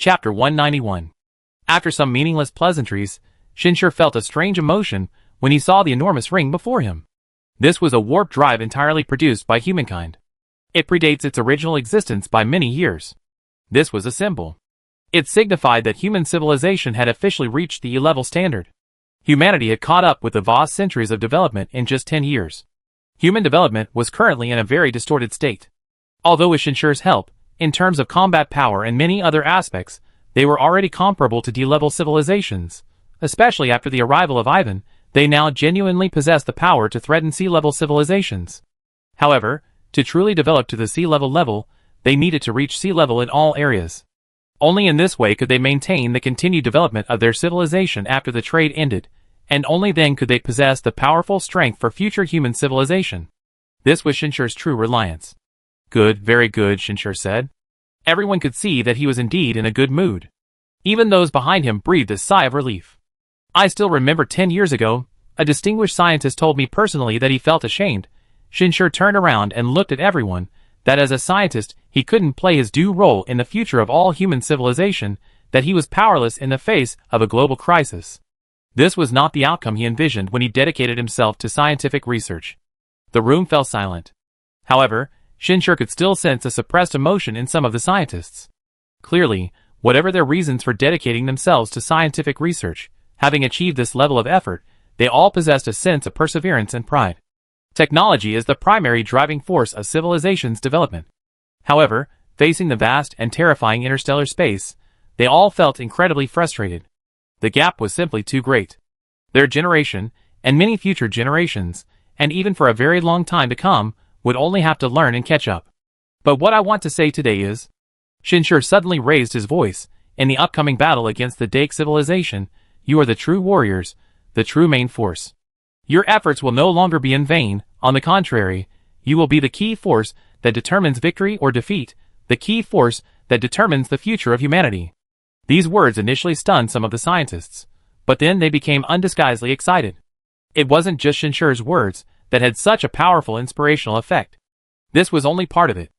Chapter 191. After some meaningless pleasantries, Shinshur felt a strange emotion when he saw the enormous ring before him. This was a warp drive entirely produced by humankind. It predates its original existence by many years. This was a symbol. It signified that human civilization had officially reached the E-level standard. Humanity had caught up with the vast centuries of development in just 10 years. Human development was currently in a very distorted state. Although with Shinshur's help, in terms of combat power and many other aspects, they were already comparable to D-level civilizations. Especially after the arrival of Ivan, they now genuinely possessed the power to threaten sea-level civilizations. However, to truly develop to the sea-level level, they needed to reach sea level in all areas. Only in this way could they maintain the continued development of their civilization after the trade ended, and only then could they possess the powerful strength for future human civilization. This was Shinshur's true reliance. Good, very good, Shinshur said. Everyone could see that he was indeed in a good mood. Even those behind him breathed a sigh of relief. I still remember 10 years ago, a distinguished scientist told me personally that he felt ashamed. Shinshur turned around and looked at everyone, that as a scientist, he couldn't play his due role in the future of all human civilization, that he was powerless in the face of a global crisis. This was not the outcome he envisioned when he dedicated himself to scientific research. The room fell silent. However, Shinshur could still sense a suppressed emotion in some of the scientists. Clearly, whatever their reasons for dedicating themselves to scientific research, having achieved this level of effort, they all possessed a sense of perseverance and pride. Technology is the primary driving force of civilization's development. However, facing the vast and terrifying interstellar space, they all felt incredibly frustrated. The gap was simply too great. Their generation, and many future generations, and even for a very long time to come, would only have to learn and catch up. But what I want to say today is, Shinshur suddenly raised his voice, in the upcoming battle against the Dake civilization, you are the true warriors, the true main force. Your efforts will no longer be in vain, on the contrary, you will be the key force that determines victory or defeat, the key force that determines the future of humanity. These words initially stunned some of the scientists, but then they became undisguisedly excited. It wasn't just Shinshur's words that had such a powerful inspirational effect. This was only part of it.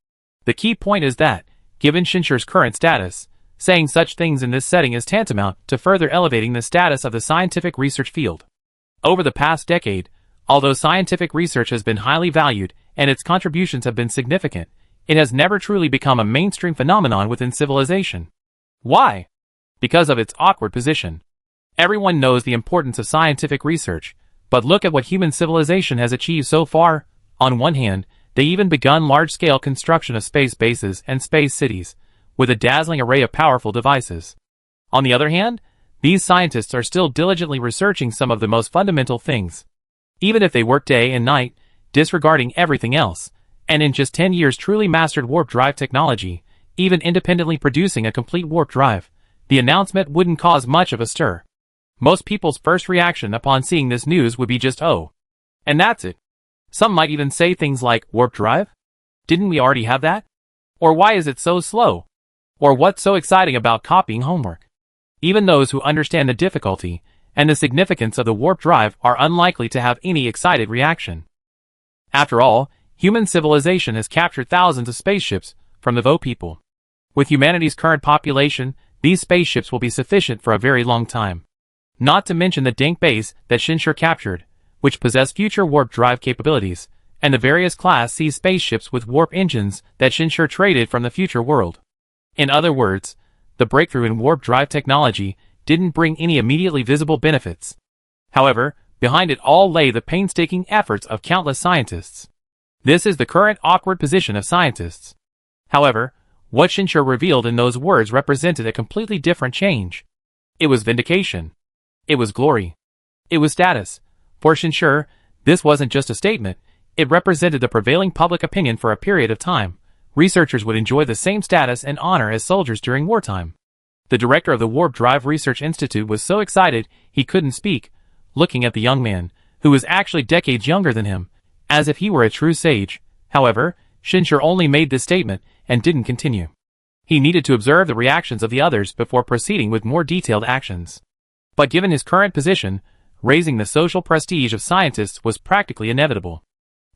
The key point is that, given Shinshur's current status, saying such things in this setting is tantamount to further elevating the status of the scientific research field. Over the past decade, although scientific research has been highly valued and its contributions have been significant, it has never truly become a mainstream phenomenon within civilization. Why? Because of its awkward position. Everyone knows the importance of scientific research, but look at what human civilization has achieved so far. On one hand, they even begun large-scale construction of space bases and space cities, with a dazzling array of powerful devices. On the other hand, these scientists are still diligently researching some of the most fundamental things. Even if they work day and night, disregarding everything else, and in just 10 years truly mastered warp drive technology, even independently producing a complete warp drive, the announcement wouldn't cause much of a stir. Most people's first reaction upon seeing this news would be just, oh. And that's it. Some might even say things like, warp drive? Didn't we already have that? Or why is it so slow? Or what's so exciting about copying homework? Even those who understand the difficulty and the significance of the warp drive are unlikely to have any excited reaction. After all, human civilization has captured thousands of spaceships from the Vo people. With humanity's current population, these spaceships will be sufficient for a very long time. Not to mention the Dank base that Shinshur captured, which possess future warp drive capabilities, and the various Class C spaceships with warp engines that Shinshur traded from the future world. In other words, the breakthrough in warp drive technology didn't bring any immediately visible benefits. However, behind it all lay the painstaking efforts of countless scientists. This is the current awkward position of scientists. However, what Shinshur revealed in those words represented a completely different change. It was vindication. It was glory. It was status. For Shinshur, this wasn't just a statement, it represented the prevailing public opinion for a period of time. Researchers would enjoy the same status and honor as soldiers during wartime. The director of the Warp Drive Research Institute was so excited he couldn't speak, looking at the young man, who was actually decades younger than him, as if he were a true sage. However, Shinshur only made this statement and didn't continue. He needed to observe the reactions of the others before proceeding with more detailed actions. But given his current position, raising the social prestige of scientists was practically inevitable.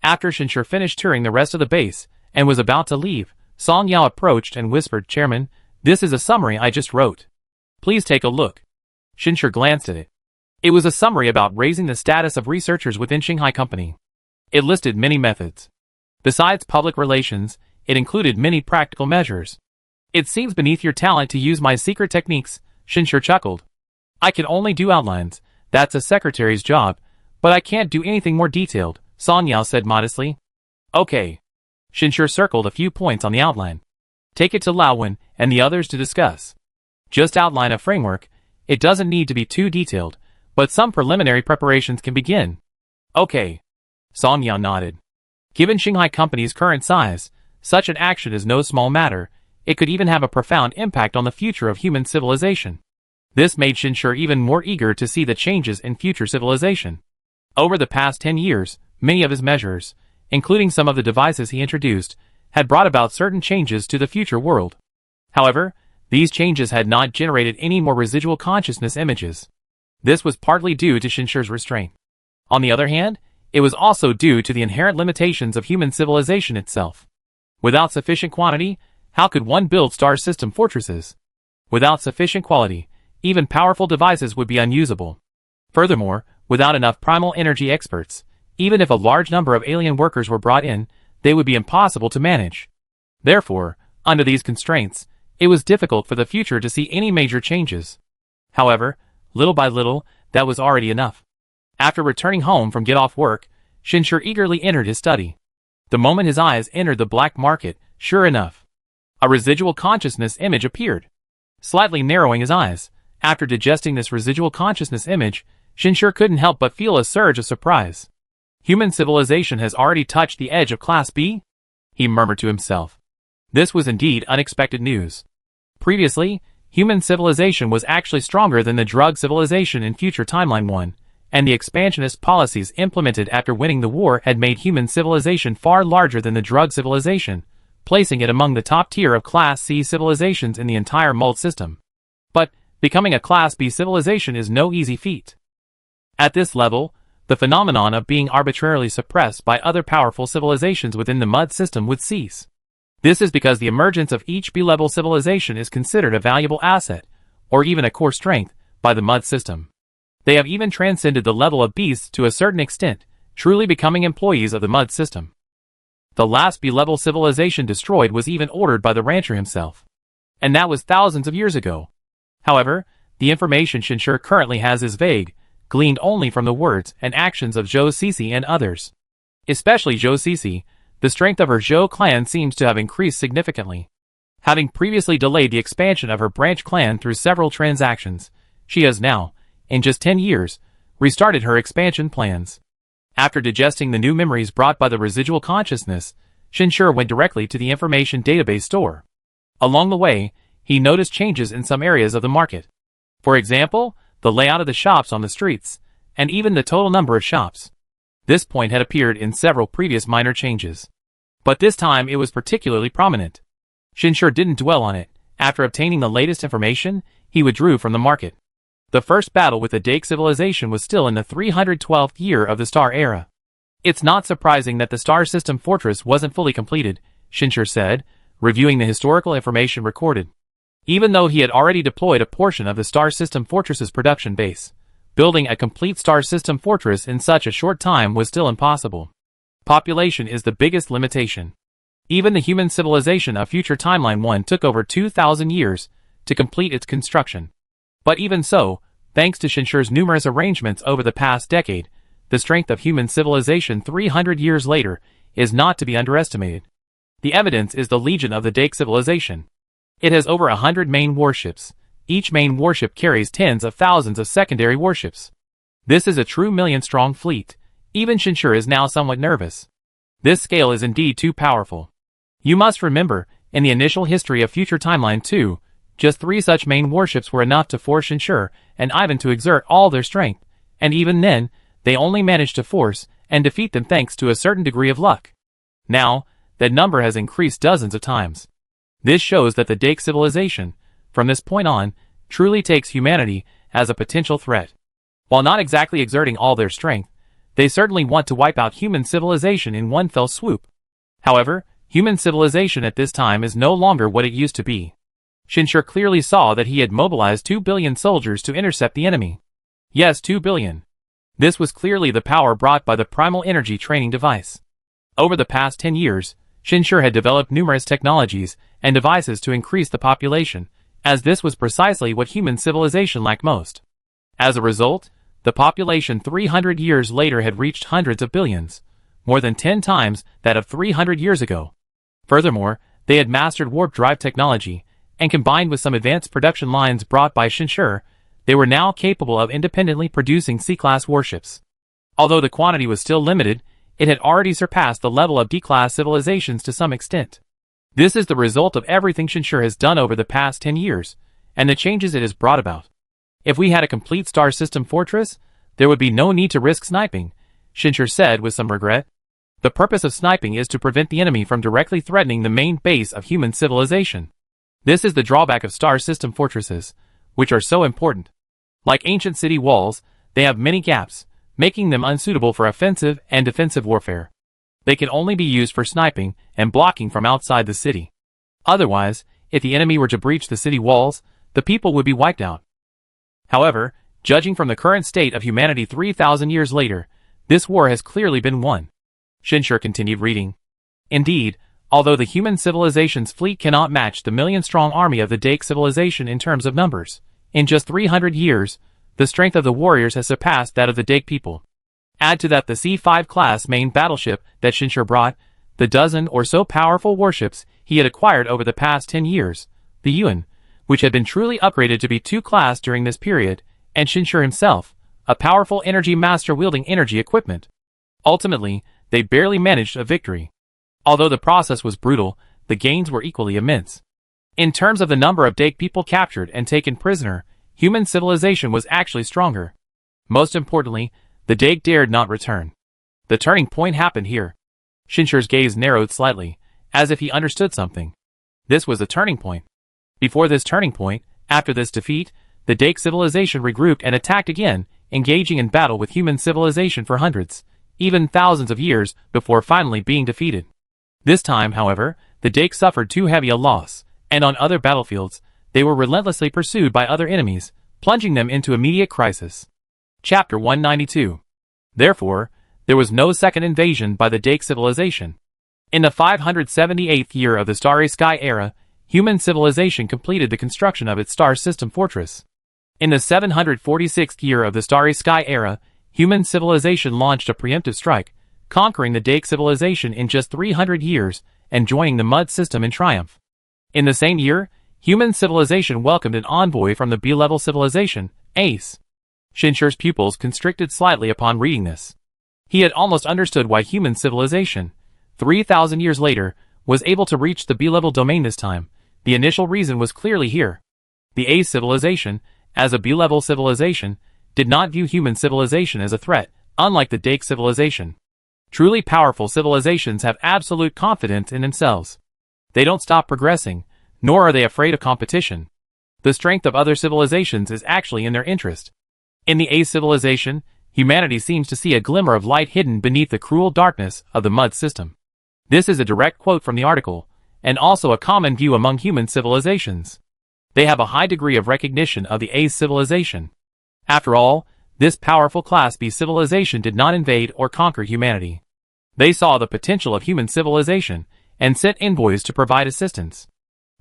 After Shinshur finished touring the rest of the base, and was about to leave, Song Yao approached and whispered, Chairman, This is a summary I just wrote. Please take a look. Shinshir glanced at it. It was a summary about raising the status of researchers within Shanghai Company. It listed many methods. Besides public relations, it included many practical measures. It seems beneath your talent to use my secret techniques, Shinshir chuckled. I can only do outlines, that's a secretary's job, but I can't do anything more detailed, Song Yao said modestly. Okay. Shinshir circled a few points on the outline. Take it to Laowen and the others to discuss. Just outline a framework, it doesn't need to be too detailed, but some preliminary preparations can begin. Okay. Song Yao nodded. Given Shanghai Company's current size, such an action is no small matter, it could even have a profound impact on the future of human civilization. This made Shinshir even more eager to see the changes in future civilization. Over the past 10 years, many of his measures, including some of the devices he introduced, had brought about certain changes to the future world. However, these changes had not generated any more residual consciousness images. This was partly due to Shinshir's restraint. On the other hand, it was also due to the inherent limitations of human civilization itself. Without sufficient quantity, how could one build star system fortresses? Without sufficient quality, even powerful devices would be unusable. Furthermore, without enough primal energy experts, even if a large number of alien workers were brought in, they would be impossible to manage. Therefore, under these constraints, it was difficult for the future to see any major changes. However, little by little, that was already enough. After returning home from get-off work, Shinshir eagerly entered his study. The moment his eyes entered the black market, sure enough, a residual consciousness image appeared. Slightly narrowing his eyes, after digesting this residual consciousness image, Shinshir couldn't help but feel a surge of surprise. Human civilization has already touched the edge of Class B? He murmured to himself. This was indeed unexpected news. Previously, human civilization was actually stronger than the drug civilization in future Timeline 1, and the expansionist policies implemented after winning the war had made human civilization far larger than the drug civilization, placing it among the top tier of Class C civilizations in the entire mold system. But, becoming a Class B civilization is no easy feat. At this level, the phenomenon of being arbitrarily suppressed by other powerful civilizations within the mud system would cease. This is because the emergence of each B-level civilization is considered a valuable asset, or even a core strength, by the mud system. They have even transcended the level of beasts to a certain extent, truly becoming employees of the mud system. The last B-level civilization destroyed was even ordered by the rancher himself. And that was thousands of years ago. However, the information Shinshir currently has is vague, gleaned only from the words and actions of Zhou Cixi and others. Especially Zhou Cixi, the strength of her Zhou clan seems to have increased significantly. Having previously delayed the expansion of her branch clan through several transactions, she has now, in just 10 years, restarted her expansion plans. After digesting the new memories brought by the residual consciousness, Shinshir went directly to the information database store. Along the way, he noticed changes in some areas of the market. For example, the layout of the shops on the streets, and even the total number of shops. This point had appeared in several previous minor changes. But this time it was particularly prominent. Shinshir didn't dwell on it. After obtaining the latest information, he withdrew from the market. The first battle with the Dake civilization was still in the 312th year of the Star Era. It's not surprising that the Star System Fortress wasn't fully completed, Shinshir said, reviewing the historical information recorded. Even though he had already deployed a portion of the Star System Fortress's production base, building a complete Star System Fortress in such a short time was still impossible. Population is the biggest limitation. Even the human civilization of future Timeline 1 took over 2,000 years to complete its construction. But even so, thanks to Shinshir's numerous arrangements over the past decade, the strength of human civilization 300 years later is not to be underestimated. The evidence is the Legion of the Dake civilization. It has over 100 main warships. Each main warship carries tens of thousands of secondary warships. This is a true million-strong fleet. Even Shinshir is now somewhat nervous. This scale is indeed too powerful. You must remember, in the initial history of future Timeline 2, just 3 such main warships were enough to force Shinshir and Ivan to exert all their strength, and even then, they only managed to force and defeat them thanks to a certain degree of luck. Now, that number has increased dozens of times. This shows that the Dake civilization, from this point on, truly takes humanity as a potential threat. While not exactly exerting all their strength, they certainly want to wipe out human civilization in one fell swoop. However, human civilization at this time is no longer what it used to be. Shinshur clearly saw that he had mobilized 2 billion soldiers to intercept the enemy. Yes, 2 billion. This was clearly the power brought by the primal energy training device. Over the past 10 years, Shinshur had developed numerous technologies and devices to increase the population, as this was precisely what human civilization lacked most. As a result, the population 300 years later had reached hundreds of billions, more than 10 times that of 300 years ago. Furthermore, they had mastered warp drive technology, and combined with some advanced production lines brought by Shinshur, they were now capable of independently producing C-class warships. Although the quantity was still limited, it had already surpassed the level of D-class civilizations to some extent. This is the result of everything Shinshur has done over the past 10 years, and the changes it has brought about. If we had a complete star system fortress, there would be no need to risk sniping, Shinshur said with some regret. The purpose of sniping is to prevent the enemy from directly threatening the main base of human civilization. This is the drawback of star system fortresses, which are so important. Like ancient city walls, they have many gaps, making them unsuitable for offensive and defensive warfare. They can only be used for sniping and blocking from outside the city. Otherwise, if the enemy were to breach the city walls, the people would be wiped out. However, judging from the current state of humanity 3,000 years later, this war has clearly been won. Shinshur continued reading. Indeed, although the human civilization's fleet cannot match the million-strong army of the Daik civilization in terms of numbers, in just 300 years, the strength of the warriors has surpassed that of the Daik people. Add to that the C5 class main battleship that Shinshur brought, the dozen or so powerful warships he had acquired over the past 10 years, the Yuan, which had been truly upgraded to be 2-class during this period, and Shinshur himself, a powerful energy master wielding energy equipment. Ultimately, they barely managed a victory. Although the process was brutal, the gains were equally immense. In terms of the number of Daik people captured and taken prisoner, human civilization was actually stronger. Most importantly, the Daik dared not return. The turning point happened here. Shinshur's gaze narrowed slightly, as if he understood something. This was a turning point. Before this turning point, after this defeat, the Daik civilization regrouped and attacked again, engaging in battle with human civilization for hundreds, even thousands of years before finally being defeated. This time, however, the Daik suffered too heavy a loss, and on other battlefields, they were relentlessly pursued by other enemies, plunging them into immediate crisis. Chapter 192. Therefore, there was no second invasion by the Daik civilization. In the 578th year of the Starry Sky era, human civilization completed the construction of its star system fortress. In the 746th year of the Starry Sky era, human civilization launched a preemptive strike, conquering the Daik civilization in just 300 years and joining the Mud system in triumph. In the same year, human civilization welcomed an envoy from the B-level civilization, Ace. Shinshur's pupils constricted slightly upon reading this. He had almost understood why human civilization, 3,000 years later, was able to reach the B-level domain this time. The initial reason was clearly here. The Ace civilization, as a B-level civilization, did not view human civilization as a threat, unlike the Daik civilization. Truly powerful civilizations have absolute confidence in themselves. They don't stop progressing, nor are they afraid of competition. The strength of other civilizations is actually in their interest. In the Ace civilization, humanity seems to see a glimmer of light hidden beneath the cruel darkness of the Mud system. This is a direct quote from the article, and also a common view among human civilizations. They have a high degree of recognition of the Ace civilization. After all, this powerful Class B civilization did not invade or conquer humanity. They saw the potential of human civilization and sent envoys to provide assistance.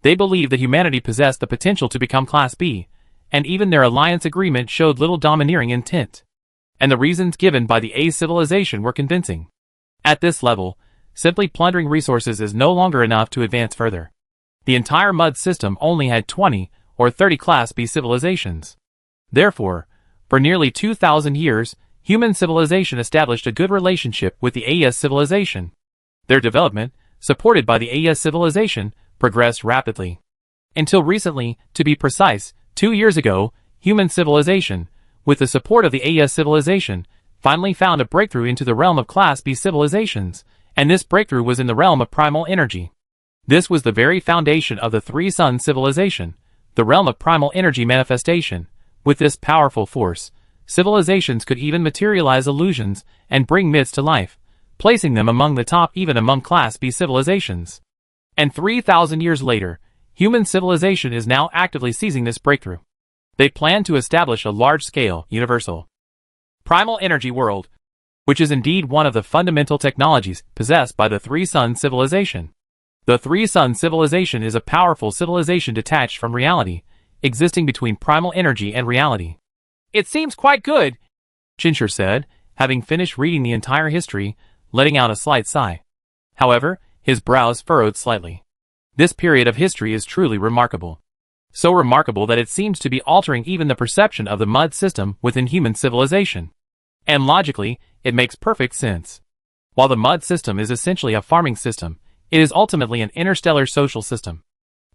They believed that humanity possessed the potential to become Class B, and even their alliance agreement showed little domineering intent. And the reasons given by the Ace civilization were convincing. At this level, simply plundering resources is no longer enough to advance further. The entire Mud system only had 20 or 30 Class B civilizations. Therefore, for nearly 2,000 years, human civilization established a good relationship with the AES civilization. Their development, supported by the AES civilization, progressed rapidly. Until recently, to be precise, 2 years ago, human civilization, with the support of the AES civilization, finally found a breakthrough into the realm of Class B civilizations, and this breakthrough was in the realm of primal energy. This was the very foundation of the Three Suns civilization, the realm of primal energy manifestation. With this powerful force, civilizations could even materialize illusions and bring myths to life, placing them among the top even among Class B civilizations. And 3,000 years later, Human civilization is now actively seizing this breakthrough. They plan to establish a large-scale, universal, primal energy world, which is indeed one of the fundamental technologies possessed by the Three Suns civilization. The Three Suns civilization is a powerful civilization detached from reality, existing between primal energy and reality. It seems quite good, Shinshur said, having finished reading the entire history, letting out a slight sigh. However, his brows furrowed slightly. This period of history is truly remarkable. So remarkable that it seems to be altering even the perception of the mud system within human civilization. And logically, it makes perfect sense. While the mud system is essentially a farming system, it is ultimately an interstellar social system.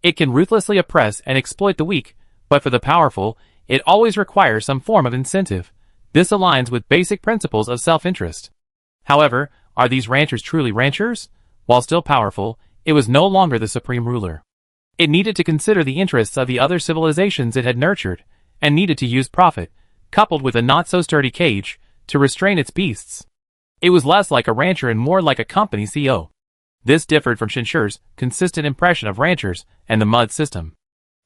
It can ruthlessly oppress and exploit the weak, but for the powerful, it always requires some form of incentive. This aligns with basic principles of self-interest. However, are these ranchers truly ranchers? While still powerful, it was no longer the supreme ruler. It needed to consider the interests of the other civilizations it had nurtured, and needed to use profit, coupled with a not-so-sturdy cage, to restrain its beasts. It was less like a rancher and more like a company CEO. This differed from Shinshur's consistent impression of ranchers and the mud system.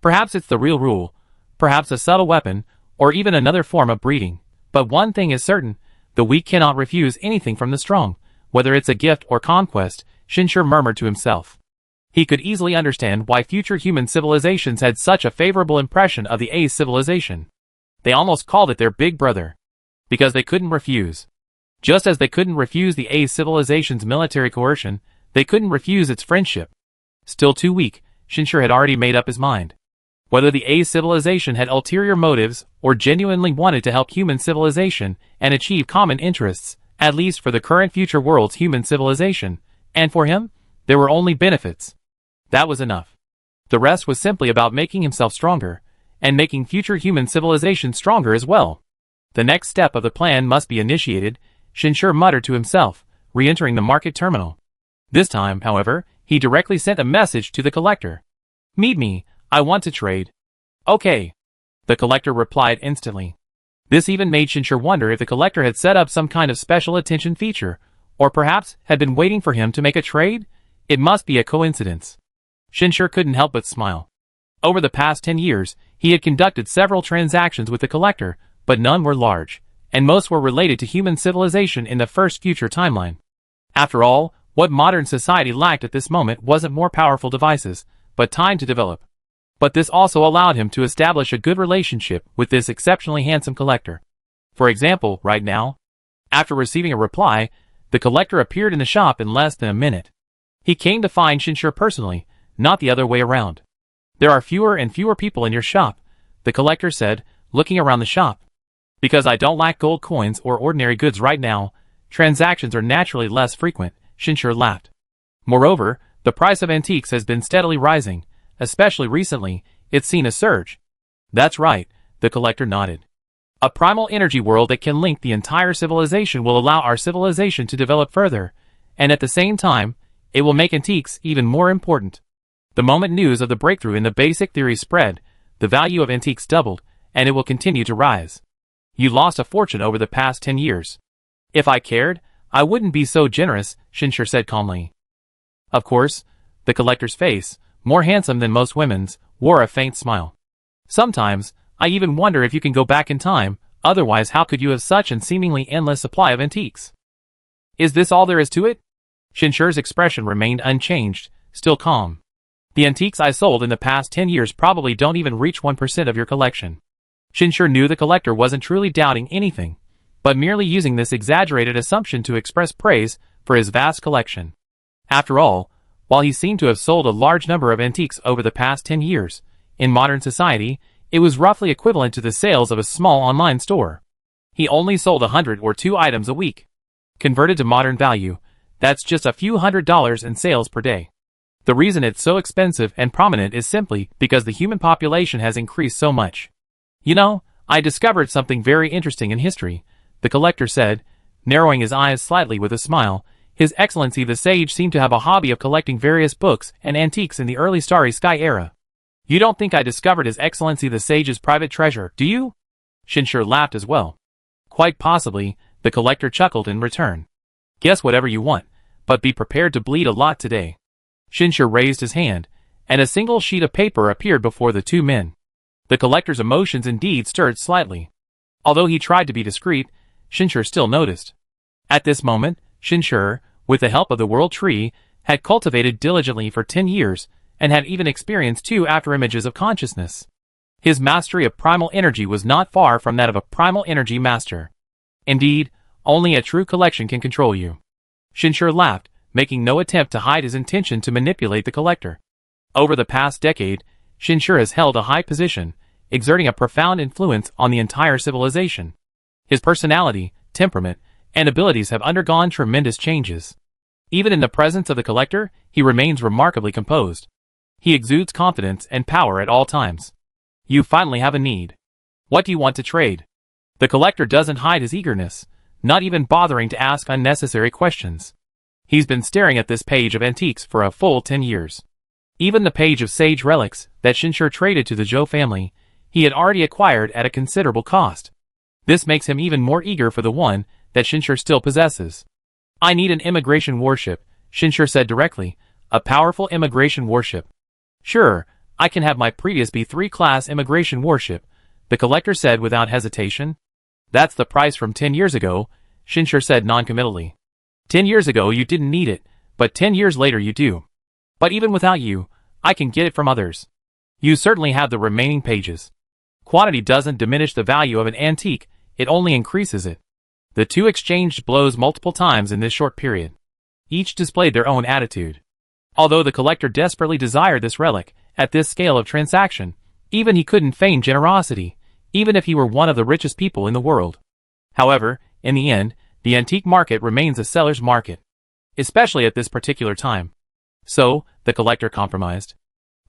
Perhaps it's the real rule, perhaps a subtle weapon, or even another form of breeding. But one thing is certain, the weak cannot refuse anything from the strong, whether it's a gift or conquest, Shinshur murmured to himself. He could easily understand why future human civilizations had such a favorable impression of the A's civilization. They almost called it their big brother. Because they couldn't refuse. Just as they couldn't refuse the A's civilization's military coercion, they couldn't refuse its friendship. Still too weak, Shinshur had already made up his mind. Whether the A's civilization had ulterior motives or genuinely wanted to help human civilization and achieve common interests, at least for the current future world's human civilization, and for him, there were only benefits. That was enough. The rest was simply about making himself stronger, and making future human civilization stronger as well. The next step of the plan must be initiated, Shinshur muttered to himself, re-entering the market terminal. This time, however, he directly sent a message to the collector. Meet me, I want to trade. Okay. The collector replied instantly. This even made Shinshur wonder if the collector had set up some kind of special attention feature, or perhaps had been waiting for him to make a trade? It must be a coincidence. Shinshur couldn't help but smile. Over the past 10 years, he had conducted several transactions with the collector, but none were large, and most were related to human civilization in the first future timeline. After all, what modern society lacked at this moment wasn't more powerful devices, but time to develop. But this also allowed him to establish a good relationship with this exceptionally handsome collector. For example, right now, after receiving a reply, the collector appeared in the shop in less than a minute. He came to find Shinshur personally, not the other way around. There are fewer and fewer people in your shop, the collector said, looking around the shop. Because I don't lack gold coins or ordinary goods right now, transactions are naturally less frequent, Shinshur laughed. Moreover, the price of antiques has been steadily rising, especially recently, it's seen a surge. That's right, the collector nodded. A primal energy world that can link the entire civilization will allow our civilization to develop further, and at the same time, it will make antiques even more important. The moment news of the breakthrough in the basic theory spread, the value of antiques doubled, and it will continue to rise. You lost a fortune over the past 10 years. If I cared, I wouldn't be so generous, Shinshur said calmly. Of course, the collector's face, more handsome than most women's, wore a faint smile. Sometimes, I even wonder if you can go back in time, otherwise how could you have such an seemingly endless supply of antiques? Is this all there is to it? Shinshur's expression remained unchanged, still calm. The antiques I sold in the past 10 years probably don't even reach 1% of your collection. Shinshur knew the collector wasn't truly doubting anything, but merely using this exaggerated assumption to express praise for his vast collection. After all, while he seemed to have sold a large number of antiques over the past 10 years, in modern society, it was roughly equivalent to the sales of a small online store. He only sold 100 or 2 items a week. Converted to modern value, that's just a few $100s in sales per day. The reason it's so expensive and prominent is simply because the human population has increased so much. You know, I discovered something very interesting in history, the collector said, narrowing his eyes slightly with a smile. His Excellency the Sage seemed to have a hobby of collecting various books and antiques in the early Starry Sky era. You don't think I discovered His Excellency the Sage's private treasure, do you? Shinshur laughed as well. Quite possibly, the collector chuckled in return. Guess whatever you want, but be prepared to bleed a lot today. Shinshur raised his hand, and a single sheet of paper appeared before the two men. The collector's emotions indeed stirred slightly. Although he tried to be discreet, Shinshur still noticed. At this moment, Shinshur, with the help of the World Tree, had cultivated diligently for 10 years, and had even experienced 2 afterimages of consciousness. His mastery of primal energy was not far from that of a primal energy master. Indeed, only a true collection can control you. Shinshur laughed, making no attempt to hide his intention to manipulate the collector. Over the past decade, Shinshur has held a high position, exerting a profound influence on the entire civilization. His personality, temperament, and abilities have undergone tremendous changes. Even in the presence of the collector, he remains remarkably composed. He exudes confidence and power at all times. You finally have a need. What do you want to trade? The collector doesn't hide his eagerness, not even bothering to ask unnecessary questions. He's been staring at this page of antiques for a full 10 years. Even the page of sage relics that Shinshur traded to the Zhou family, he had already acquired at a considerable cost. This makes him even more eager for the one that Shinshur still possesses. I need an immigration warship, Shinshur said directly, a powerful immigration warship. Sure, I can have my previous B3 class immigration warship, the collector said without hesitation. That's the price from 10 years ago, Shinshur said noncommittally. 10 years ago you didn't need it, but 10 years later you do. But even without you, I can get it from others. You certainly have the remaining pages. Quantity doesn't diminish the value of an antique, it only increases it. The two exchanged blows multiple times in this short period. Each displayed their own attitude. Although the collector desperately desired this relic, at this scale of transaction, even he couldn't feign generosity, even if he were one of the richest people in the world. However, in the end, the antique market remains a seller's market, especially at this particular time. So, the collector compromised.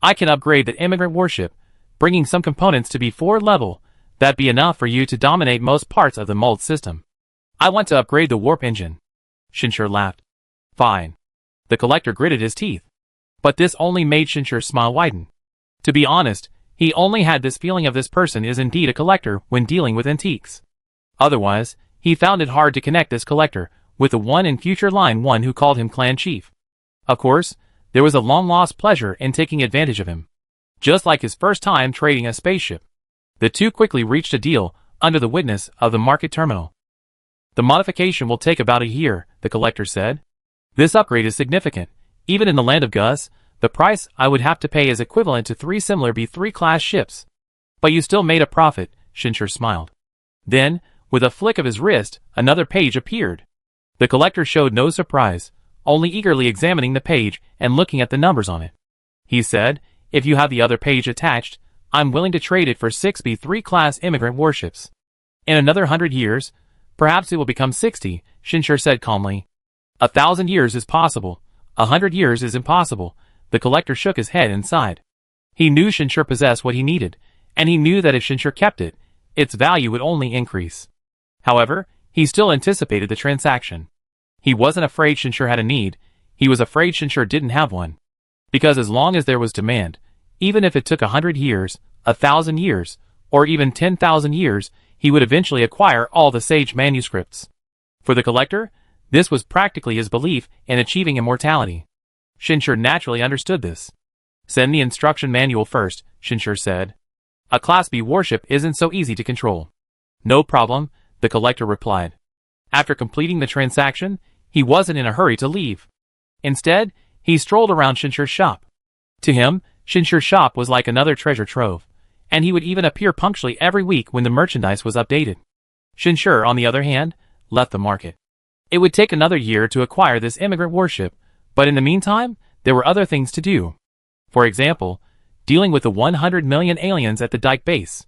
I can upgrade the immigrant warship, bringing some components to B4 level. That'd be enough for you to dominate most parts of the mold system. I want to upgrade the warp engine. Shinshur laughed. Fine. The collector gritted his teeth. But this only made Shinshur's smile widen. To be honest, he only had this feeling of this person is indeed a collector when dealing with antiques. Otherwise, he found it hard to connect this collector with the one in future line one who called him clan chief. Of course, there was a long-lost pleasure in taking advantage of him. Just like his first time trading a spaceship. The two quickly reached a deal under the witness of the market terminal. The modification will take about a year, the collector said. This upgrade is significant. Even in the land of Gus, the price I would have to pay is equivalent to 3 similar B3 class ships. But you still made a profit, Shinshur smiled. Then, with a flick of his wrist, another page appeared. The collector showed no surprise, only eagerly examining the page and looking at the numbers on it. He said, if you have the other page attached, I'm willing to trade it for 6 B3 class immigrant warships. In another 100 years, perhaps it will become 60, Shinshur said calmly. 1,000 years is possible. 100 years is impossible. The collector shook his head and sighed. He knew Shinshur possessed what he needed, and he knew that if Shinshur kept it, its value would only increase. However, he still anticipated the transaction. He wasn't afraid Shinshur had a need, he was afraid Shinshur didn't have one. Because as long as there was demand, even if it took 100 years, 1,000 years, or even 10,000 years, he would eventually acquire all the sage manuscripts. For the collector, this was practically his belief in achieving immortality. Shinshur naturally understood this. Send the instruction manual first, Shinshur said. A Class B warship isn't so easy to control. No problem, the collector replied. After completing the transaction, he wasn't in a hurry to leave. Instead, he strolled around Shinshur's shop. To him, Shinshur's shop was like another treasure trove, and he would even appear punctually every week when the merchandise was updated. Shinshur, on the other hand, left the market. It would take another year to acquire this immigrant warship, but in the meantime, there were other things to do. For example, dealing with the 100 million aliens at the Dike base.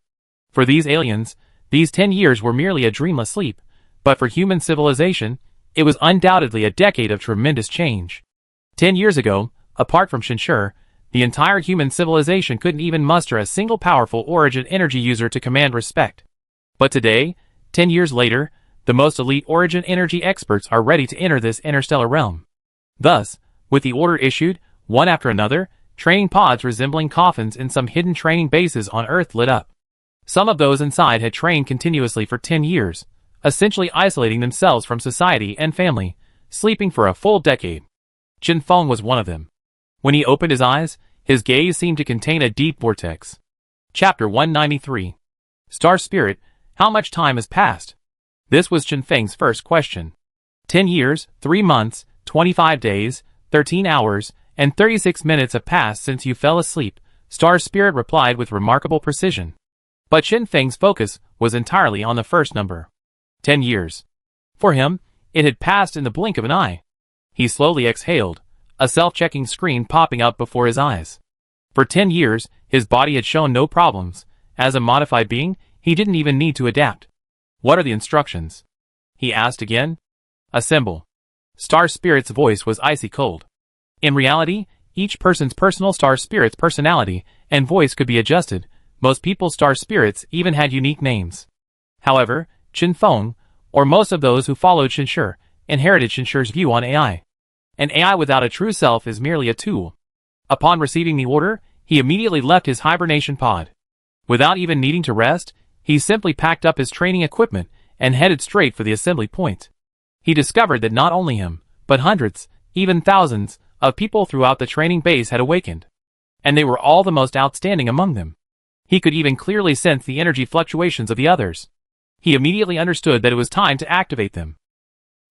For these aliens, these 10 years were merely a dreamless sleep, but for human civilization, it was undoubtedly a decade of tremendous change. 10 years ago, apart from Shinshur, the entire human civilization couldn't even muster a single powerful origin energy user to command respect. But today, 10 years later, the most elite origin energy experts are ready to enter this interstellar realm. Thus, with the order issued, one after another, training pods resembling coffins in some hidden training bases on Earth lit up. Some of those inside had trained continuously for 10 years, essentially isolating themselves from society and family, sleeping for a full decade. Chen Feng was one of them. When he opened his eyes, His gaze seemed to contain a deep vortex. Chapter 193. Star Spirit, how much time has passed? This was Chen Feng's first question. 10 years, 3 months, 25 days, 13 hours, and 36 minutes have passed since you fell asleep, Star Spirit replied with remarkable precision. But Chen Feng's focus was entirely on the first number. 10 years. For him, it had passed in the blink of an eye. He slowly exhaled, a self-checking screen popping up before his eyes. For 10 years, his body had shown no problems. As a modified being, he didn't even need to adapt. What are the instructions? He asked again. Assemble. Star Spirit's voice was icy cold. In reality, each person's personal Star Spirit's personality and voice could be adjusted. Most people's Star Spirits even had unique names. However, Chen Feng, or most of those who followed Shenshi, inherited Shenshi's view on AI. An AI without a true self is merely a tool. Upon receiving the order, he immediately left his hibernation pod. Without even needing to rest, he simply packed up his training equipment and headed straight for the assembly point. He discovered that not only him, but hundreds, even thousands, of people throughout the training base had awakened. And they were all the most outstanding among them. He could even clearly sense the energy fluctuations of the others. He immediately understood that it was time to activate them.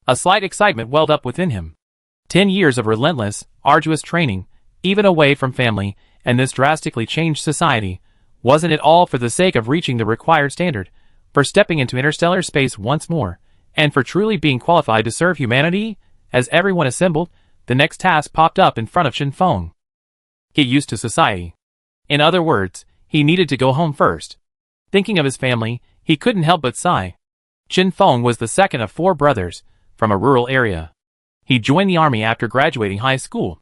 A slight excitement welled up within him. 10 years of relentless, arduous training, even away from family, and this drastically changed society. Wasn't it all for the sake of reaching the required standard, for stepping into interstellar space once more, and for truly being qualified to serve humanity? As everyone assembled, the next task popped up in front of Chen Feng. Get used to society. In other words, he needed to go home first. Thinking of his family, he couldn't help but sigh. Chen Feng was the second of 4 brothers, from a rural area. He joined the army after graduating high school.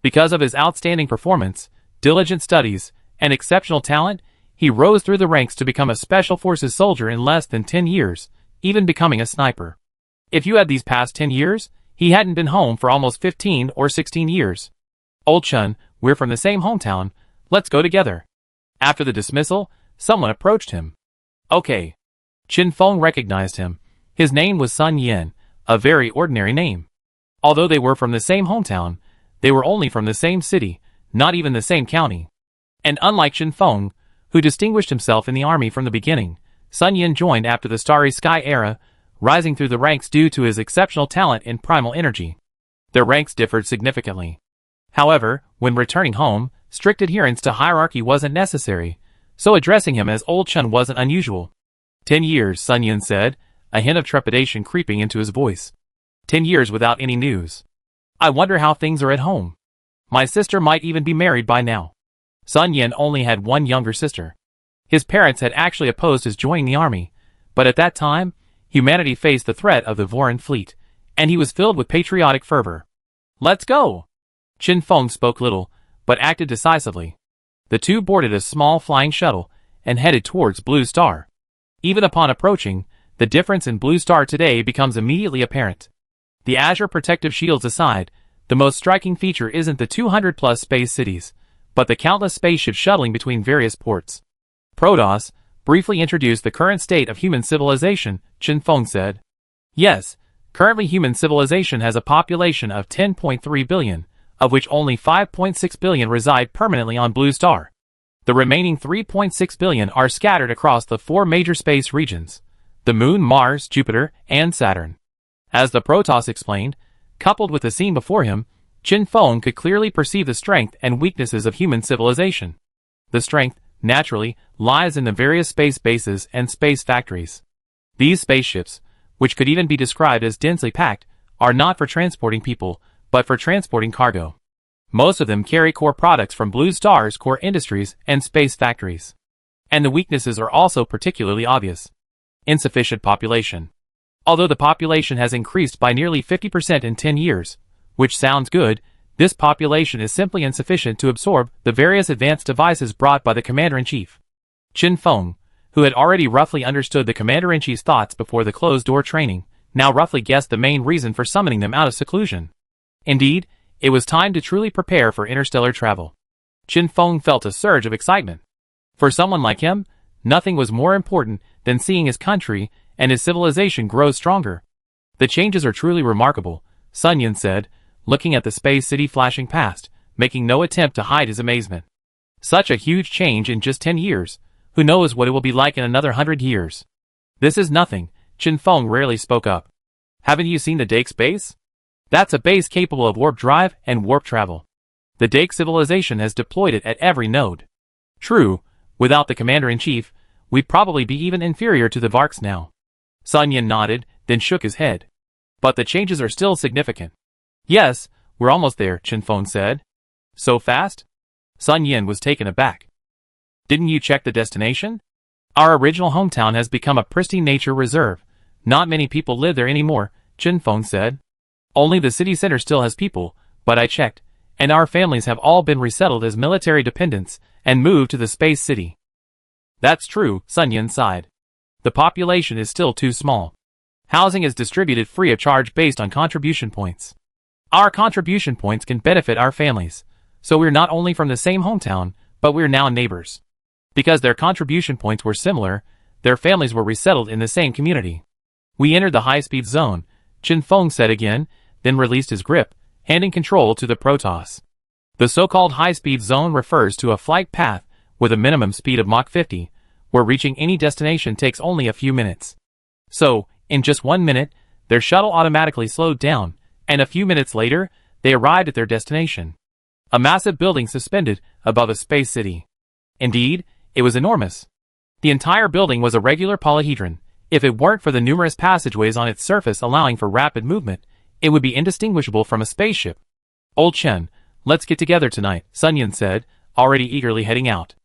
Because of his outstanding performance, diligent studies, and exceptional talent, he rose through the ranks to become a Special Forces soldier in less than 10 years, even becoming a sniper. If you had these past 10 years, he hadn't been home for almost 15 or 16 years. Old Chun, we're from the same hometown, let's go together. After the dismissal, someone approached him. Okay. Chen Feng recognized him. His name was Sun Yin, a very ordinary name. Although they were from the same hometown, they were only from the same city, not even the same county. And unlike Chen Feng, who distinguished himself in the army from the beginning, Sun Yin joined after the Starry Sky era, rising through the ranks due to his exceptional talent in primal energy. Their ranks differed significantly. However, when returning home, strict adherence to hierarchy wasn't necessary, so addressing him as Old Chun wasn't unusual. 10 years, Sun Yin said, a hint of trepidation creeping into his voice. 10 years without any news. I wonder how things are at home. My sister might even be married by now. Sun Yin only had one younger sister. His parents had actually opposed his joining the army, but at that time, humanity faced the threat of the Voran fleet, and he was filled with patriotic fervor. Let's go! Chen Feng spoke little, but acted decisively. The two boarded a small flying shuttle and headed towards Blue Star. Even upon approaching, the difference in Blue Star today becomes immediately apparent. The Azure protective shields aside, the most striking feature isn't the 200-plus space cities, but the countless spaceships shuttling between various ports. Protoss briefly introduced the current state of human civilization, Chen Feng said. Yes, currently human civilization has a population of 10.3 billion, of which only 5.6 billion reside permanently on Blue Star. The remaining 3.6 billion are scattered across the 4 major space regions: the Moon, Mars, Jupiter, and Saturn. As the Protoss explained, coupled with the scene before him, Chen Feng could clearly perceive the strength and weaknesses of human civilization. The strength, naturally, lies in the various space bases and space factories. These spaceships, which could even be described as densely packed, are not for transporting people, but for transporting cargo. Most of them carry core products from Blue Star's core industries and space factories. And the weaknesses are also particularly obvious. Insufficient population. Although the population has increased by nearly 50% in 10 years, which sounds good, this population is simply insufficient to absorb the various advanced devices brought by the Commander-in-Chief. Chen Feng, who had already roughly understood the Commander-in-Chief's thoughts before the closed-door training, now roughly guessed the main reason for summoning them out of seclusion. Indeed, it was time to truly prepare for interstellar travel. Chen Feng felt a surge of excitement. For someone like him, nothing was more important than seeing his country and his civilization grow stronger. The changes are truly remarkable, Sun Yin said, looking at the space city flashing past, making no attempt to hide his amazement. Such a huge change in just 10 years. Who knows what it will be like in another 100 years? This is nothing, Chen Feng rarely spoke up. Haven't you seen the Dake's base? That's a base capable of warp drive and warp travel. The Dake civilization has deployed it at every node. True, without the commander-in-chief, we'd probably be even inferior to the Varks now. Sun Yin nodded, then shook his head. But the changes are still significant. Yes, we're almost there, Chen Feng said. So fast? Sun Yin was taken aback. Didn't you check the destination? Our original hometown has become a pristine nature reserve. Not many people live there anymore, Chen Feng said. Only the city center still has people, but I checked, and our families have all been resettled as military dependents and moved to the space city. That's true, Sun Yin sighed. The population is still too small. Housing is distributed free of charge based on contribution points. Our contribution points can benefit our families, so we're not only from the same hometown, but we're now neighbors. Because their contribution points were similar, their families were resettled in the same community. We entered the high-speed zone, Chen Feng said again, then released his grip, handing control to the Protoss. The so-called high-speed zone refers to a flight path with a minimum speed of Mach 50, where reaching any destination takes only a few minutes. So, in just 1 minute, their shuttle automatically slowed down, and a few minutes later, they arrived at their destination. A massive building suspended above a space city. Indeed, it was enormous. The entire building was a regular polyhedron. If it weren't for the numerous passageways on its surface allowing for rapid movement, it would be indistinguishable from a spaceship. Old Chen, let's get together tonight, Sun Yin said, already eagerly heading out.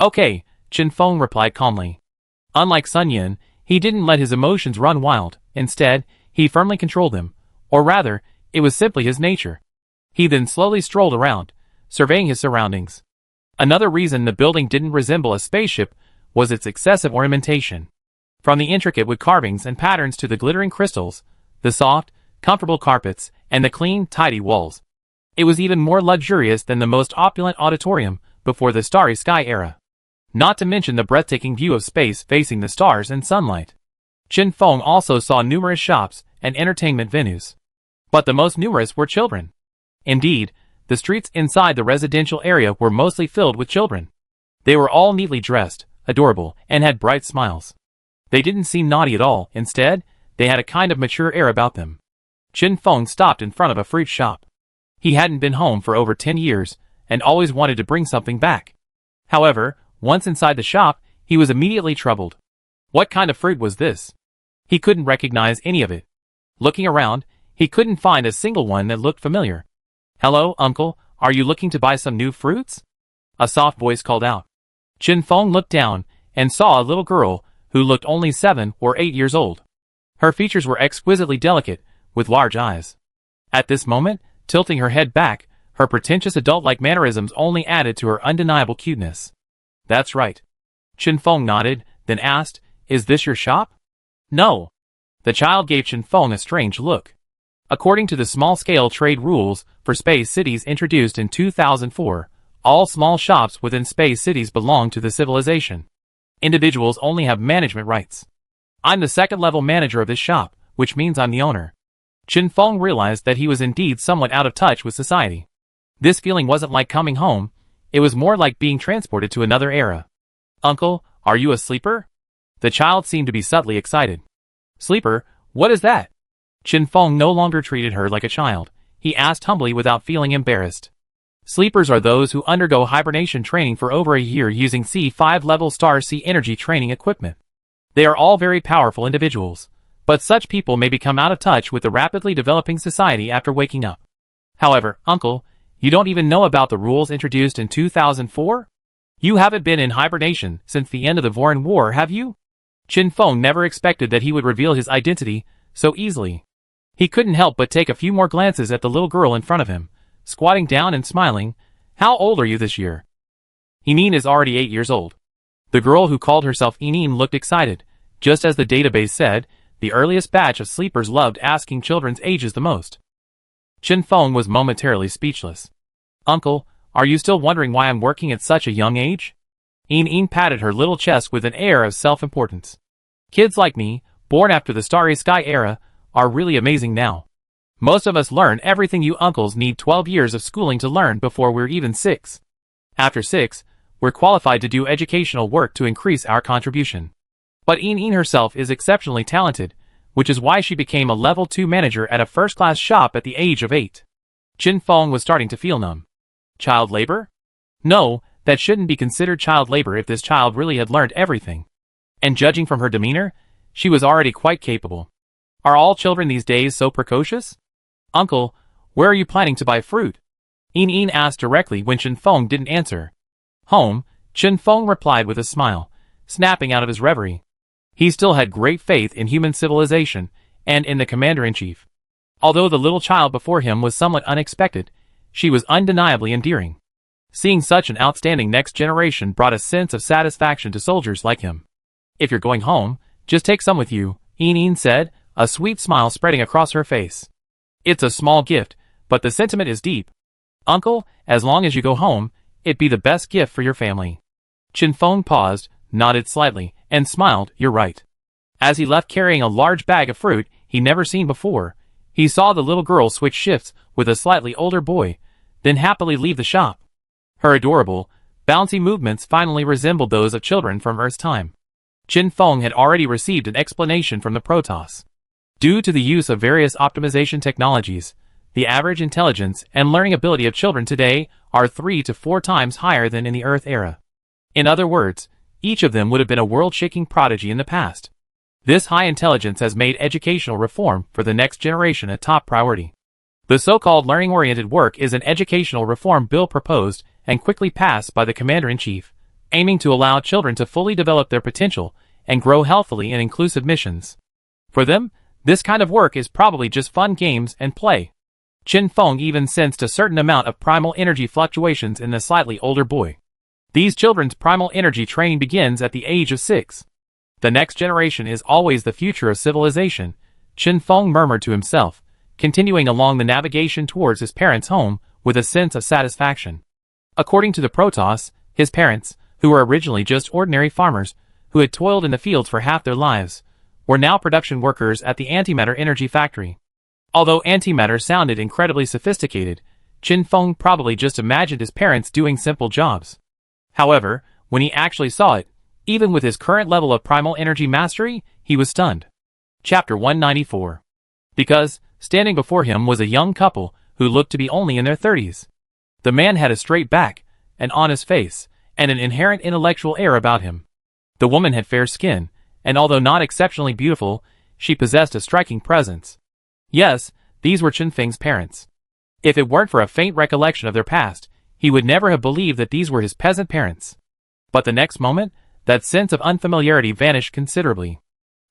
Okay, Chen Feng replied calmly. Unlike Sun Yin, he didn't let his emotions run wild. Instead, he firmly controlled them. Or rather, it was simply his nature. He then slowly strolled around, surveying his surroundings. Another reason the building didn't resemble a spaceship was its excessive ornamentation. From the intricate wood carvings and patterns to the glittering crystals, the soft, comfortable carpets, and the clean, tidy walls. It was even more luxurious than the most opulent auditorium before the Starry Sky era. Not to mention the breathtaking view of space facing the stars and sunlight. Chen Feng also saw numerous shops and entertainment venues. But the most numerous were children. Indeed, the streets inside the residential area were mostly filled with children. They were all neatly dressed, adorable, and had bright smiles. They didn't seem naughty at all. Instead, they had a kind of mature air about them. Chen Feng stopped in front of a fruit shop. He hadn't been home for over 10 years, and always wanted to bring something back. However, once inside the shop, he was immediately troubled. What kind of fruit was this? He couldn't recognize any of it. Looking around, he couldn't find a single one that looked familiar. Hello, uncle, are you looking to buy some new fruits? A soft voice called out. Chen Feng looked down, and saw a little girl, who looked only 7 or 8 years old. Her features were exquisitely delicate, with large eyes. At this moment, tilting her head back, her pretentious adult-like mannerisms only added to her undeniable cuteness. That's right. Chen Feng nodded, then asked, Is this your shop? No. The child gave Chen Feng a strange look. According to the small-scale trade rules for space cities introduced in 2004, all small shops within space cities belong to the civilization. Individuals only have management rights. I'm the second-level manager of this shop, which means I'm the owner. Chen Feng realized that he was indeed somewhat out of touch with society. This feeling wasn't like coming home, it was more like being transported to another era. Uncle, are you a sleeper? The child seemed to be subtly excited. Sleeper, what is that? Chen Feng no longer treated her like a child. He asked humbly without feeling embarrassed. Sleepers are those who undergo hibernation training for over a year using C5 level Star C energy training equipment. They are all very powerful individuals, but such people may become out of touch with the rapidly developing society after waking up. However, uncle, you don't even know about the rules introduced in 2004? You haven't been in hibernation since the end of the Voran War, have you? Chen Feng never expected that he would reveal his identity so easily. He couldn't help but take a few more glances at the little girl in front of him, squatting down and smiling. How old are you this year? Enine is already 8 years old. The girl who called herself Enine looked excited. Just as the database said, the earliest batch of sleepers loved asking children's ages the most. Chen Feng was momentarily speechless. Uncle, are you still wondering why I'm working at such a young age? Enine patted her little chest with an air of self-importance. Kids like me, born after the Starry Sky era, are really amazing now. Most of us learn everything you uncles need 12 years of schooling to learn before we're even 6. After 6, we're qualified to do educational work to increase our contribution. But Een herself is exceptionally talented, which is why she became a level 2 manager at a first-class shop at the age of 8. Chin Feng was starting to feel numb. Child labor? No, that shouldn't be considered child labor if this child really had learned everything. And judging from her demeanor, she was already quite capable. Are all children these days so precocious? Uncle, where are you planning to buy fruit? Een asked directly when Chin Feng didn't answer. Home, Chin Feng replied with a smile, snapping out of his reverie. He still had great faith in human civilization and in the commander-in-chief. Although the little child before him was somewhat unexpected, she was undeniably endearing. Seeing such an outstanding next generation brought a sense of satisfaction to soldiers like him. If you're going home, just take some with you, Een said, a sweet smile spreading across her face. It's a small gift, but the sentiment is deep. Uncle, as long as you go home, it'd be the best gift for your family. Chin Feng paused, nodded slightly, and smiled, you're right. As he left carrying a large bag of fruit he'd never seen before, he saw the little girl switch shifts with a slightly older boy, then happily leave the shop. Her adorable, bouncy movements finally resembled those of children from Earth's time. Chin Feng had already received an explanation from the Protoss. Due to the use of various optimization technologies, the average intelligence and learning ability of children today are 3 to 4 times higher than in the Earth era. In other words, each of them would have been a world-shaking prodigy in the past. This high intelligence has made educational reform for the next generation a top priority. The so-called learning-oriented work is an educational reform bill proposed and quickly passed by the Commander-in-Chief, aiming to allow children to fully develop their potential and grow healthily in inclusive missions. For them, this kind of work is probably just fun games and play. Chin Feng even sensed a certain amount of primal energy fluctuations in the slightly older boy. These children's primal energy training begins at the age of 6. The next generation is always the future of civilization, Chin Feng murmured to himself, continuing along the navigation towards his parents' home with a sense of satisfaction. According to the Protoss, his parents, who were originally just ordinary farmers who had toiled in the fields for half their lives, were now production workers at the antimatter energy factory. Although antimatter sounded incredibly sophisticated, Chin Feng probably just imagined his parents doing simple jobs. However, when he actually saw it, even with his current level of primal energy mastery, he was stunned. Chapter 194. Because, standing before him was a young couple who looked to be only in their 30s. The man had a straight back, an honest face, and an inherent intellectual air about him. The woman had fair skin, and although not exceptionally beautiful, she possessed a striking presence. Yes, these were Chin Feng's parents. If it weren't for a faint recollection of their past, he would never have believed that these were his peasant parents. But the next moment, that sense of unfamiliarity vanished considerably.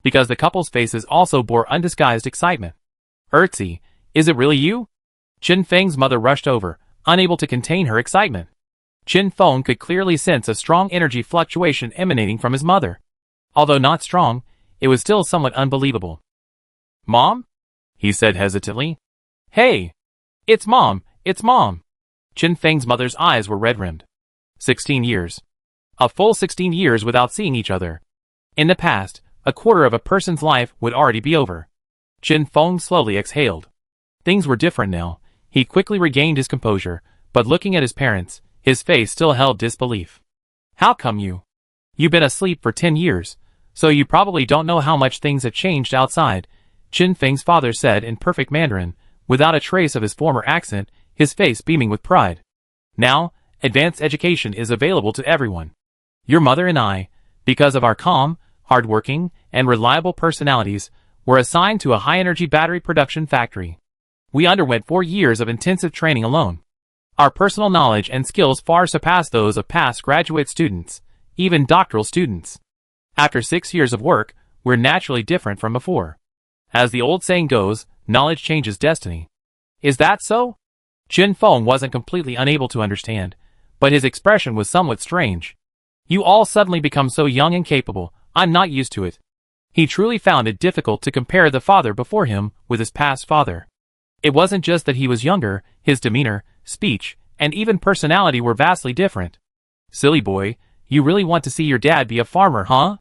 Because the couple's faces also bore undisguised excitement. Ertzi, is it really you? Chin Feng's mother rushed over, unable to contain her excitement. Chin Feng could clearly sense a strong energy fluctuation emanating from his mother. Although not strong, it was still somewhat unbelievable. Mom? He said hesitantly. Hey! It's Mom! It's Mom! Chin Feng's mother's eyes were red-rimmed. 16 years. A full 16 years without seeing each other. In the past, a quarter of a person's life would already be over. Chin Feng slowly exhaled. Things were different now. He quickly regained his composure, but looking at his parents, his face still held disbelief. How come you? You've been asleep for 10 years, so you probably don't know how much things have changed outside, Chin Feng's father said in perfect Mandarin, without a trace of his former accent, his face beaming with pride. Now, advanced education is available to everyone. Your mother and I, because of our calm, hardworking, and reliable personalities, were assigned to a high-energy battery production factory. We underwent 4 years of intensive training alone. Our personal knowledge and skills far surpass those of past graduate students, even doctoral students. After 6 years of work, we're naturally different from before. As the old saying goes, knowledge changes destiny. Is that so? Chin Feng wasn't completely unable to understand, but his expression was somewhat strange. You all suddenly become so young and capable, I'm not used to it. He truly found it difficult to compare the father before him with his past father. It wasn't just that he was younger, his demeanor, speech, and even personality were vastly different. Silly boy, you really want to see your dad be a farmer, huh?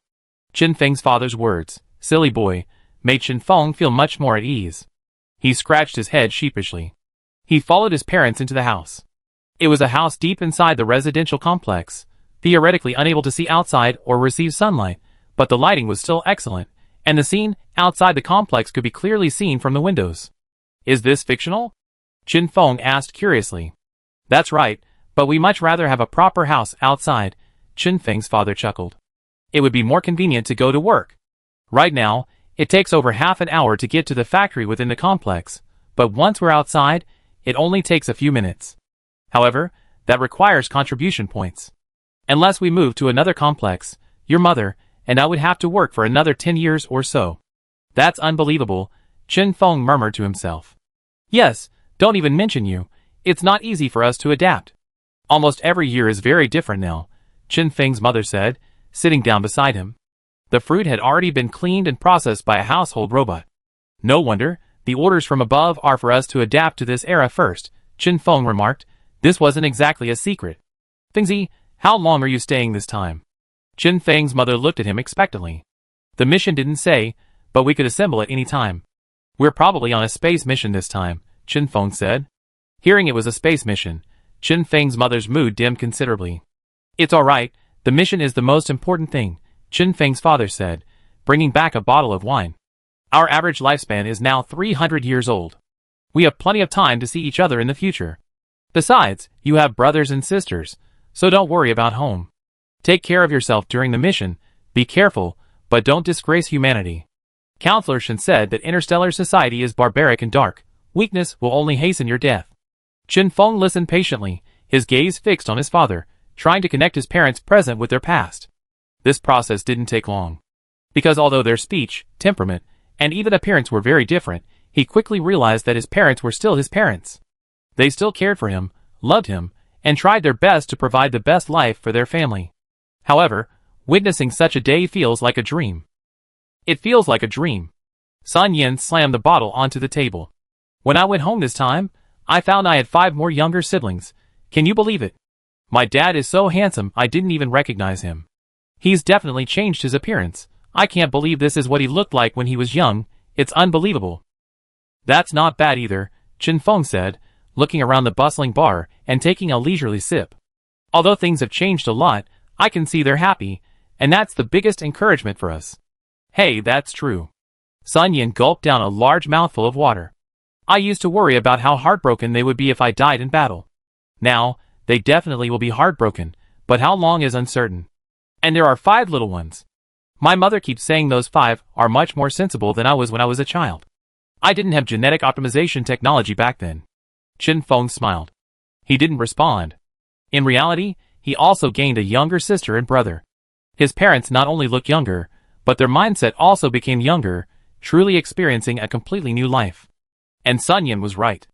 Chin Feng's father's words, silly boy, made Chin Feng feel much more at ease. He scratched his head sheepishly. He followed his parents into the house. It was a house deep inside the residential complex, theoretically unable to see outside or receive sunlight, but the lighting was still excellent, and the scene outside the complex could be clearly seen from the windows. Is this fictional? Qin Feng asked curiously. That's right, but we much rather have a proper house outside, Qin Feng's father chuckled. It would be more convenient to go to work. Right now, it takes over half an hour to get to the factory within the complex, but once we're outside, it only takes a few minutes. However, that requires contribution points. Unless we move to another complex, your mother and I would have to work for another 10 years or so. That's unbelievable, Qin Feng murmured to himself. Yes, don't even mention you. It's not easy for us to adapt. Almost every year is very different now, Qin Feng's mother said, sitting down beside him. The fruit had already been cleaned and processed by a household robot. No wonder, the orders from above are for us to adapt to this era first, Qin Feng remarked. This wasn't exactly a secret. Fengzi, how long are you staying this time? Qin Feng's mother looked at him expectantly. The mission didn't say, but we could assemble at any time. We're probably on a space mission this time, Qin Feng said. Hearing it was a space mission, Qin Feng's mother's mood dimmed considerably. It's alright, the mission is the most important thing, Qin Feng's father said, bringing back a bottle of wine. Our average lifespan is now 300 years old. We have plenty of time to see each other in the future. Besides, you have brothers and sisters, so don't worry about home. Take care of yourself during the mission, be careful, but don't disgrace humanity. Counselor Shen said that interstellar society is barbaric and dark. Weakness will only hasten your death. Qin Feng listened patiently, his gaze fixed on his father, trying to connect his parents' present with their past. This process didn't take long. Because although their speech, temperament, and even appearance were very different, he quickly realized that his parents were still his parents. They still cared for him, loved him, and tried their best to provide the best life for their family. However, witnessing such a day feels like a dream. It feels like a dream. Sun Yin slammed the bottle onto the table. When I went home this time, I found I had 5 more younger siblings. Can you believe it? My dad is so handsome I didn't even recognize him. He's definitely changed his appearance. I can't believe this is what he looked like when he was young. It's unbelievable. That's not bad either, Qin Feng said, looking around the bustling bar and taking a leisurely sip. Although things have changed a lot, I can see they're happy, and that's the biggest encouragement for us. Hey, that's true. Sun Yin gulped down a large mouthful of water. I used to worry about how heartbroken they would be if I died in battle. Now, they definitely will be heartbroken, but how long is uncertain. And there are 5 little ones. My mother keeps saying those 5 are much more sensible than I was when I was a child. I didn't have genetic optimization technology back then. Qin Feng smiled. He didn't respond. In reality, he also gained a younger sister and brother. His parents not only look younger, but their mindset also became younger, truly experiencing a completely new life. And Sun Yin was right.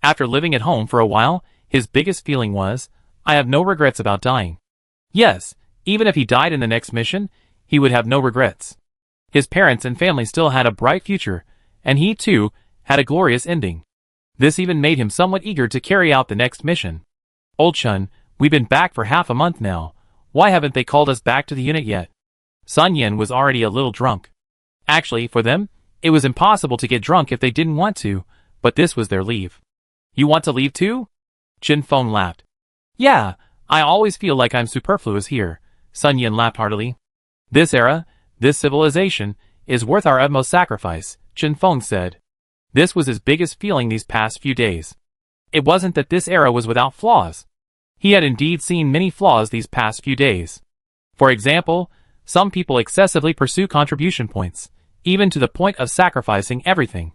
After living at home for a while, his biggest feeling was, I have no regrets about dying. Yes, even if he died in the next mission, he would have no regrets. His parents and family still had a bright future, and he too had a glorious ending. This even made him somewhat eager to carry out the next mission. Old Chun, we've been back for half a month now. Why haven't they called us back to the unit yet? Sun Yin was already a little drunk. Actually, for them, it was impossible to get drunk if they didn't want to, but this was their leave. You want to leave too? Qin Feng laughed. Yeah, I always feel like I'm superfluous here, Sun Yin laughed heartily. This era, this civilization, is worth our utmost sacrifice, Qin Feng said. This was his biggest feeling these past few days. It wasn't that this era was without flaws. He had indeed seen many flaws these past few days. For example, some people excessively pursue contribution points, even to the point of sacrificing everything.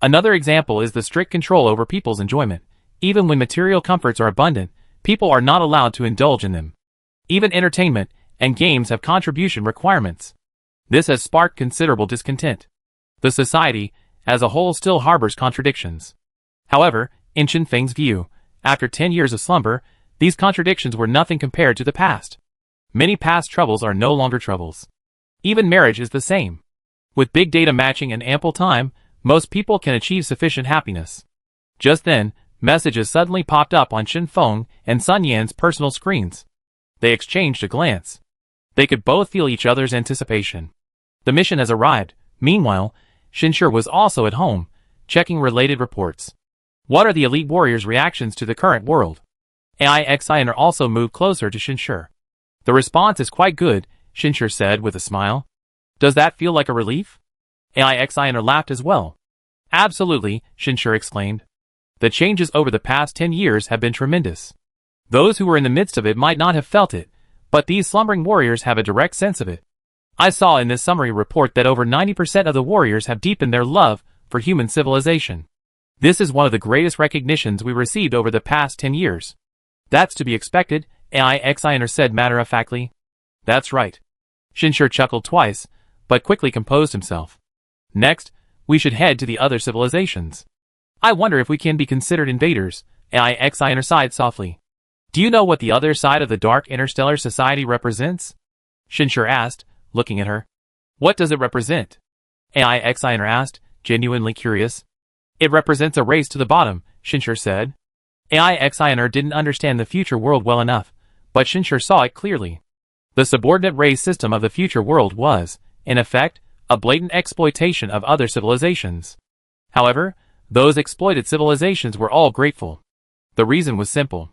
Another example is the strict control over people's enjoyment. Even when material comforts are abundant, people are not allowed to indulge in them. Even entertainment and games have contribution requirements. This has sparked considerable discontent. The society, as a whole, still harbors contradictions. However, in Qin Feng's view, after 10 years of slumber, these contradictions were nothing compared to the past. Many past troubles are no longer troubles. Even marriage is the same. With big data matching and ample time, most people can achieve sufficient happiness. Just then, messages suddenly popped up on Qin Feng and Sun Yan's personal screens. They exchanged a glance. They could both feel each other's anticipation. The mission has arrived. Meanwhile, Shinshir was also at home, checking related reports. What are the elite warriors' reactions to the current world? AIXINR also moved closer to Shinshur. The response is quite good, Shinshur said with a smile. Does that feel like a relief? AIXINR laughed as well. Absolutely, Shinshur exclaimed. The changes over the past 10 years have been tremendous. Those who were in the midst of it might not have felt it, but these slumbering warriors have a direct sense of it. I saw in this summary report that over 90% of the warriors have deepened their love for human civilization. This is one of the greatest recognitions we received over the past 10 years. That's to be expected, AIXINR said matter-of-factly. That's right. Shinshur chuckled twice, but quickly composed himself. Next, we should head to the other civilizations. I wonder if we can be considered invaders, AIXINR sighed softly. Do you know what the other side of the Dark Interstellar Society represents? Shinshur asked, looking at her. What does it represent? AIXINR asked, genuinely curious. It represents a race to the bottom, Shinshur said. AIXINR didn't understand the future world well enough, but Shinshur saw it clearly. The subordinate race system of the future world was, in effect, a blatant exploitation of other civilizations. However, those exploited civilizations were all grateful. The reason was simple.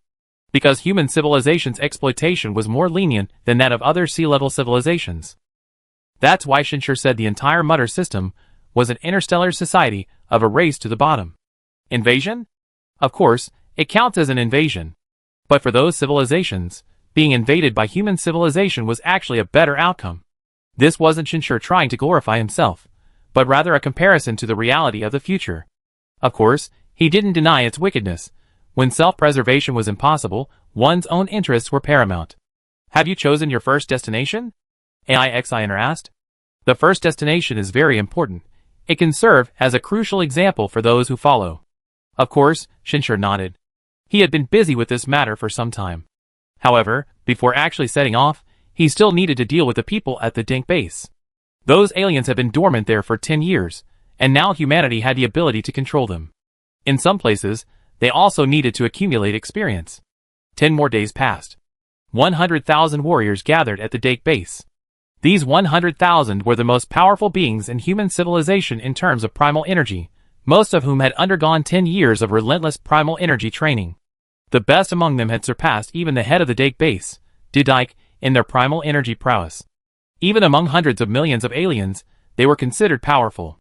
Because human civilization's exploitation was more lenient than that of other sea-level civilizations. That's why Shinshur said the entire Mutter system was an interstellar society of a race to the bottom. Invasion? Of course, it counts as an invasion. But for those civilizations, being invaded by human civilization was actually a better outcome. This wasn't Shinshur trying to glorify himself, but rather a comparison to the reality of the future. Of course, he didn't deny its wickedness. When self-preservation was impossible, one's own interests were paramount. Have you chosen your first destination? AIXINR asked. The first destination is very important. It can serve as a crucial example for those who follow. Of course, Shinshur nodded. He had been busy with this matter for some time. However, before actually setting off, he still needed to deal with the people at the Dink base. Those aliens had been dormant there for 10 years, and now humanity had the ability to control them. In some places, they also needed to accumulate experience. 10 more days passed. 100,000 warriors gathered at the Dink base. These 100,000 were the most powerful beings in human civilization in terms of primal energy, most of whom had undergone 10 years of relentless primal energy training. The best among them had surpassed even the head of the Dink base, Didike, in their primal energy prowess. Even among hundreds of millions of aliens, they were considered powerful.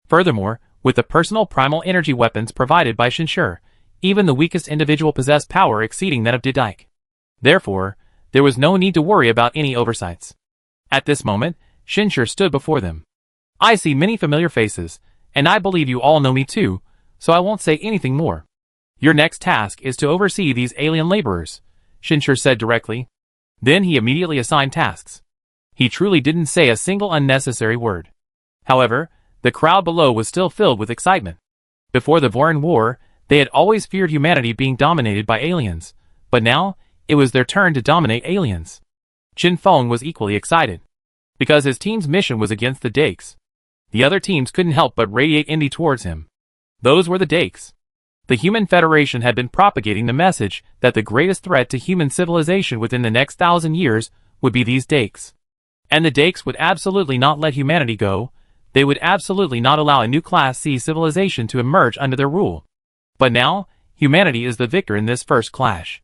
Furthermore, with the personal primal energy weapons provided by Shinshur, even the weakest individual possessed power exceeding that of Didike. Therefore, there was no need to worry about any oversights. At this moment, Shinshur stood before them. I see many familiar faces, and I believe you all know me too, so I won't say anything more. Your next task is to oversee these alien laborers, Shinshur said directly. Then he immediately assigned tasks. He truly didn't say a single unnecessary word. However, the crowd below was still filled with excitement. Before the Voran War, they had always feared humanity being dominated by aliens, but now, it was their turn to dominate aliens. Qin Feng was equally excited. Because his team's mission was against the Dakes. The other teams couldn't help but radiate envy towards him. Those were the Dakes. The Human Federation had been propagating the message that the greatest threat to human civilization within the next 1,000 years would be these Dakes. And the Dakes would absolutely not let humanity go. They would absolutely not allow a new Class C civilization to emerge under their rule. But now, humanity is the victor in this first clash.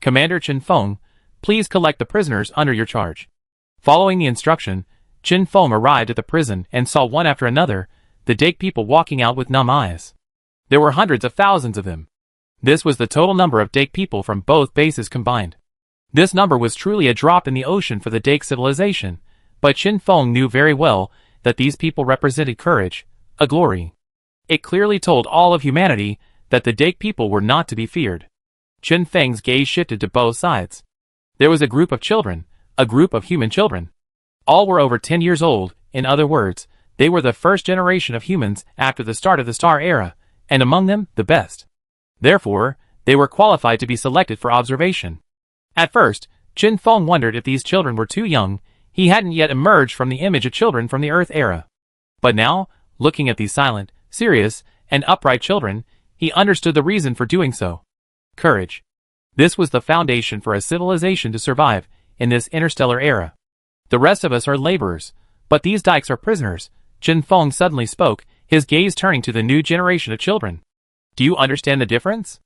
Commander Qin Feng, please collect the prisoners under your charge. Following the instruction, Qin Feng arrived at the prison and saw one after another, the Dake people walking out with numb eyes. There were hundreds of thousands of them. This was the total number of Dake people from both bases combined. This number was truly a drop in the ocean for the Dake civilization, but Qin Feng knew very well that these people represented courage, a glory. It clearly told all of humanity that the Dake people were not to be feared. Qin Feng's gaze shifted to both sides. There was a group of children, a group of human children. All were over 10 years old, in other words, they were the first generation of humans after the start of the Star Era, and among them, the best. Therefore, they were qualified to be selected for observation. At first, Qin Feng wondered if these children were too young. He hadn't yet emerged from the image of children from the Earth era. But now, looking at these silent, serious, and upright children, he understood the reason for doing so. Courage. This was the foundation for a civilization to survive in this interstellar era. The rest of us are laborers, but these dykes are prisoners, Qin Feng suddenly spoke, his gaze turning to the new generation of children. Do you understand the difference?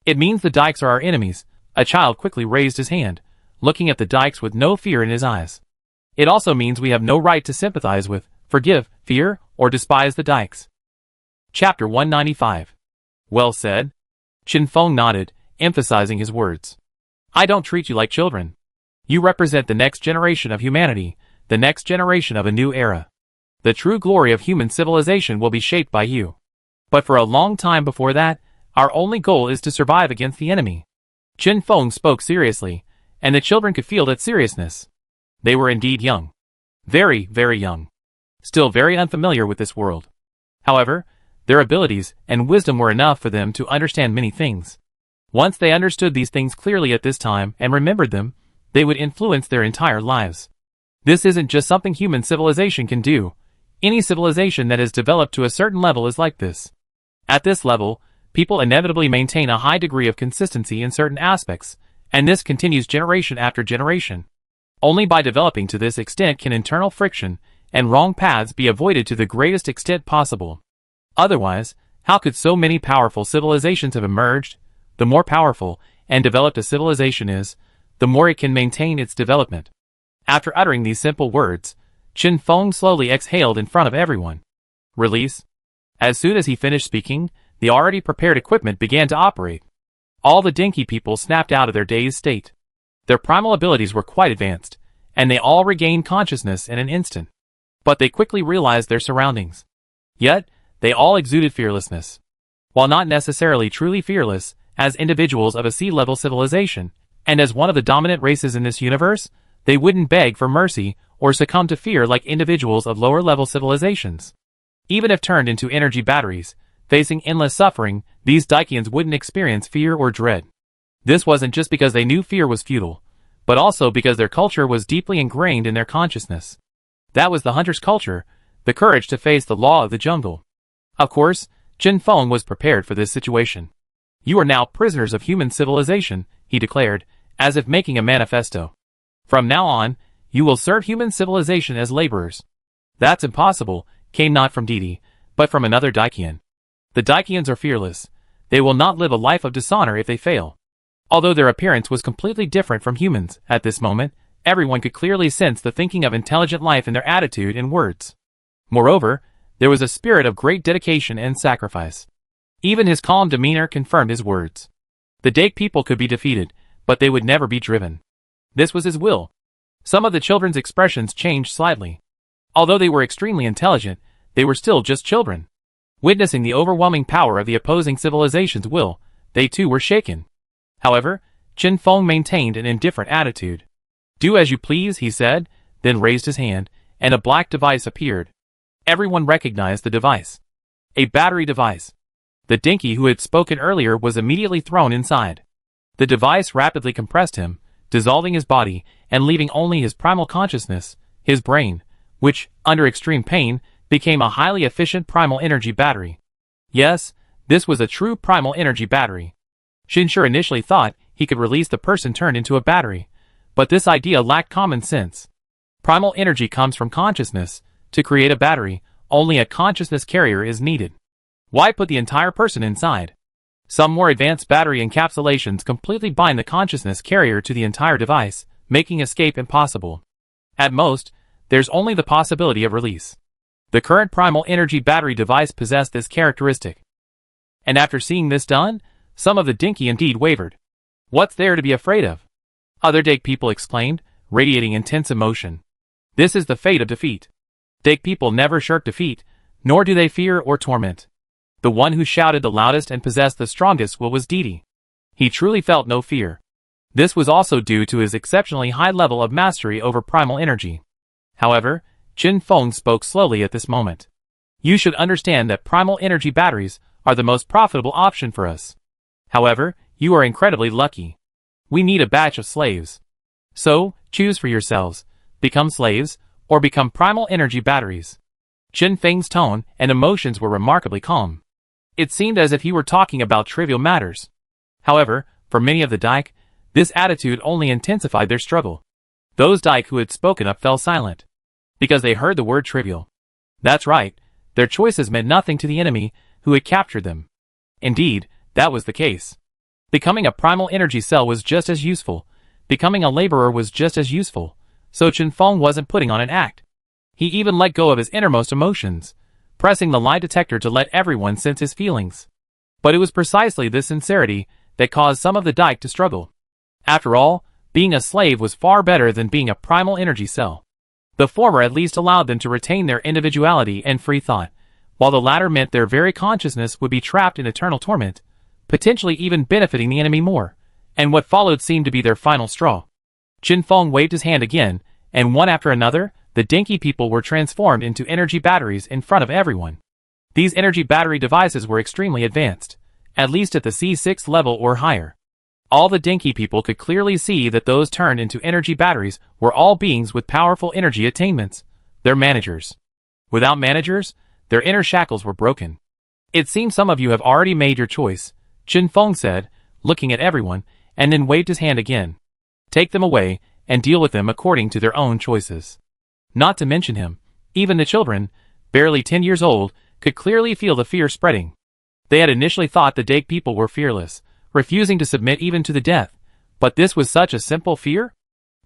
It means the dykes are our enemies. A child quickly raised his hand, looking at the dykes with no fear in his eyes. It also means we have no right to sympathize with, forgive, fear, or despise the dykes. Chapter 195. Well said. Qin Feng nodded, emphasizing his words. I don't treat you like children. You represent the next generation of humanity, the next generation of a new era. The true glory of human civilization will be shaped by you. But for a long time before that, our only goal is to survive against the enemy. Qin Feng spoke seriously, and the children could feel that seriousness. They were indeed young. Very, very young. Still very unfamiliar with this world. However, their abilities and wisdom were enough for them to understand many things. Once they understood these things clearly at this time and remembered them, they would influence their entire lives. This isn't just something human civilization can do. Any civilization that is developed to a certain level is like this. At this level, people inevitably maintain a high degree of consistency in certain aspects, and this continues generation after generation. Only by developing to this extent can internal friction and wrong paths be avoided to the greatest extent possible. Otherwise, how could so many powerful civilizations have emerged? The more powerful and developed a civilization is, the more it can maintain its development. After uttering these simple words, Qin Feng slowly exhaled in front of everyone. Release. As soon as he finished speaking, the already prepared equipment began to operate. All the dinky people snapped out of their dazed state. Their primal abilities were quite advanced, and they all regained consciousness in an instant. But they quickly realized their surroundings. Yet, they all exuded fearlessness. While not necessarily truly fearless, as individuals of a sea-level civilization, and as one of the dominant races in this universe, they wouldn't beg for mercy or succumb to fear like individuals of lower-level civilizations. Even if turned into energy batteries, facing endless suffering, these Daikians wouldn't experience fear or dread. This wasn't just because they knew fear was futile, but also because their culture was deeply ingrained in their consciousness. That was the hunter's culture, the courage to face the law of the jungle. Of course, Qin Feng was prepared for this situation. You are now prisoners of human civilization, he declared, as if making a manifesto. From now on, you will serve human civilization as laborers. That's impossible, came not from Didi, but from another Daikian. The Daikians are fearless. They will not live a life of dishonor if they fail. Although their appearance was completely different from humans, at this moment, everyone could clearly sense the thinking of intelligent life in their attitude and words. Moreover, there was a spirit of great dedication and sacrifice. Even his calm demeanor confirmed his words. The Daik people could be defeated, but they would never be driven. This was his will. Some of the children's expressions changed slightly. Although they were extremely intelligent, they were still just children. Witnessing the overwhelming power of the opposing civilization's will, they too were shaken. However, Qin Feng maintained an indifferent attitude. Do as you please, he said, then raised his hand, and a black device appeared. Everyone recognized the device. A battery device. The dinky who had spoken earlier was immediately thrown inside. The device rapidly compressed him, dissolving his body and leaving only his primal consciousness, his brain, which, under extreme pain, became a highly efficient primal energy battery. Yes, this was a true primal energy battery. Shinshur initially thought he could release the person turned into a battery, but this idea lacked common sense. Primal energy comes from consciousness. To create a battery, only a consciousness carrier is needed. Why put the entire person inside? Some more advanced battery encapsulations completely bind the consciousness carrier to the entire device, making escape impossible. At most, there's only the possibility of release. The current primal energy battery device possessed this characteristic. And after seeing this done, some of the dinky indeed wavered. What's there to be afraid of? Other Daik people exclaimed, radiating intense emotion. This is the fate of defeat. Daik people never shirk defeat, nor do they fear or torment. The one who shouted the loudest and possessed the strongest will was Didi. He truly felt no fear. This was also due to his exceptionally high level of mastery over primal energy. However, Qin Feng spoke slowly at this moment. You should understand that primal energy batteries are the most profitable option for us. However, you are incredibly lucky. We need a batch of slaves. So, choose for yourselves. Become slaves, or become primal energy batteries. Qin Feng's tone and emotions were remarkably calm. It seemed as if he were talking about trivial matters. However, for many of the Daik, this attitude only intensified their struggle. Those Daik who had spoken up fell silent. Because they heard the word trivial. That's right, Their choices meant nothing to the enemy who had captured them. Indeed, that was the case. Becoming a primal energy cell was just as useful. Becoming a laborer was just as useful. So Chen Feng wasn't putting on an act. He even let go of his innermost emotions, pressing the lie detector to let everyone sense his feelings. But it was precisely this sincerity that caused some of the Dike to struggle. After all, being a slave was far better than being a primal energy cell. The former at least allowed them to retain their individuality and free thought, while the latter meant their very consciousness would be trapped in eternal torment, potentially even benefiting the enemy more, and what followed seemed to be their final straw. Chen Feng waved his hand again, and one after another, the Dinky people were transformed into energy batteries in front of everyone. These energy battery devices were extremely advanced, at least at the C6 level or higher. All the Dinky people could clearly see that those turned into energy batteries were all beings with powerful energy attainments, their managers. Without managers, their inner shackles were broken. It seems some of you have already made your choice, Chen Feng said, looking at everyone, and then waved his hand again. Take them away, and deal with them according to their own choices. Not to mention him, even the children, barely 10 years old, could clearly feel the fear spreading. They had initially thought the Dake people were fearless, refusing to submit even to the death, but this was such a simple fear?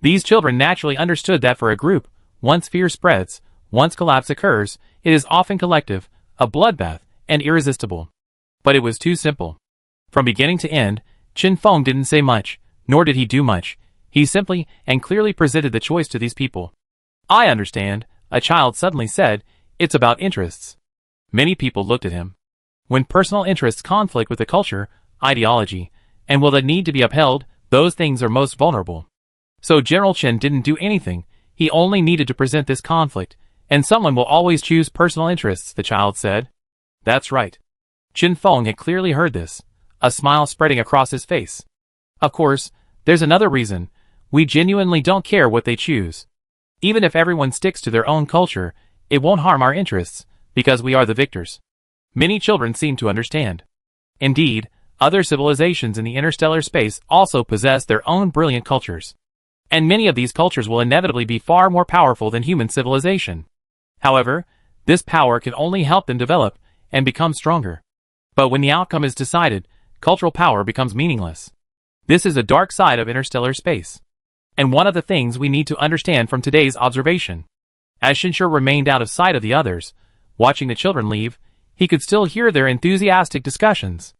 These children naturally understood that for a group, once fear spreads, once collapse occurs, it is often collective, a bloodbath, and irresistible. But it was too simple. From beginning to end, Chen Feng didn't say much, nor did he do much. He simply and clearly presented the choice to these people. I understand, a child suddenly said, it's about interests. Many people looked at him. When personal interests conflict with the culture, ideology, and will that need to be upheld, those things are most vulnerable. So General Chen didn't do anything, he only needed to present this conflict, and someone will always choose personal interests, the child said. That's right. Chen Feng had clearly heard this, a smile spreading across his face. Of course, there's another reason, we genuinely don't care what they choose. Even if everyone sticks to their own culture, it won't harm our interests, because we are the victors. Many children seem to understand. Indeed, other civilizations in the interstellar space also possess their own brilliant cultures. And many of these cultures will inevitably be far more powerful than human civilization. However, this power can only help them develop and become stronger. But when the outcome is decided, cultural power becomes meaningless. This is a dark side of interstellar space. And one of the things we need to understand from today's observation. As Shinshur remained out of sight of the others, watching the children leave, he could still hear their enthusiastic discussions.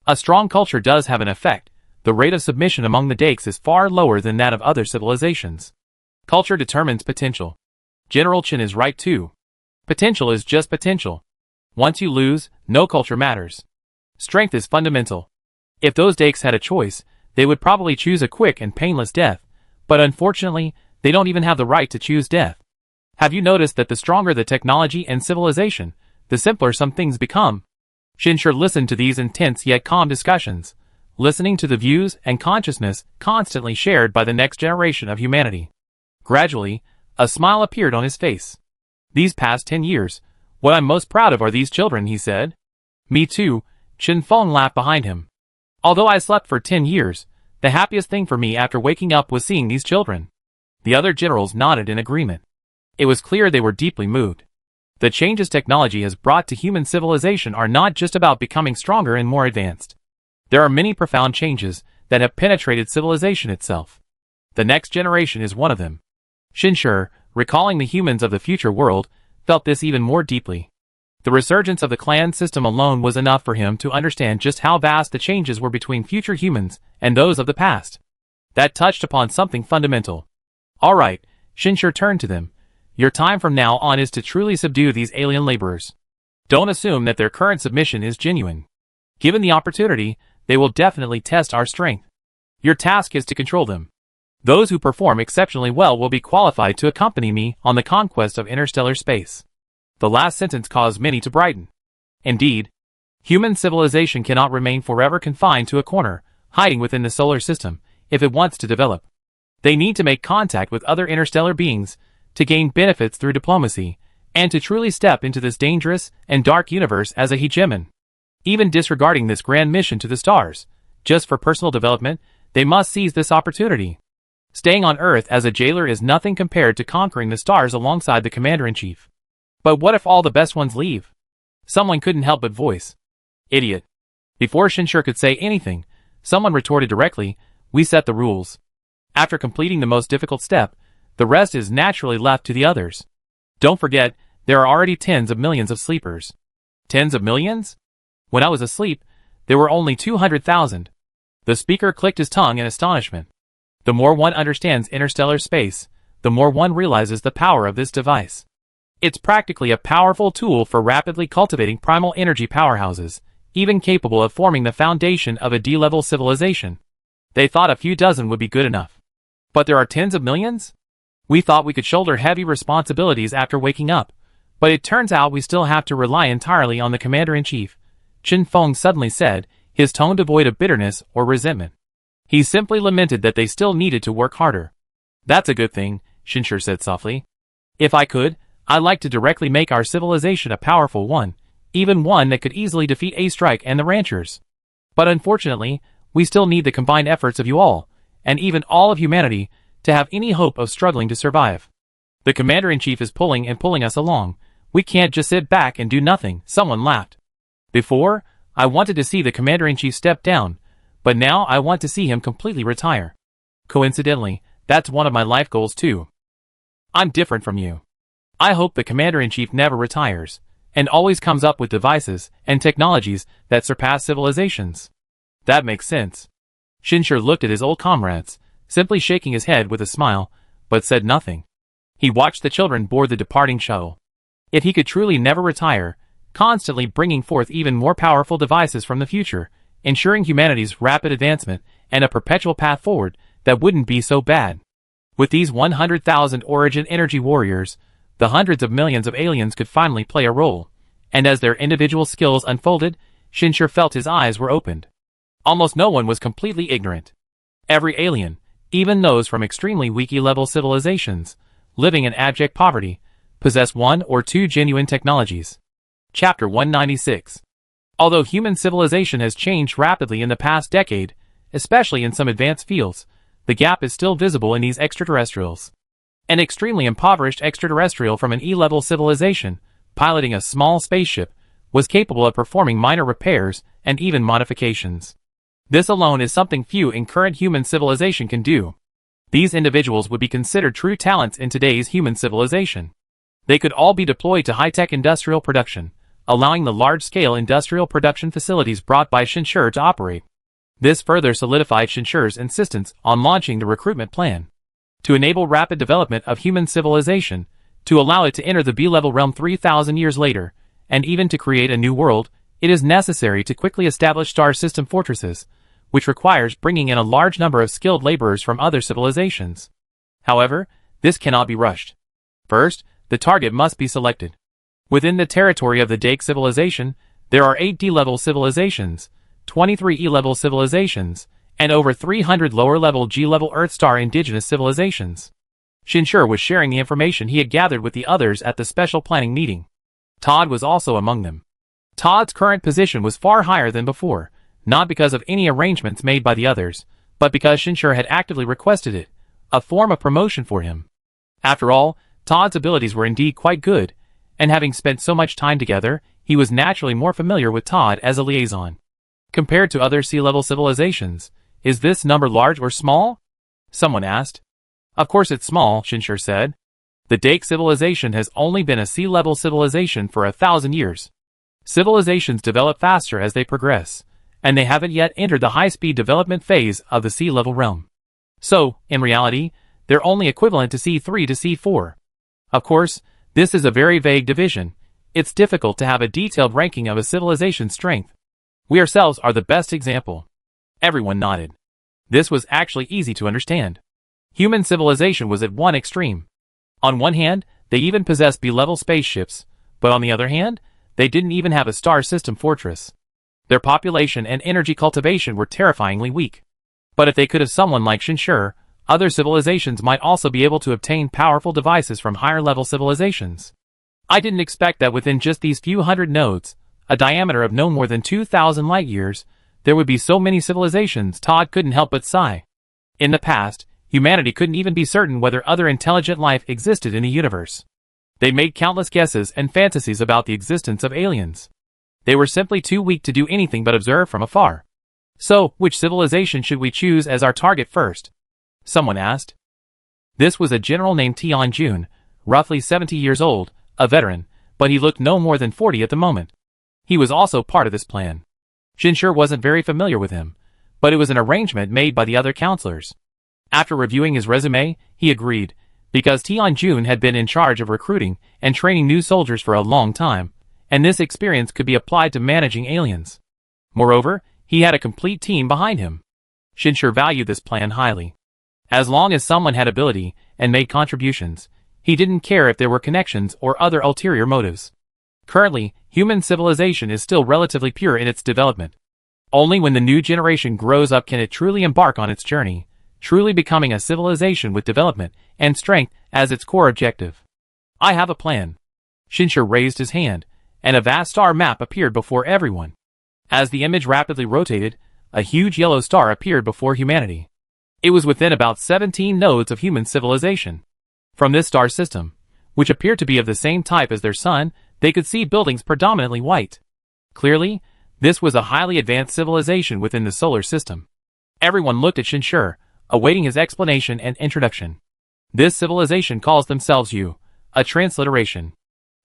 A strong culture does have an effect. The rate of submission among the Dakes is far lower than that of other civilizations. Culture determines potential. General Chen is right too. Potential is just potential. Once you lose, no culture matters. Strength is fundamental. If those Dakes had a choice, they would probably choose a quick and painless death, but unfortunately, they don't even have the right to choose death. Have you noticed that the stronger the technology and civilization, the simpler some things become? Shinshur listened to these intense yet calm discussions, listening to the views and consciousness constantly shared by the next generation of humanity. Gradually, a smile appeared on his face. These past 10 years, what I'm most proud of are these children, he said. Me too, Chen Feng laughed behind him. Although I slept for 10 years, the happiest thing for me after waking up was seeing these children. The other generals nodded in agreement. It was clear they were deeply moved. The changes technology has brought to human civilization are not just about becoming stronger and more advanced. There are many profound changes that have penetrated civilization itself. The next generation is one of them. Shinshur, recalling the humans of the future world, felt this even more deeply. The resurgence of the clan system alone was enough for him to understand just how vast the changes were between future humans and those of the past. That touched upon something fundamental. All right, Shinshur turned to them. Your time from now on is to truly subdue these alien laborers. Don't assume that their current submission is genuine. Given the opportunity, they will definitely test our strength. Your task is to control them. Those who perform exceptionally well will be qualified to accompany me on the conquest of interstellar space. The last sentence caused many to brighten. Indeed, human civilization cannot remain forever confined to a corner, hiding within the solar system, if it wants to develop. They need to make contact with other interstellar beings, to gain benefits through diplomacy, and to truly step into this dangerous and dark universe as a hegemon. Even disregarding this grand mission to the stars, just for personal development, they must seize this opportunity. Staying on Earth as a jailer is nothing compared to conquering the stars alongside the Commander-in-Chief. But what if all the best ones leave? Someone couldn't help but voice. Idiot. Before Shinshur could say anything, someone retorted directly, we set the rules. After completing the most difficult step, the rest is naturally left to the others. Don't forget, there are already tens of millions of sleepers. Tens of millions? When I was asleep, there were only 200,000. The speaker clicked his tongue in astonishment. The more one understands interstellar space, the more one realizes the power of this device. It's practically a powerful tool for rapidly cultivating primal energy powerhouses, even capable of forming the foundation of a D-level civilization. They thought a few dozen would be good enough. But there are tens of millions? We thought we could shoulder heavy responsibilities after waking up, but it turns out we still have to rely entirely on the Commander-in-Chief, Chen Feng suddenly said, his tone devoid of bitterness or resentment. He simply lamented that they still needed to work harder. That's a good thing, Shinshur said softly. If I could, I'd like to directly make our civilization a powerful one, even one that could easily defeat A-Strike and the Ranchers. But unfortunately, we still need the combined efforts of you all, and even all of humanity, to have any hope of struggling to survive. The Commander-in-Chief is pulling us along. We can't just sit back and do nothing, someone laughed. Before, I wanted to see the Commander-in-Chief step down, but now I want to see him completely retire. Coincidentally, that's one of my life goals too. I'm different from you. I hope the Commander-in-Chief never retires, and always comes up with devices and technologies that surpass civilizations. That makes sense. Shinshur looked at his old comrades, simply shaking his head with a smile, but said nothing. He watched the children board the departing shuttle. If he could truly never retire, constantly bringing forth even more powerful devices from the future, ensuring humanity's rapid advancement and a perpetual path forward, that wouldn't be so bad. With these 100,000 origin energy warriors, the hundreds of millions of aliens could finally play a role, and as their individual skills unfolded, Shinshur felt his eyes were opened. Almost no one was completely ignorant. Every alien, even those from extremely weak E-level civilizations, living in abject poverty, possess one or two genuine technologies. Chapter 196. Although human civilization has changed rapidly in the past decade, especially in some advanced fields, the gap is still visible in these extraterrestrials. An extremely impoverished extraterrestrial from an E-level civilization, piloting a small spaceship, was capable of performing minor repairs and even modifications. This alone is something few in current human civilization can do. These individuals would be considered true talents in today's human civilization. They could all be deployed to high-tech industrial production, allowing the large-scale industrial production facilities brought by Shinshur to operate. This further solidified Shinshur's insistence on launching the recruitment plan. To enable rapid development of human civilization, to allow it to enter the B-level realm 3,000 years later, and even to create a new world, it is necessary to quickly establish star system fortresses, which requires bringing in a large number of skilled laborers from other civilizations. However, this cannot be rushed. First, the target must be selected. Within the territory of the Dake civilization, there are 8 D-level civilizations, 23 E-level civilizations, and over 300 lower-level G-level Earth-star indigenous civilizations. Shinshur was sharing the information he had gathered with the others at the special planning meeting. Todd was also among them. Todd's current position was far higher than before, not because of any arrangements made by the others, but because Shinshur had actively requested it, a form of promotion for him. After all, Todd's abilities were indeed quite good, and having spent so much time together, he was naturally more familiar with Todd as a liaison. Compared to other sea-level civilizations, is this number large or small? Someone asked. Of course it's small, Shinshur said. The Dake civilization has only been a sea-level civilization for 1,000 years. Civilizations develop faster as they progress, and they haven't yet entered the high-speed development phase of the sea-level realm. So, in reality, they're only equivalent to C3 to C4. Of course, this is a very vague division. It's difficult to have a detailed ranking of a civilization's strength. We ourselves are the best example. Everyone nodded. This was actually easy to understand. Human civilization was at one extreme. On one hand, they even possessed B-level spaceships, but on the other hand, they didn't even have a star system fortress. Their population and energy cultivation were terrifyingly weak. But if they could have someone like Shinshur, other civilizations might also be able to obtain powerful devices from higher-level civilizations. I didn't expect that within just these few hundred nodes, a diameter of no more than 2,000 light-years, there would be so many civilizations. Todd couldn't help but sigh. In the past, humanity couldn't even be certain whether other intelligent life existed in the universe. They made countless guesses and fantasies about the existence of aliens. They were simply too weak to do anything but observe from afar. So, which civilization should we choose as our target first? Someone asked. This was a general named Tianjun, roughly 70 years old, a veteran, but he looked no more than 40 at the moment. He was also part of this plan. Shinshur wasn't very familiar with him, but it was an arrangement made by the other counselors. After reviewing his resume, he agreed, because Tianjun had been in charge of recruiting and training new soldiers for a long time, and this experience could be applied to managing aliens. Moreover, he had a complete team behind him. Shinshur valued this plan highly. As long as someone had ability and made contributions, he didn't care if there were connections or other ulterior motives. Currently, human civilization is still relatively pure in its development. Only when the new generation grows up can it truly embark on its journey, truly becoming a civilization with development and strength as its core objective. I have a plan. Shinshur raised his hand, and a vast star map appeared before everyone. As the image rapidly rotated, a huge yellow star appeared before humanity. It was within about 17 nodes of human civilization. From this star system, which appeared to be of the same type as their sun, they could see buildings predominantly white. Clearly, this was a highly advanced civilization within the solar system. Everyone looked at Shinshur, awaiting his explanation and introduction. This civilization calls themselves U, a transliteration.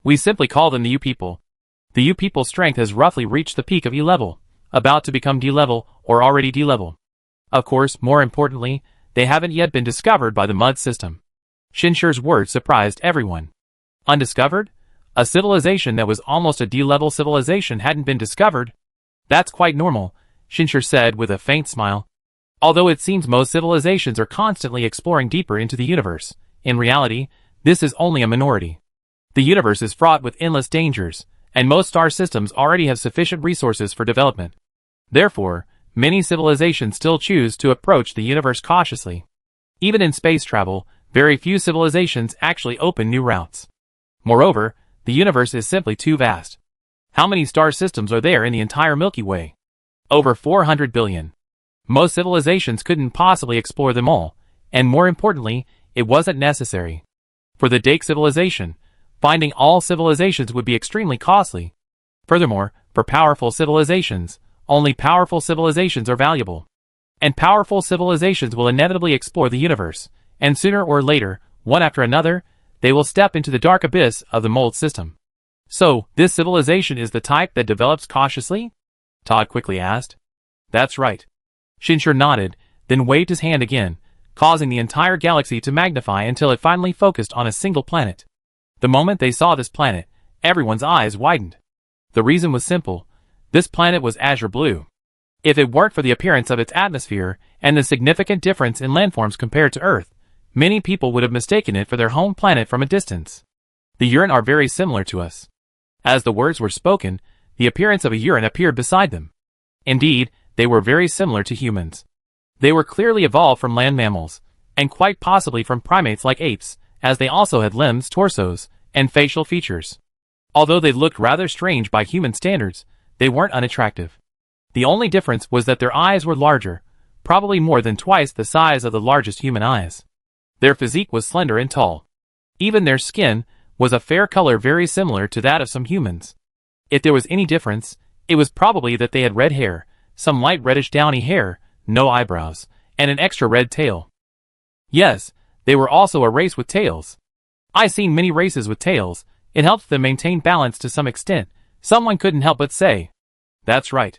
We simply call them the U people. The U people's strength has roughly reached the peak of E level, about to become D level or already D level. Of course, more importantly, they haven't yet been discovered by the mud system. Shinshur's words surprised everyone. Undiscovered? A civilization that was almost a D-level civilization hadn't been discovered? That's quite normal, Shinshur said with a faint smile. Although it seems most civilizations are constantly exploring deeper into the universe, in reality, this is only a minority. The universe is fraught with endless dangers, and most star systems already have sufficient resources for development. Therefore, many civilizations still choose to approach the universe cautiously. Even in space travel, very few civilizations actually open new routes. Moreover, the universe is simply too vast. How many star systems are there in the entire Milky Way? Over 400 billion. Most civilizations couldn't possibly explore them all, and more importantly, it wasn't necessary. For the Dake civilization, finding all civilizations would be extremely costly. Furthermore, for powerful civilizations, only powerful civilizations are valuable. And powerful civilizations will inevitably explore the universe, and sooner or later, one after another, they will step into the dark abyss of the mold system. So, this civilization is the type that develops cautiously? Todd quickly asked. That's right. Shinshur nodded, then waved his hand again, causing the entire galaxy to magnify until it finally focused on a single planet. The moment they saw this planet, everyone's eyes widened. The reason was simple. This planet was azure blue. If it weren't for the appearance of its atmosphere and the significant difference in landforms compared to Earth, many people would have mistaken it for their home planet from a distance. The Uran are very similar to us. As the words were spoken, the appearance of a Uran appeared beside them. Indeed, they were very similar to humans. They were clearly evolved from land mammals, and quite possibly from primates like apes, as they also had limbs, torsos, and facial features. Although they looked rather strange by human standards, they weren't unattractive. The only difference was that their eyes were larger, probably more than twice the size of the largest human eyes. Their physique was slender and tall. Even their skin was a fair color very similar to that of some humans. If there was any difference, it was probably that they had red hair, some light reddish downy hair, no eyebrows, and an extra red tail. Yes, they were also a race with tails. I've seen many races with tails. It helps them maintain balance to some extent, someone couldn't help but say. That's right.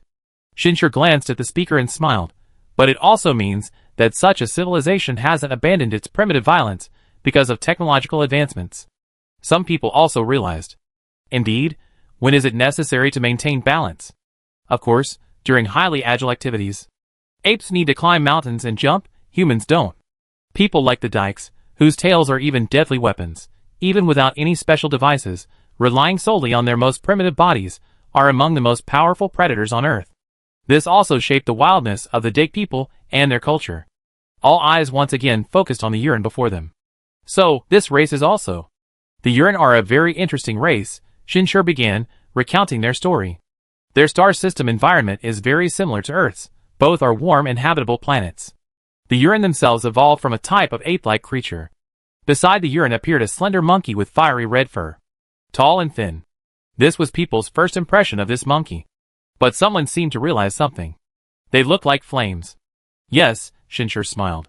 Shinshur glanced at the speaker and smiled, but it also means that such a civilization hasn't abandoned its primitive violence because of technological advancements. Some people also realized. Indeed, when is it necessary to maintain balance? Of course, during highly agile activities. Apes need to climb mountains and jump, humans don't. People like the dykes, whose tails are even deadly weapons, even without any special devices, relying solely on their most primitive bodies, are among the most powerful predators on Earth. This also shaped the wildness of the Dake people and their culture. All eyes once again focused on the Uran before them. So, this race is also. The Uran are a very interesting race, Shinshur began, recounting their story. Their star system environment is very similar to Earth's. Both are warm and habitable planets. The Uran themselves evolved from a type of ape-like creature. Beside the Urin appeared a slender monkey with fiery red fur. Tall and thin. This was people's first impression of this monkey. But someone seemed to realize something. They looked like flames. Yes, Shinshur smiled.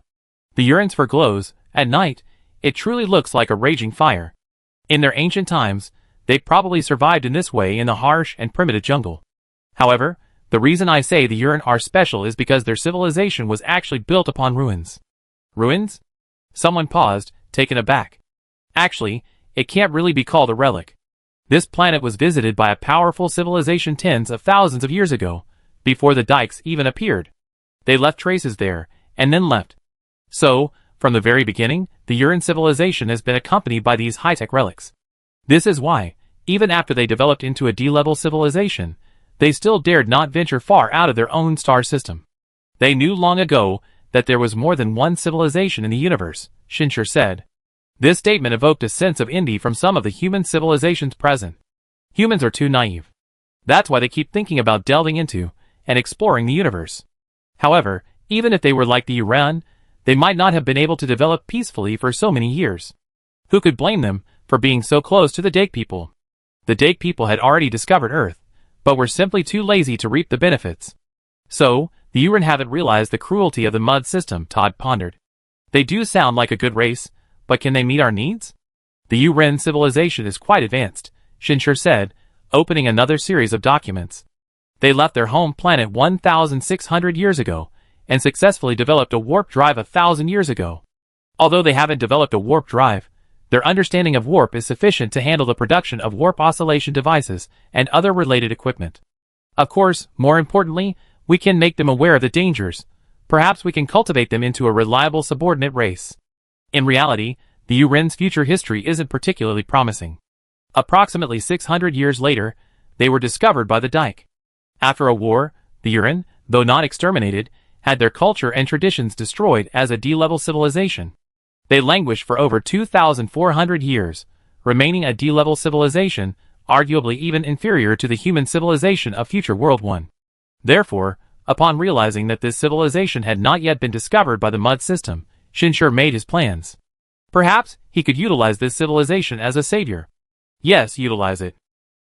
The Urin's fur glows. At night, it truly looks like a raging fire. In their ancient times, they probably survived in this way in the harsh and primitive jungle. However, the reason I say the Urin are special is because their civilization was actually built upon ruins. Ruins? Someone paused, taken aback. Actually, it can't really be called a relic. This planet was visited by a powerful civilization tens of thousands of years ago, before the dikes even appeared. They left traces there, and then left. So, from the very beginning, the Urin civilization has been accompanied by these high-tech relics. This is why, even after they developed into a D-level civilization, they still dared not venture far out of their own star system. They knew long ago that there was more than one civilization in the universe, Shinshur said. This statement evoked a sense of envy from some of the human civilizations present. Humans are too naive. That's why they keep thinking about delving into and exploring the universe. However, even if they were like the Urin, they might not have been able to develop peacefully for so many years. Who could blame them for being so close to the Dake people? The Dake people had already discovered Earth, but were simply too lazy to reap the benefits. So, the Urin haven't realized the cruelty of the mud system, Todd pondered. They do sound like a good race, but can they meet our needs? The Urin civilization is quite advanced, Shinshur said, opening another series of documents. They left their home planet 1,600 years ago, and successfully developed a warp drive 1,000 years ago. Although they haven't developed a warp drive, their understanding of warp is sufficient to handle the production of warp oscillation devices and other related equipment. Of course, more importantly, we can make them aware of the dangers. Perhaps we can cultivate them into a reliable subordinate race. In reality, the Urin's future history isn't particularly promising. Approximately 600 years later, they were discovered by the Dike. After a war, the Urin, though not exterminated, had their culture and traditions destroyed as a D-level civilization. They languished for over 2,400 years, remaining a D-level civilization, arguably even inferior to the human civilization of future World 1. Therefore, upon realizing that this civilization had not yet been discovered by the mud system, Shinshur made his plans. Perhaps he could utilize this civilization as a savior. Yes, utilize it.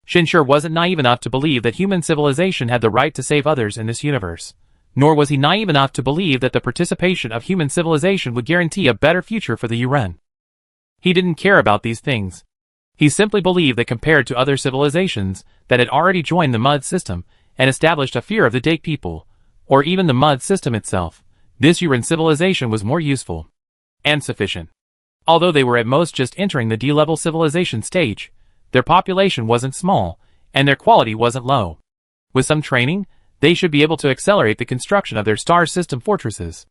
Shinshur wasn't naive enough to believe that human civilization had the right to save others in this universe. Nor was he naive enough to believe that the participation of human civilization would guarantee a better future for the Urin. He didn't care about these things. He simply believed that compared to other civilizations that had already joined the mud system and established a fear of the Dake people, or even the mud system itself, this Urin civilization was more useful and sufficient. Although they were at most just entering the D-level civilization stage, their population wasn't small, and their quality wasn't low. With some training, they should be able to accelerate the construction of their star system fortresses.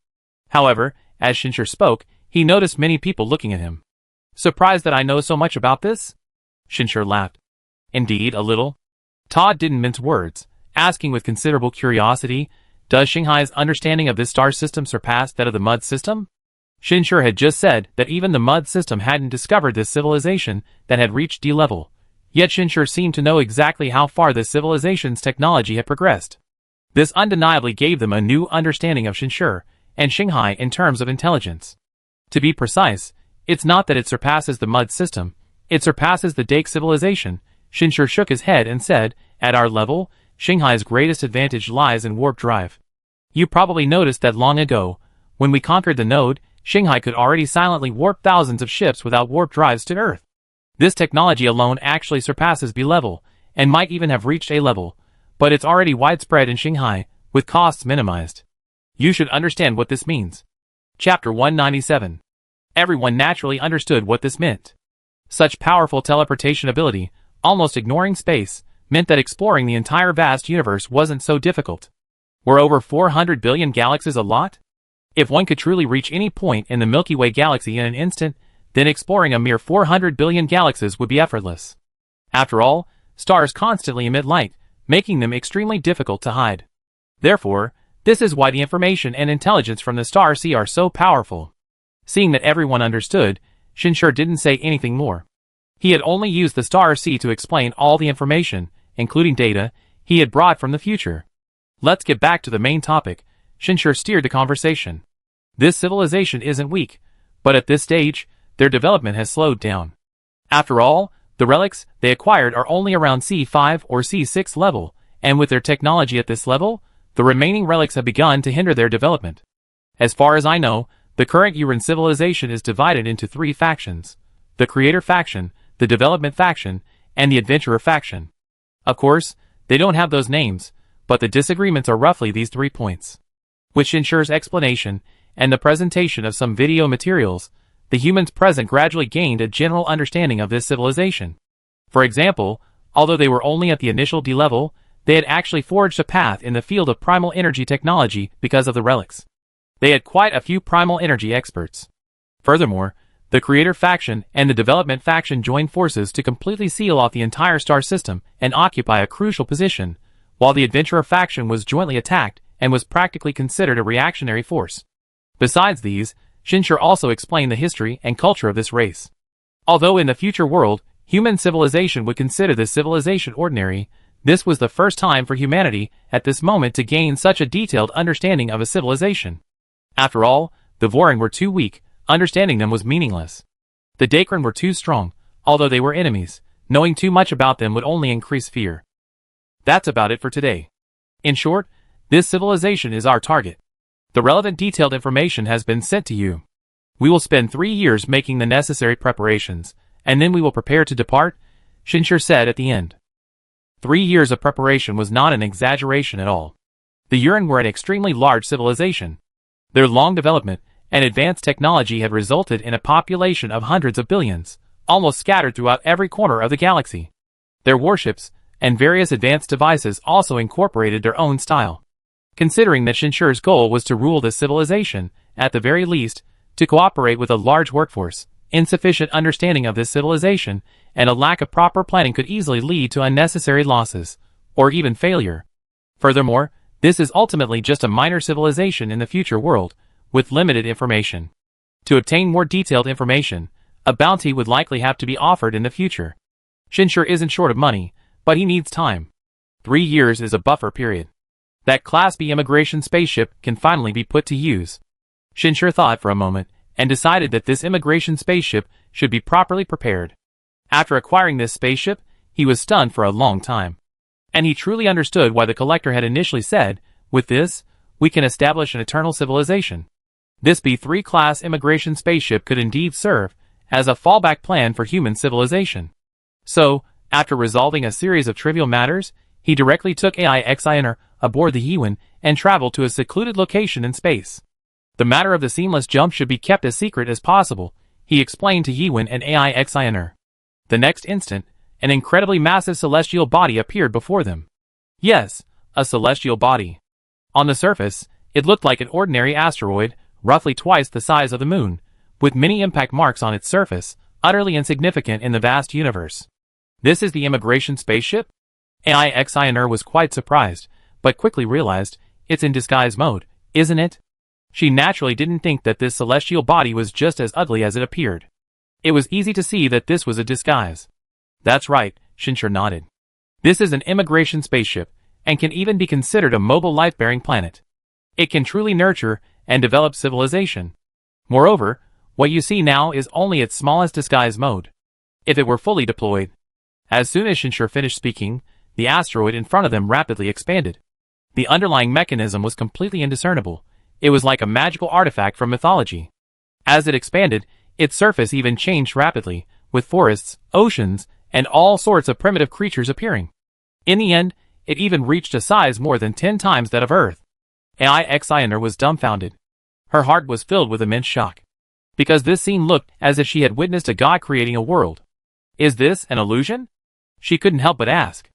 However, as Shinshur spoke, he noticed many people looking at him. Surprised that I know so much about this? Shinshur laughed. Indeed, a little. Todd didn't mince words, asking with considerable curiosity, does Xinghai's understanding of this star system surpass that of the mud system? Shinshur had just said that even the mud system hadn't discovered this civilization that had reached D-level, yet Shinshur seemed to know exactly how far this civilization's technology had progressed. This undeniably gave them a new understanding of Shinshur and Xinghai in terms of intelligence. To be precise, it's not that it surpasses the mud system, it surpasses the Dake civilization. Shinshur shook his head and said, at our level, Xinghai's greatest advantage lies in warp drive. You probably noticed that long ago, when we conquered the node, Xinghai could already silently warp thousands of ships without warp drives to Earth. This technology alone actually surpasses B-level, and might even have reached A-level, but it's already widespread in Xinghai, with costs minimized. You should understand what this means. Chapter 197. Everyone naturally understood what this meant. Such powerful teleportation ability, almost ignoring space, meant that exploring the entire vast universe wasn't so difficult. Were over 400 billion galaxies a lot? If one could truly reach any point in the Milky Way galaxy in an instant, then exploring a mere 400 billion galaxies would be effortless. After all, stars constantly emit light, making them extremely difficult to hide. Therefore, this is why the information and intelligence from the star sea are so powerful. Seeing that everyone understood, Shinshur didn't say anything more. He had only used the star sea to explain all the information, including data, he had brought from the future. Let's get back to the main topic. Shinshur steered the conversation. This civilization isn't weak, but at this stage, their development has slowed down. After all, the relics they acquired are only around C5 or C6 level, and with their technology at this level, the remaining relics have begun to hinder their development. As far as I know, the current Uran civilization is divided into 3 factions: the Creator faction, the Development faction, and the Adventurer faction. Of course, they don't have those names, but the disagreements are roughly these 3 points. With Shinshir's explanation and the presentation of some video materials, the humans present gradually gained a general understanding of this civilization. For example, although they were only at the initial D level, they had actually forged a path in the field of primal energy technology because of the relics. They had quite a few primal energy experts. Furthermore, the Creator faction and the Development faction joined forces to completely seal off the entire star system and occupy a crucial position, while the Adventurer faction was jointly attacked and was practically considered a reactionary force. Besides these, Shinshir also explained the history and culture of this race. Although in the future world, human civilization would consider this civilization ordinary, this was the first time for humanity at this moment to gain such a detailed understanding of a civilization. After all, the Vorin were too weak, understanding them was meaningless. The Dakran were too strong, although they were enemies, knowing too much about them would only increase fear. That's about it for today. In short, this civilization is our target. The relevant detailed information has been sent to you. We will spend 3 years making the necessary preparations, and then we will prepare to depart, Shinshir said at the end. 3 years of preparation was not an exaggeration at all. The Uran were an extremely large civilization. Their long development and advanced technology had resulted in a population of hundreds of billions, almost scattered throughout every corner of the galaxy. Their warships and various advanced devices also incorporated their own style. Considering that Shinshir's goal was to rule this civilization, at the very least, to cooperate with a large workforce, insufficient understanding of this civilization, and a lack of proper planning could easily lead to unnecessary losses, or even failure. Furthermore, this is ultimately just a minor civilization in the future world, with limited information. To obtain more detailed information, a bounty would likely have to be offered in the future. Shinshir isn't short of money, but he needs time. 3 years is a buffer period. That Class B immigration spaceship can finally be put to use. Shinshir thought for a moment, and decided that this immigration spaceship should be properly prepared. After acquiring this spaceship, he was stunned for a long time. And he truly understood why the collector had initially said, with this, we can establish an eternal civilization. This B3 class immigration spaceship could indeed serve as a fallback plan for human civilization. So, after resolving a series of trivial matters, he directly took AIXINR aboard the Yiwen and traveled to a secluded location in space. The matter of the seamless jump should be kept as secret as possible, he explained to Yiwen and AIXINR. The next instant, an incredibly massive celestial body appeared before them. Yes, a celestial body. On the surface, it looked like an ordinary asteroid, roughly twice the size of the moon, with many impact marks on its surface, utterly insignificant in the vast universe. This is the immigration spaceship? AIXINR was quite surprised, but quickly realized, it's in disguise mode, isn't it? She naturally didn't think that this celestial body was just as ugly as it appeared. It was easy to see that this was a disguise. That's right, Shinshir nodded. This is an immigration spaceship, and can even be considered a mobile life-bearing planet. It can truly nurture and develop civilization. Moreover, what you see now is only its smallest disguise mode. If it were fully deployed. As soon as Shinshir finished speaking, the asteroid in front of them rapidly expanded. The underlying mechanism was completely indiscernible. It was like a magical artifact from mythology. As it expanded, its surface even changed rapidly, with forests, oceans, and all sorts of primitive creatures appearing. In the end, it even reached a size more than 10 times that of Earth. AIXINR was dumbfounded. Her heart was filled with immense shock. Because this scene looked as if she had witnessed a god creating a world. Is this an illusion? She couldn't help but ask.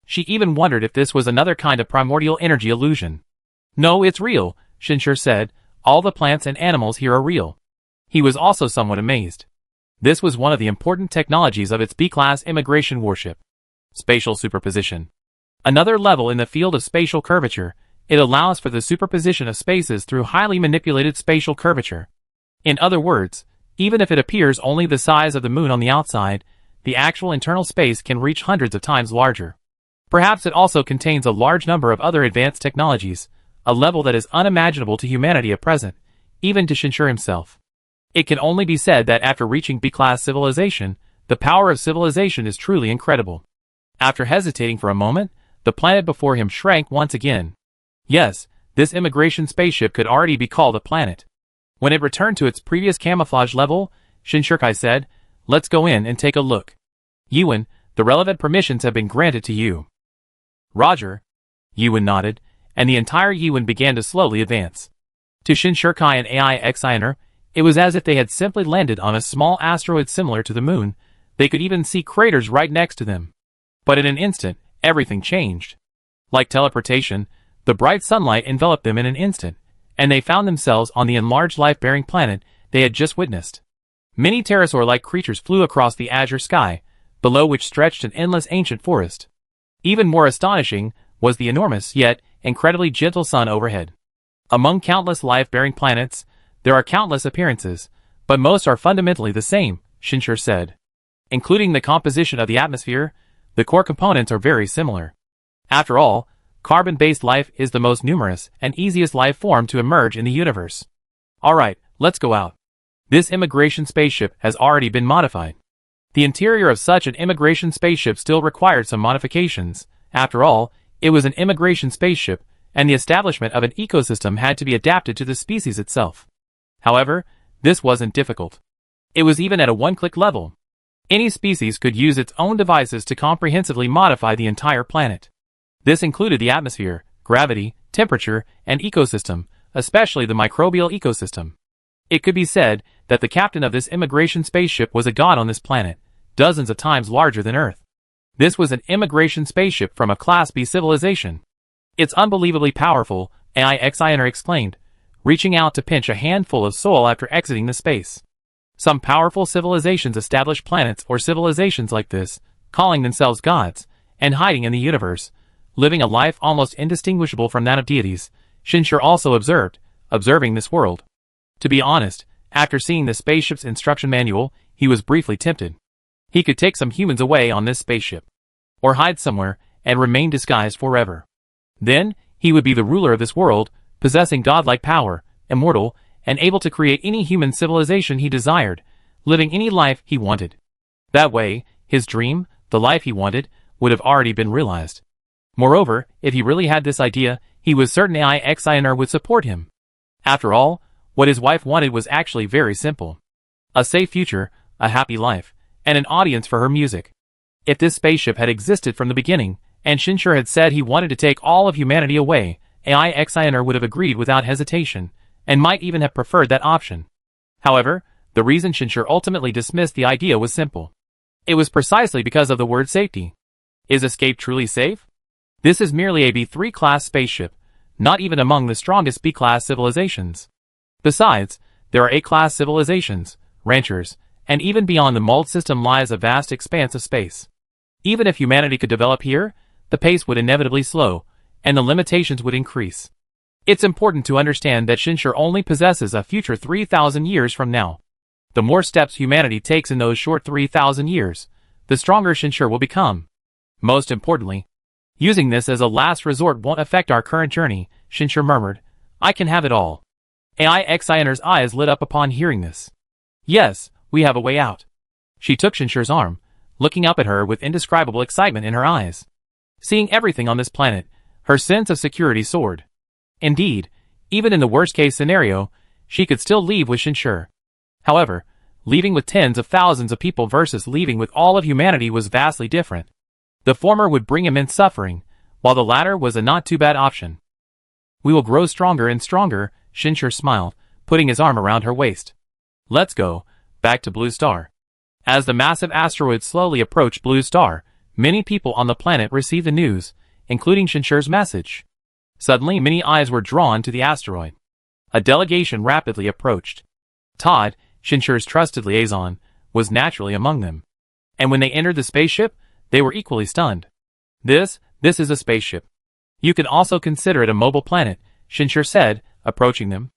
She even wondered if this was another kind of primordial energy illusion. No, it's real, Shinshir said. All the plants and animals here are real. He was also somewhat amazed. This was one of the important technologies of its B-class immigration warship. Spatial superposition. Another level in the field of spatial curvature, it allows for the superposition of spaces through highly manipulated spatial curvature. In other words, even if it appears only the size of the moon on the outside, the actual internal space can reach hundreds of times larger. Perhaps it also contains a large number of other advanced technologies, a level that is unimaginable to humanity at present, even to Shinshir himself. It can only be said that after reaching B-class civilization, the power of civilization is truly incredible. After hesitating for a moment, the planet before him shrank once again. Yes, this immigration spaceship could already be called a planet. When it returned to its previous camouflage level, Shinshirkai said, "Let's go in and take a look. Yuan, the relevant permissions have been granted to you." "Roger." Yuan nodded, and the entire Yuan began to slowly advance. To Shinshirkai and AI Xiner, it was as if they had simply landed on a small asteroid similar to the moon. They could even see craters right next to them. But in an instant, everything changed. Like teleportation, the bright sunlight enveloped them in an instant, and they found themselves on the enlarged life-bearing planet they had just witnessed. Many pterosaur-like creatures flew across the azure sky, below which stretched an endless ancient forest. Even more astonishing was the enormous yet incredibly gentle sun overhead. Among countless life-bearing planets, there are countless appearances, but most are fundamentally the same, Shinshir said. Including the composition of the atmosphere, the core components are very similar. After all, carbon-based life is the most numerous and easiest life form to emerge in the universe. Alright, let's go out. This immigration spaceship has already been modified. The interior of such an immigration spaceship still required some modifications. After all, it was an immigration spaceship, and the establishment of an ecosystem had to be adapted to the species itself. However, this wasn't difficult. It was even at a one-click level. Any species could use its own devices to comprehensively modify the entire planet. This included the atmosphere, gravity, temperature, and ecosystem, especially the microbial ecosystem. It could be said that the captain of this immigration spaceship was a god on this planet, dozens of times larger than Earth. This was an immigration spaceship from a Class B civilization. "It's unbelievably powerful," AI Xiner exclaimed, reaching out to pinch a handful of soil after exiting the space. Some powerful civilizations establish planets or civilizations like this, calling themselves gods, and hiding in the universe, living a life almost indistinguishable from that of deities, Shinshir also observing this world. To be honest, after seeing the spaceship's instruction manual, he was briefly tempted. He could take some humans away on this spaceship, or hide somewhere and remain disguised forever. Then, he would be the ruler of this world, possessing godlike power, immortal, and able to create any human civilization he desired, living any life he wanted. That way, his dream, the life he wanted, would have already been realized. Moreover, if he really had this idea, he was certain AI Xiner would support him. After all, what his wife wanted was actually very simple. A safe future, a happy life, and an audience for her music. If this spaceship had existed from the beginning, and Shinshir had said he wanted to take all of humanity away, AI Xiner would have agreed without hesitation, and might even have preferred that option. However, the reason Shinshir ultimately dismissed the idea was simple. It was precisely because of the word safety. Is escape truly safe? This is merely a B3 class spaceship, not even among the strongest B class civilizations. Besides, there are A class civilizations, ranchers, and even beyond the mold system lies a vast expanse of space. Even if humanity could develop here, the pace would inevitably slow, and the limitations would increase. It's important to understand that Shinshir only possesses a future 3,000 years from now. The more steps humanity takes in those short 3,000 years, the stronger Shinshir will become. Most importantly, using this as a last resort won't affect our current journey, Shinshir murmured. I can have it all. AI Xiner's eyes lit up upon hearing this. Yes, we have a way out. She took Shinshir's arm, looking up at her with indescribable excitement in her eyes. Seeing everything on this planet, her sense of security soared. Indeed, even in the worst-case scenario, she could still leave with Shinshir. However, leaving with tens of thousands of people versus leaving with all of humanity was vastly different. The former would bring immense suffering, while the latter was a not-too-bad option. We will grow stronger and stronger, Shinshir smiled, putting his arm around her waist. Let's go, back to Blue Star. As the massive asteroid slowly approached Blue Star, many people on the planet received the news, including Shinshir's message. Suddenly many eyes were drawn to the asteroid. A delegation rapidly approached. Todd, Shinshir's trusted liaison, was naturally among them. And when they entered the spaceship, they were equally stunned. This is a spaceship. You can also consider it a mobile planet, Shinshir said, approaching them.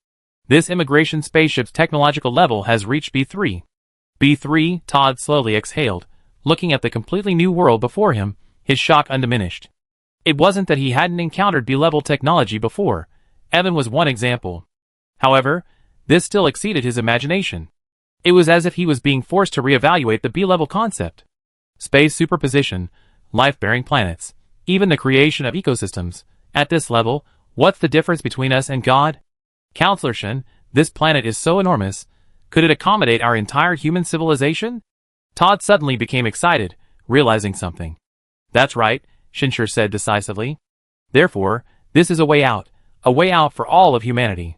This immigration spaceship's technological level has reached B3. B3, Todd slowly exhaled, looking at the completely new world before him, his shock undiminished. It wasn't that he hadn't encountered B-level technology before. Evan was one example. However, this still exceeded his imagination. It was as if he was being forced to reevaluate the B-level concept. Space superposition, life-bearing planets, even the creation of ecosystems. At this level, what's the difference between us and God? Counselor Shin, this planet is so enormous. Could it accommodate our entire human civilization? Todd suddenly became excited, realizing something. That's right, Shinshur said decisively. Therefore, this is a way out for all of humanity.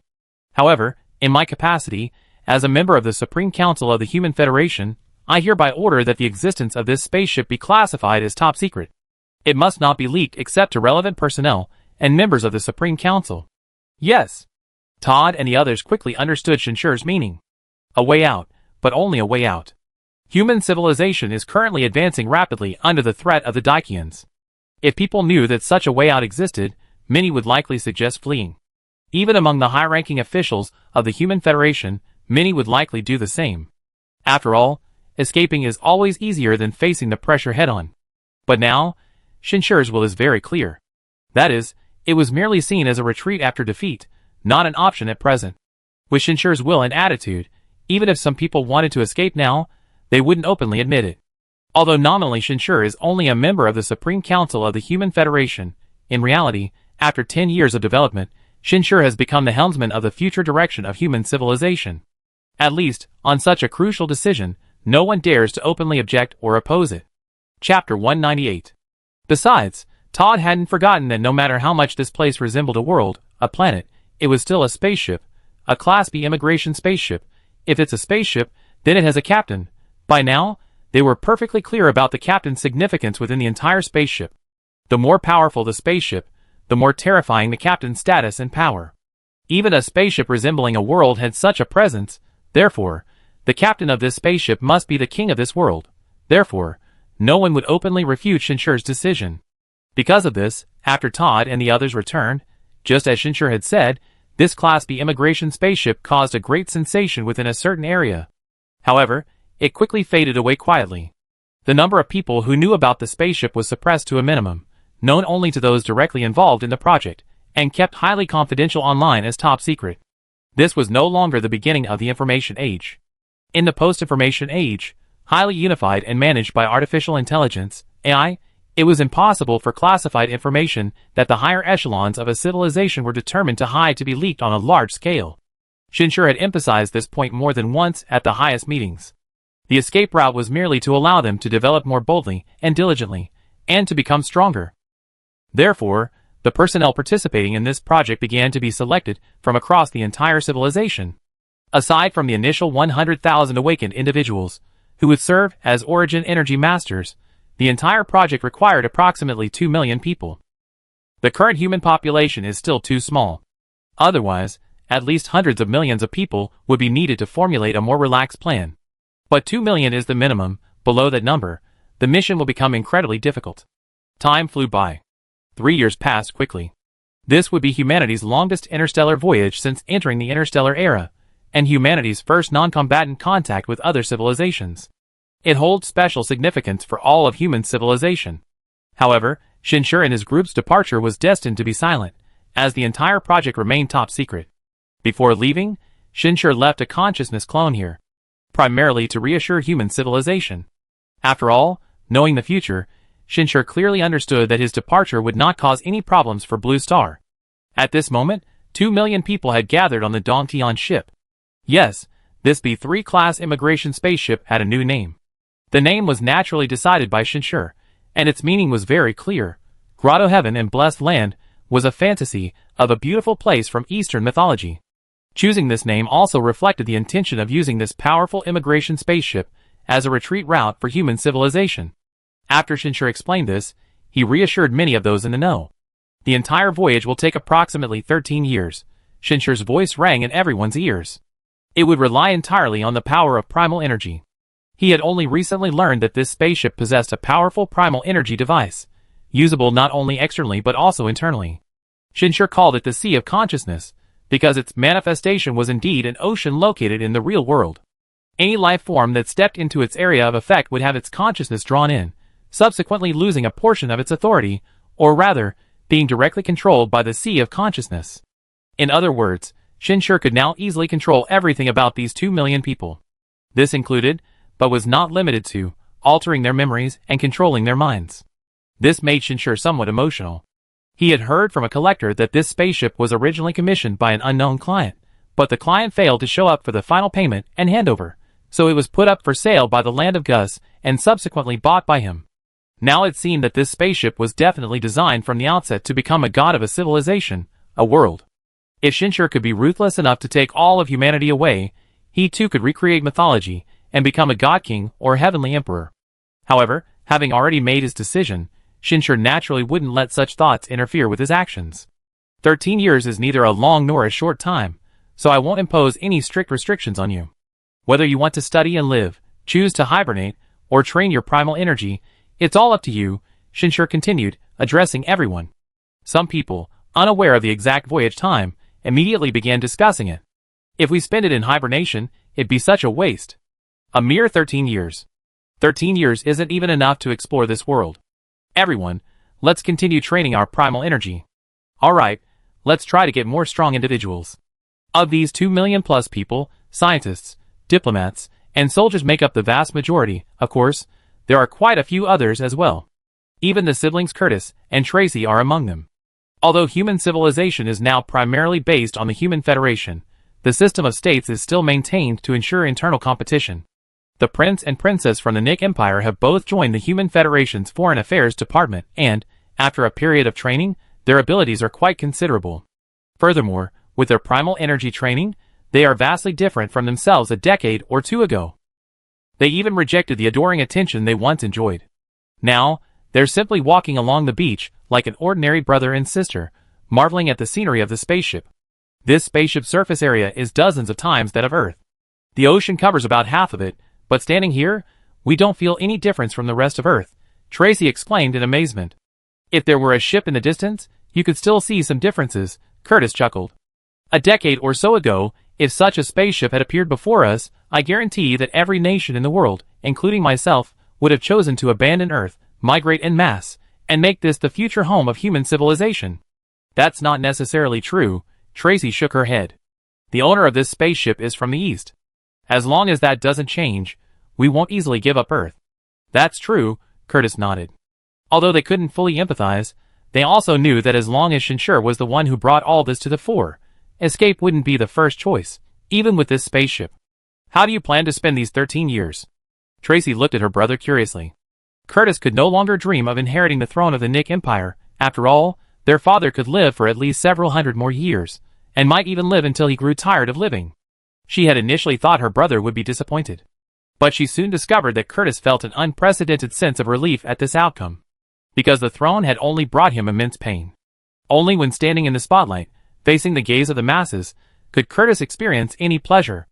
However, in my capacity, as a member of the Supreme Council of the Human Federation, I hereby order that the existence of this spaceship be classified as top secret. It must not be leaked except to relevant personnel and members of the Supreme Council. Yes. Todd and the others quickly understood Shinshur's meaning. A way out, but only a way out. Human civilization is currently advancing rapidly under the threat of the Daikians. If people knew that such a way out existed, many would likely suggest fleeing. Even among the high-ranking officials of the Human Federation, many would likely do the same. After all, escaping is always easier than facing the pressure head-on. But now, Shinshur's will is very clear. That is, it was merely seen as a retreat after defeat, not an option at present. With Shinshur's will and attitude, even if some people wanted to escape now, they wouldn't openly admit it. Although nominally Shinshur is only a member of the Supreme Council of the Human Federation, in reality, after 10 years of development, Shinshur has become the helmsman of the future direction of human civilization. At least, on such a crucial decision, no one dares to openly object or oppose it. Chapter 198. Besides, Todd hadn't forgotten that no matter how much this place resembled a world, a planet, it was still a spaceship, a Class B immigration spaceship. If it's a spaceship, then it has a captain. By now, they were perfectly clear about the captain's significance within the entire spaceship. The more powerful the spaceship, the more terrifying the captain's status and power. Even a spaceship resembling a world had such a presence. Therefore, the captain of this spaceship must be the king of this world. Therefore, no one would openly refute Shinshur's decision. Because of this, after Todd and the others returned, just as Shinshur had said, this Class B immigration spaceship caused a great sensation within a certain area. However, it quickly faded away quietly. The number of people who knew about the spaceship was suppressed to a minimum, known only to those directly involved in the project, and kept highly confidential online as top secret. This was no longer the beginning of the information age. In the post-information age, highly unified and managed by artificial intelligence, AI, it was impossible for classified information that the higher echelons of a civilization were determined to hide to be leaked on a large scale. Shinshur had emphasized this point more than once at the highest meetings. The escape route was merely to allow them to develop more boldly and diligently, and to become stronger. Therefore, the personnel participating in this project began to be selected from across the entire civilization. Aside from the initial 100,000 awakened individuals, who would serve as Origin Energy Masters, the entire project required approximately 2 million people. The current human population is still too small. Otherwise, at least hundreds of millions of people would be needed to formulate a more relaxed plan. But 2 million is the minimum. Below that number, the mission will become incredibly difficult. Time flew by. 3 years passed quickly. This would be humanity's longest interstellar voyage since entering the interstellar era, and humanity's first non-combatant contact with other civilizations. It holds special significance for all of human civilization. However, Shinshur and his group's departure was destined to be silent, as the entire project remained top secret. Before leaving, Shinshur left a consciousness clone here, primarily to reassure human civilization. After all, knowing the future, Shinshur clearly understood that his departure would not cause any problems for Blue Star. At this moment, 2 million people had gathered on the Dongtian ship. Yes, this B3 class immigration spaceship had a new name. The name was naturally decided by Shinshur, and its meaning was very clear. Grotto Heaven and Blessed Land was a fantasy of a beautiful place from Eastern mythology. Choosing this name also reflected the intention of using this powerful immigration spaceship as a retreat route for human civilization. After Shinshur explained this, he reassured many of those in the know. The entire voyage will take approximately 13 years. Shinshur's voice rang in everyone's ears. It would rely entirely on the power of primal energy. He had only recently learned that this spaceship possessed a powerful primal energy device, usable not only externally but also internally. Shinshur called it the Sea of Consciousness, because its manifestation was indeed an ocean located in the real world. Any life form that stepped into its area of effect would have its consciousness drawn in, subsequently losing a portion of its authority, or rather, being directly controlled by the Sea of Consciousness. In other words, Shinshur could now easily control everything about these 2 million people. This included, but was not limited to, altering their memories and controlling their minds. This made Shinshur somewhat emotional. He had heard from a collector that this spaceship was originally commissioned by an unknown client, but the client failed to show up for the final payment and handover, so it was put up for sale by the Land of Gus and subsequently bought by him. Now it seemed that this spaceship was definitely designed from the outset to become a god of a civilization, a world. If Shinshur could be ruthless enough to take all of humanity away, he too could recreate mythology and become a god king or heavenly emperor. However, having already made his decision, Shinshur naturally wouldn't let such thoughts interfere with his actions. 13 years is neither a long nor a short time, so I won't impose any strict restrictions on you. Whether you want to study and live, choose to hibernate, or train your primal energy, it's all up to you, Shinshur continued, addressing everyone. Some people, unaware of the exact voyage time, immediately began discussing it. If we spend it in hibernation, it'd be such a waste. A mere 13 years. 13 years isn't even enough to explore this world. Everyone, let's continue training our primal energy. Alright, let's try to get more strong individuals. Of these 2 million plus people, scientists, diplomats, and soldiers make up the vast majority. Of course, there are quite a few others as well. Even the siblings Curtis and Tracy are among them. Although human civilization is now primarily based on the Human Federation, the system of states is still maintained to ensure internal competition. The Prince and Princess from the Nick Empire have both joined the Human Federation's Foreign Affairs Department and, after a period of training, their abilities are quite considerable. Furthermore, with their primal energy training, they are vastly different from themselves a decade or two ago. They even rejected the adoring attention they once enjoyed. Now, they're simply walking along the beach like an ordinary brother and sister, marveling at the scenery of the spaceship. This spaceship's surface area is dozens of times that of Earth. The ocean covers about half of it, but standing here, we don't feel any difference from the rest of Earth, Tracy exclaimed in amazement. If there were a ship in the distance, you could still see some differences, Curtis chuckled. A decade or so ago, if such a spaceship had appeared before us, I guarantee that every nation in the world, including myself, would have chosen to abandon Earth, migrate en masse, and make this the future home of human civilization. That's not necessarily true, Tracy shook her head. The owner of this spaceship is from the East. As long as that doesn't change, we won't easily give up Earth. That's true, Curtis nodded. Although they couldn't fully empathize, they also knew that as long as Shinshur was the one who brought all this to the fore, escape wouldn't be the first choice, even with this spaceship. How do you plan to spend these 13 years? Tracy looked at her brother curiously. Curtis could no longer dream of inheriting the throne of the Nick Empire. After all, their father could live for at least several hundred more years, and might even live until he grew tired of living. She had initially thought her brother would be disappointed. But she soon discovered that Curtis felt an unprecedented sense of relief at this outcome. Because the throne had only brought him immense pain. Only when standing in the spotlight, facing the gaze of the masses, could Curtis experience any pleasure.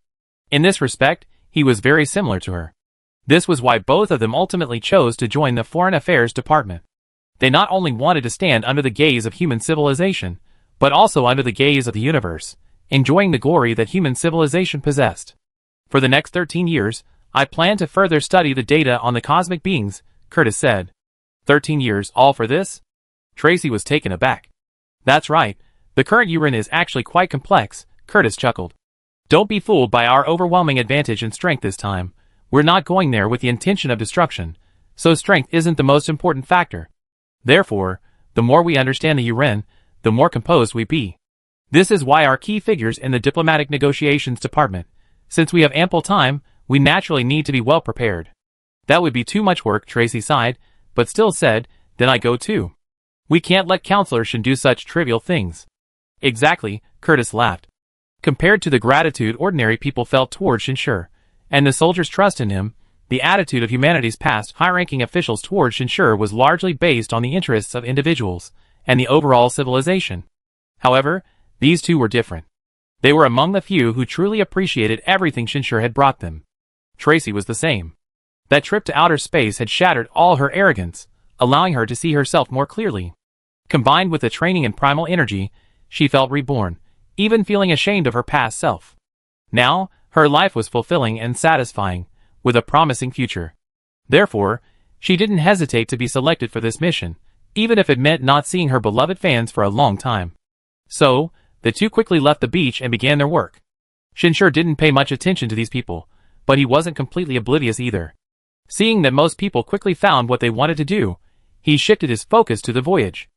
In this respect, he was very similar to her. This was why both of them ultimately chose to join the Foreign Affairs Department. They not only wanted to stand under the gaze of human civilization, but also under the gaze of the universe, enjoying the glory that human civilization possessed. For the next 13 years, I plan to further study the data on the cosmic beings, Curtis said. 13 years, all for this? Tracy was taken aback. That's right, the current Uran is actually quite complex, Curtis chuckled. Don't be fooled by our overwhelming advantage in strength this time. We're not going there with the intention of destruction, so strength isn't the most important factor. Therefore, the more we understand the Uran, the more composed we be. This is why our key figures in the diplomatic negotiations department. Since we have ample time, we naturally need to be well prepared. That would be too much work, Tracy sighed, but still said, then I go too. We can't let Counselor Shin do such trivial things. Exactly, Curtis laughed. Compared to the gratitude ordinary people felt toward Shinshur, and the soldiers' trust in him, the attitude of humanity's past high-ranking officials toward Shinshur was largely based on the interests of individuals and the overall civilization. However, these two were different. They were among the few who truly appreciated everything Shinshur had brought them. Tracy was the same. That trip to outer space had shattered all her arrogance, allowing her to see herself more clearly. Combined with the training in primal energy, she felt reborn, even feeling ashamed of her past self. Now, her life was fulfilling and satisfying, with a promising future. Therefore, she didn't hesitate to be selected for this mission, even if it meant not seeing her beloved fans for a long time. So, the two quickly left the beach and began their work. Shinshur didn't pay much attention to these people, But he wasn't completely oblivious either. Seeing that most people quickly found what they wanted to do, he shifted his focus to the voyage.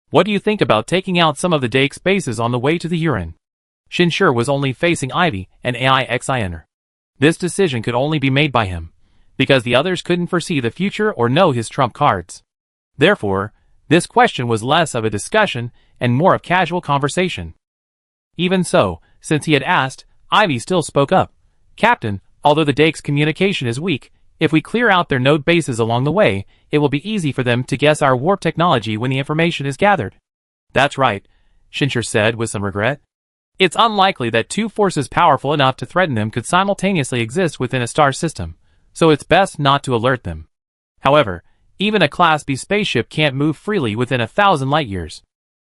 What do you think about taking out some of the Dake's bases on the way to the Uran? Shinshur was only facing Ivy and AIXINer. This decision could only be made by him, because the others couldn't foresee the future or know his trump cards. Therefore, this question was less of a discussion and more of casual conversation. Even so, since he had asked, Ivy still spoke up. Captain, although the Dake's communication is weak, if we clear out their node bases along the way, it will be easy for them to guess our warp technology when the information is gathered. That's right, Shinshur said with some regret. It's unlikely that two forces powerful enough to threaten them could simultaneously exist within a star system, so it's best not to alert them. However, even a Class B spaceship can't move freely within 1,000 light-years.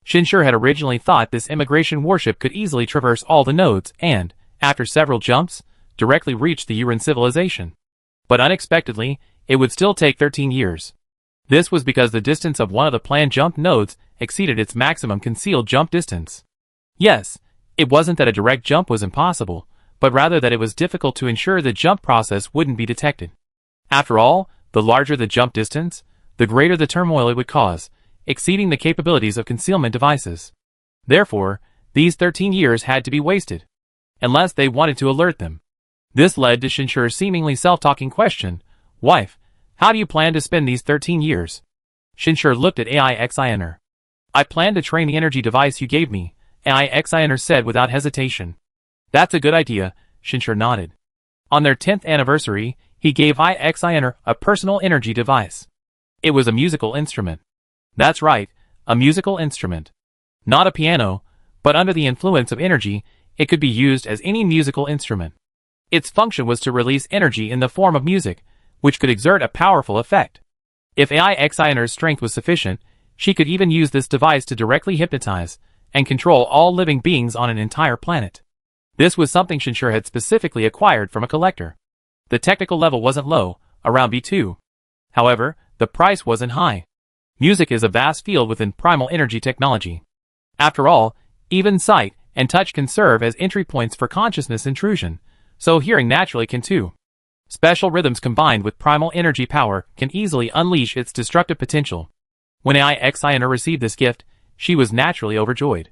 Shinshur had originally thought this immigration warship could easily traverse all the nodes and, after several jumps, directly reach the Uran civilization. But unexpectedly, it would still take 13 years. This was because the distance of one of the planned jump nodes exceeded its maximum concealed jump distance. Yes, it wasn't that a direct jump was impossible, but rather that it was difficult to ensure the jump process wouldn't be detected. After all, the larger the jump distance, the greater the turmoil it would cause, exceeding the capabilities of concealment devices. Therefore, these 13 years had to be wasted, unless they wanted to alert them. This led to Shinshur's seemingly self-talking question, Wife, how do you plan to spend these 13 years? Shinshur looked at AIXINer. I plan to train the energy device you gave me, AIXINer said without hesitation. That's a good idea, Shinshur nodded. On their 10th anniversary, he gave AIXINer a personal energy device. It was a musical instrument. That's right, a musical instrument. Not a piano, but under the influence of energy, it could be used as any musical instrument. Its function was to release energy in the form of music, which could exert a powerful effect. If AIXINer's strength was sufficient, she could even use this device to directly hypnotize and control all living beings on an entire planet. This was something Shinshur had specifically acquired from a collector. The technical level wasn't low, around B2. However, the price wasn't high. Music is a vast field within primal energy technology. After all, even sight and touch can serve as entry points for consciousness intrusion, so hearing naturally can too. Special rhythms combined with primal energy power can easily unleash its destructive potential. When AIXINer received this gift, she was naturally overjoyed.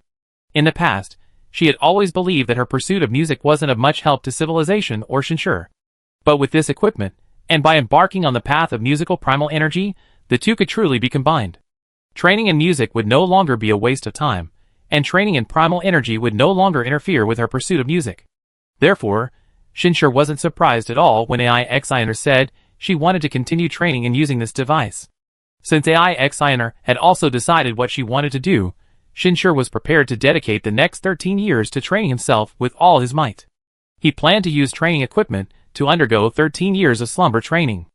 In the past, she had always believed that her pursuit of music wasn't of much help to civilization or Shinshur. But with this equipment, and by embarking on the path of musical primal energy, the two could truly be combined. Training in music would no longer be a waste of time, and training in primal energy would no longer interfere with her pursuit of music. Therefore, Shinshur wasn't surprised at all when AIXINer said she wanted to continue training and using this device. Since AIXINer had also decided what she wanted to do, Shinshur was prepared to dedicate the next 13 years to training himself with all his might. He planned to use training equipment to undergo 13 years of slumber training.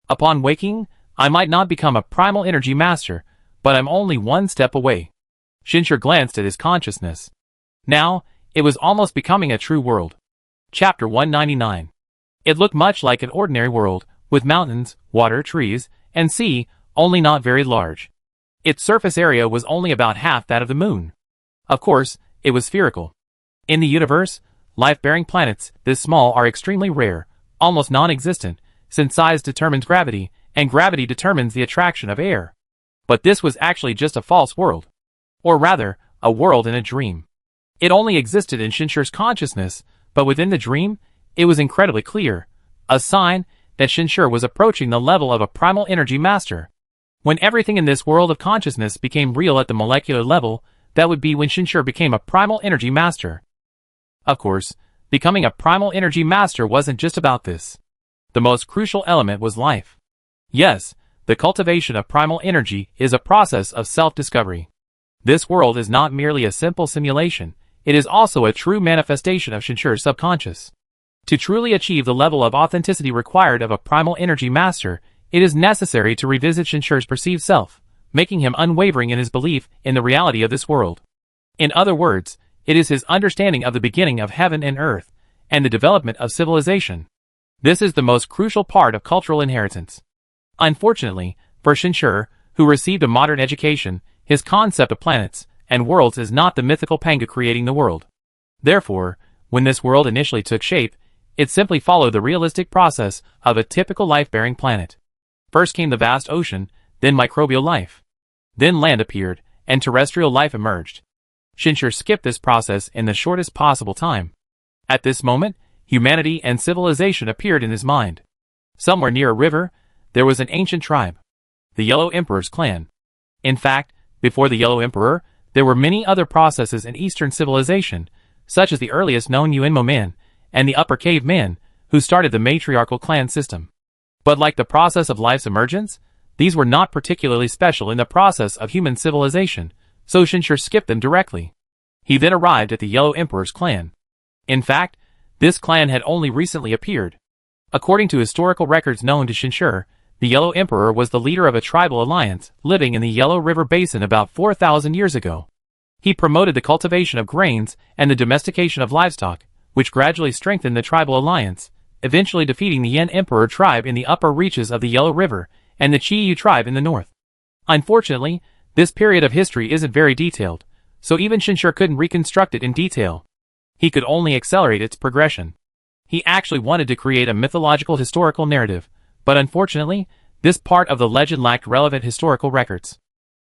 Upon waking, I might not become a primal energy master, but I'm only one step away. Shinshur glanced at his consciousness. Now, it was almost becoming a true world. Chapter 199. It looked much like an ordinary world, with mountains, water, trees, and sea, only not very large. Its surface area was only about half that of the moon. Of course, it was spherical. In the universe, life-bearing planets this small are extremely rare, almost non-existent, since size determines gravity, and gravity determines the attraction of air. But this was actually just a false world. Or rather, a world in a dream. It only existed in Shinshur's consciousness, but within the dream, it was incredibly clear, a sign that Shinshur was approaching the level of a primal energy master. When everything in this world of consciousness became real at the molecular level, that would be when Shinshur became a primal energy master. Of course, becoming a primal energy master wasn't just about this. The most crucial element was life. Yes, the cultivation of primal energy is a process of self-discovery. This world is not merely a simple simulation, it is also a true manifestation of Shinshur's subconscious. To truly achieve the level of authenticity required of a primal energy master, it is necessary to revisit Shinshur's perceived self, making him unwavering in his belief in the reality of this world. In other words, it is his understanding of the beginning of heaven and earth, and the development of civilization. This is the most crucial part of cultural inheritance. Unfortunately, for Shinshur, who received a modern education, his concept of planets and worlds is not the mythical Panga creating the world. Therefore, when this world initially took shape, It simply followed the realistic process of a typical life-bearing planet. First came the vast ocean, then microbial life. Then land appeared, and terrestrial life emerged. Shinshir skipped this process in the shortest possible time. At this moment, humanity and civilization appeared in his mind. Somewhere near a river, there was an ancient tribe. The Yellow Emperor's clan. In fact, before the Yellow Emperor, there were many other processes in Eastern civilization, such as the earliest known Yuanmo man, and the Upper Cave man, who started the matriarchal clan system. But like the process of life's emergence, these were not particularly special in the process of human civilization, so Shinshir skipped them directly. He then arrived at the Yellow Emperor's clan. In fact, this clan had only recently appeared. According to historical records known to Shinshir, the Yellow Emperor was the leader of a tribal alliance living in the Yellow River Basin about 4,000 years ago. He promoted the cultivation of grains and the domestication of livestock, which gradually strengthened the tribal alliance, eventually defeating the Yen Emperor tribe in the upper reaches of the Yellow River and the Chiyu tribe in the north. Unfortunately, this period of history isn't very detailed, so even Shinshir couldn't reconstruct it in detail. He could only accelerate its progression. He actually wanted to create a mythological historical narrative, but unfortunately, this part of the legend lacked relevant historical records.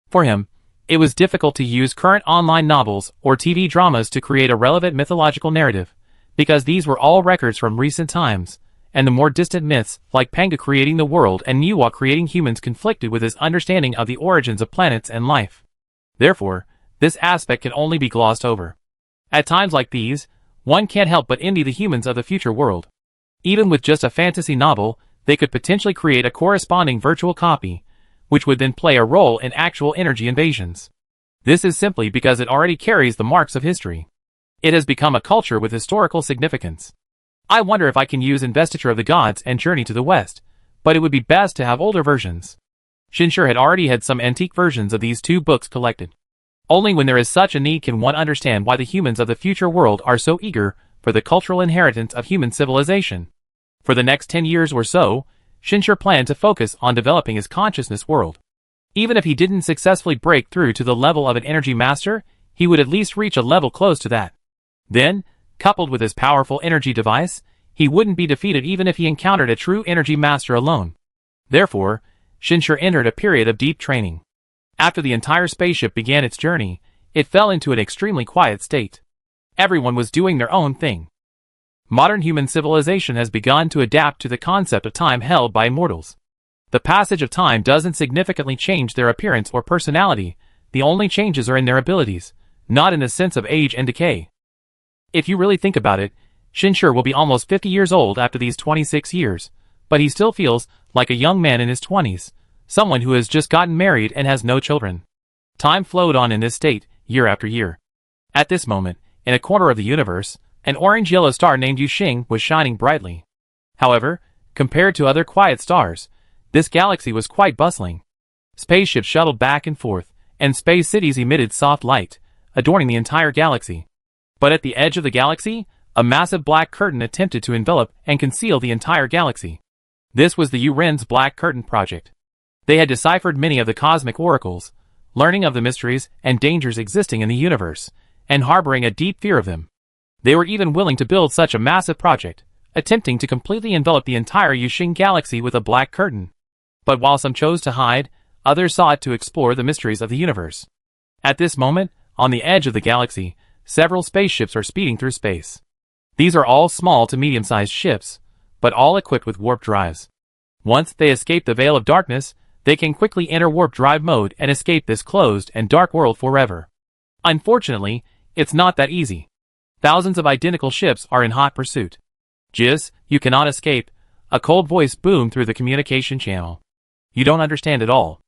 For him, it was difficult to use current online novels or TV dramas to create a relevant mythological narrative, because these were all records from recent times, and the more distant myths, like Panga creating the world and Niwa creating humans, conflicted with his understanding of the origins of planets and life. Therefore, this aspect can only be glossed over. At times like these, one can't help but envy the humans of the future world. Even with just a fantasy novel, they could potentially create a corresponding virtual copy, which would then play a role in actual energy invasions. This is simply because it already carries the marks of history. It has become a culture with historical significance. I wonder if I can use Investiture of the Gods and Journey to the West, but it would be best to have older versions. Shinshir had already had some antique versions of these two books collected. Only when there is such a need can one understand why the humans of the future world are so eager for the cultural inheritance of human civilization. For the next 10 years or so, Shinshir planned to focus on developing his consciousness world. Even if he didn't successfully break through to the level of an energy master, he would at least reach a level close to that. Then, coupled with his powerful energy device, he wouldn't be defeated even if he encountered a true energy master alone. Therefore, Shinshir entered a period of deep training. After the entire spaceship began its journey, it fell into an extremely quiet state. Everyone was doing their own thing. Modern human civilization has begun to adapt to the concept of time held by immortals. The passage of time doesn't significantly change their appearance or personality, the only changes are in their abilities, not in the sense of age and decay. If you really think about it, Shinshir will be almost 50 years old after these 26 years, but he still feels like a young man in his 20s, someone who has just gotten married and has no children. Time flowed on in this state, year after year. At this moment, in a corner of the universe, an orange-yellow star named Yuxing was shining brightly. However, compared to other quiet stars, this galaxy was quite bustling. Spaceships shuttled back and forth, and space cities emitted soft light, adorning the entire galaxy. But at the edge of the galaxy, a massive black curtain attempted to envelop and conceal the entire galaxy. This was the Uren's Black Curtain Project. They had deciphered many of the cosmic oracles, learning of the mysteries and dangers existing in the universe, and harboring a deep fear of them. They were even willing to build such a massive project, attempting to completely envelop the entire Yuxing galaxy with a black curtain. But while some chose to hide, others sought to explore the mysteries of the universe. At this moment, on the edge of the galaxy, several spaceships are speeding through space. These are all small to medium-sized ships, but all equipped with warp drives. Once they escape the veil of darkness, they can quickly enter warp drive mode and escape this closed and dark world forever. Unfortunately, it's not that easy. Thousands of identical ships are in hot pursuit. Jizz, you cannot escape, a cold voice boomed through the communication channel. You don't understand at all.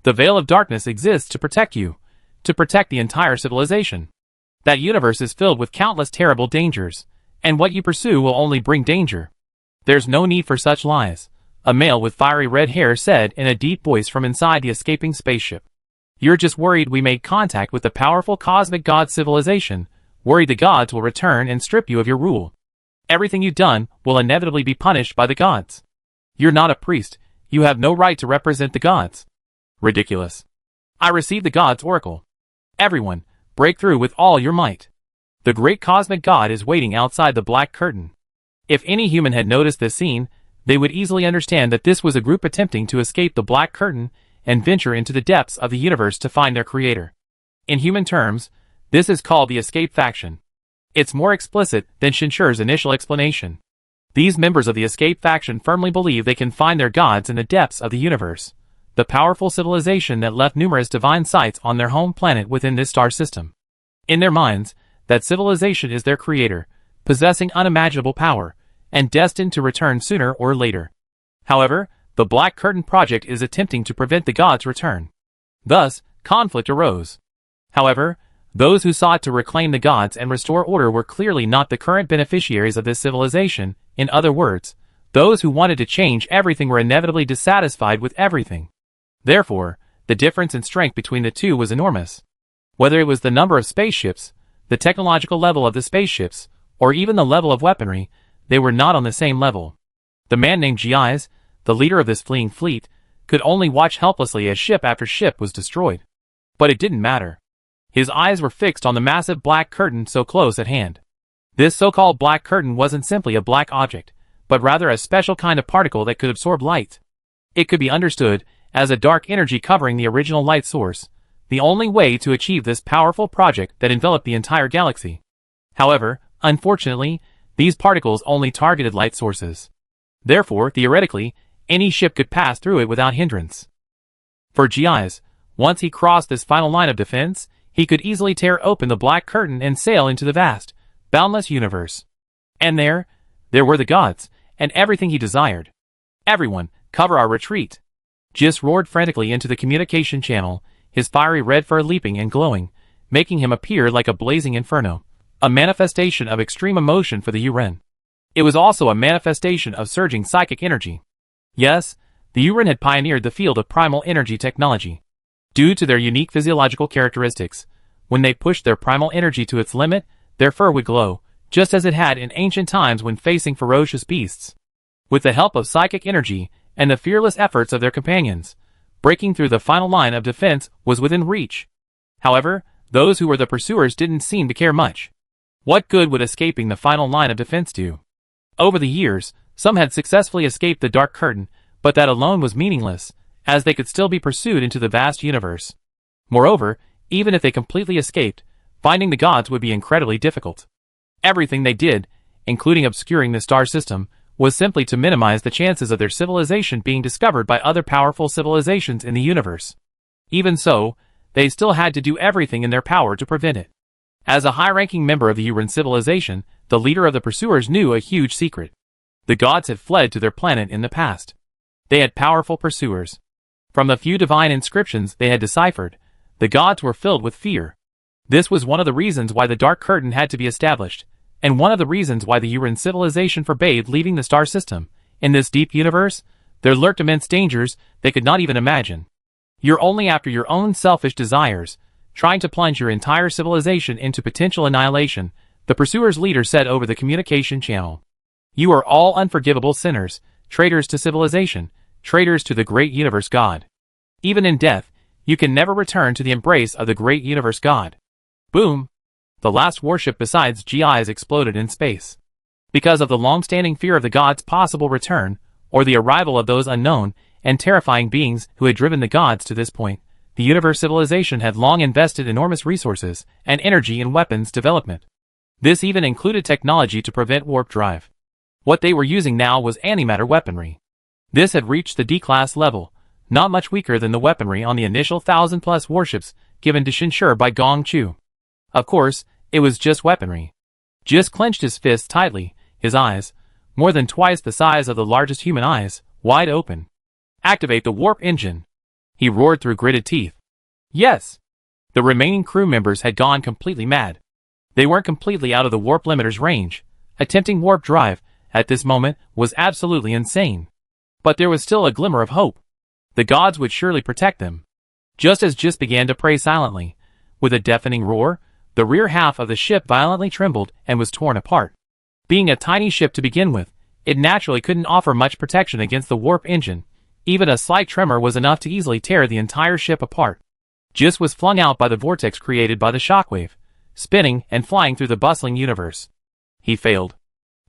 The veil of darkness exists to protect you, to protect the entire civilization. That universe is filled with countless terrible dangers, and what you pursue will only bring danger. There's no need for such lies, a male with fiery red hair said in a deep voice from inside the escaping spaceship. You're just worried we made contact with the powerful cosmic god civilization, worried the gods will return and strip you of your rule. Everything you've done will inevitably be punished by the gods. You're not a priest, you have no right to represent the gods. Ridiculous. I received the gods' oracle. Everyone, break through with all your might. The great cosmic god is waiting outside the black curtain. If any human had noticed this scene, they would easily understand that this was a group attempting to escape the black curtain and venture into the depths of the universe to find their creator. In human terms, this is called the escape faction. It's more explicit than Shinshir's initial explanation. These members of the escape faction firmly believe they can find their gods in the depths of the universe, the powerful civilization that left numerous divine sites on their home planet within this star system. In their minds, that civilization is their creator, possessing unimaginable power, and destined to return sooner or later. However, the Black Curtain Project is attempting to prevent the gods' return. Thus, conflict arose. However, those who sought to reclaim the gods and restore order were clearly not the current beneficiaries of this civilization. In other words, those who wanted to change everything were inevitably dissatisfied with everything. Therefore, the difference in strength between the two was enormous. Whether it was the number of spaceships, the technological level of the spaceships, or even the level of weaponry, they were not on the same level. The man named Gies, the leader of this fleeing fleet, could only watch helplessly as ship after ship was destroyed. But it didn't matter. His eyes were fixed on the massive black curtain so close at hand. This so-called black curtain wasn't simply a black object, but rather a special kind of particle that could absorb light. It could be understood as a dark energy covering the original light source, the only way to achieve this powerful project that enveloped the entire galaxy. However, unfortunately, these particles only targeted light sources. Therefore, theoretically, any ship could pass through it without hindrance. For Gies, once he crossed this final line of defense, he could easily tear open the black curtain and sail into the vast, boundless universe. And there were the gods, and everything he desired. "Everyone, cover our retreat!" Gies roared frantically into the communication channel, his fiery red fur leaping and glowing, making him appear like a blazing inferno, a manifestation of extreme emotion for the Uren. It was also a manifestation of surging psychic energy. Yes, the Uren had pioneered the field of primal energy technology. Due to their unique physiological characteristics, when they pushed their primal energy to its limit, their fur would glow, just as it had in ancient times when facing ferocious beasts. With the help of psychic energy and the fearless efforts of their companions, breaking through the final line of defense was within reach. However, those who were the pursuers didn't seem to care much. What good would escaping the final line of defense do? Over the years, some had successfully escaped the dark curtain, but that alone was meaningless, as they could still be pursued into the vast universe. Moreover, even if they completely escaped, finding the gods would be incredibly difficult. Everything they did, including obscuring the star system, was simply to minimize the chances of their civilization being discovered by other powerful civilizations in the universe. Even so, they still had to do everything in their power to prevent it. As a high-ranking member of the Uran civilization, the leader of the pursuers knew a huge secret. The gods had fled to their planet in the past. They had powerful pursuers. From the few divine inscriptions they had deciphered, the gods were filled with fear. This was one of the reasons why the Dark Curtain had to be established, and one of the reasons why the Uran civilization forbade leaving the star system. In this deep universe, there lurked immense dangers they could not even imagine. You're only after your own selfish desires, trying to plunge your entire civilization into potential annihilation, the pursuer's leader said over the communication channel. You are all unforgivable sinners, traitors to civilization, traitors to the great universe God. Even in death, you can never return to the embrace of the great universe God. Boom! The last warship besides GIs exploded in space. Because of the long-standing fear of the gods' possible return, or the arrival of those unknown and terrifying beings who had driven the gods to this point, the universe civilization had long invested enormous resources and energy in weapons development. This even included technology to prevent warp drive. What they were using now was antimatter weaponry. This had reached the D-class level, not much weaker than the weaponry on the initial 1,000-plus warships given to Shinshur by Gong Chu. Of course, it was just weaponry. Just clenched his fists tightly, his eyes, more than twice the size of the largest human eyes, wide open. Activate the warp engine, he roared through gritted teeth. Yes! The remaining crew members had gone completely mad. They weren't completely out of the warp limiter's range. Attempting warp drive, at this moment, was absolutely insane. But there was still a glimmer of hope. The gods would surely protect them. Just as Gis began to pray silently, with a deafening roar, the rear half of the ship violently trembled and was torn apart. Being a tiny ship to begin with, it naturally couldn't offer much protection against the warp engine. Even a slight tremor was enough to easily tear the entire ship apart. Gis was flung out by the vortex created by the shockwave, spinning and flying through the bustling universe. He failed.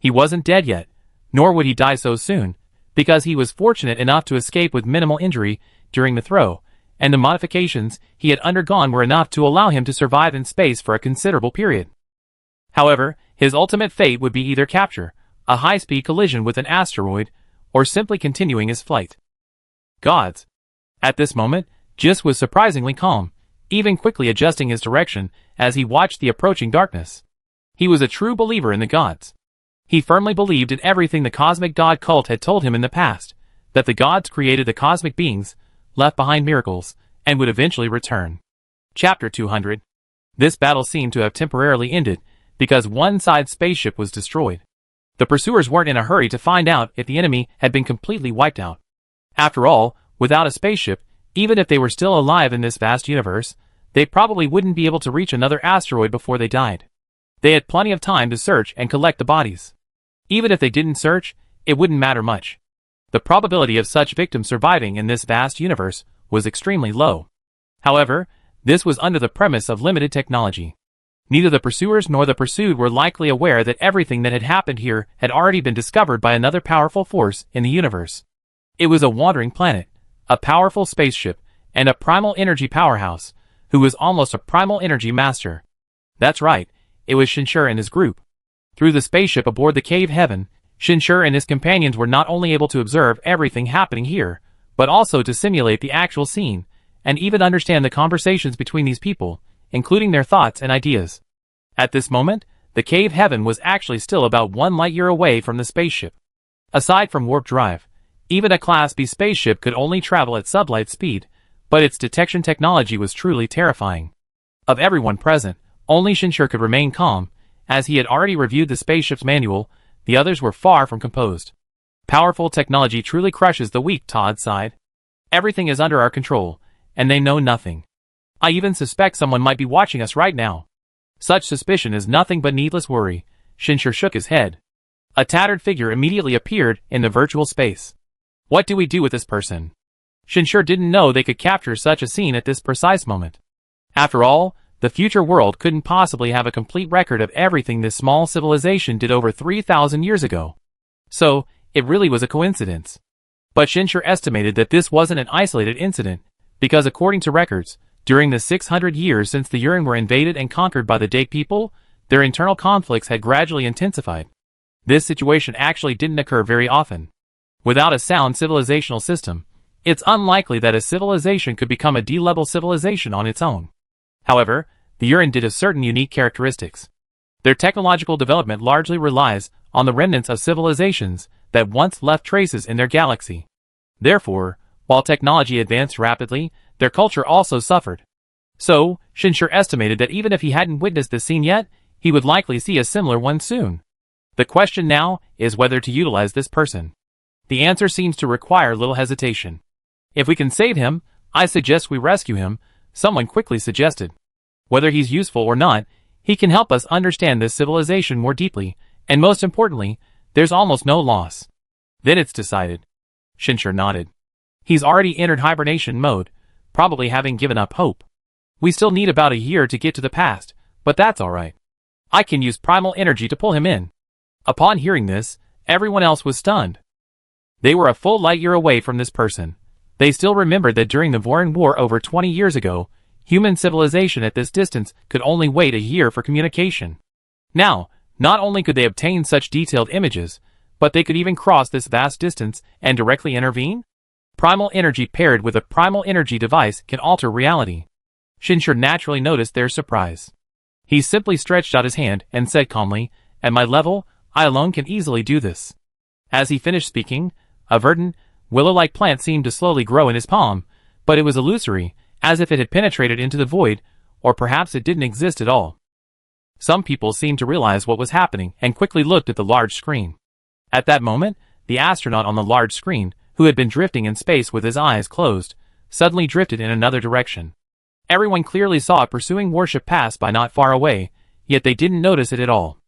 He wasn't dead yet, Nor would he die so soon, because he was fortunate enough to escape with minimal injury during the throw, and the modifications he had undergone were enough to allow him to survive in space for a considerable period. However, his ultimate fate would be either capture, a high-speed collision with an asteroid, or simply continuing his flight. Gods. At this moment, Jis was surprisingly calm, even quickly adjusting his direction as he watched the approaching darkness. He was a true believer in the gods. He firmly believed in everything the cosmic god cult had told him in the past, that the gods created the cosmic beings, left behind miracles, and would eventually return. Chapter 200. This battle seemed to have temporarily ended, because one side's spaceship was destroyed. The pursuers weren't in a hurry to find out if the enemy had been completely wiped out. After all, without a spaceship, even if they were still alive in this vast universe, they probably wouldn't be able to reach another asteroid before they died. They had plenty of time to search and collect the bodies. Even if they didn't search, it wouldn't matter much. The probability of such victims surviving in this vast universe was extremely low. However, this was under the premise of limited technology. Neither the pursuers nor the pursued were likely aware that everything that had happened here had already been discovered by another powerful force in the universe. It was a wandering planet, a powerful spaceship, and a primal energy powerhouse, who was almost a primal energy master. That's right, it was Shinshur and his group. Through the spaceship aboard the Cave Heaven, Shinshur and his companions were not only able to observe everything happening here, but also to simulate the actual scene, and even understand the conversations between these people, including their thoughts and ideas. At this moment, the Cave Heaven was actually still about 1 light-year away from the spaceship. Aside from warp drive, even a Class B spaceship could only travel at sublight speed, but its detection technology was truly terrifying. Of everyone present, only Shinshur could remain calm, as he had already reviewed the spaceship's manual. The others were far from composed. Powerful technology truly crushes the weak, Todd sighed. Everything is under our control, and they know nothing. I even suspect someone might be watching us right now. Such suspicion is nothing but needless worry. Shinshur shook his head. A tattered figure immediately appeared in the virtual space. What do we do with this person? Shinshur didn't know they could capture such a scene at this precise moment. After all, the future world couldn't possibly have a complete record of everything this small civilization did over 3,000 years ago. So, it really was a coincidence. But Shinshur estimated that this wasn't an isolated incident, because according to records, during the 600 years since the Uran were invaded and conquered by the Dake people, their internal conflicts had gradually intensified. This situation actually didn't occur very often. Without a sound civilizational system, it's unlikely that a civilization could become a D-level civilization on its own. However, the Uran did have certain unique characteristics. Their technological development largely relies on the remnants of civilizations that once left traces in their galaxy. Therefore, while technology advanced rapidly, their culture also suffered. So, Shinshur estimated that even if he hadn't witnessed this scene yet, he would likely see a similar one soon. The question now is whether to utilize this person. The answer seems to require little hesitation. If we can save him, I suggest we rescue him, someone quickly suggested. Whether he's useful or not, he can help us understand this civilization more deeply, and most importantly, there's almost no loss. Then it's decided. Shinshur nodded. He's already entered hibernation mode, probably having given up hope. We still need about a year to get to the past, but that's alright. I can use primal energy to pull him in. Upon hearing this, everyone else was stunned. They were a full light-year away from this person. They still remembered that during the Voran War over 20 years ago, human civilization at this distance could only wait a year for communication. Now, not only could they obtain such detailed images, but they could even cross this vast distance and directly intervene? Primal energy paired with a primal energy device can alter reality. Shinshur naturally noticed their surprise. He simply stretched out his hand and said calmly, "At my level, I alone can easily do this." As he finished speaking, a verdant, willow-like plant seemed to slowly grow in his palm, but it was illusory, as if it had penetrated into the void, or perhaps it didn't exist at all. Some people seemed to realize what was happening and quickly looked at the large screen. At that moment, the astronaut on the large screen, who had been drifting in space with his eyes closed, suddenly drifted in another direction. Everyone clearly saw a pursuing warship pass by not far away, yet they didn't notice it at all.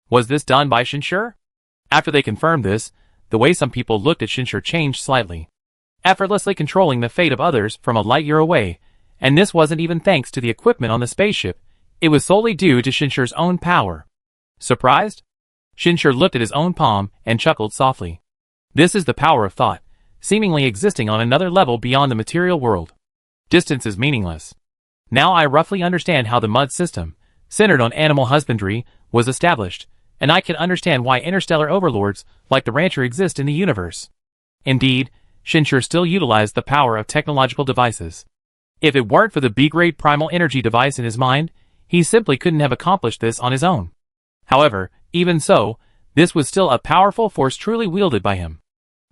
Was this done by Shinshur? After they confirmed this, the way some people looked at Shinshur changed slightly. Effortlessly controlling the fate of others from a light-year away, and this wasn't even thanks to the equipment on the spaceship, it was solely due to Shinshur's own power. Surprised? Shinshir looked at his own palm and chuckled softly. This is the power of thought, seemingly existing on another level beyond the material world. Distance is meaningless. Now I roughly understand how the mud system, centered on animal husbandry, was established, and I can understand why interstellar overlords like the rancher exist in the universe. Indeed, Shinshir still utilized the power of technological devices. If it weren't for the B-grade primal energy device in his mind, he simply couldn't have accomplished this on his own. However, even so, this was still a powerful force truly wielded by him.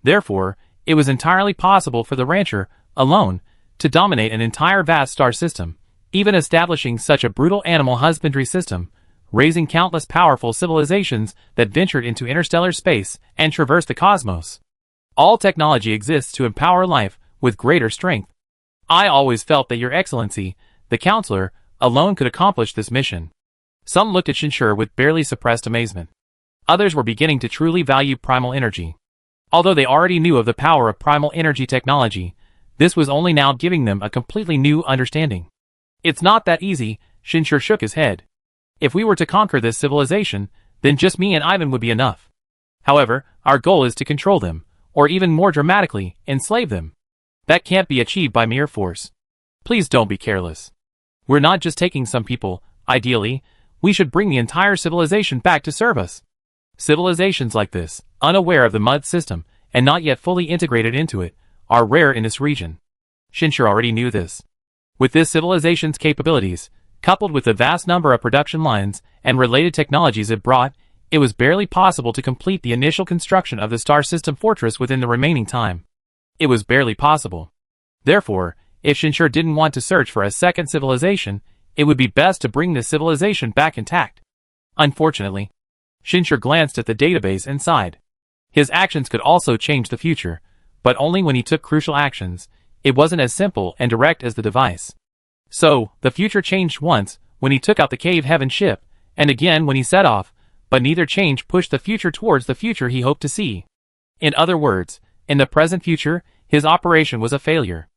Therefore, it was entirely possible for the rancher, alone, to dominate an entire vast star system, even establishing such a brutal animal husbandry system, raising countless powerful civilizations that ventured into interstellar space and traversed the cosmos. All technology exists to empower life with greater strength. I always felt that Your Excellency, the Counselor, alone could accomplish this mission. Some looked at Shinshir with barely suppressed amazement. Others were beginning to truly value primal energy. Although they already knew of the power of primal energy technology, this was only now giving them a completely new understanding. It's not that easy, Shinshir shook his head. If we were to conquer this civilization, then just me and Ivan would be enough. However, our goal is to control them, or even more dramatically, enslave them. That can't be achieved by mere force. Please don't be careless. We're not just taking some people. Ideally, we should bring the entire civilization back to serve us. Civilizations like this, unaware of the mud system, and not yet fully integrated into it, are rare in this region. Shinshir already knew this. With this civilization's capabilities, coupled with the vast number of production lines and related technologies it brought, it was barely possible to complete the initial construction of the star system fortress within the remaining time. It was barely possible. Therefore, if Shinshir didn't want to search for a second civilization, it would be best to bring this civilization back intact. Unfortunately, Shinshir glanced at the database and sighed. His actions could also change the future, but only when he took crucial actions. It wasn't as simple and direct as the device. So, the future changed once, when he took out the Cave Heaven ship, and again when he set off, but neither change pushed the future towards the future he hoped to see. In other words, in the present future, his operation was a failure.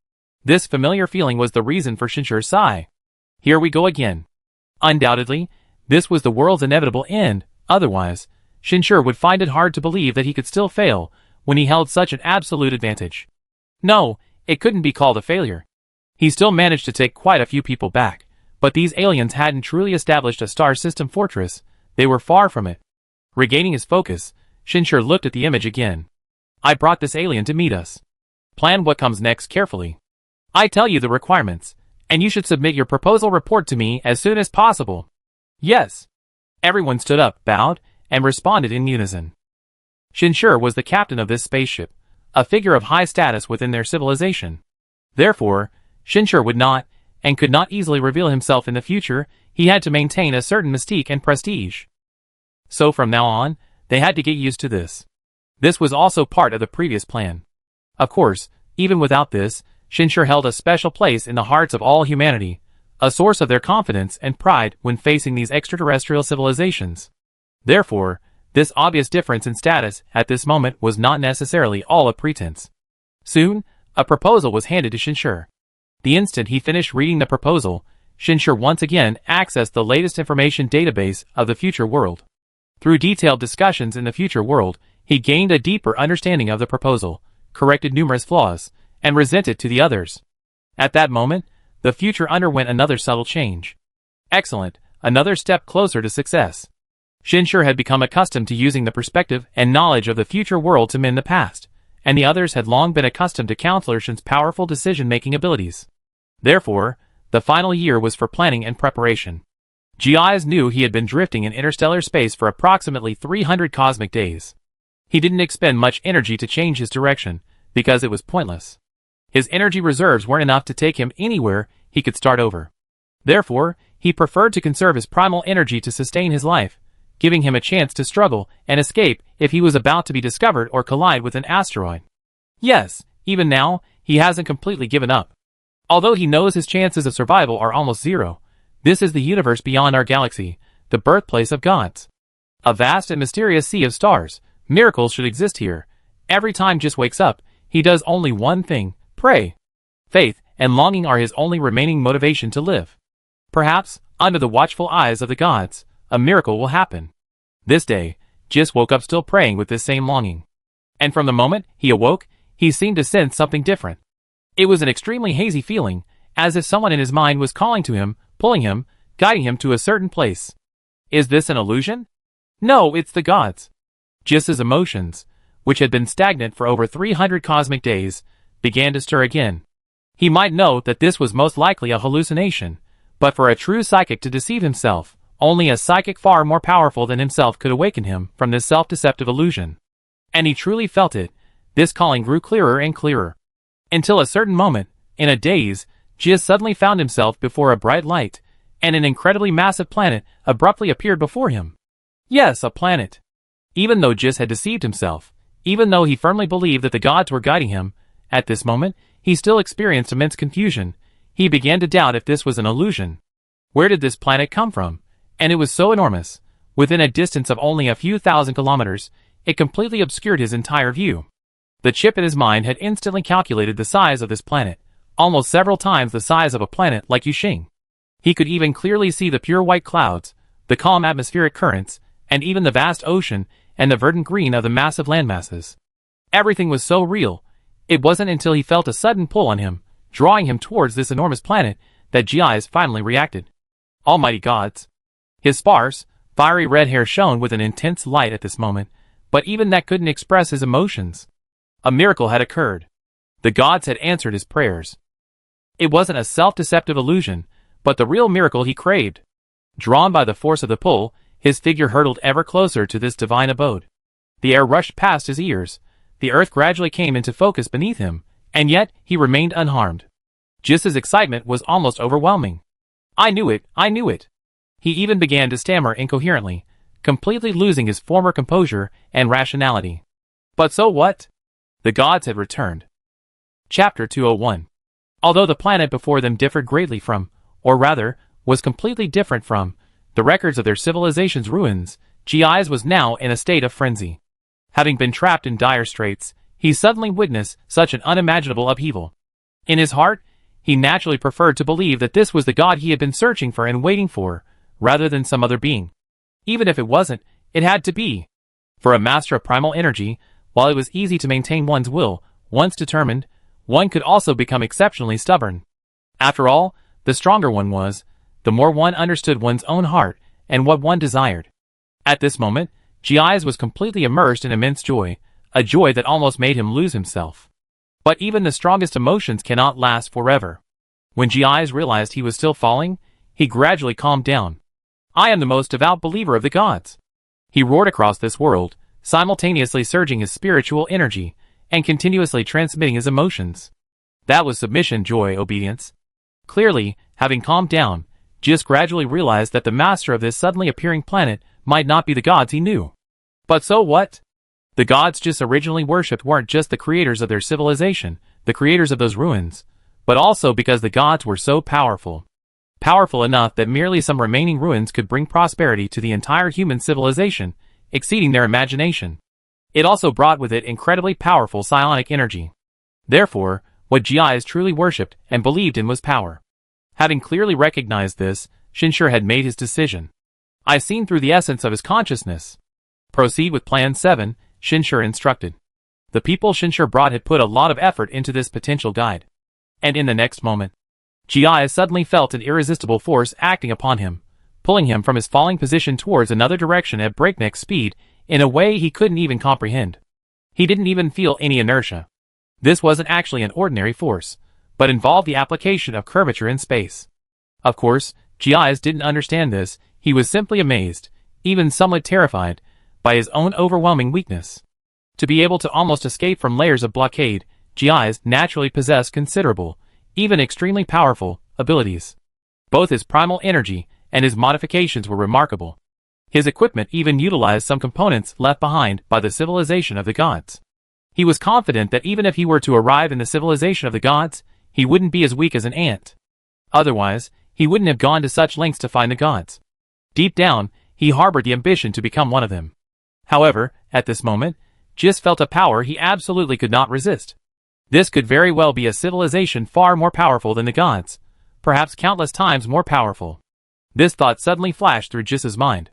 This familiar feeling was the reason for Shinshir's sigh. Here we go again. Undoubtedly, this was the world's inevitable end. Otherwise, Shinshir would find it hard to believe that he could still fail when he held such an absolute advantage. No, it couldn't be called a failure. He still managed to take quite a few people back, but these aliens hadn't truly established a star system fortress. They were far from it. Regaining his focus, Shinshir looked at the image again. I brought this alien to meet us. Plan what comes next carefully. I tell you the requirements, and you should submit your proposal report to me as soon as possible. Yes. Everyone stood up, bowed, and responded in unison. Shinshir was the captain of this spaceship, a figure of high status within their civilization. Therefore, Shinshir would not, and could not easily reveal himself in the future. He had to maintain a certain mystique and prestige. So from now on, they had to get used to this. This was also part of the previous plan. Of course, even without this, Shinshir held a special place in the hearts of all humanity, a source of their confidence and pride when facing these extraterrestrial civilizations. Therefore, this obvious difference in status at this moment was not necessarily all a pretense. Soon, a proposal was handed to Shinshir. The instant he finished reading the proposal, Shinshir once again accessed the latest information database of the future world. Through detailed discussions in the future world, he gained a deeper understanding of the proposal, corrected numerous flaws, and resent it to the others. At that moment, the future underwent another subtle change. Excellent, another step closer to success. Shinshir had become accustomed to using the perspective and knowledge of the future world to mend the past, and the others had long been accustomed to Counselor Shin's powerful decision-making abilities. Therefore, the final year was for planning and preparation. GIs knew he had been drifting in interstellar space for approximately 300 cosmic days. He didn't expend much energy to change his direction, because it was pointless. His energy reserves weren't enough to take him anywhere. He could start over. Therefore, he preferred to conserve his primal energy to sustain his life, giving him a chance to struggle and escape if he was about to be discovered or collide with an asteroid. Yes, even now, he hasn't completely given up. Although he knows his chances of survival are almost zero, this is the universe beyond our galaxy, the birthplace of gods. A vast and mysterious sea of stars. Miracles should exist here. Every time Jis wakes up, he does only one thing: pray. Faith and longing are his only remaining motivation to live. Perhaps, under the watchful eyes of the gods, a miracle will happen. This day, Jis woke up still praying with this same longing. And from the moment he awoke, he seemed to sense something different. It was an extremely hazy feeling, as if someone in his mind was calling to him, pulling him, guiding him to a certain place. Is this an illusion? No, it's the gods. Jis's emotions, which had been stagnant for over 300 cosmic days, began to stir again. He might know that this was most likely a hallucination, but for a true psychic to deceive himself, only a psychic far more powerful than himself could awaken him from this self-deceptive illusion. And he truly felt it. This calling grew clearer and clearer. Until a certain moment, in a daze, Jis suddenly found himself before a bright light, and an incredibly massive planet abruptly appeared before him. Yes, a planet. Even though Jis had deceived himself, even though he firmly believed that the gods were guiding him, at this moment, he still experienced immense confusion. He began to doubt if this was an illusion. Where did this planet come from? And it was so enormous. Within a distance of only a few thousand kilometers, it completely obscured his entire view. The chip in his mind had instantly calculated the size of this planet, almost several times the size of a planet like Yuxing. He could even clearly see the pure white clouds, the calm atmospheric currents, and even the vast ocean and the verdant green of the massive landmasses. Everything was so real. It wasn't until he felt a sudden pull on him, drawing him towards this enormous planet, that Ji's finally reacted. Almighty gods! His sparse, fiery red hair shone with an intense light at this moment, but even that couldn't express his emotions. A miracle had occurred. The gods had answered his prayers. It wasn't a self-deceptive illusion, but the real miracle he craved. Drawn by the force of the pull, his figure hurtled ever closer to this divine abode. The air rushed past his ears. The earth gradually came into focus beneath him, and yet he remained unharmed. Jis's excitement was almost overwhelming. I knew it, I knew it. He even began to stammer incoherently, completely losing his former composure and rationality. But so what? The gods had returned. Chapter 201. Although the planet before them differed greatly from, or rather, was completely different from, the records of their civilization's ruins, Ji's was now in a state of frenzy. Having been trapped in dire straits, he suddenly witnessed such an unimaginable upheaval. In his heart, he naturally preferred to believe that this was the god he had been searching for and waiting for, rather than some other being. Even if it wasn't, it had to be. For a master of primal energy, while it was easy to maintain one's will, once determined, one could also become exceptionally stubborn. After all, the stronger one was, the more one understood one's own heart and what one desired. At this moment, Ji's was completely immersed in immense joy, a joy that almost made him lose himself. But even the strongest emotions cannot last forever. When Ji's realized he was still falling, he gradually calmed down. I am the most devout believer of the gods. He roared across this world, simultaneously surging his spiritual energy and continuously transmitting his emotions. That was submission, joy, obedience. Clearly, having calmed down, Jis gradually realized that the master of this suddenly appearing planet might not be the gods he knew. But so what? The gods Jis originally worshipped weren't just the creators of their civilization, the creators of those ruins, but also because the gods were so powerful. Powerful enough that merely some remaining ruins could bring prosperity to the entire human civilization, exceeding their imagination. It also brought with it incredibly powerful psionic energy. Therefore, what Ji's truly worshipped and believed in was power. Having clearly recognized this, Shinshur had made his decision. I seen through the essence of his consciousness. Proceed with Plan 7, Shinshur instructed. The people Shinshur brought had put a lot of effort into this potential guide. And in the next moment, Ji suddenly felt an irresistible force acting upon him, pulling him from his falling position towards another direction at breakneck speed in a way he couldn't even comprehend. He didn't even feel any inertia. This wasn't actually an ordinary force, but involved the application of curvature in space. Of course, Ji didn't understand this. He was simply amazed, even somewhat terrified, by his own overwhelming weakness. To be able to almost escape from layers of blockade, Ji naturally possessed considerable, even extremely powerful, abilities. Both his primal energy and his modifications were remarkable. His equipment even utilized some components left behind by the civilization of the gods. He was confident that even if he were to arrive in the civilization of the gods, he wouldn't be as weak as an ant. Otherwise, he wouldn't have gone to such lengths to find the gods. Deep down, he harbored the ambition to become one of them. However, at this moment, Jis felt a power he absolutely could not resist. This could very well be a civilization far more powerful than the gods, perhaps countless times more powerful. This thought suddenly flashed through Jis's mind.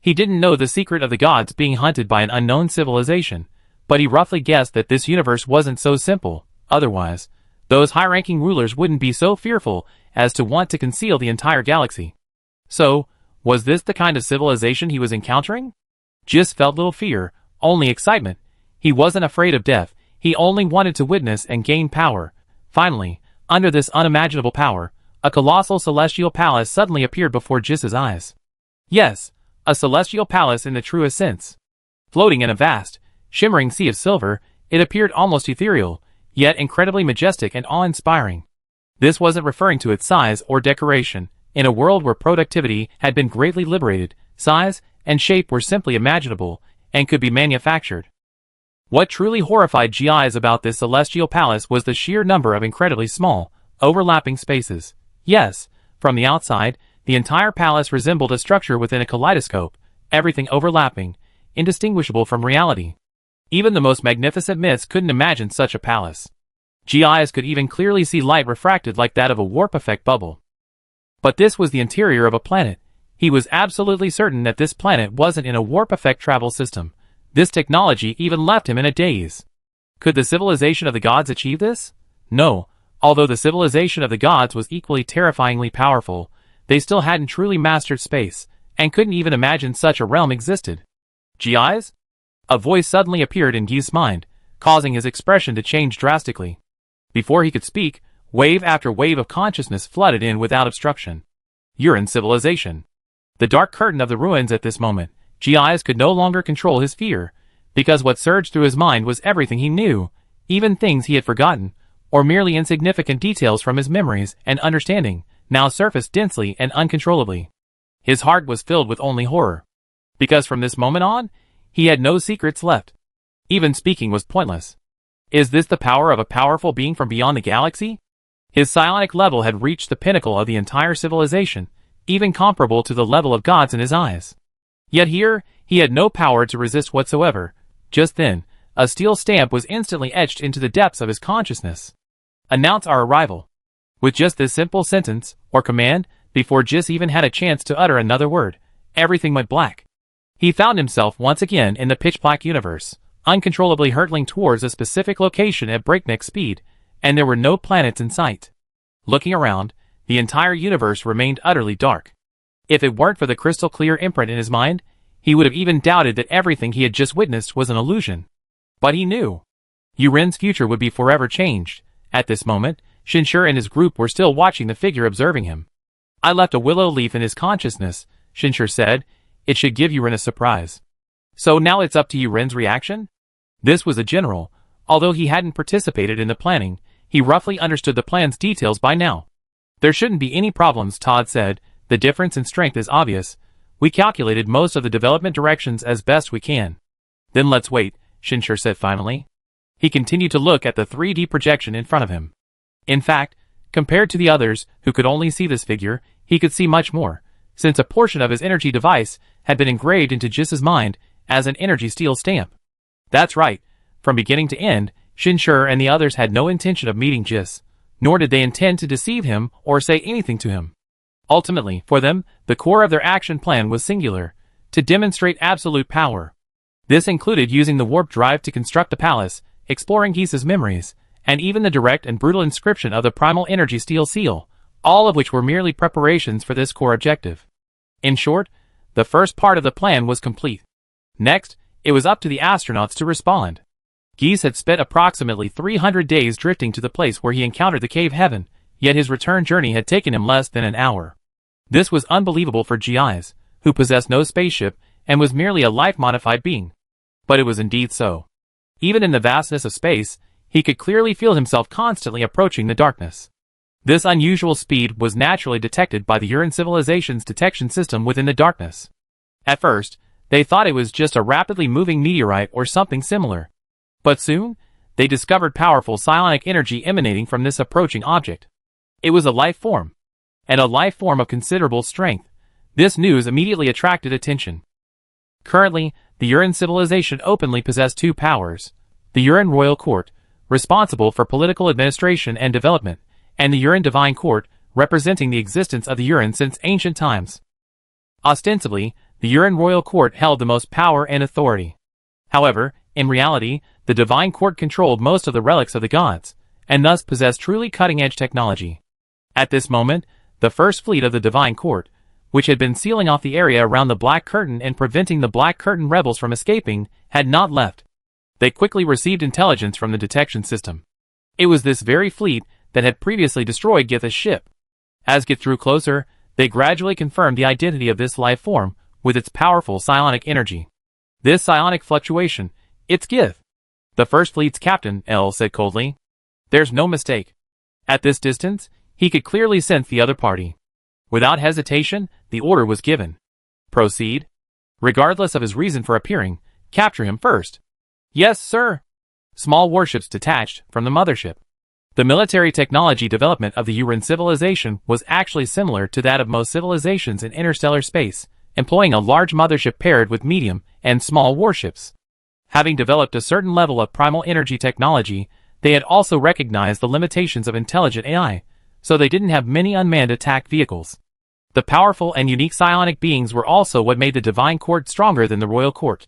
He didn't know the secret of the gods being hunted by an unknown civilization, but he roughly guessed that this universe wasn't so simple. Otherwise, those high-ranking rulers wouldn't be so fearful as to want to conceal the entire galaxy. So, was this the kind of civilization he was encountering? Jis felt little fear, only excitement. He wasn't afraid of death, he only wanted to witness and gain power. Finally, under this unimaginable power, a colossal celestial palace suddenly appeared before Jis's eyes. Yes, a celestial palace in the truest sense. Floating in a vast, shimmering sea of silver, it appeared almost ethereal, yet incredibly majestic and awe-inspiring. This wasn't referring to its size or decoration. In a world where productivity had been greatly liberated, size and shape were simply imaginable and could be manufactured. What truly horrified GIs about this celestial palace was the sheer number of incredibly small, overlapping spaces. Yes, from the outside, the entire palace resembled a structure within a kaleidoscope, everything overlapping, indistinguishable from reality. Even the most magnificent myths couldn't imagine such a palace. GIs could even clearly see light refracted like that of a warp effect bubble. But this was the interior of a planet. He was absolutely certain that this planet wasn't in a warp effect travel system. This technology even left him in a daze. Could the civilization of the gods achieve this? No. Although the civilization of the gods was equally terrifyingly powerful, they still hadn't truly mastered space, and couldn't even imagine such a realm existed. GIs? A voice suddenly appeared in Guy's mind, causing his expression to change drastically. Before he could speak, wave after wave of consciousness flooded in without obstruction. Uran civilization. The dark curtain of the ruins at this moment, GIs could no longer control his fear, because what surged through his mind was everything he knew, even things he had forgotten, or merely insignificant details from his memories and understanding, now surfaced densely and uncontrollably. His heart was filled with only horror. Because from this moment on, he had no secrets left. Even speaking was pointless. Is this the power of a powerful being from beyond the galaxy? His psionic level had reached the pinnacle of the entire civilization, even comparable to the level of gods in his eyes. Yet here, he had no power to resist whatsoever. Just then, a steel stamp was instantly etched into the depths of his consciousness. Announce our arrival. With just this simple sentence, or command, before Jis even had a chance to utter another word, everything went black. He found himself once again in the pitch-black universe, uncontrollably hurtling towards a specific location at breakneck speed, and there were no planets in sight. Looking around, the entire universe remained utterly dark. If it weren't for the crystal-clear imprint in his mind, he would have even doubted that everything he had just witnessed was an illusion. But he knew. Uran's future would be forever changed. At this moment, Shinshur and his group were still watching the figure observing him. I left a willow leaf in his consciousness, Shinshur said. It should give Uran a surprise. So now it's up to Uran's reaction? This was a general. Although he hadn't participated in the planning, he roughly understood the plan's details by now. There shouldn't be any problems, Todd said. The difference in strength is obvious. We calculated most of the development directions as best we can. Then let's wait, Shinshur said finally. He continued to look at the 3D projection in front of him. In fact, compared to the others, who could only see this figure, he could see much more, since a portion of his energy device had been engraved into Jis's mind as an energy steel stamp. That's right. From beginning to end, Shinshur and the others had no intention of meeting Jis, nor did they intend to deceive him or say anything to him. Ultimately, for them, the core of their action plan was singular, to demonstrate absolute power. This included using the warp drive to construct the palace, exploring Gis's memories, and even the direct and brutal inscription of the primal energy steel seal, all of which were merely preparations for this core objective. In short, the first part of the plan was complete. Next, it was up to the astronauts to respond. Gis had spent approximately 300 days drifting to the place where he encountered the cave heaven, yet his return journey had taken him less than an hour. This was unbelievable for GIs, who possessed no spaceship and was merely a life-modified being. But it was indeed so. Even in the vastness of space, he could clearly feel himself constantly approaching the darkness. This unusual speed was naturally detected by the Uran civilization's detection system within the darkness. At first, they thought it was just a rapidly moving meteorite or something similar. But soon, they discovered powerful psionic energy emanating from this approaching object. It was a life form, and a life form of considerable strength. This news immediately attracted attention. Currently, the Uran civilization openly possessed two powers: the Uran Royal Court, responsible for political administration and development, and the Uran Divine Court, representing the existence of the Uran since ancient times. Ostensibly, The Uran royal court held the most power and authority. However, in reality, the divine court controlled most of the relics of the gods, and thus possessed truly cutting-edge technology. At this moment, the first fleet of the divine court, which had been sealing off the area around the Black Curtain and preventing the Black Curtain rebels from escaping, had not left. They quickly received intelligence from the detection system. It was this very fleet that had previously destroyed Gith's ship. As Gith drew closer, they gradually confirmed the identity of this life form with its powerful psionic energy. This psionic fluctuation, it's Gith. The first fleet's captain, L, said coldly. There's no mistake. At this distance, he could clearly sense the other party. Without hesitation, the order was given. Proceed. Regardless of his reason for appearing, capture him first. Yes, sir. Small warships detached from the mothership. The military technology development of the Uran civilization was actually similar to that of most civilizations in interstellar space, employing a large mothership paired with medium and small warships. Having developed a certain level of primal energy technology, they had also recognized the limitations of intelligent AI, so they didn't have many unmanned attack vehicles. The powerful and unique psionic beings were also what made the divine court stronger than the royal court.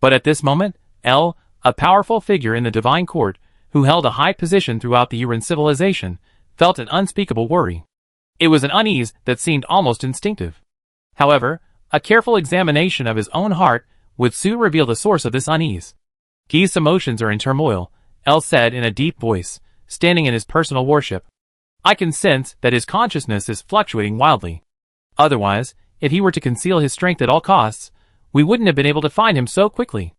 But at this moment, L, a powerful figure in the divine court, who held a high position throughout the Uran civilization, felt an unspeakable worry. It was an unease that seemed almost instinctive. However, a careful examination of his own heart would soon reveal the source of this unease. Guy's emotions are in turmoil, L said in a deep voice, standing in his personal warship. I can sense that his consciousness is fluctuating wildly. Otherwise, if he were to conceal his strength at all costs, we wouldn't have been able to find him so quickly.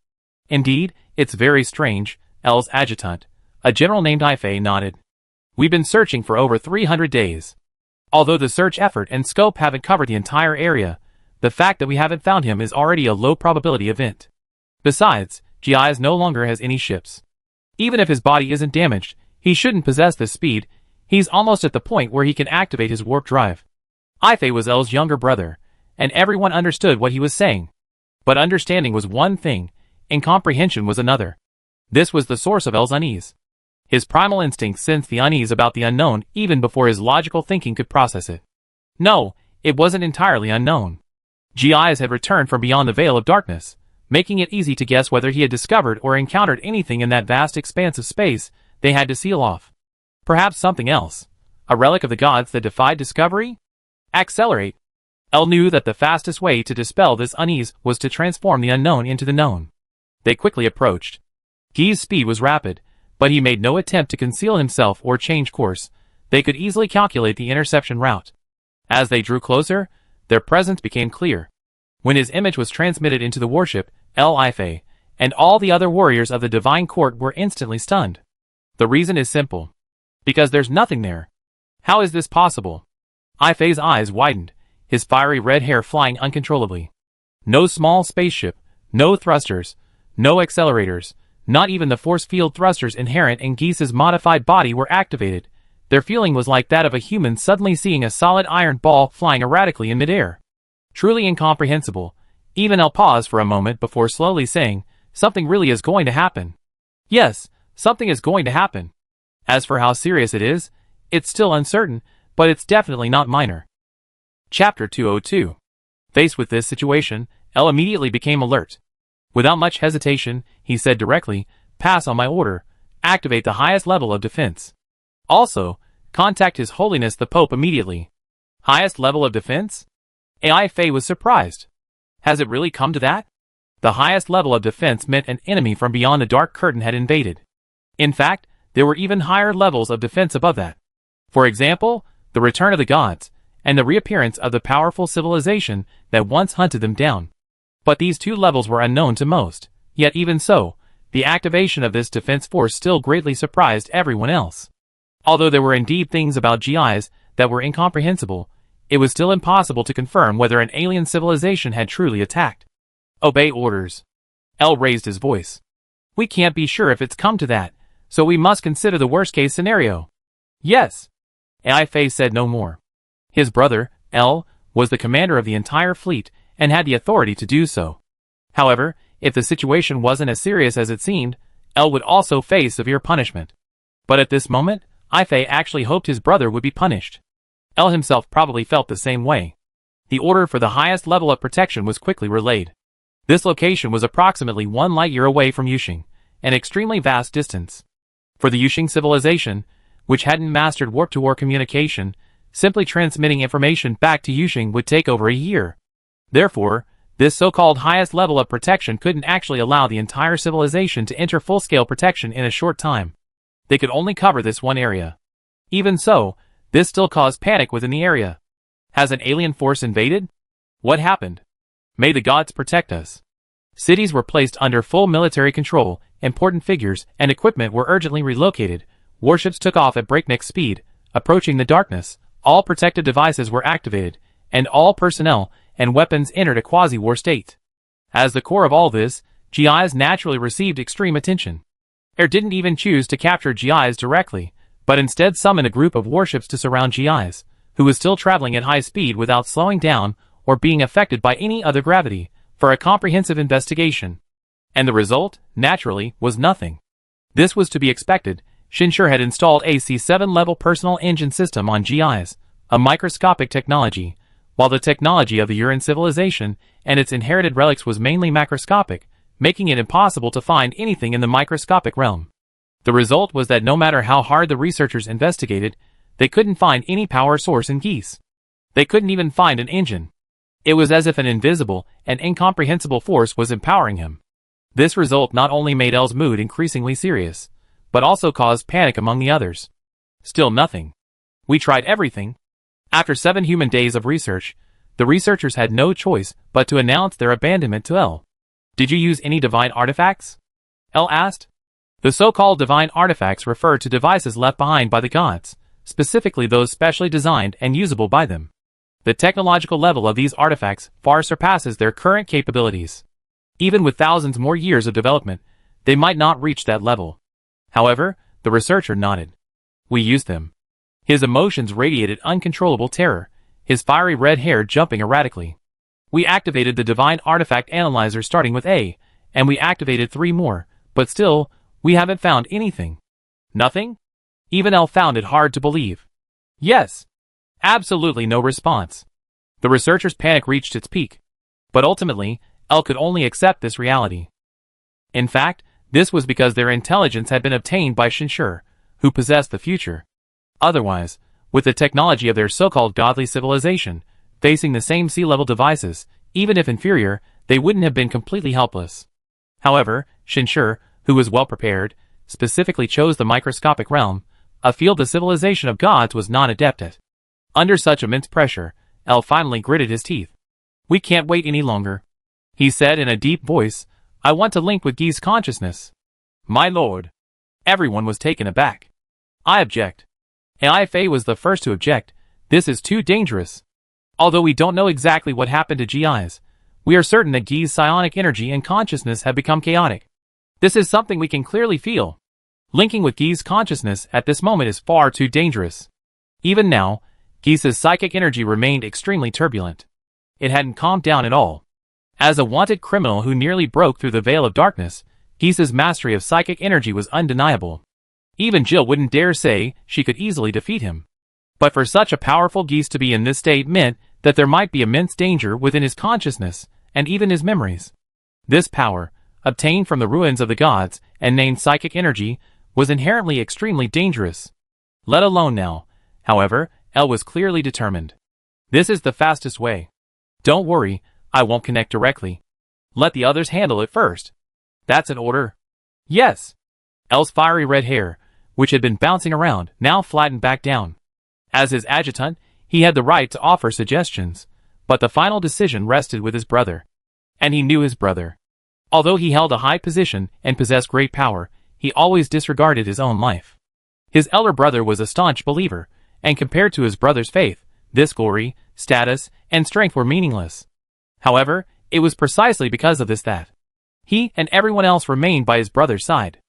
Indeed, it's very strange, L's adjutant, a general named Ife, nodded. We've been searching for over 300 days. Although the search effort and scope haven't covered the entire area, the fact that we haven't found him is already a low probability event. Besides, Giaz no longer has any ships. Even if his body isn't damaged, he shouldn't possess this speed. He's almost at the point where he can activate his warp drive. Ife was L's younger brother, and everyone understood what he was saying. But understanding was one thing, incomprehension was another. This was the source of L's unease. His primal instinct sensed the unease about the unknown even before his logical thinking could process it. No, it wasn't entirely unknown. Giaz had returned from beyond the veil of darkness, making it easy to guess whether he had discovered or encountered anything in that vast expanse of space they had to seal off. Perhaps something else. A relic of the gods that defied discovery? Accelerate. L knew that the fastest way to dispel this unease was to transform the unknown into the known. They quickly approached. Guy's speed was rapid, but he made no attempt to conceal himself or change course. They could easily calculate the interception route. As they drew closer, their presence became clear. When his image was transmitted into the warship, El Ife, and all the other warriors of the divine court were instantly stunned. The reason is simple. Because there's nothing there. How is this possible? Ife's eyes widened, his fiery red hair flying uncontrollably. No small spaceship, no thrusters, no accelerators, not even the force field thrusters inherent in Guy's modified body were activated. Their feeling was like that of a human suddenly seeing a solid iron ball flying erratically in midair. Truly incomprehensible. Even El paused for a moment before slowly saying, something really is going to happen. Yes, something is going to happen. As for how serious it is, it's still uncertain, but it's definitely not minor. Chapter 202. Faced with this situation, El immediately became alert. Without much hesitation, he said directly, pass on my order, activate the highest level of defense. Also, contact His Holiness the Pope immediately. Highest level of defense? Ife was surprised. Has it really come to that? The highest level of defense meant an enemy from beyond the Dark Curtain had invaded. In fact, there were even higher levels of defense above that. For example, the return of the gods, and the reappearance of the powerful civilization that once hunted them down. But these two levels were unknown to most, yet even so, the activation of this defense force still greatly surprised everyone else. Although there were indeed things about GIs that were incomprehensible, it was still impossible to confirm whether an alien civilization had truly attacked. Obey orders. El raised his voice. We can't be sure if it's come to that, so we must consider the worst-case scenario. Yes. Ife said no more. His brother, El, was the commander of the entire fleet and had the authority to do so. However, if the situation wasn't as serious as it seemed, El would also face severe punishment. But at this moment, Ife actually hoped his brother would be punished. El himself probably felt the same way. The order for the highest level of protection was quickly relayed. This location was approximately 1 light-year away from Yushing, an extremely vast distance. For the Yushing civilization, which hadn't mastered warp-to-warp communication, simply transmitting information back to Yushing would take over a year. Therefore, this so-called highest level of protection couldn't actually allow the entire civilization to enter full-scale protection in a short time. They could only cover this one area. Even so, this still caused panic within the area. Has an alien force invaded? What happened? May the gods protect us. Cities were placed under full military control, important figures and equipment were urgently relocated, warships took off at breakneck speed, approaching the darkness, all protective devices were activated, and all personnel and weapons entered a quasi-war state. As the core of all this, GIs naturally received extreme attention. Air didn't even choose to capture GIs directly, but instead summoned a group of warships to surround GIs, who was still traveling at high speed without slowing down or being affected by any other gravity, for a comprehensive investigation. And the result, naturally, was nothing. This was to be expected. Shinshur had installed a C7 level personal engine system on GIs, a microscopic technology, while the technology of the Uran civilization and its inherited relics was mainly macroscopic, making it impossible to find anything in the microscopic realm. The result was that no matter how hard the researchers investigated, they couldn't find any power source in Geese. They couldn't even find an engine. It was as if an invisible and incomprehensible force was empowering him. This result not only made L's mood increasingly serious, but also caused panic among the others. Still nothing. We tried everything. After 7 human days of research, the researchers had no choice but to announce their abandonment to L. Did you use any divine artifacts? L asked. The so-called divine artifacts refer to devices left behind by the gods, specifically those specially designed and usable by them. The technological level of these artifacts far surpasses their current capabilities. Even with thousands more years of development, they might not reach that level. However, the researcher nodded. We used them. His emotions radiated uncontrollable terror, his fiery red hair jumping erratically. We activated the divine artifact analyzer starting with A, and we activated 3 more, but still, we haven't found anything. Nothing? Even L found it hard to believe. Yes. Absolutely no response. The researcher's panic reached its peak. But ultimately, L could only accept this reality. In fact, this was because their intelligence had been obtained by Shinshur, who possessed the future. Otherwise, with the technology of their so-called godly civilization, facing the same sea-level devices, even if inferior, they wouldn't have been completely helpless. However, Shinshur, who was well prepared, specifically chose the microscopic realm, a field the civilization of gods was not adept at. Under such immense pressure, L finally gritted his teeth. We can't wait any longer. He said in a deep voice, I want to link with Guy's consciousness. My lord. Everyone was taken aback. I object. Fei was the first to object. This is too dangerous. Although we don't know exactly what happened to GIs, we are certain that Guy's psionic energy and consciousness have become chaotic. This is something we can clearly feel. Linking with Guy's consciousness at this moment is far too dangerous. Even now, Guy's psychic energy remained extremely turbulent. It hadn't calmed down at all. As a wanted criminal who nearly broke through the veil of darkness, Guy's mastery of psychic energy was undeniable. Even Jill wouldn't dare say she could easily defeat him. But for such a powerful Geese to be in this state meant that there might be immense danger within his consciousness, and even his memories. This power, obtained from the ruins of the gods, and named psychic energy, was inherently extremely dangerous. Let alone now, however, L was clearly determined. This is the fastest way. Don't worry, I won't connect directly. Let the others handle it first. That's an order. Yes. L's fiery red hair, which had been bouncing around, now flattened back down. As his adjutant, he had the right to offer suggestions, but the final decision rested with his brother. And he knew his brother. Although he held a high position and possessed great power, he always disregarded his own life. His elder brother was a staunch believer, and compared to his brother's faith, this glory, status, and strength were meaningless. However, it was precisely because of this that he and everyone else remained by his brother's side.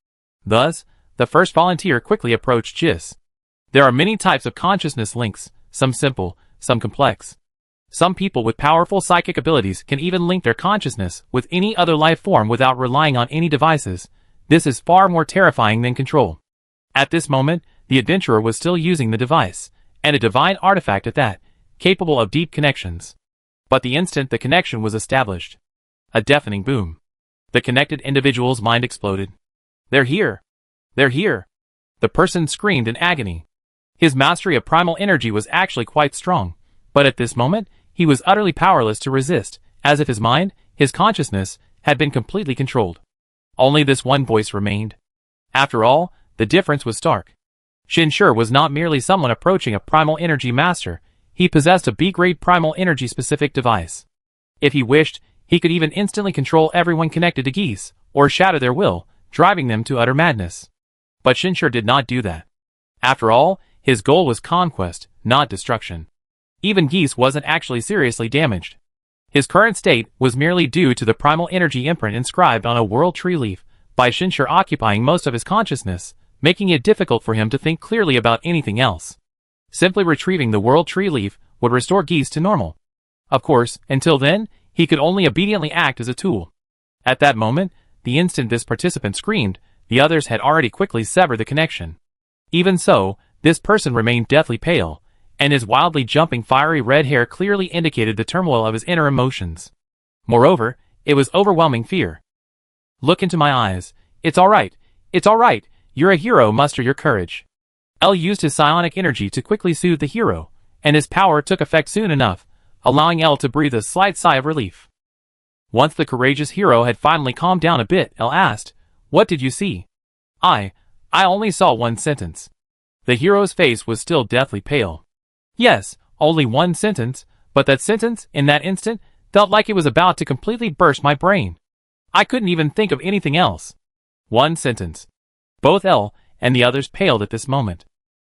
Thus, the first volunteer quickly approached Jis. There are many types of consciousness links, some simple, some complex. Some people with powerful psychic abilities can even link their consciousness with any other life form without relying on any devices. This is far more terrifying than control. At this moment, the adventurer was still using the device, and a divine artifact at that, capable of deep connections. But the instant the connection was established, a deafening boom. The connected individual's mind exploded. They're here! They're here! The person screamed in agony. His mastery of primal energy was actually quite strong, but at this moment, he was utterly powerless to resist, as if his mind, his consciousness, had been completely controlled. Only this one voice remained. After all, the difference was stark. Shinshur was not merely someone approaching a primal energy master, he possessed a B-grade primal energy specific device. If he wished, he could even instantly control everyone connected to Geese, or shatter their will, driving them to utter madness. But Shinshur did not do that. After all, his goal was conquest, not destruction. Even Geese wasn't actually seriously damaged. His current state was merely due to the primal energy imprint inscribed on a world tree leaf, by Shinshur occupying most of his consciousness, making it difficult for him to think clearly about anything else. Simply retrieving the world tree leaf would restore Geese to normal. Of course, until then, he could only obediently act as a tool. At that moment, the instant this participant screamed, the others had already quickly severed the connection. Even so, this person remained deathly pale, and his wildly jumping fiery red hair clearly indicated the turmoil of his inner emotions. Moreover, it was overwhelming fear. Look into my eyes. It's all right. It's all right. You're a hero. Muster your courage. L used his psionic energy to quickly soothe the hero, and his power took effect soon enough, allowing L to breathe a slight sigh of relief. Once the courageous hero had finally calmed down a bit, L asked, "What did you see?" I only saw one sentence." The hero's face was still deathly pale. "Yes, only one sentence, but that sentence, in that instant, felt like it was about to completely burst my brain. I couldn't even think of anything else. One sentence." Both L and the others paled at this moment,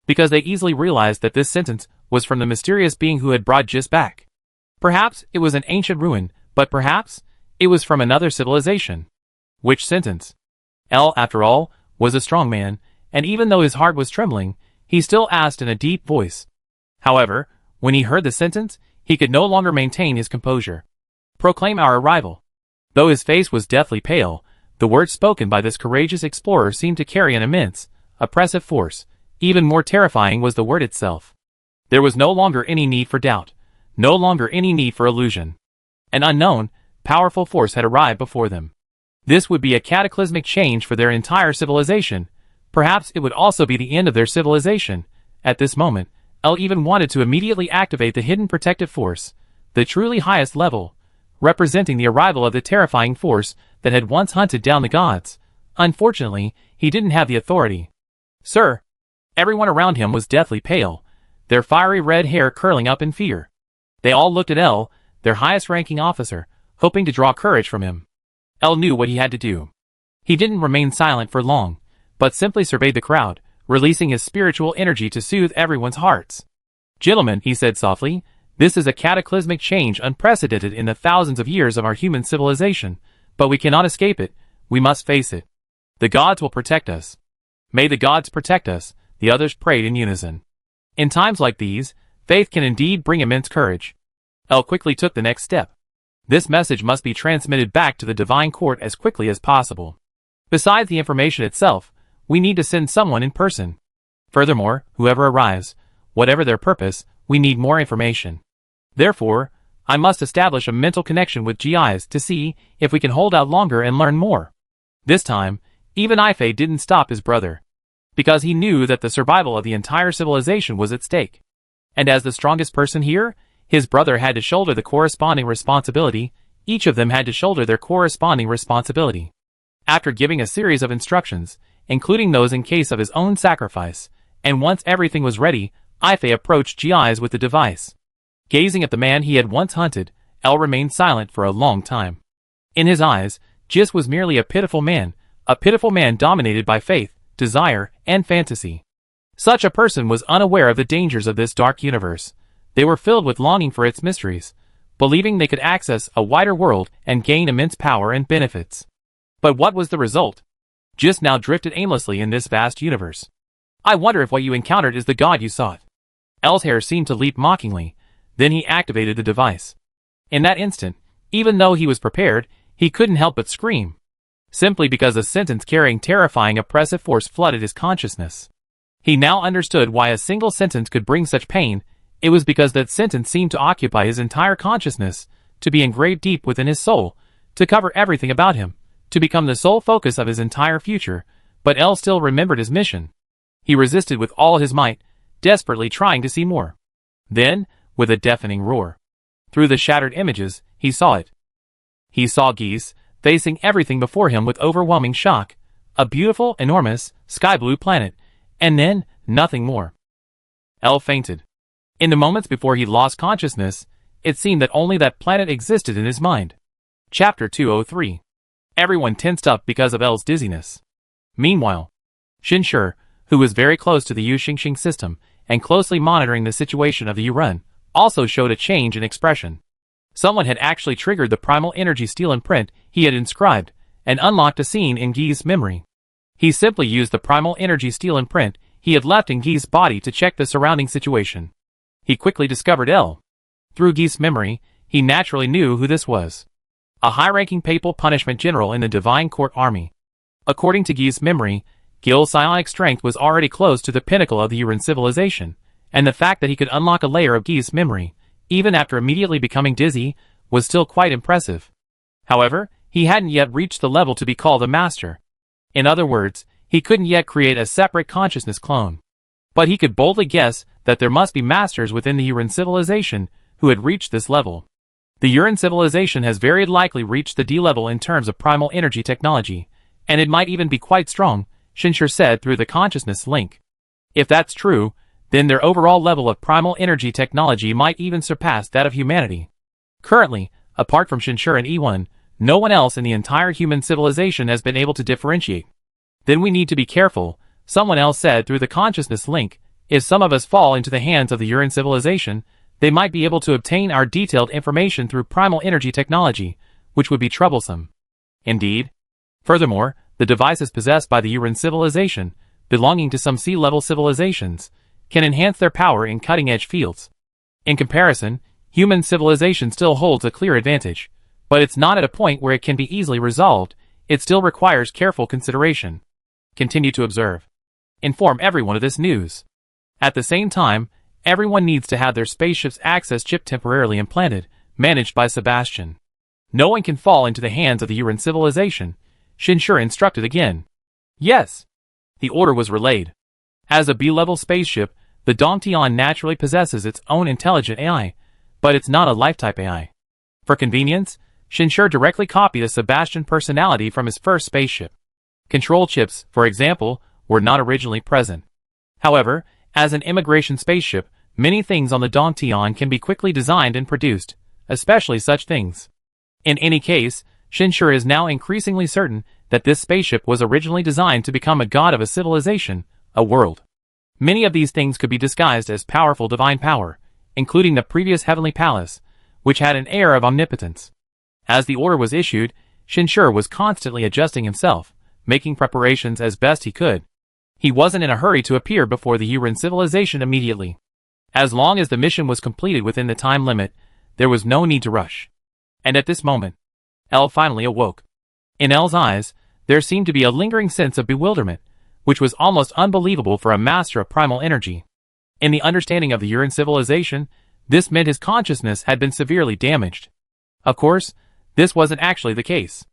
because they easily realized that this sentence was from the mysterious being who had brought Jis back. Perhaps it was an ancient ruin, but perhaps it was from another civilization. Which sentence? L, after all, was a strong man, and even though his heart was trembling, he still asked in a deep voice. However, when he heard the sentence, he could no longer maintain his composure. "Proclaim our arrival." Though his face was deathly pale, the words spoken by this courageous explorer seemed to carry an immense, oppressive force. Even more terrifying was the word itself. There was no longer any need for doubt, no longer any need for illusion. An unknown, powerful force had arrived before them. This would be a cataclysmic change for their entire civilization. Perhaps it would also be the end of their civilization. At this moment, L even wanted to immediately activate the hidden protective force, the truly highest level, representing the arrival of the terrifying force that had once hunted down the gods. Unfortunately, he didn't have the authority. "Sir!" Everyone around him was deathly pale, their fiery red hair curling up in fear. They all looked at L, their highest-ranking officer, hoping to draw courage from him. L knew what he had to do. He didn't remain silent for long, but simply surveyed the crowd, releasing his spiritual energy to soothe everyone's hearts. "Gentlemen," he said softly, "this is a cataclysmic change unprecedented in the thousands of years of our human civilization, but we cannot escape it. We must face it. The gods will protect us." "May the gods protect us," the others prayed in unison. In times like these, faith can indeed bring immense courage. L quickly took the next step. This message must be transmitted back to the divine court as quickly as possible. Besides the information itself, we need to send someone in person. Furthermore, whoever arrives, whatever their purpose, we need more information. Therefore, I must establish a mental connection with GIs to see if we can hold out longer and learn more. This time, even Ife didn't stop his brother, because he knew that the survival of the entire civilization was at stake. And as the strongest person here, his brother had to shoulder the corresponding responsibility. Each of them had to shoulder their corresponding responsibility. After giving a series of instructions, including those in case of his own sacrifice, and once everything was ready, Ife approached GIs with the device. Gazing at the man he had once hunted, L remained silent for a long time. In his eyes, Jis was merely a pitiful man dominated by faith, desire, and fantasy. Such a person was unaware of the dangers of this dark universe. They were filled with longing for its mysteries, believing they could access a wider world and gain immense power and benefits. But what was the result? Jis now drifted aimlessly in this vast universe. "I wonder if what you encountered is the god you sought." L's hair seemed to leap mockingly. Then he activated the device. In that instant, even though he was prepared, he couldn't help but scream, simply because a sentence carrying terrifying oppressive force flooded his consciousness. He now understood why a single sentence could bring such pain. It was because that sentence seemed to occupy his entire consciousness, to be engraved deep within his soul, to cover everything about him, to become the sole focus of his entire future. But L still remembered his mission. He resisted with all his might, desperately trying to see more. Then, with a deafening roar, through the shattered images, he saw it. He saw Geese, facing everything before him with overwhelming shock, a beautiful, enormous, sky-blue planet, and then, nothing more. L fainted. In the moments before he lost consciousness, it seemed that only that planet existed in his mind. Chapter 203. Everyone tensed up because of L's dizziness. Meanwhile, Shinshur, who was very close to the Yu-Xingxing system and closely monitoring the situation of the Yu-Run, also showed a change in expression. Someone had actually triggered the primal energy steel imprint he had inscribed and unlocked a scene in Guy's memory. He simply used the primal energy steel imprint he had left in Guy's body to check the surrounding situation. He quickly discovered L. Through Guy's memory, he naturally knew who this was. A high-ranking papal punishment general in the Divine Court Army. According to Guy's memory, Gil's psionic strength was already close to the pinnacle of the Yuran civilization, and the fact that he could unlock a layer of Guy's memory, even after immediately becoming dizzy, was still quite impressive. However, he hadn't yet reached the level to be called a master. In other words, he couldn't yet create a separate consciousness clone. But he could boldly guess that there must be masters within the Yuran civilization who had reached this level. The Yuran civilization has very likely reached the D level in terms of primal energy technology, and it might even be quite strong, Shinshur said through the consciousness link. If that's true, then their overall level of primal energy technology might even surpass that of humanity. Currently, apart from Shinshur and E1, no one else in the entire human civilization has been able to differentiate. Then we need to be careful, someone else said through the consciousness link. If some of us fall into the hands of the Yuran civilization, they might be able to obtain our detailed information through primal energy technology, which would be troublesome. Indeed. Furthermore, the devices possessed by the Yuran civilization, belonging to some sea-level civilizations, can enhance their power in cutting-edge fields. In comparison, human civilization still holds a clear advantage, but it's not at a point where it can be easily resolved. It still requires careful consideration. Continue to observe. Inform everyone of this news. At the same time, everyone needs to have their spaceship's access chip temporarily implanted, managed by Sebastian. No one can fall into the hands of the Yuran civilization, Shinshur instructed again. Yes. The order was relayed. As a B-level spaceship, the Dongtian naturally possesses its own intelligent AI, but it's not a life-type AI. For convenience, Shinshur directly copied a Sebastian personality from his first spaceship. Control chips, for example, were not originally present. However, as an immigration spaceship, many things on the Dongtian can be quickly designed and produced, especially such things. In any case, Shinshur is now increasingly certain that this spaceship was originally designed to become a god of a civilization, a world. Many of these things could be disguised as powerful divine power, including the previous heavenly palace, which had an air of omnipotence. As the order was issued, Shinshur was constantly adjusting himself, making preparations as best he could. He wasn't in a hurry to appear before the Yuran civilization immediately. As long as the mission was completed within the time limit, there was no need to rush. And at this moment, L finally awoke. In L's eyes, there seemed to be a lingering sense of bewilderment, which was almost unbelievable for a master of primal energy. In the understanding of the Yuran civilization, this meant his consciousness had been severely damaged. Of course, this wasn't actually the case.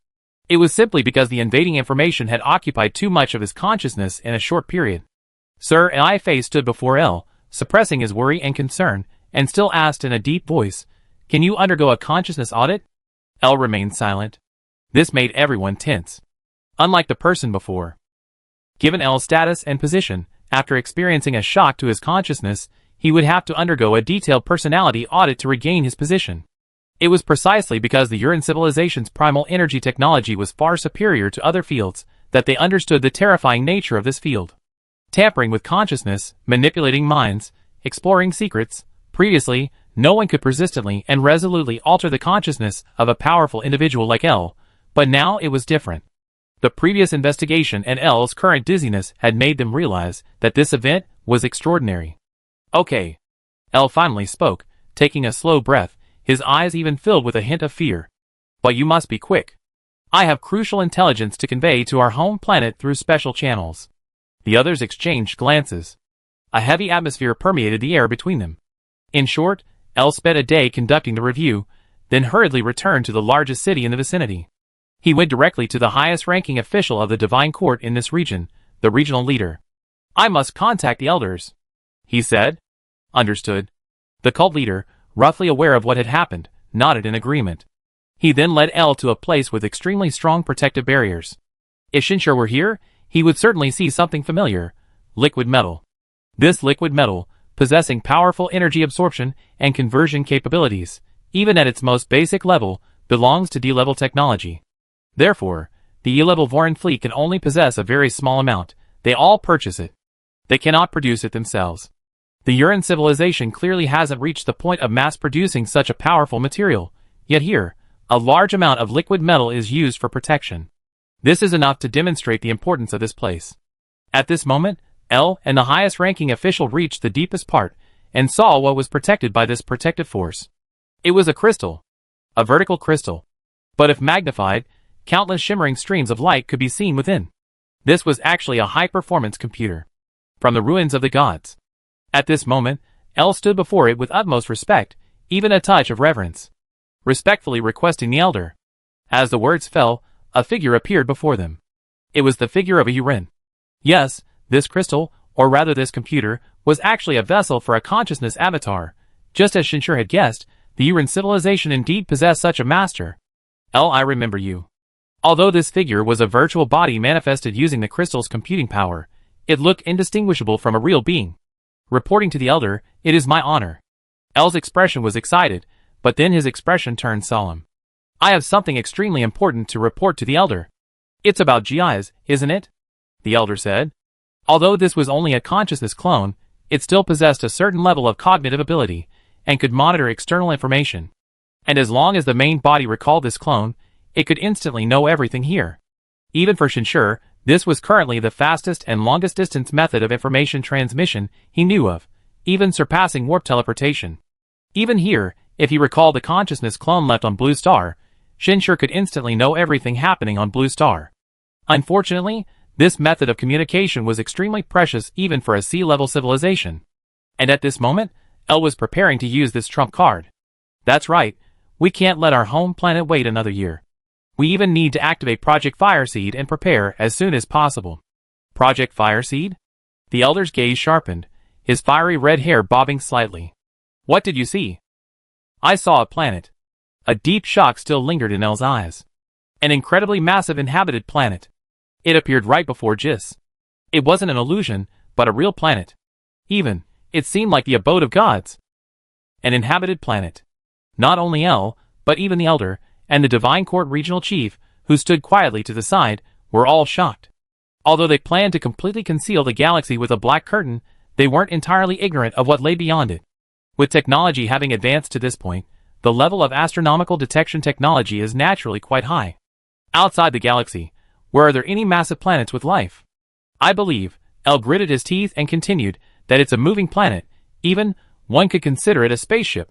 It was simply because the invading information had occupied too much of his consciousness in a short period. Sir Ai Fei stood before L, suppressing his worry and concern, and still asked in a deep voice, "Can you undergo a consciousness audit?" L remained silent. This made everyone tense. Unlike the person before. Given L's status and position, after experiencing a shock to his consciousness, he would have to undergo a detailed personality audit to regain his position. It was precisely because the Yuran civilization's primal energy technology was far superior to other fields that they understood the terrifying nature of this field. Tampering with consciousness, manipulating minds, exploring secrets. Previously, no one could persistently and resolutely alter the consciousness of a powerful individual like L, but now it was different. The previous investigation and L's current dizziness had made them realize that this event was extraordinary. Okay. L finally spoke, taking a slow breath, his eyes even filled with a hint of fear. But you must be quick. I have crucial intelligence to convey to our home planet through special channels. The others exchanged glances. A heavy atmosphere permeated the air between them. In short, El spent a day conducting the review, then hurriedly returned to the largest city in the vicinity. He went directly to the highest-ranking official of the Divine Court in this region, the regional leader. "I must contact the elders," he said. "Understood." The cult leader, roughly aware of what had happened, nodded in agreement. He then led El to a place with extremely strong protective barriers. If Shinshur were here, he would certainly see something familiar: liquid metal. This liquid metal, possessing powerful energy absorption and conversion capabilities, even at its most basic level, belongs to D-level technology. Therefore, the E-level Vorin fleet can only possess a very small amount. They all purchase it. They cannot produce it themselves. The Uran civilization clearly hasn't reached the point of mass-producing such a powerful material, yet here, a large amount of liquid metal is used for protection. This is enough to demonstrate the importance of this place. At this moment, El and the highest-ranking official reached the deepest part and saw what was protected by this protective force. It was a crystal. A vertical crystal. But if magnified, countless shimmering streams of light could be seen within. This was actually a high-performance computer. From the ruins of the gods. At this moment, El stood before it with utmost respect, even a touch of reverence. Respectfully requesting the elder. As the words fell, a figure appeared before them. It was the figure of a Uran. Yes, this crystal, or rather this computer, was actually a vessel for a consciousness avatar. Just as Shinshur had guessed, the Uran civilization indeed possessed such a master. El, I remember you. Although this figure was a virtual body manifested using the crystal's computing power, it looked indistinguishable from a real being. Reporting to the elder, it is my honor. El's expression was excited, but then his expression turned solemn. I have something extremely important to report to the elder. It's about GIs, isn't it? The elder said. Although this was only a consciousness clone, it still possessed a certain level of cognitive ability, and could monitor external information. And as long as the main body recalled this clone, it could instantly know everything here. Even for Shinshur, this was currently the fastest and longest distance method of information transmission he knew of, even surpassing warp teleportation. Even here, if he recalled the consciousness clone left on Blue Star, Shinshur could instantly know everything happening on Blue Star. Unfortunately, this method of communication was extremely precious even for a sea-level civilization. And at this moment, El was preparing to use this trump card. That's right, we can't let our home planet wait another year. We even need to activate Project Fireseed and prepare as soon as possible. Project Fireseed? The elder's gaze sharpened, his fiery red hair bobbing slightly. What did you see? I saw a planet. A deep shock still lingered in El's eyes. An incredibly massive inhabited planet. It appeared right before Jis. It wasn't an illusion, but a real planet. Even, it seemed like the abode of gods. An inhabited planet. Not only El, but even the elder, and the Divine Court regional chief, who stood quietly to the side, were all shocked. Although they planned to completely conceal the galaxy with a black curtain, they weren't entirely ignorant of what lay beyond it. With technology having advanced to this point, the level of astronomical detection technology is naturally quite high. Outside the galaxy, where are there any massive planets with life? I believe, El gritted his teeth and continued, that it's a moving planet, even, one could consider it a spaceship.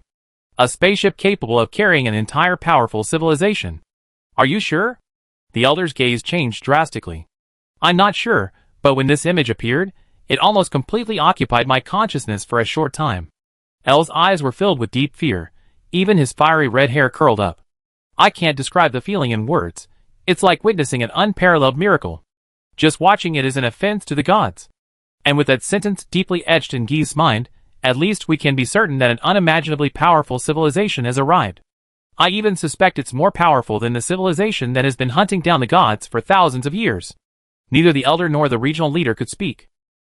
A spaceship capable of carrying an entire powerful civilization. Are you sure? The elder's gaze changed drastically. I'm not sure, but when this image appeared, it almost completely occupied my consciousness for a short time. El's eyes were filled with deep fear, even his fiery red hair curled up. I can't describe the feeling in words. It's like witnessing an unparalleled miracle. Just watching it is an offense to the gods. And with that sentence deeply etched in Guy's mind, at least we can be certain that an unimaginably powerful civilization has arrived. I even suspect it's more powerful than the civilization that has been hunting down the gods for thousands of years. Neither the elder nor the regional leader could speak.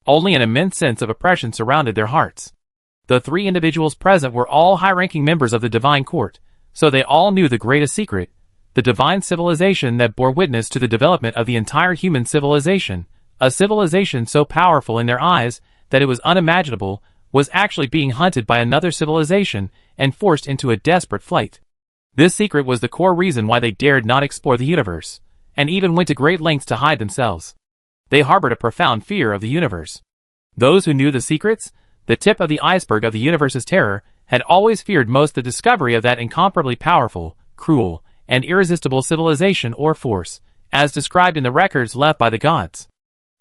Only an immense sense of oppression surrounded their hearts. The three individuals present were all high-ranking members of the Divine Court, so they all knew the greatest secret, the divine civilization that bore witness to the development of the entire human civilization, a civilization so powerful in their eyes that it was unimaginable, was actually being hunted by another civilization and forced into a desperate flight. This secret was the core reason why they dared not explore the universe, and even went to great lengths to hide themselves. They harbored a profound fear of the universe. Those who knew the secrets, the tip of the iceberg of the universe's terror, had always feared most the discovery of that incomparably powerful, cruel, and irresistible civilization or force, as described in the records left by the gods.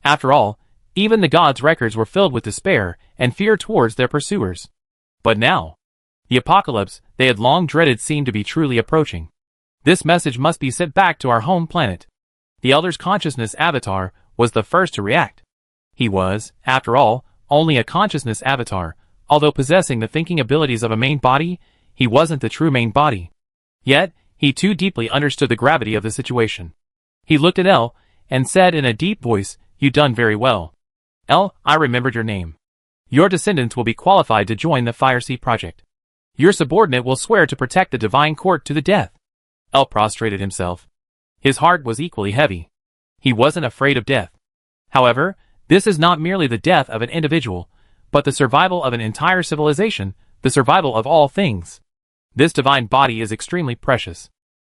After all, even the gods' records were filled with despair and fear towards their pursuers. But now, The apocalypse they had long dreaded seemed to be truly approaching. This message must be sent back to our home planet. The Elder's consciousness avatar was the first to react. He was, after all, only a consciousness avatar. Although possessing the thinking abilities of a main body, he wasn't the true main body. Yet, he too deeply understood the gravity of the situation. He looked at El, and said in a deep voice, "You done very well. El, I remembered your name. Your descendants will be qualified to join the Firesea Project. Your subordinate will swear to protect the Divine Court to the death." El prostrated himself. His heart was equally heavy. He wasn't afraid of death. However, this is not merely the death of an individual, but the survival of an entire civilization, the survival of all things. This divine body is extremely precious.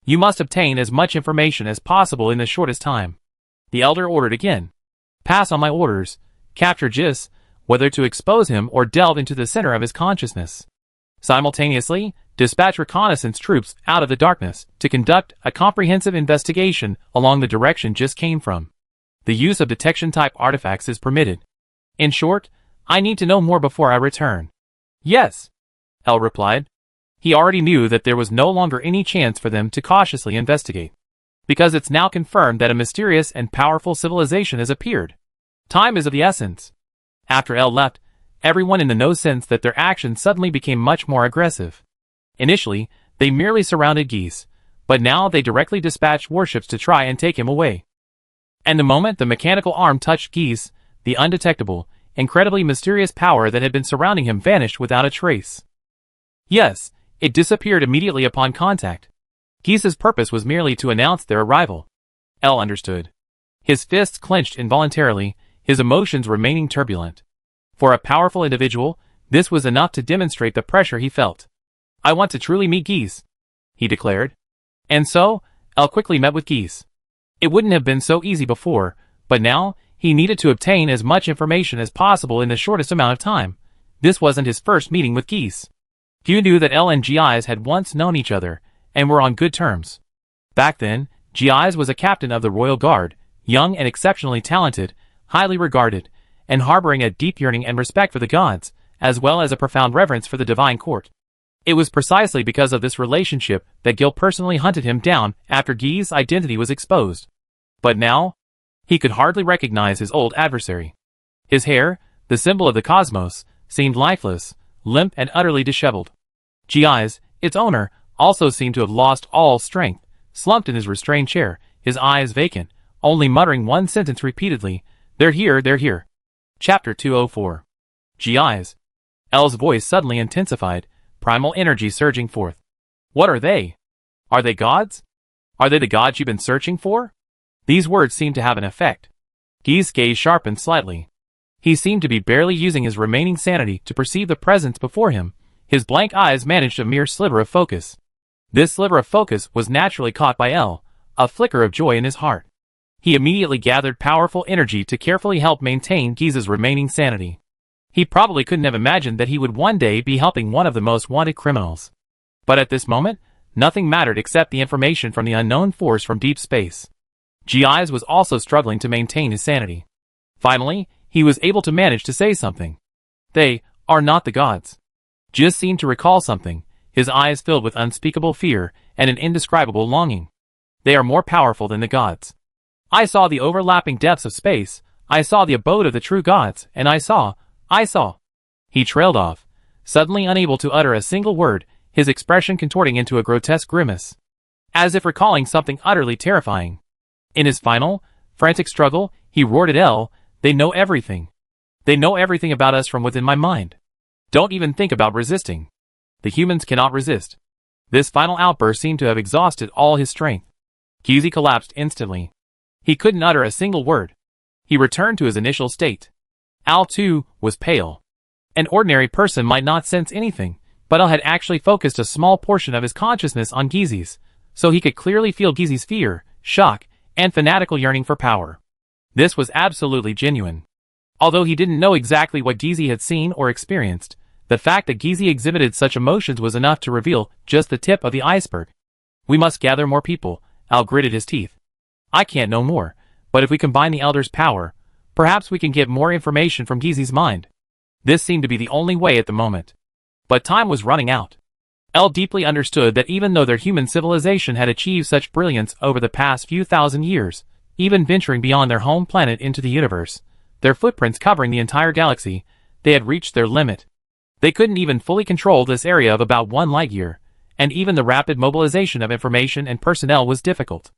You must obtain as much information as possible in the shortest time. The Elder ordered again. Pass on my orders. Capture Jis, whether to expose him or delve into the center of his consciousness. Simultaneously, dispatch reconnaissance troops out of the darkness to conduct a comprehensive investigation along the direction Jis came from. The use of detection-type artifacts is permitted. In short, I need to know more before I return. Yes, El replied. He already knew that there was no longer any chance for them to cautiously investigate, because it's now confirmed that a mysterious and powerful civilization has appeared. Time is of the essence. After El left, everyone in the know sensed that their actions suddenly became much more aggressive. Initially, they merely surrounded Geese, but now they directly dispatched warships to try and take him away. And the moment the mechanical arm touched Geese, the undetectable, incredibly mysterious power that had been surrounding him vanished without a trace. Yes, it disappeared immediately upon contact. Geese's purpose was merely to announce their arrival. El understood. His fists clenched involuntarily, his emotions remaining turbulent. For a powerful individual, this was enough to demonstrate the pressure he felt. "I want to truly meet Geese," he declared. And so, El quickly met with Geese. It wouldn't have been so easy before, but now, he needed to obtain as much information as possible in the shortest amount of time. This wasn't his first meeting with Geese. Q knew that El and G.I.S had once known each other, and were on good terms. Back then, G.I.S was a captain of the Royal Guard, young and exceptionally talented, highly regarded, and harboring a deep yearning and respect for the gods, as well as a profound reverence for the Divine Court. It was precisely because of this relationship that Gil personally hunted him down after Gee's identity was exposed. But now, he could hardly recognize his old adversary. His hair, the symbol of the cosmos, seemed lifeless, limp and utterly disheveled. G.I.S, its owner, also seemed to have lost all strength, slumped in his restrained chair, his eyes vacant, only muttering one sentence repeatedly, "They're here, they're here." Chapter 204. G.I.S. El's voice suddenly intensified, primal energy surging forth. "What are they? Are they gods? Are they the gods you've been searching for?" These words seemed to have an effect. Gee's gaze sharpened slightly. He seemed to be barely using his remaining sanity to perceive the presence before him. His blank eyes managed a mere sliver of focus. This sliver of focus was naturally caught by El, a flicker of joy in his heart. He immediately gathered powerful energy to carefully help maintain Geese's remaining sanity. He probably couldn't have imagined that he would one day be helping one of the most wanted criminals. But at this moment, nothing mattered except the information from the unknown force from deep space. G.I.S was also struggling to maintain his sanity. Finally, he was able to manage to say something. "They are not the gods." Jis seemed to recall something, his eyes filled with unspeakable fear and an indescribable longing. "They are more powerful than the gods. I saw the overlapping depths of space, I saw the abode of the true gods, and I saw. He trailed off, suddenly unable to utter a single word, his expression contorting into a grotesque grimace, as if recalling something utterly terrifying. In his final, frantic struggle, he roared at El, "They know everything. They know everything about us from within my mind. Don't even think about resisting. The humans cannot resist." This final outburst seemed to have exhausted all his strength. Geese collapsed instantly. He couldn't utter a single word. He returned to his initial state. Al, too, was pale. An ordinary person might not sense anything, but El had actually focused a small portion of his consciousness on Geese's, so he could clearly feel Geese's fear, shock, and fanatical yearning for power. This was absolutely genuine. Although he didn't know exactly what Geese had seen or experienced, the fact that Geese exhibited such emotions was enough to reveal just the tip of the iceberg. "We must gather more people," Al gritted his teeth. "I can't know more, but if we combine the Elder's power, perhaps we can get more information from Geese's mind." This seemed to be the only way at the moment. But time was running out. El deeply understood that even though their human civilization had achieved such brilliance over the past few thousand years, even venturing beyond their home planet into the universe, their footprints covering the entire galaxy, they had reached their limit. They couldn't even fully control this area of about 1 light year, and even the rapid mobilization of information and personnel was difficult.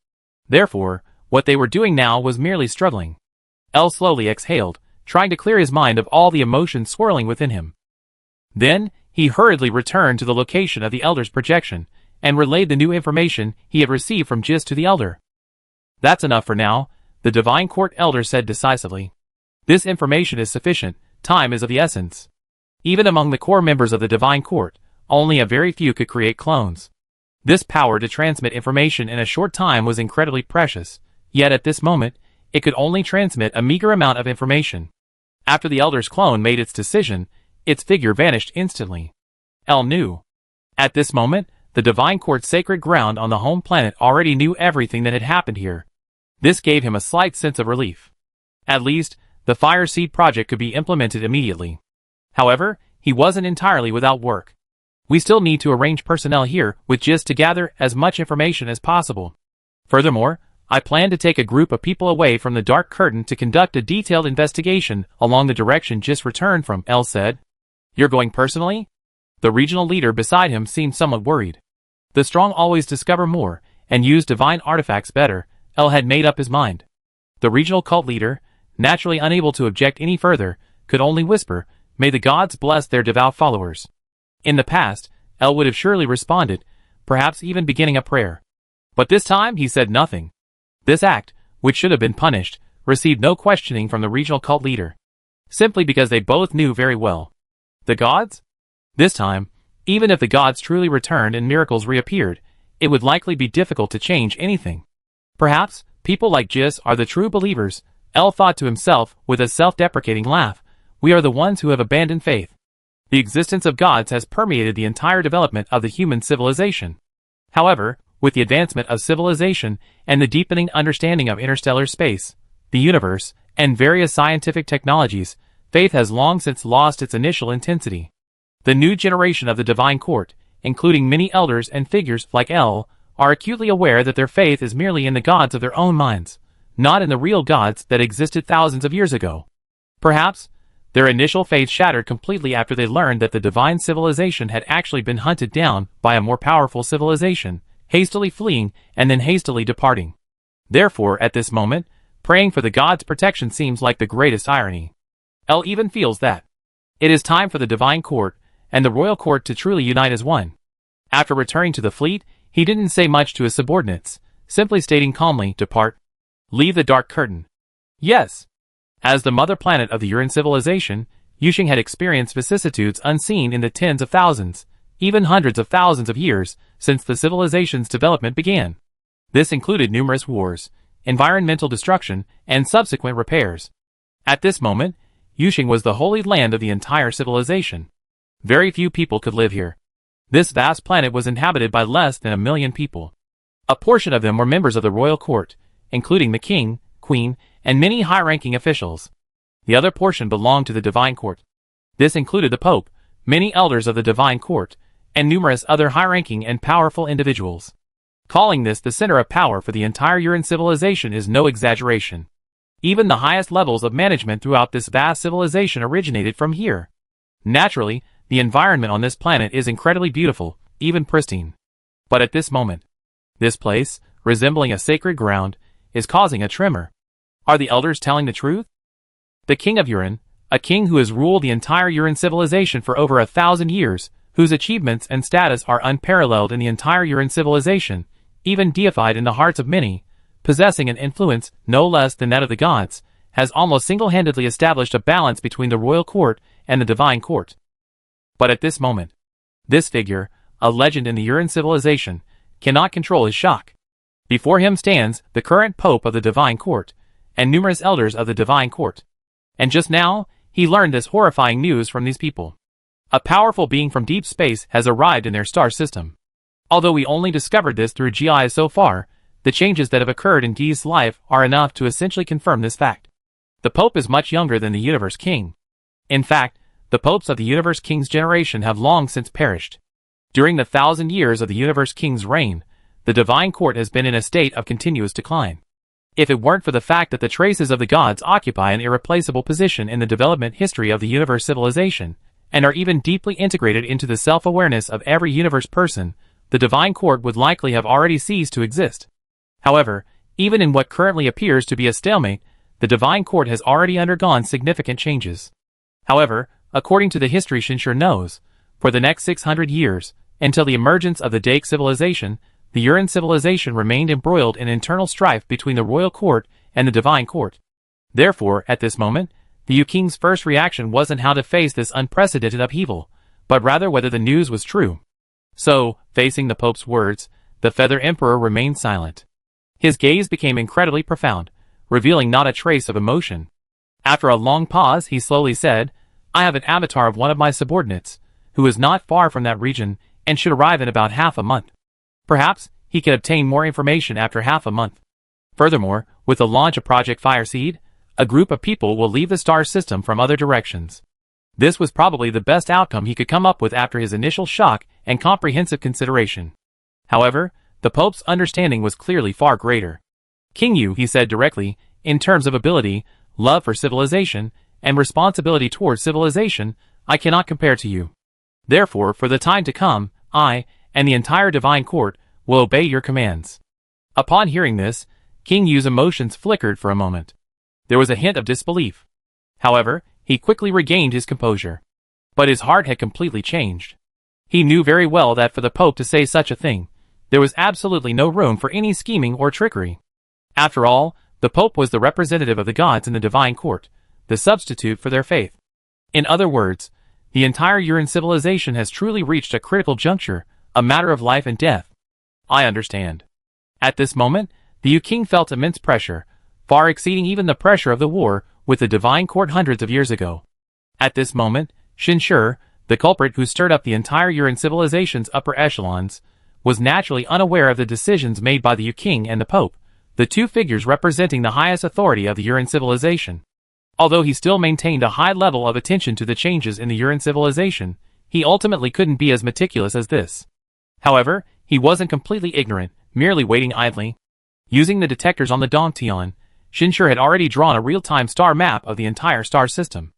Therefore, what they were doing now was merely struggling. El slowly exhaled, trying to clear his mind of all the emotions swirling within him. Then, he hurriedly returned to the location of the Elder's projection, and relayed the new information he had received from Jis to the Elder. "That's enough for now," the Divine Court Elder said decisively. "This information is sufficient, time is of the essence." Even among the core members of the Divine Court, only a very few could create clones. This power to transmit information in a short time was incredibly precious, yet at this moment, it could only transmit a meager amount of information. After the Elder's clone made its decision, its figure vanished instantly. El knew. At this moment, the Divine Court's sacred ground on the home planet already knew everything that had happened here. This gave him a slight sense of relief. At least, the Fire Seed project could be implemented immediately. However, he wasn't entirely without work. "We still need to arrange personnel here with Jis to gather as much information as possible. Furthermore, I plan to take a group of people away from the Dark Curtain to conduct a detailed investigation along the direction Jis returned from," El said. "You're going personally?" The regional leader beside him seemed somewhat worried. The strong always discover more, and use divine artifacts better, El had made up his mind. The regional cult leader, naturally unable to object any further, could only whisper, "May the gods bless their devout followers." In the past, El would have surely responded, perhaps even beginning a prayer. But this time he said nothing. This act, which should have been punished, received no questioning from the regional cult leader. Simply because they both knew very well. The gods? This time, even if the gods truly returned and miracles reappeared, it would likely be difficult to change anything. Perhaps, people like Jis are the true believers, El thought to himself with a self-deprecating laugh. We are the ones who have abandoned faith. The existence of gods has permeated the entire development of the human civilization. However, with the advancement of civilization and the deepening understanding of interstellar space, the universe, and various scientific technologies, faith has long since lost its initial intensity. The new generation of the Divine Court, including many elders and figures like El, are acutely aware that their faith is merely in the gods of their own minds, not in the real gods that existed thousands of years ago. Perhaps, their initial faith shattered completely after they learned that the divine civilization had actually been hunted down by a more powerful civilization, hastily fleeing and then hastily departing. Therefore, at this moment, praying for the gods' protection seems like the greatest irony. El even feels that it is time for the Divine Court and the Royal Court to truly unite as one. After returning to the fleet, he didn't say much to his subordinates, simply stating calmly, "Depart. Leave the Dark Curtain." Yes. As the mother planet of the Uran civilization, Yushing had experienced vicissitudes unseen in the tens of thousands, even hundreds of thousands of years since the civilization's development began. This included numerous wars, environmental destruction, and subsequent repairs. At this moment, Yushing was the holy land of the entire civilization. Very few people could live here. This vast planet was inhabited by less than 1 million people. A portion of them were members of the royal court, including the king, queen, and many high-ranking officials. The other portion belonged to the Divine Court. This included the Pope, many elders of the Divine Court, and numerous other high-ranking and powerful individuals. Calling this the center of power for the entire Uran civilization is no exaggeration. Even the highest levels of management throughout this vast civilization originated from here. Naturally, the environment on this planet is incredibly beautiful, even pristine. But at this moment, this place, resembling a sacred ground, is causing a tremor. Are the elders telling the truth? The king of Uran, a king who has ruled the entire Uran civilization for over 1,000 years, whose achievements and status are unparalleled in the entire Uran civilization, even deified in the hearts of many, possessing an influence no less than that of the gods, has almost single-handedly established a balance between the royal court and the divine court. But at this moment, this figure, a legend in the Uran civilization, cannot control his shock. Before him stands the current pope of the divine court, and numerous elders of the divine court. And just now, he learned this horrifying news from these people. A powerful being from deep space has arrived in their star system. Although we only discovered this through GI so far, the changes that have occurred in Dee's life are enough to essentially confirm this fact. The Pope is much younger than the Universe King. In fact, the popes of the Universe King's generation have long since perished. During the 1,000 years of the Universe King's reign, the Divine Court has been in a state of continuous decline. If it weren't for the fact that the traces of the gods occupy an irreplaceable position in the development history of the universe civilization, and are even deeply integrated into the self-awareness of every universe person, the Divine Court would likely have already ceased to exist. However, even in what currently appears to be a stalemate, the Divine Court has already undergone significant changes. However, according to the history Shinshur knows, for the next 600 years, until the emergence of the Daik civilization, the Uran civilization remained embroiled in internal strife between the royal court and the Divine Court. Therefore, at this moment, the Yu King's first reaction wasn't how to face this unprecedented upheaval, but rather whether the news was true. So, facing the Pope's words, the Feather Emperor remained silent. His gaze became incredibly profound, revealing not a trace of emotion. After a long pause, he slowly said, "I have an avatar of one of my subordinates, who is not far from that region and should arrive in about half a month. Perhaps he can obtain more information after half a month. Furthermore, with the launch of Project Fireseed, a group of people will leave the star system from other directions." This was probably the best outcome he could come up with after his initial shock and comprehensive consideration. However, the Pope's understanding was clearly far greater. "King Yu," he said directly, "in terms of ability, love for civilization, and responsibility towards civilization, I cannot compare to you. Therefore, for the time to come, I, and the entire Divine Court, will obey your commands." Upon hearing this, King Yu's emotions flickered for a moment. There was a hint of disbelief. However, he quickly regained his composure. But his heart had completely changed. He knew very well that for the Pope to say such a thing, there was absolutely no room for any scheming or trickery. After all, the Pope was the representative of the gods in the Divine Court, the substitute for their faith. In other words, the entire Uran civilization has truly reached a critical juncture, a matter of life and death. I understand. At this moment, the Yu King felt immense pressure, far exceeding even the pressure of the war with the Divine Court hundreds of years ago. At this moment, Shinshur, the culprit who stirred up the entire Uran civilization's upper echelons, was naturally unaware of the decisions made by the Yu King and the Pope, the two figures representing the highest authority of the Uran civilization. Although he still maintained a high level of attention to the changes in the Uran civilization, he ultimately couldn't be as meticulous as this. However, he wasn't completely ignorant, merely waiting idly. Using the detectors on the Dongtian, Shinshur had already drawn a real-time star map of the entire star system.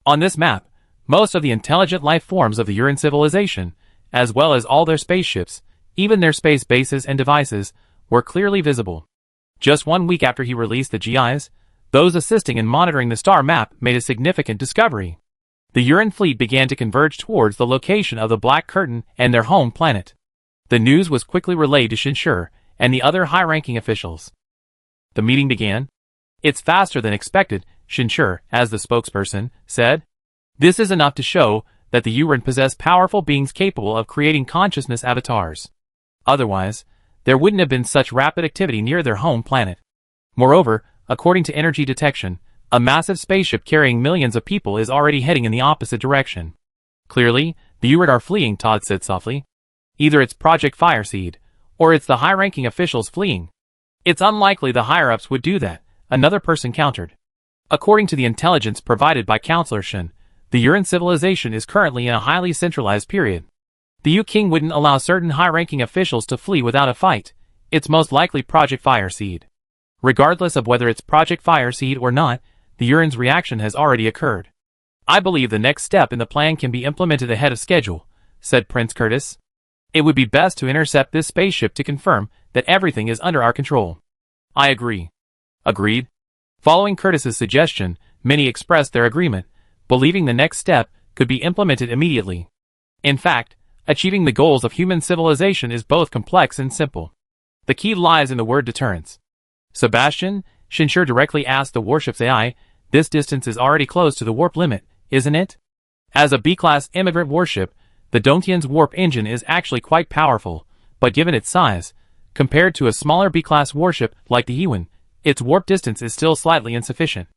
On this map, most of the intelligent life forms of the Uran civilization, as well as all their spaceships, even their space bases and devices, were clearly visible. Just 1 week after he released the GIs, those assisting in monitoring the star map made a significant discovery. The Uran fleet began to converge towards the location of the Black Curtain and their home planet. The news was quickly relayed to Shinshur and the other high-ranking officials. The meeting began. "It's faster than expected," Shinshur, as the spokesperson, said. "This is enough to show that the Uran possess powerful beings capable of creating consciousness avatars. Otherwise, there wouldn't have been such rapid activity near their home planet. Moreover, according to energy detection, a massive spaceship carrying millions of people is already heading in the opposite direction." "Clearly, the Uran are fleeing," Todd said softly. "Either it's Project Fireseed, or it's the high-ranking officials fleeing." "It's unlikely the higher-ups would do that," another person countered. "According to the intelligence provided by Counselor Shin, the Uran civilization is currently in a highly centralized period. The Yu King wouldn't allow certain high-ranking officials to flee without a fight. It's most likely Project Fireseed. Regardless of whether it's Project Fireseed or not, the Uran's reaction has already occurred. I believe the next step in the plan can be implemented ahead of schedule," said Prince Curtis. "It would be best to intercept this spaceship to confirm that everything is under our control." "I agree." Agreed. Following Curtis's suggestion, many expressed their agreement, believing the next step could be implemented immediately. In fact, achieving the goals of human civilization is both complex and simple. The key lies in the word deterrence. "Sebastian," Shinshur directly asked the Warship's AI, "this distance is already close to the warp limit, isn't it?" As a B-class immigrant warship, the Dongtian's warp engine is actually quite powerful, but given its size, compared to a smaller B-class warship like the Yuan, its warp distance is still slightly insufficient.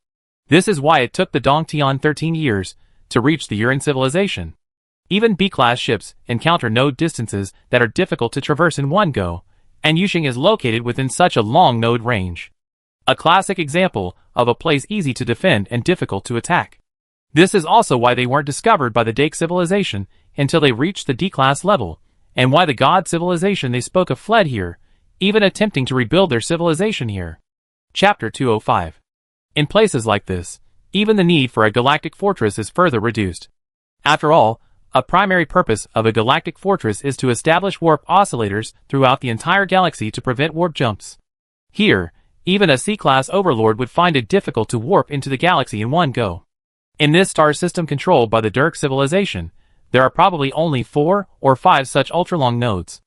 This is why it took the Dongtian 13 years to reach the Uran civilization. Even B-class ships encounter node distances that are difficult to traverse in one go, and Yushing is located within such a long node range. A classic example of a place easy to defend and difficult to attack. This is also why they weren't discovered by the Daik civilization until they reached the D-class level, and why the god civilization they spoke of fled here, even attempting to rebuild their civilization here. Chapter 205. In places like this, even the need for a galactic fortress is further reduced. After all, a primary purpose of a galactic fortress is to establish warp oscillators throughout the entire galaxy to prevent warp jumps. Here, even a C-class overlord would find it difficult to warp into the galaxy in one go. In this star system controlled by the Dirk civilization, there are probably only 4 or 5 such ultra-long nodes.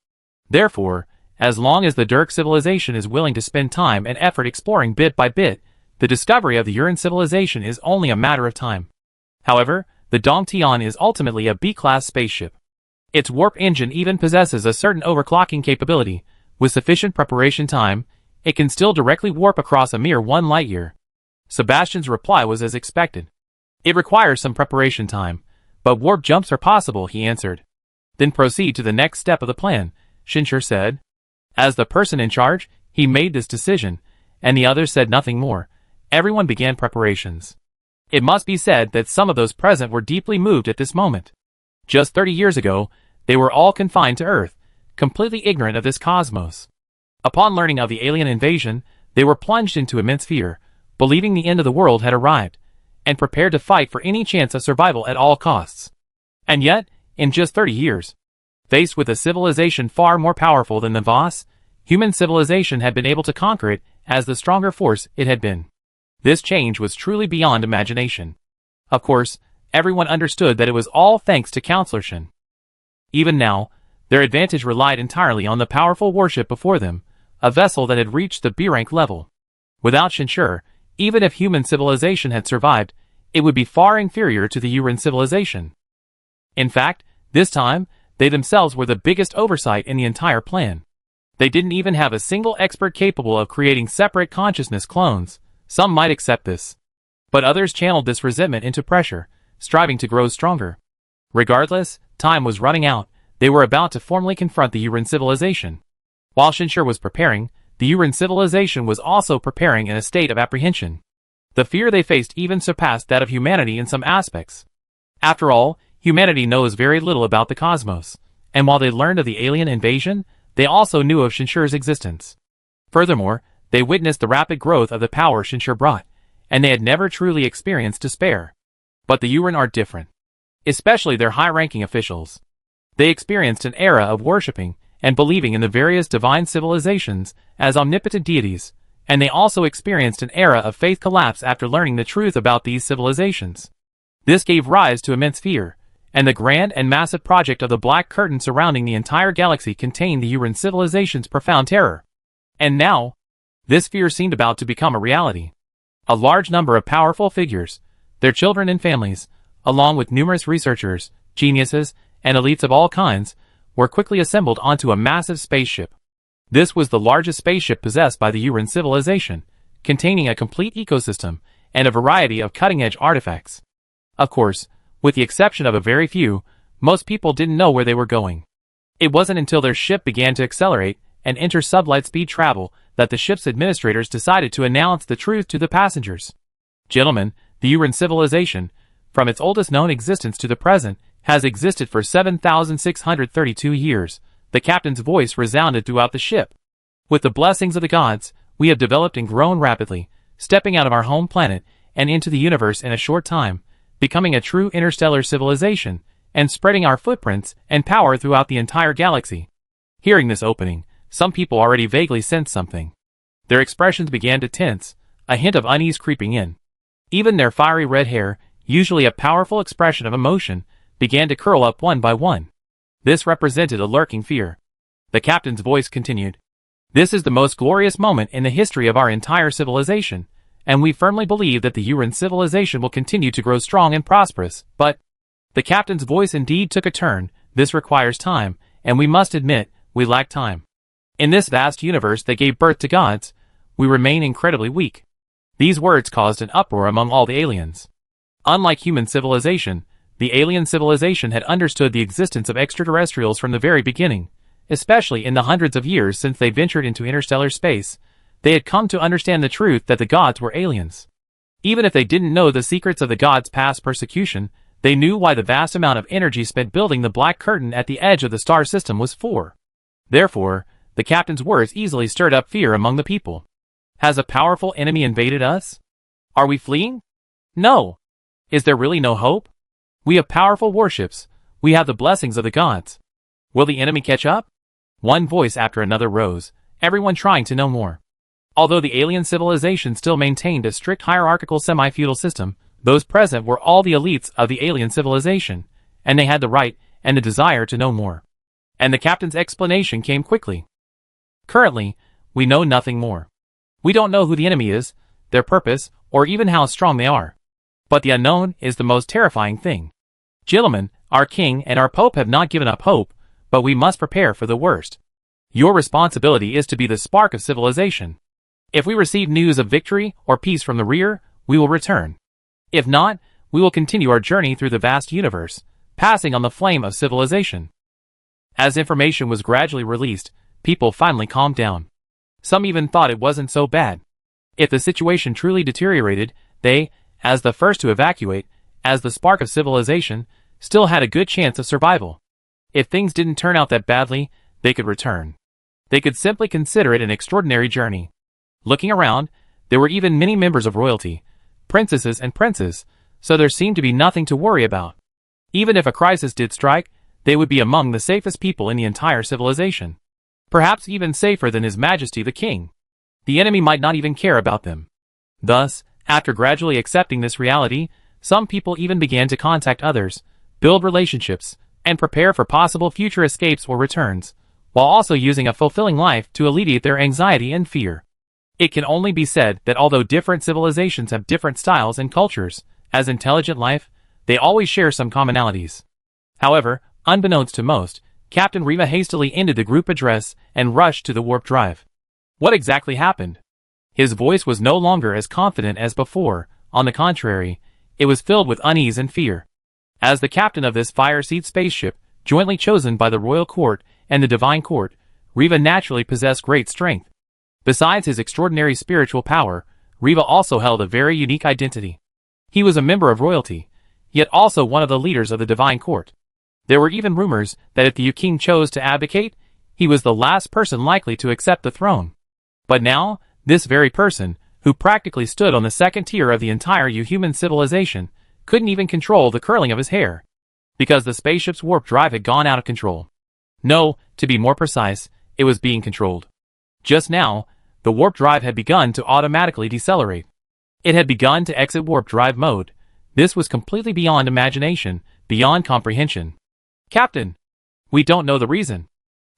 Therefore, as long as the Dirk civilization is willing to spend time and effort exploring bit by bit, the discovery of the Uran civilization is only a matter of time. However, the Dongtian is ultimately a B-class spaceship. Its warp engine even possesses a certain overclocking capability. With sufficient preparation time, it can still directly warp across a mere 1 light-year. Sebastian's reply was as expected. It requires some preparation time, but warp jumps are possible, he answered. Then proceed to the next step of the plan, Shinsher said. As the person in charge, he made this decision, and the others said nothing more. Everyone began preparations. It must be said that some of those present were deeply moved at this moment. Just 30 years ago, they were all confined to Earth, completely ignorant of this cosmos. Upon learning of the alien invasion, they were plunged into immense fear, believing the end of the world had arrived, and prepared to fight for any chance of survival at all costs. And yet, in just 30 years, faced with a civilization far more powerful than the Voss, human civilization had been able to conquer it as the stronger force it had been. This change was truly beyond imagination. Of course, everyone understood that it was all thanks to Counselor Shin. Even now, their advantage relied entirely on the powerful warship before them, a vessel that had reached the B-rank level. Without Shinsher, even if human civilization had survived, it would be far inferior to the Uran civilization. In fact, this time, they themselves were the biggest oversight in the entire plan. They didn't even have a single expert capable of creating separate consciousness clones. Some might accept this, but others channeled this resentment into pressure, striving to grow stronger. Regardless, time was running out. They were about to formally confront the Uran civilization. While Shinsher was preparing, the Uran civilization was also preparing in a state of apprehension. The fear they faced even surpassed that of humanity in some aspects. After all, humanity knows very little about the cosmos, and while they learned of the alien invasion, they also knew of Shinsher's existence. Furthermore, they witnessed the rapid growth of the power Shinsher brought, and they had never truly experienced despair. But the Uran are different, especially their high-ranking officials. They experienced an era of worshipping and believing in the various divine civilizations as omnipotent deities, and they also experienced an era of faith collapse after learning the truth about these civilizations. This gave rise to immense fear, and the grand and massive project of the Black Curtain surrounding the entire galaxy contained the Uran civilization's profound terror. And now, this fear seemed about to become a reality. A large number of powerful figures, their children and families, along with numerous researchers, geniuses, and elites of all kinds, were quickly assembled onto a massive spaceship. This was the largest spaceship possessed by the Uran civilization, containing a complete ecosystem and a variety of cutting-edge artifacts. Of course, with the exception of a very few, most people didn't know where they were going. It wasn't until their ship began to accelerate and enter sublight speed travel that the ship's administrators decided to announce the truth to the passengers. Gentlemen, the Uran civilization, from its oldest known existence to the present, has existed for 7,632 years. The captain's voice resounded throughout the ship. With the blessings of the gods, we have developed and grown rapidly, stepping out of our home planet and into the universe in a short time, becoming a true interstellar civilization, and spreading our footprints and power throughout the entire galaxy. Hearing this opening, some people already vaguely sensed something. Their expressions began to tense, a hint of unease creeping in. Even their fiery red hair, usually a powerful expression of emotion, began to curl up one by one. This represented a lurking fear. The captain's voice continued. This is the most glorious moment in the history of our entire civilization, and we firmly believe that the Uran civilization will continue to grow strong and prosperous, but... The captain's voice indeed took a turn. This requires time, and we must admit, we lack time. In this vast universe that gave birth to gods, we remain incredibly weak. These words caused an uproar among all the aliens. Unlike human civilization, the alien civilization had understood the existence of extraterrestrials from the very beginning, especially in the hundreds of years since they ventured into interstellar space. They had come to understand the truth that the gods were aliens. Even if they didn't know the secrets of the gods' past persecution, They knew why the vast amount of energy spent building the black curtain at the edge of the star system was for. Therefore, the captain's words easily stirred up fear among the people. Has a powerful enemy invaded us? Are we fleeing? No. Is there really no hope? We have powerful warships. We have the blessings of the gods. Will the enemy catch up? One voice after another rose, everyone trying to know more. Although the alien civilization still maintained a strict hierarchical semi-feudal system, those present were all the elites of the alien civilization, and they had the right and the desire to know more. And the captain's explanation came quickly. Currently, we know nothing more. We don't know who the enemy is, their purpose, or even how strong they are. But the unknown is the most terrifying thing. Gentlemen, our king and our pope have not given up hope, but we must prepare for the worst. Your responsibility is to be the spark of civilization. If we receive news of victory or peace from the rear, we will return. If not, we will continue our journey through the vast universe, passing on the flame of civilization. As information was gradually released, people finally calmed down. Some even thought it wasn't so bad. If the situation truly deteriorated, they, as the first to evacuate, as the spark of civilization, still had a good chance of survival. If things didn't turn out that badly, they could return. They could simply consider it an extraordinary journey. Looking around, there were even many members of royalty, princesses and princes, so there seemed to be nothing to worry about. Even if a crisis did strike, they would be among the safest people in the entire civilization. Perhaps even safer than His Majesty the King. The enemy might not even care about them. Thus, after gradually accepting this reality, some people even began to contact others, build relationships, and prepare for possible future escapes or returns, while also using a fulfilling life to alleviate their anxiety and fear. It can only be said that although different civilizations have different styles and cultures, as intelligent life, they always share some commonalities. However, unbeknownst to most, Captain Riva hastily ended the group address and rushed to the warp drive. What exactly happened? His voice was no longer as confident as before. On the contrary, it was filled with unease and fear. As the captain of this fire-seat spaceship, jointly chosen by the royal court and the divine court, Riva naturally possessed great strength. Besides his extraordinary spiritual power, Riva also held a very unique identity. He was a member of royalty, yet also one of the leaders of the divine court. There were even rumors that if the king chose to abdicate, he was the last person likely to accept the throne. But now, this very person, who practically stood on the second tier of the entire human civilization, couldn't even control the curling of his hair, because the spaceship's warp drive had gone out of control. No, to be more precise, it was being controlled. Just now, the warp drive had begun to automatically decelerate. It had begun to exit warp drive mode. This was completely beyond imagination, beyond comprehension. Captain, we don't know the reason.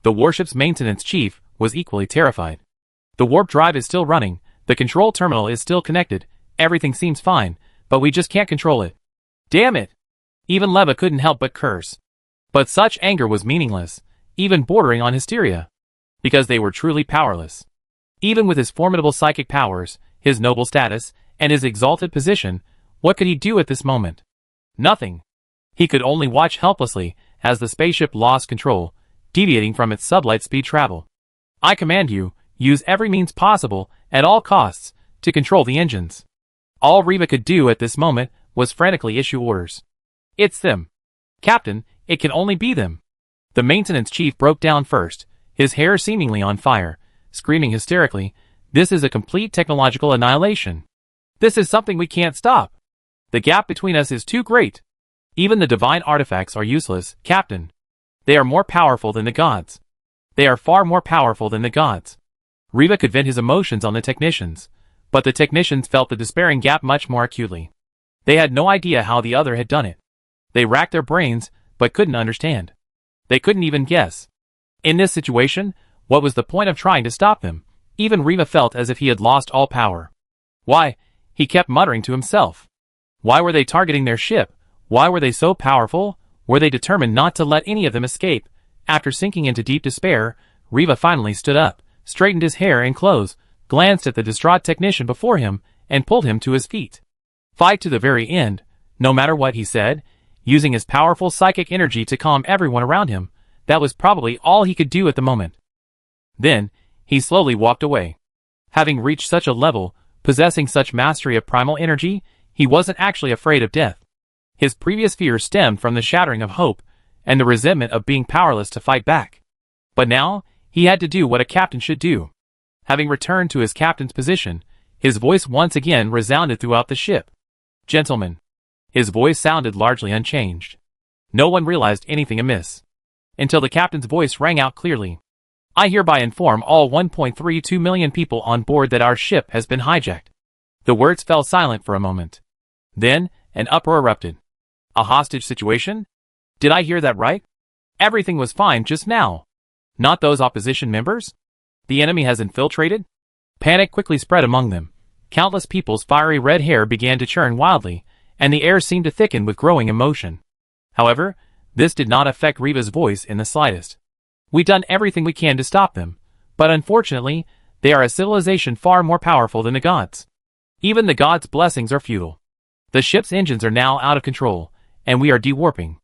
The warship's maintenance chief was equally terrified. The warp drive is still running, the control terminal is still connected, everything seems fine, but we just can't control it. Damn it! Even Leva couldn't help but curse. But such anger was meaningless, even bordering on hysteria, because they were truly powerless. Even with his formidable psychic powers, his noble status, and his exalted position, what could he do at this moment? Nothing. He could only watch helplessly as the spaceship lost control, deviating from its sublight speed travel. I command you, use every means possible, at all costs, to control the engines. All Riva could do at this moment was frantically issue orders. It's them. Captain, it can only be them. The maintenance chief broke down first, his hair seemingly on fire, screaming hysterically, "This is a complete technological annihilation. This is something we can't stop. The gap between us is too great. Even the divine artifacts are useless, Captain. They are more powerful than the gods. They are far more powerful than the gods." Riva could vent his emotions on the technicians, but the technicians felt the despairing gap much more acutely. They had no idea how the other had done it. They racked their brains, but couldn't understand. They couldn't even guess. In this situation, what was the point of trying to stop them? Even Riva felt as if he had lost all power. Why? He kept muttering to himself. Why were they targeting their ship? Why were they so powerful? Were they determined not to let any of them escape? After sinking into deep despair, Riva finally stood up, straightened his hair and clothes, glanced at the distraught technician before him, and pulled him to his feet. Fight to the very end, no matter what, he said, using his powerful psychic energy to calm everyone around him. That was probably all he could do at the moment. Then, he slowly walked away. Having reached such a level, possessing such mastery of primal energy, he wasn't actually afraid of death. His previous fear stemmed from the shattering of hope and the resentment of being powerless to fight back. But now, he had to do what a captain should do. Having returned to his captain's position, his voice once again resounded throughout the ship. "Gentlemen." His voice sounded largely unchanged. No one realized anything amiss, until the captain's voice rang out clearly. "I hereby inform all 1.32 million people on board that our ship has been hijacked." The words fell silent for a moment. Then, an uproar erupted. A hostage situation? Did I hear that right? Everything was fine just now. Not those opposition members? The enemy has infiltrated? Panic quickly spread among them. Countless people's fiery red hair began to churn wildly, and the air seemed to thicken with growing emotion. However, this did not affect Riva's voice in the slightest. "We've done everything we can to stop them, but unfortunately, they are a civilization far more powerful than the gods. Even the gods' blessings are futile. The ship's engines are now out of control, and we are dewarping."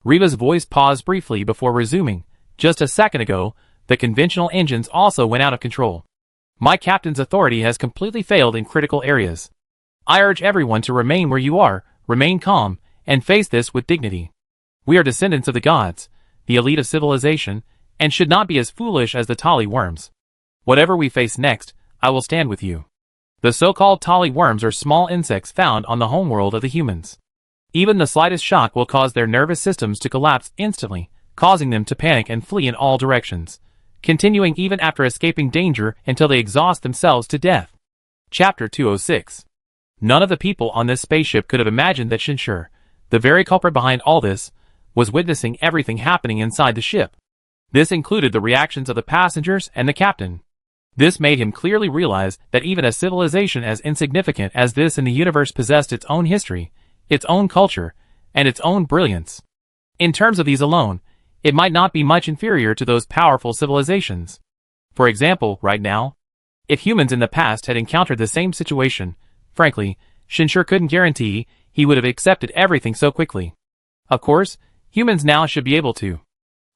Riva's voice paused briefly before resuming. "Just a second ago, the conventional engines also went out of control. My captain's authority has completely failed in critical areas. I urge everyone to remain where you are, remain calm, and face this with dignity. We are descendants of the gods, the elite of civilization, and should not be as foolish as the Tali worms. Whatever we face next, I will stand with you." The so-called Tali worms are small insects found on the homeworld of the humans. Even the slightest shock will cause their nervous systems to collapse instantly, causing them to panic and flee in all directions, continuing even after escaping danger until they exhaust themselves to death. Chapter 206. None of the people on this spaceship could have imagined that Shinshur, the very culprit behind all this, was witnessing everything happening inside the ship. This included the reactions of the passengers and the captain. This made him clearly realize that even a civilization as insignificant as this in the universe possessed its own history, its own culture, and its own brilliance. In terms of these alone, it might not be much inferior to those powerful civilizations. For example, right now, if humans in the past had encountered the same situation, frankly, Shinshur couldn't guarantee he would have accepted everything so quickly. Of course, humans now should be able to.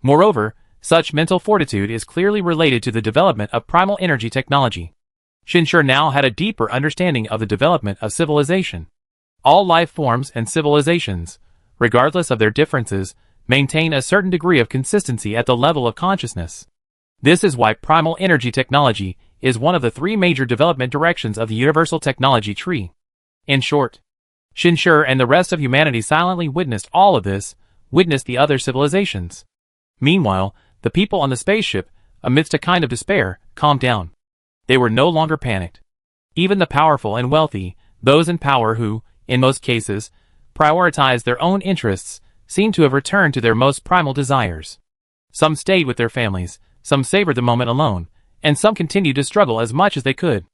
Moreover, such mental fortitude is clearly related to the development of primal energy technology. Shinshur now had a deeper understanding of the development of civilization. All life forms and civilizations, regardless of their differences, maintain a certain degree of consistency at the level of consciousness. This is why primal energy technology is one of the three major development directions of the universal technology tree. In short, Shinshur and the rest of humanity silently witnessed all of this, witnessed the other civilizations. Meanwhile, the people on the spaceship, amidst a kind of despair, calmed down. They were no longer panicked. Even the powerful and wealthy, those in power who, in most cases, prioritized their own interests, seemed to have returned to their most primal desires. Some stayed with their families, some savored the moment alone, and some continued to struggle as much as they could,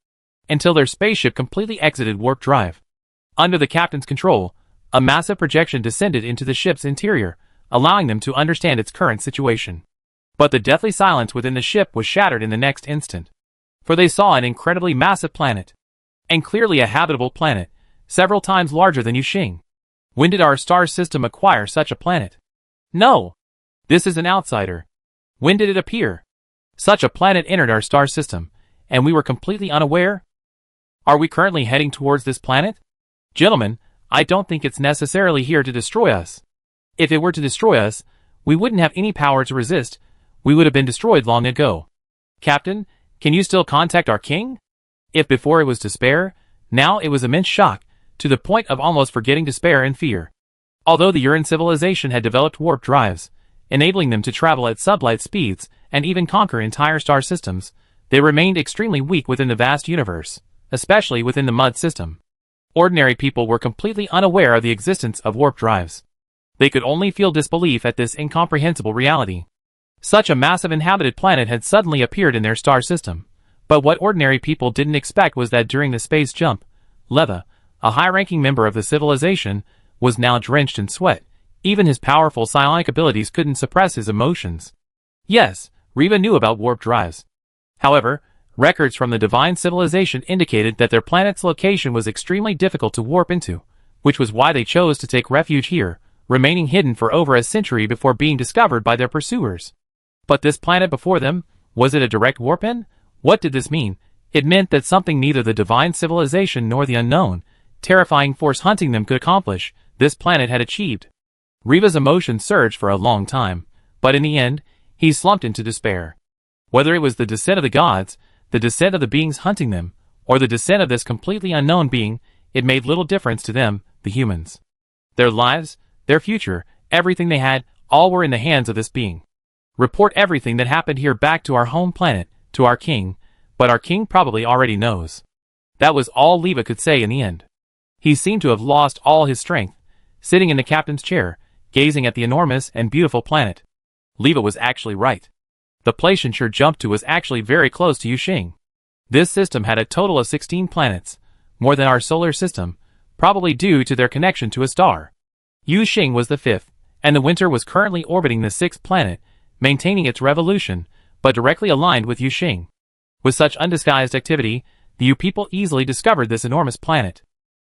until their spaceship completely exited warp drive. Under the captain's control, a massive projection descended into the ship's interior, allowing them to understand its current situation. But the deathly silence within the ship was shattered in the next instant. For they saw an incredibly massive planet. And clearly a habitable planet, several times larger than Yuxing. When did our star system acquire such a planet? No! This is an outsider. When did it appear? Such a planet entered our star system, and we were completely unaware? Are we currently heading towards this planet? Gentlemen, I don't think it's necessarily here to destroy us. If it were to destroy us, we wouldn't have any power to resist. We would have been destroyed long ago. Captain, can you still contact our king? If before it was despair, now it was immense shock, to the point of almost forgetting despair and fear. Although the Uran civilization had developed warp drives, enabling them to travel at sublight speeds and even conquer entire star systems, they remained extremely weak within the vast universe, especially within the Mud system. Ordinary people were completely unaware of the existence of warp drives. They could only feel disbelief at this incomprehensible reality. Such a massive inhabited planet had suddenly appeared in their star system. But what ordinary people didn't expect was that during the space jump, Leva, a high-ranking member of the civilization, was now drenched in sweat. Even his powerful psionic abilities couldn't suppress his emotions. Yes, Riva knew about warp drives. However, records from the divine civilization indicated that their planet's location was extremely difficult to warp into, which was why they chose to take refuge here, remaining hidden for over a century before being discovered by their pursuers. But this planet before them, was it a direct warp-in? What did this mean? It meant that something neither the divine civilization nor the unknown, terrifying force hunting them could accomplish, this planet had achieved. Riva's emotions surged for a long time, but in the end, he slumped into despair. Whether it was the descent of the gods, the descent of the beings hunting them, or the descent of this completely unknown being, it made little difference to them, the humans. Their lives, their future, everything they had, all were in the hands of this being. Report everything that happened here back to our home planet, to our king, but our king probably already knows. That was all Leva could say in the end. He seemed to have lost all his strength, sitting in the captain's chair, gazing at the enormous and beautiful planet. Leva was actually right. The place Shinshur jumped to was actually very close to Yuxing. This system had a total of 16 planets, more than our solar system, probably due to their connection to a star. Yuxing was the 5th, and the Winter was currently orbiting the 6th planet, maintaining its revolution, but directly aligned with Yuxing. With such undisguised activity, the Yu people easily discovered this enormous planet.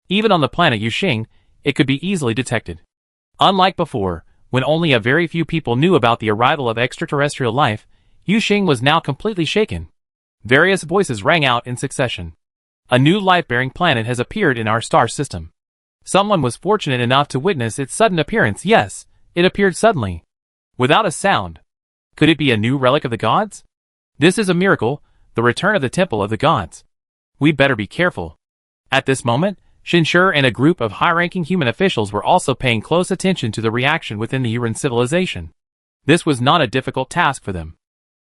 Even on the planet Yuxing, it could be easily detected. Unlike before, when only a very few people knew about the arrival of extraterrestrial life, Yuxing was now completely shaken. Various voices rang out in succession. A new life-bearing planet has appeared in our star system. Someone was fortunate enough to witness its sudden appearance. Yes, it appeared suddenly, without a sound. Could it be a new relic of the gods? This is a miracle, the return of the temple of the gods. We better be careful. At this moment, Shinshur and a group of high-ranking human officials were also paying close attention to the reaction within the Uran civilization. This was not a difficult task for them.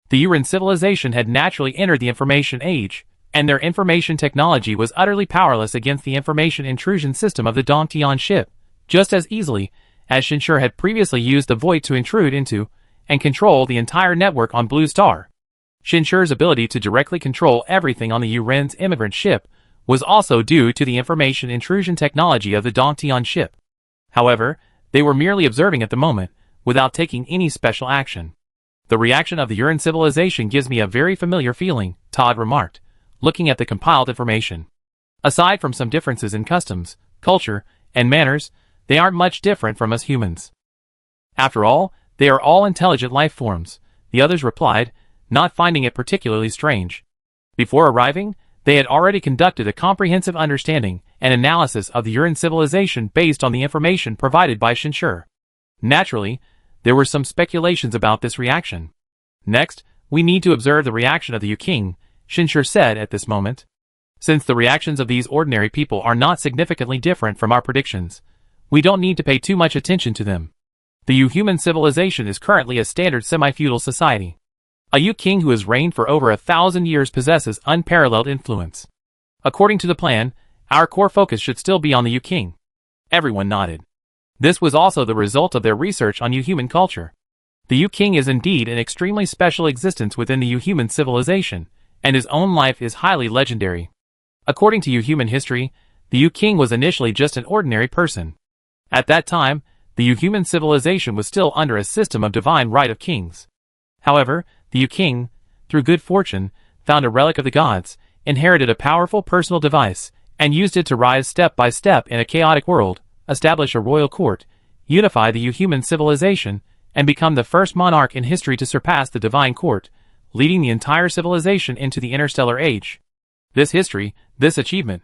The Uran civilization had naturally entered the information age, and their information technology was utterly powerless against the information intrusion system of the Dongtian ship, just as easily as Shinshur had previously used the Void to intrude into and control the entire network on Blue Star. Shinshur's ability to directly control everything on the Uran's immigrant ship was also due to the information intrusion technology of the Dongtian ship. However, they were merely observing at the moment, without taking any special action. The reaction of the Uran civilization gives me a very familiar feeling, Todd remarked, looking at the compiled information. Aside from some differences in customs, culture, and manners, they aren't much different from us humans. After all, they are all intelligent life forms, the others replied, not finding it particularly strange. Before arriving, they had already conducted a comprehensive understanding and analysis of the Uran civilization based on the information provided by Shinshur. Naturally, there were some speculations about this reaction. Next, we need to observe the reaction of the Yu-King, Shinshur said at this moment. Since the reactions of these ordinary people are not significantly different from our predictions, we don't need to pay too much attention to them. The Yu-human civilization is currently a standard semi-feudal society. A Yu-King who has reigned for over 1,000 years possesses unparalleled influence. According to the plan, our core focus should still be on the Yu-King. Everyone nodded. This was also the result of their research on Yu-human culture. The Yu-King is indeed an extremely special existence within the Yu-human civilization, and his own life is highly legendary. According to Yu-human history, the Yu-King was initially just an ordinary person. At that time, the Yu-human civilization was still under a system of divine right of kings. However, the Yu-King, through good fortune, found a relic of the gods, inherited a powerful personal device, and used it to rise step by step in a chaotic world, establish a royal court, unify the Yu-human civilization, and become the first monarch in history to surpass the divine court, leading the entire civilization into the interstellar age. This history, this achievement.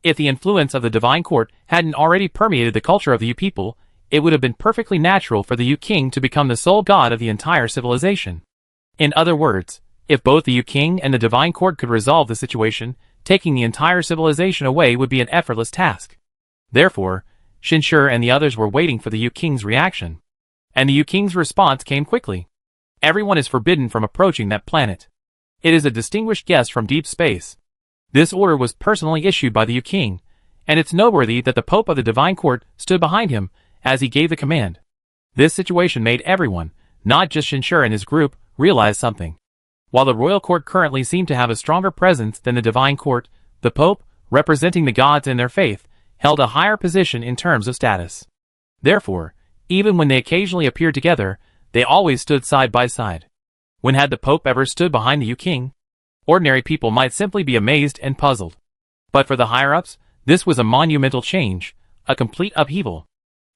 If the influence of the divine court hadn't already permeated the culture of the Yu people, it would have been perfectly natural for the Yu-King to become the sole god of the entire civilization. In other words, if both the Yu-King and the divine court could resolve the situation, taking the entire civilization away would be an effortless task. Therefore, Shinshur and the others were waiting for the Yu-King's reaction. And the Yu-King's response came quickly. Everyone is forbidden from approaching that planet. It is a distinguished guest from deep space. This order was personally issued by the Yu-King, and it's noteworthy that the Pope of the Divine Court stood behind him as he gave the command. This situation made everyone, not just Shinshur and his group, realize something. While the royal court currently seemed to have a stronger presence than the divine court, the Pope, representing the gods and their faith, held a higher position in terms of status. Therefore, even when they occasionally appeared together, they always stood side by side. When had the Pope ever stood behind the Yu-King? Ordinary people might simply be amazed and puzzled. But for the higher-ups, this was a monumental change, a complete upheaval.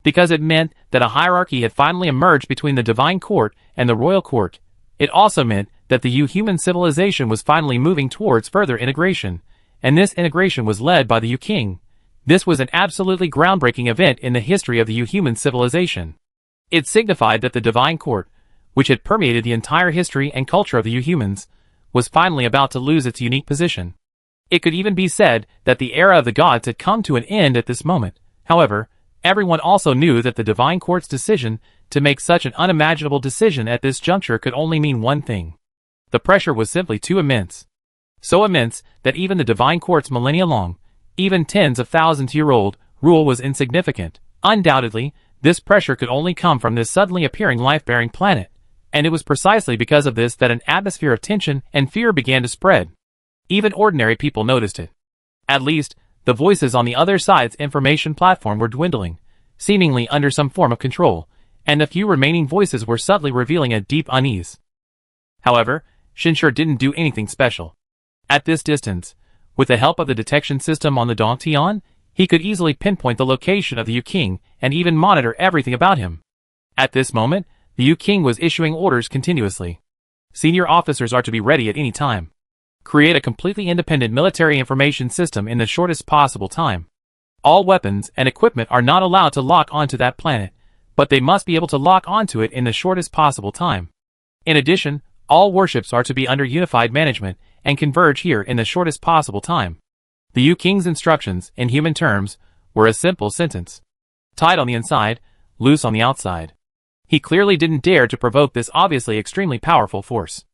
Because it meant that a hierarchy had finally emerged between the divine court and the royal court, it also meant that the Yu-human civilization was finally moving towards further integration, and this integration was led by the Yu-King, This was an absolutely groundbreaking event in the history of the human civilization. It signified that the divine court, which had permeated the entire history and culture of the humans, was finally about to lose its unique position. It could even be said that the era of the gods had come to an end at this moment. However, everyone also knew that the divine court's decision to make such an unimaginable decision at this juncture could only mean one thing. The pressure was simply too immense. So immense that even the divine court's millennia-long, even tens of thousands-year-old, rule was insignificant. Undoubtedly, this pressure could only come from this suddenly appearing life-bearing planet, and it was precisely because of this that an atmosphere of tension and fear began to spread. Even ordinary people noticed it. At least, the voices on the other side's information platform were dwindling, seemingly under some form of control, and the few remaining voices were subtly revealing a deep unease. However, Shinshur didn't do anything special. At this distance, with the help of the detection system on the Dongtian, he could easily pinpoint the location of the Yu-King and even monitor everything about him. At this moment, the Yu-King was issuing orders continuously. Senior officers are to be ready at any time. Create a completely independent military information system in the shortest possible time. All weapons and equipment are not allowed to lock onto that planet, but they must be able to lock onto it in the shortest possible time. In addition, all warships are to be under unified management and converge here in the shortest possible time. The Yu-King's instructions, in human terms, were a simple sentence. Tight on the inside, loose on the outside. He clearly didn't dare to provoke this obviously extremely powerful force.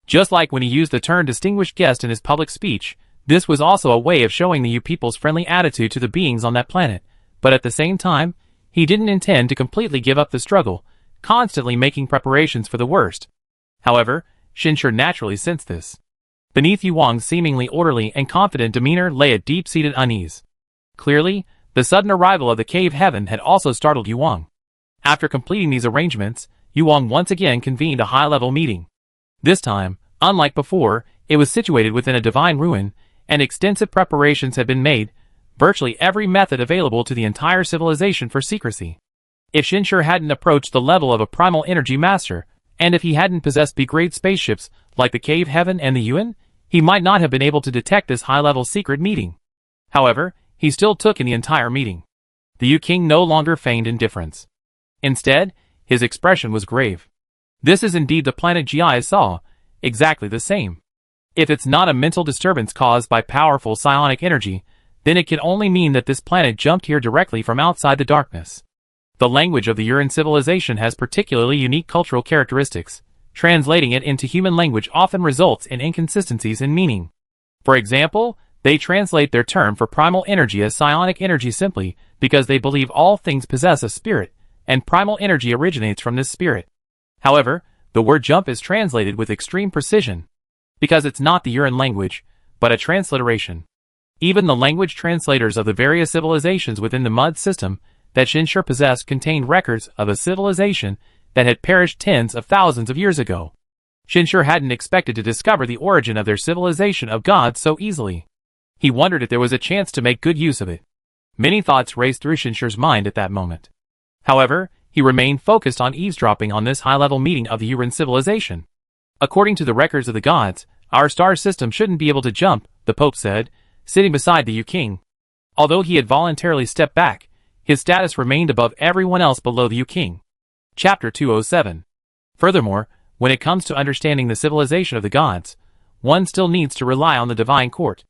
Just like when he used the term distinguished guest in his public speech, this was also a way of showing the Yu-people's friendly attitude to the beings on that planet, but at the same time, he didn't intend to completely give up the struggle, constantly making preparations for the worst. However, Shinshur naturally sensed this. Beneath Yuang's seemingly orderly and confident demeanor lay a deep-seated unease. Clearly, the sudden arrival of the cave heaven had also startled Yuang. After completing these arrangements, Yuang once again convened a high-level meeting. This time, unlike before, it was situated within a divine ruin, and extensive preparations had been made, virtually every method available to the entire civilization for secrecy. If Shinshur hadn't approached the level of a primal energy master, and if he hadn't possessed big-grade spaceships like the Cave Heaven and the Yuan, he might not have been able to detect this high-level secret meeting. However, he still took in the entire meeting. The Yu-King no longer feigned indifference. Instead, his expression was grave. This is indeed the planet Gi saw, exactly the same. If it's not a mental disturbance caused by powerful psionic energy, then it can only mean that this planet jumped here directly from outside the darkness. The language of the Uran civilization has particularly unique cultural characteristics. Translating it into human language often results in inconsistencies in meaning. For example, they translate their term for primal energy as psionic energy simply because they believe all things possess a spirit, and primal energy originates from this spirit. However, the word jump is translated with extreme precision, because it's not the Uran language, but a transliteration. Even the language translators of the various civilizations within the mud system that Shinshur possessed contained records of a civilization that had perished tens of thousands of years ago. Shinshur hadn't expected to discover the origin of their civilization of gods so easily. He wondered if there was a chance to make good use of it. Many thoughts raced through Shinshur's mind at that moment. However, he remained focused on eavesdropping on this high-level meeting of the Uran civilization. According to the records of the gods, our star system shouldn't be able to jump, the Pope said, sitting beside the Yu-King. Although he had voluntarily stepped back, his status remained above everyone else below the Yu-King. Chapter 207. Furthermore, when it comes to understanding the civilization of the gods, one still needs to rely on the divine court.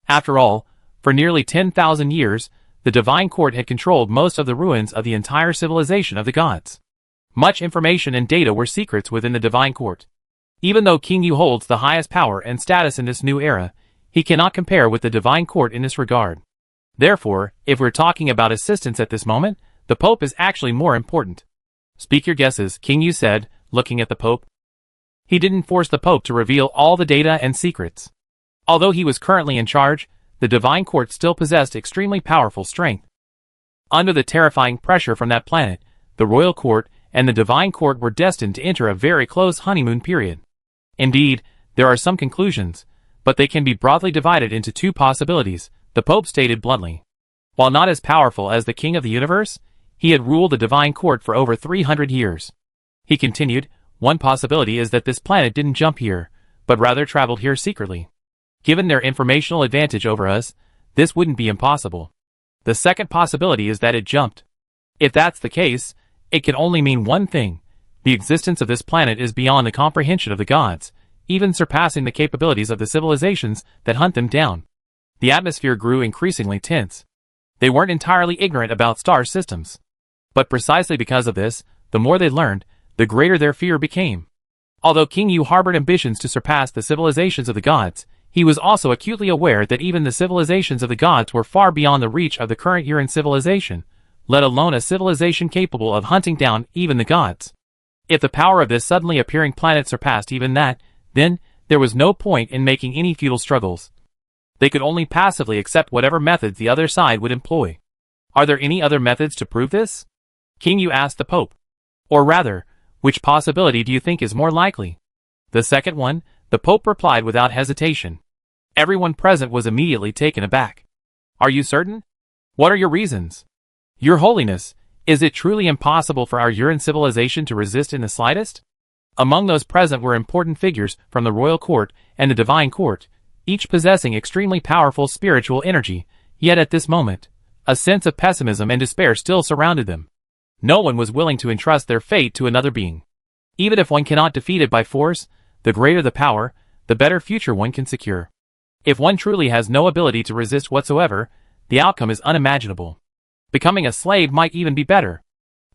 After all, for nearly 10,000 years, the divine court had controlled most of the ruins of the entire civilization of the gods. Much information and data were secrets within the divine court. Even though King Yu holds the highest power and status in this new era, he cannot compare with the divine court in this regard. Therefore, if we're talking about assistance at this moment, the Pope is actually more important. Speak your guesses, King Yu said, looking at the Pope. He didn't force the Pope to reveal all the data and secrets. Although he was currently in charge, the divine court still possessed extremely powerful strength. Under the terrifying pressure from that planet, the royal court and the divine court were destined to enter a very close honeymoon period. Indeed, there are some conclusions, but they can be broadly divided into two possibilities, the Pope stated bluntly. While not as powerful as the King of the Universe, he had ruled the divine court for over 300 years. He continued, one possibility is that this planet didn't jump here, but rather traveled here secretly. Given their informational advantage over us, this wouldn't be impossible. The second possibility is that it jumped. If that's the case, it can only mean one thing. The existence of this planet is beyond the comprehension of the gods, even surpassing the capabilities of the civilizations that hunt them down. The atmosphere grew increasingly tense. They weren't entirely ignorant about star systems. But precisely because of this, the more they learned, the greater their fear became. Although King Yu harbored ambitions to surpass the civilizations of the gods, he was also acutely aware that even the civilizations of the gods were far beyond the reach of the current Uran civilization, let alone a civilization capable of hunting down even the gods. If the power of this suddenly appearing planet surpassed even that, then there was no point in making any futile struggles. They could only passively accept whatever methods the other side would employ. Are there any other methods to prove this? King Yu asked the Pope. Or rather, which possibility do you think is more likely? The second one, the Pope replied without hesitation. Everyone present was immediately taken aback. Are you certain? What are your reasons? Your Holiness, is it truly impossible for our Uran civilization to resist in the slightest? Among those present were important figures from the royal court and the divine court, each possessing extremely powerful spiritual energy, yet at this moment, a sense of pessimism and despair still surrounded them. No one was willing to entrust their fate to another being. Even if one cannot defeat it by force, the greater the power, the better future one can secure. If one truly has no ability to resist whatsoever, the outcome is unimaginable. Becoming a slave might even be better.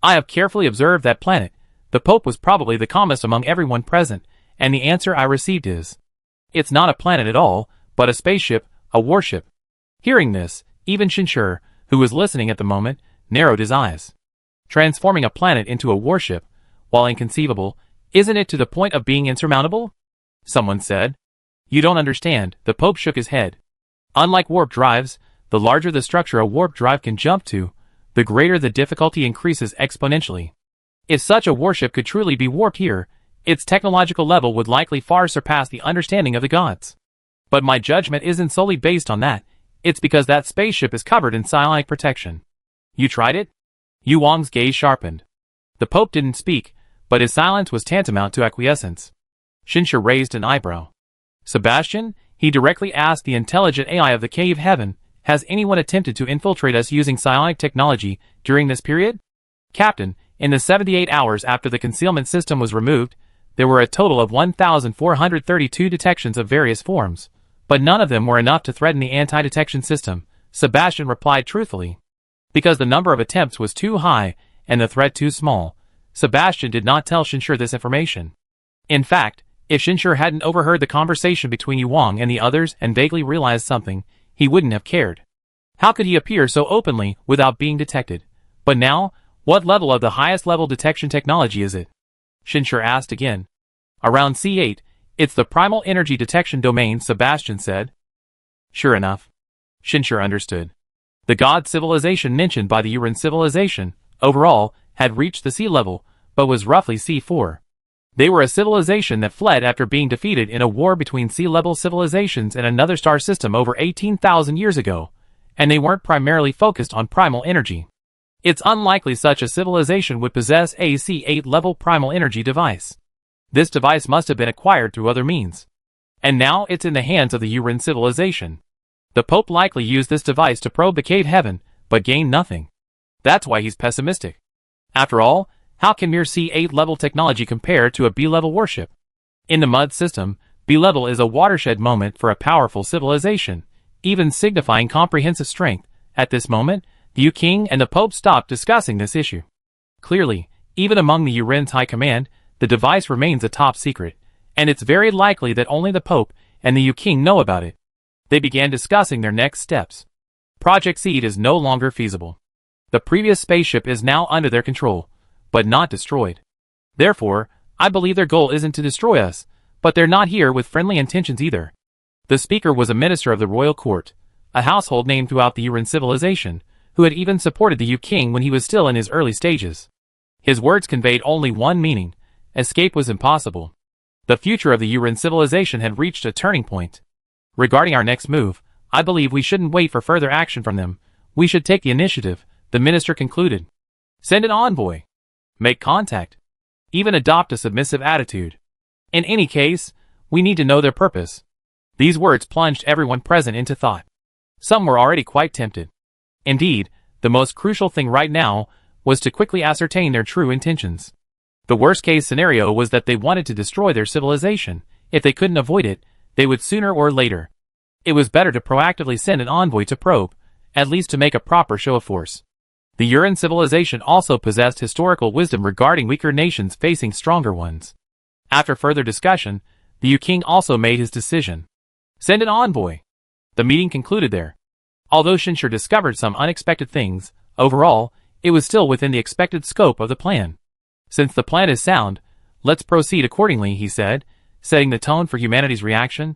I have carefully observed that planet. The Pope was probably the calmest among everyone present, and the answer I received is, it's not a planet at all, but a spaceship, a warship. Hearing this, even Shinshur, who was listening at the moment, narrowed his eyes. Transforming a planet into a warship, while inconceivable, isn't it to the point of being insurmountable? Someone said. You don't understand, the Pope shook his head. Unlike warp drives, the larger the structure a warp drive can jump to, the greater the difficulty increases exponentially. If such a warship could truly be warped here, its technological level would likely far surpass the understanding of the gods. But my judgment isn't solely based on that, it's because that spaceship is covered in psionic protection. You tried it? Yu Wang's gaze sharpened. The Pope didn't speak, but his silence was tantamount to acquiescence. Shinshur raised an eyebrow. Sebastian, he directly asked the intelligent AI of the Cave Heaven, has anyone attempted to infiltrate us using psionic technology during this period? Captain, in the 78 hours after the concealment system was removed, there were a total of 1,432 detections of various forms, but none of them were enough to threaten the anti-detection system, Sebastian replied truthfully. Because the number of attempts was too high and the threat too small, Sebastian did not tell Shinshur this information. In fact, if Shinshur hadn't overheard the conversation between Yu Wang and the others and vaguely realized something, he wouldn't have cared. How could he appear so openly without being detected? But now, what level of the highest level detection technology is it? Shinshur asked again. Around C8, it's the primal energy detection domain, Sebastian said. Sure enough. Shinshur understood. The god civilization mentioned by the Uran civilization, overall, had reached the sea level, but was roughly C4. They were a civilization that fled after being defeated in a war between sea-level civilizations and another star system over 18,000 years ago, and they weren't primarily focused on primal energy. It's unlikely such a civilization would possess a C8-level primal energy device. This device must have been acquired through other means. And now it's in the hands of the Uran civilization. The Pope likely used this device to probe the Cave Heaven, but gained nothing. That's why he's pessimistic. After all, how can mere C8-level technology compare to a B-level warship? In the Mud system, B-level is a watershed moment for a powerful civilization, even signifying comprehensive strength. At this moment, the Yu King and the Pope stopped discussing this issue. Clearly, even among the Uran's high command, the device remains a top secret, and it's very likely that only the Pope and the Yu King know about it. They began discussing their next steps. Project Seed is no longer feasible. The previous spaceship is now under their control, but not destroyed. Therefore, I believe their goal isn't to destroy us, but they're not here with friendly intentions either. The speaker was a minister of the royal court, a household name throughout the Uran civilization, who had even supported the Yu King when he was still in his early stages. His words conveyed only one meaning: escape was impossible. The future of the Uran civilization had reached a turning point. Regarding our next move, I believe we shouldn't wait for further action from them. We should take the initiative, the minister concluded. Send an envoy. Make contact. Even adopt a submissive attitude. In any case, we need to know their purpose. These words plunged everyone present into thought. Some were already quite tempted. Indeed, the most crucial thing right now was to quickly ascertain their true intentions. The worst-case scenario was that they wanted to destroy their civilization. If they couldn't avoid it, they would sooner or later. It was better to proactively send an envoy to probe, at least to make a proper show of force. The Uran civilization also possessed historical wisdom regarding weaker nations facing stronger ones. After further discussion, the Yu King also made his decision. Send an envoy. The meeting concluded there. Although Shinshur discovered some unexpected things, overall, it was still within the expected scope of the plan. Since the plan is sound, let's proceed accordingly, he said, setting the tone for humanity's reaction.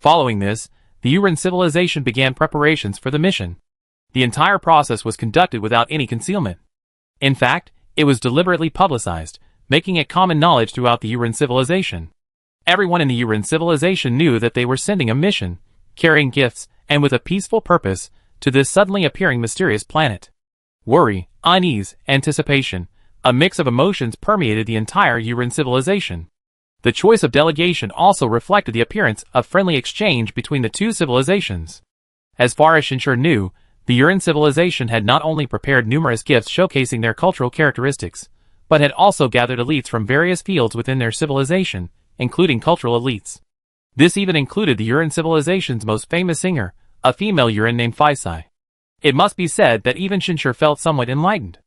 Following this, the Uran civilization began preparations for the mission. The entire process was conducted without any concealment. In fact, it was deliberately publicized, making it common knowledge throughout the Uran civilization. Everyone in the Uran civilization knew that they were sending a mission, carrying gifts, and with a peaceful purpose, to this suddenly appearing mysterious planet. Worry, unease, anticipation, a mix of emotions permeated the entire Uran civilization. The choice of delegation also reflected the appearance of friendly exchange between the two civilizations. As far as Shinshur knew, the Uran civilization had not only prepared numerous gifts showcasing their cultural characteristics, but had also gathered elites from various fields within their civilization, including cultural elites. This even included the Uran civilization's most famous singer, a female Uran named Faisai. It must be said that even Shinshur felt somewhat enlightened.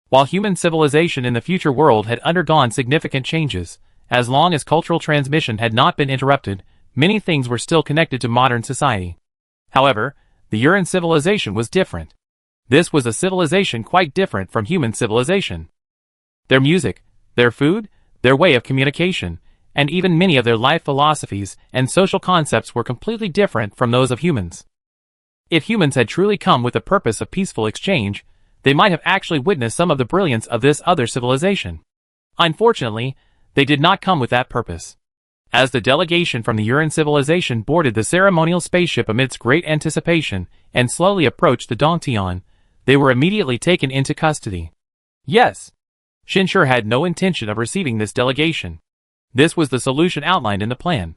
While human civilization in the future world had undergone significant changes, as long as cultural transmission had not been interrupted, many things were still connected to modern society. However, the Uran civilization was different. This was a civilization quite different from human civilization. Their music, their food, their way of communication, and even many of their life philosophies and social concepts were completely different from those of humans. If humans had truly come with the purpose of peaceful exchange, they might have actually witnessed some of the brilliance of this other civilization. Unfortunately, they did not come with that purpose. As the delegation from the Uran civilization boarded the ceremonial spaceship amidst great anticipation and slowly approached the Dongtian, they were immediately taken into custody. Yes, Shinshur had no intention of receiving this delegation. This was the solution outlined in the plan.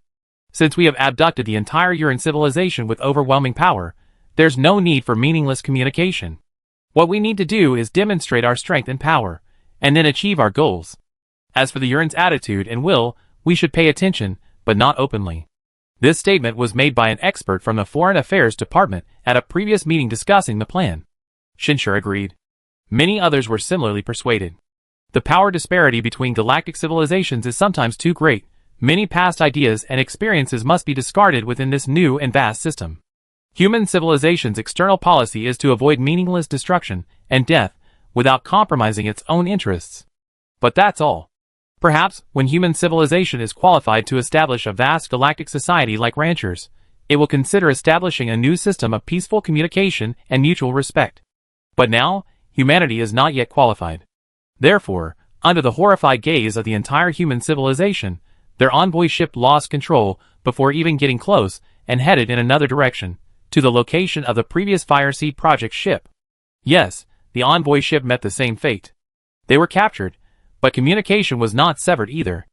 Since we have abducted the entire Uran civilization with overwhelming power, there's no need for meaningless communication. What we need to do is demonstrate our strength and power, and then achieve our goals. As for the Uran's attitude and will, we should pay attention, but not openly. This statement was made by an expert from the Foreign Affairs Department at a previous meeting discussing the plan. Shinshur agreed. Many others were similarly persuaded. The power disparity between galactic civilizations is sometimes too great. Many past ideas and experiences must be discarded within this new and vast system. Human civilization's external policy is to avoid meaningless destruction and death without compromising its own interests. But that's all. Perhaps, when human civilization is qualified to establish a vast galactic society like ranchers, it will consider establishing a new system of peaceful communication and mutual respect. But now, humanity is not yet qualified. Therefore, under the horrified gaze of the entire human civilization, their envoy ship lost control before even getting close and headed in another direction, to the location of the previous Fireseed project ship. Yes, the envoy ship met the same fate. They were captured, but communication was not severed either.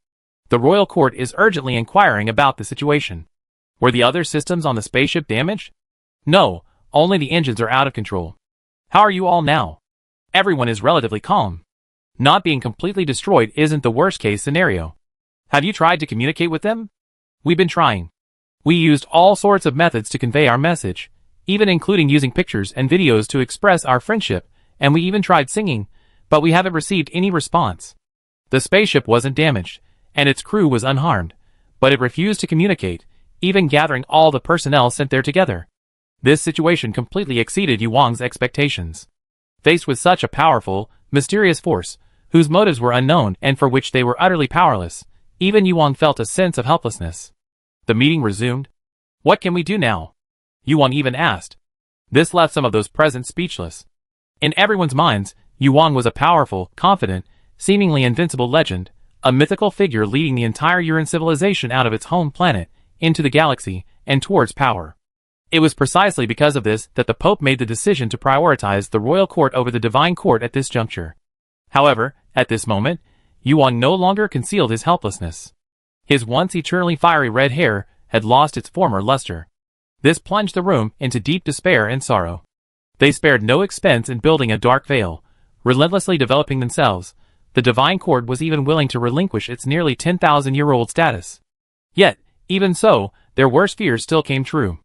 The royal court is urgently inquiring about the situation. Were the other systems on the spaceship damaged? No, only the engines are out of control. How are you all now? Everyone is relatively calm. Not being completely destroyed isn't the worst-case scenario. Have you tried to communicate with them? We've been trying. We used all sorts of methods to convey our message, even including using pictures and videos to express our friendship, and we even tried singing, but we haven't received any response. The spaceship wasn't damaged, and its crew was unharmed, but it refused to communicate, even gathering all the personnel sent there together. This situation completely exceeded Yuang's expectations. Faced with such a powerful, mysterious force, whose motives were unknown and for which they were utterly powerless, even Yuang felt a sense of helplessness. The meeting resumed. What can we do now? Yuang even asked. This left some of those present speechless. In everyone's minds, Yuang was a powerful, confident, seemingly invincible legend, a mythical figure leading the entire Uran civilization out of its home planet, into the galaxy, and towards power. It was precisely because of this that the Pope made the decision to prioritize the royal court over the divine court at this juncture. However, at this moment, Yuang no longer concealed his helplessness. His once eternally fiery red hair had lost its former luster. This plunged the room into deep despair and sorrow. They spared no expense in building a dark veil, relentlessly developing themselves. The Divine Court was even willing to relinquish its nearly 10,000-year-old status. Yet, even so, their worst fears still came true.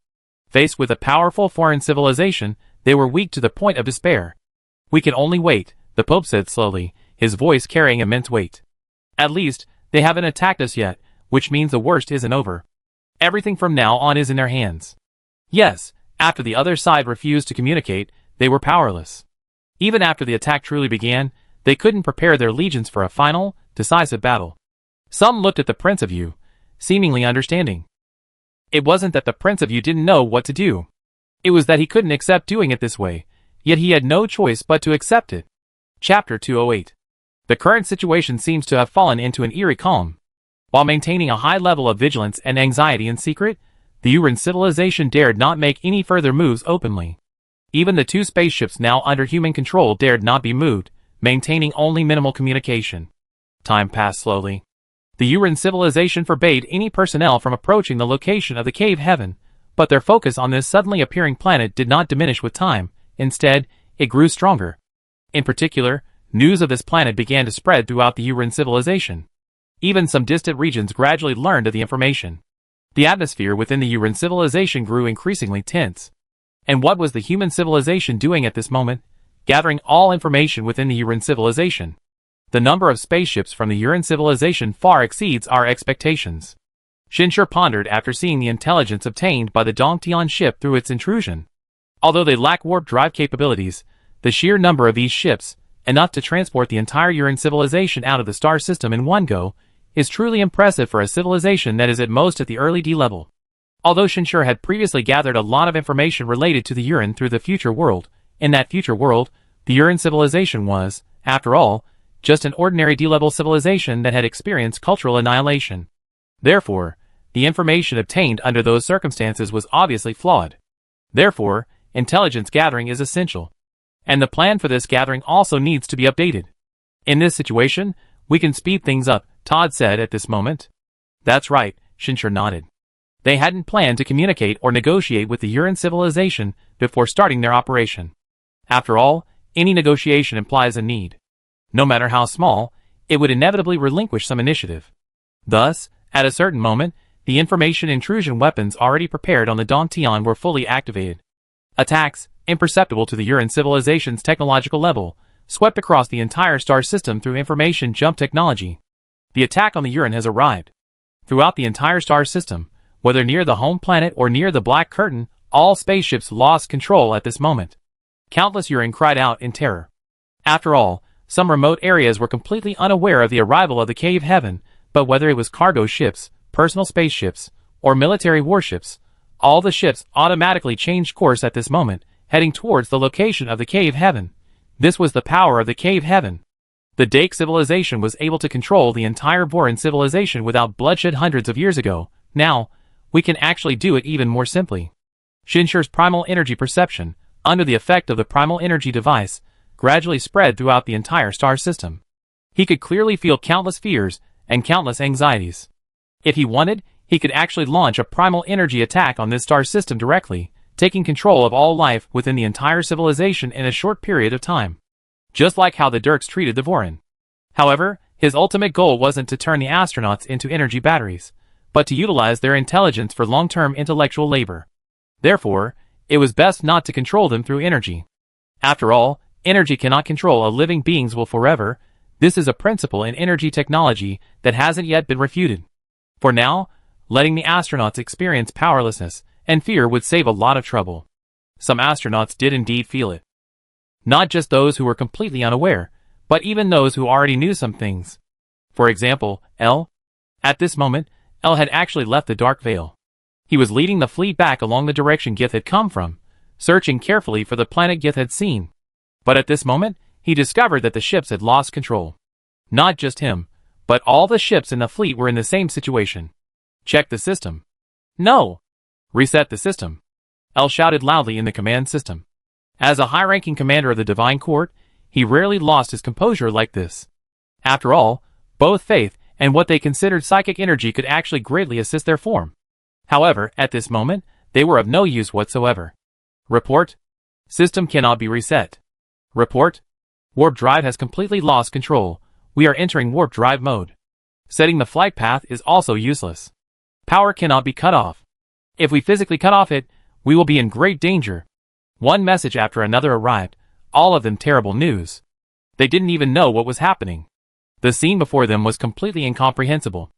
Faced with a powerful foreign civilization, they were weak to the point of despair. "We can only wait," the Pope said slowly, his voice carrying immense weight. "At least, they haven't attacked us yet, which means the worst isn't over. Everything from now on is in their hands." Yes, after the other side refused to communicate, they were powerless. Even after the attack truly began, they couldn't prepare their legions for a final, decisive battle. Some looked at the Prince of Yu, seemingly understanding. It wasn't that the Prince of Yu didn't know what to do. It was that he couldn't accept doing it this way, yet he had no choice but to accept it. Chapter 208. The current situation seems to have fallen into an eerie calm. While maintaining a high level of vigilance and anxiety in secret, the Uran civilization dared not make any further moves openly. Even the two spaceships now under human control dared not be moved, maintaining only minimal communication. Time passed slowly. The Uran civilization forbade any personnel from approaching the location of the cave heaven, but their focus on this suddenly appearing planet did not diminish with time. Instead, it grew stronger. In particular, news of this planet began to spread throughout the Uran civilization. Even some distant regions gradually learned of the information. The atmosphere within the Uran civilization grew increasingly tense. And what was the human civilization doing at this moment? Gathering all information within the Uran civilization. The number of spaceships from the Uran civilization far exceeds our expectations. Shinshur pondered after seeing the intelligence obtained by the Dongtian ship through its intrusion. Although they lack warp drive capabilities, the sheer number of these ships, enough to transport the entire Uran civilization out of the star system in one go, is truly impressive for a civilization that is at most at the early D level. Although Shinshur had previously gathered a lot of information related to the Uran through the future world, in that future world, the Uran civilization was, after all, just an ordinary D-level civilization that had experienced cultural annihilation. Therefore, the information obtained under those circumstances was obviously flawed. Therefore, intelligence gathering is essential. And the plan for this gathering also needs to be updated. In this situation, we can speed things up, Todd said at this moment. That's right, Shinshur nodded. They hadn't planned to communicate or negotiate with the Uran civilization before starting their operation. After all, any negotiation implies a need. No matter how small, it would inevitably relinquish some initiative. Thus, at a certain moment, the information intrusion weapons already prepared on the Dongtian were fully activated. Attacks, imperceptible to the Uran civilization's technological level, swept across the entire star system through information jump technology. The attack on the Uran has arrived. Throughout the entire star system, whether near the home planet or near the Black Curtain, all spaceships lost control at this moment. Countless Uran cried out in terror. After all, some remote areas were completely unaware of the arrival of the cave heaven, but whether it was cargo ships, personal spaceships, or military warships, all the ships automatically changed course at this moment, heading towards the location of the cave heaven. This was the power of the cave heaven. The Dake civilization was able to control the entire Voran civilization without bloodshed hundreds of years ago. Now, we can actually do it even more simply. Shinshur's primal energy perception, under the effect of the primal energy device, gradually spread throughout the entire star system. He could clearly feel countless fears and countless anxieties. If he wanted, he could actually launch a primal energy attack on this star system directly, taking control of all life within the entire civilization in a short period of time. Just like how the Dirks treated the Voran. However, his ultimate goal wasn't to turn the astronauts into energy batteries, but to utilize their intelligence for long-term intellectual labor. Therefore, it was best not to control them through energy. After all, energy cannot control a living being's will forever. This is a principle in energy technology that hasn't yet been refuted. For now, letting the astronauts experience powerlessness and fear would save a lot of trouble. Some astronauts did indeed feel it. Not just those who were completely unaware, but even those who already knew some things. For example, L. At this moment, L had actually left the Dark Veil. He was leading the fleet back along the direction Gith had come from, searching carefully for the planet Gith had seen. But at this moment, he discovered that the ships had lost control. Not just him, but all the ships in the fleet were in the same situation. Check the system. No! Reset the system. L shouted loudly in the command system. As a high-ranking commander of the Divine Court, he rarely lost his composure like this. After all, both faith and what they considered psychic energy could actually greatly assist their form. However, at this moment, they were of no use whatsoever. Report. System cannot be reset. Report. Warp drive has completely lost control. We are entering warp drive mode. Setting the flight path is also useless. Power cannot be cut off. If we physically cut off it, we will be in great danger. One message after another arrived, all of them terrible news. They didn't even know what was happening. The scene before them was completely incomprehensible.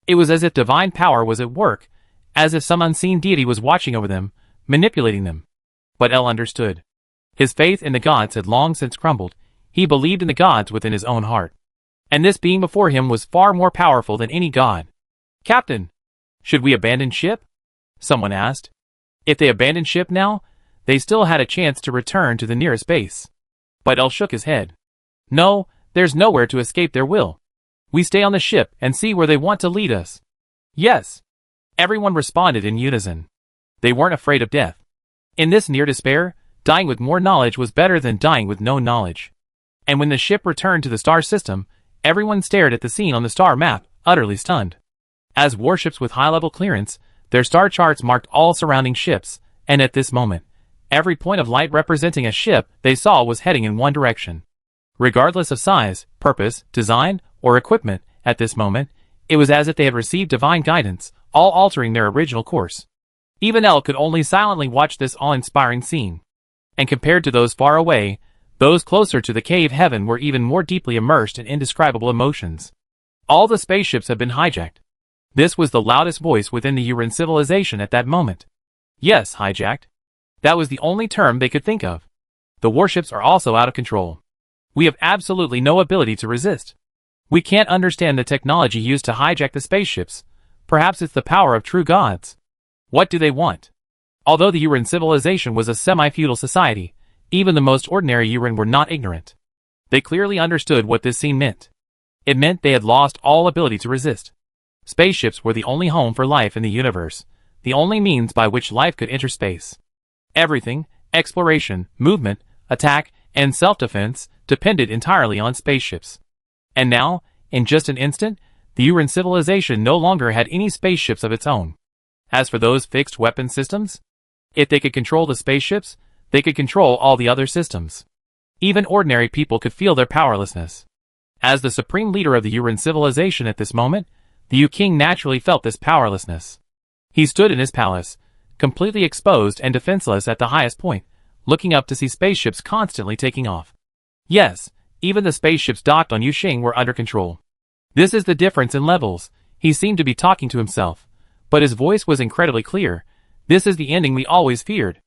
It was as if divine power was at work, as if some unseen deity was watching over them, manipulating them. But El understood. His faith in the gods had long since crumbled. He believed in the gods within his own heart. And this being before him was far more powerful than any god. Captain, should we abandon ship? Someone asked. If they abandoned ship now, they still had a chance to return to the nearest base. But El shook his head. No, there's nowhere to escape their will. We stay on the ship and see where they want to lead us. Yes. Everyone responded in unison. They weren't afraid of death. In this near despair, dying with more knowledge was better than dying with no knowledge. And when the ship returned to the star system, everyone stared at the scene on the star map, utterly stunned. As warships with high-level clearance, their star charts marked all surrounding ships, and at this moment, every point of light representing a ship they saw was heading in one direction. Regardless of size, purpose, design, or equipment, at this moment, it was as if they had received divine guidance, all altering their original course. Even El could only silently watch this awe-inspiring scene. And compared to those far away, those closer to the cave heaven were even more deeply immersed in indescribable emotions. All the spaceships had been hijacked. This was the loudest voice within the Uran civilization at that moment. Yes, hijacked. That was the only term they could think of. The warships are also out of control. We have absolutely no ability to resist. We can't understand the technology used to hijack the spaceships. Perhaps it's the power of true gods. What do they want? Although the Uran civilization was a semi-feudal society, even the most ordinary Uran were not ignorant. They clearly understood what this scene meant. It meant they had lost all ability to resist. Spaceships were the only home for life in the universe, the only means by which life could enter space. Everything, exploration, movement, attack, and self-defense, depended entirely on spaceships. And now, in just an instant, the Uran civilization no longer had any spaceships of its own. As for those fixed weapon systems, if they could control the spaceships, they could control all the other systems. Even ordinary people could feel their powerlessness. As the supreme leader of the Uran civilization at this moment, the Yu-King naturally felt this powerlessness. He stood in his palace, completely exposed and defenseless at the highest point, looking up to see spaceships constantly taking off. Yes, even the spaceships docked on Yushing were under control. This is the difference in levels. He seemed to be talking to himself, but his voice was incredibly clear. This is the ending we always feared.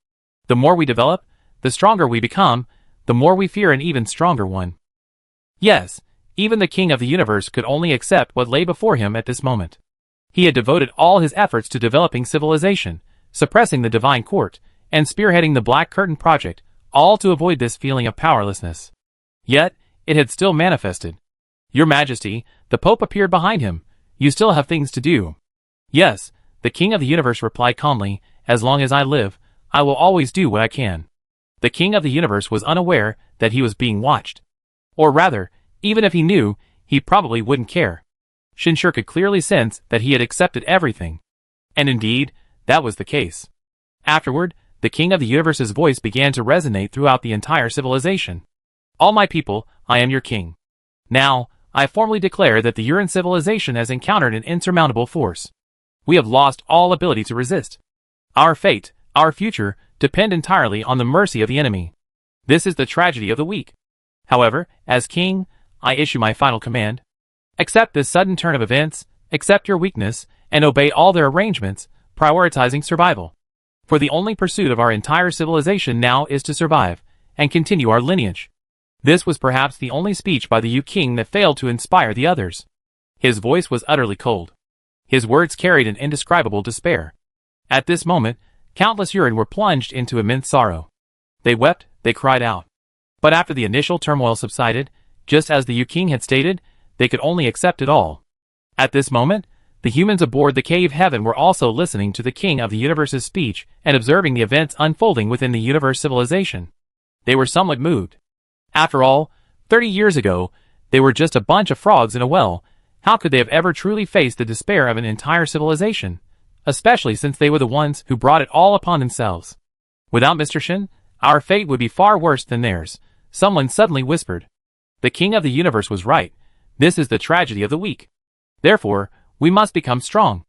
The more we develop, the stronger we become, the more we fear an even stronger one. Yes, even the king of the universe could only accept what lay before him at this moment. He had devoted all his efforts to developing civilization, suppressing the divine court, and spearheading the Black Curtain project, all to avoid this feeling of powerlessness. Yet, it had still manifested. Your Majesty, the Pope appeared behind him. You still have things to do. Yes, the King of the Universe replied calmly, as long as I live, I will always do what I can. The King of the Universe was unaware that he was being watched. Or rather, even if he knew, he probably wouldn't care. Shinshur could clearly sense that he had accepted everything. And indeed, that was the case. Afterward, the King of the Universe's voice began to resonate throughout the entire civilization. All my people, I am your king. Now, I formally declare that the Uran civilization has encountered an insurmountable force. We have lost all ability to resist. Our fate, our future, depend entirely on the mercy of the enemy. This is the tragedy of the week. However, as king, I issue my final command. Accept this sudden turn of events, accept your weakness, and obey all their arrangements, prioritizing survival. For the only pursuit of our entire civilization now is to survive, and continue our lineage. This was perhaps the only speech by the Yu-King that failed to inspire the others. His voice was utterly cold. His words carried an indescribable despair. At this moment, countless Uran were plunged into immense sorrow. They wept, they cried out. But after the initial turmoil subsided, just as the Yu-King had stated, they could only accept it all. At this moment, the humans aboard the cave heaven were also listening to the King of the Universe's speech and observing the events unfolding within the universe civilization. They were somewhat moved. After all, 30 years ago, they were just a bunch of frogs in a well. How could they have ever truly faced the despair of an entire civilization, especially since they were the ones who brought it all upon themselves? Without Mr. Shin, Our fate would be far worse than theirs, someone suddenly whispered. The king of the universe was right. This is the tragedy of the week. Therefore, we must become strong.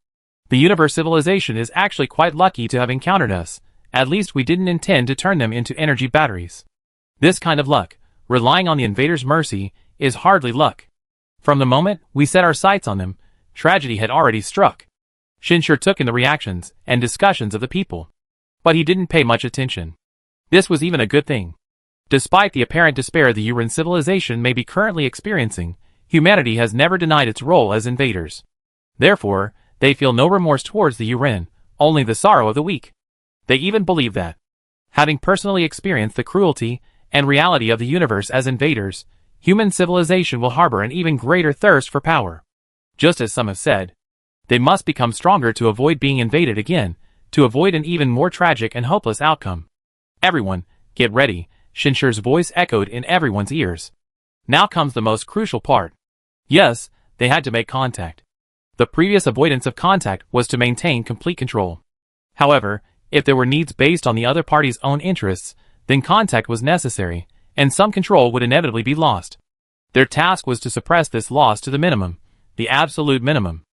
The universe civilization is actually quite lucky to have encountered us. At least we didn't intend to turn them into energy batteries. This kind of luck, relying on the invaders' mercy, is hardly luck. From the moment we set our sights on them, tragedy had already struck. Shinshur took in the reactions and discussions of the people. But he didn't pay much attention. This was even a good thing. Despite the apparent despair the Uran civilization may be currently experiencing, humanity has never denied its role as invaders. Therefore, they feel no remorse towards the Uran, only the sorrow of the weak. They even believe that, having personally experienced the cruelty and reality of the universe as invaders, human civilization will harbor an even greater thirst for power. Just as some have said, they must become stronger to avoid being invaded again, to avoid an even more tragic and hopeless outcome. Everyone, get ready, Shinshur's voice echoed in everyone's ears. Now comes the most crucial part. Yes, they had to make contact. The previous avoidance of contact was to maintain complete control. However, if there were needs based on the other party's own interests, then contact was necessary, and some control would inevitably be lost. Their task was to suppress this loss to the minimum, the absolute minimum.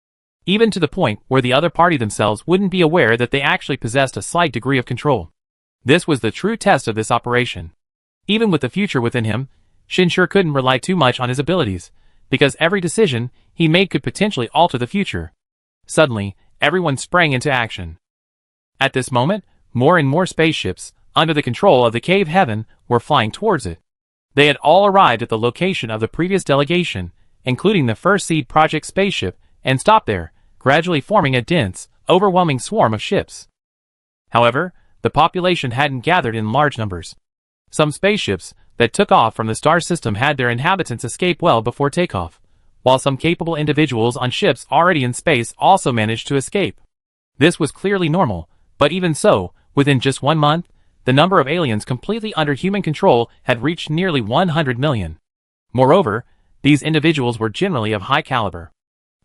Even to the point where the other party themselves wouldn't be aware that they actually possessed a slight degree of control. This was the true test of this operation. Even with the future within him, Shinshur couldn't rely too much on his abilities, because every decision he made could potentially alter the future. Suddenly, everyone sprang into action. At this moment, more and more spaceships, under the control of the cave heaven, were flying towards it. They had all arrived at the location of the previous delegation, including the first Seed Project spaceship, and stopped there, gradually forming a dense, overwhelming swarm of ships. However, the population hadn't gathered in large numbers. Some spaceships that took off from the star system had their inhabitants escape well before takeoff, while some capable individuals on ships already in space also managed to escape. This was clearly normal, but even so, within just 1 month, the number of aliens completely under human control had reached nearly 100 million. Moreover, these individuals were generally of high caliber.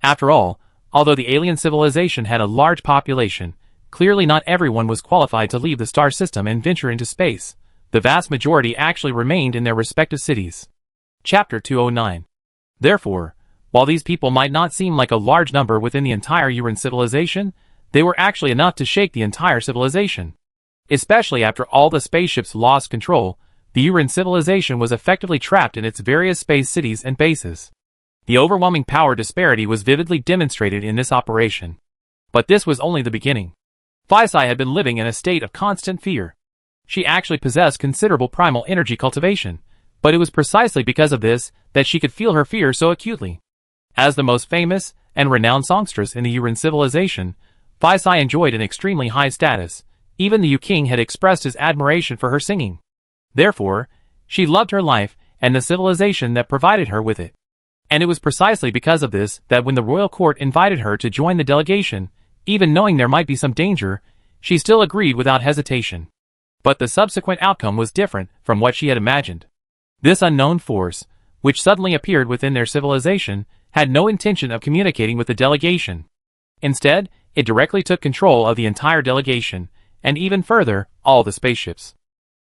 After all, although the alien civilization had a large population, clearly not everyone was qualified to leave the star system and venture into space. The vast majority actually remained in their respective cities. Chapter 209. Therefore, while these people might not seem like a large number within the entire Uran civilization, they were actually enough to shake the entire civilization. Especially after all the spaceships lost control, the Uran civilization was effectively trapped in its various space cities and bases. The overwhelming power disparity was vividly demonstrated in this operation. But this was only the beginning. Phisai had been living in a state of constant fear. She actually possessed considerable primal energy cultivation, but it was precisely because of this that she could feel her fear so acutely. As the most famous and renowned songstress in the Uran civilization, Phisai enjoyed an extremely high status. Even the King had expressed his admiration for her singing. Therefore, she loved her life and the civilization that provided her with it. And it was precisely because of this that when the royal court invited her to join the delegation, even knowing there might be some danger, she still agreed without hesitation. But the subsequent outcome was different from what she had imagined. This unknown force, which suddenly appeared within their civilization, had no intention of communicating with the delegation. Instead, it directly took control of the entire delegation, and even further, all the spaceships.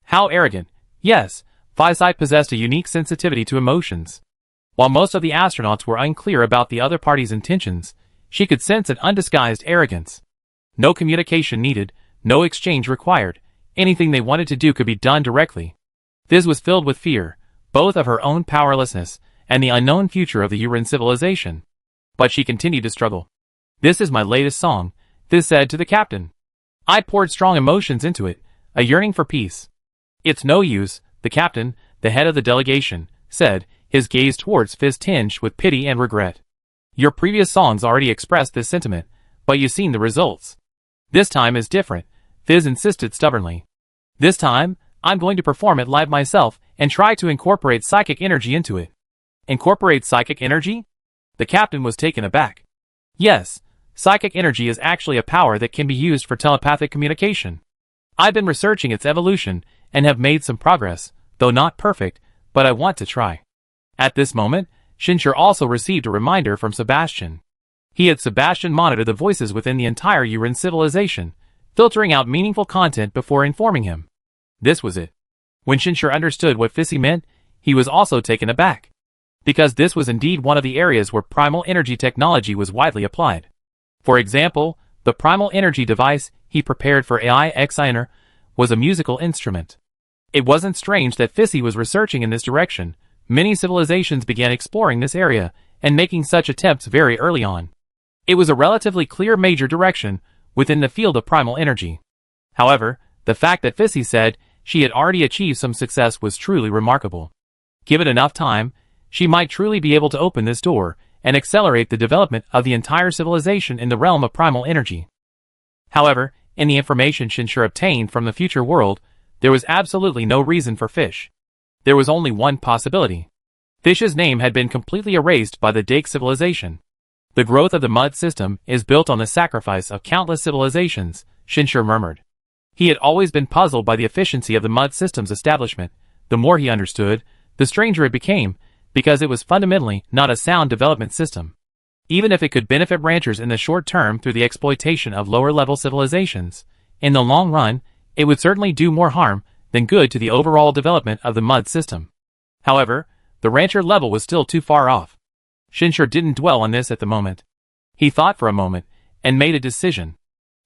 How arrogant! Yes, Phisai possessed a unique sensitivity to emotions. While most of the astronauts were unclear about the other party's intentions, she could sense an undisguised arrogance. No communication needed, no exchange required. Anything they wanted to do could be done directly. Fiz was filled with fear, both of her own powerlessness and the unknown future of the Uran civilization. But she continued to struggle. "This is my latest song," Fiz said to the captain. "I poured strong emotions into it, a yearning for peace." "It's no use," the captain, the head of the delegation, said, his gaze towards Fiz tinged with pity and regret. "Your previous songs already expressed this sentiment, but you've seen the results. This time is different," Fiz insisted stubbornly. "This time, I'm going to perform it live myself and try to incorporate psychic energy into it." "Incorporate psychic energy?" The captain was taken aback. "Yes, psychic energy is actually a power that can be used for telepathic communication. I've been researching its evolution and have made some progress, though not perfect, but I want to try." At this moment, Shinshur also received a reminder from Sebastian. He had Sebastian monitor the voices within the entire Uran civilization, filtering out meaningful content before informing him. This was it. When Shinshir understood what Fissy meant, he was also taken aback. Because this was indeed one of the areas where primal energy technology was widely applied. For example, the primal energy device he prepared for AI Xiner was a musical instrument. It wasn't strange that Fissy was researching in this direction. Many civilizations began exploring this area and making such attempts very early on. It was a relatively clear major direction within the field of primal energy. However, the fact that Fissy said she had already achieved some success was truly remarkable. Given enough time, she might truly be able to open this door and accelerate the development of the entire civilization in the realm of primal energy. However, in the information Shinshir obtained from the future world, there was absolutely no reason for Fish. There was only one possibility. Fish's name had been completely erased by the Dake civilization. The growth of the mud system is built on the sacrifice of countless civilizations, Shinshir murmured. He had always been puzzled by the efficiency of the mud system's establishment. The more he understood, the stranger it became, because it was fundamentally not a sound development system. Even if it could benefit ranchers in the short term through the exploitation of lower-level civilizations, in the long run, it would certainly do more harm than good to the overall development of the mud system. However, the rancher level was still too far off. Shinshir didn't dwell on this at the moment. He thought for a moment, and made a decision.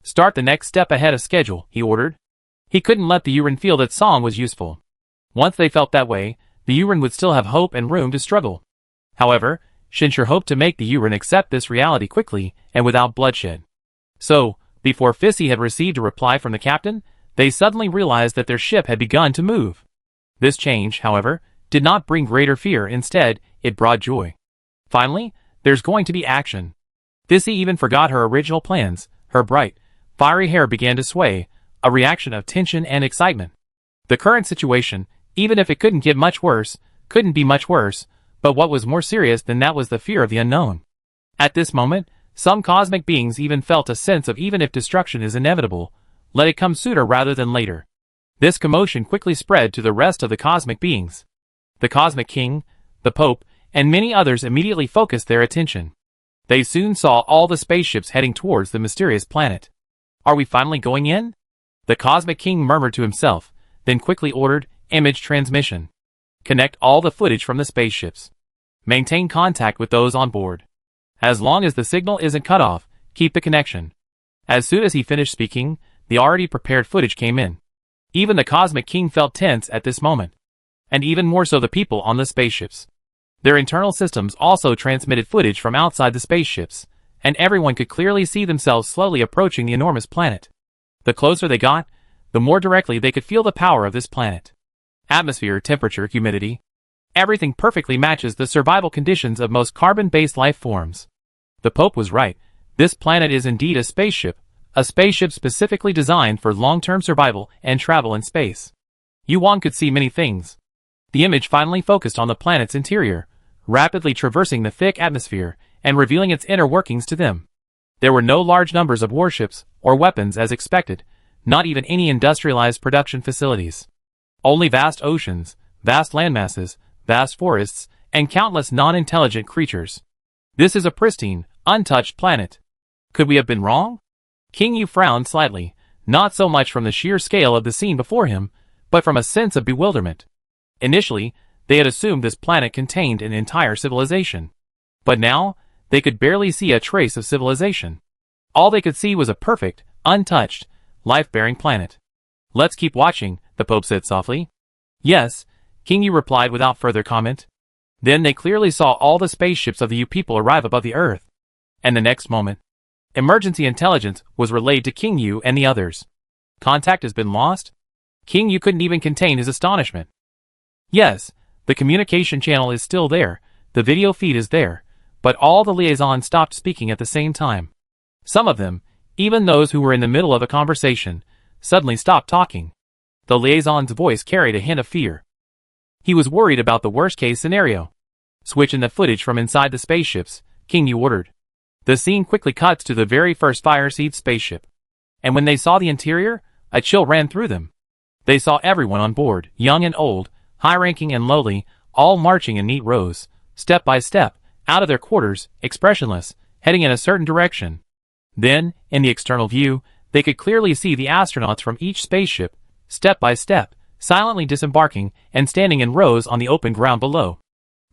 Start the next step ahead of schedule, he ordered. He couldn't let the Yuren feel that Song was useful. Once they felt that way, the Yuren would still have hope and room to struggle. However, Shinshir hoped to make the Yuren accept this reality quickly and without bloodshed. So, before Fissy had received a reply from the captain, they suddenly realized that their ship had begun to move. This change, however, did not bring greater fear. Instead, it brought joy. Finally, there's going to be action. Fissy even forgot her original plans. Her bright, fiery hair began to sway, a reaction of tension and excitement. The current situation, even if it couldn't get much worse, couldn't be much worse, but what was more serious than that was the fear of the unknown. At this moment, some cosmic beings even felt a sense of even if destruction is inevitable, let it come sooner rather than later. This commotion quickly spread to the rest of the cosmic beings. The Cosmic King, the Pope, and many others immediately focused their attention. They soon saw all the spaceships heading towards the mysterious planet. Are we finally going in? The Cosmic King murmured to himself, then quickly ordered, image transmission. Connect all the footage from the spaceships. Maintain contact with those on board. As long as the signal isn't cut off, keep the connection. As soon as he finished speaking, the already prepared footage came in. Even the Cosmic King felt tense at this moment. And even more so the people on the spaceships. Their internal systems also transmitted footage from outside the spaceships, and everyone could clearly see themselves slowly approaching the enormous planet. The closer they got, the more directly they could feel the power of this planet. Atmosphere, temperature, humidity. Everything perfectly matches the survival conditions of most carbon-based life forms. The Pope was right. This planet is indeed a spaceship specifically designed for long-term survival and travel in space. Yuan could see many things. The image finally focused on the planet's interior, rapidly traversing the thick atmosphere and revealing its inner workings to them. There were no large numbers of warships or weapons as expected, not even any industrialized production facilities. Only vast oceans, vast landmasses, vast forests, and countless non-intelligent creatures. This is a pristine, untouched planet. Could we have been wrong? King Yu frowned slightly, not so much from the sheer scale of the scene before him, but from a sense of bewilderment. Initially, they had assumed this planet contained an entire civilization. But now, they could barely see a trace of civilization. All they could see was a perfect, untouched, life-bearing planet. Let's keep watching, the Pope said softly. Yes, King Yu replied without further comment. Then they clearly saw all the spaceships of the Yu people arrive above the Earth. And the next moment, emergency intelligence was relayed to King Yu and the others. Contact has been lost? King Yu couldn't even contain his astonishment. Yes, the communication channel is still there, the video feed is there, but all the liaisons stopped speaking at the same time. Some of them, even those who were in the middle of a conversation, suddenly stopped talking. The liaison's voice carried a hint of fear. He was worried about the worst-case scenario. Switch in the footage from inside the spaceships, King Yu ordered. The scene quickly cuts to the very first Fireseed spaceship. And when they saw the interior, a chill ran through them. They saw everyone on board, young and old, high-ranking and lowly, all marching in neat rows, step by step, out of their quarters, expressionless, heading in a certain direction. Then, in the external view, they could clearly see the astronauts from each spaceship, step by step, silently disembarking and standing in rows on the open ground below.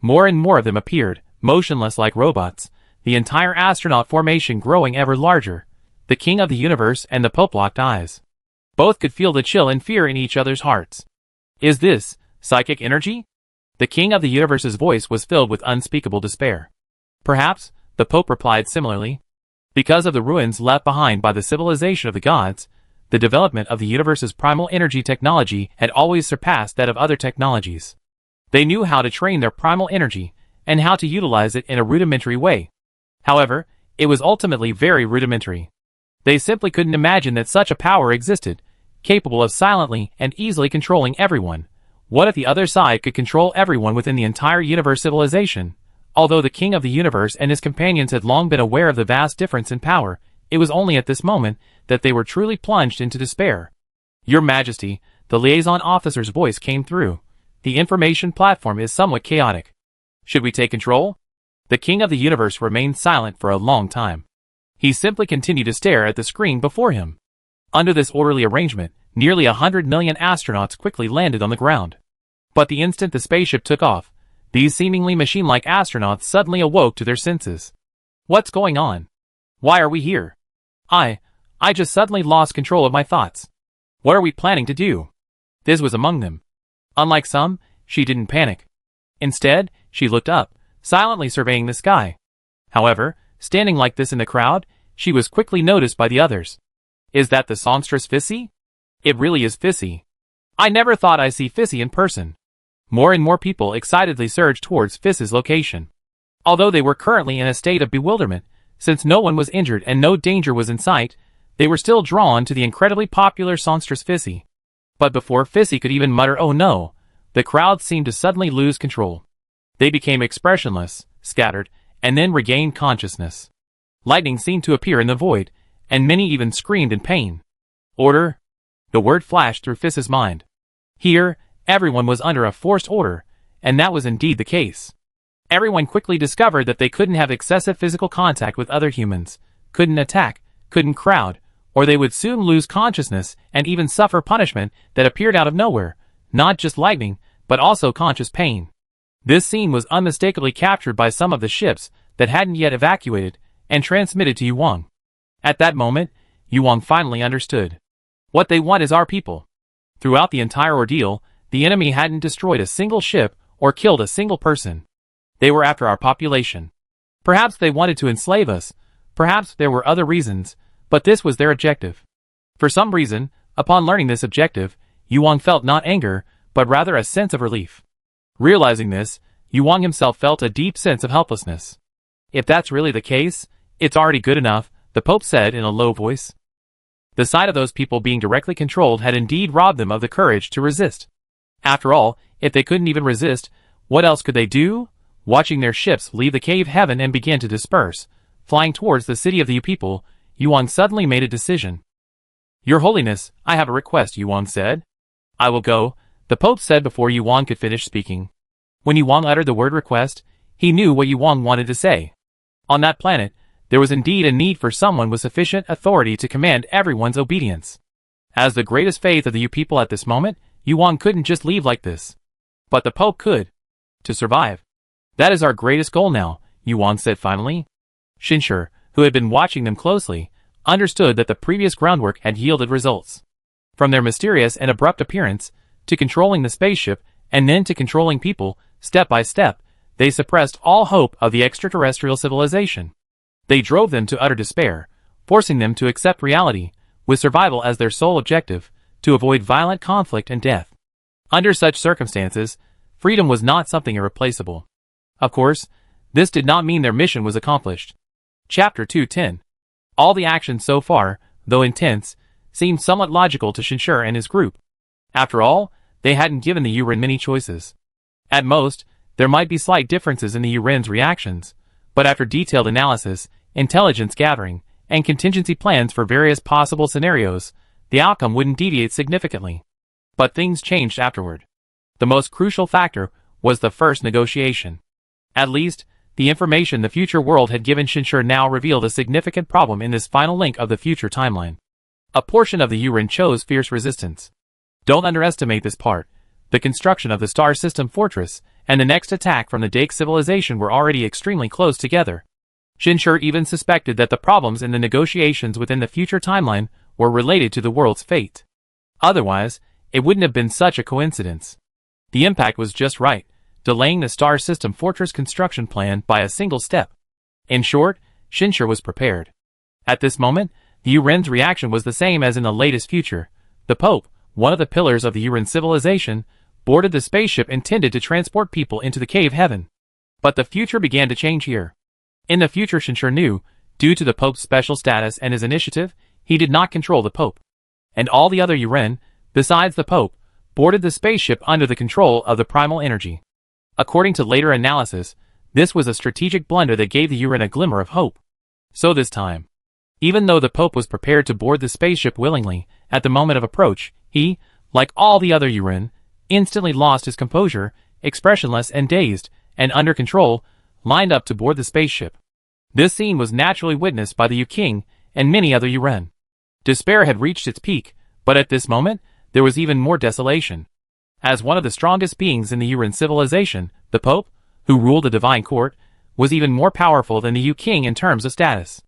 More and more of them appeared, motionless like robots, the entire astronaut formation growing ever larger. The King of the Universe and the Pope locked eyes. Both could feel the chill and fear in each other's hearts. Is this psychic energy? The King of the Universe's voice was filled with unspeakable despair. Perhaps, the Pope replied similarly. Because of the ruins left behind by the civilization of the gods, the development of the universe's primal energy technology had always surpassed that of other technologies. They knew how to train their primal energy, and how to utilize it in a rudimentary way. However, it was ultimately very rudimentary. They simply couldn't imagine that such a power existed, capable of silently and easily controlling everyone. What if the other side could control everyone within the entire universe civilization? Although the King of the Universe and his companions had long been aware of the vast difference in power, it was only at this moment that they were truly plunged into despair. Your Majesty, the liaison officer's voice came through. The information platform is somewhat chaotic. Should we take control? The King of the Universe remained silent for a long time. He simply continued to stare at the screen before him. Under this orderly arrangement, nearly 100 million astronauts quickly landed on the ground. But the instant the spaceship took off, these seemingly machine-like astronauts suddenly awoke to their senses. What's going on? Why are we here? I just suddenly lost control of my thoughts. What are we planning to do? This was among them. Unlike some, she didn't panic. Instead, she looked up, silently surveying the sky. However, standing like this in the crowd, she was quickly noticed by the others. Is that the songstress Fissy? It really is Fissy. I never thought I'd see Fissy in person. More and more people excitedly surged towards Fissy's location. Although they were currently in a state of bewilderment, since no one was injured and no danger was in sight, they were still drawn to the incredibly popular songstress Fissy. But before Fissy could even mutter "oh no," the crowd seemed to suddenly lose control. They became expressionless, scattered, and then regained consciousness. Lightning seemed to appear in the void, and many even screamed in pain. Order? The word flashed through Fissy's mind. Here, everyone was under a forced order, and that was indeed the case. Everyone quickly discovered that they couldn't have excessive physical contact with other humans, couldn't attack, couldn't crowd, or they would soon lose consciousness and even suffer punishment that appeared out of nowhere, not just lightning, but also conscious pain. This scene was unmistakably captured by some of the ships that hadn't yet evacuated and transmitted to Yuang. At that moment, Yuang finally understood. What they want is our people. Throughout the entire ordeal, the enemy hadn't destroyed a single ship or killed a single person. They were after our population. Perhaps they wanted to enslave us, perhaps there were other reasons, but this was their objective. For some reason, upon learning this objective, Yuang felt not anger, but rather a sense of relief. Realizing this, Yuang himself felt a deep sense of helplessness. If that's really the case, it's already good enough, the Pope said in a low voice. The sight of those people being directly controlled had indeed robbed them of the courage to resist. After all, if they couldn't even resist, what else could they do? Watching their ships leave the cave heaven and begin to disperse, flying towards the city of the people, Yuang suddenly made a decision. Your Holiness, I have a request, Yuang said. I will go, the Pope said before Yuang could finish speaking. When Yuang uttered the word request, he knew what Yuang wanted to say. On that planet, there was indeed a need for someone with sufficient authority to command everyone's obedience. As the greatest faith of the people at this moment, Yuang couldn't just leave like this. But the Pope could. To survive. That is our greatest goal now, Yuang said finally. Shinshur, who had been watching them closely, understood that the previous groundwork had yielded results. From their mysterious and abrupt appearance, to controlling the spaceship, and then to controlling people, step by step, they suppressed all hope of the extraterrestrial civilization. They drove them to utter despair, forcing them to accept reality, with survival as their sole objective, to avoid violent conflict and death. Under such circumstances, freedom was not something irreplaceable. Of course, this did not mean their mission was accomplished. Chapter 210. All the actions so far, though intense, seemed somewhat logical to Shinshur and his group. After all, they hadn't given the Yuren many choices. At most, there might be slight differences in the Yuren's reactions, but after detailed analysis, intelligence gathering, and contingency plans for various possible scenarios, the outcome wouldn't deviate significantly. But things changed afterward. The most crucial factor was the first negotiation. At least, the information the future world had given Shinshur now revealed a significant problem in this final link of the future timeline. A portion of the Yuren chose fierce resistance. Don't underestimate this part. The construction of the star system fortress and the next attack from the Dake civilization were already extremely close together. Shinshur even suspected that the problems in the negotiations within the future timeline were related to the world's fate. Otherwise, it wouldn't have been such a coincidence. The impact was just right, delaying the star system fortress construction plan by a single step. In short, Shinshur was prepared. At this moment, the Uren's reaction was the same as in the latest future. The Pope, one of the pillars of the Uren civilization, boarded the spaceship intended to transport people into the cave heaven. But the future began to change here. In the future, Shinshur knew, due to the Pope's special status and his initiative, he did not control the Pope. And all the other Uren, besides the Pope, boarded the spaceship under the control of the primal energy. According to later analysis, this was a strategic blunder that gave the Uren a glimmer of hope. So this time, even though the Pope was prepared to board the spaceship willingly, at the moment of approach, he, like all the other Uren, instantly lost his composure, expressionless and dazed, and under control, lined up to board the spaceship. This scene was naturally witnessed by the King and many other Uren. Despair had reached its peak, but at this moment, there was even more desolation. As one of the strongest beings in the Uren civilization, the Pope, who ruled the divine court, was even more powerful than the King in terms of status.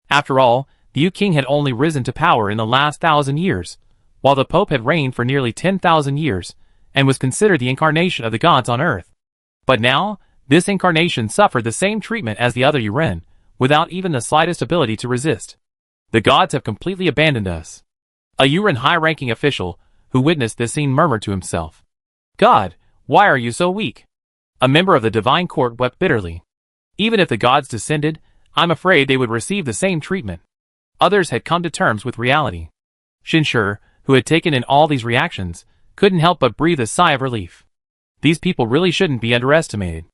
After all, the King had only risen to power in the last 1,000 years, while the Pope had reigned for nearly 10,000 years, and was considered the incarnation of the gods on earth. But now, this incarnation suffered the same treatment as the other Uren, without even the slightest ability to resist. The gods have completely abandoned us. A Uren high-ranking official, who witnessed this scene, murmured to himself, "God, why are you so weak?" A member of the divine court wept bitterly. Even if the gods descended, I'm afraid they would receive the same treatment. Others had come to terms with reality. Shinshur, who had taken in all these reactions, couldn't help but breathe a sigh of relief. These people really shouldn't be underestimated.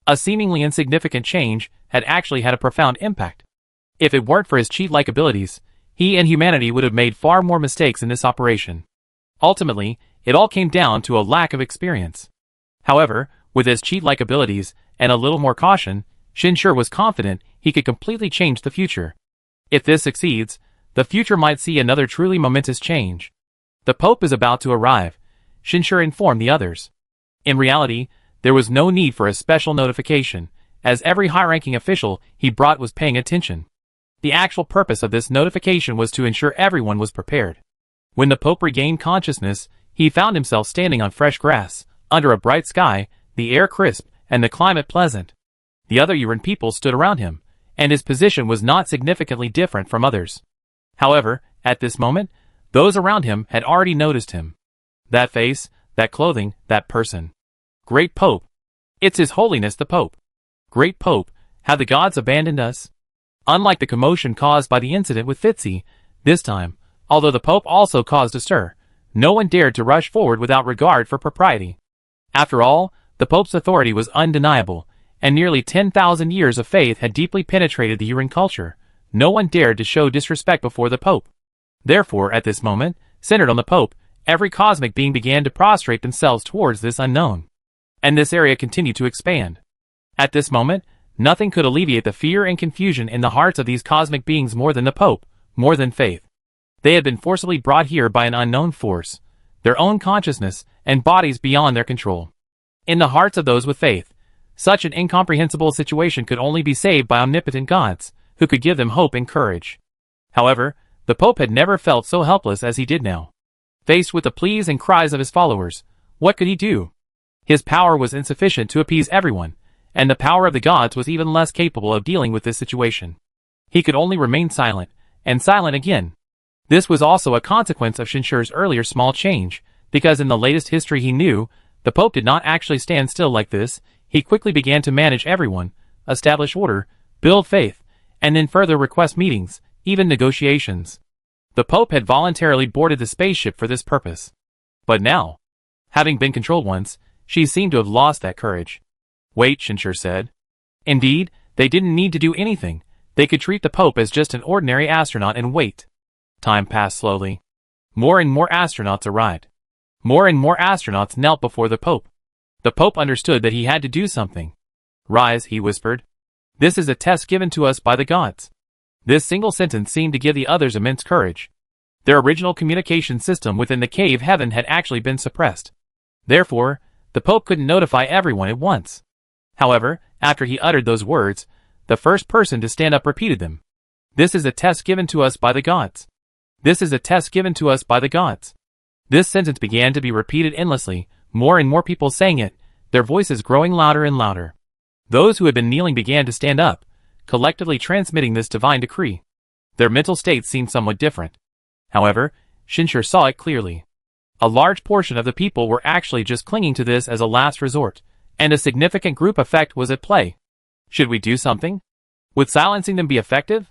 A seemingly insignificant change had actually had a profound impact. If it weren't for his cheat-like abilities, he and humanity would have made far more mistakes in this operation. Ultimately, it all came down to a lack of experience. However, with his cheat-like abilities and a little more caution, Shinshur was confident he could completely change the future. If this succeeds, the future might see another truly momentous change. The Pope is about to arrive, Shinshur informed the others. In reality, there was no need for a special notification, as every high-ranking official he brought was paying attention. The actual purpose of this notification was to ensure everyone was prepared. When the Pope regained consciousness, he found himself standing on fresh grass, under a bright sky, the air crisp, and the climate pleasant. The other Uren people stood around him, and his position was not significantly different from others. However, at this moment, those around him had already noticed him. That face, that clothing, that person. Great Pope. It's His Holiness the Pope. Great Pope, have the gods abandoned us? Unlike the commotion caused by the incident with Fitzy, this time, although the Pope also caused a stir, no one dared to rush forward without regard for propriety. After all, the Pope's authority was undeniable, and nearly 10,000 years of faith had deeply penetrated the Uren culture. No one dared to show disrespect before the Pope. Therefore, at this moment, centered on the Pope, every cosmic being began to prostrate themselves towards this unknown. And this area continued to expand. At this moment, nothing could alleviate the fear and confusion in the hearts of these cosmic beings more than the Pope, more than faith. They had been forcibly brought here by an unknown force, their own consciousness, and bodies beyond their control. In the hearts of those with faith, such an incomprehensible situation could only be saved by omnipotent gods, who could give them hope and courage. However, the Pope had never felt so helpless as he did now. Faced with the pleas and cries of his followers, what could he do? His power was insufficient to appease everyone, and the power of the gods was even less capable of dealing with this situation. He could only remain silent, and silent again. This was also a consequence of Shinshur's earlier small change, because in the latest history he knew, the Pope did not actually stand still like this. He quickly began to manage everyone, establish order, build faith, and then further request meetings, even negotiations. The Pope had voluntarily boarded the spaceship for this purpose. But now, having been controlled once, she seemed to have lost that courage. Wait, Shinshur said. Indeed, they didn't need to do anything. They could treat the Pope as just an ordinary astronaut and wait. Time passed slowly. More and more astronauts arrived. More and more astronauts knelt before the Pope. The Pope understood that he had to do something. Rise, he whispered. This is a test given to us by the gods. This single sentence seemed to give the others immense courage. Their original communication system within the cave heaven had actually been suppressed. Therefore, the Pope couldn't notify everyone at once. However, after he uttered those words, the first person to stand up repeated them. "This is a test given to us by the gods. This is a test given to us by the gods." This sentence began to be repeated endlessly, more and more people saying it, their voices growing louder and louder. Those who had been kneeling began to stand up, collectively transmitting this divine decree. Their mental states seemed somewhat different. However, Shinshur saw it clearly. A large portion of the people were actually just clinging to this as a last resort, and a significant group effect was at play. Should we do something? Would silencing them be effective?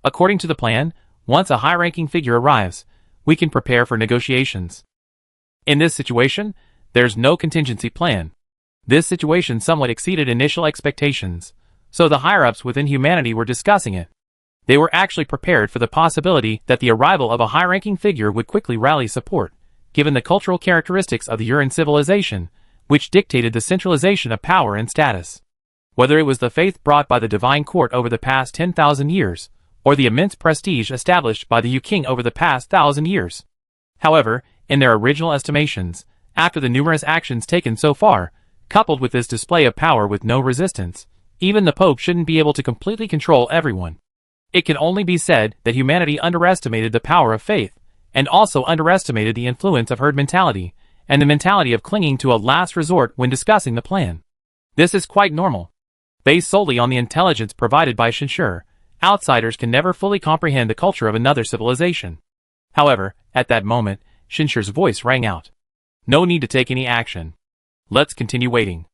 According to the plan, once a high-ranking figure arrives, we can prepare for negotiations. In this situation, there's no contingency plan. This situation somewhat exceeded initial expectations, so the higher-ups within humanity were discussing it. They were actually prepared for the possibility that the arrival of a high-ranking figure would quickly rally support, given the cultural characteristics of the Uran civilization, which dictated the centralization of power and status. Whether it was the faith brought by the divine court over the past 10,000 years, or the immense prestige established by the King over the past 1,000 years. However, in their original estimations, after the numerous actions taken so far, coupled with this display of power with no resistance, even the Pope shouldn't be able to completely control everyone. It can only be said that humanity underestimated the power of faith, and also underestimated the influence of herd mentality, and the mentality of clinging to a last resort when discussing the plan. This is quite normal. Based solely on the intelligence provided by Shinshur, outsiders can never fully comprehend the culture of another civilization. However, at that moment, Shinshur's voice rang out. No need to take any action. Let's continue waiting.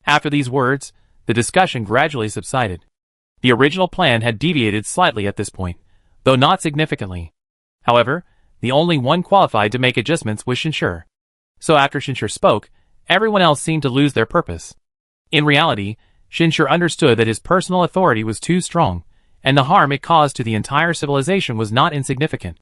After these words, the discussion gradually subsided. The original plan had deviated slightly at this point, though not significantly. However, the only one qualified to make adjustments was Shinshur. So after Shinshur spoke, everyone else seemed to lose their purpose. In reality, Shinshur understood that his personal authority was too strong, and the harm it caused to the entire civilization was not insignificant.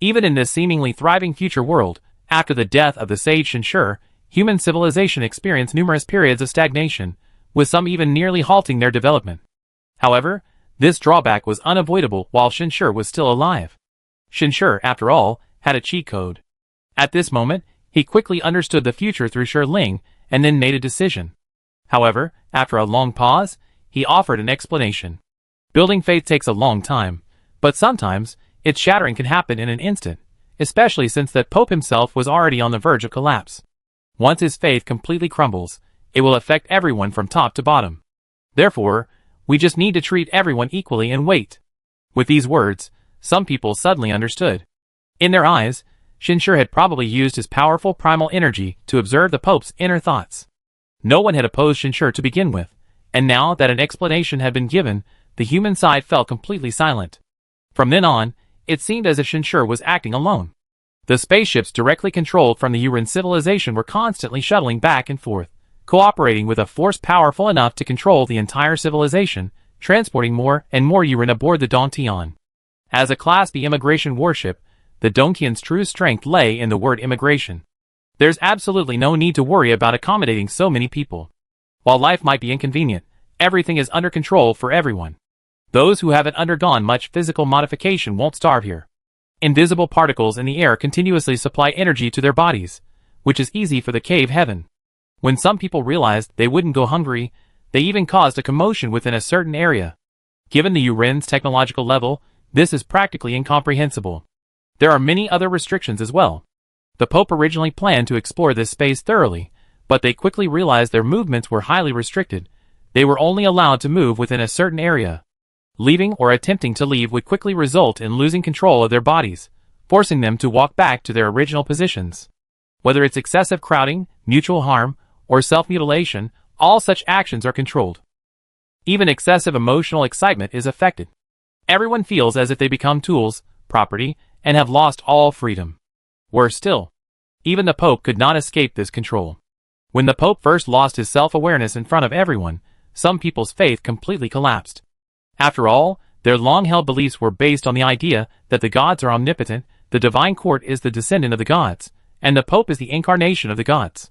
Even in this seemingly thriving future world, after the death of the sage Shinshur, human civilization experienced numerous periods of stagnation, with some even nearly halting their development. However, this drawback was unavoidable while Shinshur was still alive. Shinshur, after all, had a cheat code. At this moment, he quickly understood the future through Shi Ling, and then made a decision. However, after a long pause, he offered an explanation. Building faith takes a long time, but sometimes, its shattering can happen in an instant, especially since that Pope himself was already on the verge of collapse. Once his faith completely crumbles, it will affect everyone from top to bottom. Therefore, we just need to treat everyone equally and wait. With these words, some people suddenly understood. In their eyes, Shinshur had probably used his powerful primal energy to observe the Pope's inner thoughts. No one had opposed Shinshur to begin with, and now that an explanation had been given, the human side fell completely silent. From then on, it seemed as if Shinshur was acting alone. The spaceships directly controlled from the Uran civilization were constantly shuttling back and forth, cooperating with a force powerful enough to control the entire civilization, transporting more and more Uran aboard the Dongtian. As a Class B immigration warship, the Dongtian's true strength lay in the word immigration. There's absolutely no need to worry about accommodating so many people. While life might be inconvenient, everything is under control for everyone. Those who haven't undergone much physical modification won't starve here. Invisible particles in the air continuously supply energy to their bodies, which is easy for the cave heaven. When some people realized they wouldn't go hungry, they even caused a commotion within a certain area. Given the Uran's technological level, this is practically incomprehensible. There are many other restrictions as well. The Pope originally planned to explore this space thoroughly, but they quickly realized their movements were highly restricted. They were only allowed to move within a certain area. Leaving or attempting to leave would quickly result in losing control of their bodies, forcing them to walk back to their original positions. Whether it's excessive crowding, mutual harm, or self-mutilation, all such actions are controlled. Even excessive emotional excitement is affected. Everyone feels as if they become tools, property, and have lost all freedom. Worse still, even the Pope could not escape this control. When the Pope first lost his self-awareness in front of everyone, some people's faith completely collapsed. After all, their long-held beliefs were based on the idea that the gods are omnipotent, the divine court is the descendant of the gods, and the Pope is the incarnation of the gods.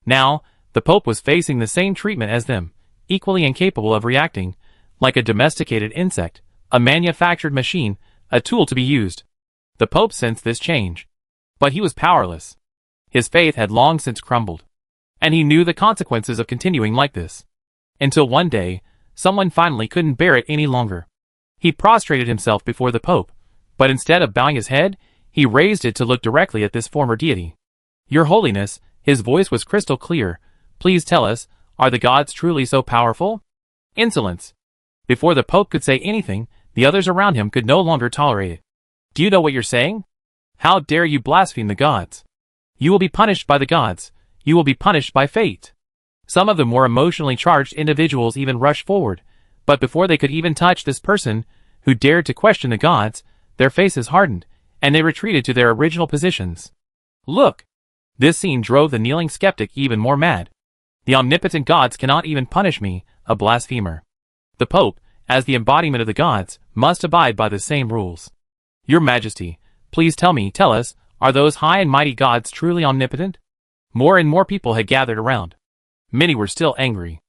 Now, the Pope was facing the same treatment as them, equally incapable of reacting, like a domesticated insect, a manufactured machine, a tool to be used. The Pope sensed this change. But he was powerless. His faith had long since crumbled. And he knew the consequences of continuing like this. Until one day, someone finally couldn't bear it any longer. He prostrated himself before the Pope, but instead of bowing his head, he raised it to look directly at this former deity. "Your Holiness," his voice was crystal clear, "please tell us, are the gods truly so powerful?" Insolence. Before the Pope could say anything, the others around him could no longer tolerate it. "Do you know what you're saying? How dare you blaspheme the gods? You will be punished by the gods. You will be punished by fate." Some of the more emotionally charged individuals even rushed forward, but before they could even touch this person who dared to question the gods, their faces hardened, and they retreated to their original positions. "Look!" This scene drove the kneeling skeptic even more mad. "The omnipotent gods cannot even punish me, a blasphemer. The Pope, as the embodiment of the gods, must abide by the same rules. Your Majesty, please tell us, are those high and mighty gods truly omnipotent?" More and more people had gathered around. Many were still angry.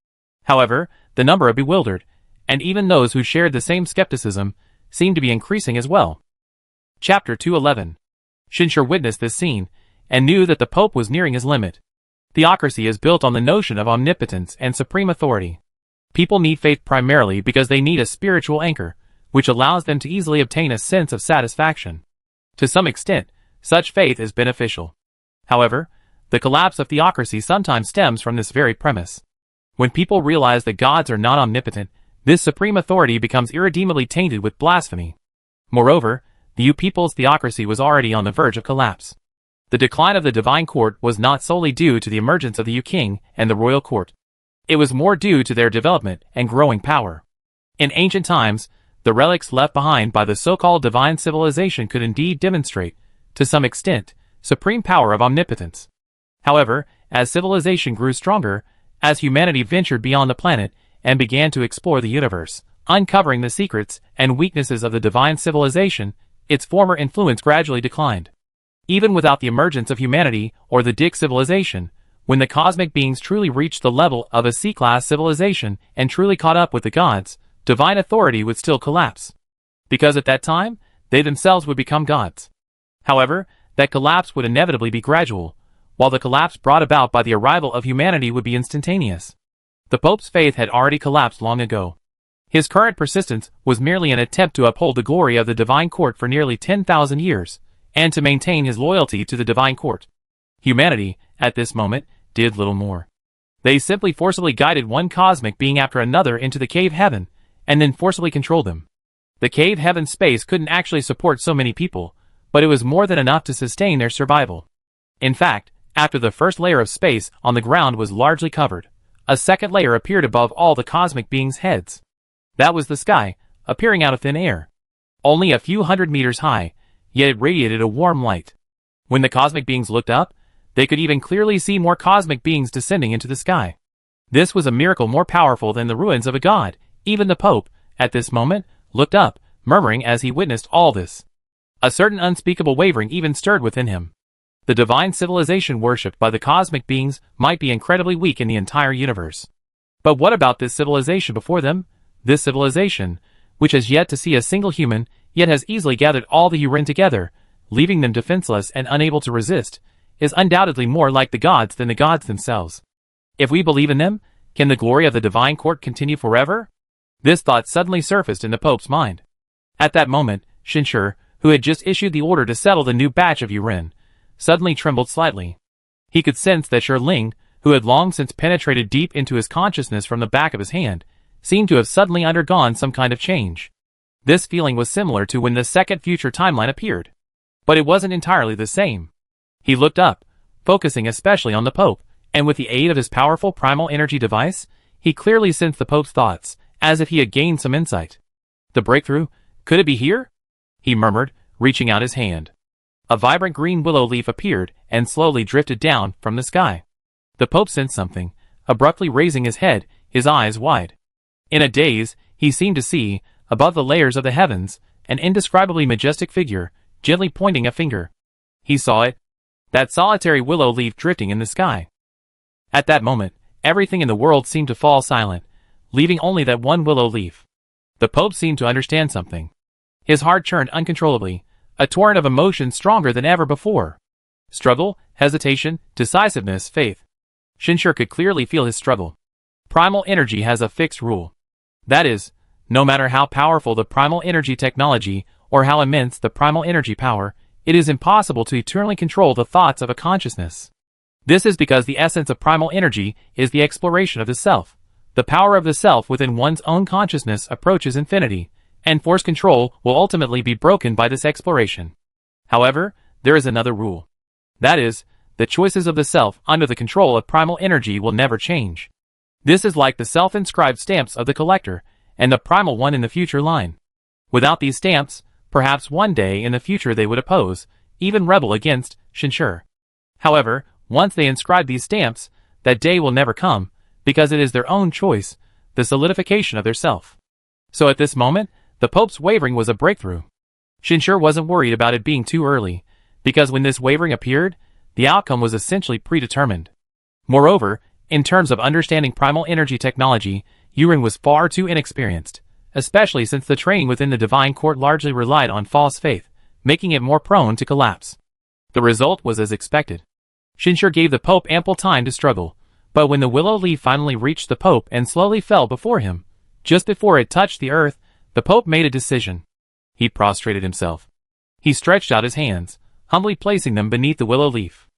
However, the number of bewildered, and even those who shared the same skepticism, seemed to be increasing as well. Chapter 211. Shinshur witnessed this scene, and knew that the Pope was nearing his limit. Theocracy is built on the notion of omnipotence and supreme authority. People need faith primarily because they need a spiritual anchor, which allows them to easily obtain a sense of satisfaction. To some extent, such faith is beneficial. However, the collapse of theocracy sometimes stems from this very premise. When people realize that gods are not omnipotent, this supreme authority becomes irredeemably tainted with blasphemy. Moreover, the Yu people's theocracy was already on the verge of collapse. The decline of the divine court was not solely due to the emergence of the Yu king and the royal court. It was more due to their development and growing power. In ancient times, the relics left behind by the so-called divine civilization could indeed demonstrate, to some extent, supreme power of omnipotence. However, as civilization grew stronger, as humanity ventured beyond the planet and began to explore the universe, uncovering the secrets and weaknesses of the divine civilization, its former influence gradually declined. Even without the emergence of humanity or the Dick civilization, when the cosmic beings truly reached the level of a C-class civilization and truly caught up with the gods, divine authority would still collapse. Because at that time, they themselves would become gods. However, that collapse would inevitably be gradual, while the collapse brought about by the arrival of humanity would be instantaneous. The Pope's faith had already collapsed long ago. His current persistence was merely an attempt to uphold the glory of the divine court for nearly 10,000 years, and to maintain his loyalty to the divine court. Humanity, at this moment, did little more. They simply forcibly guided one cosmic being after another into the cave heaven, and then forcibly controlled them. The cave heaven space couldn't actually support so many people, but it was more than enough to sustain their survival. In fact, after the first layer of space on the ground was largely covered, a second layer appeared above all the cosmic beings' heads. That was the sky, appearing out of thin air. Only a few hundred meters high, yet it radiated a warm light. When the cosmic beings looked up, they could even clearly see more cosmic beings descending into the sky. This was a miracle more powerful than the ruins of a god. Even the Pope, at this moment, looked up, murmuring as he witnessed all this. A certain unspeakable wavering even stirred within him. The divine civilization worshipped by the cosmic beings might be incredibly weak in the entire universe. But what about this civilization before them? This civilization, which has yet to see a single human, yet has easily gathered all the Yurin together, leaving them defenseless and unable to resist, is undoubtedly more like the gods than the gods themselves. If we believe in them, can the glory of the divine court continue forever? This thought suddenly surfaced in the Pope's mind. At that moment, Shinshur, who had just issued the order to settle the new batch of Yurin, suddenly trembled slightly. He could sense that Ling, who had long since penetrated deep into his consciousness from the back of his hand, seemed to have suddenly undergone some kind of change. This feeling was similar to when the second future timeline appeared. But it wasn't entirely the same. He looked up, focusing especially on the Pope, and with the aid of his powerful primal energy device, he clearly sensed the Pope's thoughts, as if he had gained some insight. The breakthrough? Could it be here? He murmured, reaching out his hand. A vibrant green willow leaf appeared and slowly drifted down from the sky. The Pope sensed something, abruptly raising his head, his eyes wide. In a daze, he seemed to see, above the layers of the heavens, an indescribably majestic figure, gently pointing a finger. He saw it. That solitary willow leaf drifting in the sky. At that moment, everything in the world seemed to fall silent, leaving only that one willow leaf. The Pope seemed to understand something. His heart churned uncontrollably, a torrent of emotion stronger than ever before. Struggle, hesitation, decisiveness, faith. Shinshur could clearly feel his struggle. Primal energy has a fixed rule. That is, no matter how powerful the primal energy technology or how immense the primal energy power, it is impossible to eternally control the thoughts of a consciousness. This is because the essence of primal energy is the exploration of the self. The power of the self within one's own consciousness approaches infinity, and force control will ultimately be broken by this exploration. However, there is another rule. That is, the choices of the self under the control of primal energy will never change. This is like the self-inscribed stamps of the collector and the primal one in the future line. Without these stamps, perhaps one day in the future they would oppose, even rebel against, Shinshur. However, once they inscribe these stamps, that day will never come, because it is their own choice, the solidification of their self. So at this moment, the Pope's wavering was a breakthrough. Shinshur wasn't worried about it being too early, because when this wavering appeared, the outcome was essentially predetermined. Moreover, in terms of understanding primal energy technology, Yuren was far too inexperienced, especially since the training within the Divine Court largely relied on false faith, making it more prone to collapse. The result was as expected. Shinshur gave the Pope ample time to struggle, but when the willow leaf finally reached the Pope and slowly fell before him, just before it touched the earth, the Pope made a decision. He prostrated himself. He stretched out his hands, humbly placing them beneath the willow leaf.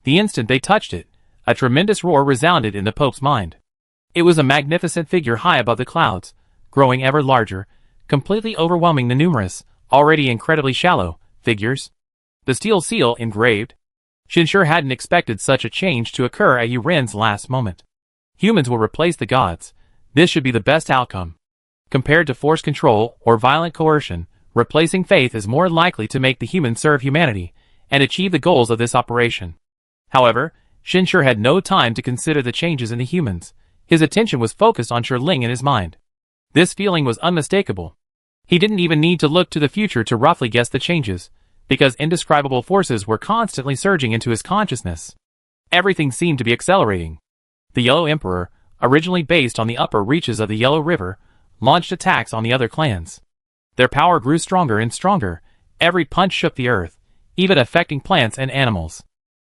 The instant they touched it, a tremendous roar resounded in the Pope's mind. It was a magnificent figure high above the clouds, growing ever larger, completely overwhelming the numerous, already incredibly shallow, figures. The steel seal engraved. Shinshur hadn't expected such a change to occur at Yuren's last moment. Humans will replace the gods. This should be the best outcome. Compared to force control or violent coercion, replacing faith is more likely to make the humans serve humanity and achieve the goals of this operation. However, Shinshur had no time to consider the changes in the humans. His attention was focused on Shirling in his mind. This feeling was unmistakable. He didn't even need to look to the future to roughly guess the changes, because indescribable forces were constantly surging into his consciousness. Everything seemed to be accelerating. The Yellow Emperor, originally based on the upper reaches of the Yellow River, launched attacks on the other clans. Their power grew stronger and stronger. Every punch shook the earth, even affecting plants and animals.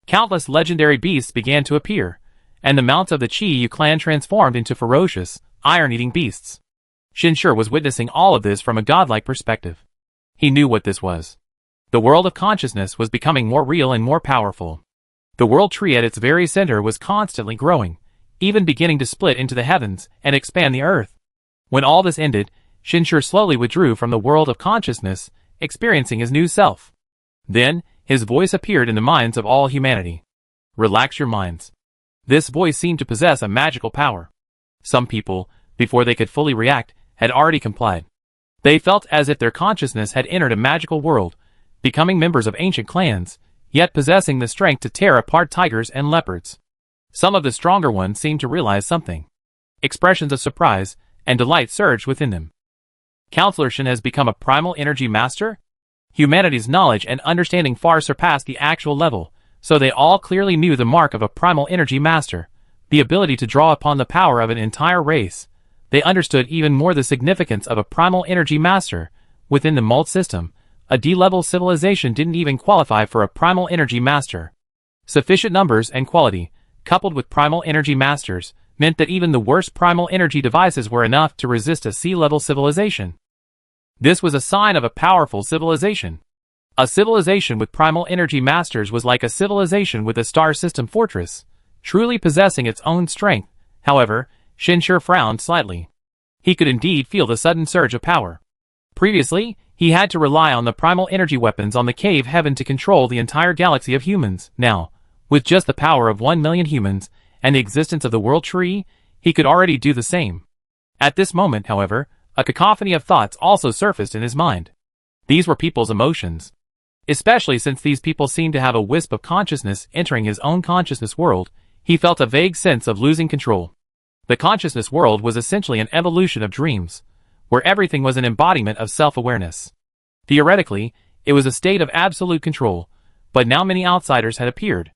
Countless legendary beasts began to appear, and the mounts of the Chi-Yu clan transformed into ferocious, iron-eating beasts. Shinshur was witnessing all of this from a godlike perspective. He knew what this was. The world of consciousness was becoming more real and more powerful. The world tree at its very center was constantly growing, even beginning to split into the heavens and expand the earth. When all this ended, Shinshur slowly withdrew from the world of consciousness, experiencing his new self. Then, his voice appeared in the minds of all humanity. Relax your minds. This voice seemed to possess a magical power. Some people, before they could fully react, had already complied. They felt as if their consciousness had entered a magical world, becoming members of ancient clans, yet possessing the strength to tear apart tigers and leopards. Some of the stronger ones seemed to realize something. Expressions of surprise and delight surged within them. Counselor Shin has become a primal energy master? Humanity's knowledge and understanding far surpassed the actual level, so they all clearly knew the mark of a primal energy master, the ability to draw upon the power of an entire race. They understood even more the significance of a primal energy master. Within the Mult system, a D-level civilization didn't even qualify for a primal energy master. Sufficient numbers and quality, coupled with primal energy masters, meant that even the worst primal energy devices were enough to resist a C-level civilization. This was a sign of a powerful civilization. A civilization with primal energy masters was like a civilization with a star system fortress, truly possessing its own strength. However, Shinshur frowned slightly. He could indeed feel the sudden surge of power. Previously, he had to rely on the primal energy weapons on the cave heaven to control the entire galaxy of humans. Now, with just the power of 1 million humans and the existence of the world tree, he could already do the same. At this moment, however, a cacophony of thoughts also surfaced in his mind. These were people's emotions. Especially since these people seemed to have a wisp of consciousness entering his own consciousness world, he felt a vague sense of losing control. The consciousness world was essentially an evolution of dreams, where everything was an embodiment of self-awareness. Theoretically, it was a state of absolute control, but now many outsiders had appeared.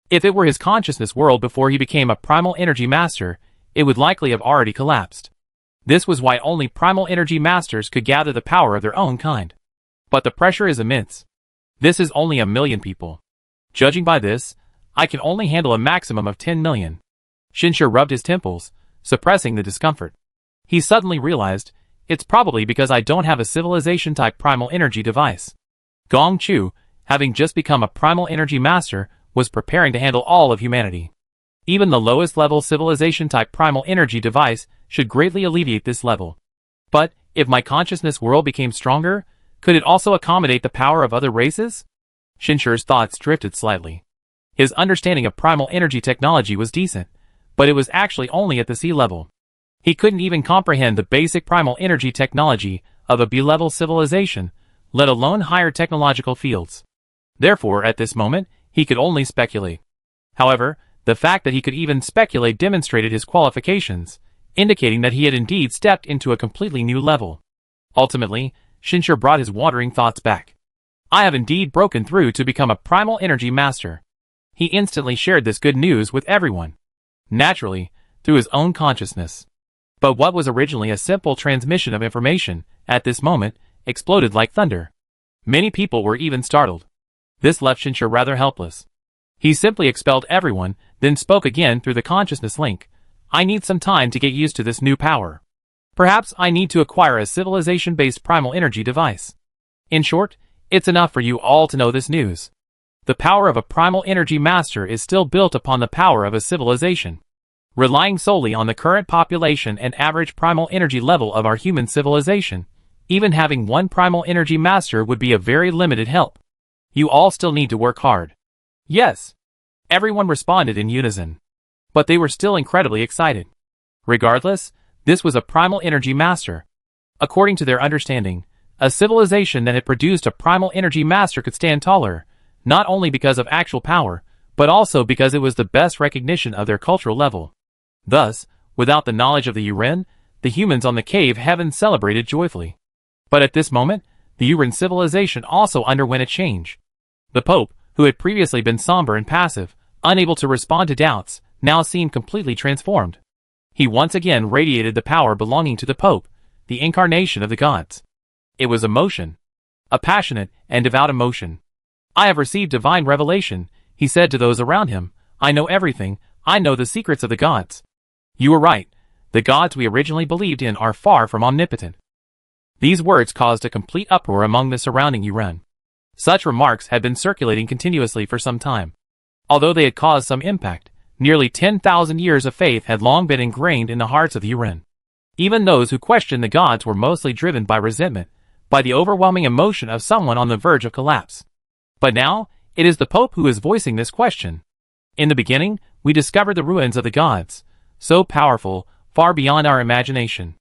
If it were his consciousness world before he became a primal energy master, it would likely have already collapsed. This was why only primal energy masters could gather the power of their own kind. But the pressure is immense. This is only 1,000,000 people. Judging by this, I can only handle a maximum of 10 million. Shinshir rubbed his temples, suppressing the discomfort. He suddenly realized, it's probably because I don't have a civilization-type primal energy device. Gong Chu, having just become a primal energy master, was preparing to handle all of humanity. Even the lowest level civilization-type primal energy device should greatly alleviate this level. But, if my consciousness world became stronger, could it also accommodate the power of other races? Shinshir's thoughts drifted slightly. His understanding of primal energy technology was decent, but it was actually only at the C level. He couldn't even comprehend the basic primal energy technology of a B-level civilization, let alone higher technological fields. Therefore, at this moment, he could only speculate. However, the fact that he could even speculate demonstrated his qualifications, indicating that he had indeed stepped into a completely new level. Ultimately, Shinshir brought his wandering thoughts back. I have indeed broken through to become a primal energy master. He instantly shared this good news with everyone. Naturally, through his own consciousness. But what was originally a simple transmission of information, at this moment, exploded like thunder. Many people were even startled. This left Shinshir rather helpless. He simply expelled everyone, then spoke again through the consciousness link. I need some time to get used to this new power. Perhaps I need to acquire a civilization-based primal energy device. In short, it's enough for you all to know this news. The power of a primal energy master is still built upon the power of a civilization. Relying solely on the current population and average primal energy level of our human civilization, even having one primal energy master would be a very limited help. You all still need to work hard. Yes. Everyone responded in unison. But they were still incredibly excited. Regardless, this was a primal energy master. According to their understanding, a civilization that had produced a primal energy master could stand taller, not only because of actual power, but also because it was the best recognition of their cultural level. Thus, without the knowledge of the Yuren, the humans on the cave heaven celebrated joyfully. But at this moment, the Yuren civilization also underwent a change. The Pope, who had previously been somber and passive, unable to respond to doubts, now seemed completely transformed. He once again radiated the power belonging to the Pope, the incarnation of the gods. It was emotion. A passionate and devout emotion. I have received divine revelation, he said to those around him. I know everything, I know the secrets of the gods. You were right, the gods we originally believed in are far from omnipotent. These words caused a complete uproar among the surrounding Yuren. Such remarks had been circulating continuously for some time. Although they had caused some impact, nearly 10,000 years of faith had long been ingrained in the hearts of the Yuren. Even those who questioned the gods were mostly driven by resentment, by the overwhelming emotion of someone on the verge of collapse. But now, it is the Pope who is voicing this question. In the beginning, we discovered the ruins of the gods, so powerful, far beyond our imagination.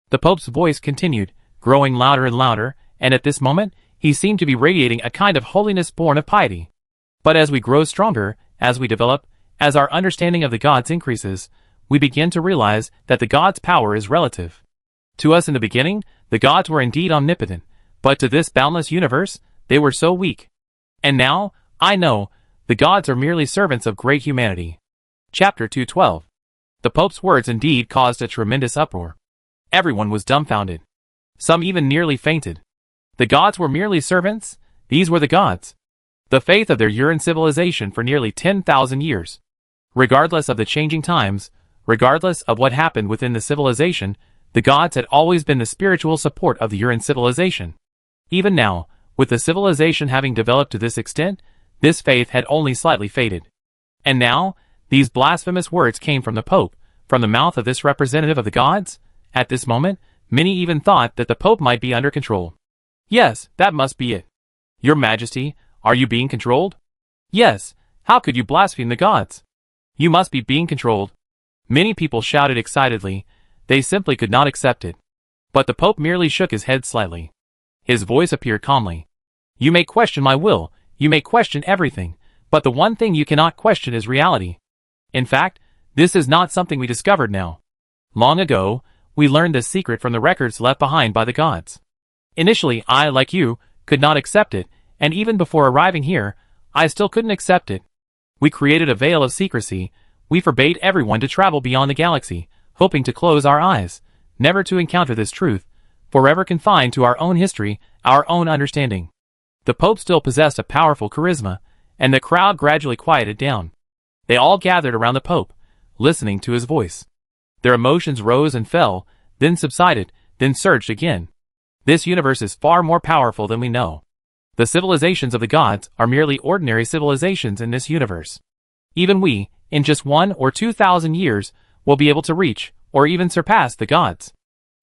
The Pope's voice continued, growing louder and louder, and at this moment, he seemed to be radiating a kind of holiness born of piety. But as we grow stronger, as we develop, as our understanding of the gods increases, we begin to realize that the gods' power is relative. To us in the beginning, the gods were indeed omnipotent, but to this boundless universe, they were so weak. And now, I know, the gods are merely servants of great humanity. Chapter 212. The Pope's words indeed caused a tremendous uproar. Everyone was dumbfounded. Some even nearly fainted. The gods were merely servants, these were the gods. The faith of their Yuren civilization for nearly 10,000 years. Regardless of the changing times, regardless of what happened within the civilization, the gods had always been the spiritual support of the Yuren civilization. Even now, with the civilization having developed to this extent, this faith had only slightly faded. And now, these blasphemous words came from the Pope, from the mouth of this representative of the gods. At this moment, many even thought that the Pope might be under control. Yes, that must be it. Your Majesty, are you being controlled? Yes, how could you blaspheme the gods? You must be being controlled. Many people shouted excitedly, they simply could not accept it. But the Pope merely shook his head slightly. His voice appeared calmly. You may question my will, you may question everything, but the one thing you cannot question is reality. In fact, this is not something we discovered now. Long ago, we learned this secret from the records left behind by the gods. Initially, I, like you, could not accept it, and even before arriving here, I still couldn't accept it. We created a veil of secrecy, we forbade everyone to travel beyond the galaxy, hoping to close our eyes, never to encounter this truth, forever confined to our own history, our own understanding. The Pope still possessed a powerful charisma, and the crowd gradually quieted down. They all gathered around the Pope, listening to his voice. Their emotions rose and fell, then subsided, then surged again. This universe is far more powerful than we know. The civilizations of the gods are merely ordinary civilizations in this universe. Even we, in just 1 or 2,000 years, will be able to reach, or even surpass the gods.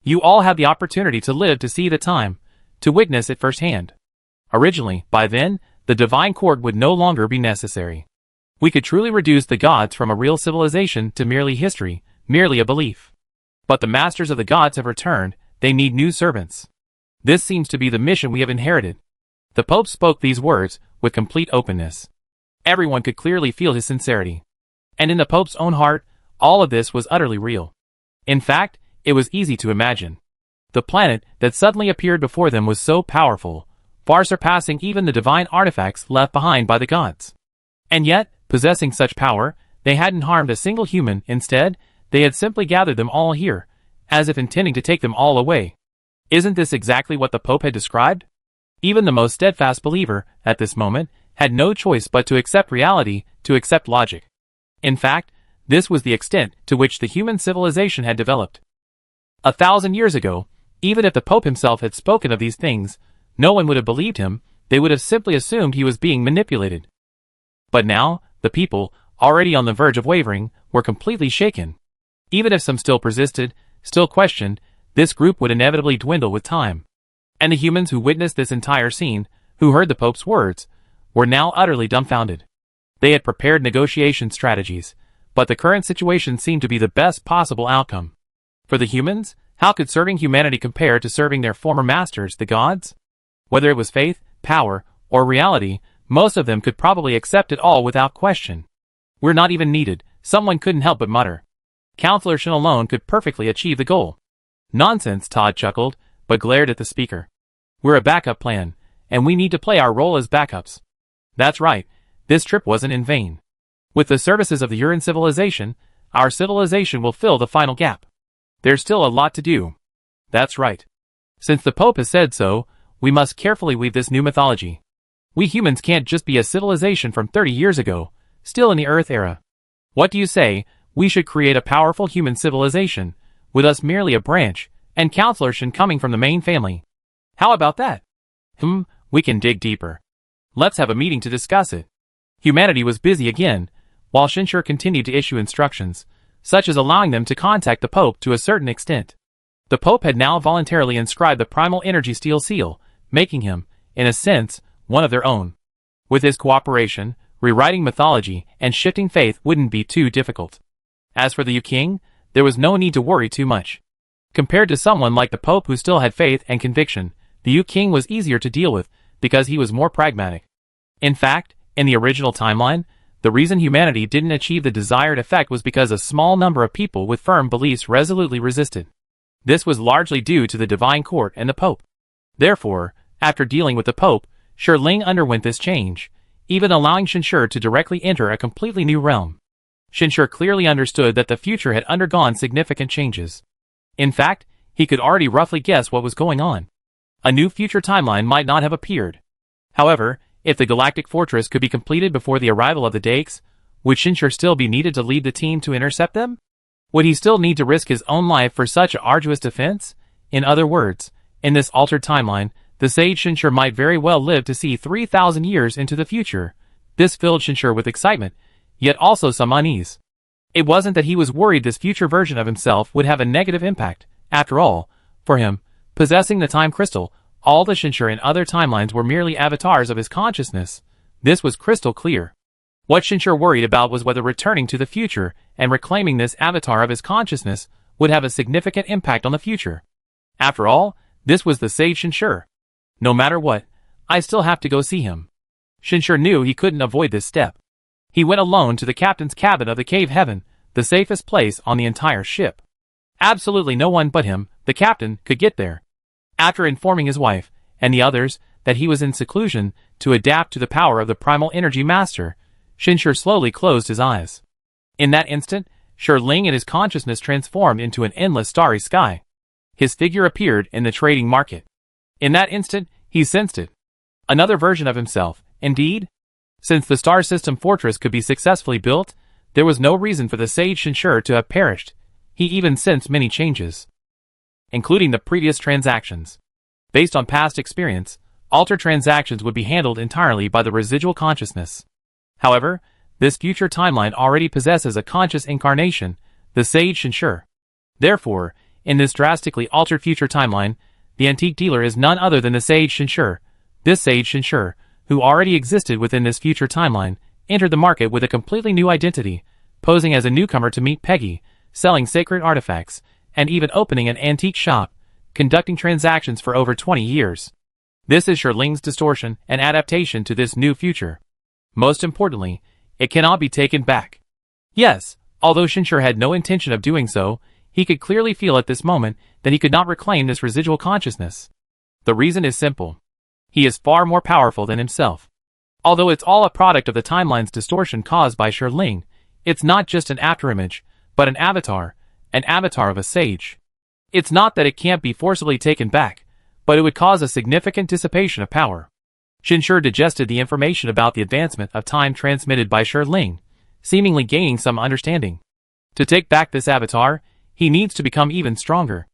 You all have the opportunity to live to see the time, to witness it firsthand. Originally, by then, the divine court would no longer be necessary. We could truly reduce the gods from a real civilization to merely history, merely a belief. But the masters of the gods have returned, they need new servants. This seems to be the mission we have inherited. The Pope spoke these words with complete openness. Everyone could clearly feel his sincerity. And in the Pope's own heart, all of this was utterly real. In fact, it was easy to imagine. The planet that suddenly appeared before them was so powerful, far surpassing even the divine artifacts left behind by the gods. And yet, possessing such power, they hadn't harmed a single human. Instead, they had simply gathered them all here, as if intending to take them all away. Isn't this exactly what the Pope had described? Even the most steadfast believer, at this moment, had no choice but to accept reality, to accept logic. In fact, this was the extent to which the human civilization had developed. 1,000 years ago, even if the Pope himself had spoken of these things, no one would have believed him, they would have simply assumed he was being manipulated. But now, the people, already on the verge of wavering, were completely shaken. Even if some still persisted, still questioned, this group would inevitably dwindle with time. And the humans who witnessed this entire scene, who heard the Pope's words, were now utterly dumbfounded. They had prepared negotiation strategies, but the current situation seemed to be the best possible outcome. For the humans, how could serving humanity compare to serving their former masters, the gods? Whether it was faith, power, or reality, most of them could probably accept it all without question. We're not even needed, someone couldn't help but mutter. Counselor Shin alone could perfectly achieve the goal. Nonsense, Todd chuckled, but glared at the speaker. We're a backup plan, and we need to play our role as backups. That's right, this trip wasn't in vain. With the services of the Uran civilization, our civilization will fill the final gap. There's still a lot to do. That's right. Since the Pope has said so, we must carefully weave this new mythology. We humans can't just be a civilization from 30 years ago, still in the Earth era. What do you say, we should create a powerful human civilization, with us merely a branch, and Counselor Shin coming from the main family? How about that? We can dig deeper. Let's have a meeting to discuss it. Humanity was busy again, while Shinshur continued to issue instructions, such as allowing them to contact the Pope to a certain extent. The Pope had now voluntarily inscribed the primal energy steel seal, making him, in a sense, one of their own. With his cooperation, rewriting mythology and shifting faith wouldn't be too difficult. As for the Yu-King, there was no need to worry too much. Compared to someone like the Pope who still had faith and conviction, the Yu-King was easier to deal with, because he was more pragmatic. In fact, in the original timeline, the reason humanity didn't achieve the desired effect was because a small number of people with firm beliefs resolutely resisted. This was largely due to the divine court and the Pope. Therefore, after dealing with the Pope, Shi Ling underwent this change, even allowing Shinshur to directly enter a completely new realm. Shinshur clearly understood that the future had undergone significant changes. In fact, he could already roughly guess what was going on. A new future timeline might not have appeared. However, if the galactic fortress could be completed before the arrival of the Dakes, would Shinshur still be needed to lead the team to intercept them? Would he still need to risk his own life for such an arduous defense? In other words, in this altered timeline, the sage Shinshur might very well live to see 3,000 years into the future. This filled Shinshur with excitement, yet also some unease. It wasn't that he was worried this future version of himself would have a negative impact. After all, for him, possessing the time crystal, all the Shinshur in other timelines were merely avatars of his consciousness. This was crystal clear. What Shinshur worried about was whether returning to the future and reclaiming this avatar of his consciousness would have a significant impact on the future. After all, this was the sage Shinshur. No matter what, I still have to go see him. Shinshur knew he couldn't avoid this step. He went alone to the captain's cabin of the Cave Heaven, the safest place on the entire ship. Absolutely no one but him, the captain, could get there. After informing his wife, and the others, that he was in seclusion to adapt to the power of the primal energy master, Shinshur slowly closed his eyes. In that instant, Shi Ling and his consciousness transformed into an endless starry sky. His figure appeared in the trading market. In that instant, he sensed it. Another version of himself, indeed? Since the star system fortress could be successfully built, there was no reason for the sage Shinshur to have perished. He even sensed many changes, including the previous transactions. Based on past experience, altered transactions would be handled entirely by the residual consciousness. However, this future timeline already possesses a conscious incarnation, the sage Shinshur. Therefore, in this drastically altered future timeline, the antique dealer is none other than the sage Shinshur. This sage Shinshur, who already existed within this future timeline, entered the market with a completely new identity, posing as a newcomer to meet Peggy, selling sacred artifacts, and even opening an antique shop, conducting transactions for over 20 years. This is Shirling's distortion and adaptation to this new future. Most importantly, it cannot be taken back. Yes, although Shinshur had no intention of doing so, he could clearly feel at this moment that he could not reclaim this residual consciousness. The reason is simple. He is far more powerful than himself. Although it's all a product of the timeline's distortion caused by Shirling, it's not just an afterimage, but an avatar of a sage. It's not that it can't be forcibly taken back, but it would cause a significant dissipation of power. Shinshur digested the information about the advancement of time transmitted by Shirling, seemingly gaining some understanding. To take back this avatar, he needs to become even stronger.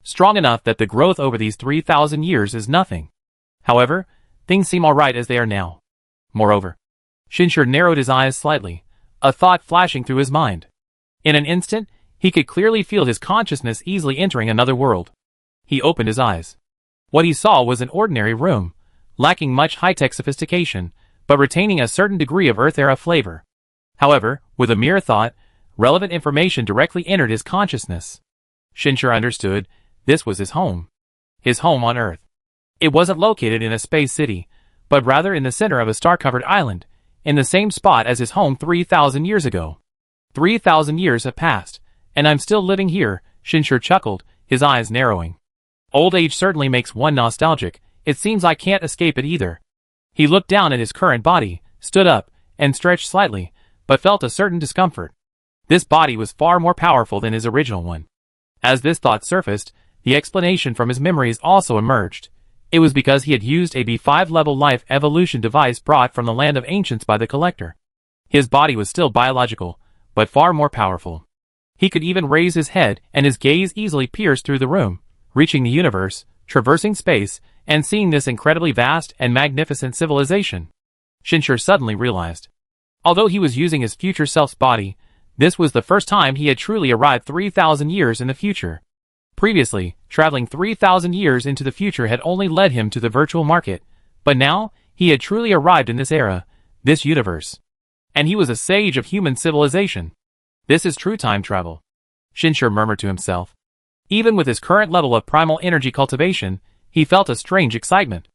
Strong enough that the growth over these 3,000 years is nothing. However, things seem alright as they are now. Moreover, Shinshur narrowed his eyes slightly, a thought flashing through his mind. In an instant, he could clearly feel his consciousness easily entering another world. He opened his eyes. What he saw was an ordinary room, lacking much high-tech sophistication, but retaining a certain degree of Earth-era flavor. However, with a mere thought, relevant information directly entered his consciousness. Shinshur understood this was his home on Earth. It wasn't located in a space city, but rather in the center of a star-covered island, in the same spot as his home 3,000 years ago. 3,000 years have passed, and I'm still living here, Shinshur chuckled, his eyes narrowing. Old age certainly makes one nostalgic. It seems I can't escape it either. He looked down at his current body, stood up, and stretched slightly, but felt a certain discomfort. This body was far more powerful than his original one. As this thought surfaced, the explanation from his memories also emerged. It was because he had used a B5 level life evolution device brought from the land of ancients by the collector. His body was still biological, but far more powerful. He could even raise his head, and his gaze easily pierced through the room, reaching the universe, traversing space, and seeing this incredibly vast and magnificent civilization. Shinshur suddenly realized. Although he was using his future self's body, this was the first time he had truly arrived 3,000 years in the future. Previously, traveling 3,000 years into the future had only led him to the virtual market, but now, he had truly arrived in this era, this universe. And he was a sage of human civilization. This is true time travel, Shinshur murmured to himself. Even with his current level of primal energy cultivation, he felt a strange excitement.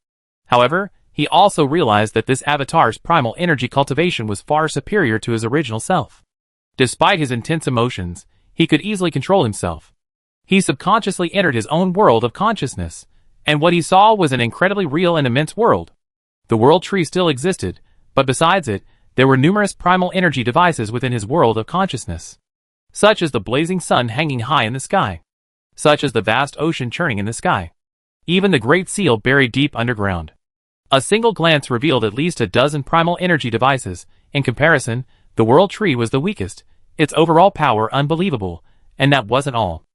However, he also realized that this avatar's primal energy cultivation was far superior to his original self. Despite his intense emotions, he could easily control himself. He subconsciously entered his own world of consciousness, and what he saw was an incredibly real and immense world. The world tree still existed, but besides it, there were numerous primal energy devices within his world of consciousness, such as the blazing sun hanging high in the sky, such as the vast ocean churning in the sky, even the great seal buried deep underground. A single glance revealed at least a dozen primal energy devices. In comparison, the world tree was the weakest, its overall power unbelievable, and that wasn't all.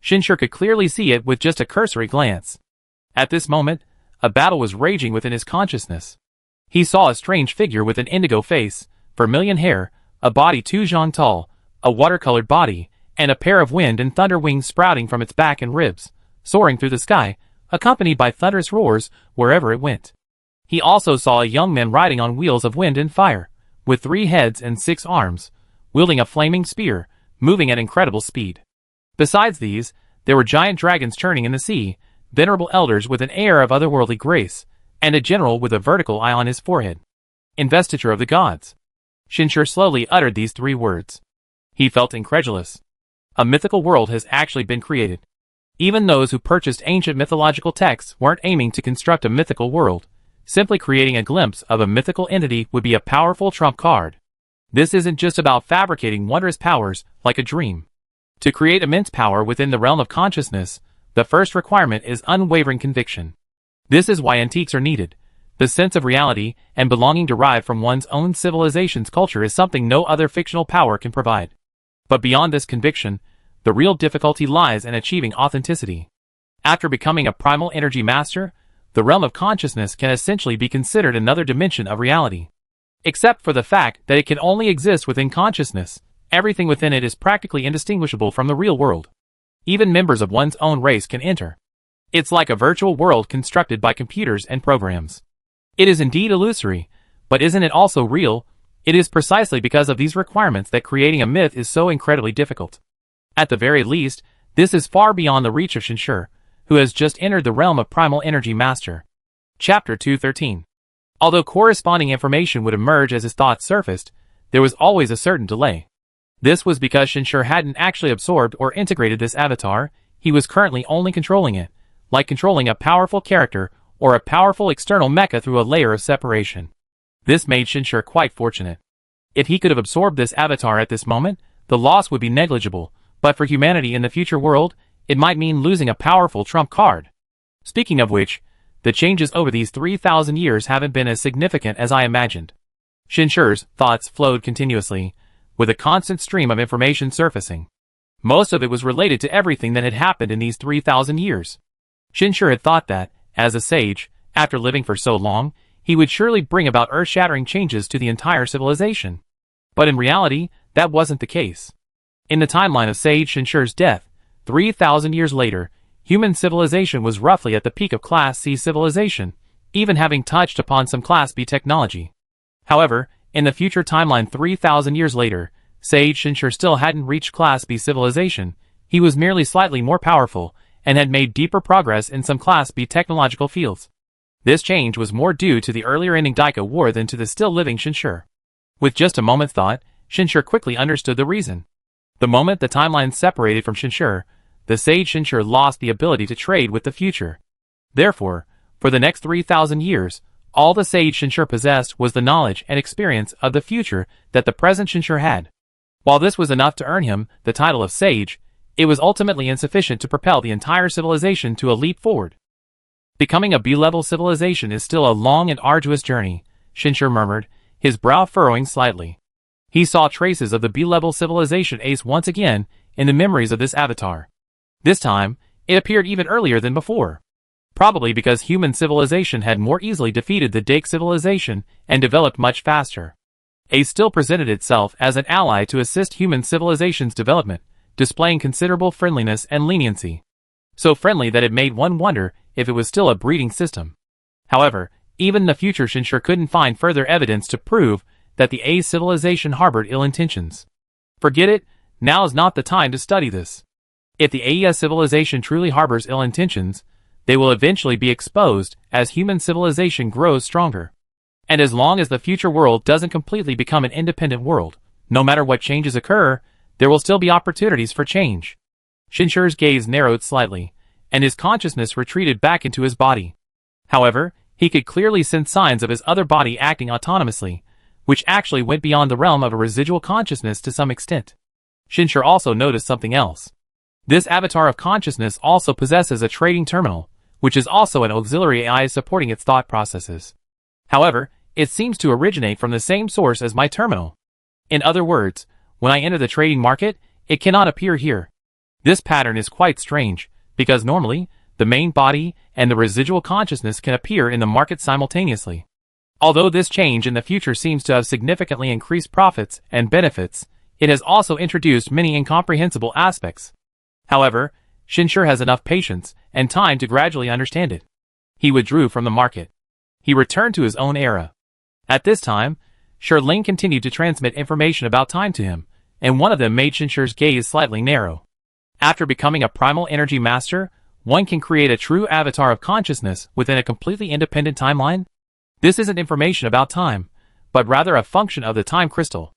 Shinshur could clearly see it with just a cursory glance. At this moment, a battle was raging within his consciousness. He saw a strange figure with an indigo face, vermilion hair, a body 2 zhang tall, a watercolored body, and a pair of wind and thunder wings sprouting from its back and ribs, soaring through the sky, accompanied by thunderous roars wherever it went. He also saw a young man riding on wheels of wind and fire, with 3 heads and 6 arms, wielding a flaming spear, moving at incredible speed. Besides these, there were giant dragons churning in the sea, venerable elders with an air of otherworldly grace, and a general with a vertical eye on his forehead. Investiture of the gods. Shinshur slowly uttered these 3 words. He felt incredulous. A mythical world has actually been created. Even those who purchased ancient mythological texts weren't aiming to construct a mythical world. Simply creating a glimpse of a mythical entity would be a powerful trump card. This isn't just about fabricating wondrous powers like a dream. To create immense power within the realm of consciousness, the first requirement is unwavering conviction. This is why antiques are needed. The sense of reality and belonging derived from one's own civilization's culture is something no other fictional power can provide. But beyond this conviction, the real difficulty lies in achieving authenticity. After becoming a primal energy master, the realm of consciousness can essentially be considered another dimension of reality. Except for the fact that it can only exist within consciousness, everything within it is practically indistinguishable from the real world. Even members of one's own race can enter. It's like a virtual world constructed by computers and programs. It is indeed illusory, but isn't it also real? It is precisely because of these requirements that creating a myth is so incredibly difficult. At the very least, this is far beyond the reach of Shinshur, who has just entered the realm of Primal Energy Master. Chapter 213. Although corresponding information would emerge as his thoughts surfaced, there was always a certain delay. This was because Shinshur hadn't actually absorbed or integrated this avatar, he was currently only controlling it, like controlling a powerful character or a powerful external mecha through a layer of separation. This made Shinshur quite fortunate. If he could have absorbed this avatar at this moment, the loss would be negligible, but for humanity in the future world, it might mean losing a powerful trump card. Speaking of which, the changes over these 3,000 years haven't been as significant as I imagined. Shinshur's thoughts flowed continuously, with a constant stream of information surfacing. Most of it was related to everything that had happened in these 3,000 years. Shinshur had thought that, as a sage, after living for so long, he would surely bring about earth-shattering changes to the entire civilization. But in reality, that wasn't the case. In the timeline of Sage Shinshur's death, 3,000 years later, human civilization was roughly at the peak of Class C civilization, even having touched upon some Class B technology. However, in the future timeline 3,000 years later, Sage Shinshur still hadn't reached Class B civilization, he was merely slightly more powerful, and had made deeper progress in some Class B technological fields. This change was more due to the earlier ending Daika War than to the still-living Shinshur. With just a moment's thought, Shinshur quickly understood the reason. The moment the timeline separated from Shinshur, the Sage Shinshur lost the ability to trade with the future. Therefore, for the next 3,000 years, all the Sage Shinshur possessed was the knowledge and experience of the future that the present Shinshur had. While this was enough to earn him the title of Sage, it was ultimately insufficient to propel the entire civilization to a leap forward. Becoming a B-level civilization is still a long and arduous journey, Shinshur murmured, his brow furrowing slightly. He saw traces of the B-level civilization ace once again in the memories of this avatar. This time, it appeared even earlier than before. Probably because human civilization had more easily defeated the Dake civilization and developed much faster. Ace still presented itself as an ally to assist human civilization's development, displaying considerable friendliness and leniency. So friendly that it made one wonder if it was still a breeding system. However, even the future Shinshur couldn't find further evidence to prove that the A civilization harbored ill intentions. Forget it, now is not the time to study this. If the AES civilization truly harbors ill intentions, they will eventually be exposed as human civilization grows stronger. And as long as the future world doesn't completely become an independent world, no matter what changes occur, there will still be opportunities for change. Shinshur's gaze narrowed slightly, and his consciousness retreated back into his body. However, he could clearly sense signs of his other body acting autonomously, which actually went beyond the realm of a residual consciousness to some extent. Shinshur also noticed something else. This avatar of consciousness also possesses a trading terminal, which is also an auxiliary AI supporting its thought processes. However, it seems to originate from the same source as my terminal. In other words, when I enter the trading market, it cannot appear here. This pattern is quite strange, because normally, the main body and the residual consciousness can appear in the market simultaneously. Although this change in the future seems to have significantly increased profits and benefits, it has also introduced many incomprehensible aspects. However, Shinshur has enough patience and time to gradually understand it. He withdrew from the market. He returned to his own era. At this time, Sherling continued to transmit information about time to him, and one of them made Shinshur's gaze slightly narrow. After becoming a primal energy master, one can create a true avatar of consciousness within a completely independent timeline? This isn't information about time, but rather a function of the time crystal.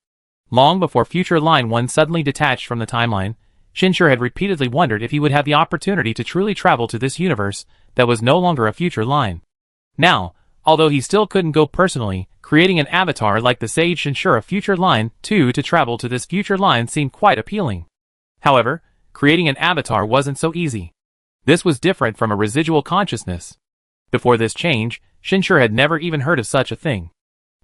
Long before Future Line 1 suddenly detached from the timeline, Shinshur had repeatedly wondered if he would have the opportunity to truly travel to this universe that was no longer a future line. Now, although he still couldn't go personally, creating an avatar like the Sage Shinshur of Future Line 2 to travel to this future line seemed quite appealing. However, creating an avatar wasn't so easy. This was different from a residual consciousness. Before this change, Shinshur had never even heard of such a thing.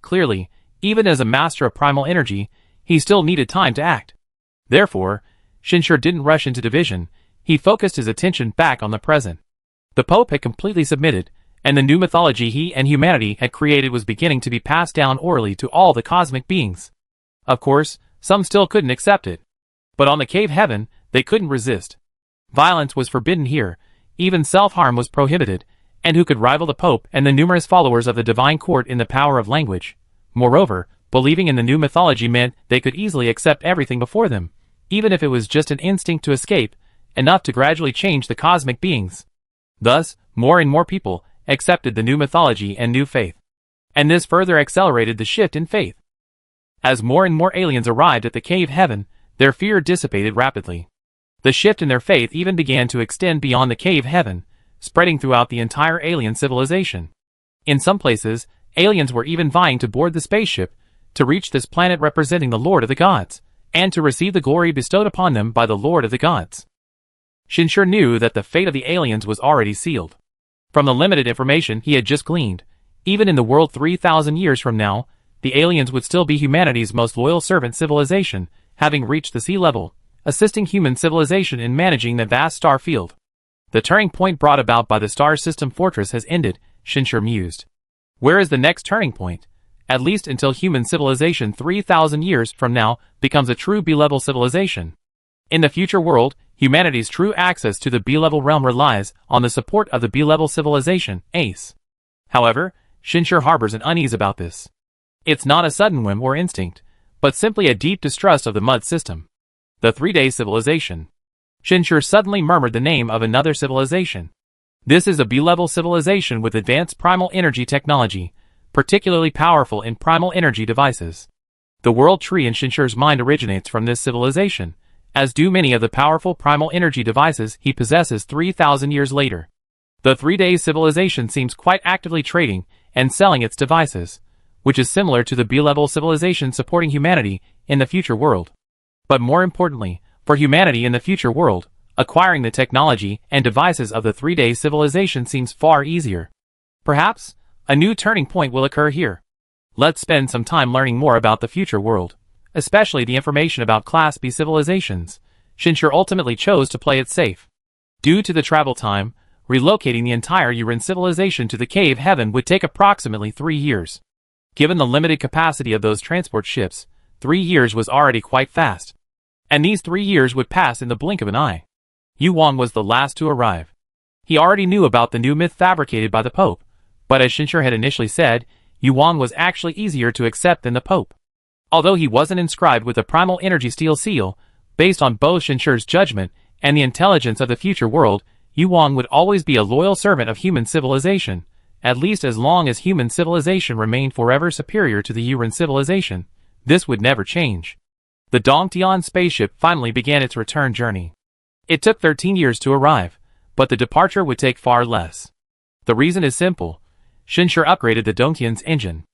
Clearly, even as a master of primal energy, he still needed time to act. Therefore, Shinshur didn't rush into division, he focused his attention back on the present. The Pope had completely submitted, and the new mythology he and humanity had created was beginning to be passed down orally to all the cosmic beings. Of course, some still couldn't accept it. But on the cave heaven, they couldn't resist. Violence was forbidden here, even self-harm was prohibited, and who could rival the Pope and the numerous followers of the divine court in the power of language? Moreover, believing in the new mythology meant they could easily accept everything before them, even if it was just an instinct to escape, enough to gradually change the cosmic beings. Thus, more and more people accepted the new mythology and new faith. And this further accelerated the shift in faith. As more and more aliens arrived at the cave heaven, their fear dissipated rapidly. The shift in their faith even began to extend beyond the cave heaven, spreading throughout the entire alien civilization. In some places, aliens were even vying to board the spaceship, to reach this planet representing the Lord of the Gods, and to receive the glory bestowed upon them by the Lord of the Gods. Shinshur knew that the fate of the aliens was already sealed. From the limited information he had just gleaned, even in the world 3,000 years from now, the aliens would still be humanity's most loyal servant civilization, having reached the sea level, assisting human civilization in managing the vast star field. The turning point brought about by the star system fortress has ended, Shinshur mused. Where is the next turning point? At least until human civilization 3,000 years from now becomes a true B-level civilization. In the future world, humanity's true access to the B-level realm relies on the support of the B-level civilization, ACE. However, Shinshur harbors an unease about this. It's not a sudden whim or instinct, but simply a deep distrust of the mud system. The 3-day civilization. Shinshur suddenly murmured the name of another civilization. This is a B-level civilization with advanced primal energy technology, particularly powerful in primal energy devices. The world tree in Shinshur's mind originates from this civilization, as do many of the powerful primal energy devices he possesses 3,000 years later. The 3-day civilization seems quite actively trading and selling its devices, which is similar to the B-level civilization supporting humanity in the future world. But more importantly, for humanity in the future world, acquiring the technology and devices of the 3-day civilization seems far easier. Perhaps, a new turning point will occur here. Let's spend some time learning more about the future world, especially the information about Class B civilizations. Shinshur ultimately chose to play it safe. Due to the travel time, relocating the entire Uran civilization to the cave heaven would take approximately 3 years. Given the limited capacity of those transport ships, 3 years was already quite fast. And these 3 years would pass in the blink of an eye. Yuan was the last to arrive. He already knew about the new myth fabricated by the Pope, but as Shinshur had initially said, Yuan was actually easier to accept than the Pope. Although he wasn't inscribed with the primal energy steel seal, based on both Shinshur's judgment and the intelligence of the future world, Yuan would always be a loyal servant of human civilization, at least as long as human civilization remained forever superior to the Uran civilization. This would never change. The Dongtian spaceship finally began its return journey. It took 13 years to arrive, but the departure would take far less. The reason is simple. Shinshur upgraded the Dongtian's engine.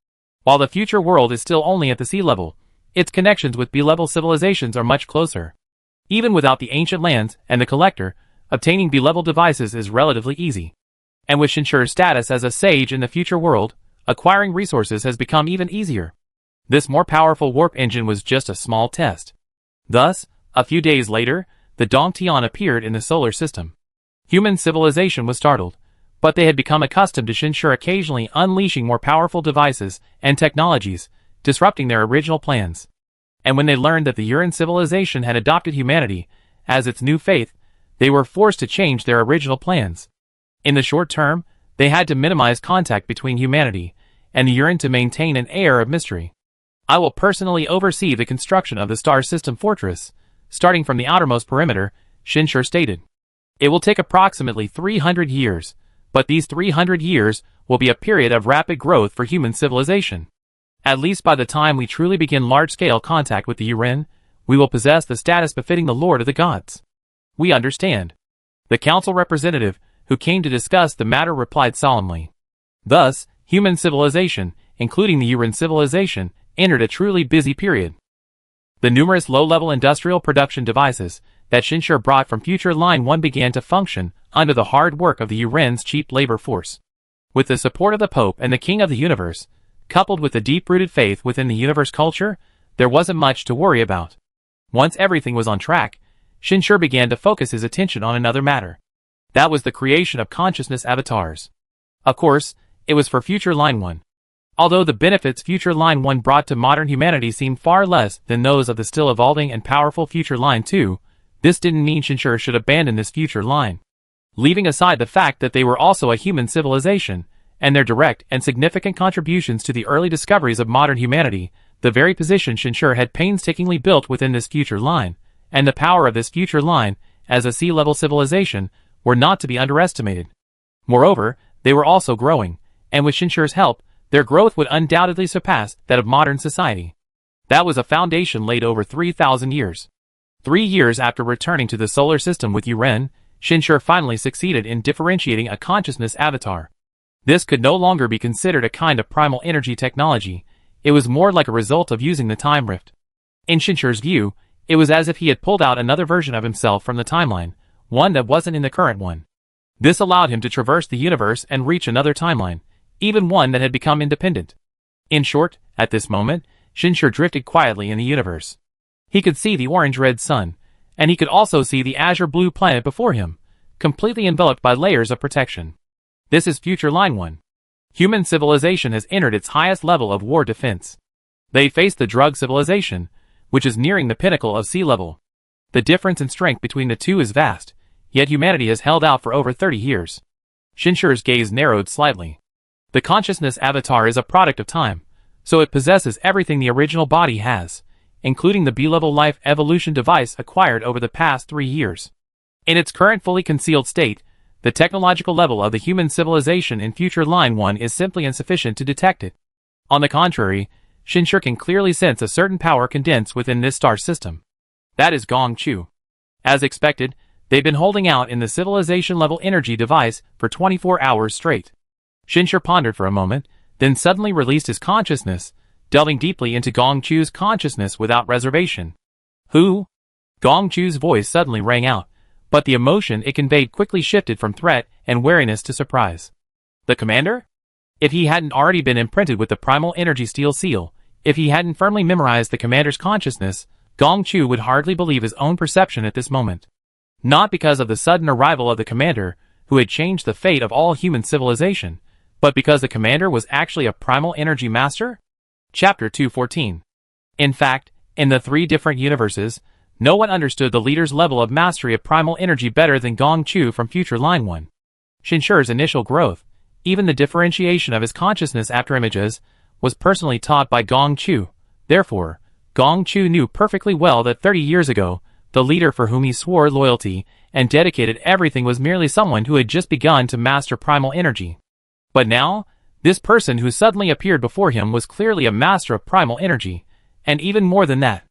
While the future world is still only at the sea level, its connections with B-level civilizations are much closer. Even without the ancient lands and the collector, obtaining B-level devices is relatively easy. And with Shinshur's status as a sage in the future world, acquiring resources has become even easier. This more powerful warp engine was just a small test. Thus, a few days later, the Dongtian appeared in the solar system. Human civilization was startled, but they had become accustomed to Shinshur occasionally unleashing more powerful devices and technologies, disrupting their original plans. And when they learned that the Uran civilization had adopted humanity as its new faith, they were forced to change their original plans. In the short term, they had to minimize contact between humanity and the Uran to maintain an air of mystery. I will personally oversee the construction of the star system fortress, starting from the outermost perimeter, Shinshur stated. It will take approximately 300 years, but these 300 years will be a period of rapid growth for human civilization. At least by the time we truly begin large-scale contact with the Uran, we will possess the status befitting the Lord of the Gods. We understand. The council representative, who came to discuss the matter, replied solemnly. Thus, human civilization, including the Uran civilization, entered a truly busy period. The numerous low-level industrial production devices that Shinshur brought from Future Line 1 began to function under the hard work of the Uran's cheap labor force. With the support of the Pope and the King of the Universe, coupled with the deep-rooted faith within the universe culture, there wasn't much to worry about. Once everything was on track, Shinshur began to focus his attention on another matter. That was the creation of consciousness avatars. Of course, it was for Future Line 1. Although the benefits Future Line 1 brought to modern humanity seemed far less than those of the still evolving and powerful Future Line 2, this didn't mean Shinshur should abandon this future line. Leaving aside the fact that they were also a human civilization, and their direct and significant contributions to the early discoveries of modern humanity, the very position Shinshur had painstakingly built within this future line, and the power of this future line, as a sea-level civilization, were not to be underestimated. Moreover, they were also growing, and with Shinshur's help, their growth would undoubtedly surpass that of modern society. That was a foundation laid over 3,000 years. 3 years after returning to the solar system with Uren, Shinshur finally succeeded in differentiating a consciousness avatar. This could no longer be considered a kind of primal energy technology. It was more like a result of using the time rift. In Shinshur's view, it was as if he had pulled out another version of himself from the timeline, one that wasn't in the current one. This allowed him to traverse the universe and reach another timeline, even one that had become independent. In short, at this moment, Shinshur drifted quietly in the universe. He could see the orange-red sun, and he could also see the azure-blue planet before him, completely enveloped by layers of protection. This is Future Line 1. Human civilization has entered its highest level of war defense. They face the drug civilization, which is nearing the pinnacle of sea level. The difference in strength between the two is vast, yet humanity has held out for over 30 years. Shinshur's gaze narrowed slightly. The consciousness avatar is a product of time, so it possesses everything the original body has, including the B-level life evolution device acquired over the past 3 years. In its current fully concealed state, the technological level of the human civilization in Future Line 1 is simply insufficient to detect it. On the contrary, Shinshur can clearly sense a certain power condensed within this star system. That is Gong Chu. As expected, they've been holding out in the civilization-level energy device for 24 hours straight. Shinshur pondered for a moment, then suddenly released his consciousness, delving deeply into Gong Chu's consciousness without reservation. Who? Gong Chu's voice suddenly rang out, but the emotion it conveyed quickly shifted from threat and wariness to surprise. The commander? If he hadn't already been imprinted with the primal energy steel seal, if he hadn't firmly memorized the commander's consciousness, Gong Chu would hardly believe his own perception at this moment. Not because of the sudden arrival of the commander, who had changed the fate of all human civilization, but because the commander was actually a primal energy master? Chapter 214. In fact, in the 3 different universes, no one understood the leader's level of mastery of primal energy better than Gong Chu from Future Line 1. Shinshur's initial growth, even the differentiation of his consciousness after images, was personally taught by Gong Chu. Therefore, Gong Chu knew perfectly well that 30 years ago, the leader for whom he swore loyalty and dedicated everything was merely someone who had just begun to master primal energy. But now, this person who suddenly appeared before him was clearly a master of primal energy, and even more than that.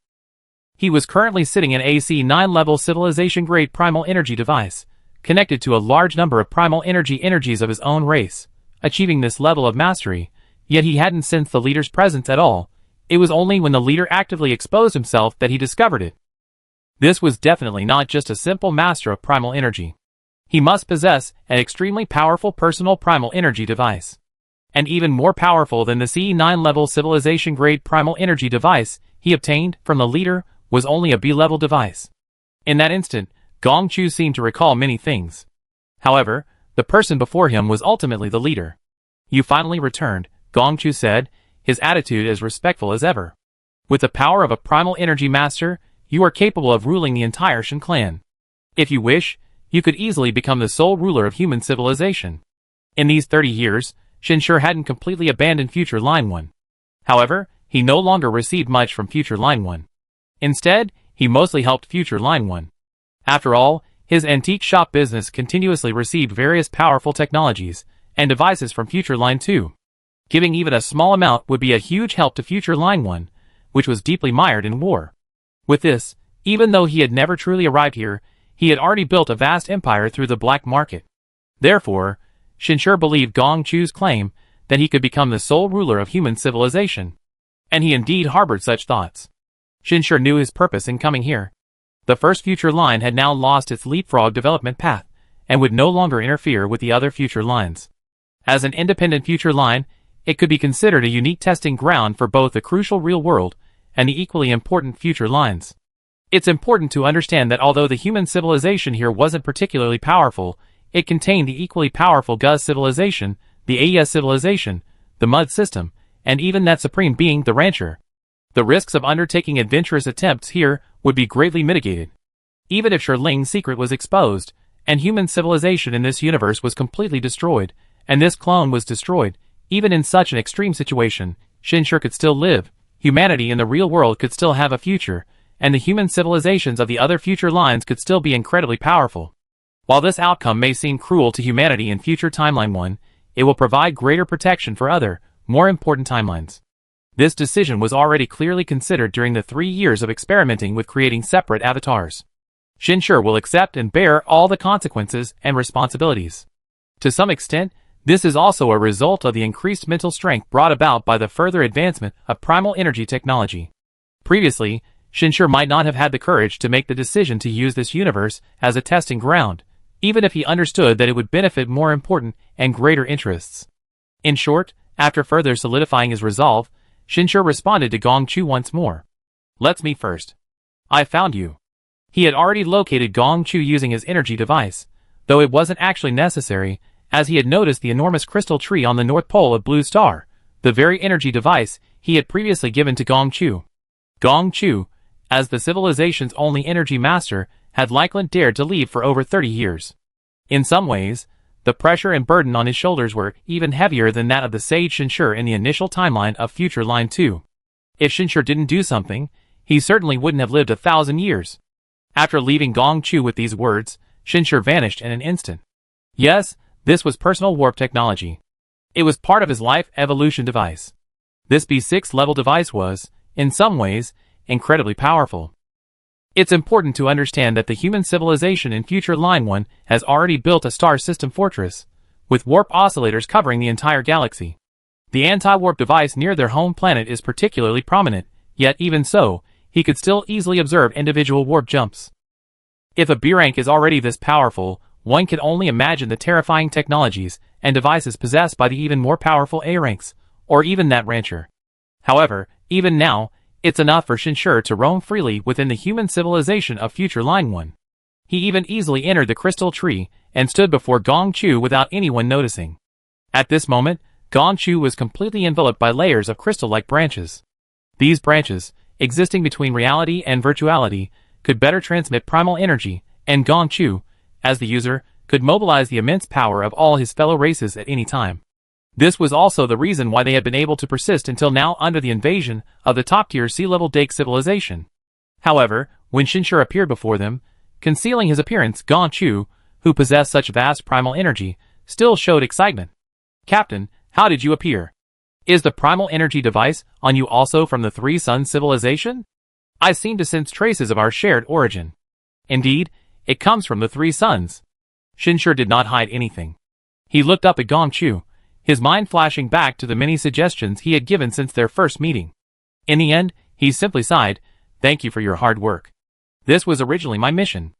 He was currently sitting in a C9-level civilization-grade primal energy device, connected to a large number of primal energies of his own race, achieving this level of mastery, yet he hadn't sensed the leader's presence at all. It was only when the leader actively exposed himself that he discovered it. This was definitely not just a simple master of primal energy. He must possess an extremely powerful personal primal energy device. And even more powerful than the C9-level civilization-grade primal energy device he obtained from the leader was only a B-level device. In that instant, Gong Chu seemed to recall many things. However, the person before him was ultimately the leader. You finally returned, Gong Chu said, his attitude as respectful as ever. With the power of a primal energy master, you are capable of ruling the entire Shin clan. If you wish, you could easily become the sole ruler of human civilization. In these 30 years, Shinshur hadn't completely abandoned Future Line 1. However, he no longer received much from Future Line 1. Instead, he mostly helped Future Line 1. After all, his antique shop business continuously received various powerful technologies and devices from Future Line 2. Giving even a small amount would be a huge help to Future Line 1, which was deeply mired in war. With this, even though he had never truly arrived here, he had already built a vast empire through the black market. Therefore, Shinshur believed Gong Chu's claim that he could become the sole ruler of human civilization. And he indeed harbored such thoughts. Shinshur knew his purpose in coming here. The first future line had now lost its leapfrog development path, and would no longer interfere with the other future lines. As an independent future line, it could be considered a unique testing ground for both the crucial real world and the equally important future lines. It's important to understand that although the human civilization here wasn't particularly powerful, it contained the equally powerful Guz civilization, the AES civilization, the Mud system, and even that supreme being, the Rancher. The risks of undertaking adventurous attempts here would be greatly mitigated. Even if Shiling's secret was exposed, and human civilization in this universe was completely destroyed, and this clone was destroyed, even in such an extreme situation, Shinshur could still live, humanity in the real world could still have a future, and the human civilizations of the other future lines could still be incredibly powerful. While this outcome may seem cruel to humanity in future Timeline 1, it will provide greater protection for other, more important timelines. This decision was already clearly considered during the 3 years of experimenting with creating separate avatars. Shinshur will accept and bear all the consequences and responsibilities. To some extent, this is also a result of the increased mental strength brought about by the further advancement of primal energy technology. Previously, Shinshur might not have had the courage to make the decision to use this universe as a testing ground, even if he understood that it would benefit more important and greater interests. In short, after further solidifying his resolve, Shinshur responded to Gong Chu once more. "Let's meet first. I found you." He had already located Gong Chu using his energy device, though it wasn't actually necessary, as he had noticed the enormous crystal tree on the North Pole of Blue Star, the very energy device he had previously given to Gong Chu. Gong Chu, as the civilization's only energy master, had likely dared to leave for over 30 years. In some ways, the pressure and burden on his shoulders were even heavier than that of the sage Shinshur in the initial timeline of Future Line 2. If Shinshur didn't do something, he certainly wouldn't have lived 1,000 years. After leaving Gong Chu with these words, Shinshur vanished in an instant. Yes, this was personal warp technology. It was part of his life evolution device. This B6 level device was, in some ways, incredibly powerful. It's important to understand that the human civilization in Future Line 1 has already built a star system fortress, with warp oscillators covering the entire galaxy. The anti-warp device near their home planet is particularly prominent, yet even so, he could still easily observe individual warp jumps. If a B rank is already this powerful, one can only imagine the terrifying technologies and devices possessed by the even more powerful A ranks, or even that Rancher. However, even now, it's enough for Shinshur to roam freely within the human civilization of Future Line 1. He even easily entered the crystal tree and stood before Gong Chu without anyone noticing. At this moment, Gong Chu was completely enveloped by layers of crystal-like branches. These branches, existing between reality and virtuality, could better transmit primal energy, and Gong Chu, as the user, could mobilize the immense power of all his fellow races at any time. This was also the reason why they had been able to persist until now under the invasion of the top-tier sea-level Dake civilization. However, when Shinshur appeared before them, concealing his appearance, Gong Chu, who possessed such vast primal energy, still showed excitement. "Captain, how did you appear? Is the primal energy device on you also from the Three Suns civilization? I seem to sense traces of our shared origin." "Indeed, it comes from the Three Suns." Shinshur did not hide anything. He looked up at Gong Chu, his mind flashing back to the many suggestions he had given since their first meeting. In the end, he simply sighed, "Thank you for your hard work. This was originally my mission."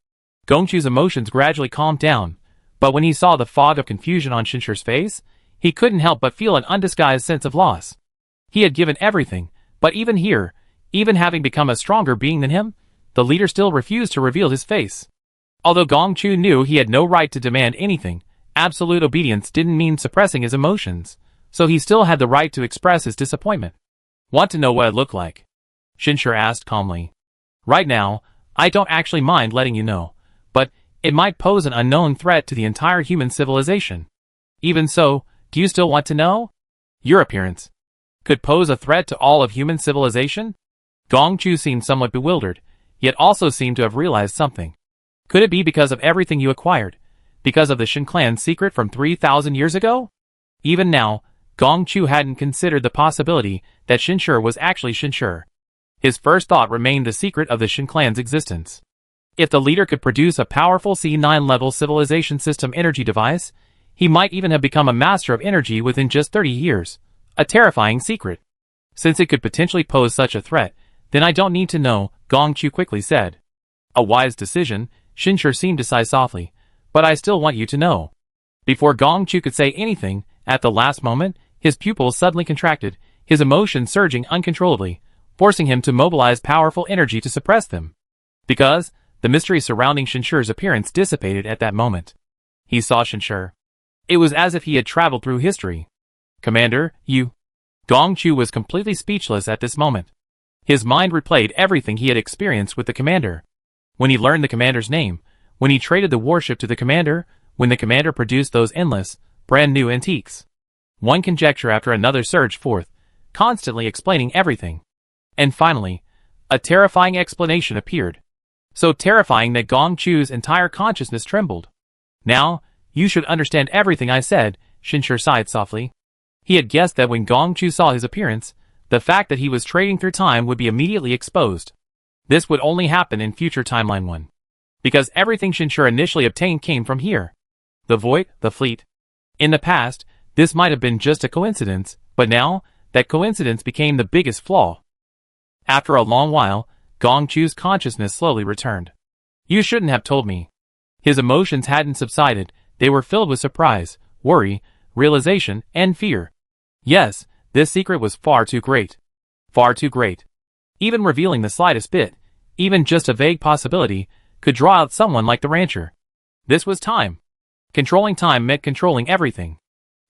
Gong Chu's emotions gradually calmed down, but when he saw the fog of confusion on Shinshur's face, he couldn't help but feel an undisguised sense of loss. He had given everything, but even here, even having become a stronger being than him, the leader still refused to reveal his face. Although Gong Chu knew he had no right to demand anything, absolute obedience didn't mean suppressing his emotions, so he still had the right to express his disappointment. "Want to know what I look like?" Shinshur asked calmly. "Right now, I don't actually mind letting you know, but it might pose an unknown threat to the entire human civilization. Even so, do you still want to know? Your appearance could pose a threat to all of human civilization?" Gong Chu seemed somewhat bewildered, yet also seemed to have realized something. "Could it be because of everything you acquired? Because of the Shin clan's secret from 3,000 years ago?" Even now, Gong Chu hadn't considered the possibility that Shinshur was actually Shinshur. His first thought remained the secret of the Shin clan's existence. If the leader could produce a powerful C9 level civilization system energy device, he might even have become a master of energy within just 30 years. A terrifying secret. "Since it could potentially pose such a threat, then I don't need to know," Gong Chu quickly said. "A wise decision," Shinshur seemed to sigh softly, "but I still want you to know." Before Gong Chu could say anything, At the last moment, his pupils suddenly contracted, his emotions surging uncontrollably, forcing him to mobilize powerful energy to suppress them. Because the mystery surrounding Shinshur's appearance dissipated at that moment. He saw Shinshur. It was as if he had traveled through history. "Commander, you..." Gong Chu was completely speechless at this moment. His mind replayed everything he had experienced with the commander. When he learned the commander's name, when he traded the warship to the commander, when the commander produced those endless, brand new antiques. One conjecture after another surged forth, constantly explaining everything. And finally, a terrifying explanation appeared. So terrifying that Gong Chu's entire consciousness trembled. "Now, you should understand everything I said," Shinshur sighed softly. He had guessed that when Gong Chu saw his appearance, the fact that he was trading through time would be immediately exposed. This would only happen in future Timeline 1. Because everything Shinshur initially obtained came from here. The void, the fleet. In the past, this might have been just a coincidence, but now, that coincidence became the biggest flaw. After a long while, Gong Chu's consciousness slowly returned. "You shouldn't have told me." His emotions hadn't subsided, they were filled with surprise, worry, realization, and fear. Yes, this secret was far too great. Far too great. Even revealing the slightest bit, even just a vague possibility, could draw out someone like the rancher. This was time. Controlling time meant controlling everything.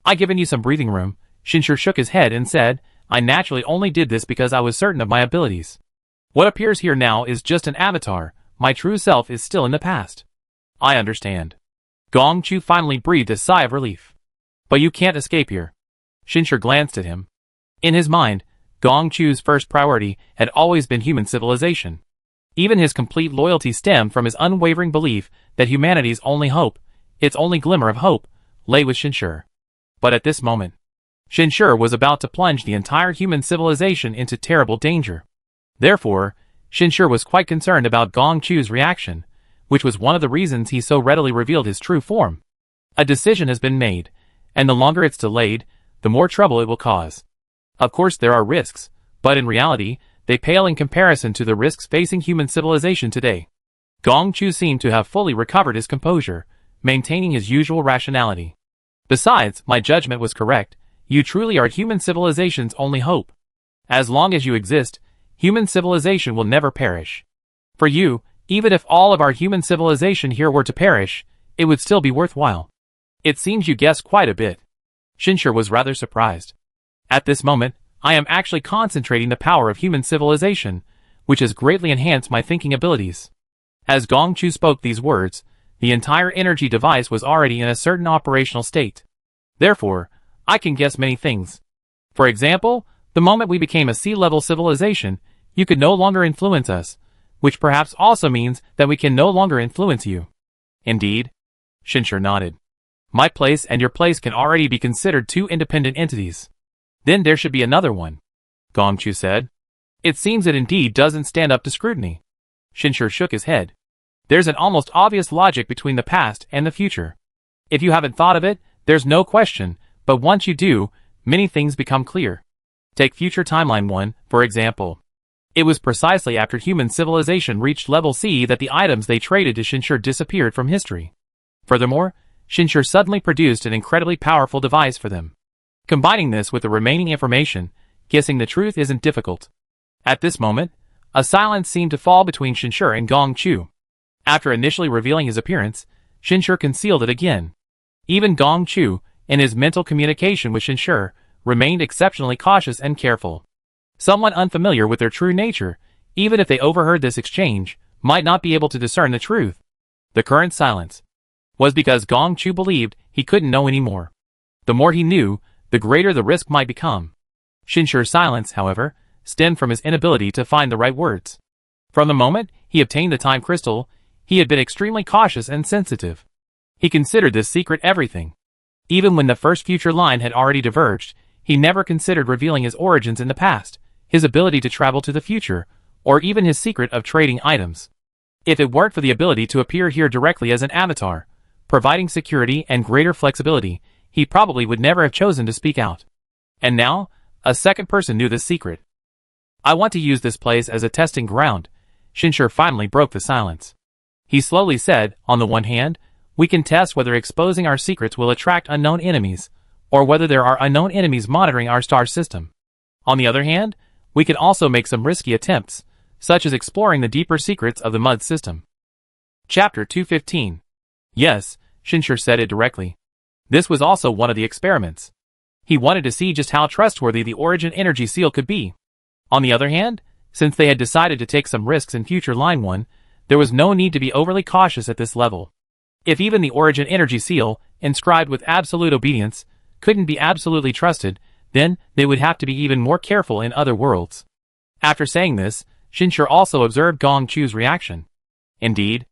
"I given you some breathing room," Shinshur shook his head and said, "I naturally only did this because I was certain of my abilities. What appears here now is just an avatar, my true self is still in the past." "I understand." Gong Chu finally breathed a sigh of relief. "But you can't escape here." Shinshur glanced at him. In his mind, Gong Chu's first priority had always been human civilization. Even his complete loyalty stemmed from his unwavering belief that humanity's only hope, its only glimmer of hope, lay with Shinshur. But at this moment, Shinshur was about to plunge the entire human civilization into terrible danger. Therefore, Shinshur was quite concerned about Gong Chu's reaction, which was one of the reasons he so readily revealed his true form. A decision has been made, and the longer it's delayed, the more trouble it will cause. Of course there are risks, but in reality, they pale in comparison to the risks facing human civilization today. Gong Chu seemed to have fully recovered his composure, maintaining his usual rationality. "Besides, my judgment was correct. You truly are human civilization's only hope. As long as you exist, human civilization will never perish. For you, even if all of our human civilization here were to perish, it would still be worthwhile." "It seems you guessed quite a bit." Shinshur was rather surprised. "At this moment, I am actually concentrating the power of human civilization, which has greatly enhanced my thinking abilities." As Gong Chu spoke these words, the entire energy device was already in a certain operational state. "Therefore, I can guess many things. For example, the moment we became a sea-level civilization, you could no longer influence us, which perhaps also means that we can no longer influence you." "Indeed?" Shinshur nodded. "My place and your place can already be considered two independent entities." "Then there should be another one," Gong Chu said. "It seems it indeed doesn't stand up to scrutiny." Shinshur shook his head. "There's an almost obvious logic between the past and the future. If you haven't thought of it, there's no question, but once you do, many things become clear. Take future Timeline 1, for example. It was precisely after human civilization reached level C that the items they traded to Shinshur disappeared from history. Furthermore, Shinshur suddenly produced an incredibly powerful device for them. Combining this with the remaining information, guessing the truth isn't difficult. At this moment, a silence seemed to fall between Shinshur and Gong Chu. After initially revealing his appearance, Shinshur concealed it again. Even Gong Chu, in his mental communication with Shinshur, remained exceptionally cautious and careful. Someone unfamiliar with their true nature, even if they overheard this exchange, might not be able to discern the truth. The current silence was because Gong Chu believed he couldn't know anymore. The more he knew, the greater the risk might become. Shinshur's silence, however, stemmed from his inability to find the right words. From the moment he obtained the time crystal, he had been extremely cautious and sensitive. He considered this secret everything. Even when the first future line had already diverged, he never considered revealing his origins in the past, his ability to travel to the future, or even his secret of trading items. If it weren't for the ability to appear here directly as an avatar, providing security and greater flexibility, he probably would never have chosen to speak out. And now, a second person knew this secret. "I want to use this place as a testing ground." Shinshur finally broke the silence. He slowly said, "On the one hand, we can test whether exposing our secrets will attract unknown enemies, or whether there are unknown enemies monitoring our star system. On the other hand, we can also make some risky attempts, such as exploring the deeper secrets of the mud system. Chapter 215. Yes, Shinshur said it directly. This was also one of the experiments. He wanted to see just how trustworthy the Origin Energy Seal could be. On the other hand, since they had decided to take some risks in future Line 1, there was no need to be overly cautious at this level. If even the Origin Energy Seal, inscribed with absolute obedience, couldn't be absolutely trusted, then they would have to be even more careful in other worlds. After saying this, Shinshur also observed Gong Chu's reaction. Indeed,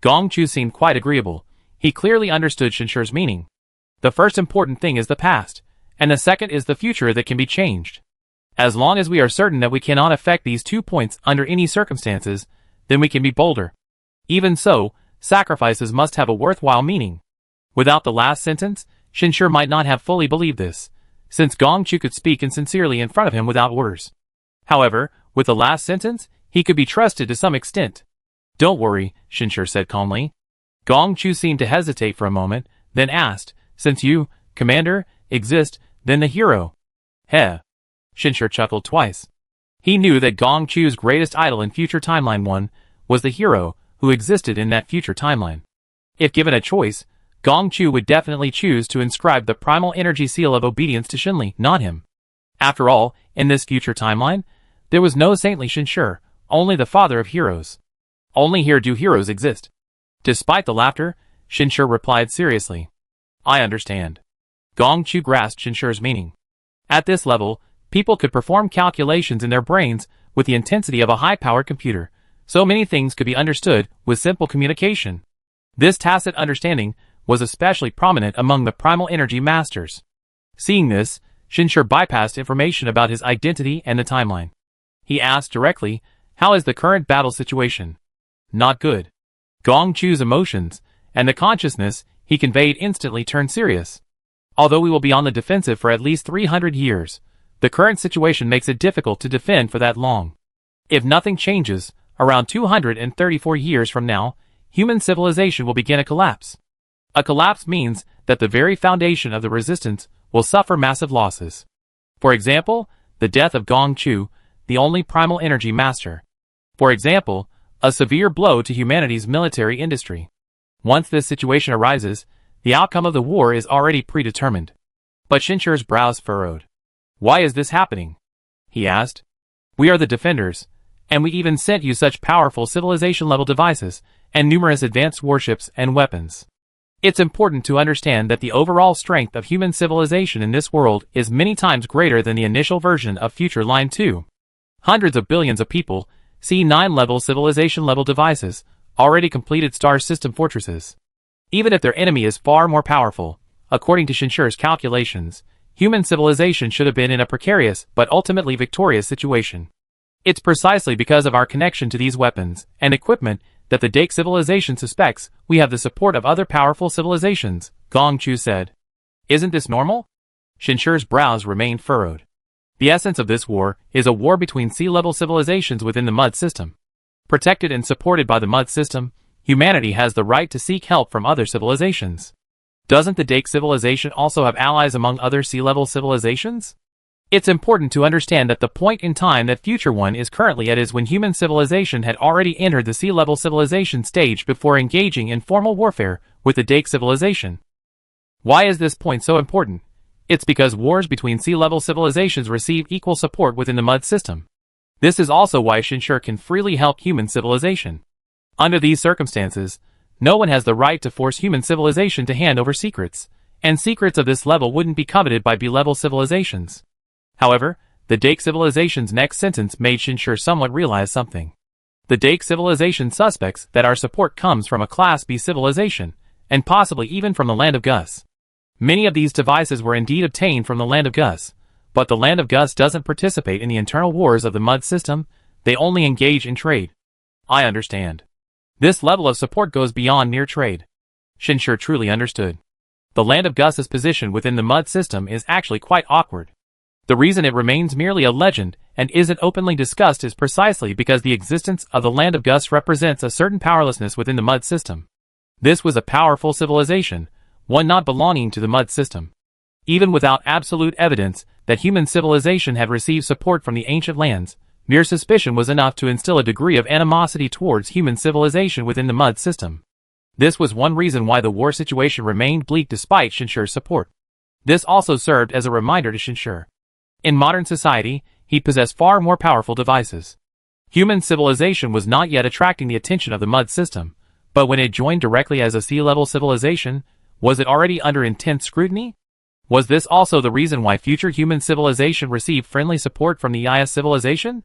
Gong Chu seemed quite agreeable. He clearly understood Shinshur's meaning. The first important thing is the past, and the second is the future that can be changed. As long as we are certain that we cannot affect these 2 points under any circumstances, then we can be bolder. Even so, sacrifices must have a worthwhile meaning. Without the last sentence, Shinshur might not have fully believed this, since Gong Chu could speak insincerely in front of him without orders. However, with the last sentence, he could be trusted to some extent. Don't worry, Shinshur said calmly. Gong Chu seemed to hesitate for a moment, then asked, since you, Commander, exist, then the hero. Heh. Shinshur chuckled twice. He knew that Gong Chu's greatest idol in future Timeline 1 was the hero who existed in that future timeline. If given a choice, Gong Chu would definitely choose to inscribe the primal energy seal of obedience to Shinli, not him. After all, in this future timeline, there was no saintly Shinshur, only the father of heroes. Only here do heroes exist. Despite the laughter, Shinshur replied seriously. I understand. Gong Chu grasped Shinshur's meaning. At this level, people could perform calculations in their brains with the intensity of a high-powered computer, so many things could be understood with simple communication. This tacit understanding was especially prominent among the primal energy masters. Seeing this, Shinshur bypassed information about his identity and the timeline. He asked directly, how is the current battle situation? Not good. Gong Chu's emotions, and the consciousness he conveyed instantly turned serious. Although we will be on the defensive for at least 300 years, the current situation makes it difficult to defend for that long. If nothing changes, around 234 years from now, human civilization will begin a collapse. A collapse means that the very foundation of the resistance will suffer massive losses. For example, the death of Gong Chu, the only primal energy master. For example, a severe blow to humanity's military industry. Once this situation arises, the outcome of the war is already predetermined. But Shinshur's brows furrowed. Why is this happening? He asked. We are the defenders, and we even sent you such powerful civilization-level devices, and numerous advanced warships and weapons. It's important to understand that the overall strength of human civilization in this world is many times greater than the initial version of Future Line 2. Hundreds of billions of people, C9-level civilization-level devices, already completed star system fortresses. Even if their enemy is far more powerful, according to Shinshur's calculations, human civilization should have been in a precarious but ultimately victorious situation. It's precisely because of our connection to these weapons and equipment that the Dake civilization suspects we have the support of other powerful civilizations, Gong Chu said. Isn't this normal? Shinshur's brows remained furrowed. The essence of this war is a war between sea-level civilizations within the mud system. Protected and supported by the mud system, humanity has the right to seek help from other civilizations. Doesn't the Dake civilization also have allies among other sea-level civilizations? It's important to understand that the point in time that Future One is currently at is when human civilization had already entered the sea-level civilization stage before engaging in formal warfare with the Dake civilization. Why is this point so important? It's because wars between sea-level civilizations receive equal support within the mud system. This is also why Shinshur can freely help human civilization. Under these circumstances, no one has the right to force human civilization to hand over secrets, and secrets of this level wouldn't be coveted by B-level civilizations. However, the Dake civilization's next sentence made Shinshur somewhat realize something. The Dake civilization suspects that our support comes from a Class B civilization, and possibly even from the land of Gus. Many of these devices were indeed obtained from the land of Gus, but the land of Gus doesn't participate in the internal wars of the mud system, they only engage in trade. I understand. This level of support goes beyond mere trade. Shinshur truly understood. The land of Gus's position within the mud system is actually quite awkward. The reason it remains merely a legend and isn't openly discussed is precisely because the existence of the land of Gus represents a certain powerlessness within the mud system. This was a powerful civilization, one not belonging to the mud system. Even without absolute evidence that human civilization had received support from the ancient lands, mere suspicion was enough to instill a degree of animosity towards human civilization within the mud system. This was one reason why the war situation remained bleak despite Shinshur's support. This also served as a reminder to Shinshur. In modern society, he possessed far more powerful devices. Human civilization was not yet attracting the attention of the mud system, but when it joined directly as a sea-level civilization, was it already under intense scrutiny? Was this also the reason why future human civilization received friendly support from the IS civilization?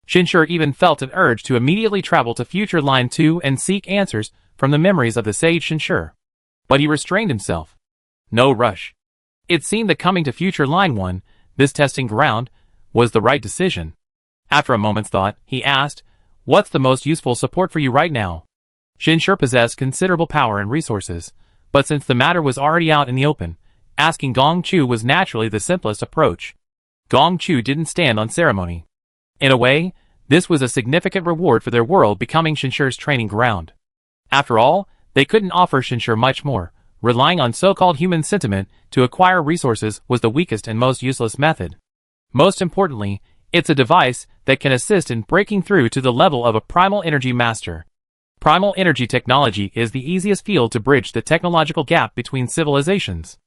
Shinshur even felt an urge to immediately travel to Future Line 2 and seek answers from the memories of the sage Shinshur. But he restrained himself. No rush. It seemed that coming to Future Line 1, this testing ground, was the right decision. After a moment's thought, he asked, "What's the most useful support for you right now?" Shinshur possessed considerable power and resources, but since the matter was already out in the open, asking Gong Chu was naturally the simplest approach. Gong Chu didn't stand on ceremony. In a way, this was a significant reward for their world becoming Shinshur's training ground. After all, they couldn't offer Shinshur much more. Relying on so-called human sentiment to acquire resources was the weakest and most useless method. Most importantly, it's a device that can assist in breaking through to the level of a primal energy master. Primal energy technology is the easiest field to bridge the technological gap between civilizations.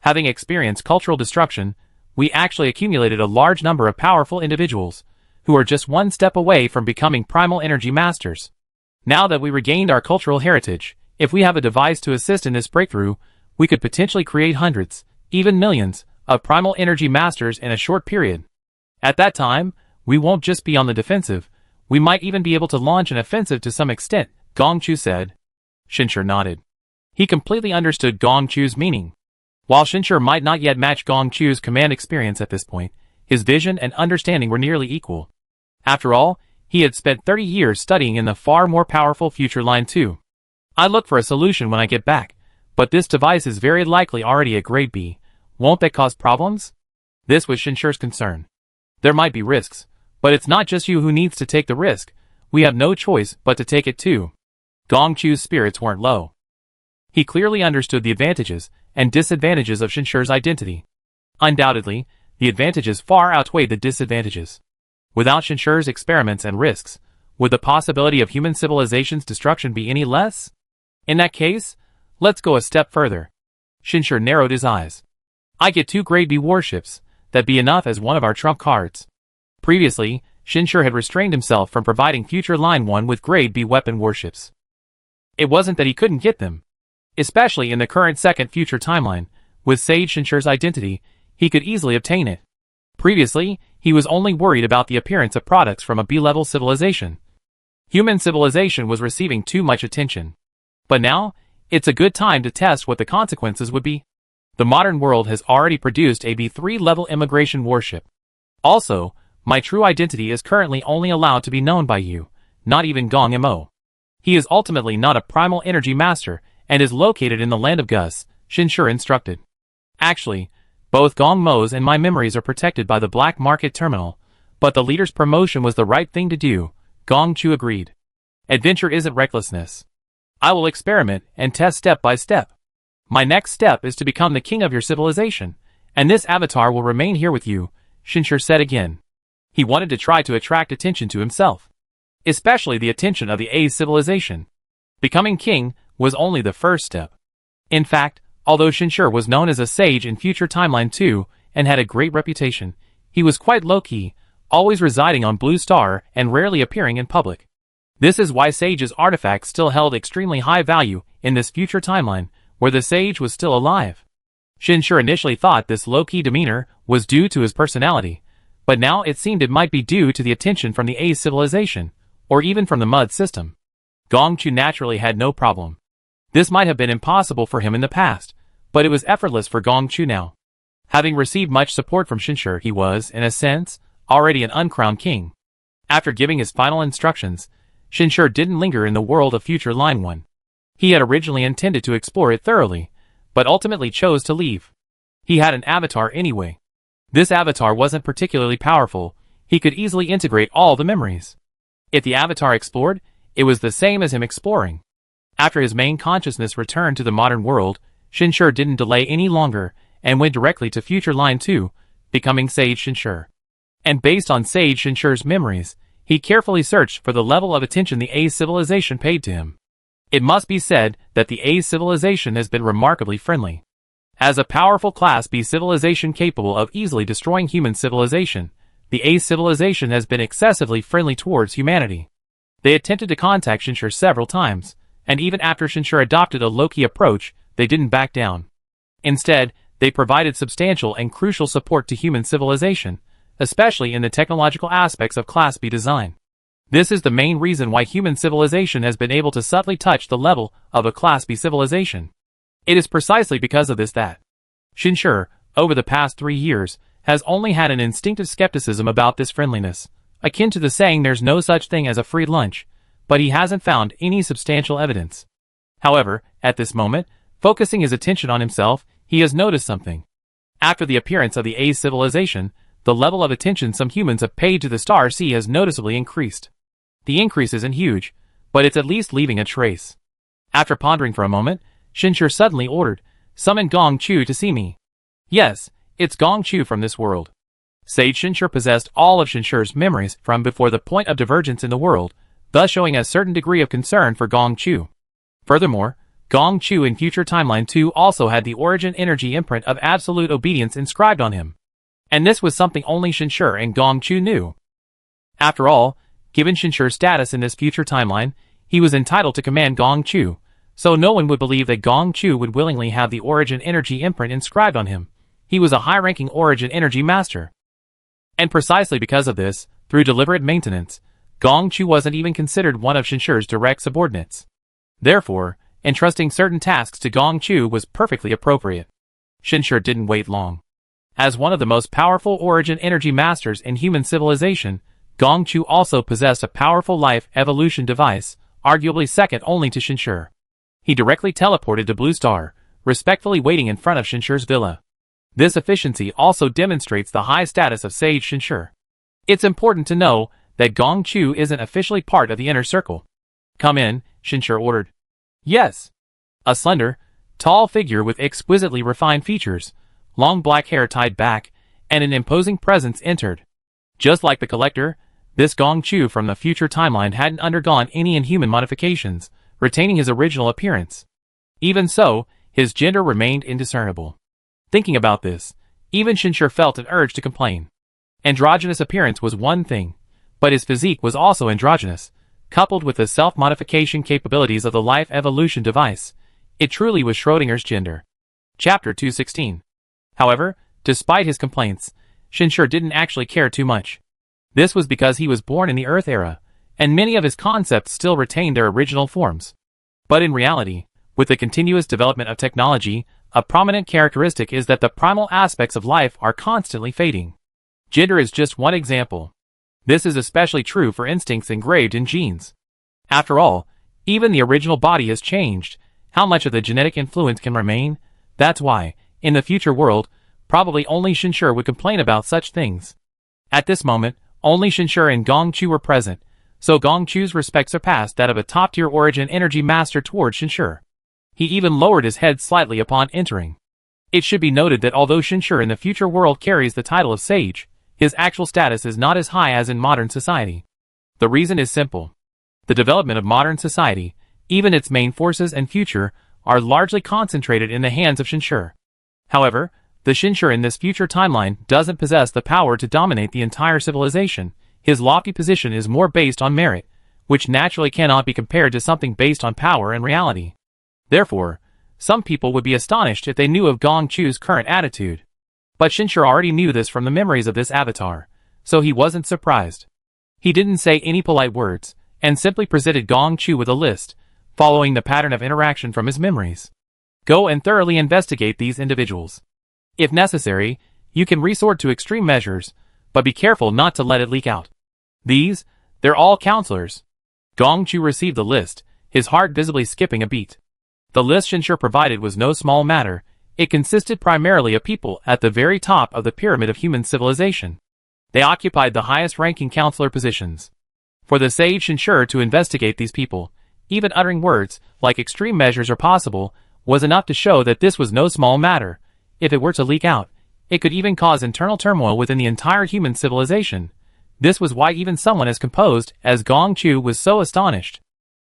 Having experienced cultural disruption, we actually accumulated a large number of powerful individuals, who are just one step away from becoming primal energy masters. Now that we regained our cultural heritage, if we have a device to assist in this breakthrough, we could potentially create hundreds, even millions, of primal energy masters in a short period. At that time, we won't just be on the defensive, we might even be able to launch an offensive to some extent, Gong Chu said. Shinshur nodded. He completely understood Gong Chu's meaning. While Shinshur might not yet match Gong Chu's command experience at this point, his vision and understanding were nearly equal. After all, he had spent 30 years studying in the far more powerful Future Line 2. "I look for a solution when I get back, but this device is very likely already at grade B. Won't that cause problems?" This was Shinshur's concern. "There might be risks, but it's not just you who needs to take the risk. We have no choice but to take it too." Gong Chu's spirits weren't low. He clearly understood the advantages and disadvantages of Shinshur's identity. Undoubtedly, the advantages far outweighed the disadvantages. Without Shinshur's experiments and risks, would the possibility of human civilization's destruction be any less? In that case, let's go a step further. Shinshur narrowed his eyes. "I get 2 grade B warships, that'd be enough as one of our trump cards." Previously, Shinshur had restrained himself from providing Future Line 1 with grade B weapon warships. It wasn't that he couldn't get them. Especially in the current second future timeline, with Sage Shinshur's identity, he could easily obtain it. Previously, he was only worried about the appearance of products from a B-level civilization. Human civilization was receiving too much attention. But now, it's a good time to test what the consequences would be. The modern world has already produced a B3 level immigration warship. Also, my true identity is currently only allowed to be known by you, not even Gong Mo. He is ultimately not a primal energy master, and is located in the land of Gus, Shinshur instructed. Actually, both Gong Mo's and my memories are protected by the black market terminal, but the leader's promotion was the right thing to do, Gong Chu agreed. Adventure isn't recklessness. I will experiment and test step by step. My next step is to become the king of your civilization, and this avatar will remain here with you, Shinshur said again. He wanted to try to attract attention to himself. Especially the attention of the A civilization. Becoming king was only the first step. In fact, although Shinshur was known as a sage in Future Timeline 2 and had a great reputation, he was quite low-key, always residing on Blue Star and rarely appearing in public. This is why Sage's artifacts still held extremely high value in this future timeline, where the sage was still alive. Shinshur initially thought this low-key demeanor was due to his personality, but now it seemed it might be due to the attention from the A civilization, or even from the mud system. Gong Chu naturally had no problem. This might have been impossible for him in the past, but it was effortless for Gong Chu now. Having received much support from Shinshur, he was, in a sense, already an uncrowned king. After giving his final instructions, Shinshur didn't linger in the world of Future Line 1. He had originally intended to explore it thoroughly, but ultimately chose to leave. He had an avatar anyway. This avatar wasn't particularly powerful, he could easily integrate all the memories. If the avatar explored, it was the same as him exploring. After his main consciousness returned to the modern world, Shinshur didn't delay any longer, and went directly to future line 2, becoming Sage Shinshur. And based on Sage Shinshur's memories, he carefully searched for the level of attention the A civilization paid to him. It must be said that the A civilization has been remarkably friendly. As a powerful Class B civilization capable of easily destroying human civilization, the A civilization has been excessively friendly towards humanity. They attempted to contact Shinshur several times, and even after Shinshur adopted a low-key approach, they didn't back down. Instead, they provided substantial and crucial support to human civilization, especially in the technological aspects of Class B design. This is the main reason why human civilization has been able to subtly touch the level of a Class B civilization. It is precisely because of this that Shinshur, over the past 3 years, has only had an instinctive skepticism about this friendliness, akin to the saying there's no such thing as a free lunch, but he hasn't found any substantial evidence. However, at this moment, focusing his attention on himself, he has noticed something. After the appearance of the A civilization, the level of attention some humans have paid to the Star Sea has noticeably increased. The increase isn't huge, but it's at least leaving a trace. After pondering for a moment, Shinshur suddenly ordered, "Summon Gong Chu to see me." Yes, it's Gong Chu from this world. Sage Shinshur possessed all of Shinshur's memories from before the point of divergence in the world, thus showing a certain degree of concern for Gong Chu. Furthermore, Gong Chu in future timeline 2 also had the origin energy imprint of absolute obedience inscribed on him. And this was something only Shinshur and Gong Chu knew. After all, given Shinshur's status in this future timeline, he was entitled to command Gong Chu, so no one would believe that Gong Chu would willingly have the origin energy imprint inscribed on him. He was a high-ranking origin energy master. And precisely because of this, through deliberate maintenance, Gong Chu wasn't even considered one of Shinshur's direct subordinates. Therefore, entrusting certain tasks to Gong Chu was perfectly appropriate. Shinshur didn't wait long. As one of the most powerful origin energy masters in human civilization, Gong Chu also possessed a powerful life evolution device, arguably second only to Shinshur. He directly teleported to Blue Star, respectfully waiting in front of Shinshur's villa. This efficiency also demonstrates the high status of Sage Shinshur. It's important to know that Gong Chu isn't officially part of the inner circle. "Come in," Shinshur ordered. "Yes." A slender, tall figure with exquisitely refined features, long black hair tied back, and an imposing presence entered. Just like the collector, this Gong Chu from the future timeline hadn't undergone any inhuman modifications, retaining his original appearance. Even so, his gender remained indiscernible. Thinking about this, even Shinshur felt an urge to complain. Androgynous appearance was one thing, but his physique was also androgynous, coupled with the self-modification capabilities of the life evolution device. It truly was Schrödinger's gender. Chapter 216. However, despite his complaints, Shinshur didn't actually care too much. This was because he was born in the Earth era, and many of his concepts still retained their original forms. But in reality, with the continuous development of technology, a prominent characteristic is that the primal aspects of life are constantly fading. Gender is just one example. This is especially true for instincts engraved in genes. After all, even the original body has changed. How much of the genetic influence can remain? That's why, in the future world, probably only Shinshur would complain about such things. At this moment, only Shinshur and Gong Chu were present, so Gong Chu's respect surpassed that of a top-tier origin energy master towards Shinshur. He even lowered his head slightly upon entering. It should be noted that although Shinshur in the future world carries the title of Sage, his actual status is not as high as in modern society. The reason is simple. The development of modern society, even its main forces and future, are largely concentrated in the hands of Shinshur. However, the Shinshur in this future timeline doesn't possess the power to dominate the entire civilization. His lofty position is more based on merit, which naturally cannot be compared to something based on power and reality. Therefore, some people would be astonished if they knew of Gong Chu's current attitude. But Shinshur already knew this from the memories of this avatar, so he wasn't surprised. He didn't say any polite words, and simply presented Gong Chu with a list, following the pattern of interaction from his memories. Go and thoroughly investigate these individuals. If necessary, you can resort to extreme measures, but be careful not to let it leak out. They're all counselors. Gong Chu received the list, his heart visibly skipping a beat. The list Shinshur provided was no small matter. It consisted primarily of people at the very top of the pyramid of human civilization. They occupied the highest-ranking counselor positions. For the sage Shinshur to investigate these people, even uttering words like extreme measures are possible, was enough to show that this was no small matter. if it were to leak out, it could even cause internal turmoil within the entire human civilization. This was why even someone as composed as Gong Chu was so astonished.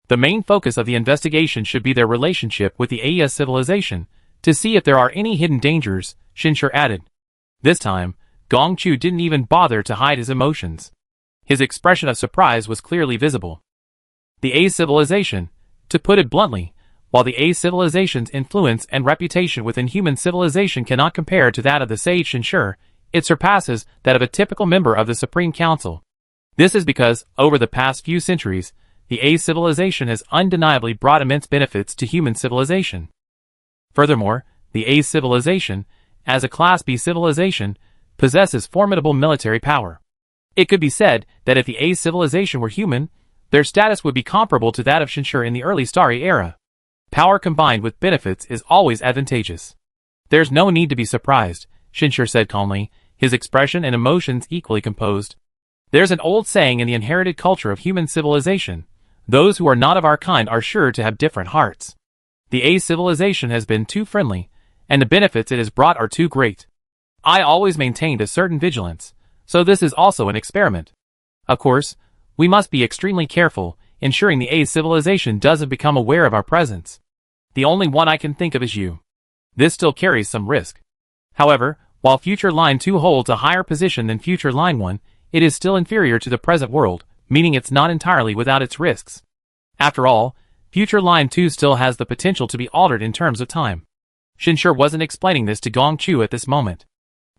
The main focus of the investigation should be their relationship with the AES civilization, to see if there are any hidden dangers, Shinshur added. This time, Gong Chu didn't even bother to hide his emotions. His expression of surprise was clearly visible. The AES civilization, to put it bluntly, while the AES civilization's influence and reputation within human civilization cannot compare to that of the sage Shinshur, it surpasses that of a typical member of the Supreme Council. This is because, over the past few centuries, the AES civilization has undeniably brought immense benefits to human civilization. Furthermore, the AES civilization, as a Class B civilization, possesses formidable military power. It could be said that if the AES civilization were human, their status would be comparable to that of Shinshur in the early Starry era. Power combined with benefits is always advantageous. There's no need to be surprised, Shinshur said calmly, his expression and emotions equally composed. There's an old saying in the inherited culture of human civilization: those who are not of our kind are sure to have different hearts. The AES civilization has been too friendly, and the benefits it has brought are too great. I always maintained a certain vigilance, so this is also an experiment. Of course, we must be extremely careful, ensuring the AES civilization doesn't become aware of our presence. The only one I can think of is you. This still carries some risk. However, while Future Line 2 holds a higher position than Future Line 1, it is still inferior to the present world, meaning it's not entirely without its risks. After all, Future Line 2 still has the potential to be altered in terms of time. Shinshur wasn't explaining this to Gong Chu at this moment.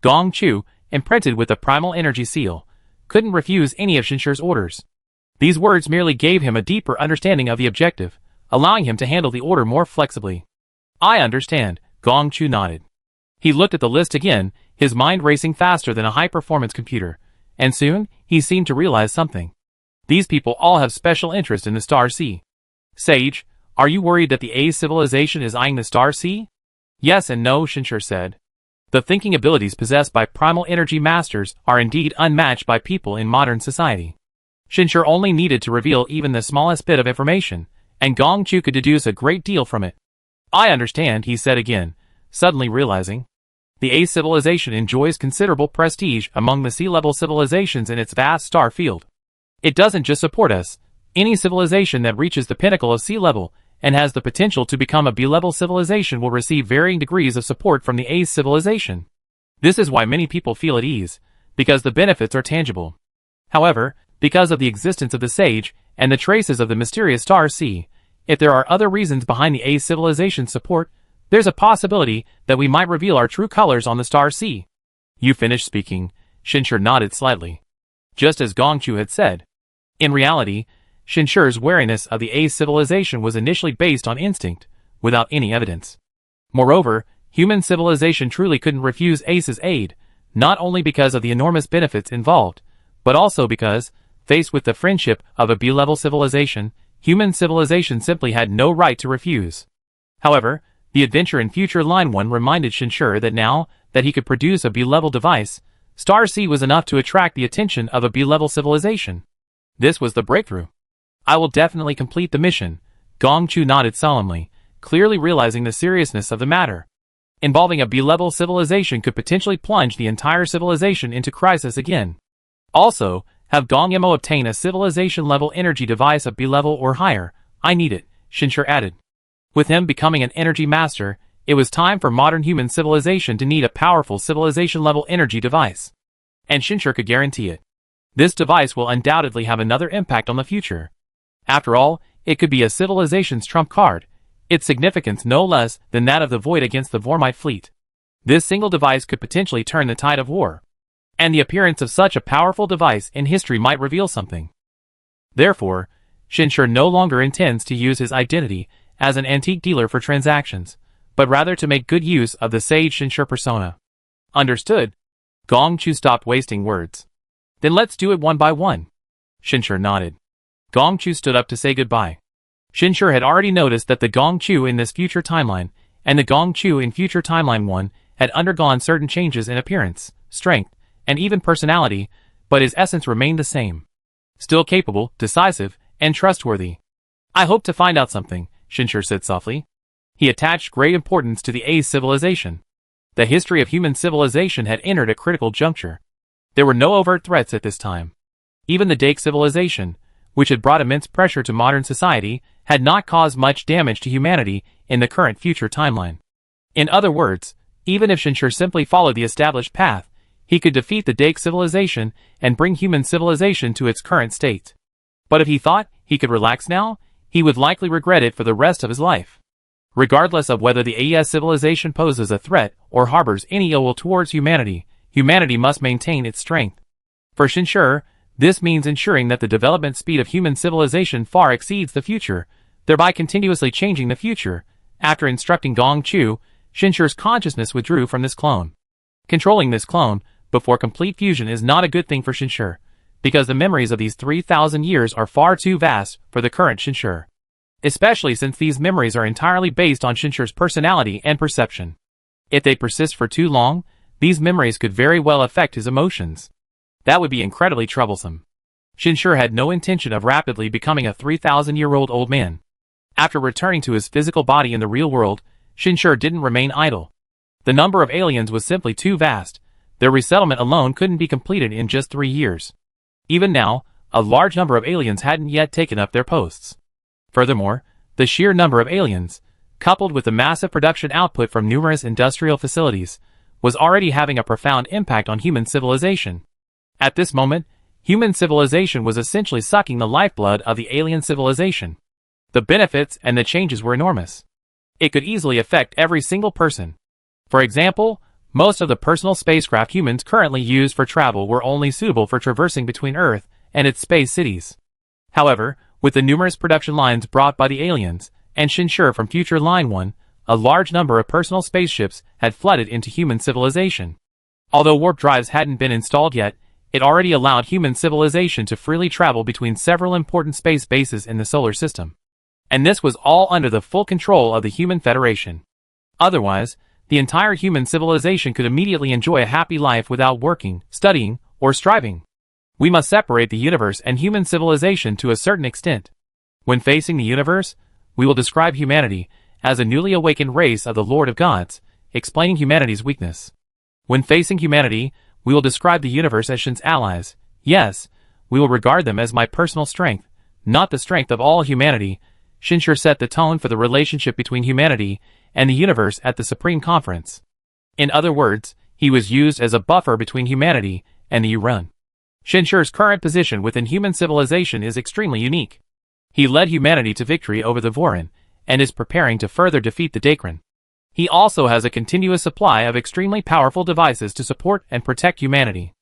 Gong Chu, imprinted with the primal energy seal, couldn't refuse any of Shinshur's orders. These words merely gave him a deeper understanding of the objective, allowing him to handle the order more flexibly. I understand, Gong Chu nodded. He looked at the list again, his mind racing faster than a high-performance computer, and soon, he seemed to realize something. These people all have special interest in the Star Sea. Sage, are you worried that the AES civilization is eyeing the Star Sea? Yes and no, Shinshur said. The thinking abilities possessed by primal energy masters are indeed unmatched by people in modern society. Shinshur only needed to reveal even the smallest bit of information, and Gong Chu could deduce a great deal from it. I understand, he said again, suddenly realizing. The AES civilization enjoys considerable prestige among the sea-level civilizations in its vast star field. It doesn't just support us. Any civilization that reaches the pinnacle of sea level and has the potential to become a B-level civilization will receive varying degrees of support from the AES civilization. This is why many people feel at ease, because the benefits are tangible. However, because of the existence of the Sage and the traces of the mysterious Star Sea, if there are other reasons behind the AES civilization's support, there's a possibility that we might reveal our true colors on the Star Sea. You finished speaking, Shinshur nodded slightly. Just as Gong Chu had said. In reality, Shinshur's wariness of the AES civilization was initially based on instinct, without any evidence. Moreover, human civilization truly couldn't refuse AES's aid, not only because of the enormous benefits involved, but also because, faced with the friendship of a B-level civilization, human civilization simply had no right to refuse. However, the adventure in Future Line 1 reminded Shinshur that now that he could produce a B-level device, Star Sea was enough to attract the attention of a B-level civilization. This was the breakthrough. I will definitely complete the mission, Gong Chu nodded solemnly, clearly realizing the seriousness of the matter. Involving a B-level civilization could potentially plunge the entire civilization into crisis again. Also, have Gong Yemo obtain a civilization-level energy device of B-level or higher. I need it, Shinshur added. With him becoming an energy master, it was time for modern human civilization to need a powerful civilization-level energy device. And Shinshur could guarantee it. This device will undoubtedly have another impact on the future. After all, it could be a civilization's trump card, its significance no less than that of the Void against the Vormite fleet. This single device could potentially turn the tide of war. And the appearance of such a powerful device in history might reveal something. Therefore, Shinshur no longer intends to use his identity as an antique dealer for transactions, but rather to make good use of the Sage Shinshur persona. Understood? Gong Chu stopped wasting words. Then let's do it one by one. Shinshur nodded. Gong Chu stood up to say goodbye. Shinshur had already noticed that the Gong Chu in this future timeline and the Gong Chu in Future Timeline 1 had undergone certain changes in appearance, strength, and even personality, but his essence remained the same. Still capable, decisive, and trustworthy. I hope to find out something, Shinshur said softly. He attached great importance to the AES civilization. The history of human civilization had entered a critical juncture. There were no overt threats at this time. Even the Daik civilization, which had brought immense pressure to modern society, had not caused much damage to humanity in the current future timeline. In other words, even if Shinshur simply followed the established path, he could defeat the Daik civilization and bring human civilization to its current state. But if he thought he could relax now, he would likely regret it for the rest of his life. Regardless of whether the AES civilization poses a threat or harbors any ill will towards humanity, humanity must maintain its strength. For Shinshur, this means ensuring that the development speed of human civilization far exceeds the future, thereby continuously changing the future. After instructing Gong Chu, Shinshur's consciousness withdrew from this clone. Controlling this clone before complete fusion is not a good thing for Shinshur, because the memories of these 3,000 years are far too vast for the current Shinshur. Especially since these memories are entirely based on Shinshur's personality and perception. If they persist for too long, these memories could very well affect his emotions. That would be incredibly troublesome. Shinshur had no intention of rapidly becoming a 3,000-year-old old man. After returning to his physical body in the real world, Shinshur didn't remain idle. The number of aliens was simply too vast. Their resettlement alone couldn't be completed in just 3 years. Even now, a large number of aliens hadn't yet taken up their posts. Furthermore, the sheer number of aliens, coupled with the massive production output from numerous industrial facilities, was already having a profound impact on human civilization. At this moment, human civilization was essentially sucking the lifeblood of the alien civilization. The benefits and the changes were enormous. It could easily affect every single person. For example, most of the personal spacecraft humans currently use for travel were only suitable for traversing between Earth and its space cities. However, with the numerous production lines brought by the aliens, and Shinshur from Future Line 1, a large number of personal spaceships had flooded into human civilization. Although warp drives hadn't been installed yet, it already allowed human civilization to freely travel between several important space bases in the solar system. And this was all under the full control of the Human Federation. Otherwise, the entire human civilization could immediately enjoy a happy life without working, studying, or striving. We must separate the universe and human civilization to a certain extent. When facing the universe, we will describe humanity as a newly awakened race of the Lord of Gods, explaining humanity's weakness. When facing humanity, we will describe the universe as Shin's allies. Yes, we will regard them as my personal strength, not the strength of all humanity. Shinshur set the tone for the relationship between humanity and the universe at the Supreme Conference. In other words, he was used as a buffer between humanity and the Urun. Shinshur's current position within human civilization is extremely unique. He led humanity to victory over the Vorin, and is preparing to further defeat the Daikrin. He also has a continuous supply of extremely powerful devices to support and protect humanity.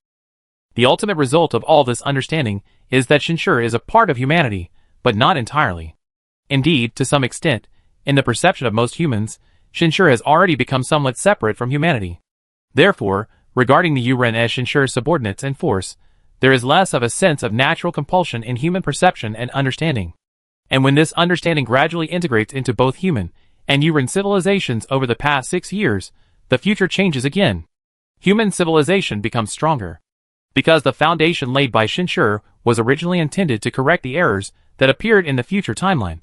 The ultimate result of all this understanding is that Shinshur is a part of humanity, but not entirely. Indeed, to some extent, in the perception of most humans, Shinshur has already become somewhat separate from humanity. Therefore, regarding the Urun as Shinshur's subordinates in force, there is less of a sense of natural compulsion in human perception and understanding. And when this understanding gradually integrates into both human and Urun civilizations over the past 6 years, the future changes again. Human civilization becomes stronger. Because the foundation laid by Shinshur was originally intended to correct the errors that appeared in the future timeline.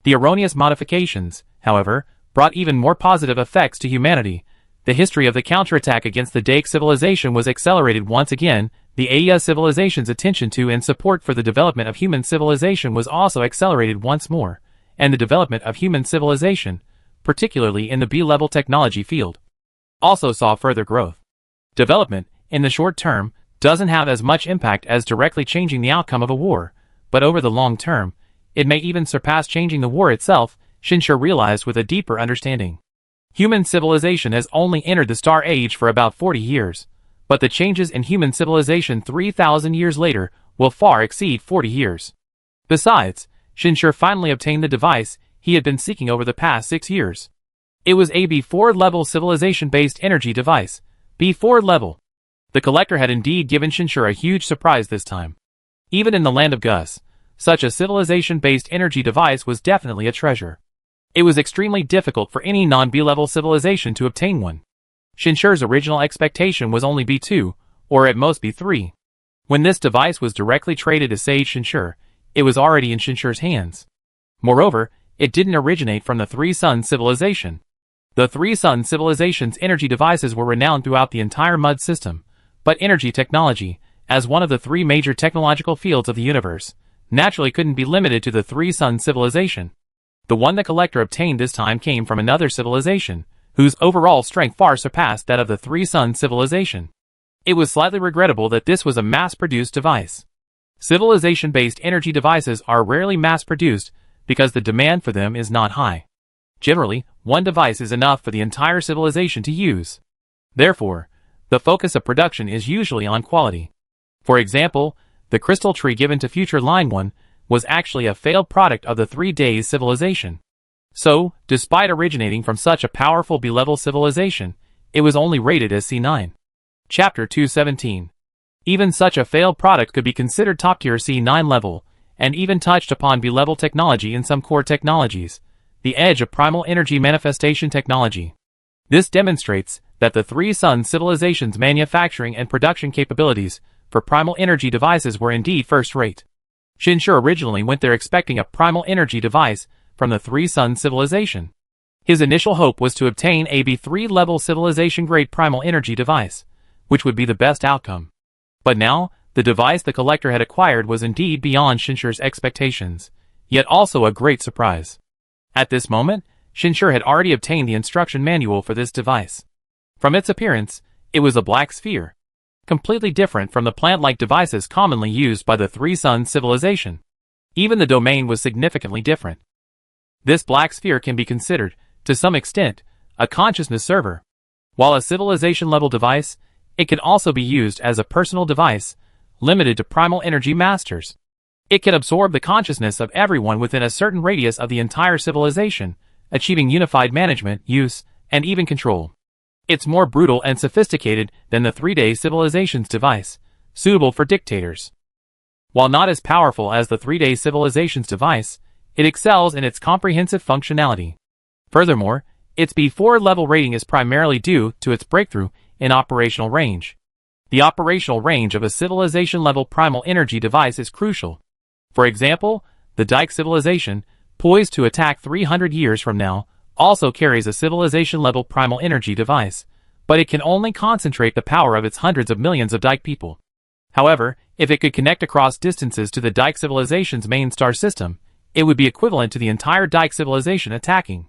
The erroneous modifications, however, brought even more positive effects to humanity. The history of the counterattack against the Daik civilization was accelerated once again. The AES civilization's attention to and support for the development of human civilization was also accelerated once more, and the development of human civilization, particularly in the B-level technology field, also saw further growth. Development, in the short term, doesn't have as much impact as directly changing the outcome of a war, but over the long term, it may even surpass changing the war itself, Shinshur realized with a deeper understanding. Human civilization has only entered the Star Age for about 40 years, but the changes in human civilization 3,000 years later will far exceed 40 years. Besides, Shinshur finally obtained the device he had been seeking over the past 6 years. It was a B4 level civilization-based energy device. B4 level. The collector had indeed given Shinshur a huge surprise this time. Even in the land of Gus, such a civilization-based energy device was definitely a treasure. It was extremely difficult for any non-B-level civilization to obtain one. Shinshur's original expectation was only B2, or at most B3. When this device was directly traded to Sage Shinshur, it was already in Shinshur's hands. Moreover, it didn't originate from the Three Suns civilization. The three Sun civilizations' energy devices were renowned throughout the entire Mud system, but energy technology, as one of the three major technological fields of the universe, naturally couldn't be limited to the three Sun civilization. The one the collector obtained this time came from another civilization, whose overall strength far surpassed that of the three Sun civilization. It was slightly regrettable that this was a mass-produced device. Civilization-based energy devices are rarely mass-produced because the demand for them is not high. Generally, one device is enough for the entire civilization to use. Therefore, the focus of production is usually on quality. For example, the crystal tree given to future Line 1 was actually a failed product of the 3 Days civilization. So, despite originating from such a powerful B-level civilization, it was only rated as C9. Chapter 217. Even such a failed product could be considered top-tier C9 level, and even touched upon B-level technology in some core technologies, the edge of primal energy manifestation technology. This demonstrates that the three Sun civilizations' manufacturing and production capabilities for primal energy devices were indeed first-rate. Shinshur originally went there expecting a primal energy device from the three Sun civilization. His initial hope was to obtain a B3 level civilization-grade primal energy device, which would be the best outcome. But now, the device the collector had acquired was indeed beyond Shinshur's expectations, yet also a great surprise. At this moment, Shinshur had already obtained the instruction manual for this device. From its appearance, it was a black sphere, completely different from the plant-like devices commonly used by the three Sun civilization. Even the domain was significantly different. This black sphere can be considered, to some extent, a consciousness server. While a civilization-level device, it can also be used as a personal device, limited to primal energy masters. It can absorb the consciousness of everyone within a certain radius of the entire civilization, achieving unified management, use, and even control. It's more brutal and sophisticated than the 3-Day civilization's device, suitable for dictators. While not as powerful as the 3-Day civilization's device, it excels in its comprehensive functionality. Furthermore, its B4 level rating is primarily due to its breakthrough in operational range. The operational range of a civilization-level primal energy device is crucial. For example, the Dike civilization, poised to attack 300 years from now, also carries a civilization-level primal energy device, but it can only concentrate the power of its hundreds of millions of Dike people. However, if it could connect across distances to the Dike civilization's main star system, it would be equivalent to the entire Dike civilization attacking.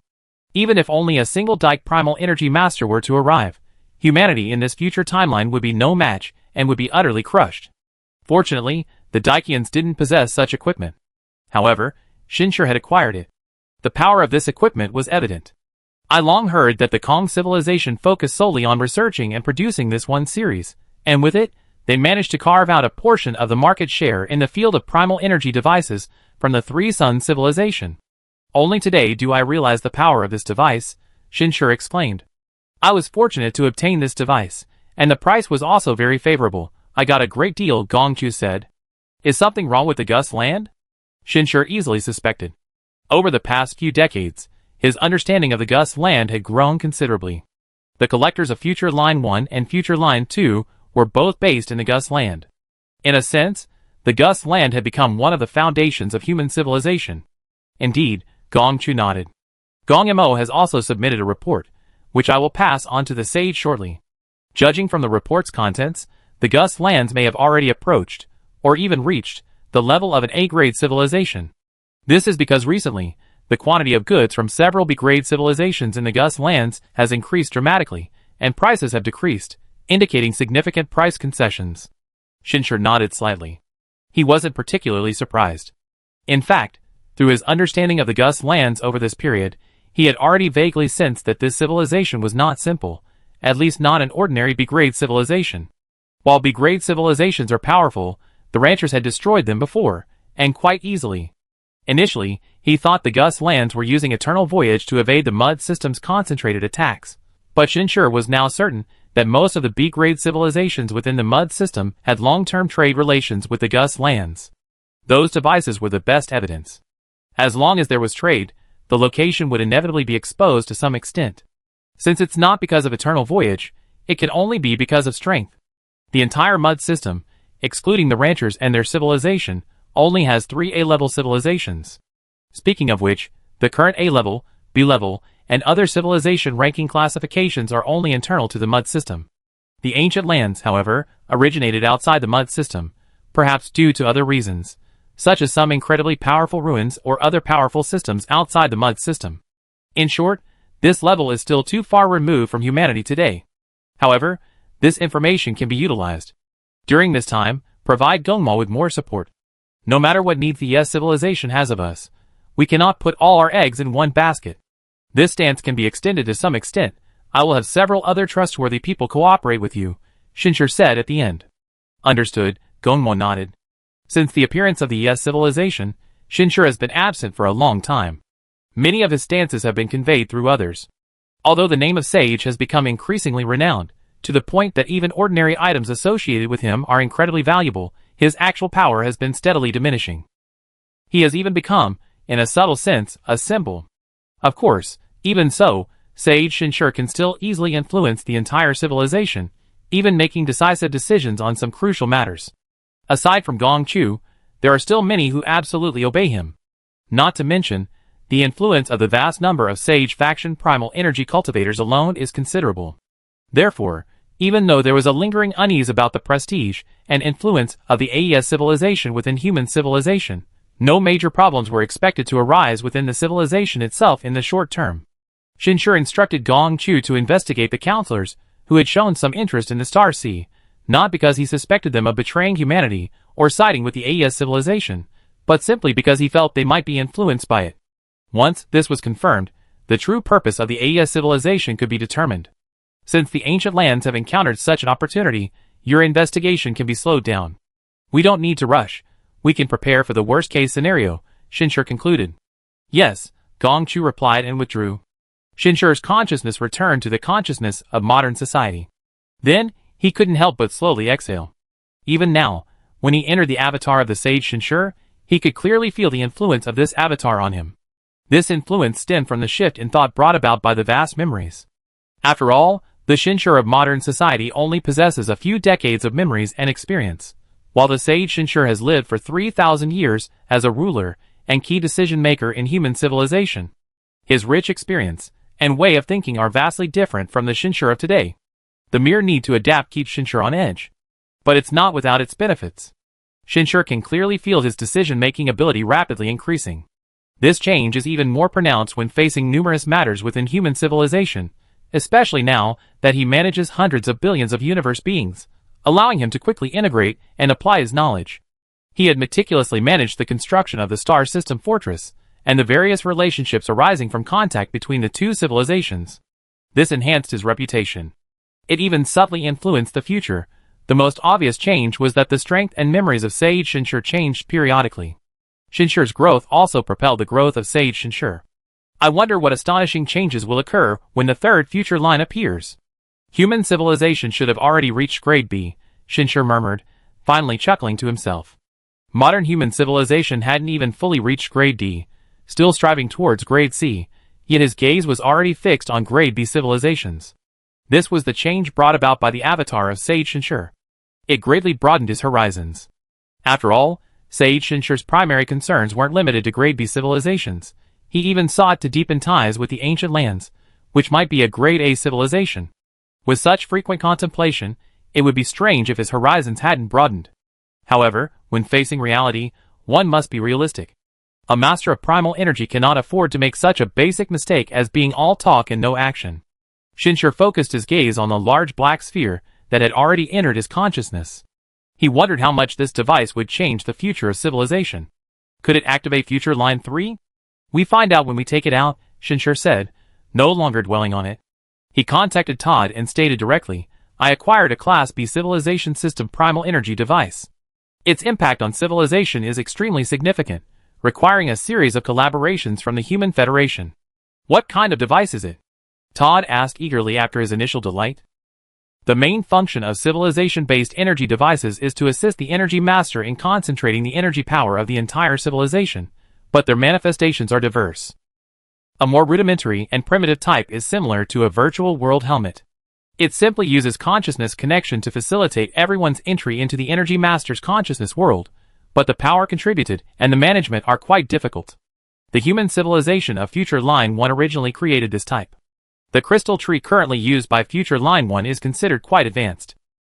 Even if only a single Dike primal energy master were to arrive, humanity in this future timeline would be no match and would be utterly crushed. Fortunately, the Daikians didn't possess such equipment. However, Shinshur had acquired it. The power of this equipment was evident. I long heard that the Kong civilization focused solely on researching and producing this one series, and with it, they managed to carve out a portion of the market share in the field of primal energy devices from the three Sun civilization. Only today do I realize the power of this device, Shinshur exclaimed. I was fortunate to obtain this device, and the price was also very favorable. I got a great deal, Gongchu said. Is something wrong with the Gus land? Shinshur easily suspected. Over the past few decades, his understanding of the Gus land had grown considerably. The collectors of Future Line 1 and Future Line 2 were both based in the Gus land. In a sense, the Gus land had become one of the foundations of human civilization. Indeed, Gongchu nodded. Gong Mo has also submitted a report, which I will pass on to the sage shortly. Judging from the report's contents, the Gus lands may have already approached, or even reached, the level of an A-grade civilization. This is because recently, the quantity of goods from several B-grade civilizations in the Gus lands has increased dramatically, and prices have decreased, indicating significant price concessions. Shinshur nodded slightly. He wasn't particularly surprised. In fact, through his understanding of the Gus lands over this period, he had already vaguely sensed that this civilization was not simple, at least not an ordinary B-grade civilization. While B-grade civilizations are powerful, the ranchers had destroyed them before, and quite easily. Initially, he thought the Gus lands were using Eternal Voyage to evade the Mud system's concentrated attacks, but Shinshur was now certain that most of the B-grade civilizations within the Mud system had long-term trade relations with the Gus lands. Those devices were the best evidence. As long as there was trade, the location would inevitably be exposed to some extent. Since it's not because of Eternal Voyage, it can only be because of strength. The entire Mud system, excluding the ranchers and their civilization, only has 3 A-level civilizations. Speaking of which, the current A-level, B-level, and other civilization ranking classifications are only internal to the mud system. The ancient lands, however, originated outside the mud system, perhaps due to other reasons, such as some incredibly powerful ruins or other powerful systems outside the mud system. In short, this level is still too far removed from humanity today. However, this information can be utilized. During this time, provide Gongma with more support. No matter what needs the ES civilization has of us, we cannot put all our eggs in one basket. This stance can be extended to some extent. I will have several other trustworthy people cooperate with you, Shinshur said at the end. Understood, Gongma nodded. Since the appearance of the ES civilization, Shinshur has been absent for a long time. Many of his stances have been conveyed through others. Although the name of Sage has become increasingly renowned, to the point that even ordinary items associated with him are incredibly valuable, his actual power has been steadily diminishing. He has even become, in a subtle sense, a symbol. Of course, even so, Sage Shinshur can still easily influence the entire civilization, even making decisive decisions on some crucial matters. Aside from Gong Chu, there are still many who absolutely obey him. Not to mention, the influence of the vast number of Sage faction primal energy cultivators alone is considerable. Therefore, even though there was a lingering unease about the prestige and influence of the AES civilization within human civilization, no major problems were expected to arise within the civilization itself in the short term. Shinshur instructed Gong Chu to investigate the counselors who had shown some interest in the Star Sea, not because he suspected them of betraying humanity or siding with the AES civilization, but simply because he felt they might be influenced by it. Once this was confirmed, the true purpose of the AES civilization could be determined. Since the ancient lands have encountered such an opportunity, your investigation can be slowed down. We don't need to rush. We can prepare for the worst-case scenario, Shinshur concluded. Yes, Gong Chu replied and withdrew. Shinshur's consciousness returned to the consciousness of modern society. Then, he couldn't help but slowly exhale. Even now, when he entered the avatar of the sage Shinshur, he could clearly feel the influence of this avatar on him. This influence stemmed from the shift in thought brought about by the vast memories. After all, the Shinshur of modern society only possesses a few decades of memories and experience, while the sage Shinshur has lived for 3,000 years as a ruler and key decision-maker in human civilization. His rich experience and way of thinking are vastly different from the Shinshur of today. The mere need to adapt keeps Shinshur on edge. But it's not without its benefits. Shinshur can clearly feel his decision-making ability rapidly increasing. This change is even more pronounced when facing numerous matters within human civilization, especially now that he manages hundreds of billions of universe beings, allowing him to quickly integrate and apply his knowledge. He had meticulously managed the construction of the star system fortress, and the various relationships arising from contact between the two civilizations. This enhanced his reputation. It even subtly influenced the future. The most obvious change was that the strength and memories of Sage Shinshur changed periodically. Shinshur's growth also propelled the growth of Sage Shinshur. I wonder what astonishing changes will occur when the third future line appears. Human civilization should have already reached grade B, Shinshur murmured, finally chuckling to himself. Modern human civilization hadn't even fully reached grade D, still striving towards grade C, yet his gaze was already fixed on grade B civilizations. This was the change brought about by the avatar of Sage Shinshur. It greatly broadened his horizons. After all, Sage Shinshur's primary concerns weren't limited to grade B civilizations. He even sought to deepen ties with the ancient lands, which might be a grade A civilization. With such frequent contemplation, it would be strange if his horizons hadn't broadened. However, when facing reality, one must be realistic. A master of primal energy cannot afford to make such a basic mistake as being all talk and no action. Shinshur focused his gaze on the large black sphere that had already entered his consciousness. He wondered how much this device would change the future of civilization. Could it activate Future Line 3? We find out when we take it out, Shinshur said, no longer dwelling on it. He contacted Todd and stated directly, I acquired a Class B Civilization System Primal Energy device. Its impact on civilization is extremely significant, requiring a series of collaborations from the Human Federation. What kind of device is it? Todd asked eagerly after his initial delight. The main function of civilization-based energy devices is to assist the energy master in concentrating the energy power of the entire civilization, but their manifestations are diverse. A more rudimentary and primitive type is similar to a virtual world helmet. It simply uses consciousness connection to facilitate everyone's entry into the energy master's consciousness world, but the power contributed and the management are quite difficult. The human civilization of Future Line 1 originally created this type. The crystal tree currently used by Future Line 1 is considered quite advanced.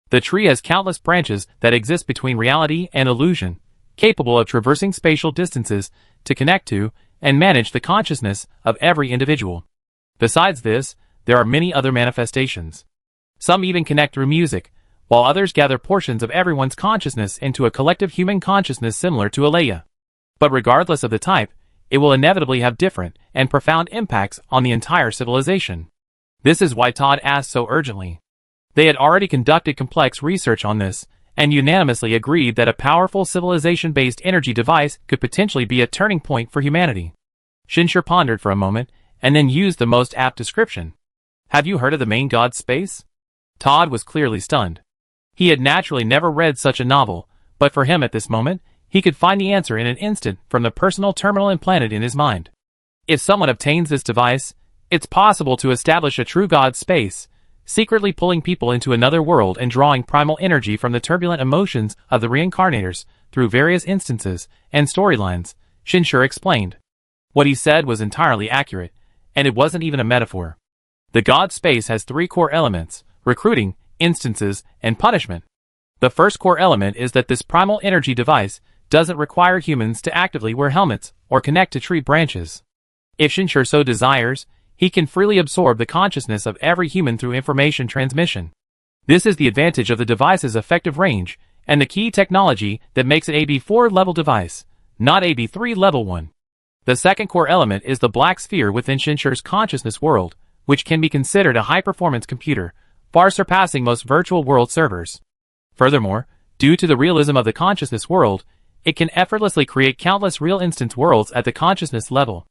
The tree has countless branches that exist between reality and illusion, capable of traversing spatial distances to connect to and manage the consciousness of every individual. Besides this, there are many other manifestations. Some even connect through music, while others gather portions of everyone's consciousness into a collective human consciousness similar to Alea. But regardless of the type, it will inevitably have different and profound impacts on the entire civilization. This is why Todd asked so urgently. They had already conducted complex research on this, and unanimously agreed that a powerful civilization-based energy device could potentially be a turning point for humanity. Shinshur pondered for a moment, and then used the most apt description. Have you heard of the main god space? Todd was clearly stunned. He had naturally never read such a novel, but for him at this moment, he could find the answer in an instant from the personal terminal implanted in his mind. If someone obtains this device, it's possible to establish a true god space, secretly pulling people into another world and drawing primal energy from the turbulent emotions of the reincarnators through various instances and storylines, Shinshur explained. What he said was entirely accurate, and it wasn't even a metaphor. The god space has 3 core elements: recruiting, instances, and punishment. The first core element is that this primal energy device doesn't require humans to actively wear helmets or connect to tree branches. If Shinshur so desires, he can freely absorb the consciousness of every human through information transmission. This is the advantage of the device's effective range, and the key technology that makes it a AB4 level device, not AB3 level 1. The second core element is the black sphere within Shinshur's consciousness world, which can be considered a high-performance computer, far surpassing most virtual world servers. Furthermore, due to the realism of the consciousness world, it can effortlessly create countless real instance worlds at the consciousness level.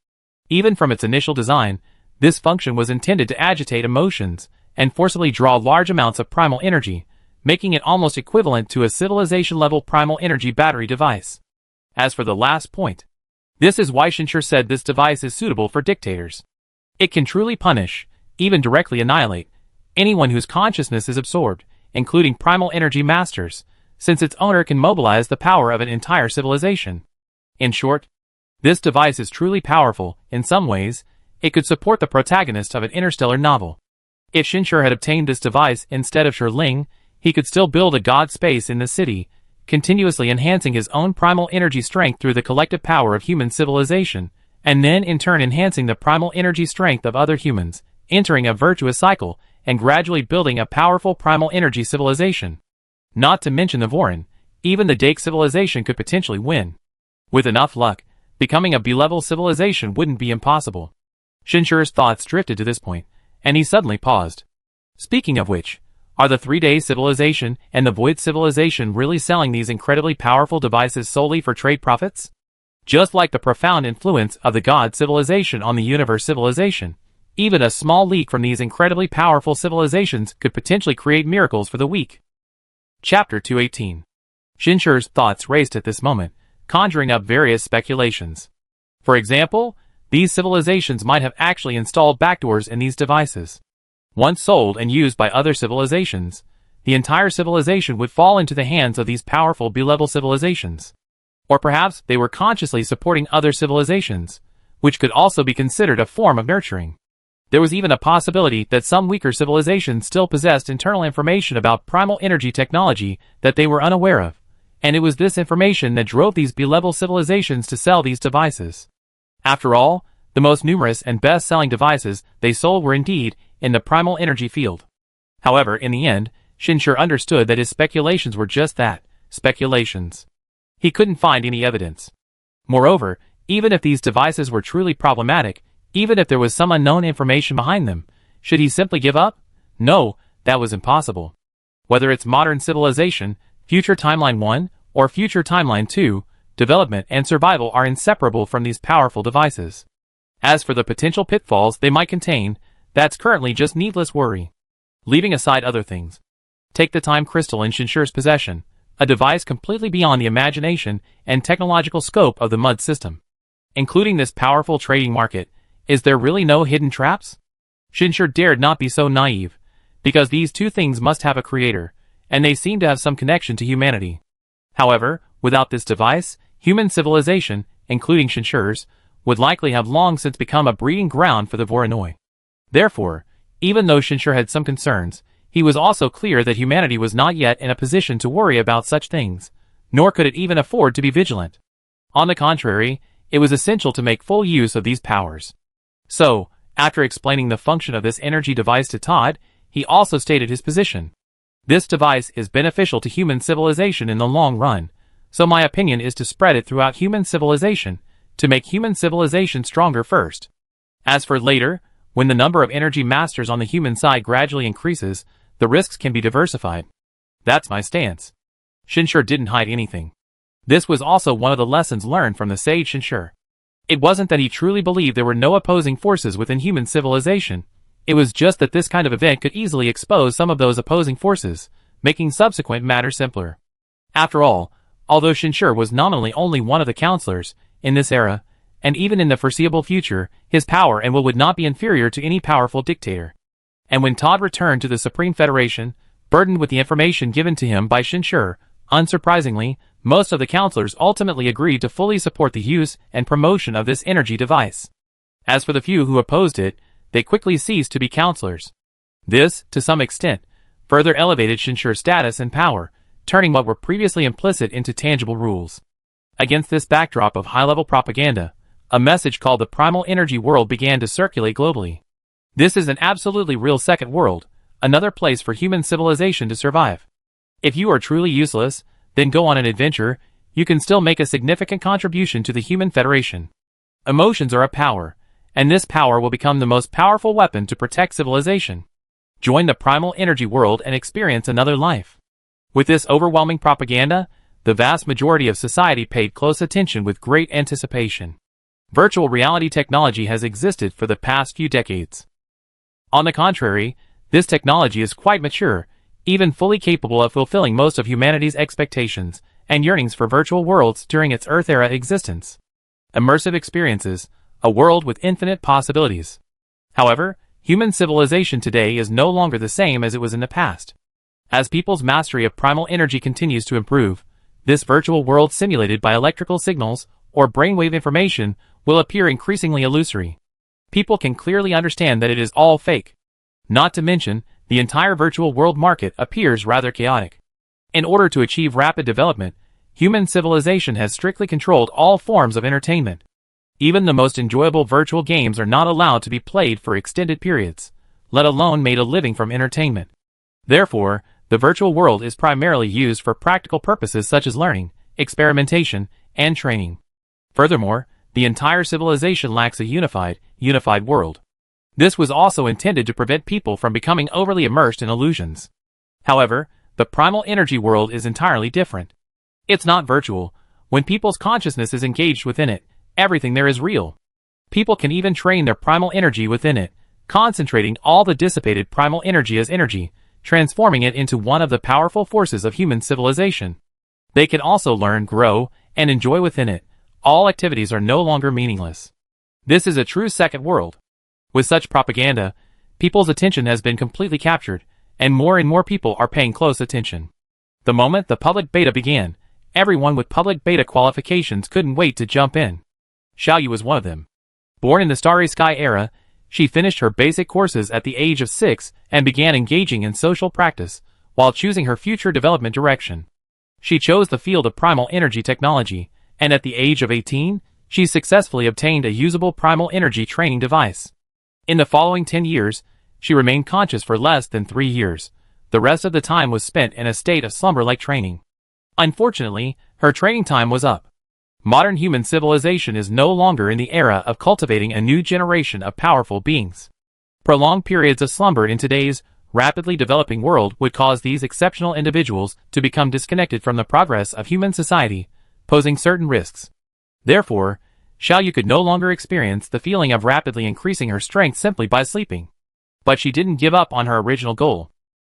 Even from its initial design, this function was intended to agitate emotions and forcibly draw large amounts of primal energy, making it almost equivalent to a civilization-level primal energy battery device. As for the last point, this is why Shinshur said this device is suitable for dictators. It can truly punish, even directly annihilate, anyone whose consciousness is absorbed, including primal energy masters, since its owner can mobilize the power of an entire civilization. In short, this device is truly powerful. In some ways, it could support the protagonist of an interstellar novel. If Shinshur had obtained this device instead of Shurling, he could still build a god space in the city, continuously enhancing his own primal energy strength through the collective power of human civilization, and then in turn enhancing the primal energy strength of other humans, entering a virtuous cycle, and gradually building a powerful primal energy civilization. Not to mention the Vorin, even the Dake civilization could potentially win. With enough luck, becoming a B-level civilization wouldn't be impossible. Shinshur's thoughts drifted to this point, and he suddenly paused. Speaking of which, are the 3-day civilization and the Void civilization really selling these incredibly powerful devices solely for trade profits? Just like the profound influence of the God civilization on the universe civilization, even a small leak from these incredibly powerful civilizations could potentially create miracles for the weak. Chapter 218. Shinshur's thoughts raced at this moment, conjuring up various speculations. For example, these civilizations might have actually installed backdoors in these devices. Once sold and used by other civilizations, the entire civilization would fall into the hands of these powerful B-level civilizations. Or perhaps they were consciously supporting other civilizations, which could also be considered a form of nurturing. There was even a possibility that some weaker civilizations still possessed internal information about primal energy technology that they were unaware of, and it was this information that drove these B-level civilizations to sell these devices. After all, the most numerous and best-selling devices they sold were indeed in the primal energy field. However, in the end, Shinshur understood that his speculations were just that, speculations. He couldn't find any evidence. Moreover, even if these devices were truly problematic, even if there was some unknown information behind them, should he simply give up? No, that was impossible. Whether it's modern civilization, Future Timeline 1, or Future Timeline 2, development and survival are inseparable from these powerful devices. As for the potential pitfalls they might contain, that's currently just needless worry. Leaving aside other things. Take the time crystal in Shinshur's possession, a device completely beyond the imagination and technological scope of the MUD system. Including this powerful trading market, is there really no hidden traps? Shinshur dared not be so naive, because these two things must have a creator, and they seem to have some connection to humanity. However, without this device, human civilization, including Shinshur's, would likely have long since become a breeding ground for the Voronoi. Therefore, even though Shinshur had some concerns, he was also clear that humanity was not yet in a position to worry about such things, nor could it even afford to be vigilant. On the contrary, it was essential to make full use of these powers. So, after explaining the function of this energy device to Todd, he also stated his position. This device is beneficial to human civilization in the long run, so my opinion is to spread it throughout human civilization, to make human civilization stronger first. As for later, when the number of energy masters on the human side gradually increases, the risks can be diversified. That's my stance. Shinshur didn't hide anything. This was also one of the lessons learned from the sage Shinshur. It wasn't that he truly believed there were no opposing forces within human civilization. It was just that this kind of event could easily expose some of those opposing forces, making subsequent matters simpler. After all, although Shinshur was nominally only one of the counselors, in this era, and even in the foreseeable future, his power and will would not be inferior to any powerful dictator. And when Todd returned to the Supreme Federation, burdened with the information given to him by Shinshur, unsurprisingly, most of the counselors ultimately agreed to fully support the use and promotion of this energy device. As for the few who opposed it, they quickly ceased to be counselors. This, to some extent, further elevated Shinshur's status and power, turning what were previously implicit into tangible rules. Against this backdrop of high-level propaganda, a message called the Primal Energy World began to circulate globally. This is an absolutely real second world, another place for human civilization to survive. If you are truly useless, then go on an adventure, you can still make a significant contribution to the human federation. Emotions are a power, and this power will become the most powerful weapon to protect civilization. Join the Primal Energy World and experience another life. With this overwhelming propaganda, the vast majority of society paid close attention with great anticipation. Virtual reality technology has existed for the past few decades. On the contrary, this technology is quite mature, even fully capable of fulfilling most of humanity's expectations and yearnings for virtual worlds during its Earth-era existence. Immersive experiences, a world with infinite possibilities. However, human civilization today is no longer the same as it was in the past. As people's mastery of primal energy continues to improve, this virtual world simulated by electrical signals or brainwave information will appear increasingly illusory. People can clearly understand that it is all fake. Not to mention, the entire virtual world market appears rather chaotic. In order to achieve rapid development, human civilization has strictly controlled all forms of entertainment. Even the most enjoyable virtual games are not allowed to be played for extended periods, let alone made a living from entertainment. Therefore, the virtual world is primarily used for practical purposes such as learning, experimentation, and training. Furthermore, the entire civilization lacks a unified world. This was also intended to prevent people from becoming overly immersed in illusions. However, the primal energy world is entirely different. It's not virtual. When people's consciousness is engaged within it, everything there is real. People can even train their primal energy within it, concentrating all the dissipated primal energy as energy, transforming it into one of the powerful forces of human civilization. They can also learn, grow, and enjoy within it. All activities are no longer meaningless. This is a true second world. With such propaganda, people's attention has been completely captured, and more people are paying close attention. The moment the public beta began, everyone with public beta qualifications couldn't wait to jump in. Xiaoyu was one of them. Born in the Starry Sky era, she finished her basic courses at the age of 6 and began engaging in social practice, while choosing her future development direction. She chose the field of primal energy technology, and at the age of 18, she successfully obtained a usable primal energy training device. In the following 10 years, she remained conscious for less than 3 years. The rest of the time was spent in a state of slumber-like training. Unfortunately, her training time was up. Modern human civilization is no longer in the era of cultivating a new generation of powerful beings. Prolonged periods of slumber in today's rapidly developing world would cause these exceptional individuals to become disconnected from the progress of human society, posing certain risks. Therefore, Xiaoyu could no longer experience the feeling of rapidly increasing her strength simply by sleeping. But she didn't give up on her original goal.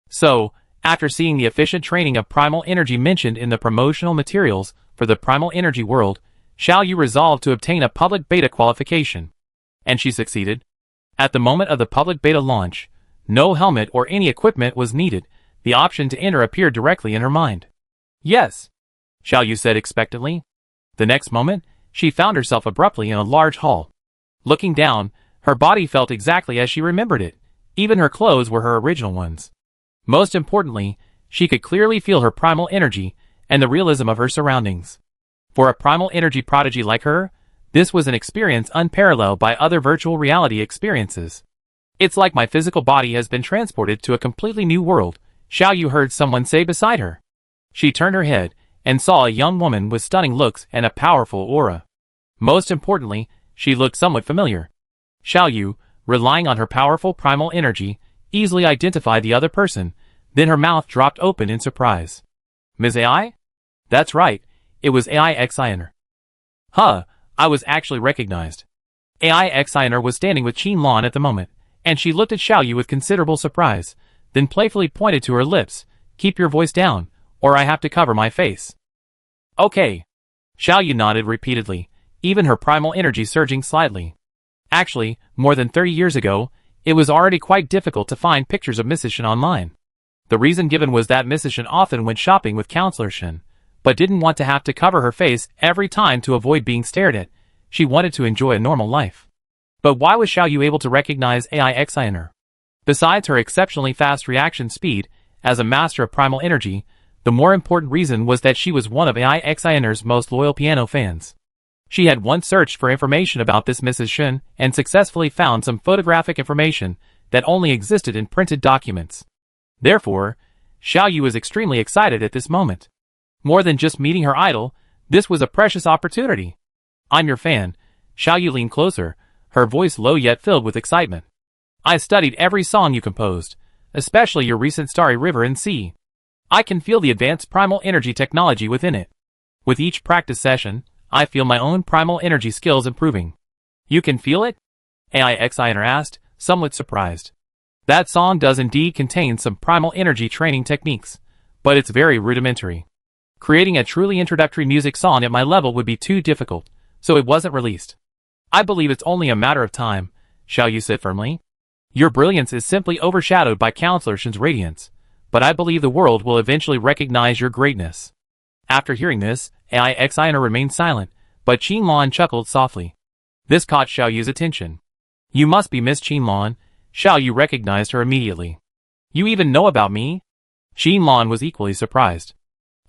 So, after seeing the efficient training of primal energy mentioned in the promotional materials for the primal energy world, Xiaoyu resolved to obtain a public beta qualification. And she succeeded. At the moment of the public beta launch, no helmet or any equipment was needed. The option to enter appeared directly in her mind. Yes, Xiaoyu said expectantly. The next moment, she found herself abruptly in a large hall. Looking down, her body felt exactly as she remembered it. Even her clothes were her original ones. Most importantly, she could clearly feel her primal energy and the realism of her surroundings. For a primal energy prodigy like her, this was an experience unparalleled by other virtual reality experiences. It's like my physical body has been transported to a completely new world, Xiao Yu heard someone say beside her. She turned her head and saw a young woman with stunning looks and a powerful aura. Most importantly, she looked somewhat familiar. Xiao Yu, relying on her powerful primal energy, easily identified the other person, then her mouth dropped open in surprise. Ms. AI? That's right, it was AI Xiner. Huh, I was actually recognized. AI Xiner was standing with Qin Lan at the moment, and she looked at Xiao Yu with considerable surprise, then playfully pointed to her lips. Keep your voice down, or I have to cover my face. Okay. Xiao Yu nodded repeatedly, even her primal energy surging slightly. Actually, more than 30 years ago, it was already quite difficult to find pictures of Mrs. Shen online. The reason given was that Mrs. Shen often went shopping with Counselor Shen, but didn't want to have to cover her face every time to avoid being stared at. She wanted to enjoy a normal life. But why was Xiao Yu able to recognize AI Xiner? Besides her exceptionally fast reaction speed, as a master of primal energy, the more important reason was that she was one of AI Xiner's most loyal piano fans. She had once searched for information about this Mrs. Shen and successfully found some photographic information that only existed in printed documents. Therefore, Xiao Yu was extremely excited at this moment. More than just meeting her idol, this was a precious opportunity. I'm your fan. Xiao Yu leaned closer, her voice low yet filled with excitement. I studied every song you composed, especially your recent Starry River and Sea. I can feel the advanced primal energy technology within it. With each practice session, I feel my own primal energy skills improving. You can feel it? AI Xiner asked, somewhat surprised. That song does indeed contain some primal energy training techniques, but it's very rudimentary. Creating a truly introductory music song at my level would be too difficult, so it wasn't released. I believe it's only a matter of time, Xiao Yu said firmly. Your brilliance is simply overshadowed by Counselor Shen's radiance, but I believe the world will eventually recognize your greatness. After hearing this, AI Xiner remained silent, but Qin Lan chuckled softly. This caught Xiao Yu's attention. You must be Miss Qin Lan. Xiao Yu recognized her immediately. You even know about me? Qin Lan was equally surprised.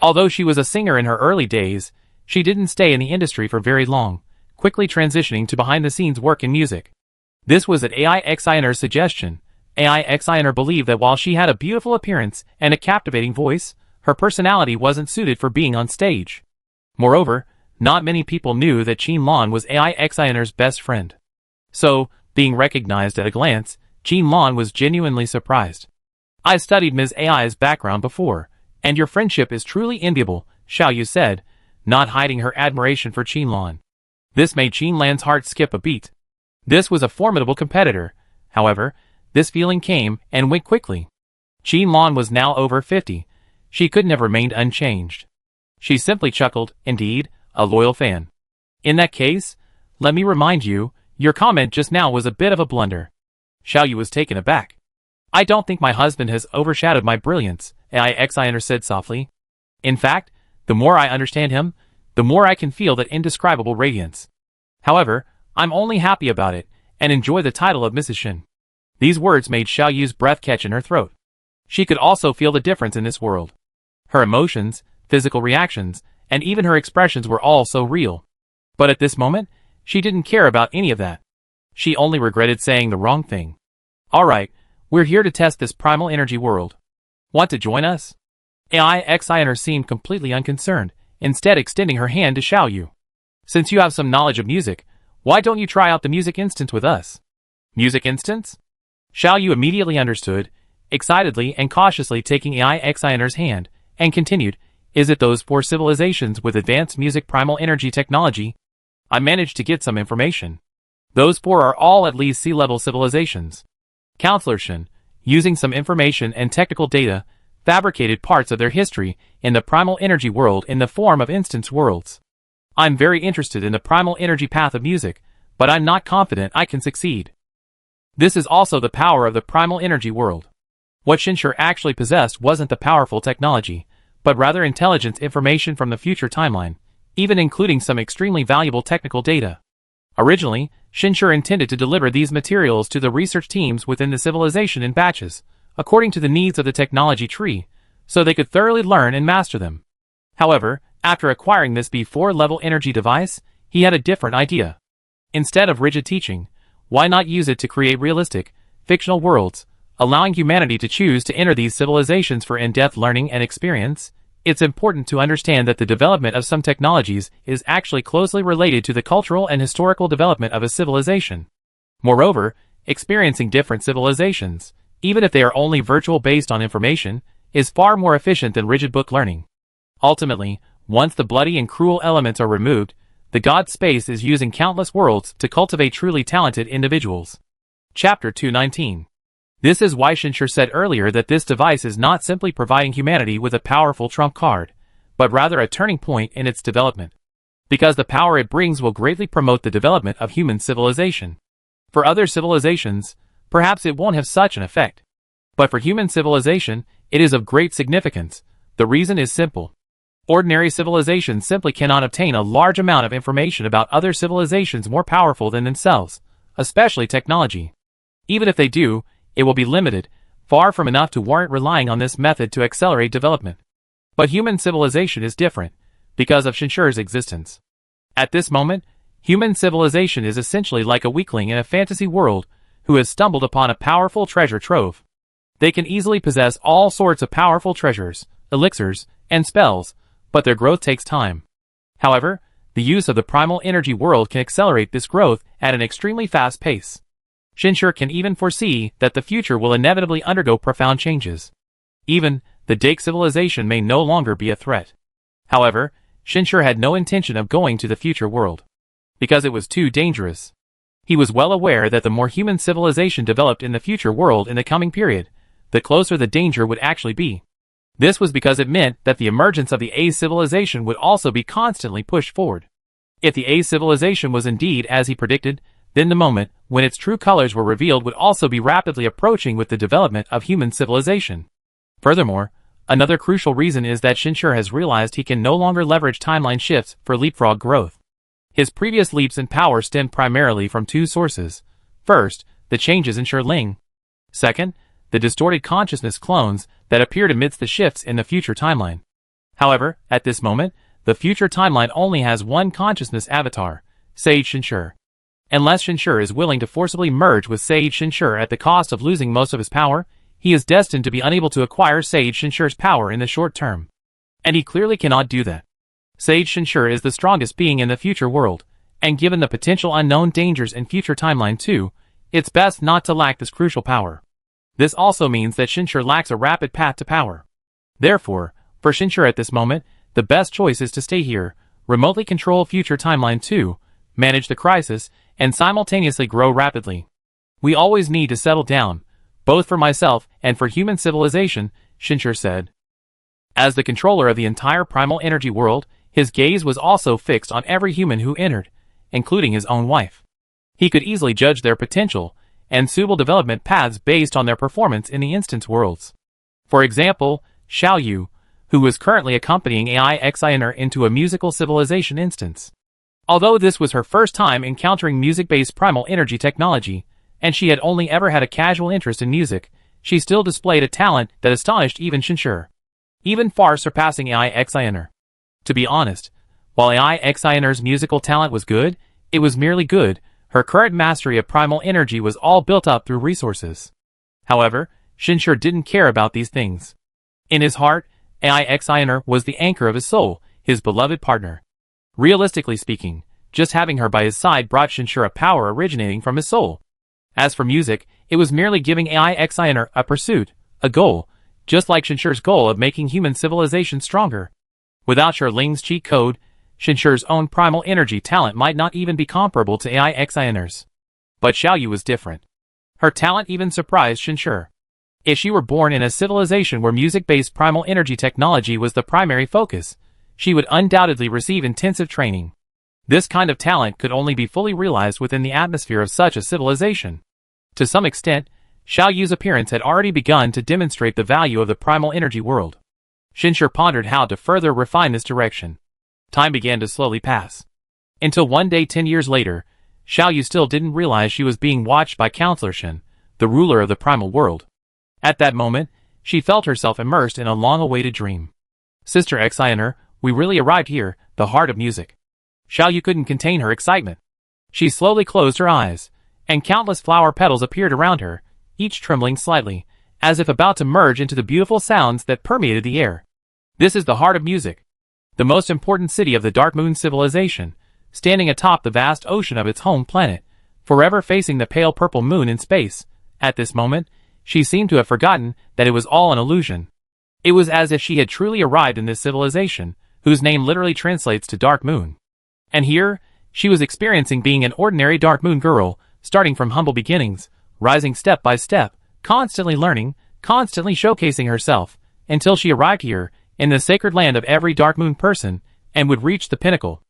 Although she was a singer in her early days, she didn't stay in the industry for very long, quickly transitioning to behind-the-scenes work in music. This was at AI Xiner's suggestion. AI Xiner believed that while she had a beautiful appearance and a captivating voice, her personality wasn't suited for being on stage. Moreover, not many people knew that Qin Lan was AI Xiner's best friend. So, being recognized at a glance, Qin Lan was genuinely surprised. I studied Ms. AI's background before, and your friendship is truly enviable, Xiao Yu said, not hiding her admiration for Qin Lan. This made Qin Lan's heart skip a beat. This was a formidable competitor. However, this feeling came and went quickly. Qin Lan was now over 50. She couldn't have remained unchanged. She simply chuckled, indeed, a loyal fan. In that case, let me remind you, your comment just now was a bit of a blunder. Xiao Yu was taken aback. I don't think my husband has overshadowed my brilliance, AI Xiner said softly. In fact, the more I understand him, the more I can feel that indescribable radiance. However, I'm only happy about it, and enjoy the title of Mrs. Shen. These words made Xiao Yu's breath catch in her throat. She could also feel the difference in this world. Her emotions, physical reactions, and even her expressions were all so real. But at this moment, she didn't care about any of that. She only regretted saying the wrong thing. Alright, we're here to test this primal energy world. Want to join us? AI Xiner seemed completely unconcerned, instead extending her hand to Xiao Yu. Since you have some knowledge of music, why don't you try out the music instance with us? Music instance? Xiao Yu immediately understood, excitedly and cautiously taking AI Xiner's hand, and continued, is it those 4 civilizations with advanced music primal energy technology? I managed to get some information. Those 4 are all at least sea-level civilizations. Counselor Shen, using some information and technical data, fabricated parts of their history in the primal energy world in the form of instance worlds. I'm very interested in the primal energy path of music, but I'm not confident I can succeed. This is also the power of the primal energy world. What Shinshur actually possessed wasn't the powerful technology, but rather intelligence information from the future timeline. even including some extremely valuable technical data. Originally, Shinshur intended to deliver these materials to the research teams within the civilization in batches, according to the needs of the technology tree, so they could thoroughly learn and master them. However, after acquiring this B4-level energy device, he had a different idea. Instead of rigid teaching, why not use it to create realistic, fictional worlds, allowing humanity to choose to enter these civilizations for in-depth learning and experience? It's important to understand that the development of some technologies is actually closely related to the cultural and historical development of a civilization. Moreover, experiencing different civilizations, even if they are only virtual based on information, is far more efficient than rigid book learning. Ultimately, once the bloody and cruel elements are removed, the God space is using countless worlds to cultivate truly talented individuals. Chapter 219. This is why Shinshur said earlier that this device is not simply providing humanity with a powerful trump card, but rather a turning point in its development. Because the power it brings will greatly promote the development of human civilization. For other civilizations, perhaps it won't have such an effect. But for human civilization, it is of great significance. The reason is simple. Ordinary civilizations simply cannot obtain a large amount of information about other civilizations more powerful than themselves, especially technology. Even if they do, it will be limited, far from enough to warrant relying on this method to accelerate development. But human civilization is different, because of Shinshur's existence. At this moment, human civilization is essentially like a weakling in a fantasy world who has stumbled upon a powerful treasure trove. They can easily possess all sorts of powerful treasures, elixirs, and spells, but their growth takes time. However, the use of the primal energy world can accelerate this growth at an extremely fast pace. Shinshur can even foresee that the future will inevitably undergo profound changes. Even, the Dake civilization may no longer be a threat. However, Shinshur had no intention of going to the future world, because it was too dangerous. He was well aware that the more human civilization developed in the future world in the coming period, the closer the danger would actually be. This was because it meant that the emergence of the A civilization would also be constantly pushed forward. If the A civilization was indeed as he predicted, then the moment when its true colors were revealed would also be rapidly approaching with the development of human civilization. Furthermore, another crucial reason is that Shinshur has realized he can no longer leverage timeline shifts for leapfrog growth. His previous leaps in power stemmed primarily from two sources. First, the changes in Shurling. Second, the distorted consciousness clones that appeared amidst the shifts in the future timeline. However, at this moment, the future timeline only has one consciousness avatar, Sage Shinshur. Unless Shinshur is willing to forcibly merge with Sage Shinshur at the cost of losing most of his power, he is destined to be unable to acquire Sage Shinshur's power in the short term. And he clearly cannot do that. Sage Shinshur is the strongest being in the future world, and given the potential unknown dangers in future timeline too, it's best not to lack this crucial power. This also means that Shinshur lacks a rapid path to power. Therefore, for Shinshur at this moment, the best choice is to stay here, remotely control future timeline 2, manage the crisis, and simultaneously grow rapidly. We always need to settle down, both for myself and for human civilization, Shinshur said. As the controller of the entire primal energy world, his gaze was also fixed on every human who entered, including his own wife. He could easily judge their potential and suitable development paths based on their performance in the instance worlds. For example, Xiaoyu, who was currently accompanying AI Xiner into a musical civilization instance. Although this was her first time encountering music-based primal energy technology, and she had only ever had a casual interest in music, she still displayed a talent that astonished even Shinshur, even far surpassing AI Xiner. To be honest, while AI Xiner's musical talent was good, it was merely good. Her current mastery of primal energy was all built up through resources. However, Shinshur didn't care about these things. In his heart, AI Xiner was the anchor of his soul, his beloved partner. Realistically speaking, just having her by his side brought Shinshur a power originating from his soul. As for music, it was merely giving AI Xiner a pursuit, a goal, just like Shinshur's goal of making human civilization stronger. Without Shurling's cheat code, Shinshur's own primal energy talent might not even be comparable to AI Xiner's. But Xiaoyu was different. Her talent even surprised Shinshur. If she were born in a civilization where music-based primal energy technology was the primary focus, she would undoubtedly receive intensive training. This kind of talent could only be fully realized within the atmosphere of such a civilization. To some extent, Xiaoyu's appearance had already begun to demonstrate the value of the primal energy world. Shinshur pondered how to further refine this direction. Time began to slowly pass. Until one day 10 years later, Xiao Yu still didn't realize she was being watched by Counselor Shen, the ruler of the primal world. At that moment, she felt herself immersed in a long-awaited dream. Sister Xiner, we really arrived here, the heart of music. Xiao Yu couldn't contain her excitement. She slowly closed her eyes, and countless flower petals appeared around her, each trembling slightly, as if about to merge into the beautiful sounds that permeated the air. This is the heart of music. The most important city of the Dark Moon civilization, standing atop the vast ocean of its home planet, forever facing the pale purple moon in space. At this moment, she seemed to have forgotten that it was all an illusion. It was as if she had truly arrived in this civilization, whose name literally translates to Dark Moon. And here, she was experiencing being an ordinary Dark Moon girl, starting from humble beginnings, rising step by step, constantly learning, constantly showcasing herself, until she arrived here, in the sacred land of every Dark Moon person, and would reach the pinnacle.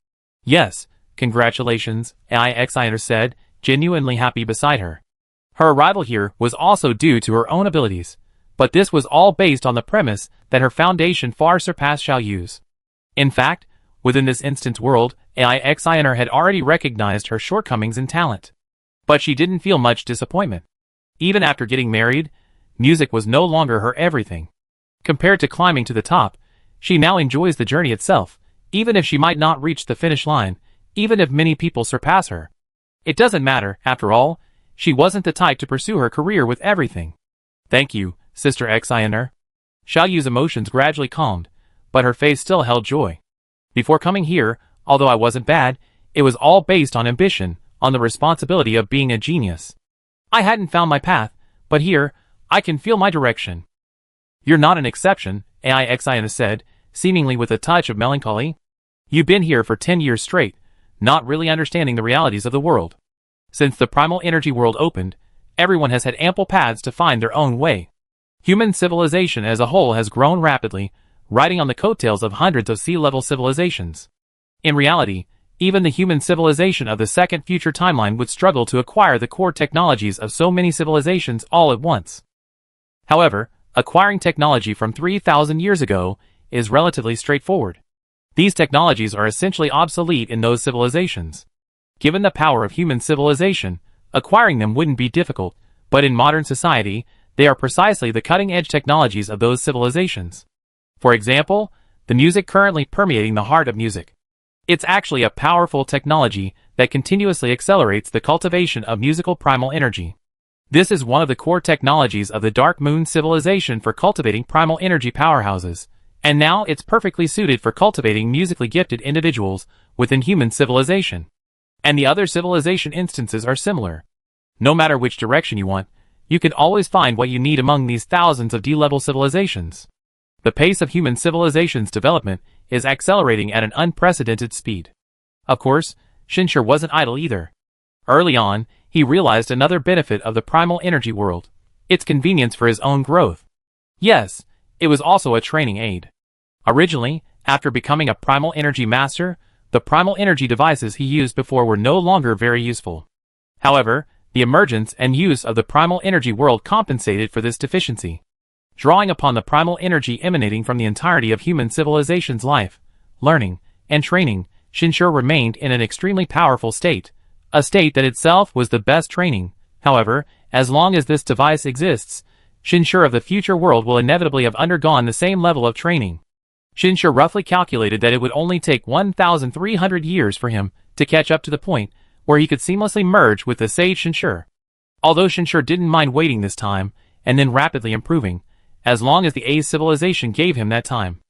Yes, congratulations, Xiner said, genuinely happy beside her. Her arrival here was also due to her own abilities, but this was all based on the premise that her foundation far surpassed Xiao Yu's. In fact, within this instant's world, Xiner had already recognized her shortcomings and talent. But she didn't feel much disappointment. Even after getting married, music was no longer her everything. Compared to climbing to the top, she now enjoys the journey itself, even if she might not reach the finish line, even if many people surpass her. It doesn't matter, after all, she wasn't the type to pursue her career with everything. Thank you, Sister Xiner. Xiao Yu's emotions gradually calmed, but her face still held joy. Before coming here, although I wasn't bad, it was all based on ambition, on the responsibility of being a genius. I hadn't found my path, but here, I can feel my direction. You're not an exception, Xiner said, seemingly with a touch of melancholy. You've been here for 10 years straight, not really understanding the realities of the world. Since the primal energy world opened, everyone has had ample paths to find their own way. Human civilization as a whole has grown rapidly, riding on the coattails of hundreds of sea-level civilizations. In reality, even the human civilization of the second future timeline would struggle to acquire the core technologies of so many civilizations all at once. However, acquiring technology from 3,000 years ago is relatively straightforward. These technologies are essentially obsolete in those civilizations. Given the power of human civilization, acquiring them wouldn't be difficult, but in modern society, they are precisely the cutting-edge technologies of those civilizations. For example, the music currently permeating the heart of music. It's actually a powerful technology that continuously accelerates the cultivation of musical primal energy. This is one of the core technologies of the Dark Moon civilization for cultivating primal energy powerhouses, and now it's perfectly suited for cultivating musically gifted individuals within human civilization. And the other civilization instances are similar. No matter which direction you want, you can always find what you need among these thousands of D-level civilizations. The pace of human civilization's development is accelerating at an unprecedented speed. Of course, Shinshur wasn't idle either. Early on, he realized another benefit of the primal energy world, its convenience for his own growth. Yes, it was also a training aid. Originally, after becoming a primal energy master, the primal energy devices he used before were no longer very useful. However, the emergence and use of the primal energy world compensated for this deficiency. Drawing upon the primal energy emanating from the entirety of human civilization's life, learning, and training, Shinshur remained in an extremely powerful state, a state that itself was the best training. However, as long as this device exists, Shinshur of the future world will inevitably have undergone the same level of training. Shinshur roughly calculated that it would only take 1,300 years for him to catch up to the point where he could seamlessly merge with the sage Shinshur. Although Shinshur didn't mind waiting this time, and then rapidly improving, as long as the A civilization gave him that time.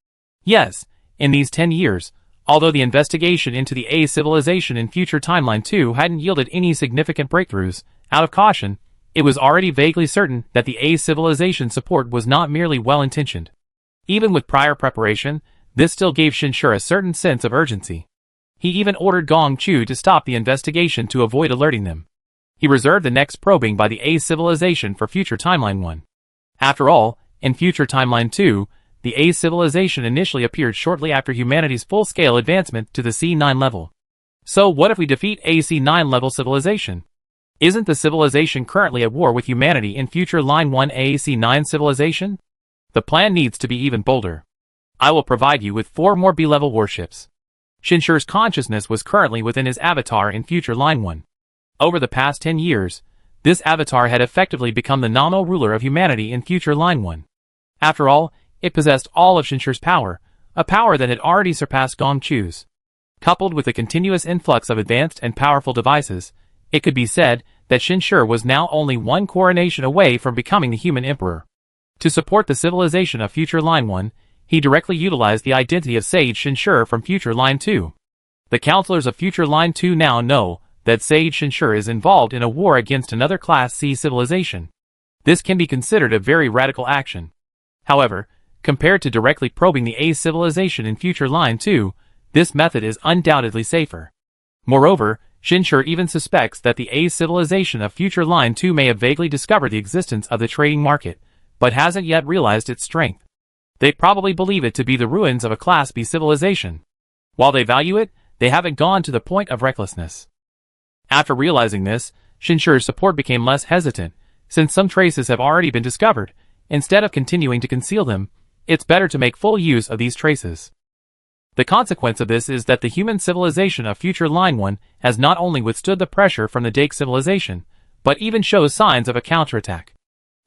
Yes, in these 10 years, although the investigation into the A civilization in future timeline 2 hadn't yielded any significant breakthroughs, out of caution, it was already vaguely certain that the A civilization support was not merely well-intentioned. Even with prior preparation, this still gave Shinshur a certain sense of urgency. He even ordered Gong Chu to stop the investigation to avoid alerting them. He reserved the next probing by the A civilization for future timeline 1. After all, in future timeline 2, the A civilization initially appeared shortly after humanity's full-scale advancement to the C9 level. So what if we defeat a C9 level civilization? Isn't the civilization currently at war with humanity in future line 1 A C9 civilization? The plan needs to be even bolder. I will provide you with 4 more B-level warships. Shinshur's consciousness was currently within his avatar in Future Line 1. Over the past 10 years, this avatar had effectively become the nominal ruler of humanity in Future Line 1. After all, it possessed all of Shinshur's power, a power that had already surpassed Gong Chu's. Coupled with the continuous influx of advanced and powerful devices, it could be said that Shinshur was now only one coronation away from becoming the human emperor. To support the civilization of Future Line 1, he directly utilized the identity of Sage Shinshur from Future Line 2. The counselors of Future Line 2 now know that Sage Shinshur is involved in a war against another Class C civilization. This can be considered a very radical action. However, compared to directly probing the A civilization in Future Line 2, this method is undoubtedly safer. Moreover, Shinshur even suspects that the A civilization of Future Line 2 may have vaguely discovered the existence of the trading market, but hasn't yet realized its strength. They probably believe it to be the ruins of a Class B civilization. While they value it, they haven't gone to the point of recklessness. After realizing this, Shinshur's support became less hesitant. Since some traces have already been discovered, instead of continuing to conceal them, it's better to make full use of these traces. The consequence of this is that the human civilization of Future Line 1 has not only withstood the pressure from the Dake civilization, but even shows signs of a counterattack.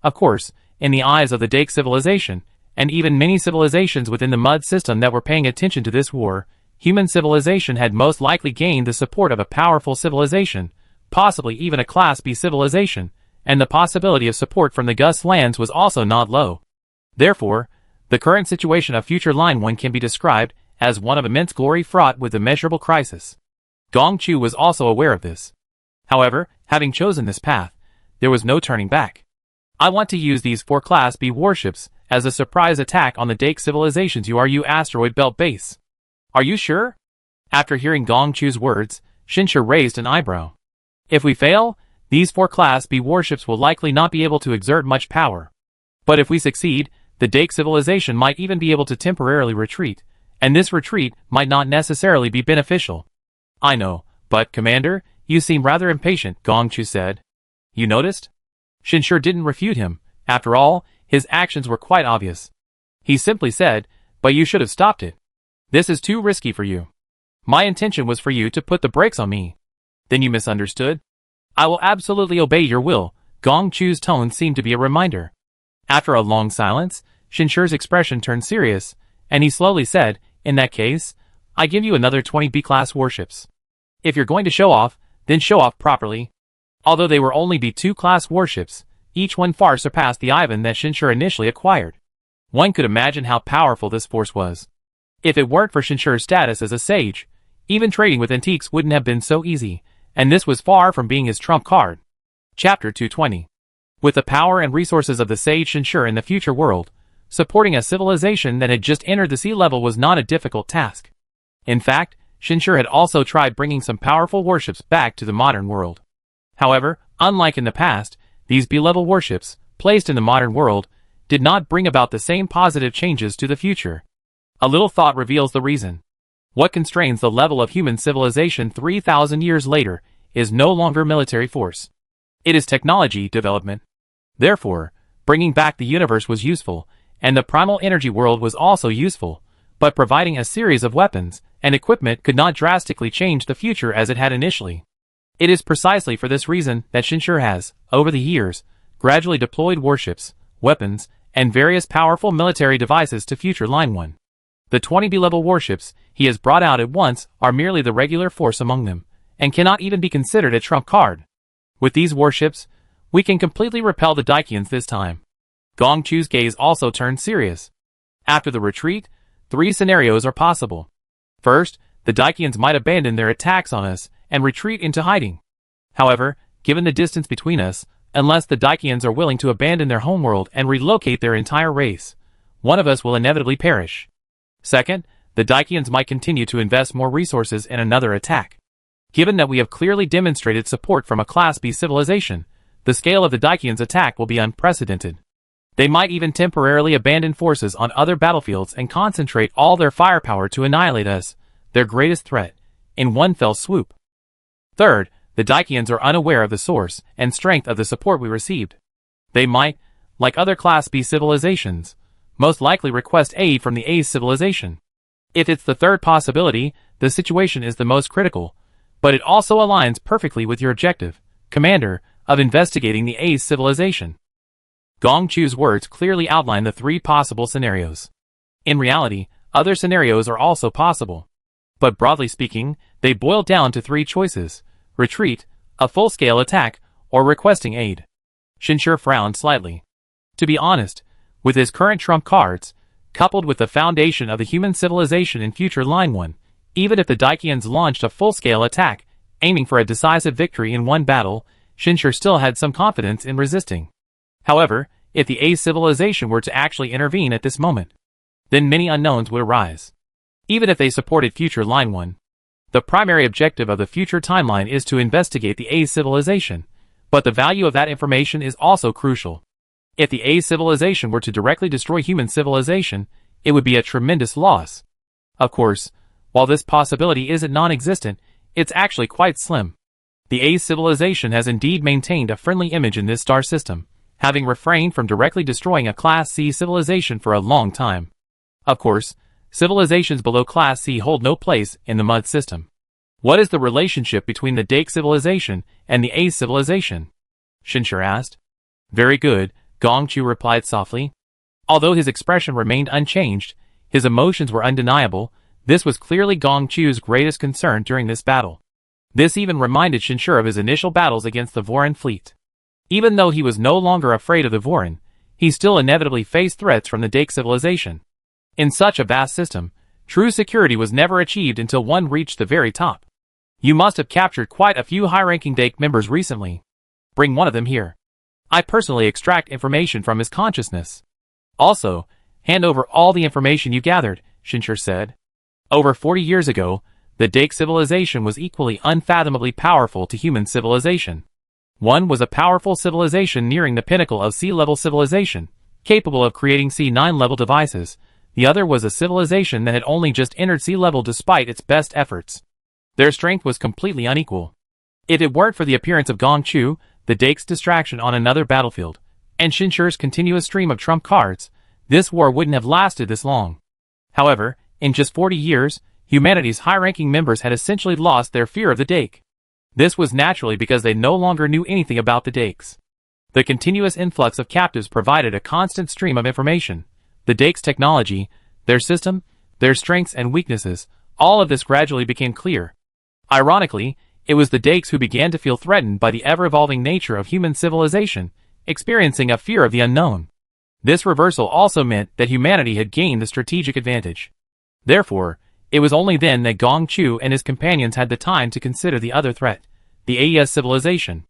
Of course, in the eyes of the Dake civilization, and even many civilizations within the Mud system that were paying attention to this war, human civilization had most likely gained the support of a powerful civilization, possibly even a Class B civilization, and the possibility of support from the Gus lands was also not low. Therefore, the current situation of Future Line 1 can be described as one of immense glory fraught with immeasurable crisis. Gong Chu was also aware of this. However, having chosen this path, there was no turning back. I want to use these 4 Class B warships as a surprise attack on the Dake civilization's URU asteroid belt base. Are you sure? After hearing Gong Chu's words, Shinshur raised an eyebrow. If we fail, these 4 Class B warships will likely not be able to exert much power. But if we succeed, the Dake civilization might even be able to temporarily retreat, and this retreat might not necessarily be beneficial. I know, but, Commander, you seem rather impatient, Gong Chu said. You noticed? Shinshur didn't refute him. After all, his actions were quite obvious. He simply said, but you should have stopped it. This is too risky for you. My intention was for you to put the brakes on me. Then you misunderstood? I will absolutely obey your will. Gong Chu's tone seemed to be a reminder. After a long silence, Shinshur's expression turned serious, and he slowly said, in that case, I give you another 20 B-class warships. If you're going to show off, then show off properly. Although they were only B2 class warships, each one far surpassed the Ivan that Shinshur initially acquired. One could imagine how powerful this force was. If it weren't for Shinshur's status as a sage, even trading with antiques wouldn't have been so easy, and this was far from being his trump card. Chapter 220. With the power and resources of the sage Shinshur in the future world, supporting a civilization that had just entered the sea level was not a difficult task. In fact, Shinshur had also tried bringing some powerful warships back to the modern world. However, unlike in the past, these B-level warships, placed in the modern world, did not bring about the same positive changes to the future. A little thought reveals the reason. What constrains the level of human civilization 3,000 years later is no longer military force. It is technology development. Therefore, bringing back the universe was useful, and the primal energy world was also useful, but providing a series of weapons and equipment could not drastically change the future as it had initially. It is precisely for this reason that Shinshur has, over the years, gradually deployed warships, weapons, and various powerful military devices to Future Line 1. The 20 B-level warships he has brought out at once are merely the regular force among them, and cannot even be considered a trump card. With these warships, we can completely repel the Daikians this time. Gong Chu's gaze also turned serious. After the retreat, 3 scenarios are possible. First, the Daikians might abandon their attacks on us and retreat into hiding. However, given the distance between us, unless the Daikians are willing to abandon their homeworld and relocate their entire race, one of us will inevitably perish. Second, the Daikians might continue to invest more resources in another attack. Given that we have clearly demonstrated support from a Class B civilization, the scale of the Daikians' attack will be unprecedented. They might even temporarily abandon forces on other battlefields and concentrate all their firepower to annihilate us, their greatest threat, in one fell swoop. Third, the Daikians are unaware of the source and strength of the support we received. They might, like other Class B civilizations, most likely request aid from the A civilization. If it's the third possibility, the situation is the most critical, but it also aligns perfectly with your objective, Commander, of investigating the A's civilization. Gong Chu's words clearly outline the three possible scenarios. In reality, other scenarios are also possible. But broadly speaking, they boil down to three choices: retreat, a full-scale attack, or requesting aid. Shinshir frowned slightly. To be honest, with his current trump cards, coupled with the foundation of the human civilization in future Line 1, even if the Daikians launched a full-scale attack, aiming for a decisive victory in one battle, Shinshir still had some confidence in resisting. However, if the A civilization were to actually intervene at this moment, then many unknowns would arise. Even if they supported future Line 1, the primary objective of the future timeline is to investigate the A civilization, but the value of that information is also crucial. If the A civilization were to directly destroy human civilization, it would be a tremendous loss. Of course, while this possibility isn't non-existent, it's actually quite slim. The A civilization has indeed maintained a friendly image in this star system, having refrained from directly destroying a Class C civilization for a long time. Of course, civilizations below Class C hold no place in the Mud system. What is the relationship between the Dake civilization and the A civilization? Shinshir asked. Very good, Gong Chu replied softly. Although his expression remained unchanged, his emotions were undeniable. This was clearly Gong Chu's greatest concern during this battle. This even reminded Shinshir of his initial battles against the Vorin fleet. Even though he was no longer afraid of the Vorin, he still inevitably faced threats from the Dake civilization. In such a vast system, true security was never achieved until one reached the very top. You must have captured quite a few high-ranking Dake members recently. Bring one of them here. I personally extract information from his consciousness. Also, hand over all the information you gathered, Shinshir said. Over 40 years ago, the Dake civilization was equally unfathomably powerful to human civilization. One was a powerful civilization nearing the pinnacle of sea-level civilization, capable of creating C9-level devices. The other was a civilization that had only just entered sea level despite its best efforts. Their strength was completely unequal. If it weren't for the appearance of Gong Chu, the Dake's distraction on another battlefield, and Shinshir's continuous stream of trump cards, this war wouldn't have lasted this long. However, in just 40 years, humanity's high-ranking members had essentially lost their fear of the Dake. This was naturally because they no longer knew anything about the Dakes. The continuous influx of captives provided a constant stream of information. The Dake's technology, their system, their strengths and weaknesses, all of this gradually became clear. Ironically, it was the Dakes who began to feel threatened by the ever-evolving nature of human civilization, experiencing a fear of the unknown. This reversal also meant that humanity had gained the strategic advantage. Therefore, it was only then that Gong Chu and his companions had the time to consider the other threat, the AES civilization.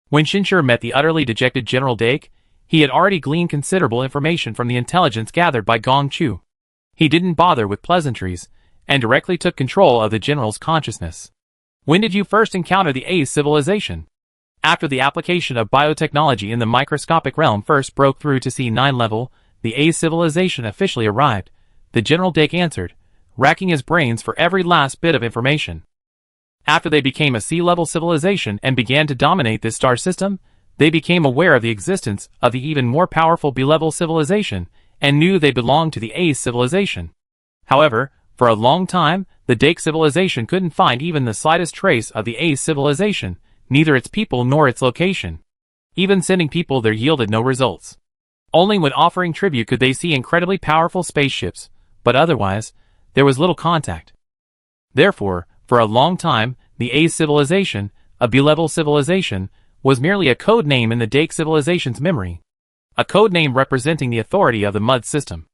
When Shinshir met the utterly dejected General Dake, he had already gleaned considerable information from the intelligence gathered by Gong Chu. He didn't bother with pleasantries, and directly took control of the general's consciousness. When did you first encounter the A's civilization? After the application of biotechnology in the microscopic realm first broke through to C9 level, the A's civilization officially arrived, the General Dake answered, racking his brains for every last bit of information. After they became a sea-level civilization and began to dominate this star system, they became aware of the existence of the even more powerful B-level civilization and knew they belonged to the A's civilization. However, for a long time, the Dake civilization couldn't find even the slightest trace of the A's civilization, neither its people nor its location. Even sending people there yielded no results. Only when offering tribute could they see incredibly powerful spaceships, but otherwise, there was little contact. Therefore, for a long time, the A's civilization, a B-level civilization, was merely a code name in the Dake civilization's memory. A code name representing the authority of the Mud system.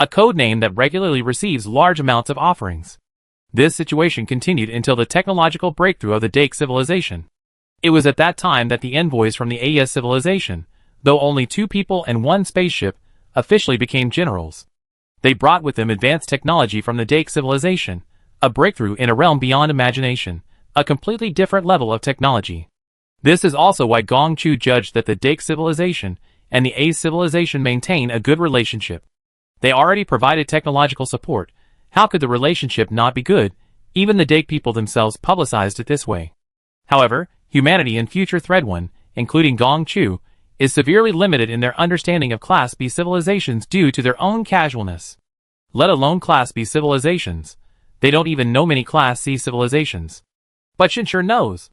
A code name that regularly receives large amounts of offerings. This situation continued until the technological breakthrough of the Dake civilization. It was at that time that the envoys from the AES civilization, though only 2 people and 1 spaceship, officially became generals. They brought with them advanced technology from the Dake civilization, a breakthrough in a realm beyond imagination, a completely different level of technology. This is also why Gong Chu judged that the Dake civilization and the A's civilization maintain a good relationship. They already provided technological support. How could the relationship not be good? Even the Dake people themselves publicized it this way. However, humanity in future Thread 1, including Gong Chu, is severely limited in their understanding of Class B civilizations due to their own casualness. let alone Class B civilizations. They don't even know many Class C civilizations. But Shinshur knows.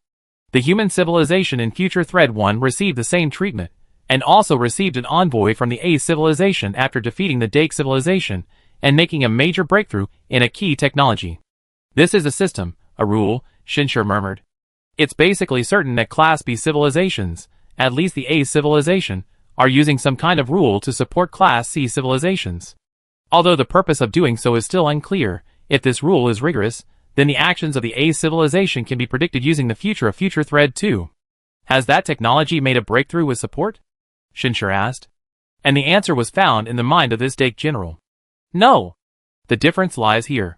The human civilization in Future Thread 1 received the same treatment, and also received an envoy from the A civilization after defeating the Dake civilization and making a major breakthrough in a key technology. This is a system, a rule, Shinshur murmured. It's basically certain that Class B civilizations, at least the A civilization, are using some kind of rule to support Class C civilizations. Although the purpose of doing so is still unclear, if this rule is rigorous, then the actions of the A civilization can be predicted using the future of Future Thread 2. Has that technology made a breakthrough with support? Shinshur asked. And the answer was found in the mind of this Dake general. No. The difference lies here.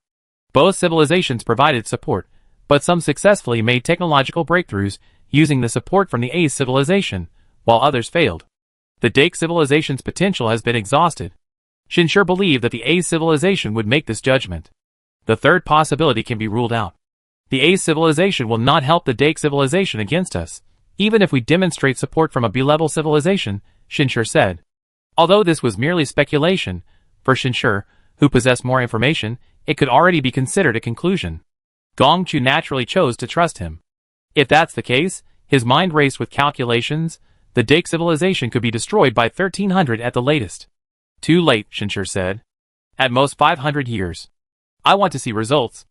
Both civilizations provided support, but some successfully made technological breakthroughs using the support from the A civilization, while others failed. The Dake civilization's potential has been exhausted. Shinshur believed that the A civilization would make this judgment. The third possibility can be ruled out. The A civilization will not help the Dake civilization against us, even if we demonstrate support from a B-level civilization, Shinshur said. Although this was merely speculation, for Shinshur, who possessed more information, it could already be considered a conclusion. Gongchu naturally chose to trust him. If that's the case, his mind raced with calculations. The Dake civilization could be destroyed by 1300 at the latest. Too late, Shinshur said. At most 500 years. I want to see results.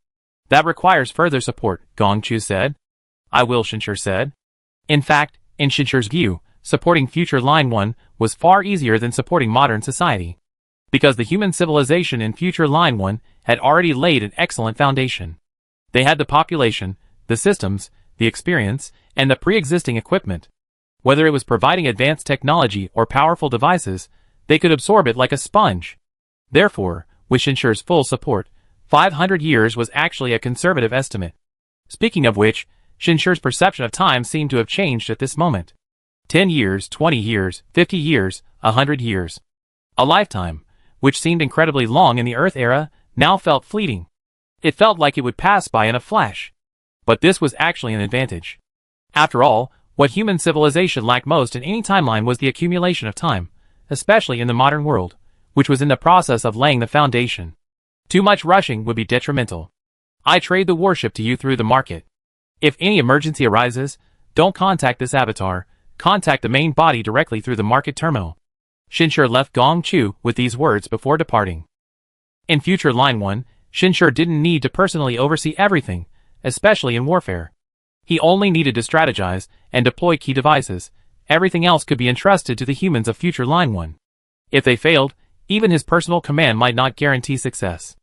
That requires further support, Gongchu said. I will, Shinshur said. In fact, in Shinshur's view, supporting Future Line 1 was far easier than supporting modern society. Because the human civilization in Future Line 1 had already laid an excellent foundation. They had the population, the systems, the experience, and the pre-existing equipment. Whether it was providing advanced technology or powerful devices, they could absorb it like a sponge. Therefore, with Shinshur's full support, 500 years was actually a conservative estimate. Speaking of which, Shinshur's perception of time seemed to have changed at this moment. 10 years, 20 years, 50 years, 100 years. A lifetime, which seemed incredibly long in the Earth era, now felt fleeting. It felt like it would pass by in a flash. But this was actually an advantage. After all, what human civilization lacked most in any timeline was the accumulation of time, especially in the modern world, which was in the process of laying the foundation. Too much rushing would be detrimental. I trade the warship to you through the market. If any emergency arises, don't contact this avatar, contact the main body directly through the market terminal. Shinshur left Gongchu with these words before departing. In Future Line 1, Shinshur didn't need to personally oversee everything, especially in warfare. He only needed to strategize and deploy key devices. Everything else could be entrusted to the humans of Future Line 1. If they failed, even his personal command might not guarantee success.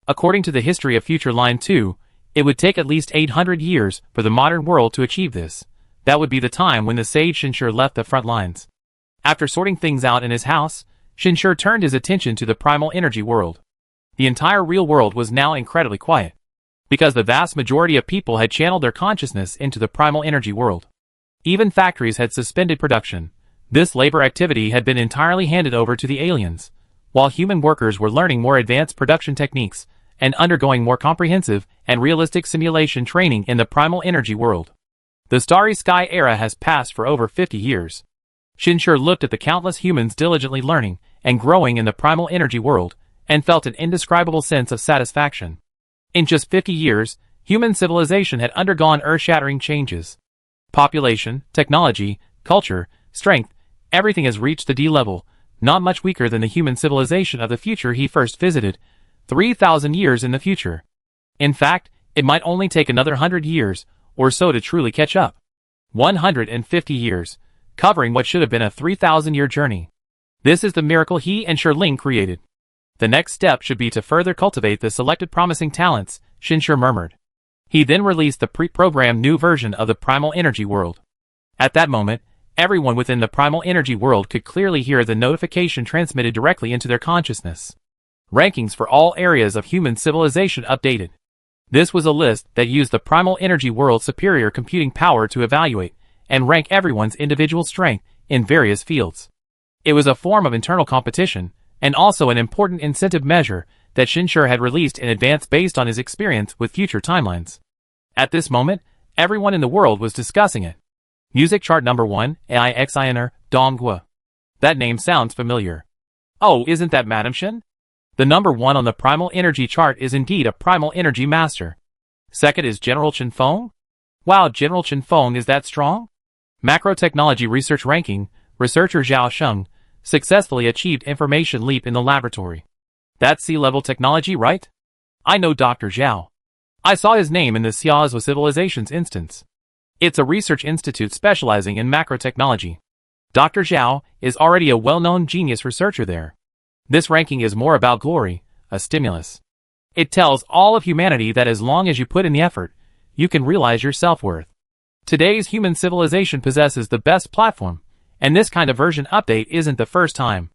According to the history of Future Line 2, it would take at least 800 years for the modern world to achieve this. That would be the time when the sage Shinshur left the front lines. After sorting things out in his house, Shinshur turned his attention to the primal energy world. The entire real world was now incredibly quiet, because the vast majority of people had channeled their consciousness into the primal energy world. Even factories had suspended production. This labor activity had been entirely handed over to the aliens, while human workers were learning more advanced production techniques and undergoing more comprehensive and realistic simulation training in the primal energy world. The Starry Sky era has passed for over 50 years. Shinshur looked at the countless humans diligently learning and growing in the primal energy world, and felt an indescribable sense of satisfaction. In just 50 years, human civilization had undergone earth-shattering changes. Population, technology, culture, strength, everything has reached the D level, not much weaker than the human civilization of the future he first visited, 3,000 years in the future. In fact, it might only take another 100 years or so to truly catch up. 150 years, covering what should have been a 3,000-year journey. This is the miracle he and Shirling created. The next step should be to further cultivate the selected promising talents, Shinshur murmured. He then released the pre-programmed new version of the primal energy world. At that moment, everyone within the primal energy world could clearly hear the notification transmitted directly into their consciousness. Rankings for all areas of human civilization updated. This was a list that used the primal energy world's superior computing power to evaluate and rank everyone's individual strength in various fields. It was a form of internal competition, and also an important incentive measure that Shinshur had released in advance based on his experience with future timelines. At this moment, everyone in the world was discussing it. Music chart number 1, AIXINR, Donghua. That name sounds familiar. Oh, isn't that Madame Shin? The number 1 on the primal energy chart is indeed a primal energy master. Second is General Chen Feng. Wow, General Chen Feng is that strong? Macro Technology Research Ranking, researcher Zhao Sheng successfully achieved information leap in the laboratory. That's sea-level technology, right? I know Dr. Zhao. I saw his name in the Xiaozhou Civilizations instance. It's a research institute specializing in macro technology. Dr. Zhao is already a well-known genius researcher there. This ranking is more about glory, a stimulus. It tells all of humanity that as long as you put in the effort, you can realize your self-worth. Today's human civilization possesses the best platform, and this kind of version update isn't the first time.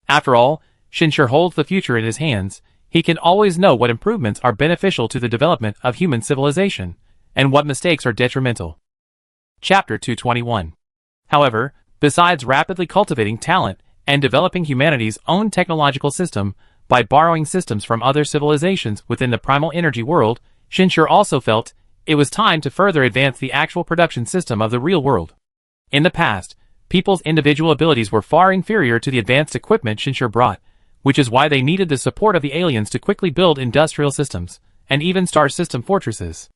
After all, Xinshi holds the future in his hands. He can always know what improvements are beneficial to the development of human civilization, and what mistakes are detrimental. Chapter 221. However, besides rapidly cultivating talent and developing humanity's own technological system by borrowing systems from other civilizations within the primal energy world, Xinshi also felt it was time to further advance the actual production system of the real world. In the past, people's individual abilities were far inferior to the advanced equipment Xinshi brought, which is why they needed the support of the aliens to quickly build industrial systems, and even star system fortresses.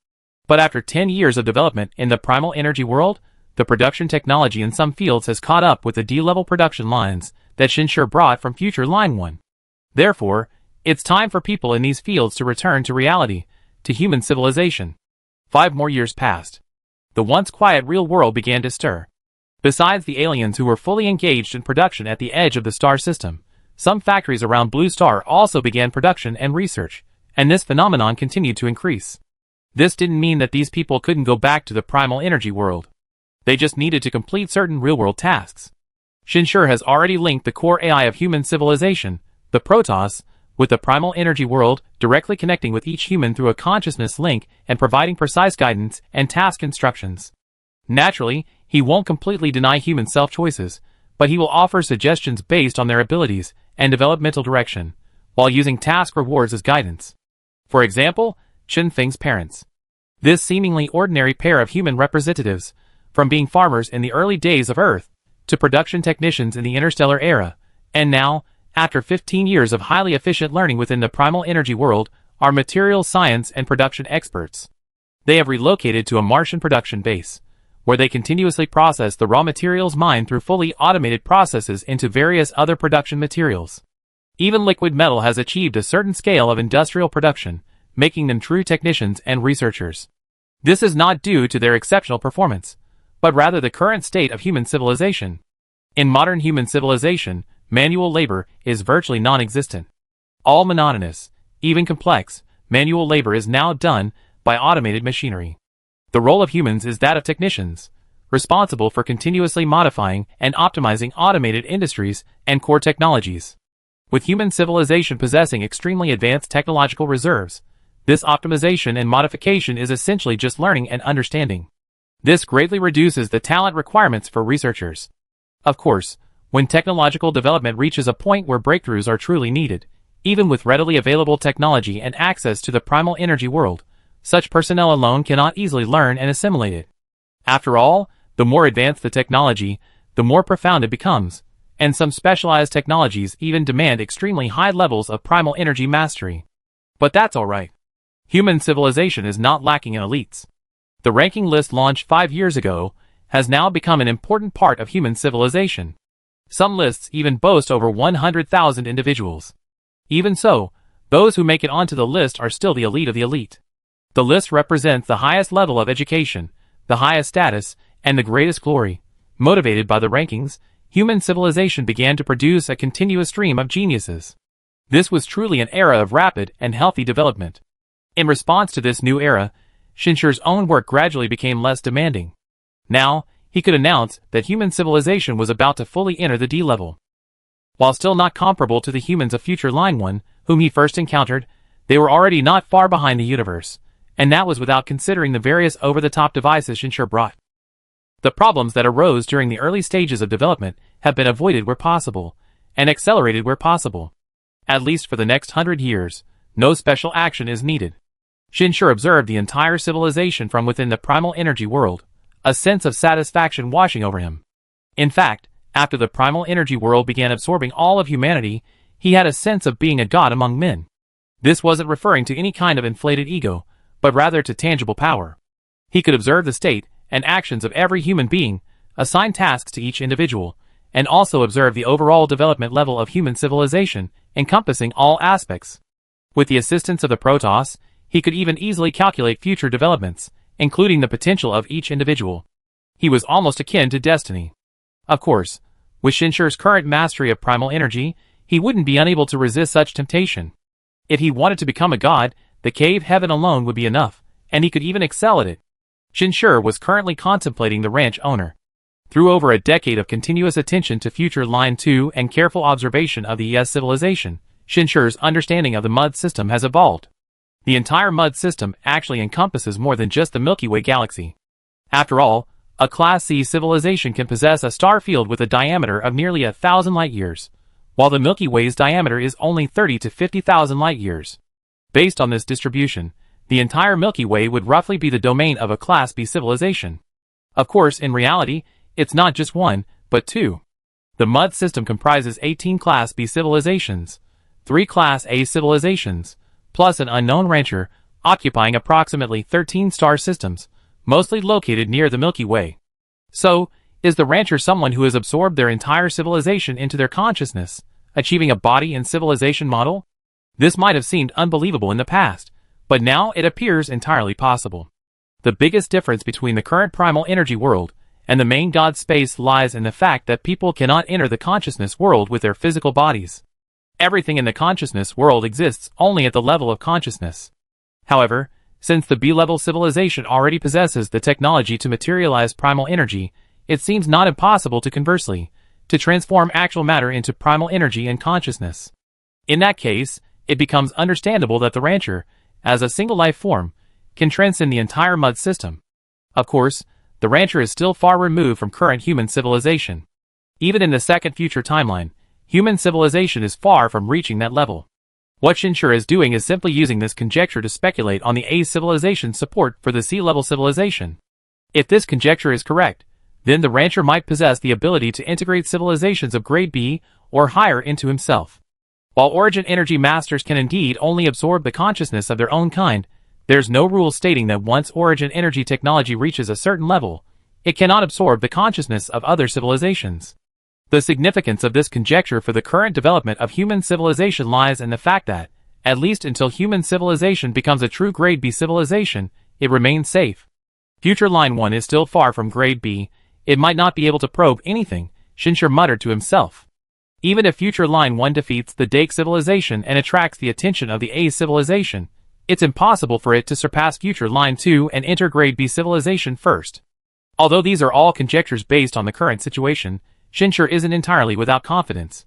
But after 10 years of development in the primal energy world, the production technology in some fields has caught up with the D-level production lines that Xinshi brought from future Line 1. Therefore, it's time for people in these fields to return to reality, to human civilization. 5 more years passed. The once quiet real world began to stir. Besides the aliens who were fully engaged in production at the edge of the star system, some factories around Blue Star also began production and research, and this phenomenon continued to increase. This didn't mean that these people couldn't go back to the primal energy world. They just needed to complete certain real-world tasks. Xinshi has already linked the core AI of human civilization, the Protoss, with the primal energy world, directly connecting with each human through a consciousness link and providing precise guidance and task instructions. Naturally, he won't completely deny human self-choices, but he will offer suggestions based on their abilities and developmental direction, while using task rewards as guidance. For example, Chen Feng's parents. This seemingly ordinary pair of human representatives, from being farmers in the early days of Earth, to production technicians in the interstellar era, and now, after 15 years of highly efficient learning within the primal energy world, are material science and production experts. They have relocated to a Martian production base, where they continuously process the raw materials mined through fully automated processes into various other production materials. Even liquid metal has achieved a certain scale of industrial production, making them true technicians and researchers. This is not due to their exceptional performance, but rather the current state of human civilization. In modern human civilization, manual labor is virtually non-existent. All monotonous, even complex, manual labor is now done by automated machinery. The role of humans is that of technicians, responsible for continuously modifying and optimizing automated industries and core technologies. With human civilization possessing extremely advanced technological reserves, this optimization and modification is essentially just learning and understanding. This greatly reduces the talent requirements for researchers. Of course, when technological development reaches a point where breakthroughs are truly needed, even with readily available technology and access to the primal energy world, such personnel alone cannot easily learn and assimilate it. After all, the more advanced the technology, the more profound it becomes, and some specialized technologies even demand extremely high levels of primal energy mastery. But that's alright. Human civilization is not lacking in elites. The ranking list launched 5 years ago has now become an important part of human civilization. Some lists even boast over 100,000 individuals. Even so, those who make it onto the list are still the elite of the elite. The list represents the highest level of education, the highest status, and the greatest glory. Motivated by the rankings, human civilization began to produce a continuous stream of geniuses. This was truly an era of rapid and healthy development. In response to this new era, Xinshi's own work gradually became less demanding. Now, he could announce that human civilization was about to fully enter the D-level. While still not comparable to the humans of future Line 1, whom he first encountered, they were already not far behind the universe, and that was without considering the various over-the-top devices Xinshi brought. The problems that arose during the early stages of development have been avoided where possible, and accelerated where possible. At least for the next 100 years, no special action is needed. Xinshi observed the entire civilization from within the primal energy world, a sense of satisfaction washing over him. In fact, after the primal energy world began absorbing all of humanity, he had a sense of being a god among men. This wasn't referring to any kind of inflated ego, but rather to tangible power. He could observe the state and actions of every human being, assign tasks to each individual, and also observe the overall development level of human civilization, encompassing all aspects. With the assistance of the Protoss, he could even easily calculate future developments, including the potential of each individual. He was almost akin to destiny. Of course, with Shinshir's current mastery of primal energy, he wouldn't be unable to resist such temptation. If he wanted to become a god, the cave heaven alone would be enough, and he could even excel at it. Shinshir was currently contemplating the ranch owner. Through over a decade of continuous attention to future Line 2 and careful observation of the ES civilization, Shinshir's understanding of the Mud system has evolved. The entire Mud system actually encompasses more than just the Milky Way galaxy. After all, a Class C civilization can possess a star field with a diameter of nearly 1,000 light-years, while the Milky Way's diameter is only 30 to 50,000 light-years. Based on this distribution, the entire Milky Way would roughly be the domain of a Class B civilization. Of course, in reality, it's not just one, but two. The Mud system comprises 18 Class B civilizations, 3 Class A civilizations, plus an unknown rancher, occupying approximately 13 star systems, mostly located near the Milky Way. So, is the rancher someone who has absorbed their entire civilization into their consciousness, achieving a body and civilization model? This might have seemed unbelievable in the past, but now it appears entirely possible. The biggest difference between the current primal energy world and the main god space lies in the fact that people cannot enter the consciousness world with their physical bodies. Everything in the consciousness world exists only at the level of consciousness. However, since the B-level civilization already possesses the technology to materialize primal energy, it seems not impossible to conversely, to transform actual matter into primal energy and consciousness. In that case, it becomes understandable that the rancher, as a single life form, can transcend the entire Mud system. Of course, the rancher is still far removed from current human civilization. Even in the second future timeline, human civilization is far from reaching that level. What Shinshir is doing is simply using this conjecture to speculate on the A civilization's support for the C-level civilization. If this conjecture is correct, then the rancher might possess the ability to integrate civilizations of grade B or higher into himself. While origin energy masters can indeed only absorb the consciousness of their own kind, there's no rule stating that once origin energy technology reaches a certain level, it cannot absorb the consciousness of other civilizations. The significance of this conjecture for the current development of human civilization lies in the fact that, at least until human civilization becomes a true grade B civilization, it remains safe. Future Line 1 is still far from grade B, it might not be able to probe anything, Shinshir muttered to himself. Even if Future Line 1 defeats the Dake civilization and attracts the attention of the A civilization, it's impossible for it to surpass Future Line 2 and enter grade B civilization first. Although these are all conjectures based on the current situation, Shinshir isn't entirely without confidence.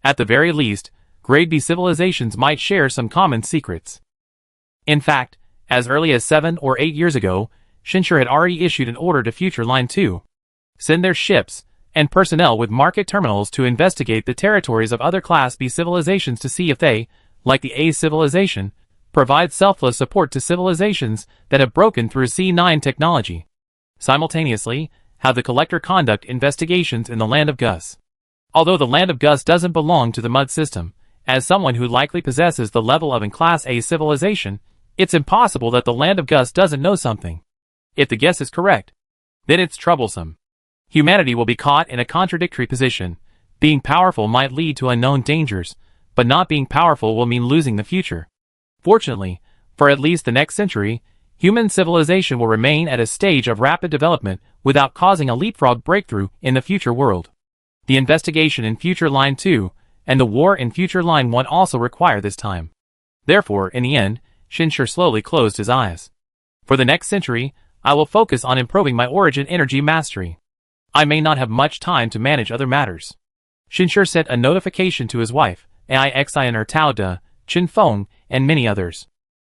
At the very least, grade B civilizations might share some common secrets. In fact, as early as 7 or 8 years ago, Shinshir had already issued an order to Future Line 2. Send their ships and personnel with market terminals to investigate the territories of other Class B civilizations to see if they, like the A civilization, provide selfless support to civilizations that have broken through C9 technology. Simultaneously, have the Collector conduct investigations in the Land of Gus. Although the Land of Gus doesn't belong to the Mud system, as someone who likely possesses the level of a Class A civilization, it's impossible that the Land of Gus doesn't know something. If the guess is correct, then it's troublesome. Humanity will be caught in a contradictory position. Being powerful might lead to unknown dangers, but not being powerful will mean losing the future. Fortunately, for at least the next century, human civilization will remain at a stage of rapid development without causing a leapfrog breakthrough in the future world. The investigation in Future Line 2 and the war in Future Line 1 also require this time. Therefore, in the end, Shinshir slowly closed his eyes. For the next century, I will focus on improving my origin energy mastery. I may not have much time to manage other matters. Shinshir sent a notification to his wife, Aixiner Tao De, Chin Feng, and many others.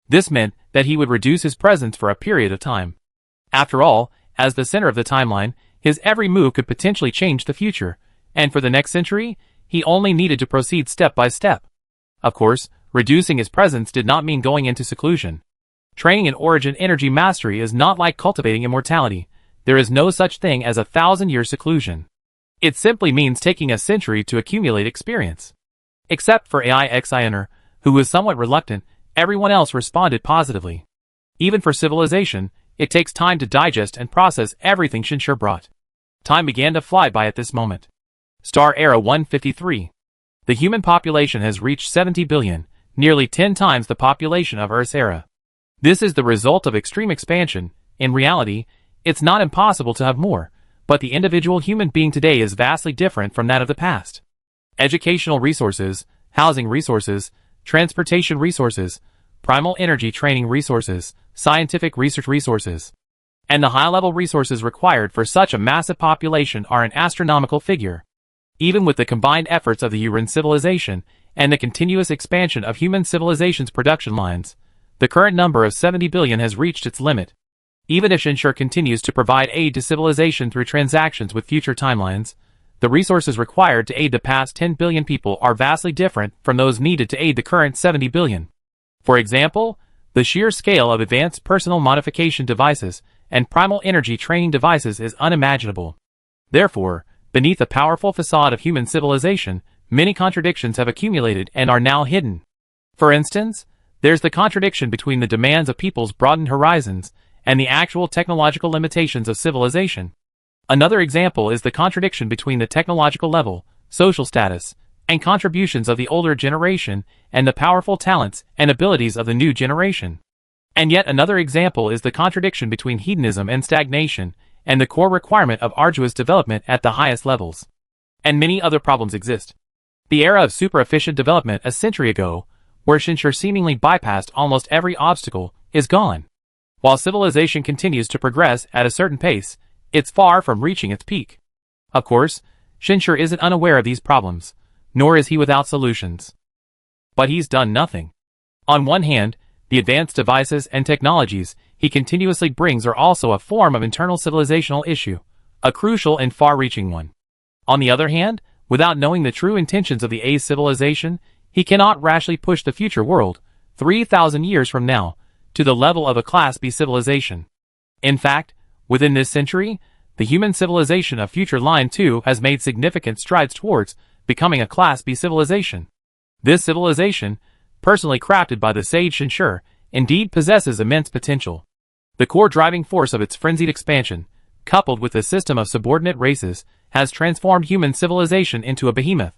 This meant that he would reduce his presence for a period of time. After all, as the center of the timeline, his every move could potentially change the future, and for the next century, he only needed to proceed step by step. Of course, reducing his presence did not mean going into seclusion. Training in origin energy mastery is not like cultivating immortality. There is no such thing as 1,000-year seclusion. It simply means taking a century to accumulate experience. Except for AI Xiner, who was somewhat reluctant, everyone else responded positively. Even for civilization, it takes time to digest and process everything Shinshur brought. Time began to fly by at this moment. Star Era 153. The human population has reached 70 billion, nearly 10 times the population of Earth's era. This is the result of extreme expansion. In reality, it's not impossible to have more, but the individual human being today is vastly different from that of the past. Educational resources, housing resources, transportation resources, primal energy training resources, scientific research resources, and the high-level resources required for such a massive population are an astronomical figure. Even with the combined efforts of the Uran civilization and the continuous expansion of human civilization's production lines, the current number of 70 billion has reached its limit. Even if Shinshur continues to provide aid to civilization through transactions with future timelines, the resources required to aid the past 10 billion people are vastly different from those needed to aid the current 70 billion. For example, the sheer scale of advanced personal modification devices and primal energy training devices is unimaginable. Therefore, beneath the powerful facade of human civilization, many contradictions have accumulated and are now hidden. For instance, there's the contradiction between the demands of people's broadened horizons and the actual technological limitations of civilization. Another example is the contradiction between the technological level, social status, and contributions of the older generation and the powerful talents and abilities of the new generation. And yet another example is the contradiction between hedonism and stagnation, and the core requirement of arduous development at the highest levels. And many other problems exist. The era of super-efficient development a century ago, where Shinshur seemingly bypassed almost every obstacle, is gone. While civilization continues to progress at a certain pace, it's far from reaching its peak. Of course, Shinshur isn't unaware of these problems, nor is he without solutions. But he's done nothing. On one hand, the advanced devices and technologies he continuously brings are also a form of internal civilizational issue, a crucial and far-reaching one. On the other hand, without knowing the true intentions of the A civilization, he cannot rashly push the future world, 3,000 years from now, to the level of a Class B civilization. In fact, within this century, the human civilization of future Line 2 has made significant strides towards becoming a Class B civilization. This civilization, personally crafted by the sage Shinshur, indeed possesses immense potential. The core driving force of its frenzied expansion, coupled with a system of subordinate races, has transformed human civilization into a behemoth.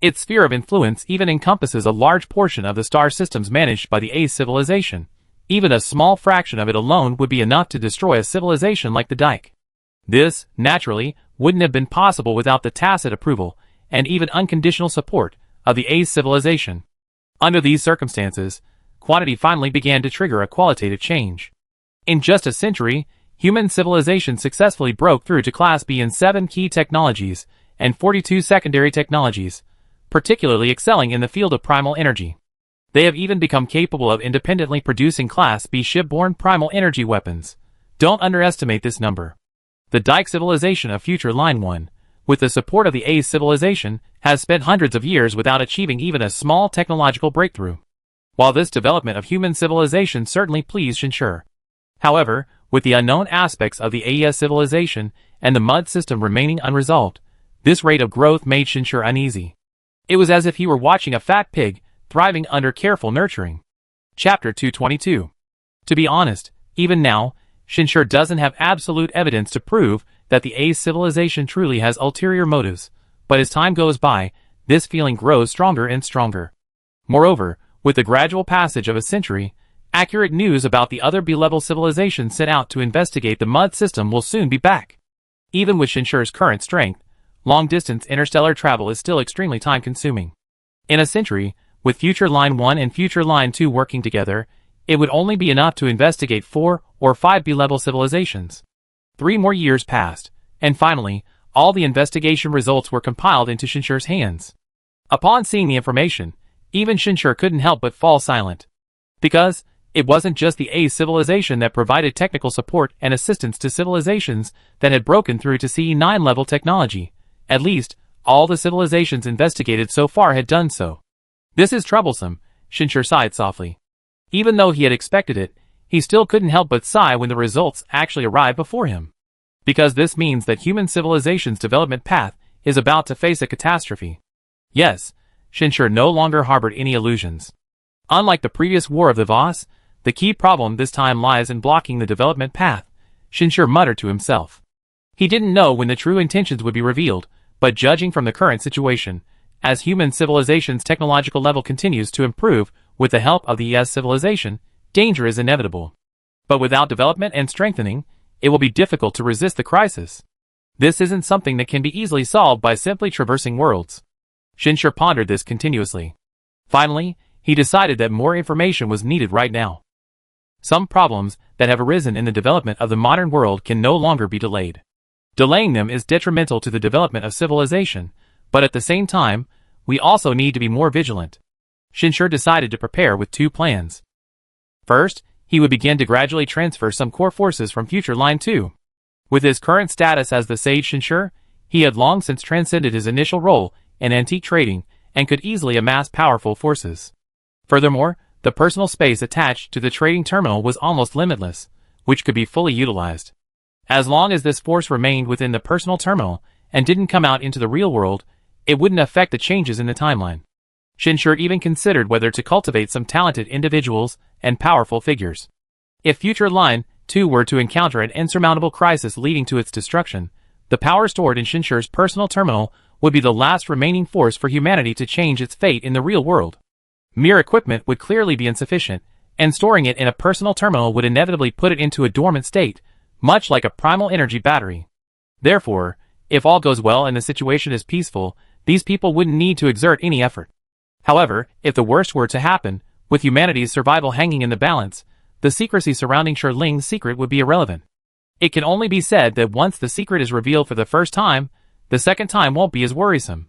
Its sphere of influence even encompasses a large portion of the star systems managed by the A civilization. Even a small fraction of it alone would be enough to destroy a civilization like the Dike. This, naturally, wouldn't have been possible without the tacit approval, and even unconditional support, of the A civilization. Under these circumstances, quantity finally began to trigger a qualitative change. In just a century, human civilization successfully broke through to Class B in 7 key technologies, and 42 secondary technologies, particularly excelling in the field of primal energy. They have even become capable of independently producing Class B shipborne primal energy weapons. Don't underestimate this number. The Dike civilization of future Line 1, with the support of the A civilization, has spent hundreds of years without achieving even a small technological breakthrough. While this development of human civilization certainly pleased Shinshur. However, with the unknown aspects of the AES civilization and the mud system remaining unresolved, this rate of growth made Shinshur uneasy. It was as if he were watching a fat pig thriving under careful nurturing. Chapter 222. To be honest, even now, Shinshur doesn't have absolute evidence to prove that the A civilization truly has ulterior motives, but as time goes by, this feeling grows stronger and stronger. Moreover, with the gradual passage of a century, accurate news about the other B-level civilizations sent out to investigate the mud system will soon be back. Even with Shinshur's current strength, long-distance interstellar travel is still extremely time-consuming. In a century, with future Line 1 and future Line 2 working together, it would only be enough to investigate 4 or 5 B-level civilizations. 3 more years passed, and finally, all the investigation results were compiled into Shinshur's hands. Upon seeing the information, even Shinshur couldn't help but fall silent. Because, it wasn't just the A civilization that provided technical support and assistance to civilizations that had broken through to CE9 level technology. At least, all the civilizations investigated so far had done so. This is troublesome, Shinshur sighed softly. Even though he had expected it, he still couldn't help but sigh when the results actually arrived before him. Because this means that human civilization's development path is about to face a catastrophe. Yes, Shinshur no longer harbored any illusions. Unlike the previous War of the Voss, the key problem this time lies in blocking the development path, Shinshur muttered to himself. He didn't know when the true intentions would be revealed, but judging from the current situation, as human civilization's technological level continues to improve with the help of the ES civilization, danger is inevitable. But without development and strengthening, it will be difficult to resist the crisis. This isn't something that can be easily solved by simply traversing worlds. Shinshur pondered this continuously. Finally, he decided that more information was needed right now. Some problems that have arisen in the development of the modern world can no longer be delayed. Delaying them is detrimental to the development of civilization, but at the same time, we also need to be more vigilant. Shinshur decided to prepare with two plans. First, he would begin to gradually transfer some core forces from Future Line 2. With his current status as the Sage Shinshur, he had long since transcended his initial role in antique trading and could easily amass powerful forces. Furthermore, the personal space attached to the trading terminal was almost limitless, which could be fully utilized. As long as this force remained within the personal terminal and didn't come out into the real world, it wouldn't affect the changes in the timeline. Shinshur even considered whether to cultivate some talented individuals and powerful figures. If Future Line 2 were to encounter an insurmountable crisis leading to its destruction, the power stored in Shinshur's personal terminal would be the last remaining force for humanity to change its fate in the real world. Mere equipment would clearly be insufficient, and storing it in a personal terminal would inevitably put it into a dormant state, much like a primal energy battery. Therefore, if all goes well and the situation is peaceful, these people wouldn't need to exert any effort. However, if the worst were to happen, with humanity's survival hanging in the balance, the secrecy surrounding Shirling's secret would be irrelevant. It can only be said that once the secret is revealed for the first time, the second time won't be as worrisome.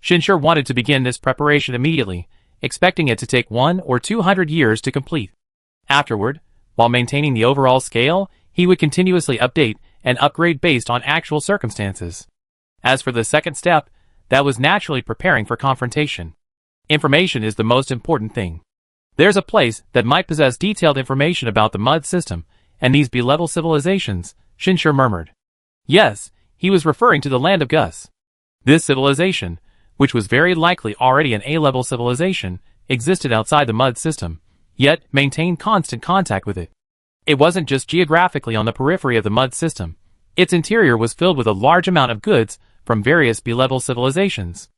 Shinshur wanted to begin this preparation immediately, expecting it to take 100 or 200 years to complete. Afterward, while maintaining the overall scale, he would continuously update and upgrade based on actual circumstances. As for the second step, that was naturally preparing for confrontation. Information is the most important thing. There's a place that might possess detailed information about the mud system, and these B-level civilizations, Shinshur murmured. Yes, he was referring to the land of Gus. This civilization, which was very likely already an A-level civilization, existed outside the mud system, yet maintained constant contact with it. It wasn't just geographically on the periphery of the mud system. Its interior was filled with a large amount of goods from various B-level civilizations.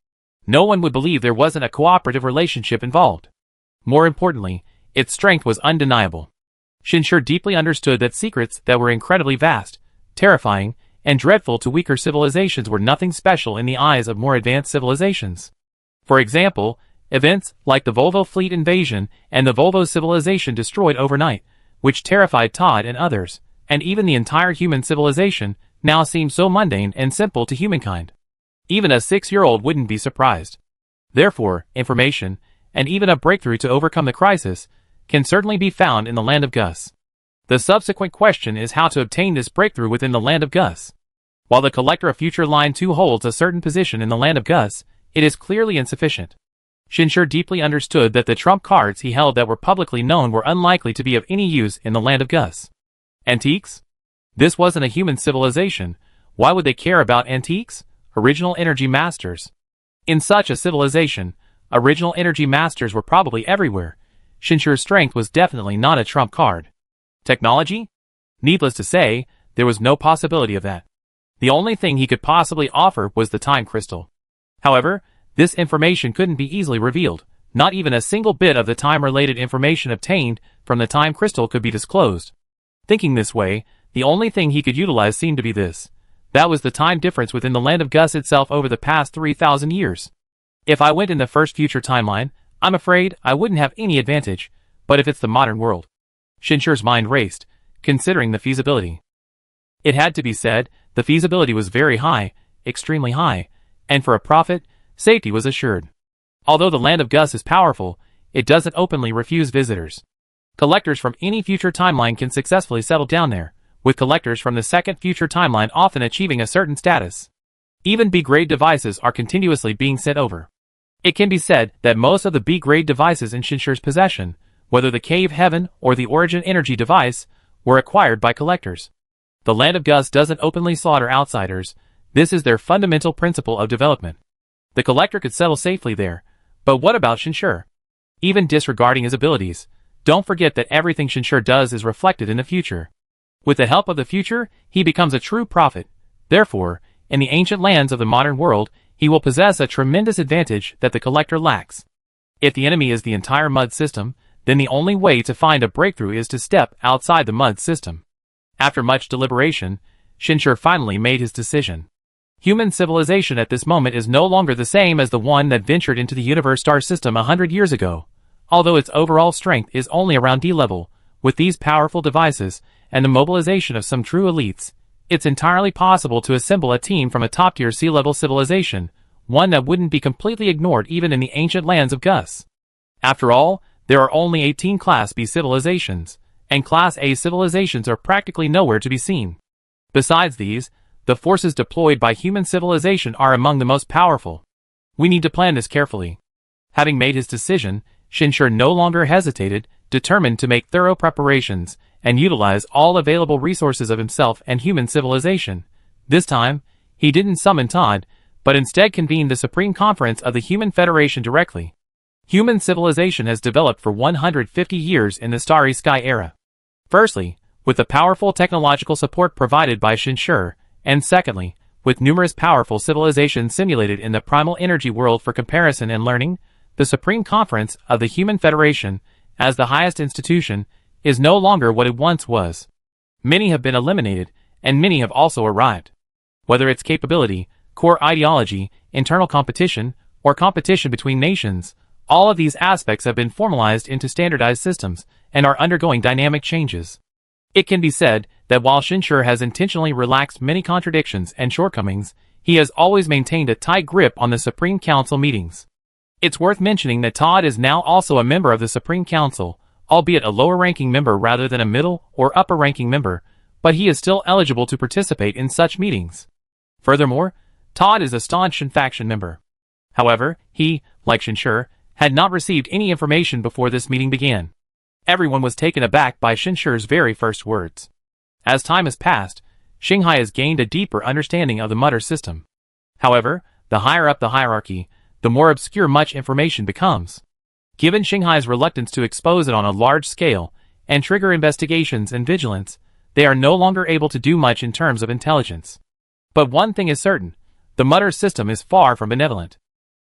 No one would believe there wasn't a cooperative relationship involved. More importantly, its strength was undeniable. Shinshur deeply understood that secrets that were incredibly vast, terrifying, and dreadful to weaker civilizations were nothing special in the eyes of more advanced civilizations. For example, events like the Volvo fleet invasion and the Volvo civilization destroyed overnight, which terrified Todd and others, and even the entire human civilization, now seemed so mundane and simple to humankind. Even a 6-year-old wouldn't be surprised. Therefore, information, and even a breakthrough to overcome the crisis, can certainly be found in the land of Gus. The subsequent question is how to obtain this breakthrough within the land of Gus. While the collector of Future Line 2 holds a certain position in the land of Gus, it is clearly insufficient. Shinshur deeply understood that the trump cards he held that were publicly known were unlikely to be of any use in the land of Gus. Antiques? This wasn't a human civilization. Why would they care about antiques? Original energy masters. In such a civilization, original energy masters were probably everywhere. Shinshur's strength was definitely not a trump card. Technology? Needless to say, there was no possibility of that. The only thing he could possibly offer was the time crystal. However, this information couldn't be easily revealed. Not even a single bit of the time-related information obtained from the time crystal could be disclosed. Thinking this way, the only thing he could utilize seemed to be this. That was the time difference within the land of Gus itself over the past 3,000 years. If I went in the first future timeline, I'm afraid I wouldn't have any advantage, but if it's the modern world. Shinshur's mind raced, considering the feasibility. It had to be said, the feasibility was very high, extremely high, and for a prophet, safety was assured. Although the land of Gus is powerful, it doesn't openly refuse visitors. Collectors from any future timeline can successfully settle down there, with collectors from the second future timeline often achieving a certain status. Even B-grade devices are continuously being sent over. It can be said that most of the B-grade devices in Shinshur's possession, whether the Cave Heaven or the Origin Energy device, were acquired by collectors. The land of Gus doesn't openly slaughter outsiders. This is their fundamental principle of development. The collector could settle safely there, But what about Shinshur? Even disregarding his abilities, don't forget that everything Shinshur does is reflected in the future. With the help of the future, he becomes a true prophet. Therefore, in the ancient lands of the modern world, he will possess a tremendous advantage that the collector lacks. If the enemy is the entire mud system, then the only way to find a breakthrough is to step outside the mud system. After much deliberation, Shinshur finally made his decision. Human civilization at this moment is no longer the same as the one that ventured into the universe star system 100 years ago. Although its overall strength is only around D level, with these powerful devices and the mobilization of some true elites, it's entirely possible to assemble a team from a top-tier sea-level civilization, one that wouldn't be completely ignored even in the ancient lands of Gus. After all, there are only 18 Class B civilizations, and Class A civilizations are practically nowhere to be seen. Besides these, the forces deployed by human civilization are among the most powerful. We need to plan this carefully. Having made his decision, Shinshur no longer hesitated, determined to make thorough preparations and utilize all available resources of himself and human civilization. This time, he didn't summon Todd, but instead convened the Supreme Conference of the Human Federation directly. Human civilization has developed for 150 years in the Starry Sky era. Firstly, with the powerful technological support provided by Shinshur, and secondly, with numerous powerful civilizations simulated in the primal energy world for comparison and learning, the Supreme Conference of the Human Federation, as the highest institution, is no longer what it once was. Many have been eliminated, and many have also arrived. Whether it's capability, core ideology, internal competition, or competition between nations, all of these aspects have been formalized into standardized systems and are undergoing dynamic changes. It can be said that while Shinshur has intentionally relaxed many contradictions and shortcomings, he has always maintained a tight grip on the Supreme Council meetings. It's worth mentioning that Todd is now also a member of the Supreme Council, albeit a lower-ranking member rather than a middle or upper-ranking member, but he is still eligible to participate in such meetings. Furthermore, Todd is a staunch Shin faction member. However, he, like Shinshur, had not received any information before this meeting began. Everyone was taken aback by Shinshur's very first words. As time has passed, Shinhai has gained a deeper understanding of the Mutter system. However, the higher up the hierarchy, the more obscure much information becomes. Given Shinhai's reluctance to expose it on a large scale and trigger investigations and vigilance, they are no longer able to do much in terms of intelligence. But one thing is certain, the Mutter system is far from benevolent.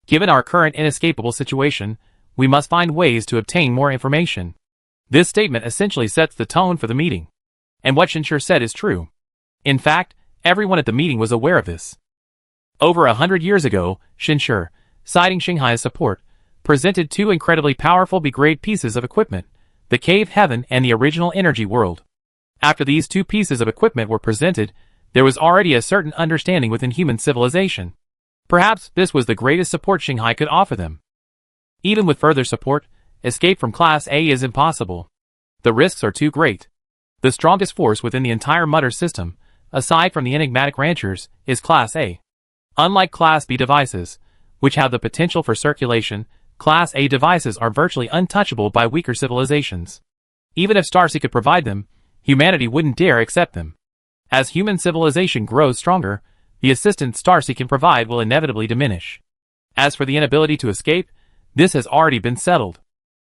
Given our current inescapable situation, we must find ways to obtain more information. This statement essentially sets the tone for the meeting. And what Shinshur said is true. In fact, everyone at the meeting was aware of this. Over 100 years ago, Shinshur, citing Shinhai's support, presented two incredibly powerful B-grade pieces of equipment, the Cave Heaven and the Original Energy World. After these two pieces of equipment were presented, there was already a certain understanding within human civilization. Perhaps this was the greatest support Shinhai could offer them. Even with further support, escape from Class A is impossible. The risks are too great. The strongest force within the entire Mutter system, aside from the enigmatic ranchers, is Class A. Unlike Class B devices, which have the potential for circulation, Class A devices are virtually untouchable by weaker civilizations. Even if Starsea could provide them, humanity wouldn't dare accept them. As human civilization grows stronger, the assistance Starsea can provide will inevitably diminish. As for the inability to escape, this has already been settled.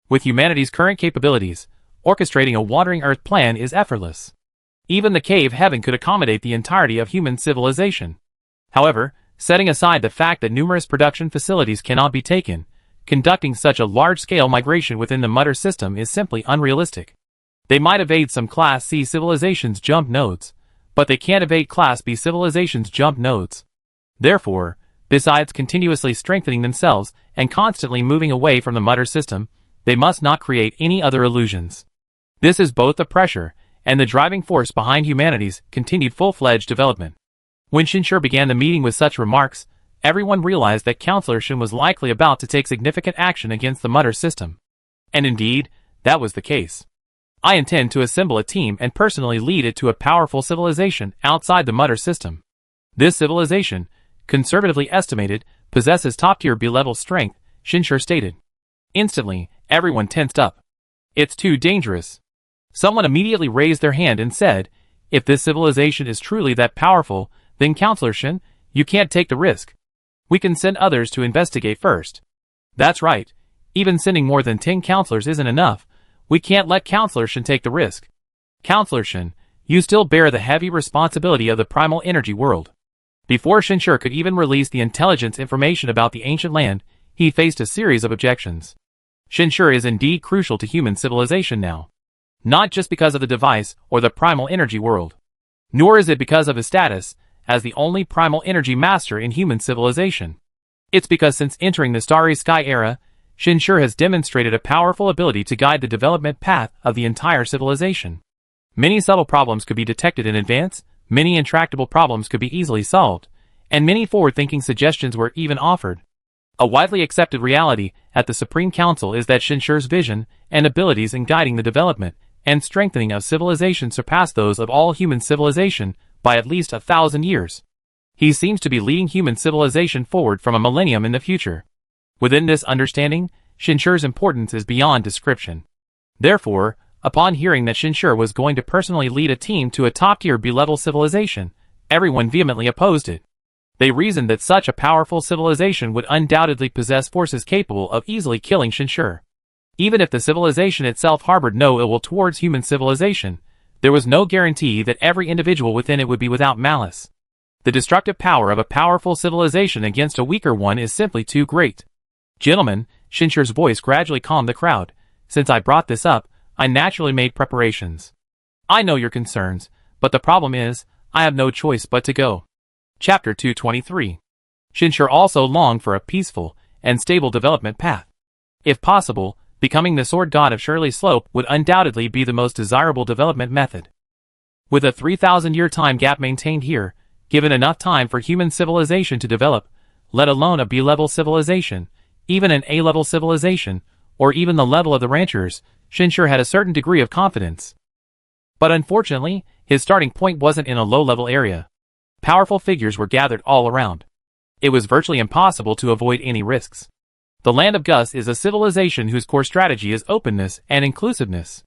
With humanity's current capabilities, orchestrating a wandering Earth plan is effortless. Even the Cave Heaven could accommodate the entirety of human civilization. However, setting aside the fact that numerous production facilities cannot be taken, conducting such a large-scale migration within the Mutter system is simply unrealistic. They might evade some Class C civilizations' jump nodes, but they can't evade Class B civilizations' jump nodes. Therefore, besides continuously strengthening themselves and constantly moving away from the Mutter system, they must not create any other illusions. This is both the pressure and the driving force behind humanity's continued full-fledged development. When Shinshur began the meeting with such remarks, everyone realized that Counselor Shin was likely about to take significant action against the Mutter system. And indeed, that was the case. I intend to assemble a team and personally lead it to a powerful civilization outside the Mutter system. This civilization, conservatively estimated, possesses top-tier B-level strength, Shinshur stated. Instantly, everyone tensed up. It's too dangerous. Someone immediately raised their hand and said, if this civilization is truly that powerful, then Counselor Shin, you can't take the risk. We can send others to investigate first. That's right. Even sending more than 10 counselors isn't enough. We can't let Counselor Shin take the risk. Counselor Shin, you still bear the heavy responsibility of the primal energy world. Before Shinshur could even release the intelligence information about the ancient land, he faced a series of objections. Shinshur is indeed crucial to human civilization now. Not just because of the device or the primal energy world. Nor is it because of his status as the only primal energy master in human civilization. It's because since entering the Starry Sky era, Shinshur has demonstrated a powerful ability to guide the development path of the entire civilization. Many subtle problems could be detected in advance, many intractable problems could be easily solved, and many forward-thinking suggestions were even offered. A widely accepted reality at the Supreme Council is that Shinshur's vision and abilities in guiding the development and strengthening of civilization surpass those of all human civilization by at least 1,000 years. He seems to be leading human civilization forward from a millennium in the future. Within this understanding, Shinshur's importance is beyond description. Therefore, upon hearing that Shinshur was going to personally lead a team to a top-tier B-level civilization, everyone vehemently opposed it. They reasoned that such a powerful civilization would undoubtedly possess forces capable of easily killing Shinshur. Even if the civilization itself harbored no ill will towards human civilization, there was no guarantee that every individual within it would be without malice. The destructive power of a powerful civilization against a weaker one is simply too great. Gentlemen, Shinshur's voice gradually calmed the crowd. Since I brought this up, I naturally made preparations. I know your concerns, but the problem is, I have no choice but to go. Chapter 223. Shinshur also longed for a peaceful and stable development path. If possible, becoming the sword god of Shirley Slope would undoubtedly be the most desirable development method. With a 3,000-year time gap maintained here, given enough time for human civilization to develop, let alone a B-level civilization, even an A-level civilization, or even the level of the ranchers, Shinshur had a certain degree of confidence. But unfortunately, his starting point wasn't in a low-level area. Powerful figures were gathered all around. It was virtually impossible to avoid any risks. The land of Gus is a civilization whose core strategy is openness and inclusiveness.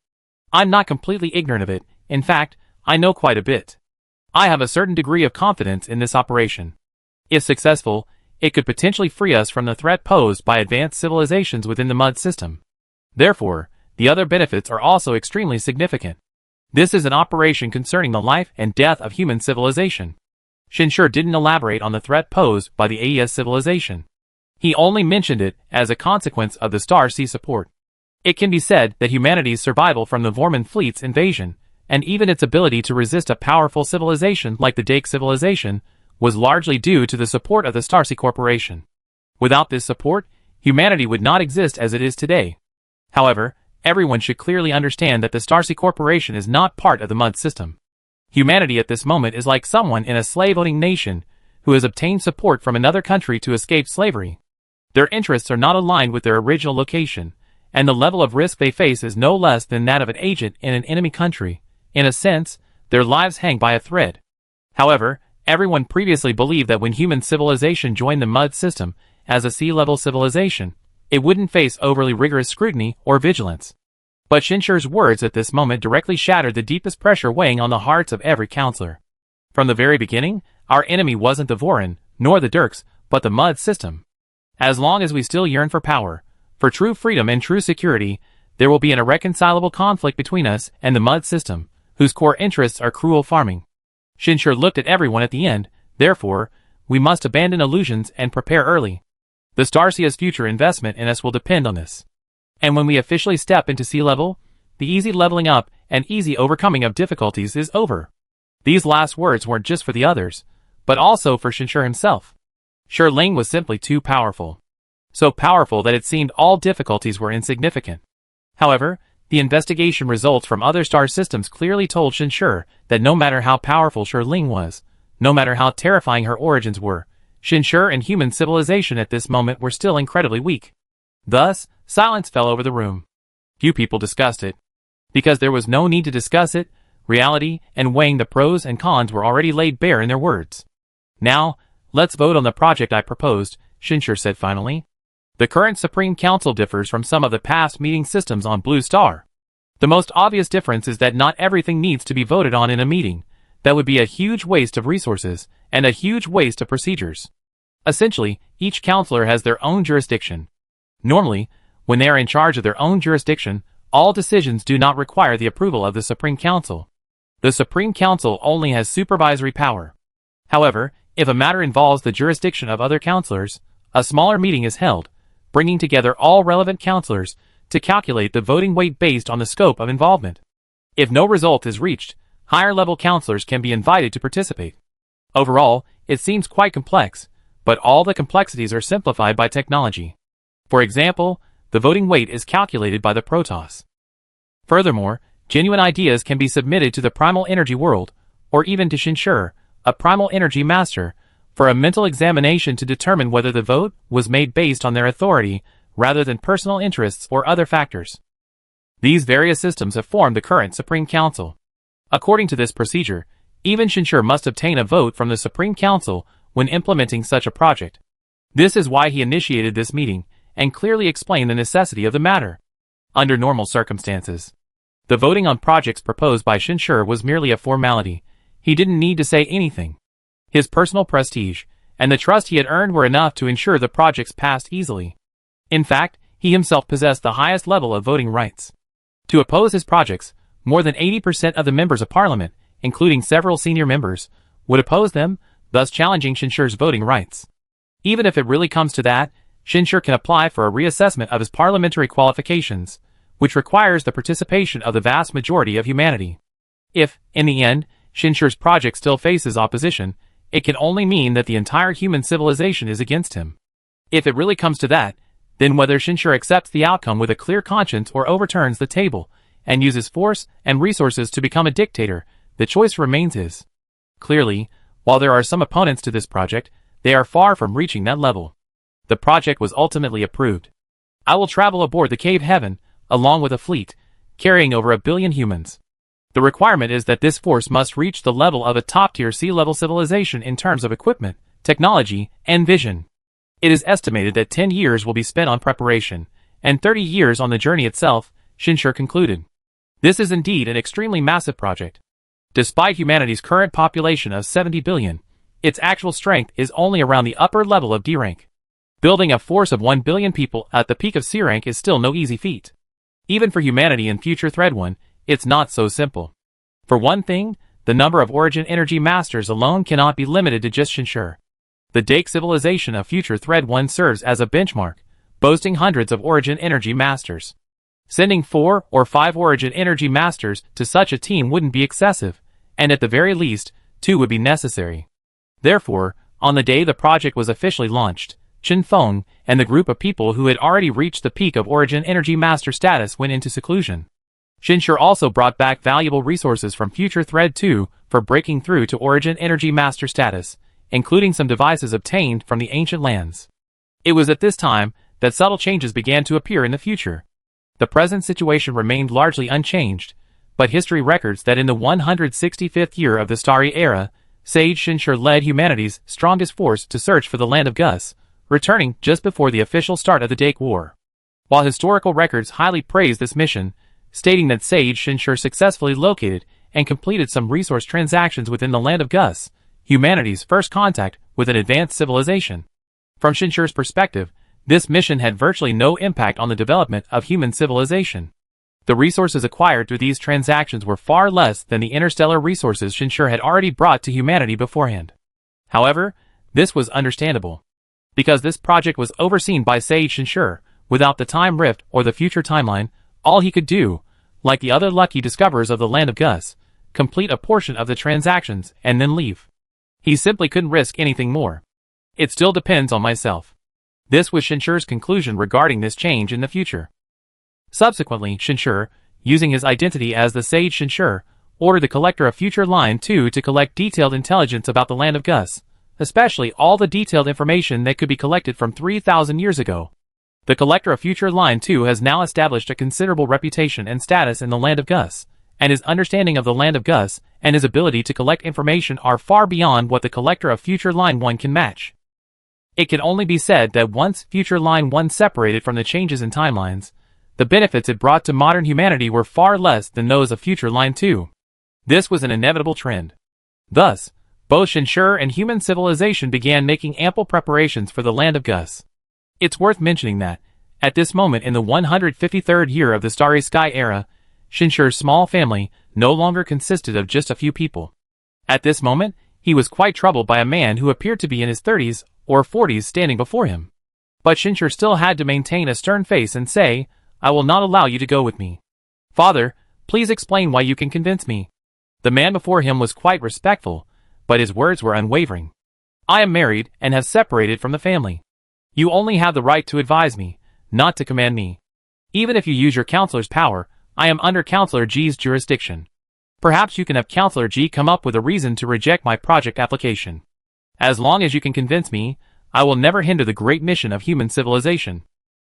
I'm not completely ignorant of it, in fact, I know quite a bit. I have a certain degree of confidence in this operation. If successful, it could potentially free us from the threat posed by advanced civilizations within the mud system. Therefore, the other benefits are also extremely significant. This is an operation concerning the life and death of human civilization. Shinshur didn't elaborate on the threat posed by the AES civilization. He only mentioned it as a consequence of the Star Sea support. It can be said that humanity's survival from the Vormund fleet's invasion, and even its ability to resist a powerful civilization like the Dake civilization, was largely due to the support of the Starsea Corporation. Without this support, humanity would not exist as it is today. However, everyone should clearly understand that the Starsea Corporation is not part of the mud system. Humanity at this moment is like someone in a slave-owning nation who has obtained support from another country to escape slavery. Their interests are not aligned with their original location, and the level of risk they face is no less than that of an agent in an enemy country. In a sense, their lives hang by a thread. However, everyone previously believed that when human civilization joined the mud system as a sea-level civilization, it wouldn't face overly rigorous scrutiny or vigilance. But Shinshur's words at this moment directly shattered the deepest pressure weighing on the hearts of every counselor. From the very beginning, our enemy wasn't the Vorin, nor the Dirks, but the mud system. As long as we still yearn for power, for true freedom and true security, there will be an irreconcilable conflict between us and the mud system, whose core interests are cruel farming. Shinshur looked at everyone at the end. Therefore, we must abandon illusions and prepare early. The Starsea's future investment in us will depend on this. And when we officially step into sea level, the easy leveling up and easy overcoming of difficulties is over. These last words weren't just for the others, but also for Shinshur himself. Shi Ling was simply too powerful. So powerful that it seemed all difficulties were insignificant. However, the investigation results from other star systems clearly told Shinshur that no matter how powerful Shi Ling was, no matter how terrifying her origins were, Shinshur and human civilization at this moment were still incredibly weak. Thus, silence fell over the room. Few people discussed it. Because there was no need to discuss it, reality and weighing the pros and cons were already laid bare in their words. Now, let's vote on the project I proposed, Shinshur said finally. The current Supreme Council differs from some of the past meeting systems on Blue Star. The most obvious difference is that not everything needs to be voted on in a meeting. That would be a huge waste of resources, and a huge waste of procedures. Essentially, each counselor has their own jurisdiction. Normally, when they are in charge of their own jurisdiction, all decisions do not require the approval of the Supreme Council. The Supreme Council only has supervisory power. However, if a matter involves the jurisdiction of other councillors, a smaller meeting is held, bringing together all relevant councillors to calculate the voting weight based on the scope of involvement. If no result is reached, higher-level councillors can be invited to participate. Overall, it seems quite complex, but all the complexities are simplified by technology. For example, the voting weight is calculated by the Protoss. Furthermore, genuine ideas can be submitted to the primal energy world, or even to Shinshur, a primal energy master, for a mental examination to determine whether the vote was made based on their authority rather than personal interests or other factors. These various systems have formed the current Supreme Council. According to this procedure, even Shinshur must obtain a vote from the Supreme Council when implementing such a project. This is why he initiated this meeting and clearly explained the necessity of the matter. Under normal circumstances, the voting on projects proposed by Shinshur was merely a formality. He didn't need to say anything. His personal prestige and the trust he had earned were enough to ensure the projects passed easily. In fact, he himself possessed the highest level of voting rights. To oppose his projects, more than 80% of the members of parliament, including several senior members, would oppose them, thus challenging Shinshur's voting rights. Even if it really comes to that, Shinshur can apply for a reassessment of his parliamentary qualifications, which requires the participation of the vast majority of humanity. If, in the end, Shinshur's project still faces opposition, it can only mean that the entire human civilization is against him. If it really comes to that, then whether Shinshur accepts the outcome with a clear conscience or overturns the table and uses force and resources to become a dictator, the choice remains his. Clearly, while there are some opponents to this project, they are far from reaching that level. The project was ultimately approved. I will travel aboard the Cave Heaven, along with a fleet, carrying over 1 billion humans. The requirement is that this force must reach the level of a top-tier sea-level civilization in terms of equipment, technology, and vision. It is estimated that 10 years will be spent on preparation, and 30 years on the journey itself, Shinshur concluded. This is indeed an extremely massive project. Despite humanity's current population of 70 billion, its actual strength is only around the upper level of D rank. Building a force of 1 billion people at the peak of C rank is still no easy feat. Even for humanity in future Thread 1, it's not so simple. For one thing, the number of Origin Energy Masters alone cannot be limited to just Shinshur. The Dake civilization of future Thread 1 serves as a benchmark, boasting hundreds of Origin Energy Masters. Sending 4 or 5 Origin Energy Masters to such a team wouldn't be excessive, and at the very least, 2 would be necessary. Therefore, on the day the project was officially launched, Chen Feng and the group of people who had already reached the peak of Origin Energy Master status went into seclusion. Shinshur also brought back valuable resources from future Thread 2 for breaking through to Origin Energy Master status, including some devices obtained from the ancient lands. It was at this time that subtle changes began to appear in the future. The present situation remained largely unchanged, but history records that in the 165th year of the Starry Era, Sage Shinshur led humanity's strongest force to search for the land of Gus, returning just before the official start of the Dake War. While historical records highly praise this mission, stating that Sage Shinshur successfully located and completed some resource transactions within the land of Gus, humanity's first contact with an advanced civilization. From Shinshur's perspective, this mission had virtually no impact on the development of human civilization. The resources acquired through these transactions were far less than the interstellar resources Shinshur had already brought to humanity beforehand. However, this was understandable. Because this project was overseen by Sage Shinshur, without the time rift or the future timeline, all he could do, like the other lucky discoverers of the land of Gus, complete a portion of the transactions and then leave. He simply couldn't risk anything more. It still depends on myself. This was Shinshur's conclusion regarding this change in the future. Subsequently, Shinshur, using his identity as the Sage Shinshur, ordered the Collector of Future Line 2 to collect detailed intelligence about the land of Gus, especially all the detailed information that could be collected from 3,000 years ago. The Collector of Future Line 2 has now established a considerable reputation and status in the land of Gus, and his understanding of the land of Gus and his ability to collect information are far beyond what the Collector of Future Line 1 can match. It can only be said that once Future Line 1 separated from the changes in timelines, the benefits it brought to modern humanity were far less than those of Future Line 2. This was an inevitable trend. Thus, both Shinshur and human civilization began making ample preparations for the land of Gus. It's worth mentioning that, At this moment in the 153rd year of the Starry Sky era, Shinshir's small family no longer consisted of just a few people. At this moment, he was quite troubled by a man who appeared to be in his 30s or 40s standing before him. But Shinshir still had to maintain a stern face and say, "I will not allow you to go with me. Father, please explain why you can convince me." The man before him was quite respectful, but his words were unwavering. "I am married and have separated from the family. You only have the right to advise me, not to command me. Even if you use your counselor's power, I am under Counselor G's jurisdiction. Perhaps you can have Counselor G come up with a reason to reject my project application. As long as you can convince me, I will never hinder the great mission of human civilization."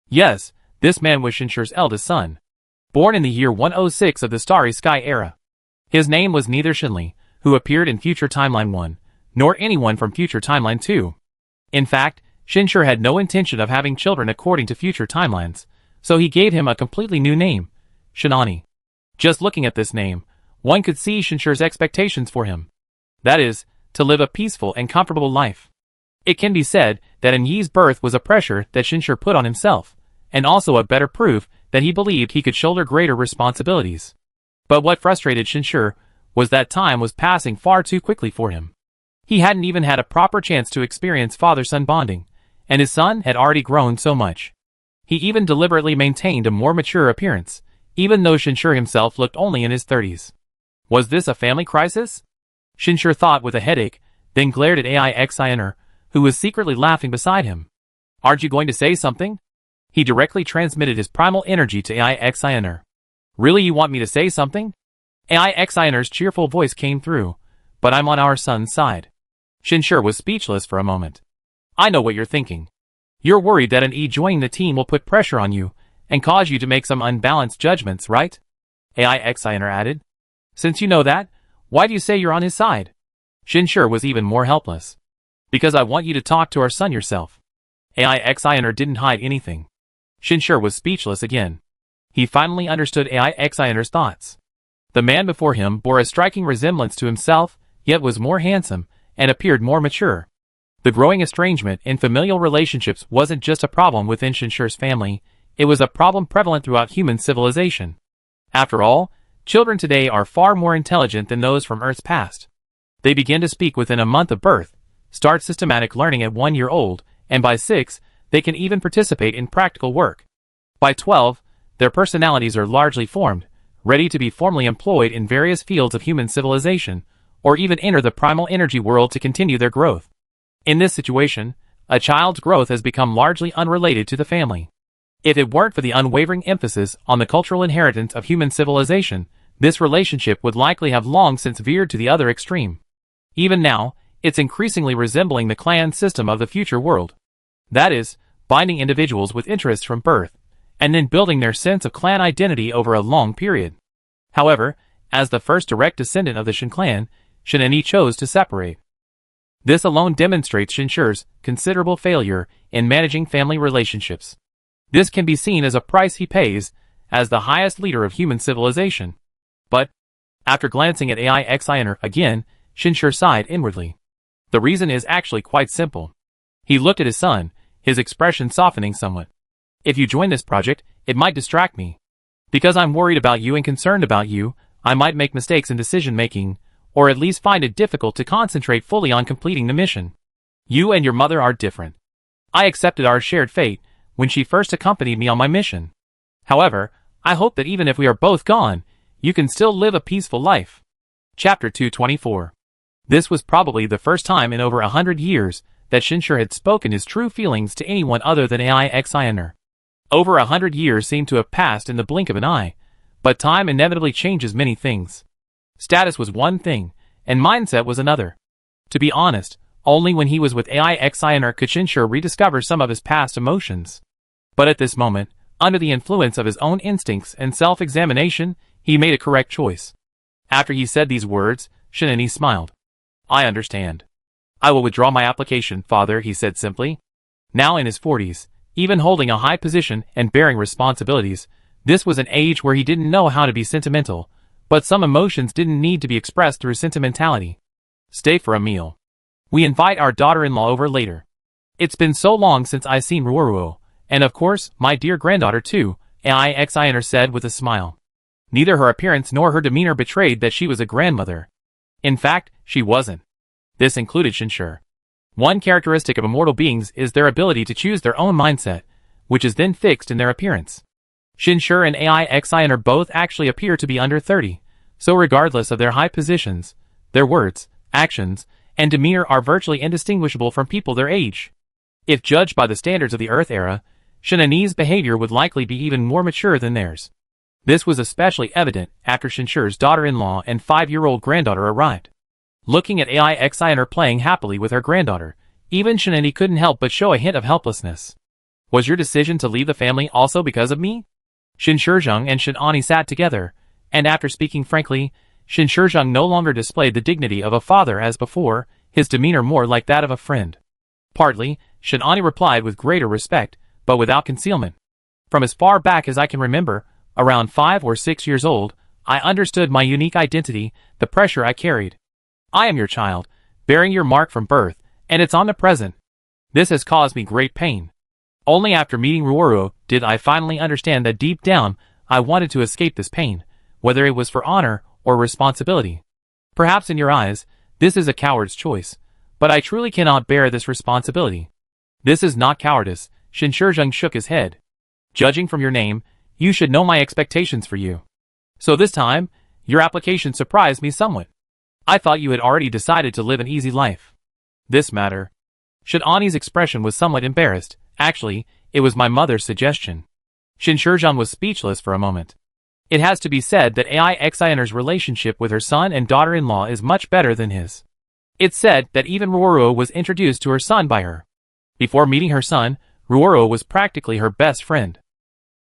Yes, this man was Shinshir's eldest son, born in the year 106 of the Starry Sky era. His name was neither Shinli, who appeared in Future Timeline 1, nor anyone from Future Timeline 2. In fact, Shinshir had no intention of having children according to future timelines, so he gave him a completely new name, Shinani. Just looking at this name, one could see Shinshir's expectations for him. That is, to live a peaceful and comfortable life. It can be said that in Yi's birth was a pressure that Shinshir put on himself, and also a better proof that he believed he could shoulder greater responsibilities. But what frustrated Shinshir was that time was passing far too quickly for him. He hadn't even had a proper chance to experience father-son bonding, and his son had already grown so much. He even deliberately maintained a more mature appearance, even though Shinshir himself looked only in his 30s. Was this a family crisis? Shinshir thought with a headache, then glared at AIXINer, who was secretly laughing beside him. "Aren't you going to say something?" He directly transmitted his primal energy to AIXINer. "Really, you want me to say something?" AIXINer's cheerful voice came through, "But I'm on our son's side." Shinshir was speechless for a moment. "I know what you're thinking. You're worried that an E joining the team will put pressure on you and cause you to make some unbalanced judgments, right?" AIXINer added. "Since you know that, why do you say you're on his side?" Shinshir was even more helpless. "Because I want you to talk to our son yourself." AIXINer didn't hide anything. Shinshir was speechless again. He finally understood AIXINer's thoughts. The man before him bore a striking resemblance to himself, yet was more handsome, and appeared more mature. The growing estrangement in familial relationships wasn't just a problem within Shinshir's family, it was a problem prevalent throughout human civilization. After all, children today are far more intelligent than those from Earth's past. They begin to speak within a month of birth, start systematic learning at 1 year old, and by 6, they can even participate in practical work. By 12, their personalities are largely formed, ready to be formally employed in various fields of human civilization, or even enter the primal energy world to continue their growth. In this situation, a child's growth has become largely unrelated to the family. If it weren't for the unwavering emphasis on the cultural inheritance of human civilization, this relationship would likely have long since veered to the other extreme. Even now, it's increasingly resembling the clan system of the future world. That is, binding individuals with interests from birth, and then building their sense of clan identity over a long period. However, as the first direct descendant of the Shin clan, Shinani chose to separate. This alone demonstrates Shinshir's considerable failure in managing family relationships. This can be seen as a price he pays, as the highest leader of human civilization. But, after glancing at AIXINer again, Shinshir sighed inwardly. The reason is actually quite simple. He looked at his son, his expression softening somewhat. "If you join this project, it might distract me. Because I'm worried about you and concerned about you, I might make mistakes in decision-making, or at least find it difficult to concentrate fully on completing the mission. You and your mother are different. I accepted our shared fate when she first accompanied me on my mission. However, I hope that even if we are both gone, you can still live a peaceful life." Chapter 224. This was probably the first time in over 100 years that Shinshir had spoken his true feelings to anyone other than AIXINer. Over 100 years seemed to have passed in the blink of an eye, but time inevitably changes many things. Status was one thing, and mindset was another. To be honest, only when he was with AIXINer could Shinshir rediscover some of his past emotions. But at this moment, under the influence of his own instincts and self-examination, he made a correct choice. After he said these words, Shinani smiled. "I understand. I will withdraw my application, father," he said simply. Now in his 40s, even holding a high position and bearing responsibilities, this was an age where he didn't know how to be sentimental, but some emotions didn't need to be expressed through sentimentality. "Stay for a meal. We invite our daughter-in-law over later. It's been so long since I seen Ruoruo, And of course, my dear granddaughter too, Ixiner said with a smile. Neither her appearance nor her demeanor betrayed that she was a grandmother. In fact, she wasn't. This included Shinshur. One characteristic of immortal beings is their ability to choose their own mindset, which is then fixed in their appearance. Shinshur and Ixiner both actually appear to be under 30, so regardless of their high positions, their words, actions, and demeanor are virtually indistinguishable from people their age. If judged by the standards of the Earth era, Shinani's behavior would likely be even more mature than theirs. This was especially evident after Shinshur's daughter-in-law and 5-year-old granddaughter arrived. Looking at Ixiner playing happily with her granddaughter, even Shinani couldn't help but show a hint of helplessness. Was your decision to leave the family also because of me? Shinshurjung and Shinani sat together, and after speaking frankly, Shinshurjung no longer displayed the dignity of a father as before, his demeanor more like that of a friend. Partly, Shinani replied with greater respect, but without concealment. From as far back as I can remember, around 5 or 6 years old, I understood my unique identity, the pressure I carried. I am your child, bearing your mark from birth, and it's omnipresent. This has caused me great pain. Only after meeting Ruoro did I finally understand that deep down, I wanted to escape this pain, whether it was for honor or responsibility. Perhaps in your eyes, this is a coward's choice, but I truly cannot bear this responsibility. This is not cowardice, Shinshurjung shook his head. Judging from your name, you should know my expectations for you. So this time, your application surprised me somewhat. I thought you had already decided to live an easy life. This matter. Shinani's expression was somewhat embarrassed. Actually, it was my mother's suggestion. Shinshurjung was speechless for a moment. It has to be said that Xiner's relationship with her son and daughter-in-law is much better than his. It's said that even Ruoro was introduced to her son by her. Before meeting her son, Ruoro was practically her best friend.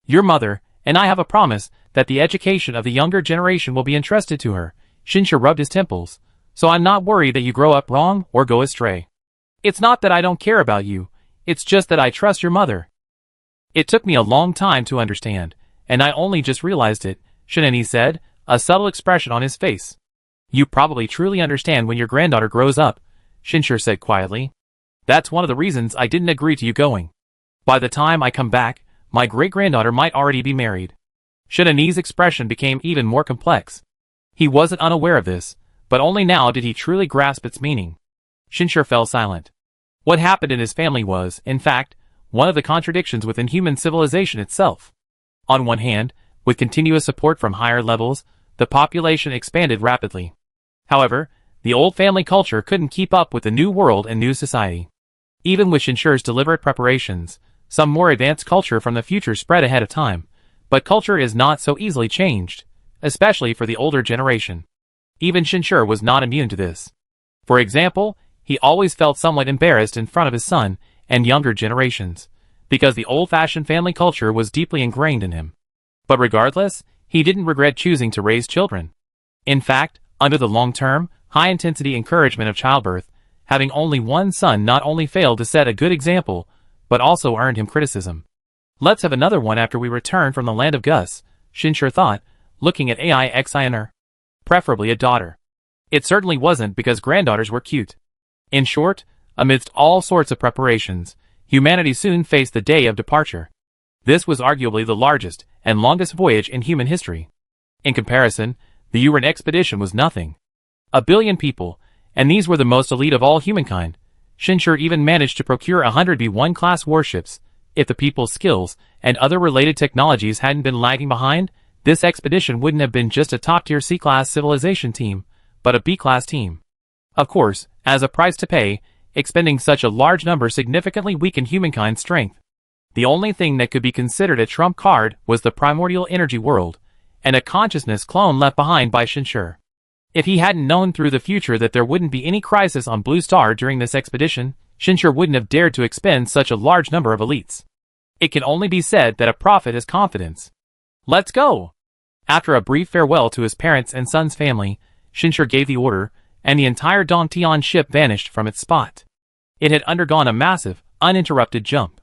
Your mother, and I have a promise, that the education of the younger generation will be entrusted to her. Shinshur rubbed his temples, so I'm not worried that you grow up wrong or go astray. It's not that I don't care about you, it's just that I trust your mother. It took me a long time to understand, and I only just realized it, Shinani said, a subtle expression on his face. You probably truly understand when your granddaughter grows up, Shinshur said quietly. That's one of the reasons I didn't agree to you going. By the time I come back, my great-granddaughter might already be married. Shinani's expression became even more complex. He wasn't unaware of this, but only now did he truly grasp its meaning. Shinshur fell silent. What happened in his family was, in fact, one of the contradictions within human civilization itself. On one hand, with continuous support from higher levels, the population expanded rapidly. However, the old family culture couldn't keep up with the new world and new society. Even with Shinshur's deliberate preparations, some more advanced culture from the future spread ahead of time, but culture is not so easily changed, especially for the older generation. Even Shinshur was not immune to this. For example, he always felt somewhat embarrassed in front of his son and younger generations, because the old-fashioned family culture was deeply ingrained in him. But regardless, he didn't regret choosing to raise children. In fact, under the long-term, high-intensity encouragement of childbirth, having only one son not only failed to set a good example, but also earned him criticism. Let's have another one after we return from the land of Gus, Shinshur thought, looking at Ixiner. Preferably a daughter. It certainly wasn't because granddaughters were cute. In short, amidst all sorts of preparations, humanity soon faced the day of departure. This was arguably the largest and longest voyage in human history. In comparison, the Uran expedition was nothing. 1 billion people, and these were the most elite of all humankind. Shinshur even managed to procure 100 B1 class warships. If the people's skills and other related technologies hadn't been lagging behind, this expedition wouldn't have been just a top-tier C-class civilization team, but a B-class team. Of course, as a price to pay, expending such a large number significantly weakened humankind's strength. The only thing that could be considered a trump card was the primordial energy world, and a consciousness clone left behind by Shinshur. If he hadn't known through the future that there wouldn't be any crisis on Blue Star during this expedition, Shinshur wouldn't have dared to expend such a large number of elites. It can only be said that a prophet has confidence. Let's go! After a brief farewell to his parents and son's family, Shinshur gave the order, and the entire Dongtian ship vanished from its spot. It had undergone a massive, uninterrupted jump.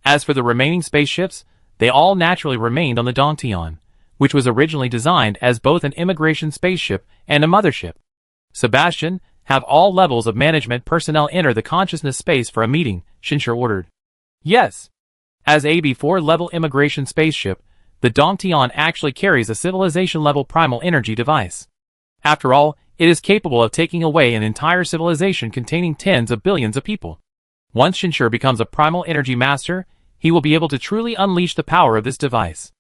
As for the remaining spaceships, they all naturally remained on the Dongtian, which was originally designed as both an immigration spaceship and a mothership. Sebastian, have all levels of management personnel enter the consciousness space for a meeting, Shinshur ordered. Yes. As a B4-level immigration spaceship, the Dongtian actually carries a civilization-level primal energy device. After all, it is capable of taking away an entire civilization containing tens of billions of people. Once Shinshur becomes a primal energy master, he will be able to truly unleash the power of this device.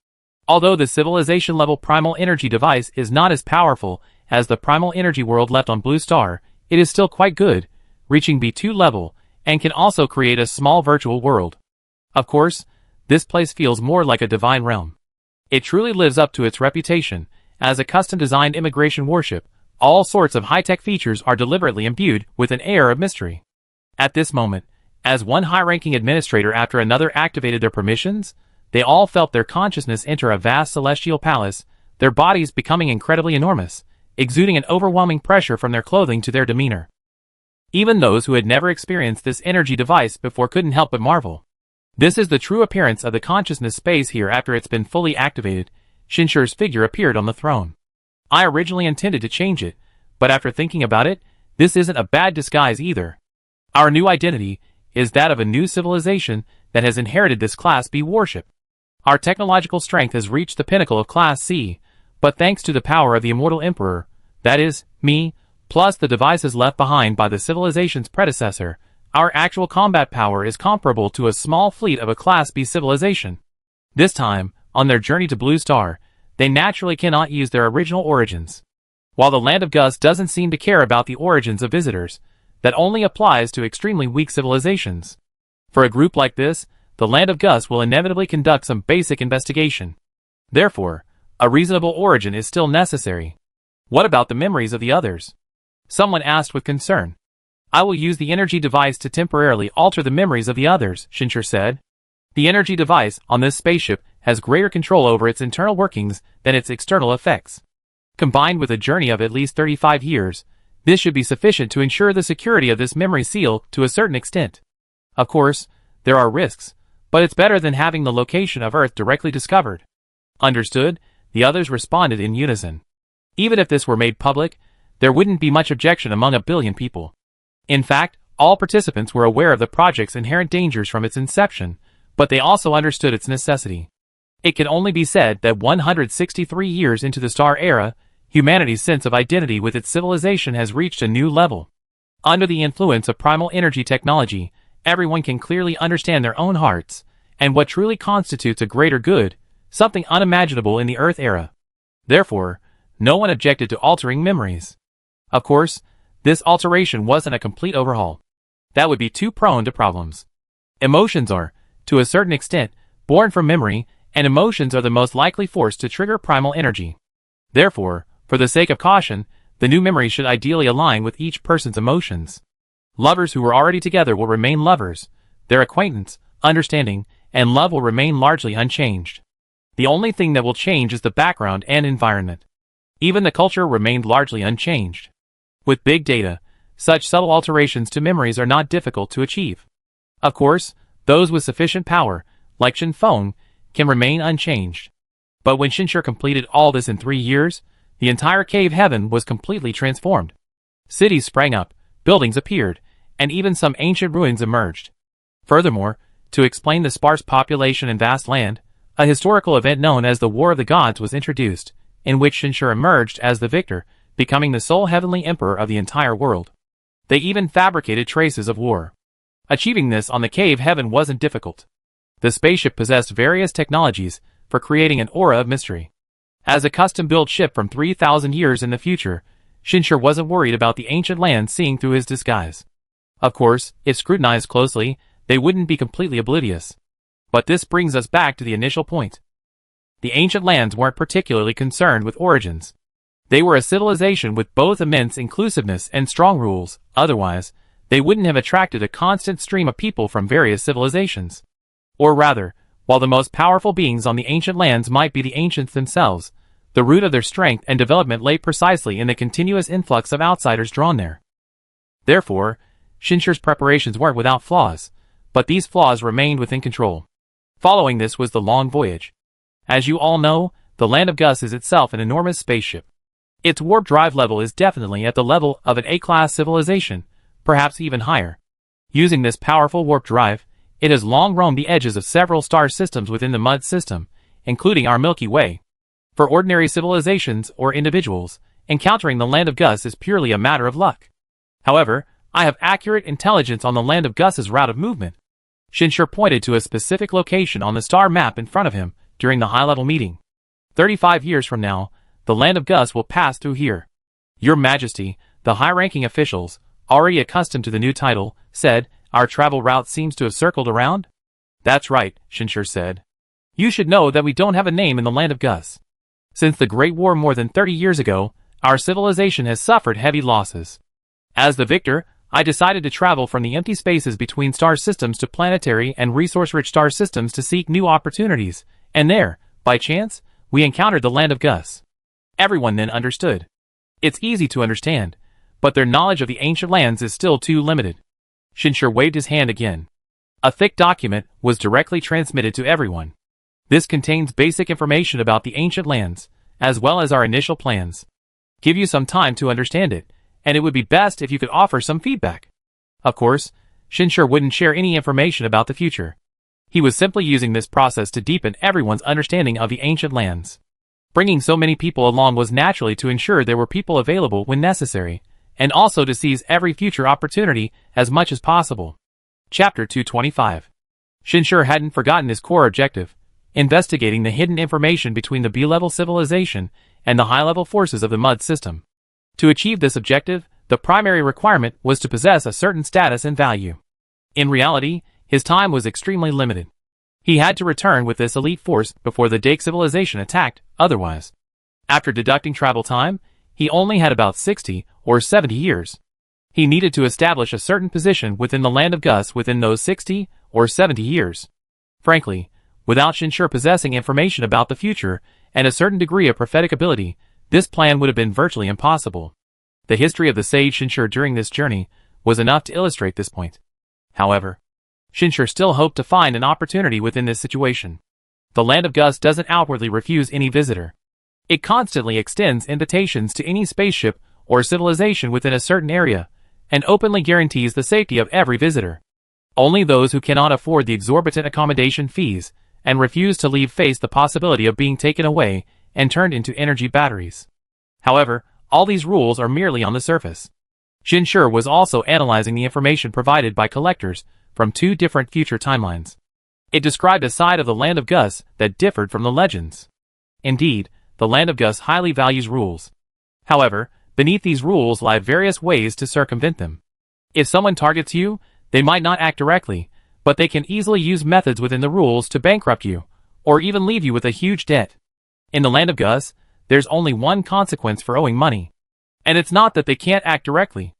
Although the civilization-level primal energy device is not as powerful as the primal energy world left on Blue Star, it is still quite good, reaching B2 level, and can also create a small virtual world. Of course, this place feels more like a divine realm. It truly lives up to its reputation. As a custom-designed immigration warship, all sorts of high-tech features are deliberately imbued with an air of mystery. At this moment, as one high-ranking administrator after another activated their permissions, they all felt their consciousness enter a vast celestial palace, their bodies becoming incredibly enormous, exuding an overwhelming pressure from their clothing to their demeanor. Even those who had never experienced this energy device before couldn't help but marvel. This is the true appearance of the consciousness space here after it's been fully activated. Shinshur's figure appeared on the throne. I originally intended to change it, but after thinking about it, this isn't a bad disguise either. Our new identity is that of a new civilization that has inherited this Class B warship. Our technological strength has reached the pinnacle of Class C, but thanks to the power of the immortal Emperor, that is, me, plus the devices left behind by the civilization's predecessor, our actual combat power is comparable to a small fleet of a Class B civilization. This time, on their journey to Blue Star, they naturally cannot use their original origins. While the Land of Gus doesn't seem to care about the origins of visitors, that only applies to extremely weak civilizations. For a group like this, the Land of Gus will inevitably conduct some basic investigation. Therefore, a reasonable origin is still necessary. What about the memories of the others? Someone asked with concern. I will use the energy device to temporarily alter the memories of the others, Shinshur said. The energy device on this spaceship has greater control over its internal workings than its external effects. Combined with a journey of at least 35 years, this should be sufficient to ensure the security of this memory seal to a certain extent. Of course, there are risks, but it's better than having the location of Earth directly discovered. Understood, the others responded in unison. Even if this were made public, there wouldn't be much objection among a billion people. In fact, all participants were aware of the project's inherent dangers from its inception, but they also understood its necessity. It can only be said that 163 years into the Star Era, humanity's sense of identity with its civilization has reached a new level. Under the influence of primal energy technology, everyone can clearly understand their own hearts, and what truly constitutes a greater good, something unimaginable in the Earth Era. Therefore, no one objected to altering memories. Of course, this alteration wasn't a complete overhaul. That would be too prone to problems. Emotions are, to a certain extent, born from memory, and emotions are the most likely force to trigger primal energy. Therefore, for the sake of caution, the new memory should ideally align with each person's emotions. Lovers who were already together will remain lovers. Their acquaintance, understanding, and love will remain largely unchanged. The only thing that will change is the background and environment. Even the culture remained largely unchanged. With big data, such subtle alterations to memories are not difficult to achieve. Of course, those with sufficient power, like Shin Feng, can remain unchanged. But when Shinshur completed all this in 3 years, the entire cave heaven was completely transformed. Cities sprang up, buildings appeared, and even some ancient ruins emerged. Furthermore, to explain the sparse population and vast land, a historical event known as the War of the Gods was introduced, in which Shinshur emerged as the victor, becoming the sole heavenly emperor of the entire world. They even fabricated traces of war. Achieving this on the cave heaven wasn't difficult. The spaceship possessed various technologies for creating an aura of mystery. As a custom-built ship from 3,000 years in the future, Shinshur wasn't worried about the ancient land seeing through his disguise. Of course, if scrutinized closely, they wouldn't be completely oblivious. But this brings us back to the initial point. The ancient lands weren't particularly concerned with origins. They were a civilization with both immense inclusiveness and strong rules, otherwise, they wouldn't have attracted a constant stream of people from various civilizations. Or rather, while the most powerful beings on the ancient lands might be the ancients themselves, the root of their strength and development lay precisely in the continuous influx of outsiders drawn there. Therefore, Shinshur's preparations weren't without flaws, but these flaws remained within control. Following this was the long voyage. As you all know, the Land of Gus is itself an enormous spaceship. Its warp drive level is definitely at the level of an A-class civilization, perhaps even higher. Using this powerful warp drive, It has long roamed the edges of several star systems within the Mud system, including our Milky Way. For ordinary civilizations or individuals, encountering the land of Gus is purely a matter of luck. However, I have accurate intelligence on the land of Gus's route of movement. Shinshur pointed to a specific location on the star map in front of him during the high-level meeting. 35 years from now, the land of Gus will pass through here. Your Majesty, the high-ranking officials, already accustomed to the new title, said, our travel route seems to have circled around? That's right, Shinshur said. You should know that we don't have a name in the land of Gus. Since the Great War more than 30 years ago, our civilization has suffered heavy losses. As the victor, I decided to travel from the empty spaces between star systems to planetary and resource-rich star systems to seek new opportunities, and there, by chance, we encountered the land of Gus. Everyone then understood. It's easy to understand, but their knowledge of the ancient lands is still too limited. Shinshur waved his hand again. A thick document was directly transmitted to everyone. This contains basic information about the ancient lands, as well as our initial plans. Give you some time to understand it, and it would be best if you could offer some feedback. Of course, Shinshur wouldn't share any information about the future. He was simply using this process to deepen everyone's understanding of the ancient lands. Bringing so many people along was naturally to ensure there were people available when necessary, and also to seize every future opportunity as much as possible. Chapter 225. Shinshur hadn't forgotten his core objective, investigating the hidden information between the B-level civilization and the high-level forces of the Mud system. To achieve this objective, the primary requirement was to possess a certain status and value. In reality, his time was extremely limited. He had to return with this elite force before the Dake civilization attacked, otherwise. After deducting travel time, he only had about 60 or 70 years. He needed to establish a certain position within the land of Gus within those 60 or 70 years. Frankly, without Shinshur possessing information about the future and a certain degree of prophetic ability, this plan would have been virtually impossible. The history of the sage Shinshur during this journey was enough to illustrate this point. However, Shinshur still hoped to find an opportunity within this situation. The land of Gus doesn't outwardly refuse any visitor. It constantly extends invitations to any spaceship or civilization within a certain area, and openly guarantees the safety of every visitor. Only those who cannot afford the exorbitant accommodation fees and refuse to leave face the possibility of being taken away and turned into energy batteries. However, all these rules are merely on the surface. Shinshur was also analyzing the information provided by collectors from two different future timelines. It described a side of the land of Gus that differed from the legends. Indeed, the land of Gus highly values rules. However, beneath these rules lie various ways to circumvent them. If someone targets you, they might not act directly, but they can easily use methods within the rules to bankrupt you, or even leave you with a huge debt. In the land of Gus, there's only one consequence for owing money. And it's not that they can't act directly.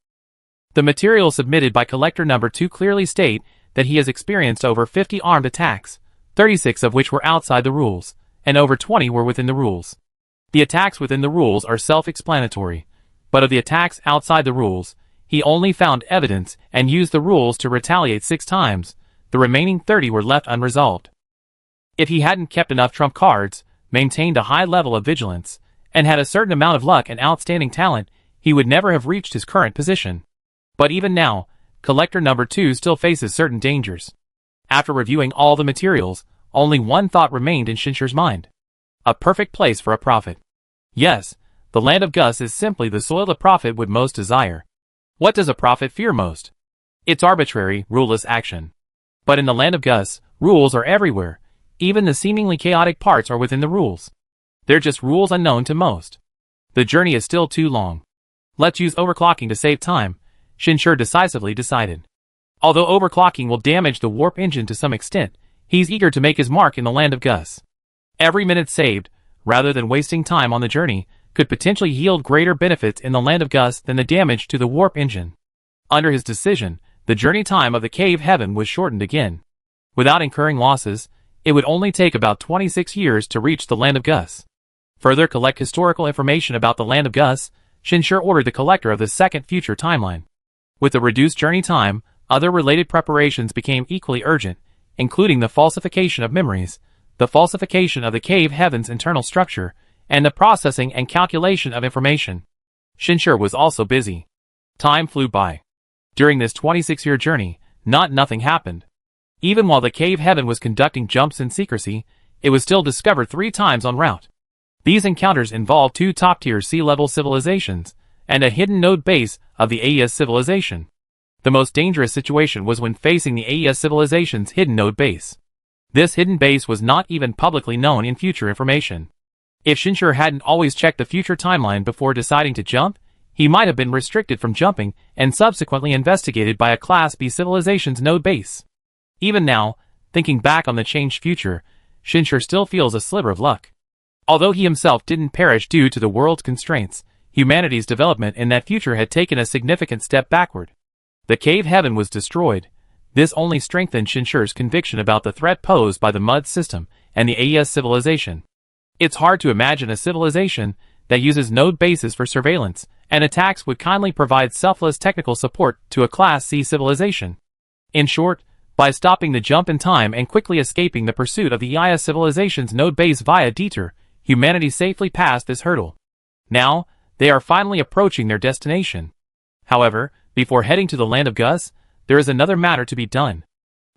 The materials submitted by Collector Number 2 clearly state that he has experienced over 50 armed attacks, 36 of which were outside the rules, and over 20 were within the rules. The attacks within the rules are self-explanatory, but of the attacks outside the rules, he only found evidence and used the rules to retaliate 6 times. The remaining 30 were left unresolved. If he hadn't kept enough trump cards, maintained a high level of vigilance, and had a certain amount of luck and outstanding talent, he would never have reached his current position. But even now, Collector Number 2 still faces certain dangers. After reviewing all the materials, only one thought remained in Shinshur's mind. A perfect place for a prophet. Yes, the land of Gus is simply the soil the prophet would most desire. What does a prophet fear most? It's arbitrary, ruleless action. But in the land of Gus, rules are everywhere. Even the seemingly chaotic parts are within the rules. They're just rules unknown to most. The journey is still too long. Let's use overclocking to save time, Shinshur decisively decided. Although overclocking will damage the warp engine to some extent, he's eager to make his mark in the land of Gus. Every minute saved, rather than wasting time on the journey, could potentially yield greater benefits in the land of Gus than the damage to the warp engine. Under his decision, the journey time of the cave heaven was shortened again. Without incurring losses, it would only take about 26 years to reach the land of Gus. Further collect historical information about the land of Gus, Shinshur ordered the collector of the second future timeline. With the reduced journey time, other related preparations became equally urgent, including the falsification of memories, the falsification of the cave heaven's internal structure, and the processing and calculation of information. Shinshur was also busy. Time flew by. During this 26-year journey, nothing happened. Even while the cave heaven was conducting jumps in secrecy, it was still discovered 3 times en route. These encounters involved 2 top-tier sea-level civilizations and a hidden node base of the AES civilization. The most dangerous situation was when facing the AES civilization's hidden node base. This hidden base was not even publicly known in future information. If Shinshur hadn't always checked the future timeline before deciding to jump, he might have been restricted from jumping and subsequently investigated by a Class B civilization's node base. Even now, thinking back on the changed future, Shinshur still feels a sliver of luck. Although he himself didn't perish due to the world's constraints, humanity's development in that future had taken a significant step backward. The cave heaven was destroyed. This only strengthened Shinshur's conviction about the threat posed by the mud system and the AES civilization. It's hard to imagine a civilization that uses node bases for surveillance and attacks would kindly provide selfless technical support to a Class C civilization. In short, by stopping the jump in time and quickly escaping the pursuit of the AES civilization's node base via detour, humanity safely passed this hurdle. Now, they are finally approaching their destination. However, before heading to the land of Gus, there is another matter to be done.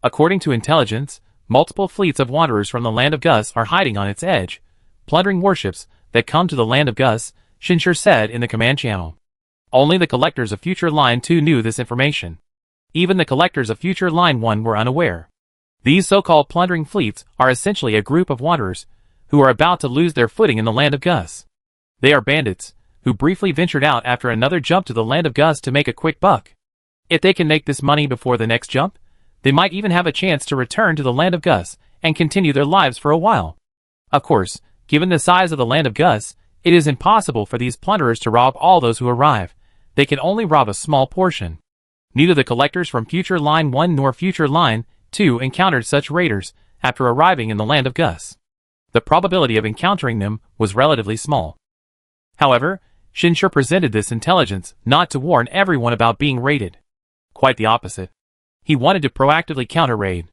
According to intelligence, multiple fleets of wanderers from the land of Gus are hiding on its edge, plundering warships that come to the land of Gus, Shinshur said in the command channel. Only the collectors of Future Line 2 knew this information. Even the collectors of Future Line 1 were unaware. These so-called plundering fleets are essentially a group of wanderers who are about to lose their footing in the land of Gus. They are bandits who briefly ventured out after another jump to the land of Gus to make a quick buck. If they can make this money before the next jump, they might even have a chance to return to the land of Gus and continue their lives for a while. Of course, given the size of the land of Gus, it is impossible for these plunderers to rob all those who arrive. They can only rob a small portion. Neither the collectors from Future Line 1 nor Future Line 2 encountered such raiders after arriving in the land of Gus. The probability of encountering them was relatively small. However, Shinshur presented this intelligence not to warn everyone about being raided. Quite the opposite. He wanted to proactively counter-raid.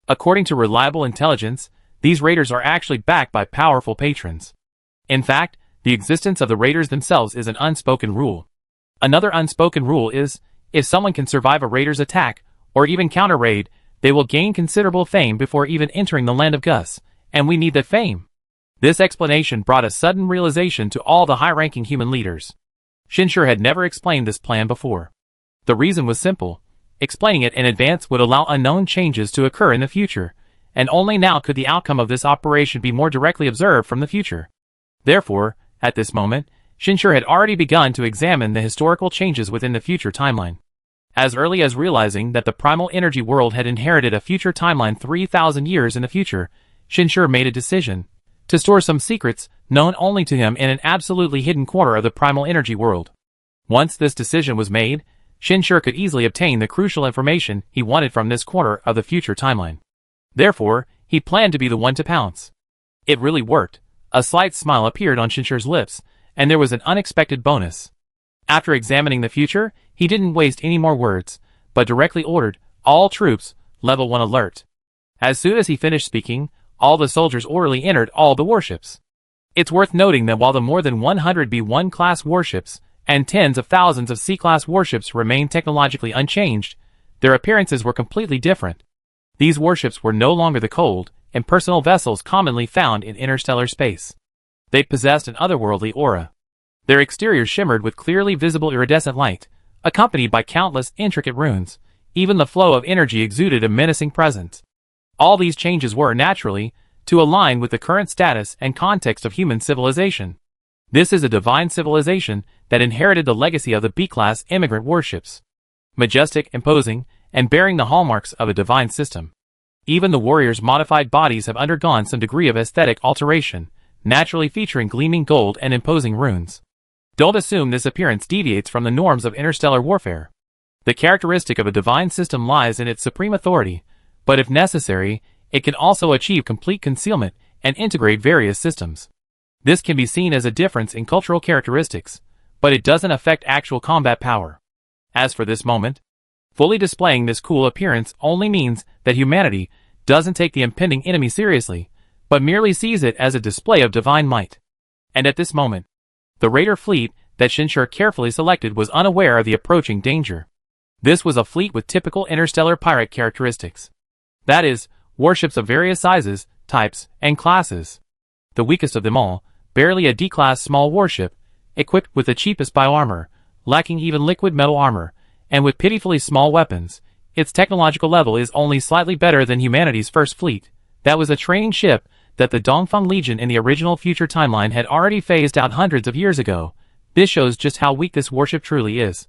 According to reliable intelligence, these raiders are actually backed by powerful patrons. In fact, the existence of the raiders themselves is an unspoken rule. Another unspoken rule is, if someone can survive a raider's attack, or even counter-raid, they will gain considerable fame before even entering the land of Gus, and we need that fame. This explanation brought a sudden realization to all the high-ranking human leaders. Shinshur had never explained this plan before. The reason was simple. Explaining it in advance would allow unknown changes to occur in the future, and only now could the outcome of this operation be more directly observed from the future. Therefore, at this moment, Shinshur had already begun to examine the historical changes within the future timeline. As early as realizing that the primal energy world had inherited a future timeline 3,000 years in the future, Shinshur made a decision to store some secrets known only to him in an absolutely hidden corner of the primal energy world. Once this decision was made, Shinshur could easily obtain the crucial information he wanted from this corner of the future timeline. Therefore, he planned to be the one to pounce. It really worked. A slight smile appeared on Shinshur's lips, and there was an unexpected bonus. After examining the future, he didn't waste any more words, but directly ordered, "All troops, level 1 alert." As soon as he finished speaking, all the soldiers orderly entered all the warships. It's worth noting that while the more than 100 B1 class warships and tens of thousands of C-class warships remained technologically unchanged, their appearances were completely different. These warships were no longer the cold, impersonal vessels commonly found in interstellar space. They possessed an otherworldly aura. Their exteriors shimmered with clearly visible iridescent light, accompanied by countless intricate runes. Even the flow of energy exuded a menacing presence. All these changes were, naturally, to align with the current status and context of human civilization. This is a divine civilization that inherited the legacy of the B-class immigrant warships. Majestic, imposing, and bearing the hallmarks of a divine system. Even the warriors' modified bodies have undergone some degree of aesthetic alteration, naturally featuring gleaming gold and imposing runes. Don't assume this appearance deviates from the norms of interstellar warfare. The characteristic of a divine system lies in its supreme authority, but if necessary, it can also achieve complete concealment and integrate various systems. This can be seen as a difference in cultural characteristics, but it doesn't affect actual combat power. As for this moment, fully displaying this cool appearance only means that humanity doesn't take the impending enemy seriously, but merely sees it as a display of divine might. And at this moment, the raider fleet that Shinshur carefully selected was unaware of the approaching danger. This was a fleet with typical interstellar pirate characteristics. That is, warships of various sizes, types, and classes. The weakest of them all, barely a D-class small warship, equipped with the cheapest bioarmor, lacking even liquid metal armor, and with pitifully small weapons, its technological level is only slightly better than humanity's first fleet. That was a training ship that the Dongfeng Legion in the original future timeline had already phased out hundreds of years ago. This shows just how weak this warship truly is.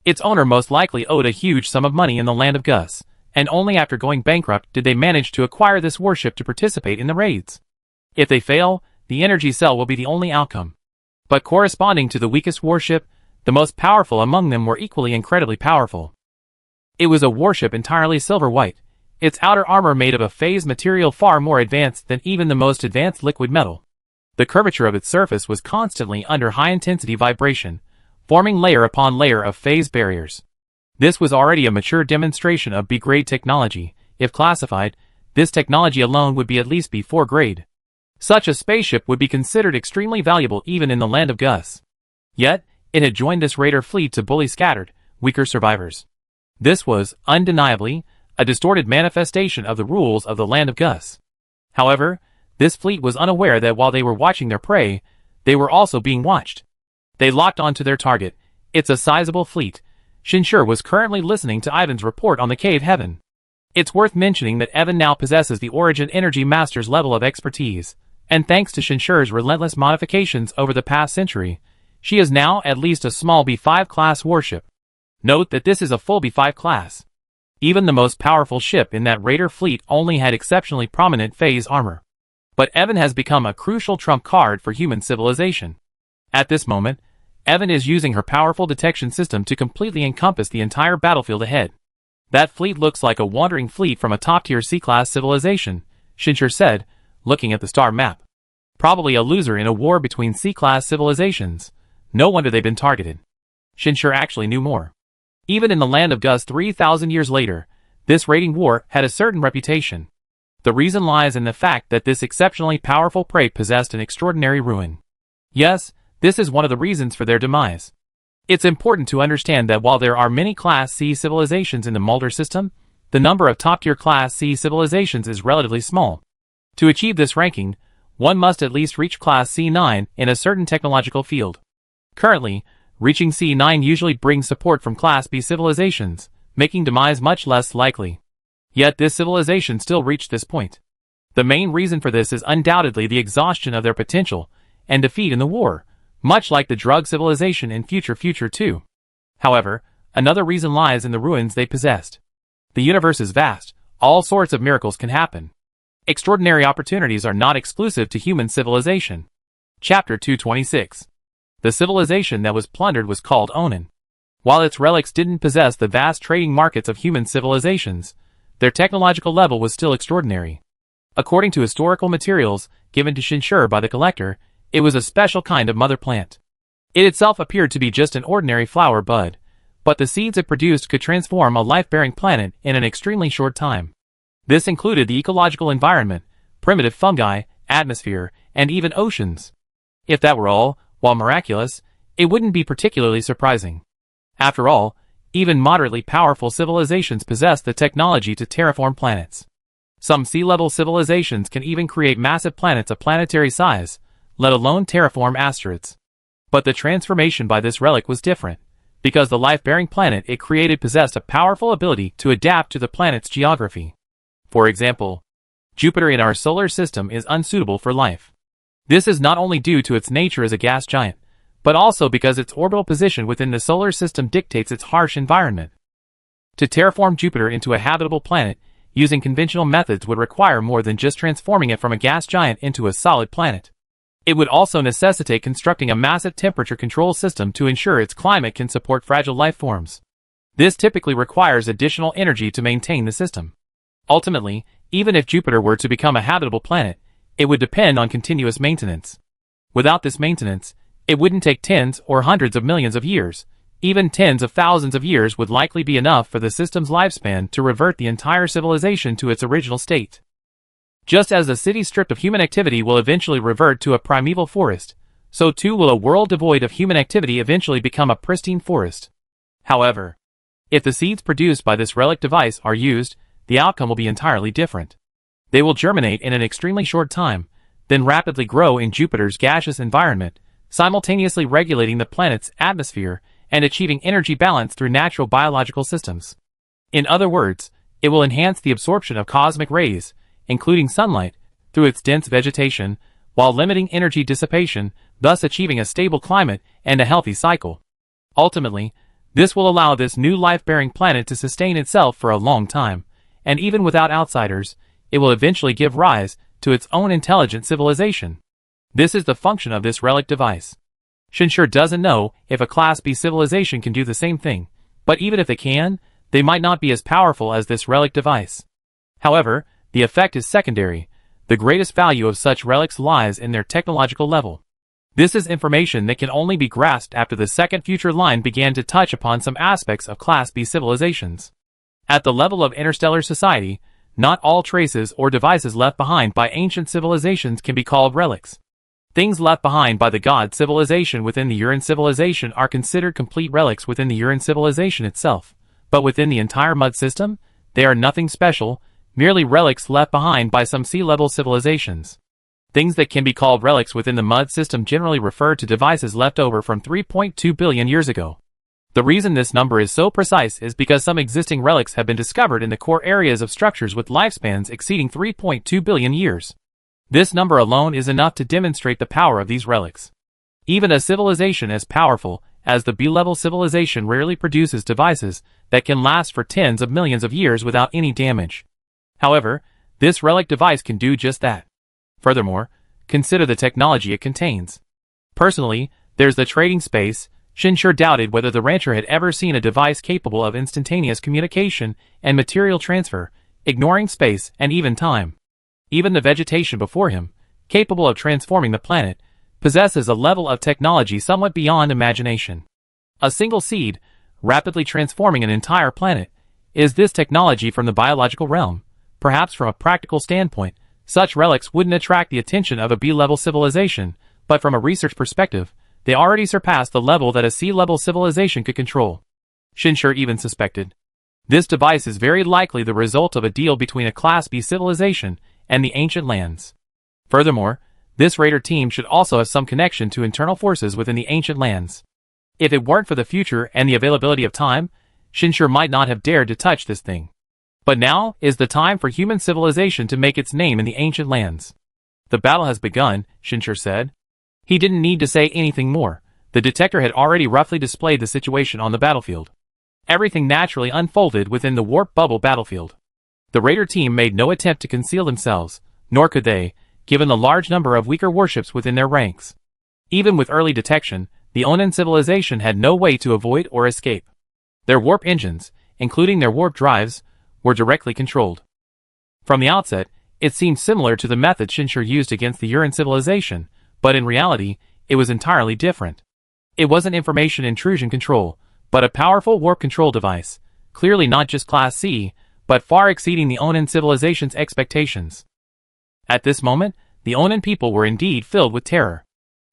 Its owner most likely owed a huge sum of money in the land of Gus, and only after going bankrupt did they manage to acquire this warship to participate in the raids. If they fail, the energy cell will be the only outcome. But corresponding to the weakest warship, the most powerful among them were equally incredibly powerful. It was a warship entirely silver-white, its outer armor made of a phase material far more advanced than even the most advanced liquid metal. The curvature of its surface was constantly under high-intensity vibration, forming layer upon layer of phase barriers. This was already a mature demonstration of B-grade technology. If classified, this technology alone would be at least B4 grade. Such a spaceship would be considered extremely valuable even in the land of Gus. Yet, it had joined this raider fleet to bully scattered, weaker survivors. This was, undeniably, a distorted manifestation of the rules of the land of Gus. However, this fleet was unaware that while they were watching their prey, they were also being watched. They locked onto their target. It's a sizable fleet. Shinshur was currently listening to Ivan's report on the cave heaven. It's worth mentioning that Evan now possesses the Origin Energy Master's level of expertise, and thanks to Shinshur's relentless modifications over the past century, she is now at least a small B5 class warship. Note that this is a full B5 class. Even the most powerful ship in that raider fleet only had exceptionally prominent phase armor. But Evan has become a crucial trump card for human civilization. At this moment, Evan is using her powerful detection system to completely encompass the entire battlefield ahead. That fleet looks like a wandering fleet from a top-tier C-class civilization, Shinshur said, looking at the star map. Probably a loser in a war between C-class civilizations. No wonder they've been targeted. Shinshur actually knew more. Even in the land of Gus 3,000 years later, this raiding war had a certain reputation. The reason lies in the fact that this exceptionally powerful prey possessed an extraordinary ruin. Yes, this is one of the reasons for their demise. It's important to understand that while there are many Class C civilizations in the Mulder system, the number of top-tier Class C civilizations is relatively small. To achieve this ranking, one must at least reach Class C9 in a certain technological field. Currently, reaching C9 usually brings support from Class B civilizations, making demise much less likely. Yet this civilization still reached this point. The main reason for this is undoubtedly the exhaustion of their potential and defeat in the war, much like the drug civilization in Future 2. However, another reason lies in the ruins they possessed. The universe is vast, all sorts of miracles can happen. Extraordinary opportunities are not exclusive to human civilization. Chapter 226. The civilization that was plundered was called Onan. While its relics didn't possess the vast trading markets of human civilizations, their technological level was still extraordinary. According to historical materials given to Shinshur by the collector, it was a special kind of mother plant. It itself appeared to be just an ordinary flower bud, but the seeds it produced could transform a life-bearing planet in an extremely short time. This included the ecological environment, primitive fungi, atmosphere, and even oceans. If that were all, while miraculous, it wouldn't be particularly surprising. After all, even moderately powerful civilizations possess the technology to terraform planets. Some sea-level civilizations can even create massive planets of planetary size, let alone terraform asteroids. But the transformation by this relic was different, because the life-bearing planet it created possessed a powerful ability to adapt to the planet's geography. For example, Jupiter in our solar system is unsuitable for life. This is not only due to its nature as a gas giant, but also because its orbital position within the solar system dictates its harsh environment. To terraform Jupiter into a habitable planet, using conventional methods would require more than just transforming it from a gas giant into a solid planet. It would also necessitate constructing a massive temperature control system to ensure its climate can support fragile life forms. This typically requires additional energy to maintain the system. Ultimately, even if Jupiter were to become a habitable planet, it would depend on continuous maintenance. Without this maintenance, it wouldn't take tens or hundreds of millions of years. Even tens of thousands of years would likely be enough for the system's lifespan to revert the entire civilization to its original state. Just as a city stripped of human activity will eventually revert to a primeval forest, so too will a world devoid of human activity eventually become a pristine forest. However, if the seeds produced by this relic device are used, the outcome will be entirely different. They will germinate in an extremely short time, then rapidly grow in Jupiter's gaseous environment, simultaneously regulating the planet's atmosphere and achieving energy balance through natural biological systems. In other words, it will enhance the absorption of cosmic rays, including sunlight, through its dense vegetation, while limiting energy dissipation, thus achieving a stable climate and a healthy cycle. Ultimately, this will allow this new life-bearing planet to sustain itself for a long time, and even without outsiders, it will eventually give rise to its own intelligent civilization. This is the function of this relic device. Shinshur doesn't know if a Class B civilization can do the same thing, but even if they can, they might not be as powerful as this relic device. However, the effect is secondary. The greatest value of such relics lies in their technological level. This is information that can only be grasped after the second future line began to touch upon some aspects of Class B civilizations. At the level of interstellar society, not all traces or devices left behind by ancient civilizations can be called relics. Things left behind by the god civilization within the Uran civilization are considered complete relics within the Uran civilization itself, but within the entire mud system, they are nothing special, merely relics left behind by some sea-level civilizations. Things that can be called relics within the mud system generally refer to devices left over from 3.2 billion years ago. The reason this number is so precise is because some existing relics have been discovered in the core areas of structures with lifespans exceeding 3.2 billion years. This number alone is enough to demonstrate the power of these relics. Even a civilization as powerful as the B-level civilization rarely produces devices that can last for tens of millions of years without any damage. However, this relic device can do just that. Furthermore, consider the technology it contains. Personally, there's the trading space. Shinshur doubted whether the rancher had ever seen a device capable of instantaneous communication and material transfer, ignoring space and even time. Even the vegetation before him, capable of transforming the planet, possesses a level of technology somewhat beyond imagination. A single seed, rapidly transforming an entire planet, is this technology from the biological realm. Perhaps from a practical standpoint, such relics wouldn't attract the attention of a B-level civilization, but from a research perspective, they already surpass the level that a C-level civilization could control. Shinshur even suspected. This device is very likely the result of a deal between a Class B civilization and the ancient lands. Furthermore, this raider team should also have some connection to internal forces within the ancient lands. If it weren't for the future and the availability of time, Shinshur might not have dared to touch this thing. But now is the time for human civilization to make its name in the ancient lands. The battle has begun, Shinshur said. He didn't need to say anything more. The detector had already roughly displayed the situation on the battlefield. Everything naturally unfolded within the warp bubble battlefield. The raider team made no attempt to conceal themselves, nor could they, given the large number of weaker warships within their ranks. Even with early detection, the Onan civilization had no way to avoid or escape. Their warp engines, including their warp drives, were directly controlled. From the outset, it seemed similar to the method Shinshur used against the Uran civilization, but in reality, it was entirely different. It wasn't information intrusion control, but a powerful warp control device, clearly not just Class C, but far exceeding the Onan civilization's expectations. At this moment, the Onan people were indeed filled with terror.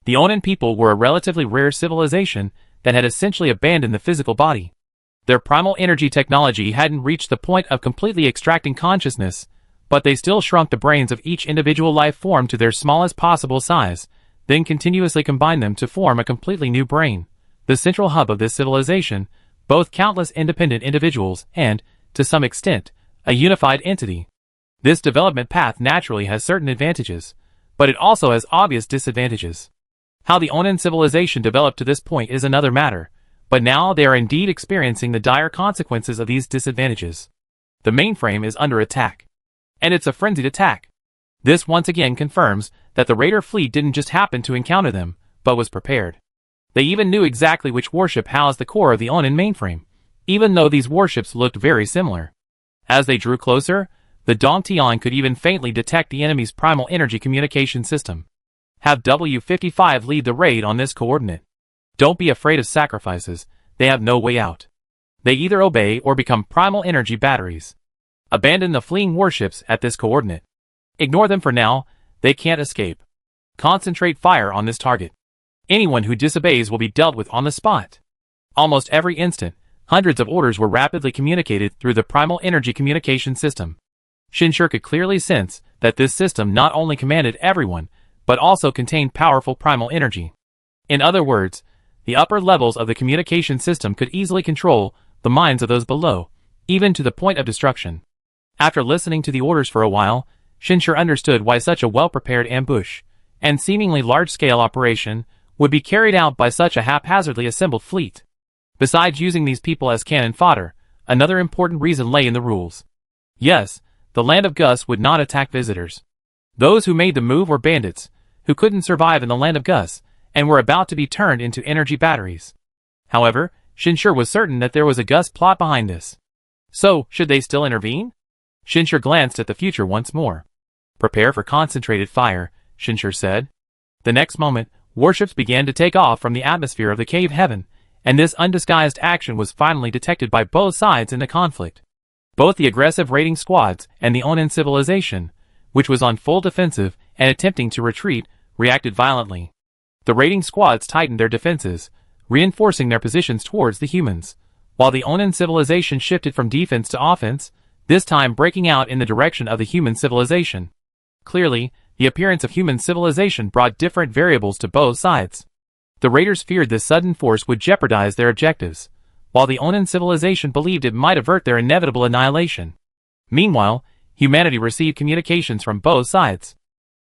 The Onan people were a relatively rare civilization that had essentially abandoned the physical body. Their primal energy technology hadn't reached the point of completely extracting consciousness, but they still shrunk the brains of each individual life form to their smallest possible size, then continuously combined them to form a completely new brain, the central hub of this civilization, both countless independent individuals and, to some extent, a unified entity. This development path naturally has certain advantages, but it also has obvious disadvantages. How the Onan civilization developed to this point is another matter, but now they are indeed experiencing the dire consequences of these disadvantages. The mainframe is under attack. And it's a frenzied attack. This once again confirms that the raider fleet didn't just happen to encounter them, but was prepared. They even knew exactly which warship housed the core of the Onan mainframe, even though these warships looked very similar. As they drew closer, the Dongtian could even faintly detect the enemy's primal energy communication system. Have W-55 lead the raid on this coordinate. Don't be afraid of sacrifices, they have no way out. They either obey or become primal energy batteries. Abandon the fleeing warships at this coordinate. Ignore them for now, they can't escape. Concentrate fire on this target. Anyone who disobeys will be dealt with on the spot. Almost every instant, hundreds of orders were rapidly communicated through the primal energy communication system. Shinshur could clearly sense that this system not only commanded everyone, but also contained powerful primal energy. In other words, the upper levels of the communication system could easily control the minds of those below, even to the point of destruction. After listening to the orders for a while, Shinshur understood why such a well-prepared ambush and seemingly large-scale operation would be carried out by such a haphazardly assembled fleet. Besides using these people as cannon fodder, another important reason lay in the rules. Yes, the land of Gus would not attack visitors. Those who made the move were bandits, who couldn't survive in the land of Gus, and were about to be turned into energy batteries. However, Shinshur was certain that there was a Gus plot behind this. So, should they still intervene? Shinshur glanced at the future once more. Prepare for concentrated fire, Shinshur said. The next moment, warships began to take off from the atmosphere of the cave heaven, and this undisguised action was finally detected by both sides in the conflict. Both the aggressive raiding squads and the Onan civilization, which was on full defensive and attempting to retreat, reacted violently. The raiding squads tightened their defenses, reinforcing their positions towards the humans, while the Onan civilization shifted from defense to offense, this time breaking out in the direction of the human civilization. Clearly, the appearance of human civilization brought different variables to both sides. The raiders feared this sudden force would jeopardize their objectives, while the Onan civilization believed it might avert their inevitable annihilation. Meanwhile, humanity received communications from both sides.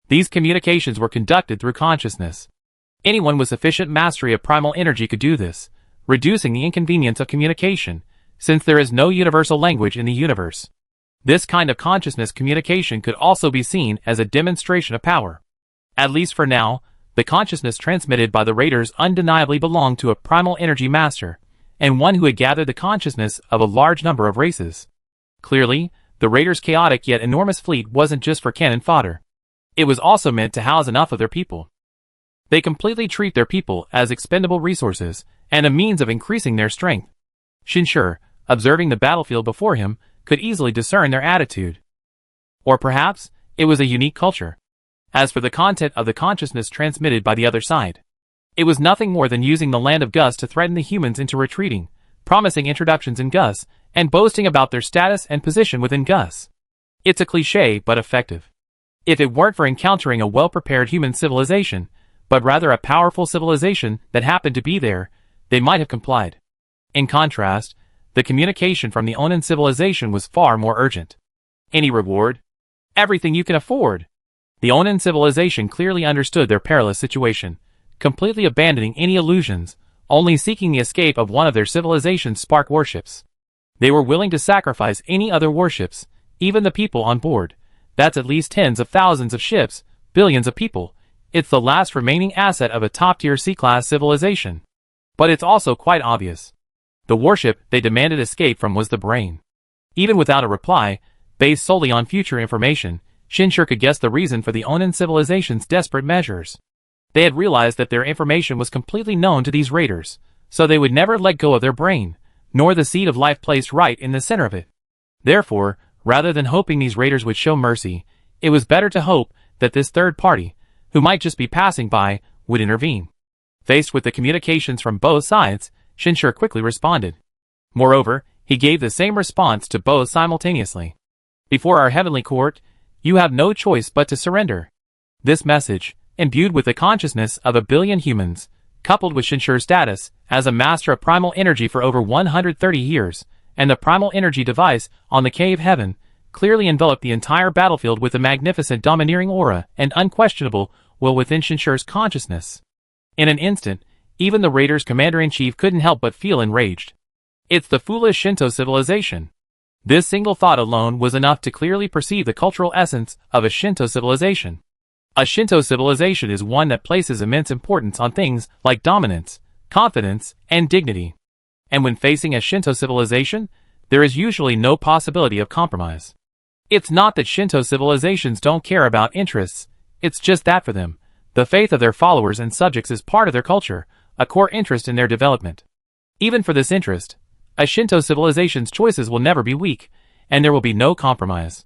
These communications were conducted through consciousness. Anyone with sufficient mastery of primal energy could do this, reducing the inconvenience of communication, since there is no universal language in the universe. This kind of consciousness communication could also be seen as a demonstration of power. At least for now, the consciousness transmitted by the raiders undeniably belonged to a primal energy master, and one who had gathered the consciousness of a large number of races. Clearly, the raiders' chaotic yet enormous fleet wasn't just for cannon fodder. It was also meant to house enough of their people. They completely treat their people as expendable resources and a means of increasing their strength. Shinshur, observing the battlefield before him, could easily discern their attitude. Or perhaps, it was a unique culture. As for the content of the consciousness transmitted by the other side, it was nothing more than using the land of Gus to threaten the humans into retreating, promising introductions in Gus, and boasting about their status and position within Gus. It's a cliché but effective. If it weren't for encountering a well-prepared human civilization, but rather a powerful civilization that happened to be there, they might have complied. In contrast, the communication from the Onan civilization was far more urgent. Any reward? Everything you can afford. The Onan civilization clearly understood their perilous situation, completely abandoning any illusions, only seeking the escape of one of their civilization's spark warships. They were willing to sacrifice any other warships, even the people on board. That's at least tens of thousands of ships, billions of people. It's the last remaining asset of a top-tier C-class civilization. But it's also quite obvious. The warship they demanded escape from was the brain. Even without a reply, based solely on future information, Shinshur could guess the reason for the Onan civilization's desperate measures. They had realized that their information was completely known to these raiders, so they would never let go of their brain, nor the seed of life placed right in the center of it. Therefore, rather than hoping these raiders would show mercy, it was better to hope that this third party, who might just be passing by, would intervene. Faced with the communications from both sides, Shinshur quickly responded. Moreover, he gave the same response to both simultaneously. Before our heavenly court, you have no choice but to surrender. This message, imbued with the consciousness of a billion humans, coupled with Shinshur's status as a master of primal energy for over 130 years, and the primal energy device on the cave heaven, clearly enveloped the entire battlefield with a magnificent domineering aura and unquestionable will within Shinshur's consciousness. In an instant, even the raiders' commander-in-chief couldn't help but feel enraged. It's the foolish Shinto civilization. This single thought alone was enough to clearly perceive the cultural essence of a Shinto civilization. A Shinto civilization is one that places immense importance on things like dominance, confidence, and dignity. And when facing a Shinto civilization, there is usually no possibility of compromise. It's not that Shinto civilizations don't care about interests, it's just that for them, the faith of their followers and subjects is part of their culture, a core interest in their development. Even for this interest, a Shinto civilization's choices will never be weak, and there will be no compromise.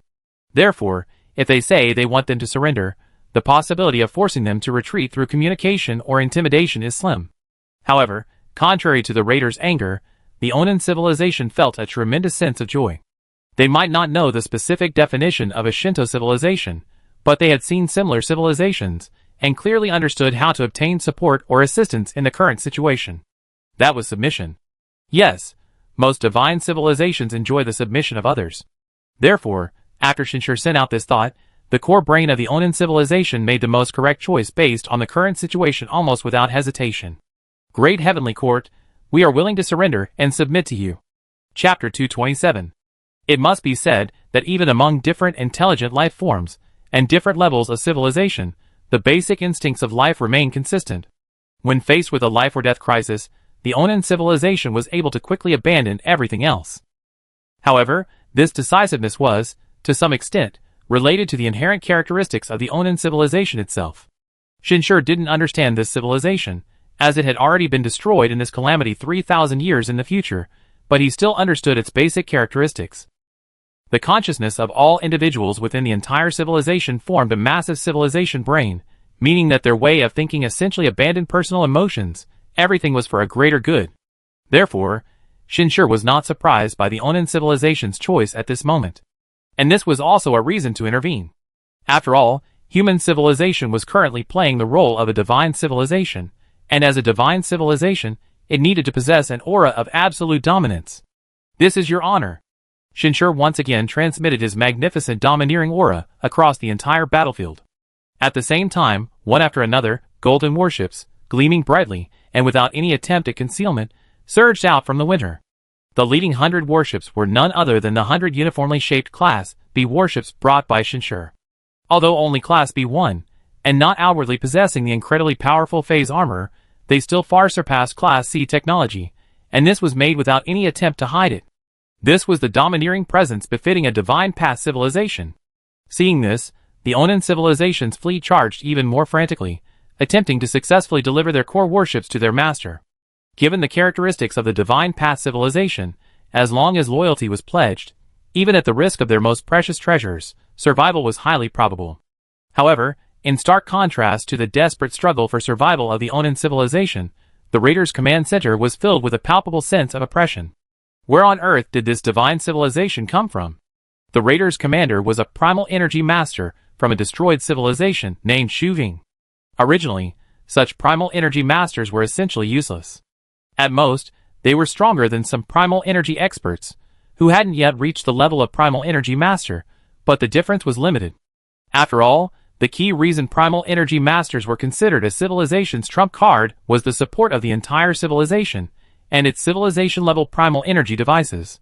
Therefore, if they say they want them to surrender, the possibility of forcing them to retreat through communication or intimidation is slim. However, contrary to the raiders' anger, the Onan civilization felt a tremendous sense of joy. They might not know the specific definition of a Shinto civilization, but they had seen similar civilizations, and clearly understood how to obtain support or assistance in the current situation. That was submission. Yes, most divine civilizations enjoy the submission of others. Therefore, after Shinshur sent out this thought, the core brain of the Onan civilization made the most correct choice based on the current situation almost without hesitation. Great Heavenly Court, we are willing to surrender and submit to you. Chapter 227. It must be said that even among different intelligent life forms and different levels of civilization, the basic instincts of life remain consistent. When faced with a life or death crisis, the Onan civilization was able to quickly abandon everything else. However, this decisiveness was, to some extent, related to the inherent characteristics of the Onan civilization itself. Shinshur didn't understand this civilization, as it had already been destroyed in this calamity 3,000 years in the future, but he still understood its basic characteristics. The consciousness of all individuals within the entire civilization formed a massive civilization brain, meaning that their way of thinking essentially abandoned personal emotions. Everything was for a greater good. Therefore, Shinshur was not surprised by the Onan civilization's choice at this moment. And this was also a reason to intervene. After all, human civilization was currently playing the role of a divine civilization, and as a divine civilization, it needed to possess an aura of absolute dominance. This is your honor. Shinshur once again transmitted his magnificent domineering aura across the entire battlefield. At the same time, one after another, golden warships, gleaming brightly, and without any attempt at concealment, surged out from the winter. The leading 100 warships were none other than the 100 uniformly shaped Class B warships brought by Shinshur. Although only Class B1, and not outwardly possessing the incredibly powerful phase armor, they still far surpassed Class C technology, and this was made without any attempt to hide it. This was the domineering presence befitting a divine path civilization. Seeing this, the Onan civilization's fleet charged even more frantically, attempting to successfully deliver their core warships to their master. Given the characteristics of the divine path civilization, as long as loyalty was pledged, even at the risk of their most precious treasures, survival was highly probable. However, in stark contrast to the desperate struggle for survival of the Onan civilization, the Raiders' command center was filled with a palpable sense of oppression. Where on earth did this divine civilization come from? The Raiders' commander was a primal energy master from a destroyed civilization named Shuving. Originally, such primal energy masters were essentially useless. At most, they were stronger than some primal energy experts, who hadn't yet reached the level of primal energy master, but the difference was limited. After all, the key reason primal energy masters were considered a civilization's trump card was the support of the entire civilization, and its civilization-level primal energy devices.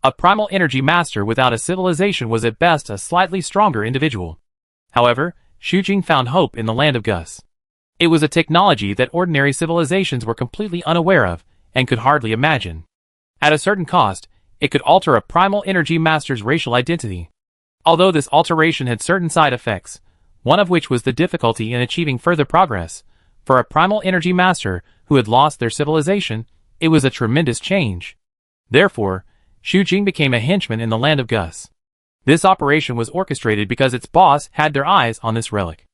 A primal energy master without a civilization was at best a slightly stronger individual. However, Shujing found hope in the land of Gus. It was a technology that ordinary civilizations were completely unaware of, and could hardly imagine. At a certain cost, it could alter a primal energy master's racial identity. Although this alteration had certain side effects, one of which was the difficulty in achieving further progress, for a primal energy master who had lost their civilization, it was a tremendous change. Therefore, Shujing became a henchman in the land of Gus. This operation was orchestrated because its boss had their eyes on this relic.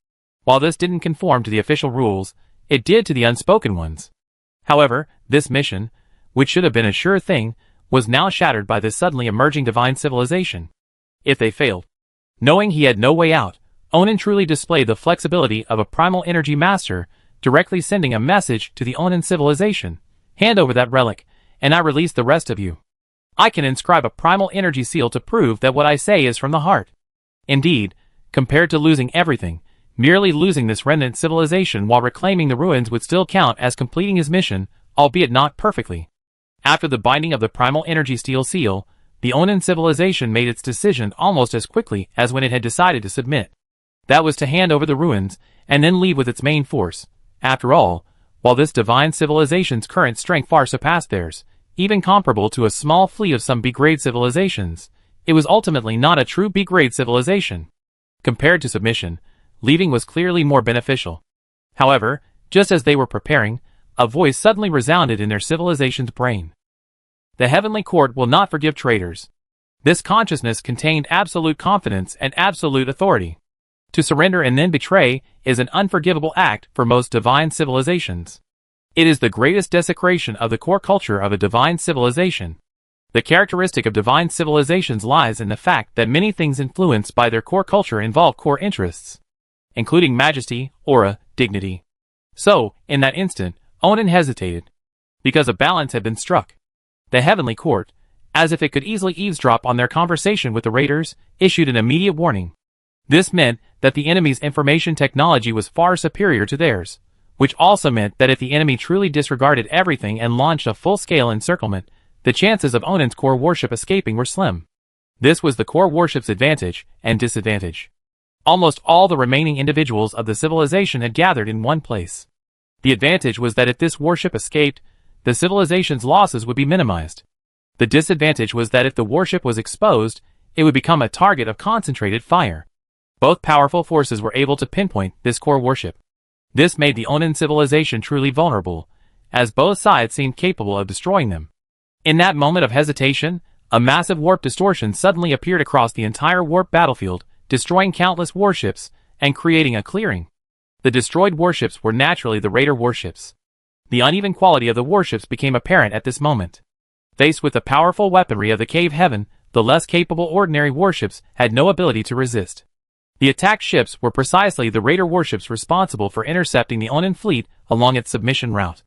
While this didn't conform to the official rules, it did to the unspoken ones. However, this mission, which should have been a sure thing, was now shattered by this suddenly emerging divine civilization. If they failed, knowing he had no way out, Onan truly displayed the flexibility of a primal energy master, directly sending a message to the Onan civilization. Hand over that relic, and I release the rest of you. I can inscribe a primal energy seal to prove that what I say is from the heart. Indeed, compared to losing everything, merely losing this remnant civilization while reclaiming the ruins would still count as completing his mission, albeit not perfectly. After the binding of the primal energy steel seal, the Onan civilization made its decision almost as quickly as when it had decided to submit. That was to hand over the ruins, and then leave with its main force. After all, while this divine civilization's current strength far surpassed theirs, even comparable to a small fleet of some B-grade civilizations, it was ultimately not a true B-grade civilization. Compared to submission, leaving was clearly more beneficial. However, just as they were preparing, a voice suddenly resounded in their civilization's brain. The Heavenly Court will not forgive traitors. This consciousness contained absolute confidence and absolute authority. To surrender and then betray is an unforgivable act for most divine civilizations. It is the greatest desecration of the core culture of a divine civilization. The characteristic of divine civilizations lies in the fact that many things influenced by their core culture involve core interests, including majesty, aura, dignity. So, in that instant, Onan hesitated, because a balance had been struck. The heavenly court, as if it could easily eavesdrop on their conversation with the raiders, issued an immediate warning. This meant that the enemy's information technology was far superior to theirs, which also meant that if the enemy truly disregarded everything and launched a full-scale encirclement, the chances of Onan's core warship escaping were slim. This was the core warship's advantage and disadvantage. Almost all the remaining individuals of the civilization had gathered in one place. The advantage was that if this warship escaped, the civilization's losses would be minimized. The disadvantage was that if the warship was exposed, it would become a target of concentrated fire. Both powerful forces were able to pinpoint this core warship. This made the Onan civilization truly vulnerable, as both sides seemed capable of destroying them. In that moment of hesitation, a massive warp distortion suddenly appeared across the entire warp battlefield, destroying countless warships and creating a clearing. The destroyed warships were naturally the raider warships. The uneven quality of the warships became apparent at this moment. Faced with the powerful weaponry of the cave heaven, the less capable ordinary warships had no ability to resist. The attack ships were precisely the raider warships responsible for intercepting the Onan fleet along its submission route.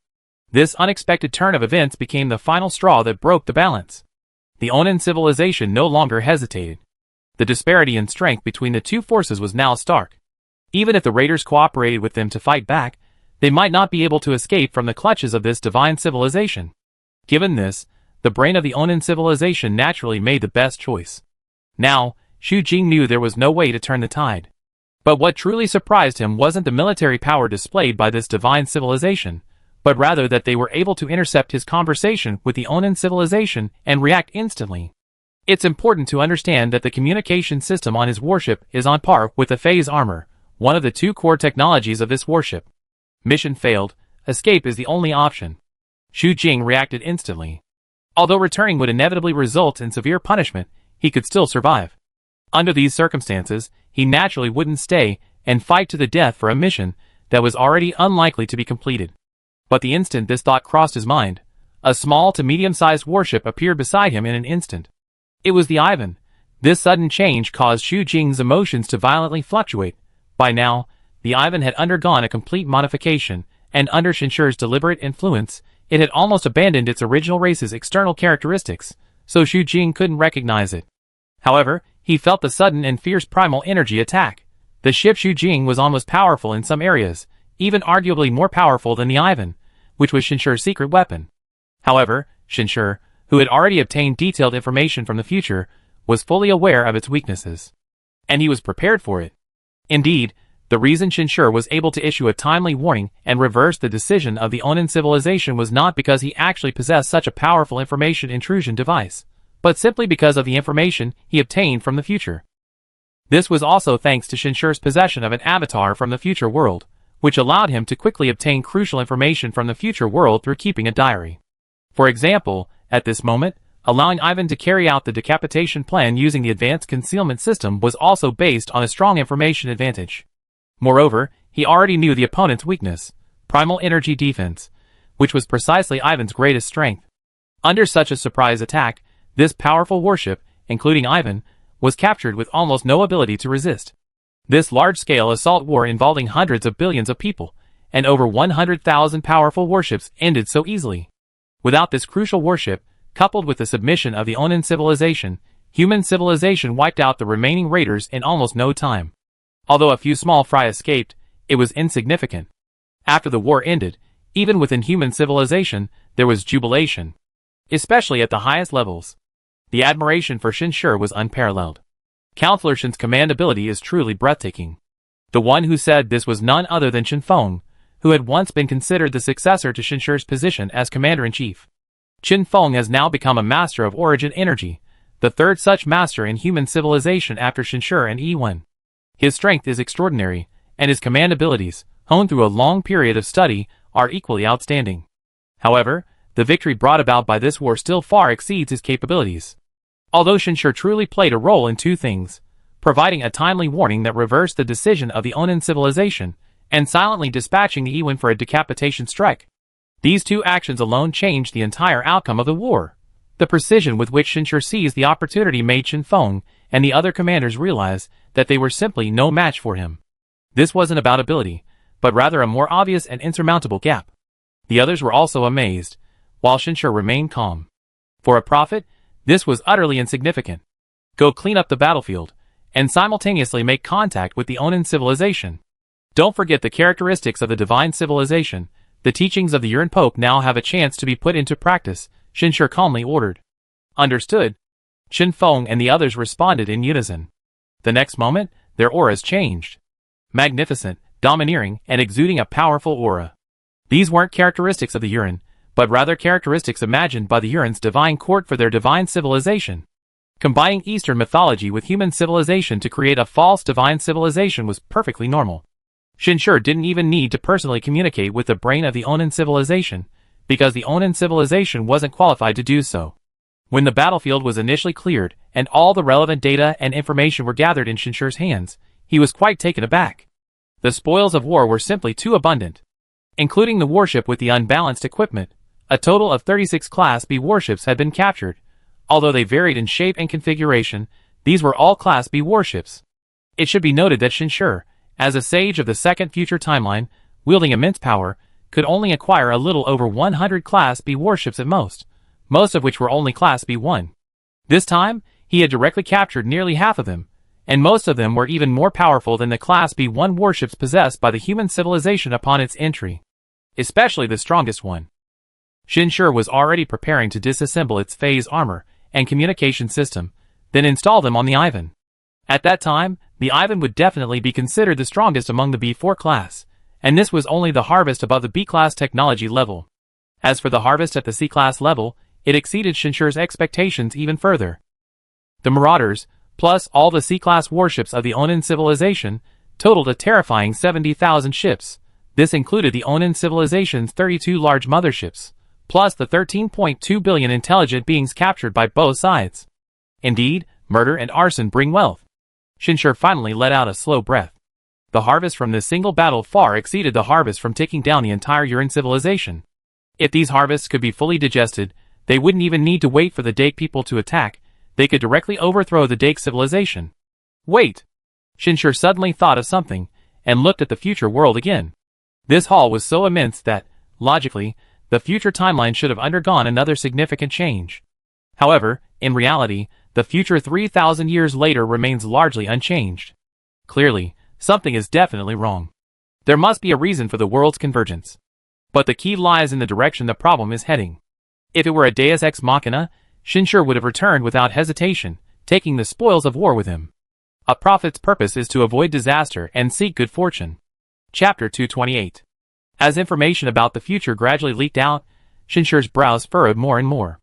This unexpected turn of events became the final straw that broke the balance. The Onan civilization no longer hesitated. The disparity in strength between the two forces was now stark. Even if the raiders cooperated with them to fight back, they might not be able to escape from the clutches of this divine civilization. Given this, the brain of the Onan civilization naturally made the best choice. Now, Xu Jing knew there was no way to turn the tide. But what truly surprised him wasn't the military power displayed by this divine civilization, but rather that they were able to intercept his conversation with the Onan civilization and react instantly. It's important to understand that the communication system on his warship is on par with the phase armor, one of the two core technologies of this warship. Mission failed, escape is the only option. Xu Jing reacted instantly. Although returning would inevitably result in severe punishment, he could still survive. Under these circumstances, he naturally wouldn't stay and fight to the death for a mission that was already unlikely to be completed. But the instant this thought crossed his mind, a small to medium-sized warship appeared beside him in an instant. It was the Ivan. This sudden change caused Xu Jing's emotions to violently fluctuate. By now, the Ivan had undergone a complete modification, and under Shinshur's deliberate influence, it had almost abandoned its original race's external characteristics, so Xu Jing couldn't recognize it. However, he felt the sudden and fierce primal energy attack. The ship Xu Jing was almost powerful in some areas, even arguably more powerful than the Ivan, which was Shinshur's secret weapon. However, Shinshur, who had already obtained detailed information from the future, was fully aware of its weaknesses. And he was prepared for it. Indeed, the reason Shinshur was able to issue a timely warning and reverse the decision of the Onan civilization was not because he actually possessed such a powerful information intrusion device, but simply because of the information he obtained from the future. This was also thanks to Shinshur's possession of an avatar from the future world, which allowed him to quickly obtain crucial information from the future world through keeping a diary. For example, at this moment, allowing Ivan to carry out the decapitation plan using the advanced concealment system was also based on a strong information advantage. Moreover, he already knew the opponent's weakness, primal energy defense, which was precisely Ivan's greatest strength. Under such a surprise attack, this powerful warship, including Ivan, was captured with almost no ability to resist. This large-scale assault war involving hundreds of billions of people, and over 100,000 powerful warships ended so easily. Without this crucial warship, coupled with the submission of the Onan civilization, human civilization wiped out the remaining raiders in almost no time. Although a few small fry escaped, it was insignificant. After the war ended, even within human civilization, there was jubilation. Especially at the highest levels. The admiration for Shinshur was unparalleled. Counselor Shin's command ability is truly breathtaking. The one who said this was none other than Qin Feng, who had once been considered the successor to Shinshur's position as commander-in-chief. Qin Feng has now become a master of origin energy, the third such master in human civilization after Shinshur and Yiwen. His strength is extraordinary, and his command abilities, honed through a long period of study, are equally outstanding. However, the victory brought about by this war still far exceeds his capabilities. Although Shinshur truly played a role in two things, providing a timely warning that reversed the decision of the Onan civilization, and silently dispatching the Yiwen for a decapitation strike. These two actions alone changed the entire outcome of the war. The precision with which Shinshur seized the opportunity made Qinfeng and the other commanders realize that they were simply no match for him. This wasn't about ability, but rather a more obvious and insurmountable gap. The others were also amazed, while Shinshur remained calm. For a prophet, this was utterly insignificant. Go clean up the battlefield, and simultaneously make contact with the Onin civilization. Don't forget the characteristics of the divine civilization. The teachings of the Yuan Pope now have a chance to be put into practice, Shinshur calmly ordered. Understood. Qinfeng and the others responded in unison. The next moment, their auras changed. Magnificent, domineering, and exuding a powerful aura. These weren't characteristics of the Yuan, but rather characteristics imagined by the Yuan's divine court for their divine civilization. Combining Eastern mythology with human civilization to create a false divine civilization was perfectly normal. Shinshur didn't even need to personally communicate with the brain of the Onin civilization, because the Onin civilization wasn't qualified to do so. When the battlefield was initially cleared, and all the relevant data and information were gathered in Shinshur's hands, he was quite taken aback. The spoils of war were simply too abundant. Including the warship with the unbalanced equipment, a total of 36 Class B warships had been captured. Although they varied in shape and configuration, these were all Class B warships. It should be noted that Shinshur, as a sage of the second future timeline, wielding immense power, could only acquire a little over 100 Class B warships at most of which were only Class B1. This time, he had directly captured nearly half of them, and most of them were even more powerful than the Class B1 warships possessed by the human civilization upon its entry. Especially the strongest one. Shinshur was already preparing to disassemble its phase armor and communication system, then install them on the Ivan. At that time, the Ivan would definitely be considered the strongest among the B4 class, and this was only the harvest above the B-class technology level. As for the harvest at the C-class level, it exceeded Shinshur's expectations even further. The Marauders, plus all the C-class warships of the Onin civilization, totaled a terrifying 70,000 ships. This included the Onin civilization's 32 large motherships, plus the 13.2 billion intelligent beings captured by both sides. Indeed, murder and arson bring wealth. Shinshur finally let out a slow breath. The harvest from this single battle far exceeded the harvest from taking down the entire Yuan civilization. If these harvests could be fully digested, they wouldn't even need to wait for the Dake people to attack. They could directly overthrow the Dake civilization. Wait! Shinshur suddenly thought of something, and looked at the future world again. This hall was so immense that, logically, the future timeline should have undergone another significant change. However, in reality, the future 3,000 years later remains largely unchanged. Clearly, something is definitely wrong. There must be a reason for the world's convergence. But the key lies in the direction the problem is heading. If it were a Deus Ex Machina, Shinshur would have returned without hesitation, taking the spoils of war with him. A prophet's purpose is to avoid disaster and seek good fortune. Chapter 228. As information about the future gradually leaked out, Shinshur's brows furrowed more and more.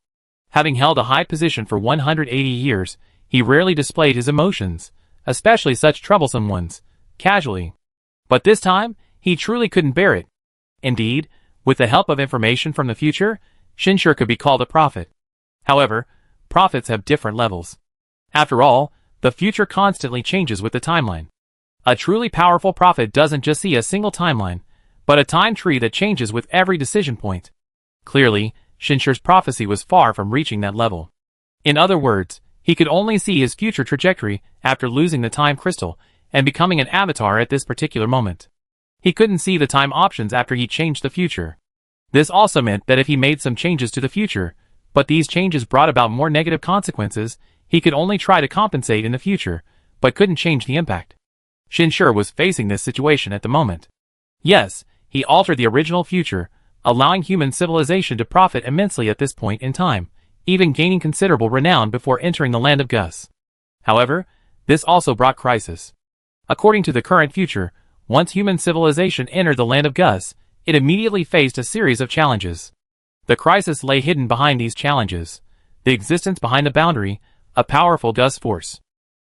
Having held a high position for 180 years, he rarely displayed his emotions, especially such troublesome ones, casually. But this time, he truly couldn't bear it. Indeed, with the help of information from the future, Shinshur could be called a prophet. However, prophets have different levels. After all, the future constantly changes with the timeline. A truly powerful prophet doesn't just see a single timeline, but a time tree that changes with every decision point. Clearly, Shinshur's prophecy was far from reaching that level. In other words, he could only see his future trajectory after losing the time crystal and becoming an avatar at this particular moment. He couldn't see the time options after he changed the future. This also meant that if he made some changes to the future, but these changes brought about more negative consequences, he could only try to compensate in the future, but couldn't change the impact. Shinshur was facing this situation at the moment. Yes, he altered the original future, allowing human civilization to profit immensely at this point in time, even gaining considerable renown before entering the land of Gus. However, this also brought crisis. According to the current future, once human civilization entered the land of Gus, it immediately faced a series of challenges. The crisis lay hidden behind these challenges. The existence behind the boundary, a powerful Gus force.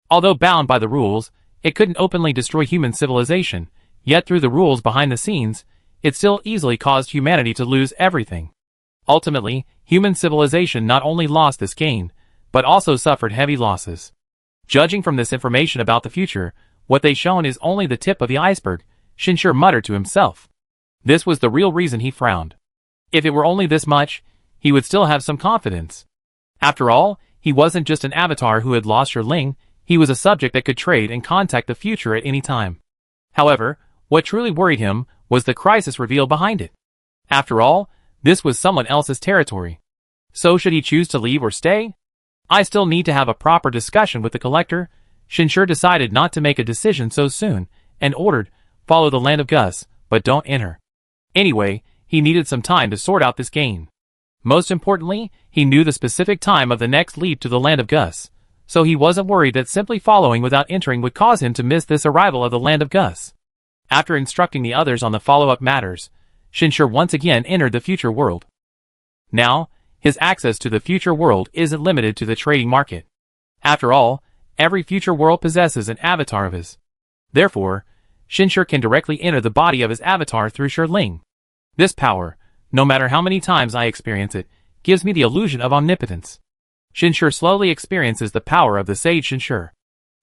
Although bound by the rules, it couldn't openly destroy human civilization, yet through the rules behind the scenes, it still easily caused humanity to lose everything. Ultimately, human civilization not only lost this gain, but also suffered heavy losses. Judging from this information about the future, what they shown is only the tip of the iceberg, Shinshur muttered to himself. This was the real reason he frowned. If it were only this much, he would still have some confidence. After all, he wasn't just an avatar who had lost Shi Ling, he was a subject that could trade and contact the future at any time. However, what truly worried him was the crisis revealed behind it. After all, this was someone else's territory. So should he choose to leave or stay? I still need to have a proper discussion with the collector. Shinshur decided not to make a decision so soon, and ordered, "Follow the land of Gus, but don't enter." Anyway, he needed some time to sort out this gain. Most importantly, he knew the specific time of the next leap to the land of Gus, so he wasn't worried that simply following without entering would cause him to miss this arrival of the land of Gus. After instructing the others on the follow-up matters, Shinshur once again entered the future world. Now, his access to the future world isn't limited to the trading market. After all, every future world possesses an avatar of his. Therefore, Shinshur can directly enter the body of his avatar through Shi Ling. This power, no matter how many times I experience it, gives me the illusion of omnipotence. Shinshur slowly experiences the power of the sage Shinshur.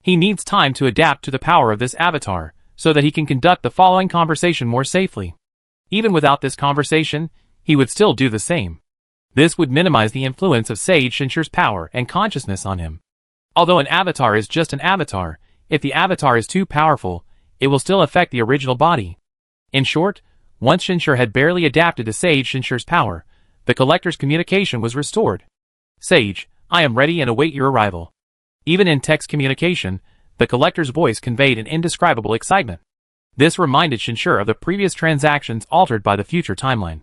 He needs time to adapt to the power of this avatar, so that he can conduct the following conversation more safely. Even without this conversation, he would still do the same. This would minimize the influence of Sage Shinshur's power and consciousness on him. Although an avatar is just an avatar, if the avatar is too powerful, it will still affect the original body. In short, once Shinshur had barely adapted to Sage Shinshur's power, the collector's communication was restored. "Sage, I am ready and await your arrival." Even in text communication, the collector's voice conveyed an indescribable excitement. This reminded Shinshur of the previous transactions altered by the future timeline.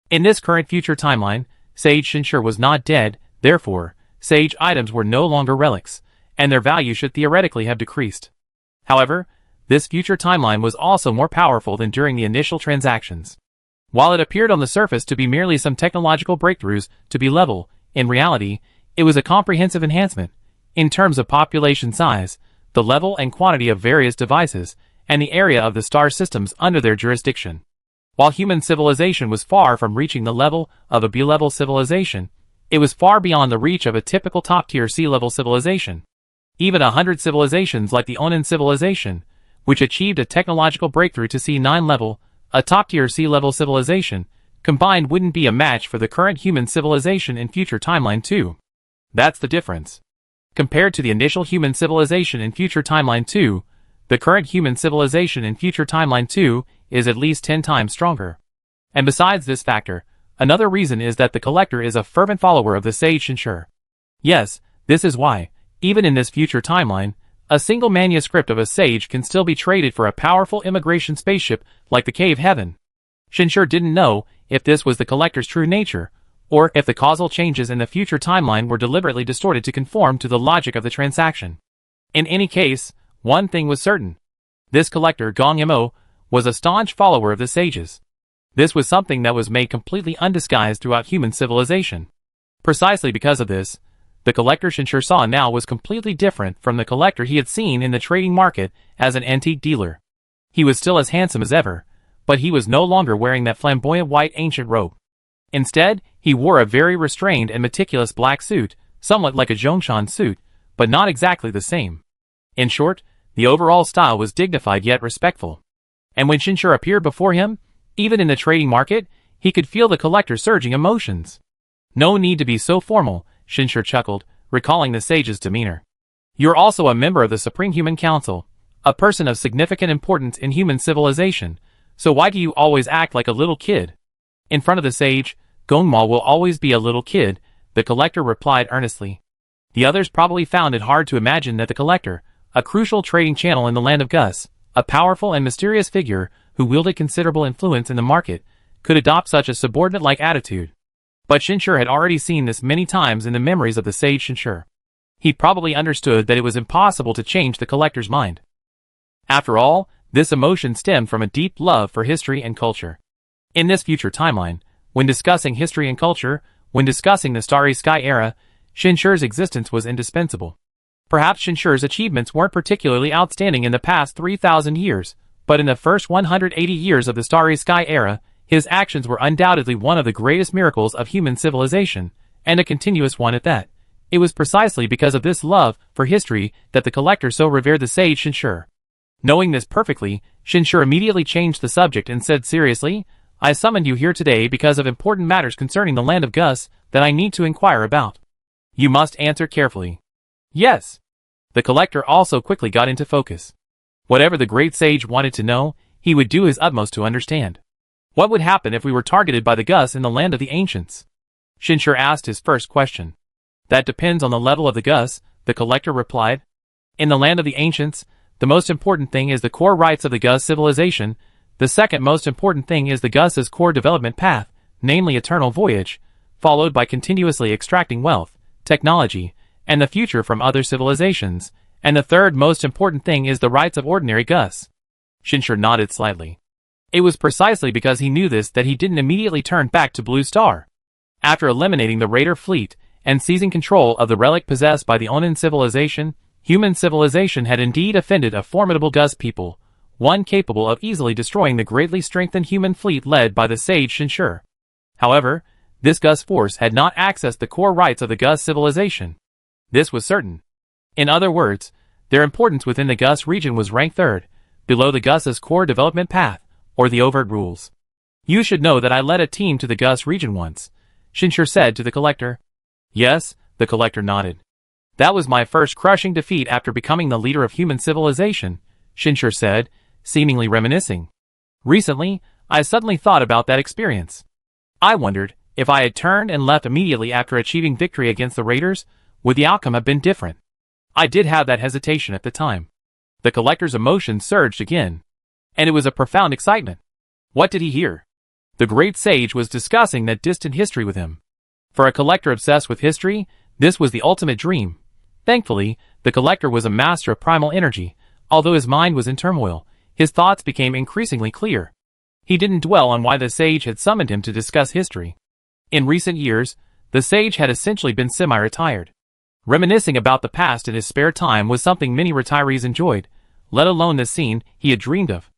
In this current future timeline, Sage Shinshur was not dead, therefore, sage items were no longer relics, and their value should theoretically have decreased. However, this future timeline was also more powerful than during the initial transactions. While it appeared on the surface to be merely some technological breakthroughs to be level, in reality, it was a comprehensive enhancement, in terms of population size, the level and quantity of various devices, and the area of the star systems under their jurisdiction. While human civilization was far from reaching the level of a B-level civilization, it was far beyond the reach of a typical top-tier C-level civilization. Even 100 civilizations like the Onan civilization, which achieved a technological breakthrough to C9 level, a top-tier C-level civilization, combined wouldn't be a match for the current human civilization in future timeline 2. That's the difference. Compared to the initial human civilization in future timeline 2, the current human civilization in future timeline 2 is at least 10 times stronger. And besides this factor, another reason is that the collector is a fervent follower of the sage Shinshur. Yes, this is why, even in this future timeline, a single manuscript of a sage can still be traded for a powerful immigration spaceship like the Cave Heaven. Shinshur didn't know if this was the collector's true nature, or if the causal changes in the future timeline were deliberately distorted to conform to the logic of the transaction. In any case, one thing was certain. This collector, Gong Mo, was a staunch follower of the sages. This was something that was made completely undisguised throughout human civilization. Precisely because of this, the collector Shinshur saw now was completely different from the collector he had seen in the trading market as an antique dealer. He was still as handsome as ever, but he was no longer wearing that flamboyant white ancient robe. Instead, he wore a very restrained and meticulous black suit, somewhat like a Zhongshan suit, but not exactly the same. In short, the overall style was dignified yet respectful. And when Shinshur appeared before him, even in the trading market, he could feel the collector's surging emotions. "No need to be so formal," Shinshur chuckled, recalling the sage's demeanor. "You're also a member of the Supreme Human Council, a person of significant importance in human civilization, so why do you always act like a little kid?" In front of the sage, Gongma will always be a little kid, the collector replied earnestly. The others probably found it hard to imagine that the collector, a crucial trading channel in the land of Gus, a powerful and mysterious figure who wielded considerable influence in the market, could adopt such a subordinate-like attitude. But Shinshur had already seen this many times in the memories of the sage Shinshur. He probably understood that it was impossible to change the collector's mind. After all, this emotion stemmed from a deep love for history and culture. In this future timeline, when discussing history and culture, when discussing the Starry Sky era, Shinshur's existence was indispensable. Perhaps Shinshur's achievements weren't particularly outstanding in the past 3,000 years, but in the first 180 years of the Starry Sky era, his actions were undoubtedly one of the greatest miracles of human civilization, and a continuous one at that. It was precisely because of this love for history that the collector so revered the sage Shinshur. Knowing this perfectly, Shinshur immediately changed the subject and said seriously, I summoned you here today because of important matters concerning the land of Gus that I need to inquire about. You must answer carefully. Yes. The collector also quickly got into focus. Whatever the great sage wanted to know, he would do his utmost to understand. What would happen if we were targeted by the Gus in the land of the ancients? Shinshur asked his first question. That depends on the level of the Gus, the collector replied. In the land of the ancients, the most important thing is the core rights of the Gus civilization. The second most important thing is the Gus's core development path, namely eternal voyage, followed by continuously extracting wealth, technology, and the future from other civilizations, and the third most important thing is the rights of ordinary Gus. Shinshur nodded slightly. It was precisely because he knew this that he didn't immediately turn back to Blue Star. After eliminating the raider fleet and seizing control of the relic possessed by the Onan civilization, human civilization had indeed offended a formidable Gus people, one capable of easily destroying the greatly strengthened human fleet led by the sage Shinshur. However, this Gus force had not accessed the core rights of the Gus civilization. This was certain. In other words, their importance within the Gus region was ranked third, below the Gus's core development path, or the overt rules. You should know that I led a team to the Gus region once, Shinshur said to the collector. Yes, the collector nodded. That was my first crushing defeat after becoming the leader of human civilization, Shinshur said, seemingly reminiscing. Recently, I suddenly thought about that experience. I wondered, if I had turned and left immediately after achieving victory against the raiders, would the outcome have been different? I did have that hesitation at the time. The collector's emotions surged again. And it was a profound excitement. What did he hear? The great sage was discussing that distant history with him. For a collector obsessed with history, this was the ultimate dream. Thankfully, the collector was a master of primal energy. Although his mind was in turmoil, his thoughts became increasingly clear. He didn't dwell on why the sage had summoned him to discuss history. In recent years, the sage had essentially been semi-retired. Reminiscing about the past in his spare time was something many retirees enjoyed, let alone the scene he had dreamed of.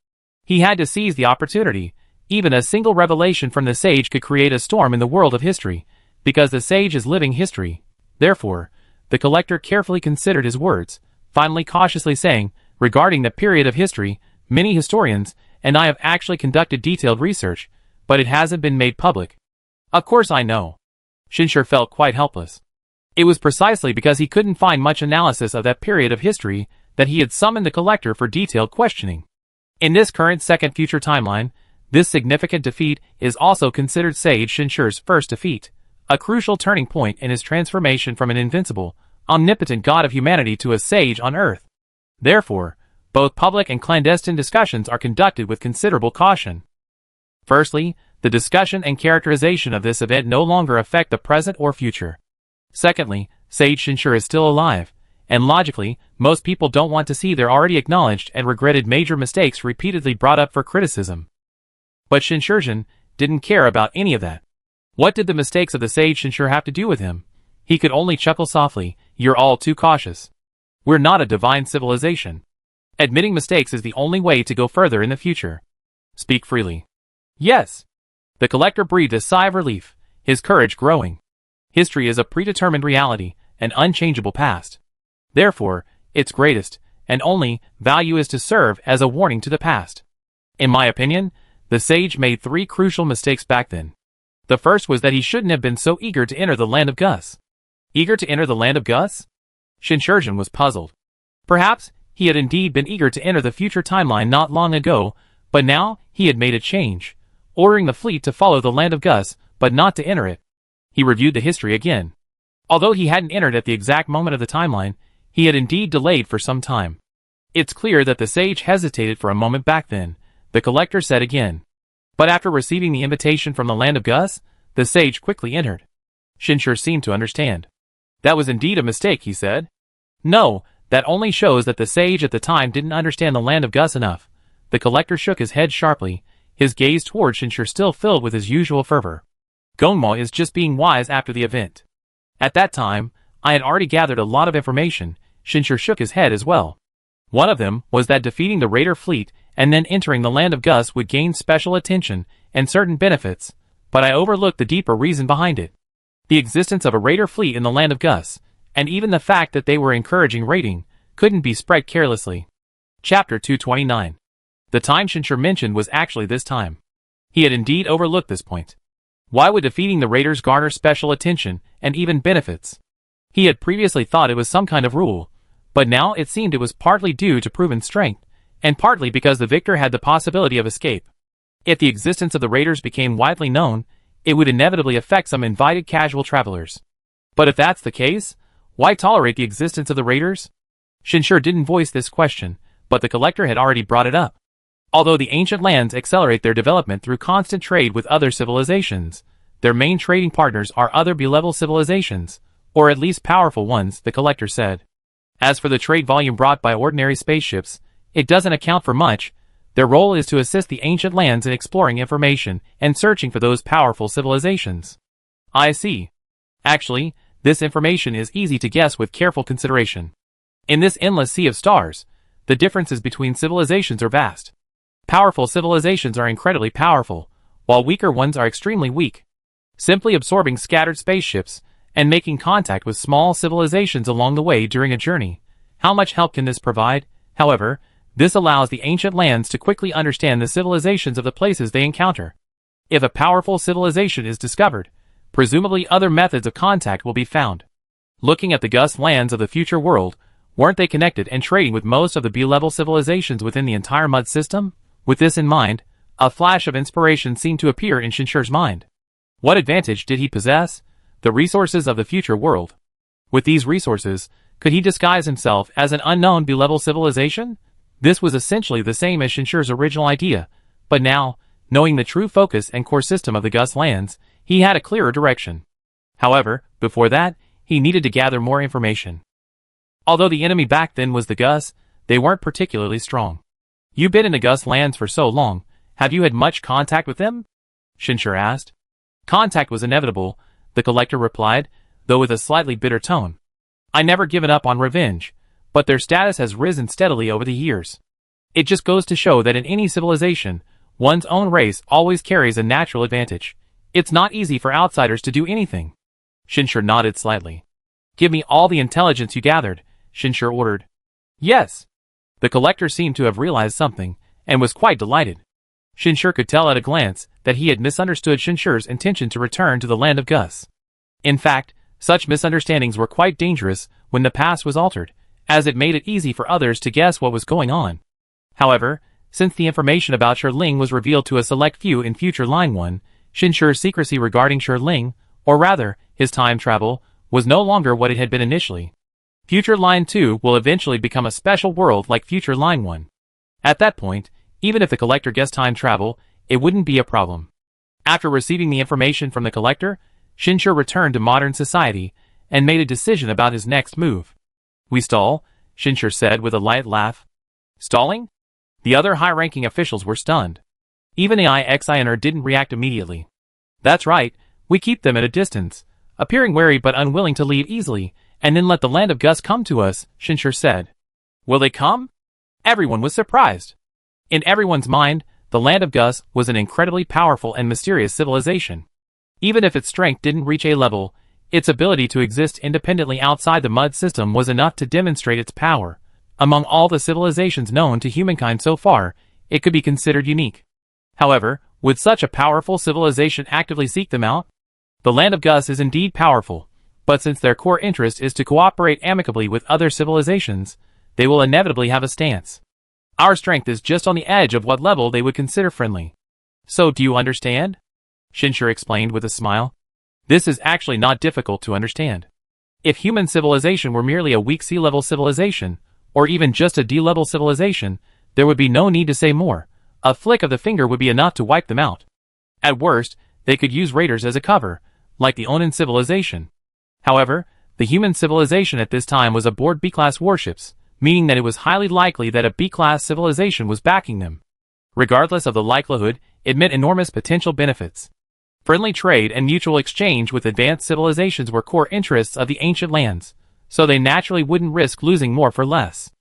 He had to seize the opportunity. Even a single revelation from the sage could create a storm in the world of history, because the sage is living history. Therefore, the collector carefully considered his words, finally cautiously saying, regarding the period of history, many historians and I have actually conducted detailed research, but it hasn't been made public. Of course I know. Shinshur felt quite helpless. It was precisely because he couldn't find much analysis of that period of history that he had summoned the collector for detailed questioning. In this current second future timeline, this significant defeat is also considered Sage Shinshur's first defeat, a crucial turning point in his transformation from an invincible, omnipotent god of humanity to a sage on Earth. Therefore, both public and clandestine discussions are conducted with considerable caution. Firstly, the discussion and characterization of this event no longer affect the present or future. Secondly, Sage Shinshur is still alive, and logically, most people don't want to see their already acknowledged and regretted major mistakes repeatedly brought up for criticism. But Shinshurjin didn't care about any of that. What did the mistakes of the Sage Shinshur have to do with him? He could only chuckle softly. You're all too cautious. We're not a divine civilization. Admitting mistakes is the only way to go further in the future. Speak freely. Yes. The collector breathed a sigh of relief, his courage growing. History is a predetermined reality, an unchangeable past. Therefore, its greatest, and only, value is to serve as a warning to the past. In my opinion, the sage made 3 crucial mistakes back then. The first was that he shouldn't have been so eager to enter the land of Gus. Eager to enter the land of Gus? Shinshurjin was puzzled. Perhaps he had indeed been eager to enter the future timeline not long ago, but now he had made a change, ordering the fleet to follow the land of Gus, but not to enter it. He reviewed the history again. Although he hadn't entered at the exact moment of the timeline, he had indeed delayed for some time. It's clear that the sage hesitated for a moment back then, the collector said again. But after receiving the invitation from the land of Gus, the sage quickly entered. Shinshur seemed to understand. That was indeed a mistake, he said. No, that only shows that the sage at the time didn't understand the land of Gus enough. The collector shook his head sharply, his gaze toward Shinshur still filled with his usual fervor. Gonmo is just being wise after the event. At that time, I had already gathered a lot of information. Shinshur shook his head as well. One of them was that defeating the raider fleet and then entering the land of Gus would gain special attention and certain benefits, but I overlooked the deeper reason behind it. The existence of a raider fleet in the land of Gus, and even the fact that they were encouraging raiding, couldn't be spread carelessly. Chapter 229. The time Shinshur mentioned was actually this time. He had indeed overlooked this point. Why would defeating the raiders garner special attention and even benefits? He had previously thought it was some kind of rule, but now it seemed it was partly due to proven strength, and partly because the victor had the possibility of escape. If the existence of the raiders became widely known, it would inevitably affect some invited casual travelers. But if that's the case, why tolerate the existence of the raiders? Shinshur didn't voice this question, but the collector had already brought it up. Although the ancient lands accelerate their development through constant trade with other civilizations, their main trading partners are other B-level civilizations, or at least powerful ones, the collector said. As for the trade volume brought by ordinary spaceships, it doesn't account for much. Their role is to assist the ancient lands in exploring information and searching for those powerful civilizations. I see. Actually, this information is easy to guess with careful consideration. In this endless sea of stars, the differences between civilizations are vast. Powerful civilizations are incredibly powerful, while weaker ones are extremely weak. Simply absorbing scattered spaceships and making contact with small civilizations along the way during a journey, how much help can this provide? However, this allows the ancient lands to quickly understand the civilizations of the places they encounter. If a powerful civilization is discovered, presumably other methods of contact will be found. Looking at the Gus lands of the future world, weren't they connected and trading with most of the B-level civilizations within the entire mud system? With this in mind, a flash of inspiration seemed to appear in Shinshur's mind. What advantage did he possess? The resources of the future world. With these resources, could he disguise himself as an unknown B-level civilization? This was essentially the same as Shinshur's original idea, but now, knowing the true focus and core system of the Gus lands, he had a clearer direction. However, before that, he needed to gather more information. Although the enemy back then was the Gus, they weren't particularly strong. You've been in the Gus lands for so long, have you had much contact with them? Shinshur asked. Contact was inevitable, the collector replied, though with a slightly bitter tone. I never given up on revenge, but their status has risen steadily over the years. It just goes to show that in any civilization, one's own race always carries a natural advantage. It's not easy for outsiders to do anything. Shinshur nodded slightly. Give me all the intelligence you gathered, Shinshur ordered. Yes. The collector seemed to have realized something, and was quite delighted. Shinshur could tell at a glance that he had misunderstood Shinshur's intention to return to the land of Gus. In fact, such misunderstandings were quite dangerous when the past was altered, as it made it easy for others to guess what was going on. However, since the information about Shirling was revealed to a select few in future Line 1, Shinshur's secrecy regarding Shirling, or rather, his time travel, was no longer what it had been initially. Future Line 2 will eventually become a special world like future Line 1. At that point, even if the collector guessed time travel, it wouldn't be a problem. After receiving the information from the collector, Shinshur returned to modern society and made a decision about his next move. We stall, Shinshur said with a light laugh. Stalling? The other high-ranking officials were stunned. Even the IXINer didn't react immediately. That's right, we keep them at a distance, appearing wary but unwilling to leave easily, and then let the land of Gus come to us, Shinshur said. Will they come? Everyone was surprised. In everyone's mind, the land of Gus was an incredibly powerful and mysterious civilization. Even if its strength didn't reach a level, its ability to exist independently outside the mud system was enough to demonstrate its power. Among all the civilizations known to humankind so far, it could be considered unique. However, would such a powerful civilization actively seek them out? The land of Gus is indeed powerful, but since their core interest is to cooperate amicably with other civilizations, they will inevitably have a stance. Our strength is just on the edge of what level they would consider friendly. So do you understand? Shinshur explained with a smile. This is actually not difficult to understand. If human civilization were merely a weak sea-level civilization, or even just a D-level civilization, there would be no need to say more. A flick of the finger would be enough to wipe them out. At worst, they could use raiders as a cover, like the Onan civilization. However, the human civilization at this time was aboard B-class warships, meaning that it was highly likely that a B-class civilization was backing them. Regardless of the likelihood, it meant enormous potential benefits. Friendly trade and mutual exchange with advanced civilizations were core interests of the ancient lands, so they naturally wouldn't risk losing more for less.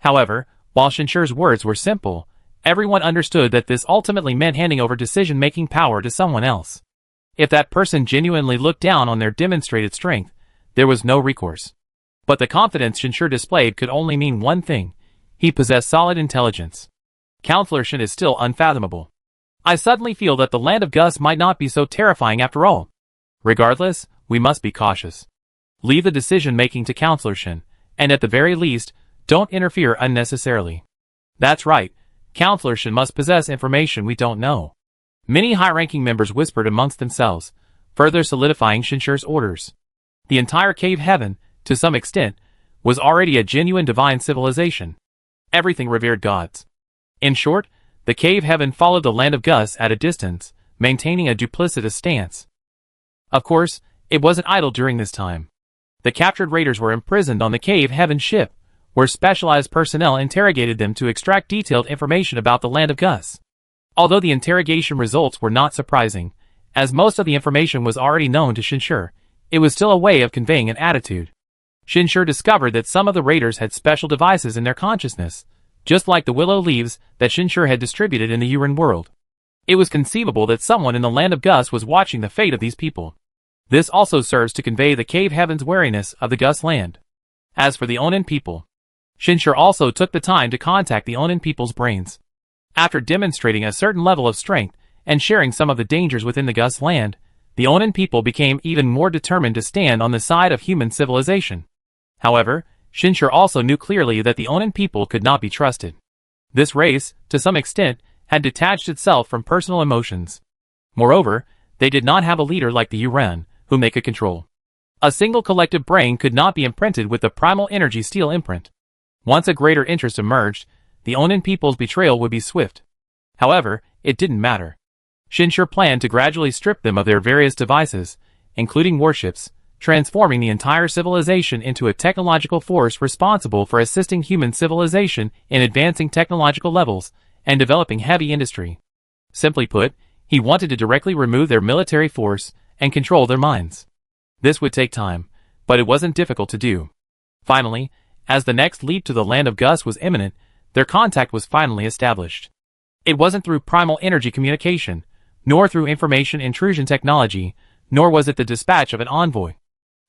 However, while Shinshur's words were simple, everyone understood that this ultimately meant handing over decision-making power to someone else. If that person genuinely looked down on their demonstrated strength, there was no recourse. But the confidence Shinshur displayed could only mean one thing. He possessed solid intelligence. Counselor Shin is still unfathomable. I suddenly feel that the land of Gus might not be so terrifying after all. Regardless, we must be cautious. Leave the decision-making to Counselor Shin, and at the very least, don't interfere unnecessarily. That's right, Counselor Shin must possess information we don't know. Many high-ranking members whispered amongst themselves, further solidifying Shinshir's orders. The entire cave heaven, to some extent, was already a genuine divine civilization. Everything revered gods. In short, the cave heaven followed the land of Gus at a distance, maintaining a duplicitous stance. Of course, it wasn't idle during this time. The captured raiders were imprisoned on the cave heaven ship, where specialized personnel interrogated them to extract detailed information about the land of Gus. Although the interrogation results were not surprising, as most of the information was already known to Shinshir, it was still a way of conveying an attitude. Shinshir discovered that some of the raiders had special devices in their consciousness, just like the willow leaves that Shinshir had distributed in the Urin world. It was conceivable that someone in the land of Gus was watching the fate of these people. This also serves to convey the cave heaven's wariness of the Gus land. As for the Onin people, Shinshir also took the time to contact the Onin people's brains. After demonstrating a certain level of strength and sharing some of the dangers within the Gus land, the Onin people became even more determined to stand on the side of human civilization. However, Shinshir also knew clearly that the Onin people could not be trusted. This race, to some extent, had detached itself from personal emotions. Moreover, they did not have a leader like the Uran, whom they could control. A single collective brain could not be imprinted with the primal energy steel imprint. Once a greater interest emerged, the Onin people's betrayal would be swift. However, it didn't matter. Shinshir planned to gradually strip them of their various devices, including warships, transforming the entire civilization into a technological force responsible for assisting human civilization in advancing technological levels and developing heavy industry. Simply put, he wanted to directly remove their military force and control their minds. This would take time, but it wasn't difficult to do. Finally, as the next leap to the land of Gus was imminent, their contact was finally established. It wasn't through primal energy communication, nor through information intrusion technology, nor was it the dispatch of an envoy.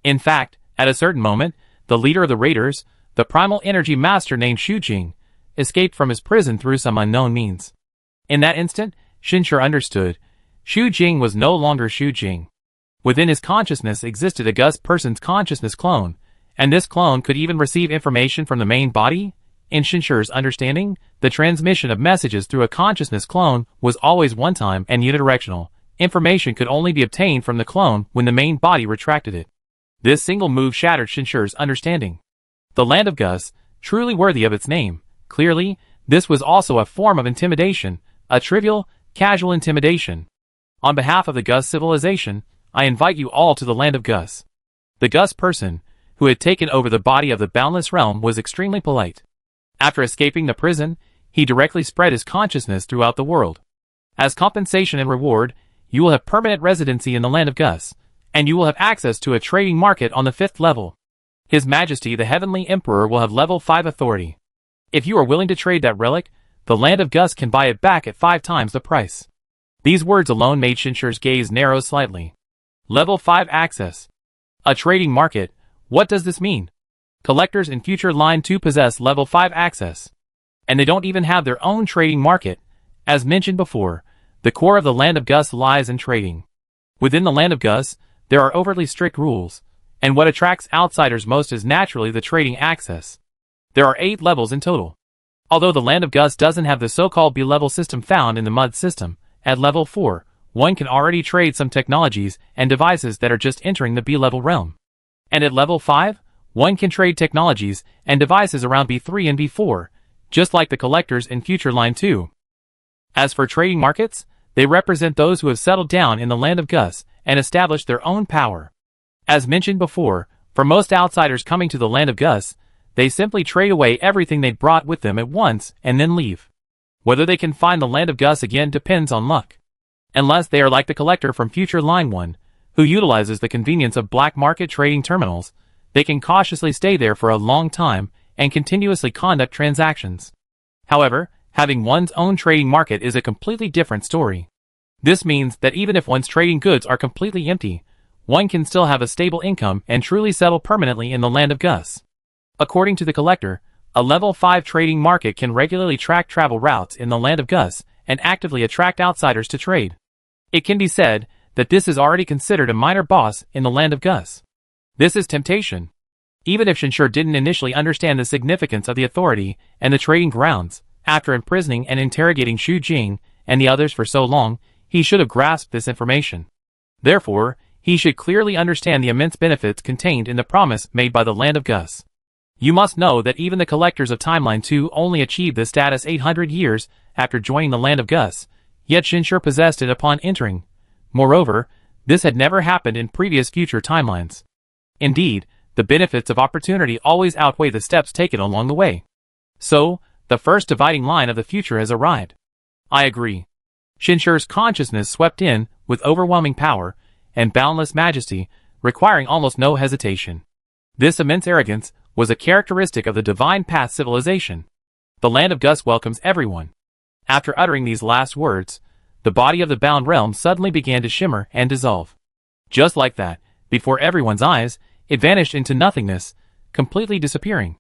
In fact, at a certain moment, the leader of the raiders, the primal energy master named Xu Jing, escaped from his prison through some unknown means. In that instant, Shinshir understood. Xu Jing was no longer Xu Jing. Within his consciousness existed a Gus person's consciousness clone, and this clone could even receive information from the main body. In Shinshir's understanding, the transmission of messages through a consciousness clone was always one-time and unidirectional. Information could only be obtained from the clone when the main body retracted it. This single move shattered Shinshir's understanding. The land of Gus, truly worthy of its name. Clearly, this was also a form of intimidation, a trivial, casual intimidation. On behalf of the Gus civilization, I invite you all to the land of Gus. The Gus person, who had taken over the body of the boundless realm, was extremely polite. After escaping the prison, he directly spread his consciousness throughout the world. As compensation and reward, you will have permanent residency in the land of Gus, and you will have access to a trading market on the 5th level. His Majesty the Heavenly Emperor will have level 5 authority. If you are willing to trade that relic, the land of Gus can buy it back at 5 times the price. These words alone made Shinshir's gaze narrow slightly. Level 5 access. A trading market, what does this mean? Collectors in future line 2 possess level 5 access. And they don't even have their own trading market. As mentioned before, the core of the land of Gus lies in trading. Within the land of Gus, there are overly strict rules, and what attracts outsiders most is naturally the trading access. There are 8 levels in total. Although the land of Gus doesn't have the so-called B-level system found in the mud system, at level 4, one can already trade some technologies and devices that are just entering the B-level realm. And at level 5, one can trade technologies and devices around B3 and B4, just like the collectors in future line 2. As for trading markets, they represent those who have settled down in the land of Gus and established their own power. As mentioned before, for most outsiders coming to the land of Gus, they simply trade away everything they brought with them at once and then leave. Whether they can find the land of Gus again depends on luck. Unless they are like the collector from future line 1, who utilizes the convenience of black market trading terminals, they can cautiously stay there for a long time and continuously conduct transactions. However, having one's own trading market is a completely different story. This means that even if one's trading goods are completely empty, one can still have a stable income and truly settle permanently in the land of Gus. According to the collector, a level 5 trading market can regularly track travel routes in the land of Gus and actively attract outsiders to trade. It can be said that this is already considered a minor boss in the land of Gus. This is temptation. Even if Shinshur didn't initially understand the significance of the authority and the trading grounds, after imprisoning and interrogating Xu Jing and the others for so long, he should have grasped this information. Therefore, he should clearly understand the immense benefits contained in the promise made by the land of Gus. You must know that even the collectors of Timeline 2 only achieved this status 800 years after joining the land of Gus, yet Shinshur possessed it upon entering. Moreover, this had never happened in previous future timelines. Indeed, the benefits of opportunity always outweigh the steps taken along the way. So, the first dividing line of the future has arrived. I agree. Shinshur's consciousness swept in with overwhelming power and boundless majesty, requiring almost no hesitation. This immense arrogance was a characteristic of the Divine Path civilization. The land of Gus welcomes everyone. After uttering these last words, the body of the bound realm suddenly began to shimmer and dissolve. Just like that, before everyone's eyes, it vanished into nothingness, completely disappearing.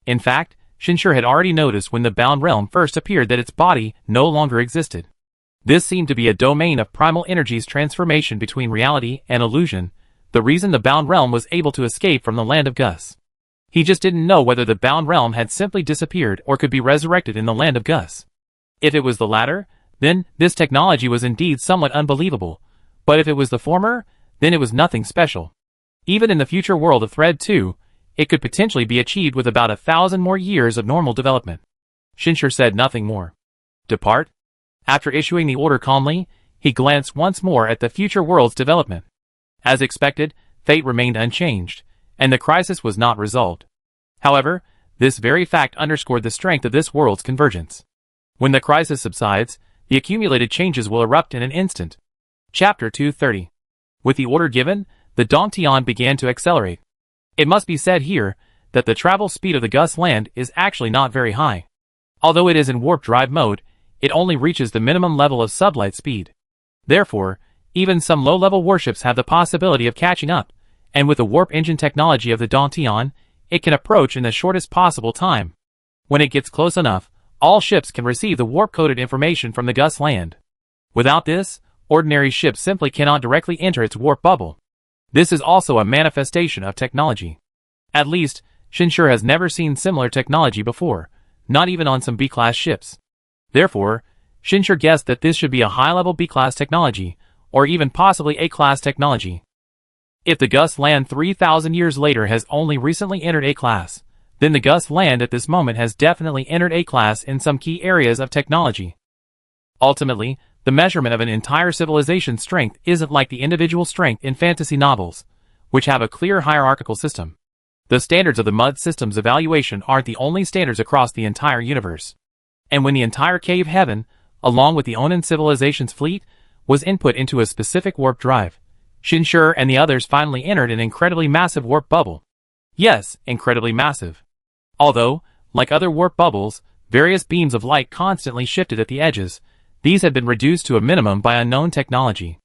In fact, Shinshur had already noticed when the bound realm first appeared that its body no longer existed. This seemed to be a domain of primal energy's transformation between reality and illusion, the reason the bound realm was able to escape from the land of Gus. He just didn't know whether the bound realm had simply disappeared or could be resurrected in the land of Gus. If it was the latter, then this technology was indeed somewhat unbelievable, but if it was the former, then it was nothing special. Even in the future world of Thread 2, it could potentially be achieved with about 1,000 more years of normal development. Shinshur said nothing more. Depart? After issuing the order calmly, he glanced once more at the future world's development. As expected, fate remained unchanged, and the crisis was not resolved. However, this very fact underscored the strength of this world's convergence. When the crisis subsides, the accumulated changes will erupt in an instant. Chapter 230. With the order given, the Dongtian began to accelerate. It must be said here that the travel speed of the Gus land is actually not very high. Although it is in warp drive mode, it only reaches the minimum level of sublight speed. Therefore, even some low-level warships have the possibility of catching up, and with the warp engine technology of the Dongtian, it can approach in the shortest possible time. When it gets close enough, all ships can receive the warp-coded information from the Gus land. Without this, ordinary ships simply cannot directly enter its warp bubble. This is also a manifestation of technology. At least, Shinshur has never seen similar technology before, not even on some B-class ships. Therefore, Shinshur guessed that this should be a high-level B-class technology, or even possibly A-class technology. If the Gus land 3,000 years later has only recently entered A-class, then the Gus land at this moment has definitely entered A-class in some key areas of technology. Ultimately, the measurement of an entire civilization's strength isn't like the individual strength in fantasy novels, which have a clear hierarchical system. The standards of the Mud System's evaluation aren't the only standards across the entire universe. And when the entire Cave Heaven, along with the Onan civilization's fleet, was input into a specific warp drive, Shinshur and the others finally entered an incredibly massive warp bubble. Yes, incredibly massive. Although, like other warp bubbles, various beams of light constantly shifted at the edges, these had been reduced to a minimum by unknown technology.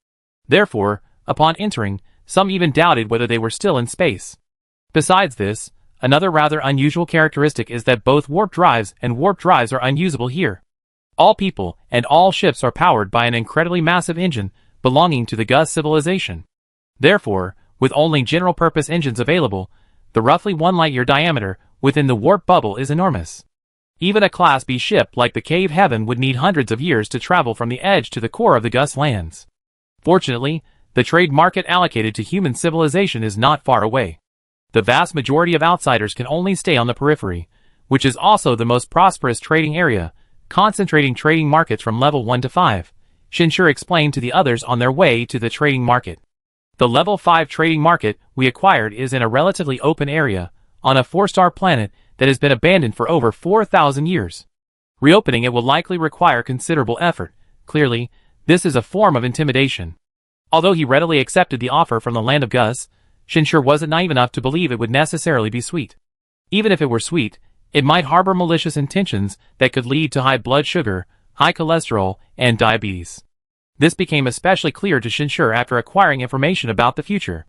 Therefore, upon entering, some even doubted whether they were still in space. Besides this, another rather unusual characteristic is that both warp drives and warp drives are unusable here. All people and all ships are powered by an incredibly massive engine belonging to the Gus civilization. Therefore, with only general-purpose engines available, the roughly 1 light-year diameter within the warp bubble is enormous. Even a Class B ship like the Cave Heaven would need hundreds of years to travel from the edge to the core of the Gus lands. Fortunately, the trade market allocated to human civilization is not far away. The vast majority of outsiders can only stay on the periphery, which is also the most prosperous trading area, concentrating trading markets from level 1 to 5, Shinshur explained to the others on their way to the trading market. The level 5 trading market we acquired is in a relatively open area, on a 4-star planet that has been abandoned for over 4,000 years. Reopening it will likely require considerable effort. Clearly, this is a form of intimidation. Although he readily accepted the offer from the land of Gus, Shinshur wasn't naive enough to believe it would necessarily be sweet. Even if it were sweet, it might harbor malicious intentions that could lead to high blood sugar, high cholesterol, and diabetes. This became especially clear to Shinshur after acquiring information about the future.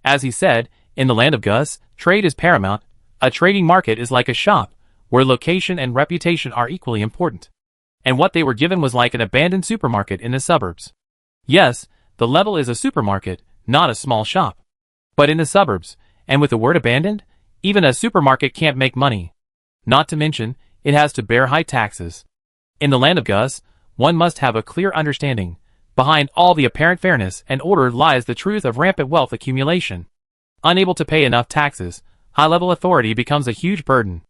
As he said, in the land of Gus, trade is paramount. A trading market is like a shop, where location and reputation are equally important. And what they were given was like an abandoned supermarket in the suburbs. Yes, the level is a supermarket, not a small shop. But in the suburbs, and with the word abandoned, even a supermarket can't make money. Not to mention, it has to bear high taxes. In the land of Gus, one must have a clear understanding. Behind all the apparent fairness and order lies the truth of rampant wealth accumulation. Unable to pay enough taxes, high-level authority becomes a huge burden.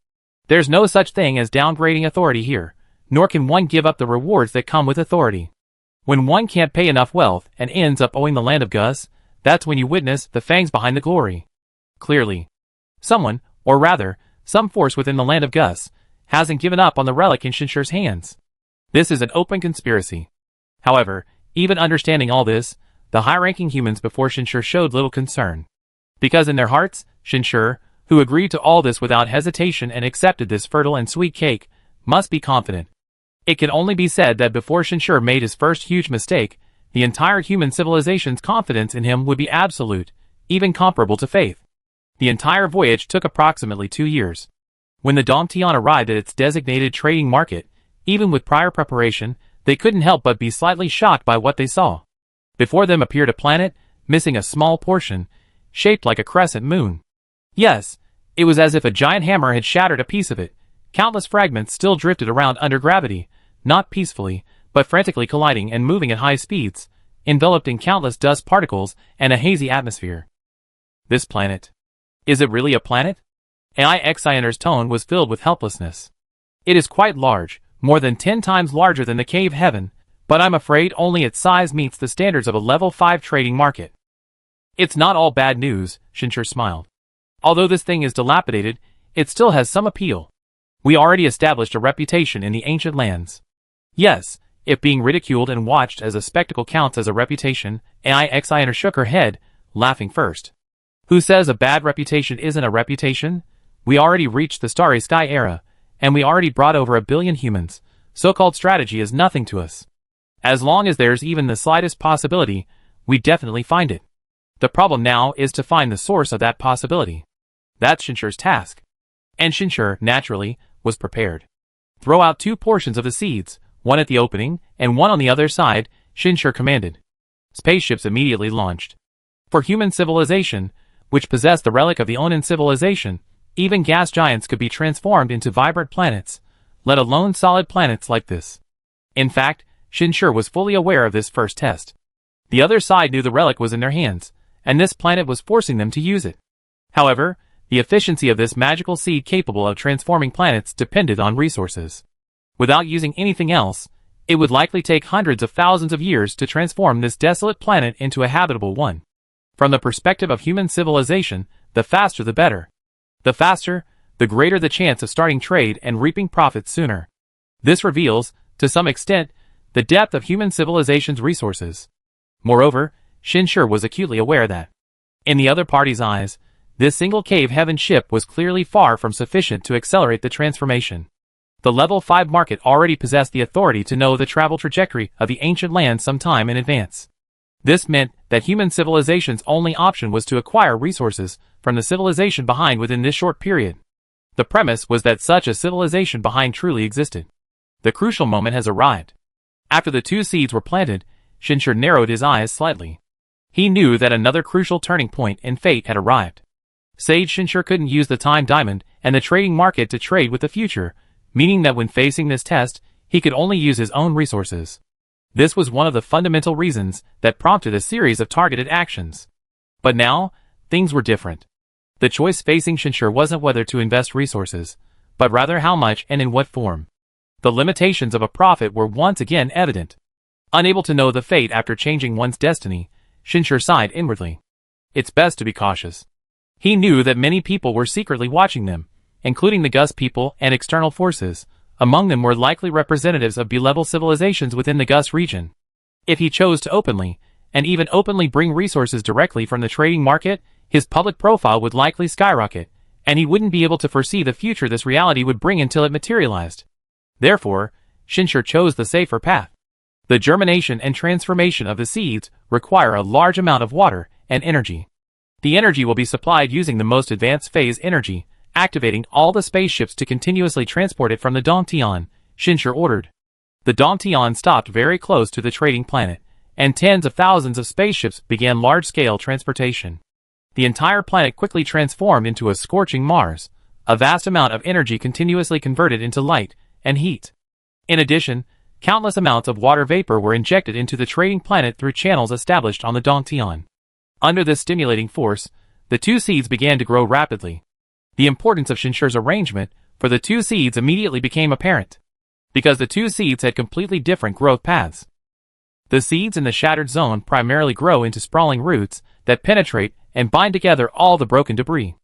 There's no such thing as downgrading authority here, nor can one give up the rewards that come with authority. When one can't pay enough wealth and ends up owing the land of Gus, that's when you witness the fangs behind the glory. Clearly, someone, or rather, some force within the land of Gus, hasn't given up on the relic in Shinshur's hands. This is an open conspiracy. However, even understanding all this, the high-ranking humans before Shinshur showed little concern. Because in their hearts, Shinshur, who agreed to all this without hesitation and accepted this fertile and sweet cake, must be confident. It can only be said that before Shinshur made his first huge mistake, the entire human civilization's confidence in him would be absolute, even comparable to faith. The entire voyage took approximately 2 years. When the Domtion arrived at its designated trading market, even with prior preparation, they couldn't help but be slightly shocked by what they saw. Before them appeared a planet, missing a small portion, shaped like a crescent moon. Yes, it was as if a giant hammer had shattered a piece of it. Countless fragments still drifted around under gravity, not peacefully, but frantically colliding and moving at high speeds, enveloped in countless dust particles and a hazy atmosphere. This planet. Is it really a planet? Ixioner's tone was filled with helplessness. It is quite large, more than 10 times larger than the cave heaven, but I'm afraid only its size meets the standards of a level 5 trading market. It's not all bad news, Shinshur smiled. Although this thing is dilapidated, it still has some appeal. We already established a reputation in the ancient lands. Yes, if being ridiculed and watched as a spectacle counts as a reputation, Ixioner shook her head, laughing first. Who says a bad reputation isn't a reputation? We already reached the Starry Sky era, and we already brought over 1 billion humans. So-called strategy is nothing to us. As long as there's even the slightest possibility, we definitely find it. The problem now is to find the source of that possibility. That's Shinshur's task. And Shinshur, naturally, was prepared. Throw out 2 portions of the seeds, one at the opening, and one on the other side, Shinshur commanded. Spaceships immediately launched. For human civilization, which possessed the relic of the Onan civilization, even gas giants could be transformed into vibrant planets, let alone solid planets like this. In fact, Shinshur was fully aware of this first test. The other side knew the relic was in their hands, and this planet was forcing them to use it. However, the efficiency of this magical seed capable of transforming planets depended on resources. Without using anything else, it would likely take hundreds of thousands of years to transform this desolate planet into a habitable one. From the perspective of human civilization, the faster the better. The faster, the greater the chance of starting trade and reaping profits sooner. This reveals, to some extent, the depth of human civilization's resources. Moreover, Shinshur was acutely aware that, in the other party's eyes, this single cave heaven ship was clearly far from sufficient to accelerate the transformation. The level 5 market already possessed the authority to know the travel trajectory of the ancient land some time in advance. This meant that human civilization's only option was to acquire resources from the civilization behind within this short period. The premise was that such a civilization behind truly existed. The crucial moment has arrived. After the 2 seeds were planted, Shinshur narrowed his eyes slightly. He knew that another crucial turning point in fate had arrived. Sage Shinshur couldn't use the time diamond and the trading market to trade with the future, meaning that when facing this test, he could only use his own resources. This was one of the fundamental reasons that prompted a series of targeted actions. But now, things were different. The choice facing Shinshur wasn't whether to invest resources, but rather how much and in what form. The limitations of a prophet were once again evident. Unable to know the fate after changing one's destiny, Shinshur sighed inwardly. It's best to be cautious. He knew that many people were secretly watching them, including the Gus people and external forces. Among them were likely representatives of B-level civilizations within the Gus region. If he chose to openly, and even openly bring resources directly from the trading market, his public profile would likely skyrocket, and he wouldn't be able to foresee the future this reality would bring until it materialized. Therefore, Shinshur chose the safer path. The germination and transformation of the seeds require a large amount of water and energy. The energy will be supplied using the most advanced phase energy, activating all the spaceships to continuously transport it from the Domtion, Shinshur ordered. The Dongtian stopped very close to the trading planet, and tens of thousands of spaceships began large-scale transportation. The entire planet quickly transformed into a scorching Mars, a vast amount of energy continuously converted into light and heat. In addition, countless amounts of water vapor were injected into the trading planet through channels established on the Dongtian. Under this stimulating force, the two seeds began to grow rapidly. The importance of Shinshir's arrangement for the two seeds immediately became apparent, because the two seeds had completely different growth paths. The seeds in the shattered zone primarily grow into sprawling roots that penetrate and bind together all the broken debris.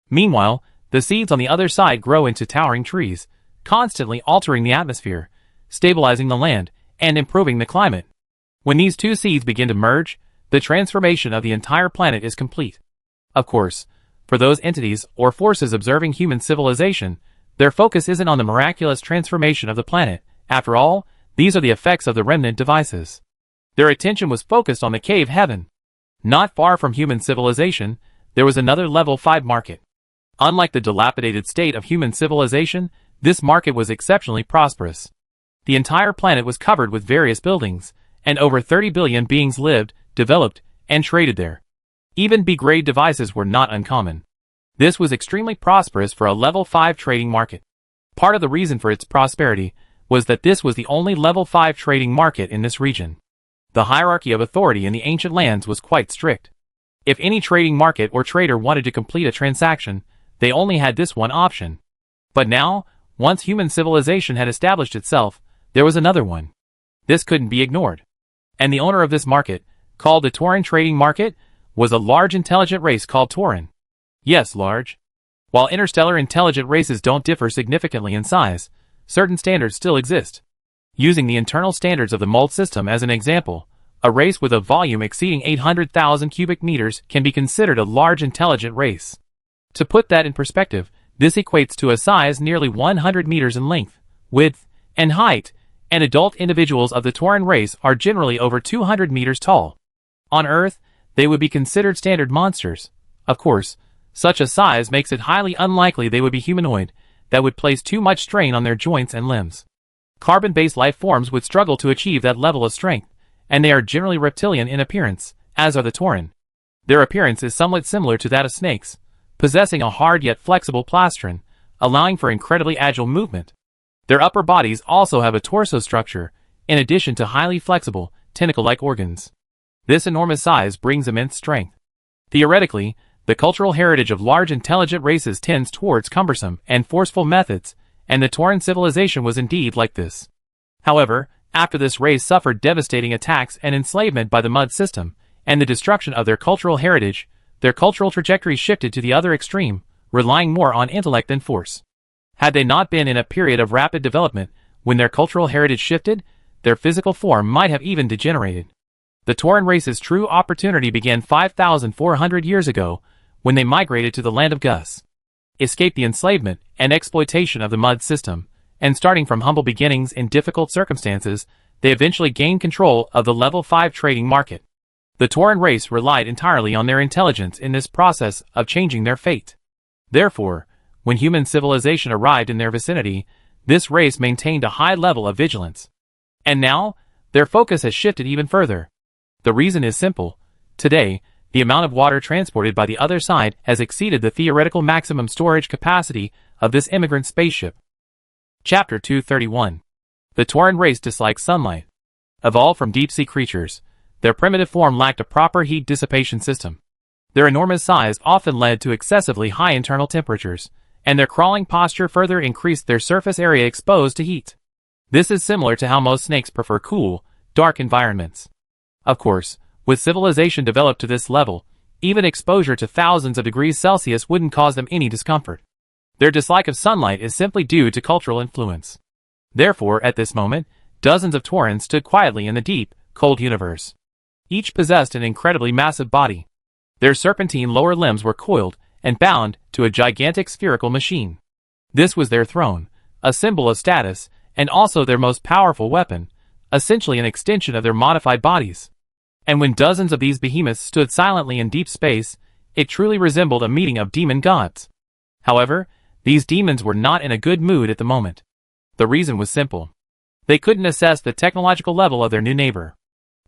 Meanwhile, the seeds on the other side grow into towering trees, constantly altering the atmosphere, stabilizing the land, and improving the climate. When these two seeds begin to merge, the transformation of the entire planet is complete. Of course, for those entities or forces observing human civilization, their focus isn't on the miraculous transformation of the planet. After all, these are the effects of the remnant devices. Their attention was focused on the cave heaven. Not far from human civilization, there was another level 5 market. Unlike the dilapidated state of human civilization, this market was exceptionally prosperous. The entire planet was covered with various buildings, and over 30 billion beings lived, developed, and traded there. Even B-grade devices were not uncommon. This was extremely prosperous for a level 5 trading market. Part of the reason for its prosperity was that this was the only level 5 trading market in this region. The hierarchy of authority in the ancient lands was quite strict. If any trading market or trader wanted to complete a transaction, they only had this one option. But now, once human civilization had established itself, there was another one. This couldn't be ignored. And the owner of this market, called the Tauran trading market, was a large intelligent race called Tauran. Yes, large. While interstellar intelligent races don't differ significantly in size, certain standards still exist. Using the internal standards of the mold system as an example, a race with a volume exceeding 800,000 cubic meters can be considered a large intelligent race. To put that in perspective, this equates to a size nearly 100 meters in length, width, and height, and adult individuals of the Tauran race are generally over 200 meters tall. On Earth, they would be considered standard monsters. Of course, such a size makes it highly unlikely they would be humanoid, that would place too much strain on their joints and limbs. Carbon-based life forms would struggle to achieve that level of strength, and they are generally reptilian in appearance, as are the Tauran. Their appearance is somewhat similar to that of snakes, possessing a hard yet flexible plastron, allowing for incredibly agile movement. Their upper bodies also have a torso structure, in addition to highly flexible, tentacle-like organs. This enormous size brings immense strength. Theoretically, the cultural heritage of large intelligent races tends towards cumbersome and forceful methods, and the Tauran civilization was indeed like this. However, after this race suffered devastating attacks and enslavement by the mud system, and the destruction of their cultural heritage, their cultural trajectory shifted to the other extreme, relying more on intellect than force. Had they not been in a period of rapid development, when their cultural heritage shifted, their physical form might have even degenerated. The Tauran race's true opportunity began 5,400 years ago, when they migrated to the land of Gus, escaped the enslavement and exploitation of the mud system, and starting from humble beginnings in difficult circumstances, they eventually gained control of the level 5 trading market. The Tauran race relied entirely on their intelligence in this process of changing their fate. Therefore, when human civilization arrived in their vicinity, this race maintained a high level of vigilance. And now, their focus has shifted even further. The reason is simple. Today, the amount of water transported by the other side has exceeded the theoretical maximum storage capacity of this immigrant spaceship. Chapter 231. The Tauran race dislikes sunlight. Evolved from deep-sea creatures, their primitive form lacked a proper heat dissipation system. Their enormous size often led to excessively high internal temperatures, and their crawling posture further increased their surface area exposed to heat. This is similar to how most snakes prefer cool, dark environments. Of course, with civilization developed to this level, even exposure to thousands of degrees Celsius wouldn't cause them any discomfort. Their dislike of sunlight is simply due to cultural influence. Therefore, at this moment, dozens of Taurans stood quietly in the deep, cold universe. Each possessed an incredibly massive body. Their serpentine lower limbs were coiled and bound to a gigantic spherical machine. This was their throne, a symbol of status, and also their most powerful weapon, essentially an extension of their modified bodies. And when dozens of these behemoths stood silently in deep space, it truly resembled a meeting of demon gods. However, these demons were not in a good mood at the moment. The reason was simple. They couldn't assess the technological level of their new neighbor.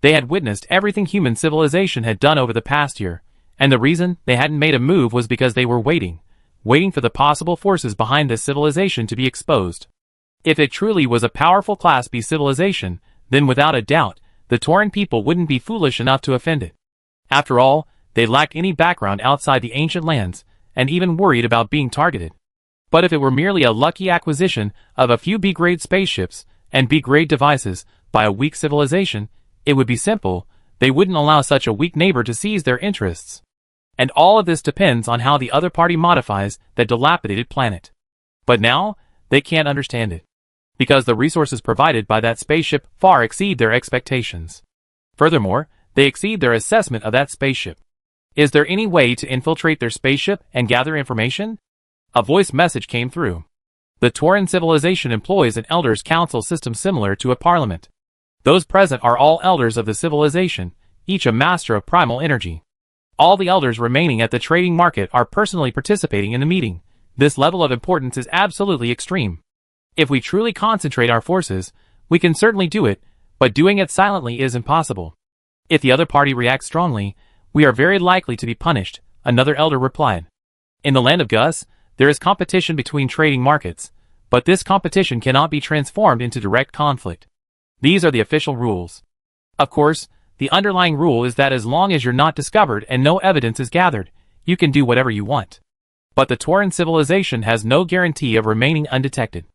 They had witnessed everything human civilization had done over the past year, and the reason they hadn't made a move was because they were waiting for the possible forces behind this civilization to be exposed. If it truly was a powerful Class B civilization, then without a doubt, the Tauran people wouldn't be foolish enough to offend it. After all, they lacked any background outside the ancient lands, and even worried about being targeted. But if it were merely a lucky acquisition of a few B-grade spaceships and B-grade devices by a weak civilization, it would be simple. They wouldn't allow such a weak neighbor to seize their interests. And all of this depends on how the other party modifies that dilapidated planet. But now, they can't understand it, because the resources provided by that spaceship far exceed their expectations. Furthermore, they exceed their assessment of that spaceship. Is there any way to infiltrate their spaceship and gather information? A voice message came through. The Tauran civilization employs an elders' council system similar to a parliament. Those present are all elders of the civilization, each a master of primal energy. All the elders remaining at the trading market are personally participating in the meeting. This level of importance is absolutely extreme. If we truly concentrate our forces, we can certainly do it, but doing it silently is impossible. If the other party reacts strongly, we are very likely to be punished, another elder replied. In the land of Gus, there is competition between trading markets, but this competition cannot be transformed into direct conflict. These are the official rules. Of course, the underlying rule is that as long as you're not discovered and no evidence is gathered, you can do whatever you want. But the Tauran civilization has no guarantee of remaining undetected.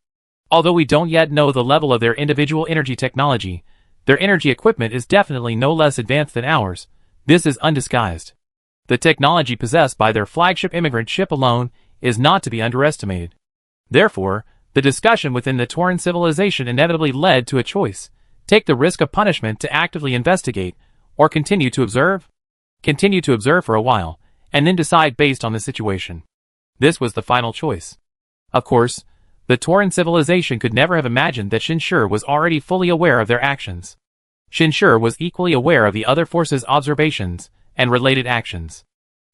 Although we don't yet know the level of their individual energy technology, their energy equipment is definitely no less advanced than ours. This is undisguised. The technology possessed by their flagship immigrant ship alone is not to be underestimated. Therefore, the discussion within the Tauran civilization inevitably led to a choice. Take the risk of punishment to actively investigate, or continue to observe? Continue to observe for a while, and then decide based on the situation. This was the final choice. Of course, the Tauran civilization could never have imagined that Shinshur was already fully aware of their actions. Shinshur was equally aware of the other forces' observations and related actions.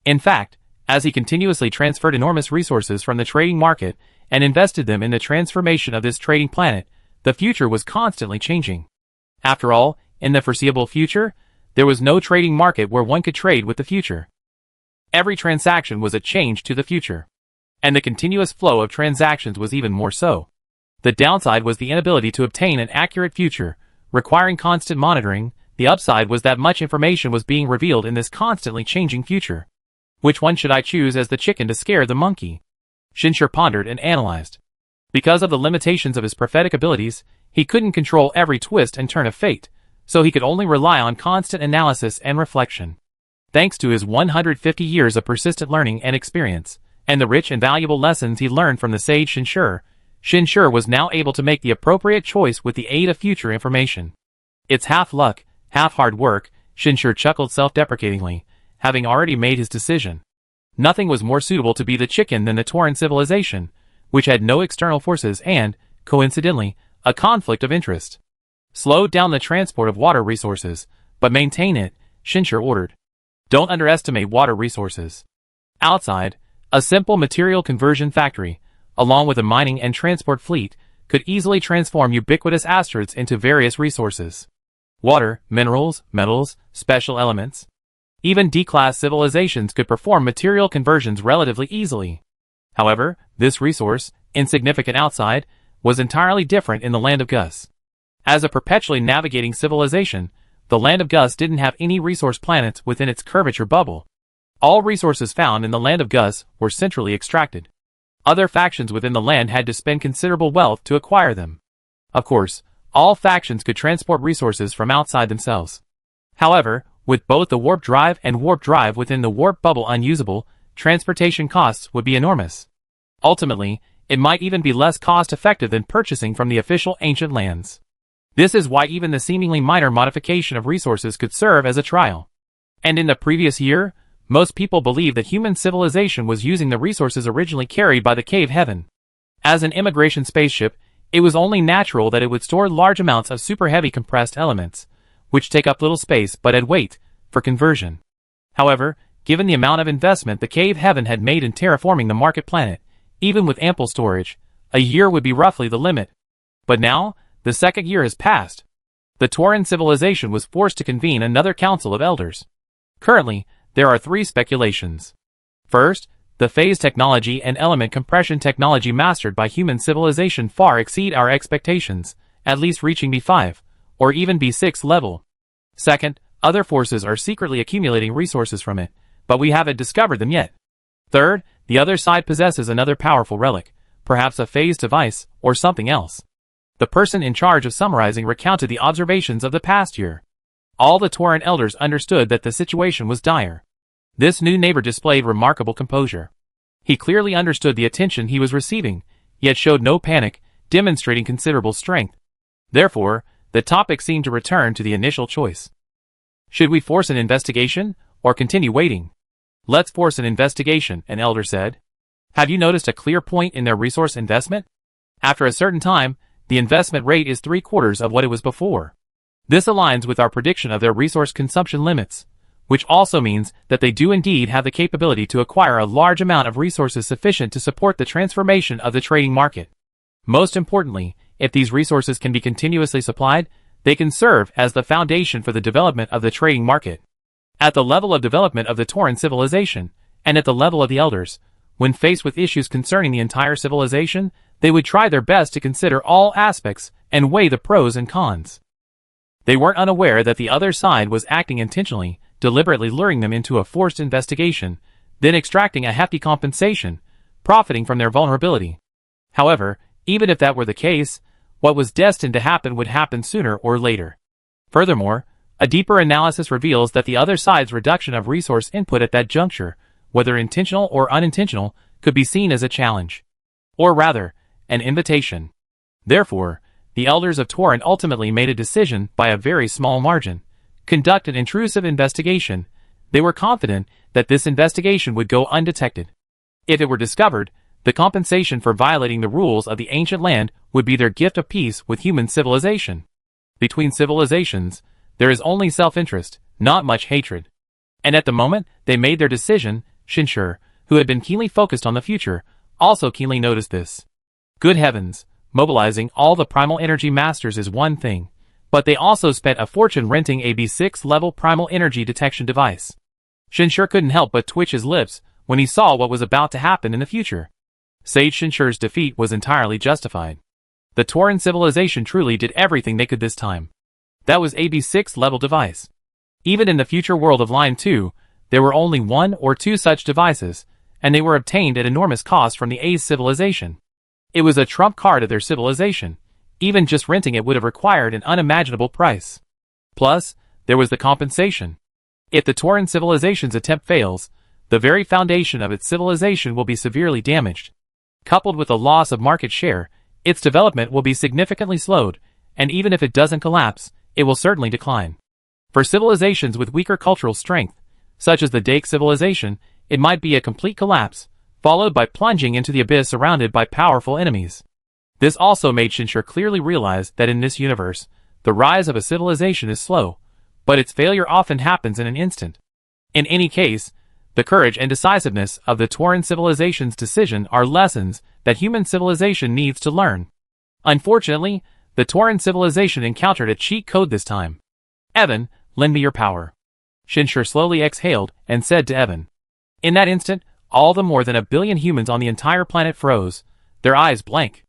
In fact, as he continuously transferred enormous resources from the trading market and invested them in the transformation of this trading planet, the future was constantly changing. After all, in the foreseeable future, there was no trading market where one could trade with the future. Every transaction was a change to the future. And the continuous flow of transactions was even more so. The downside was the inability to obtain an accurate future, requiring constant monitoring. The upside was that much information was being revealed in this constantly changing future. Which one should I choose as the chicken to scare the monkey? Shinshur pondered and analyzed. Because of the limitations of his prophetic abilities, he couldn't control every twist and turn of fate, so he could only rely on constant analysis and reflection. Thanks to his 150 years of persistent learning and experience, and the rich and valuable lessons he learned from the sage Shinshur was now able to make the appropriate choice with the aid of future information. It's half luck, half hard work, Shinshur chuckled self-deprecatingly, having already made his decision. Nothing was more suitable to be the chicken than the Tauran civilization, which had no external forces and, coincidentally, a conflict of interest. Slow down the transport of water resources, but maintain it, Shinshur ordered. Don't underestimate water resources. Outside, a simple material conversion factory, along with a mining and transport fleet, could easily transform ubiquitous asteroids into various resources. Water, minerals, metals, special elements. Even D-class civilizations could perform material conversions relatively easily. However, this resource, insignificant outside, was entirely different in the land of Gus. As a perpetually navigating civilization, the land of Gus didn't have any resource planets within its curvature bubble. All resources found in the land of Gus were centrally extracted. Other factions within the land had to spend considerable wealth to acquire them. Of course, all factions could transport resources from outside themselves. However, with both the warp drive and warp drive within the warp bubble unusable, transportation costs would be enormous. Ultimately, it might even be less cost-effective than purchasing from the official ancient lands. This is why even the seemingly minor modification of resources could serve as a trial. And in the previous year, most people believed that human civilization was using the resources originally carried by the Cave Heaven. As an immigration spaceship, it was only natural that it would store large amounts of super-heavy compressed elements, which take up little space but add weight, for conversion. However, given the amount of investment the Cave Heaven had made in terraforming the market planet, even with ample storage, a year would be roughly the limit. But now, the second year has passed. The Tauran civilization was forced to convene another council of elders. Currently, there are three speculations. First, the phase technology and element compression technology mastered by human civilization far exceed our expectations, at least reaching B5, or even B6 level. Second, other forces are secretly accumulating resources from it, but we haven't discovered them yet. Third, the other side possesses another powerful relic, perhaps a phase device, or something else. The person in charge of summarizing recounted the observations of the past year. All the Tauran elders understood that the situation was dire. This new neighbor displayed remarkable composure. He clearly understood the attention he was receiving, yet showed no panic, demonstrating considerable strength. Therefore, the topic seemed to return to the initial choice. Should we force an investigation, or continue waiting? Let's force an investigation, an elder said. Have you noticed a clear point in their resource investment? After a certain time, the investment rate is 3/4 of what it was before. This aligns with our prediction of their resource consumption limits, which also means that they do indeed have the capability to acquire a large amount of resources sufficient to support the transformation of the trading market. Most importantly, if these resources can be continuously supplied, they can serve as the foundation for the development of the trading market. At the level of development of the Tauran civilization, and at the level of the elders, when faced with issues concerning the entire civilization, they would try their best to consider all aspects and weigh the pros and cons. They weren't unaware that the other side was acting intentionally, deliberately luring them into a forced investigation, then extracting a hefty compensation, profiting from their vulnerability. However, even if that were the case, what was destined to happen would happen sooner or later. Furthermore, a deeper analysis reveals that the other side's reduction of resource input at that juncture, whether intentional or unintentional, could be seen as a challenge. Or rather, an invitation. Therefore, the elders of Tauran ultimately made a decision by a very small margin. Conduct an intrusive investigation. They were confident that this investigation would go undetected. If it were discovered, the compensation for violating the rules of the ancient land would be their gift of peace with human civilization. Between civilizations, there is only self-interest, not much hatred. And at the moment they made their decision, Shinshur, who had been keenly focused on the future, also keenly noticed this. Good heavens, mobilizing all the primal energy masters is one thing, but they also spent a fortune renting a B6 level primal energy detection device. Shinshur couldn't help but twitch his lips when he saw what was about to happen in the future. Sage Shinshur's defeat was entirely justified. The Tauran civilization truly did everything they could this time. That was a B6 level device. Even in the future world of Line 2, there were only 1 or 2 such devices, and they were obtained at enormous cost from the A's civilization. It was a trump card of their civilization. Even just renting it would have required an unimaginable price. Plus, there was the compensation. If the Tauran civilization's attempt fails, the very foundation of its civilization will be severely damaged. Coupled with the loss of market share, its development will be significantly slowed, and even if it doesn't collapse, it will certainly decline. For civilizations with weaker cultural strength, such as the Dake civilization, it might be a complete collapse, followed by plunging into the abyss surrounded by powerful enemies. This also made Shinshur clearly realize that in this universe, the rise of a civilization is slow, but its failure often happens in an instant. In any case, the courage and decisiveness of the Tauran civilization's decision are lessons that human civilization needs to learn. Unfortunately, the Tauran civilization encountered a cheat code this time. Evan, lend me your power. Shinshur slowly exhaled and said to Evan. In that instant, all the more than 1 billion humans on the entire planet froze, their eyes blank.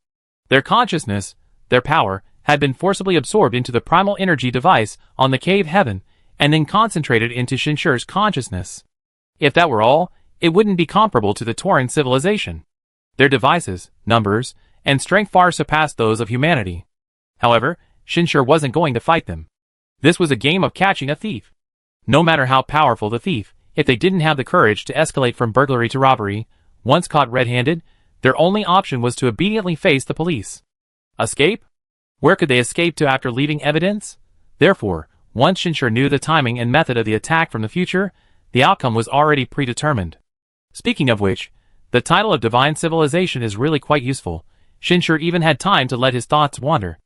Their consciousness, their power, had been forcibly absorbed into the primal energy device on the cave heaven, and then concentrated into Shinshur's consciousness. If that were all, it wouldn't be comparable to the Tauran civilization. Their devices, numbers, and strength far surpassed those of humanity. However, Shinshur wasn't going to fight them. This was a game of catching a thief. No matter how powerful the thief, if they didn't have the courage to escalate from burglary to robbery, once caught red-handed, their only option was to obediently face the police. Escape? Where could they escape to after leaving evidence? Therefore, once Shinshur knew the timing and method of the attack from the future, the outcome was already predetermined. Speaking of which, the title of Divine Civilization is really quite useful. Shinshur even had time to let his thoughts wander.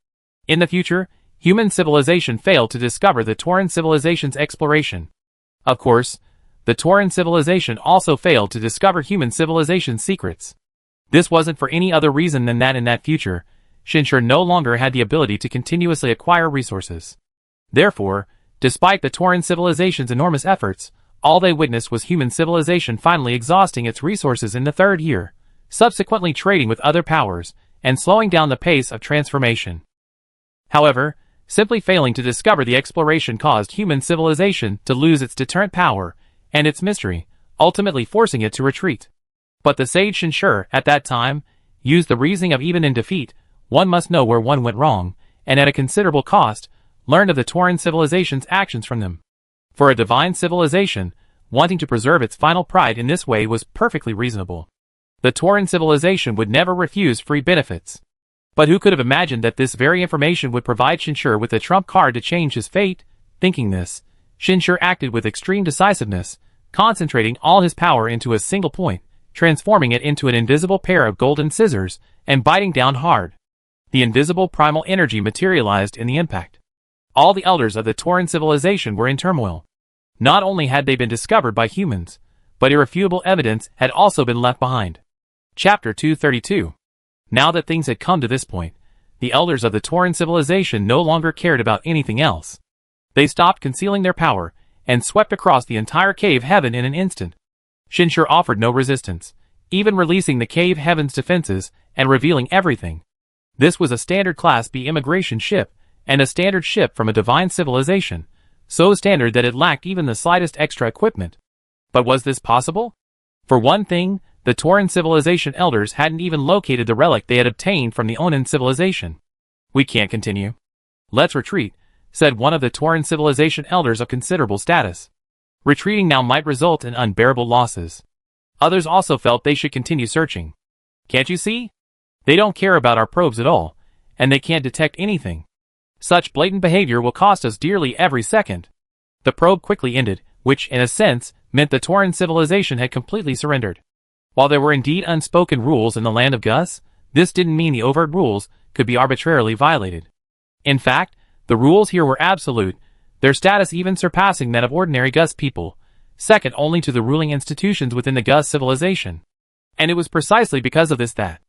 In the future, human civilization failed to discover the Tauran civilization's exploration. Of course, the Tauran civilization also failed to discover human civilization's secrets. This wasn't for any other reason than that in that future, Shinshur no longer had the ability to continuously acquire resources. Therefore, despite the Tauran civilization's enormous efforts, all they witnessed was human civilization finally exhausting its resources in the third year, subsequently trading with other powers, and slowing down the pace of transformation. However, simply failing to discover the exploration caused human civilization to lose its deterrent power and its mystery, ultimately forcing it to retreat. But the sage Shinshur, at that time, used the reasoning of even in defeat, one must know where one went wrong, and at a considerable cost, learned of the Tauran civilization's actions from them. For a divine civilization, wanting to preserve its final pride in this way was perfectly reasonable. The Tauran civilization would never refuse free benefits. But who could have imagined that this very information would provide Shinshur with a trump card to change his fate? Thinking this, Shinshur acted with extreme decisiveness, concentrating all his power into a single point, transforming it into an invisible pair of golden scissors, and biting down hard. The invisible primal energy materialized in the impact. All the elders of the Tauran civilization were in turmoil. Not only had they been discovered by humans, but irrefutable evidence had also been left behind. Chapter 232. Now that things had come to this point, the elders of the Tauran civilization no longer cared about anything else. They stopped concealing their power, and swept across the entire cave heaven in an instant. Shinshur offered no resistance, even releasing the cave heaven's defenses and revealing everything. This was a standard Class B immigration ship, and a standard ship from a divine civilization, so standard that it lacked even the slightest extra equipment. But was this possible? For one thing, the Tauran civilization elders hadn't even located the relic they had obtained from the Onan civilization. "We can't continue. Let's retreat," said one of the Tauran civilization elders of considerable status. Retreating now might result in unbearable losses. Others also felt they should continue searching. "Can't you see? They don't care about our probes at all, and they can't detect anything. Such blatant behavior will cost us dearly every second." The probe quickly ended, which, in a sense, meant the Tauran civilization had completely surrendered. While there were indeed unspoken rules in the land of Gus, this didn't mean the overt rules could be arbitrarily violated. In fact, the rules here were absolute, their status even surpassing that of ordinary Gus people, second only to the ruling institutions within the Gus civilization. And it was precisely because of this that,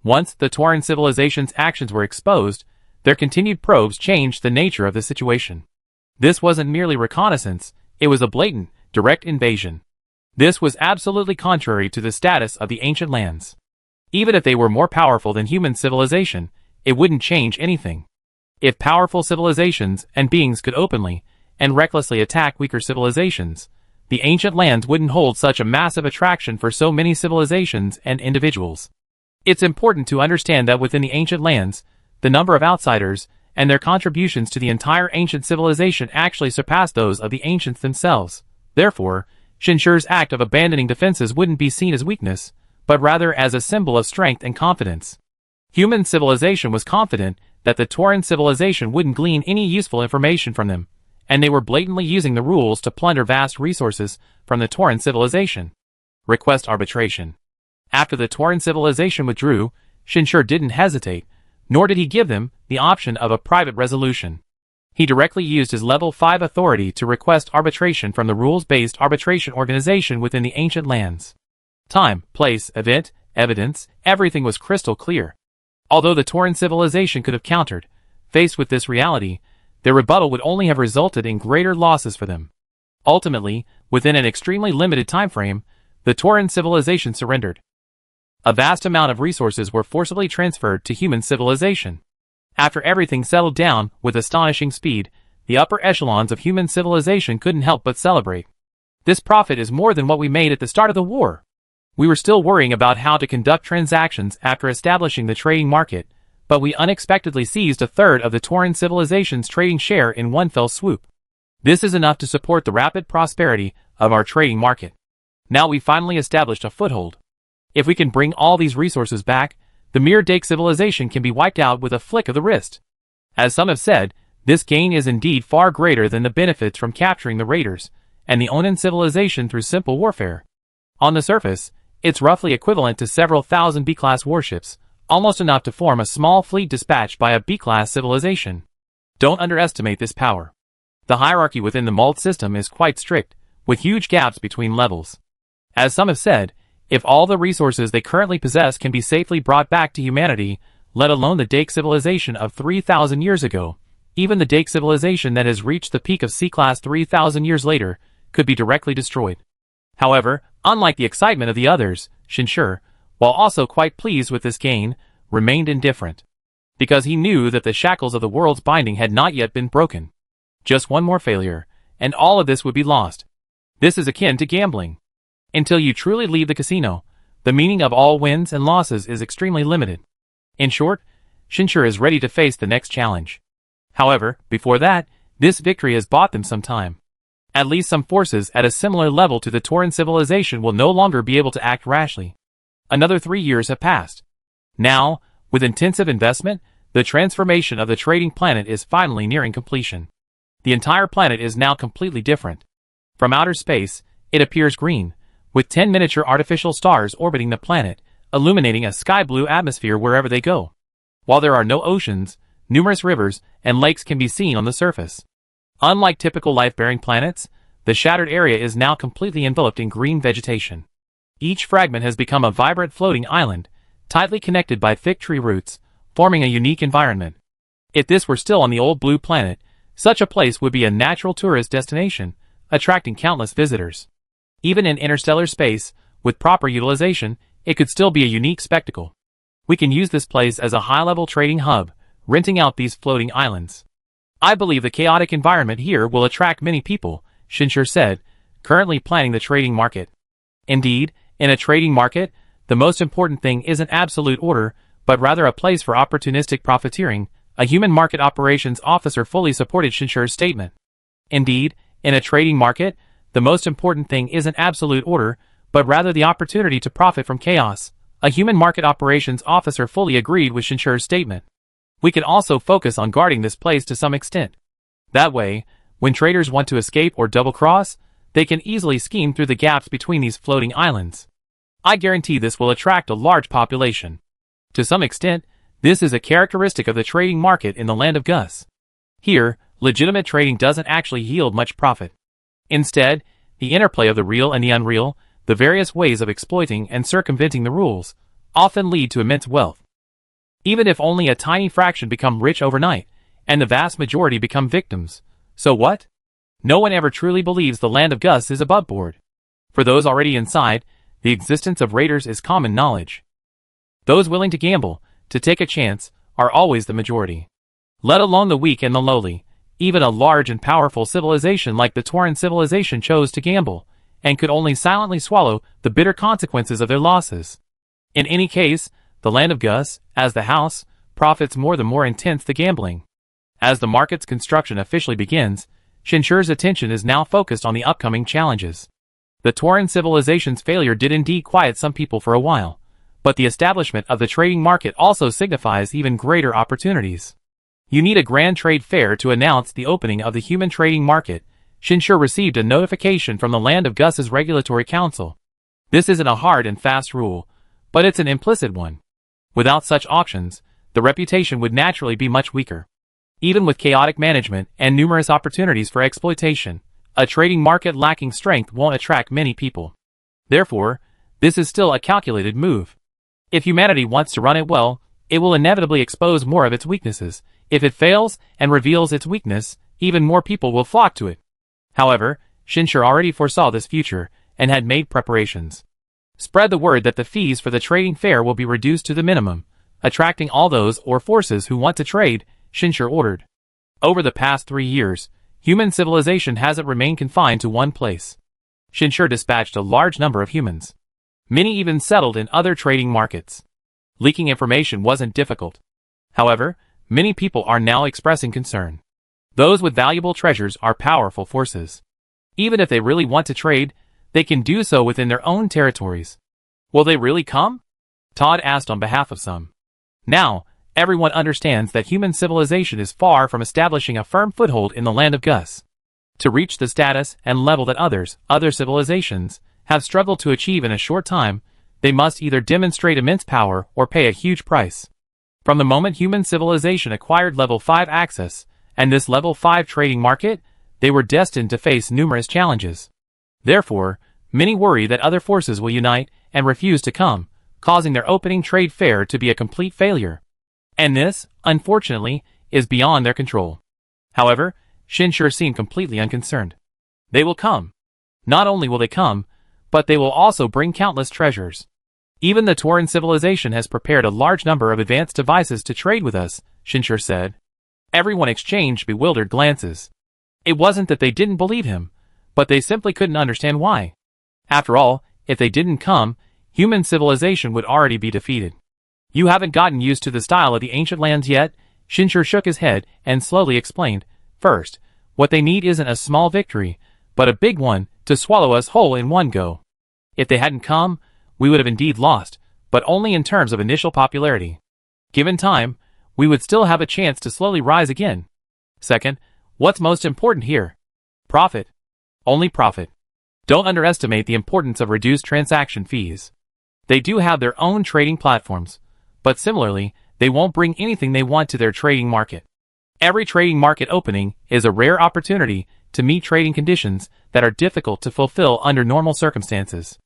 once the Tauran civilization's actions were exposed, their continued probes changed the nature of the situation. This wasn't merely reconnaissance, it was a blatant, direct invasion. This was absolutely contrary to the status of the ancient lands. Even if they were more powerful than human civilization, it wouldn't change anything. If powerful civilizations and beings could openly and recklessly attack weaker civilizations, the ancient lands wouldn't hold such a massive attraction for so many civilizations and individuals. It's important to understand that within the ancient lands, the number of outsiders and their contributions to the entire ancient civilization actually surpassed those of the ancients themselves. Therefore, Shinshur's act of abandoning defenses wouldn't be seen as weakness, but rather as a symbol of strength and confidence. Human civilization was confident that the Tauran civilization wouldn't glean any useful information from them, and they were blatantly using the rules to plunder vast resources from the Tauran civilization. Request arbitration. After the Tauran civilization withdrew, Shinshur didn't hesitate, nor did he give them the option of a private resolution. He directly used his level 5 authority to request arbitration from the rules-based arbitration organization within the ancient lands. Time, place, event, evidence, everything was crystal clear. Although the Tauran civilization could have countered, faced with this reality, their rebuttal would only have resulted in greater losses for them. Ultimately, within an extremely limited time frame, the Tauran civilization surrendered. A vast amount of resources were forcibly transferred to human civilization. After everything settled down with astonishing speed, the upper echelons of human civilization couldn't help but celebrate. This profit is more than what we made at the start of the war. We were still worrying about how to conduct transactions after establishing the trading market, but we unexpectedly seized a third of the Tauran civilization's trading share in one fell swoop. This is enough to support the rapid prosperity of our trading market. Now we finally established a foothold. If we can bring all these resources back, the mere Dake civilization can be wiped out with a flick of the wrist. As some have said, this gain is indeed far greater than the benefits from capturing the raiders and the Onan civilization through simple warfare. On the surface, it's roughly equivalent to several thousand B-class warships, almost enough to form a small fleet dispatched by a B-class civilization. Don't underestimate this power. The hierarchy within the Mult system is quite strict, with huge gaps between levels. As some have said, if all the resources they currently possess can be safely brought back to humanity, let alone the Dake civilization of 3,000 years ago. Even the Dake civilization that has reached the peak of C-class 3,000 years later could be directly destroyed. However, unlike the excitement of the others, Shinshur, while also quite pleased with this gain, remained indifferent. Because he knew that the shackles of the world's binding had not yet been broken. Just one more failure, and all of this would be lost. This is akin to gambling. Until you truly leave the casino, the meaning of all wins and losses is extremely limited. In short, Shinshur is ready to face the next challenge. However, before that, this victory has bought them some time. At least some forces at a similar level to the Tauran civilization will no longer be able to act rashly. Another 3 years have passed. Now, with intensive investment, the transformation of the trading planet is finally nearing completion. The entire planet is now completely different. From outer space, it appears green, with 10 miniature artificial stars orbiting the planet, illuminating a sky-blue atmosphere wherever they go. While there are no oceans, numerous rivers and lakes can be seen on the surface. Unlike typical life-bearing planets, the shattered area is now completely enveloped in green vegetation. Each fragment has become a vibrant floating island, tightly connected by thick tree roots, forming a unique environment. If this were still on the old blue planet, such a place would be a natural tourist destination, attracting countless visitors. Even in interstellar space, with proper utilization, it could still be a unique spectacle. We can use this place as a high-level trading hub, renting out these floating islands. I believe the chaotic environment here will attract many people, Shinshur said, currently planning the trading market. Indeed, in a trading market, the most important thing isn't absolute order, but rather a place for opportunistic profiteering. A human market operations officer fully supported Shinshur's statement. Indeed, in a trading market, the most important thing isn't absolute order, but rather the opportunity to profit from chaos. A human market operations officer fully agreed with Shinshur's statement. We can also focus on guarding this place to some extent. That way, when traders want to escape or double-cross, they can easily scheme through the gaps between these floating islands. I guarantee this will attract a large population. To some extent, this is a characteristic of the trading market in the land of Gus. Here, legitimate trading doesn't actually yield much profit. Instead, the interplay of the real and the unreal, the various ways of exploiting and circumventing the rules, often lead to immense wealth. Even if only a tiny fraction become rich overnight, and the vast majority become victims, so what? No one ever truly believes the land of Gus is above board. For those already inside, the existence of raiders is common knowledge. Those willing to gamble, to take a chance, are always the majority. Let alone the weak and the lowly, even a large and powerful civilization like the Tauran civilization chose to gamble, and could only silently swallow the bitter consequences of their losses. In any case, the land of Gus, as the house, profits more the more intense the gambling. As the market's construction officially begins, Shinshur's attention is now focused on the upcoming challenges. The Tauran civilization's failure did indeed quiet some people for a while, but the establishment of the trading market also signifies even greater opportunities. You need a grand trade fair to announce the opening of the human trading market. Shinshur received a notification from the land of Gus's regulatory council. This isn't a hard and fast rule, but it's an implicit one. Without such auctions, the reputation would naturally be much weaker. Even with chaotic management and numerous opportunities for exploitation, a trading market lacking strength won't attract many people. Therefore, this is still a calculated move. If humanity wants to run it well, it will inevitably expose more of its weaknesses. If it fails and reveals its weakness, even more people will flock to it. However, Shinshur already foresaw this future and had made preparations. Spread the word that the fees for the trading fair will be reduced to the minimum, attracting all those or forces who want to trade, Shinshur ordered. Over the past 3 years, human civilization hasn't remained confined to one place. Shinshur dispatched a large number of humans. Many even settled in other trading markets. Leaking information wasn't difficult. However, many people are now expressing concern. Those with valuable treasures are powerful forces. Even if they really want to trade, they can do so within their own territories. Will they really come? Todd asked on behalf of some. Now, everyone understands that human civilization is far from establishing a firm foothold in the land of Gus. To reach the status and level that other civilizations, have struggled to achieve in a short time, they must either demonstrate immense power or pay a huge price. From the moment human civilization acquired level 5 access, and this level 5 trading market, they were destined to face numerous challenges. Therefore, many worry that other forces will unite and refuse to come, causing their opening trade fair to be a complete failure. And this, unfortunately, is beyond their control. However, Shinshur seemed completely unconcerned. They will come. Not only will they come, but they will also bring countless treasures. Even the Tauran civilization has prepared a large number of advanced devices to trade with us, Shinshur said. Everyone exchanged bewildered glances. It wasn't that they didn't believe him, but they simply couldn't understand why. After all, if they didn't come, human civilization would already be defeated. You haven't gotten used to the style of the ancient lands yet? Shinshur shook his head and slowly explained. First, what they need isn't a small victory, but a big one to swallow us whole in one go. If they hadn't come, we would have indeed lost, but only in terms of initial popularity. Given time, we would still have a chance to slowly rise again. Second, what's most important here? Profit. Only profit. Don't underestimate the importance of reduced transaction fees. They do have their own trading platforms, but similarly, they won't bring anything they want to their trading market. Every trading market opening is a rare opportunity to meet trading conditions that are difficult to fulfill under normal circumstances.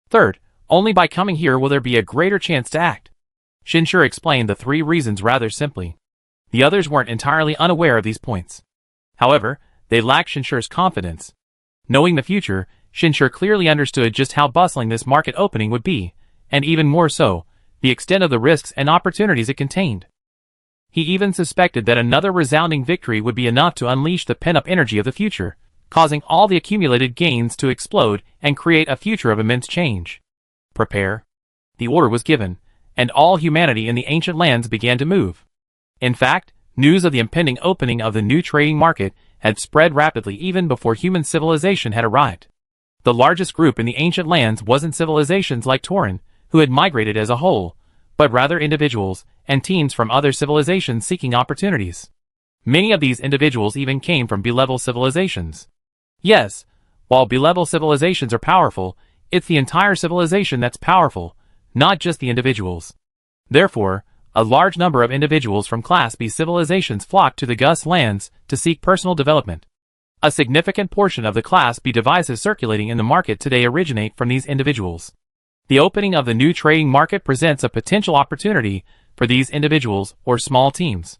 Third, only by coming here will there be a greater chance to act. Shinshur explained the 3 reasons rather simply. The others weren't entirely unaware of these points. However, they lacked Shinshur's confidence. Knowing the future, Shinshur clearly understood just how bustling this market opening would be, and even more so, the extent of the risks and opportunities it contained. He even suspected that another resounding victory would be enough to unleash the pent-up energy of the future, causing all the accumulated gains to explode and create a future of immense change. Prepare. The order was given, and all humanity in the ancient lands began to move. In fact, news of the impending opening of the new trading market had spread rapidly even before human civilization had arrived. The largest group in the ancient lands wasn't civilizations like Tauran, who had migrated as a whole, but rather individuals and teams from other civilizations seeking opportunities. Many of these individuals even came from B-level civilizations. Yes, while B-level civilizations are powerful, it's the entire civilization that's powerful, not just the individuals. Therefore, a large number of individuals from Class B civilizations flocked to the Gus lands to seek personal development. A significant portion of the Class B devices circulating in the market today originate from these individuals. The opening of the new trading market presents a potential opportunity for these individuals or small teams.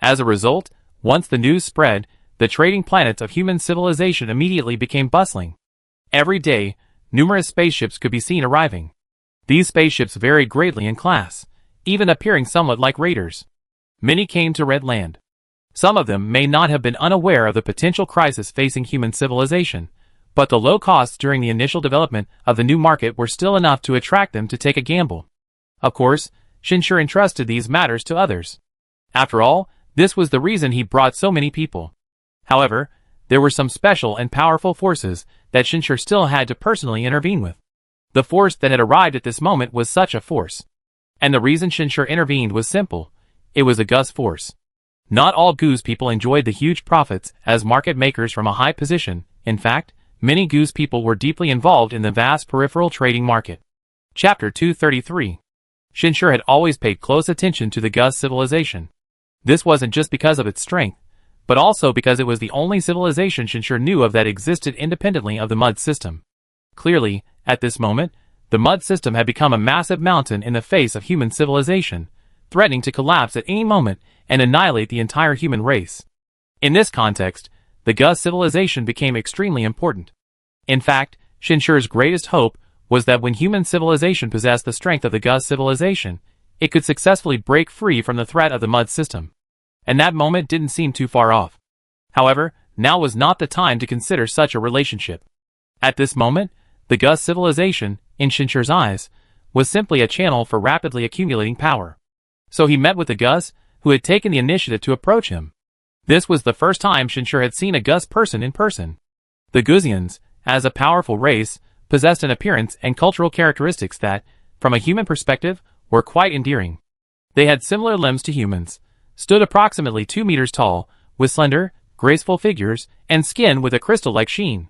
As a result, once the news spread, the trading planets of human civilization immediately became bustling. Every day, numerous spaceships could be seen arriving. These spaceships varied greatly in class, even appearing somewhat like raiders. Many came to Red Land. Some of them may not have been unaware of the potential crisis facing human civilization, but the low costs during the initial development of the new market were still enough to attract them to take a gamble. Of course, Shinshur entrusted these matters to others. After all, this was the reason he brought so many people. However, there were some special and powerful forces that Shinshur still had to personally intervene with. The force that had arrived at this moment was such a force. And the reason Shinshur intervened was simple. It was a Gus force. Not all Goose people enjoyed the huge profits as market makers from a high position. In fact, many Goose people were deeply involved in the vast peripheral trading market. Chapter 233. Shinshur had always paid close attention to the Gus civilization. This wasn't just because of its strength, but also because it was the only civilization Shinshur knew of that existed independently of the Mud system. Clearly, at this moment, the Mud system had become a massive mountain in the face of human civilization, threatening to collapse at any moment and annihilate the entire human race. In this context, the Gus civilization became extremely important. In fact, Shinshur's greatest hope was that when human civilization possessed the strength of the Gus civilization, it could successfully break free from the threat of the Mud system. And that moment didn't seem too far off. However, now was not the time to consider such a relationship. At this moment, the Gus civilization, in Shinshur's eyes, was simply a channel for rapidly accumulating power. So he met with the Gus, who had taken the initiative to approach him. This was the first time Shinshur had seen a Gus person in person. The Gusians, as a powerful race, possessed an appearance and cultural characteristics that, from a human perspective, were quite endearing. They had similar limbs to humans, stood approximately 2 meters tall, with slender, graceful figures, and skin with a crystal-like sheen.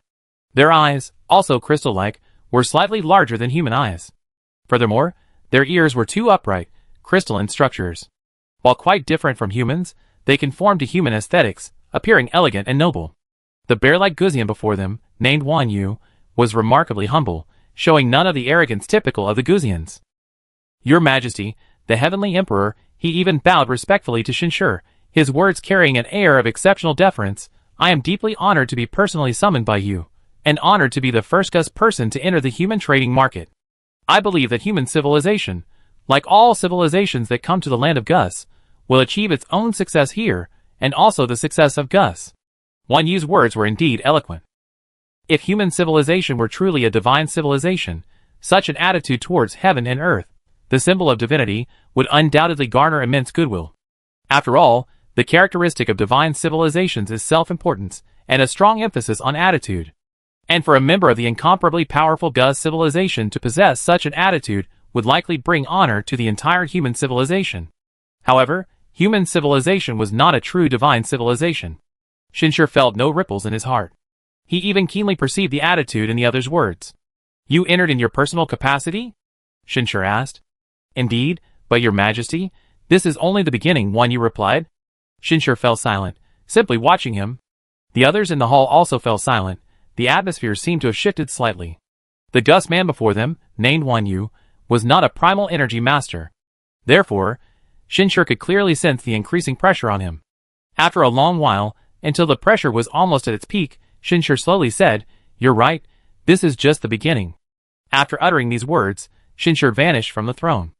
Their eyes, also crystal-like, were slightly larger than human eyes. Furthermore, their ears were 2 upright, crystalline structures. While quite different from humans, they conformed to human aesthetics, appearing elegant and noble. The bear-like Gusian before them, named Wan Yu, was remarkably humble, showing none of the arrogance typical of the Gusians. "Your Majesty, the Heavenly Emperor, he even bowed respectfully to Shinshur, his words carrying an air of exceptional deference. I am deeply honored to be personally summoned by you, and honored to be the first Gus person to enter the human trading market. I believe that human civilization, like all civilizations that come to the land of Gus, will achieve its own success here, and also the success of Gus. Wan Yu's words were indeed eloquent. If human civilization were truly a divine civilization, such an attitude towards heaven and earth, the symbol of divinity, would undoubtedly garner immense goodwill. After all, the characteristic of divine civilizations is self-importance, and a strong emphasis on attitude. And for a member of the incomparably powerful Gus civilization to possess such an attitude would likely bring honor to the entire human civilization. However, human civilization was not a true divine civilization. Shinshur felt no ripples in his heart. He even keenly perceived the attitude in the other's words. You entered in your personal capacity? Shinshur asked. Indeed, but your majesty, this is only the beginning, Wan Yu replied. Shinshur fell silent, simply watching him. The others in the hall also fell silent. The atmosphere seemed to have shifted slightly. The Gus man before them, named Wan Yu, was not a primal energy master. Therefore, Shinshur could clearly sense the increasing pressure on him. After a long while, until the pressure was almost at its peak, Shinshur slowly said, You're right, this is just the beginning. After uttering these words, Shinshur vanished from the throne.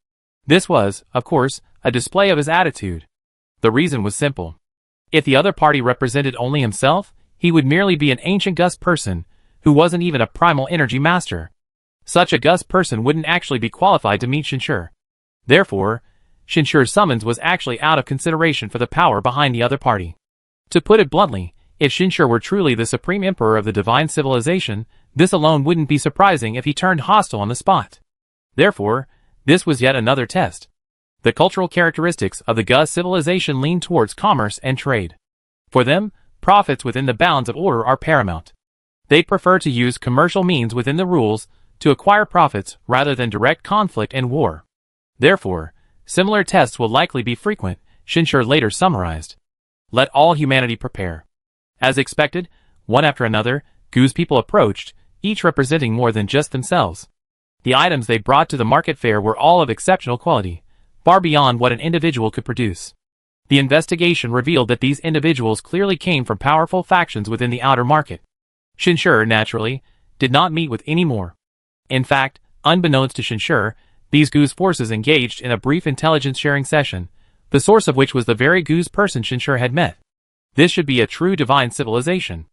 This was, of course, a display of his attitude. The reason was simple. If the other party represented only himself, he would merely be an ancient Gus person, who wasn't even a primal energy master. Such a Gus person wouldn't actually be qualified to meet Shinshur. Therefore, Shinshur's summons was actually out of consideration for the power behind the other party. To put it bluntly, if Shinshur were truly the supreme emperor of the divine civilization, this alone wouldn't be surprising if he turned hostile on the spot. Therefore, this was yet another test. The cultural characteristics of the Gus civilization lean towards commerce and trade. For them, profits within the bounds of order are paramount. They prefer to use commercial means within the rules to acquire profits rather than direct conflict and war. Therefore, similar tests will likely be frequent, Shinshur later summarized. Let all humanity prepare. As expected, one after another, Gu's people approached, each representing more than just themselves. The items they brought to the market fair were all of exceptional quality, far beyond what an individual could produce. The investigation revealed that these individuals clearly came from powerful factions within the outer market. Shinshur, naturally, did not meet with any more. In fact, unbeknownst to Shinshur, these Gu's forces engaged in a brief intelligence-sharing session, the source of which was the very Gu's person Shinshur had met. This should be a true divine civilization.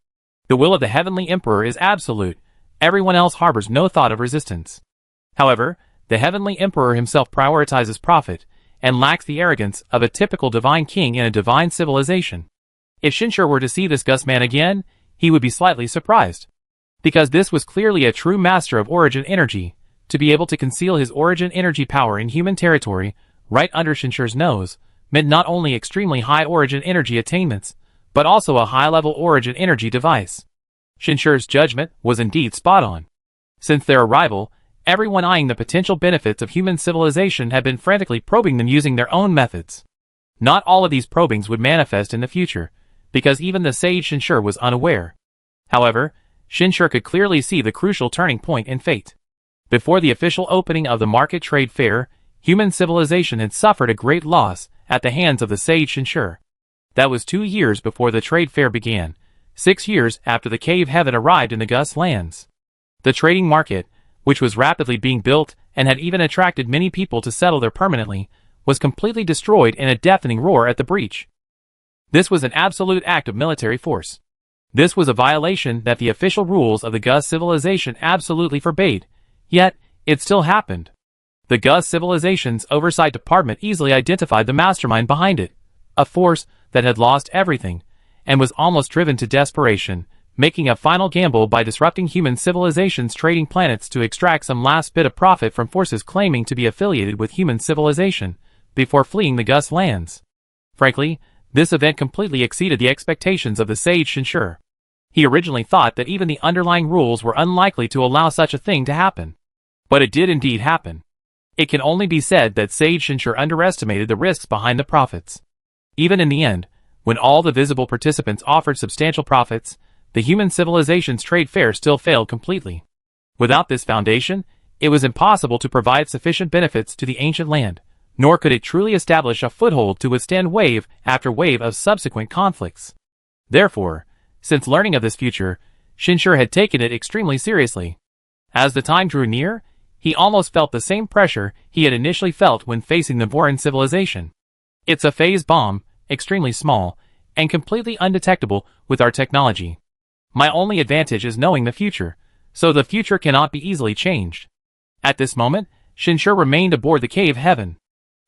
The will of the Heavenly Emperor is absolute. Everyone else harbors no thought of resistance. However, the Heavenly Emperor himself prioritizes profit, and lacks the arrogance of a typical divine king in a divine civilization. If Shinshur were to see this Gus man again, he would be slightly surprised. Because this was clearly a true master of origin energy, to be able to conceal his origin energy power in human territory, right under Shinshur's nose, meant not only extremely high origin energy attainments, but also a high-level origin energy device. Shinshur's judgment was indeed spot on. Since their arrival, everyone eyeing the potential benefits of human civilization had been frantically probing them using their own methods. Not all of these probings would manifest in the future, because even the sage Shinshur was unaware. However, Shinshur could clearly see the crucial turning point in fate. Before the official opening of the market trade fair, human civilization had suffered a great loss at the hands of the sage Shinshur. That was 2 years before the trade fair began, 6 years after the cave heaven arrived in the Gus lands. The trading market, which was rapidly being built and had even attracted many people to settle there permanently, was completely destroyed in a deafening roar at the breach. This was an absolute act of military force. This was a violation that the official rules of the Gus civilization absolutely forbade, yet it still happened. The Gus civilization's oversight department easily identified the mastermind behind it, a force that had lost everything, and was almost driven to desperation, making a final gamble by disrupting human civilization's trading planets to extract some last bit of profit from forces claiming to be affiliated with human civilization, before fleeing the Gus lands. Frankly, this event completely exceeded the expectations of the sage Shinshur. He originally thought that even the underlying rules were unlikely to allow such a thing to happen. But it did indeed happen. It can only be said that sage Shinshur underestimated the risks behind the profits. Even in the end, when all the visible participants offered substantial profits, the human civilization's trade fair still failed completely. Without this foundation, it was impossible to provide sufficient benefits to the ancient land, nor could it truly establish a foothold to withstand wave after wave of subsequent conflicts. Therefore, since learning of this future, Shinshur had taken it extremely seriously. As the time drew near, he almost felt the same pressure he had initially felt when facing the Voran civilization. It's a phase bomb, extremely small, and completely undetectable with our technology. My only advantage is knowing the future, so the future cannot be easily changed. At this moment, Shinshur remained aboard the Cave Heaven.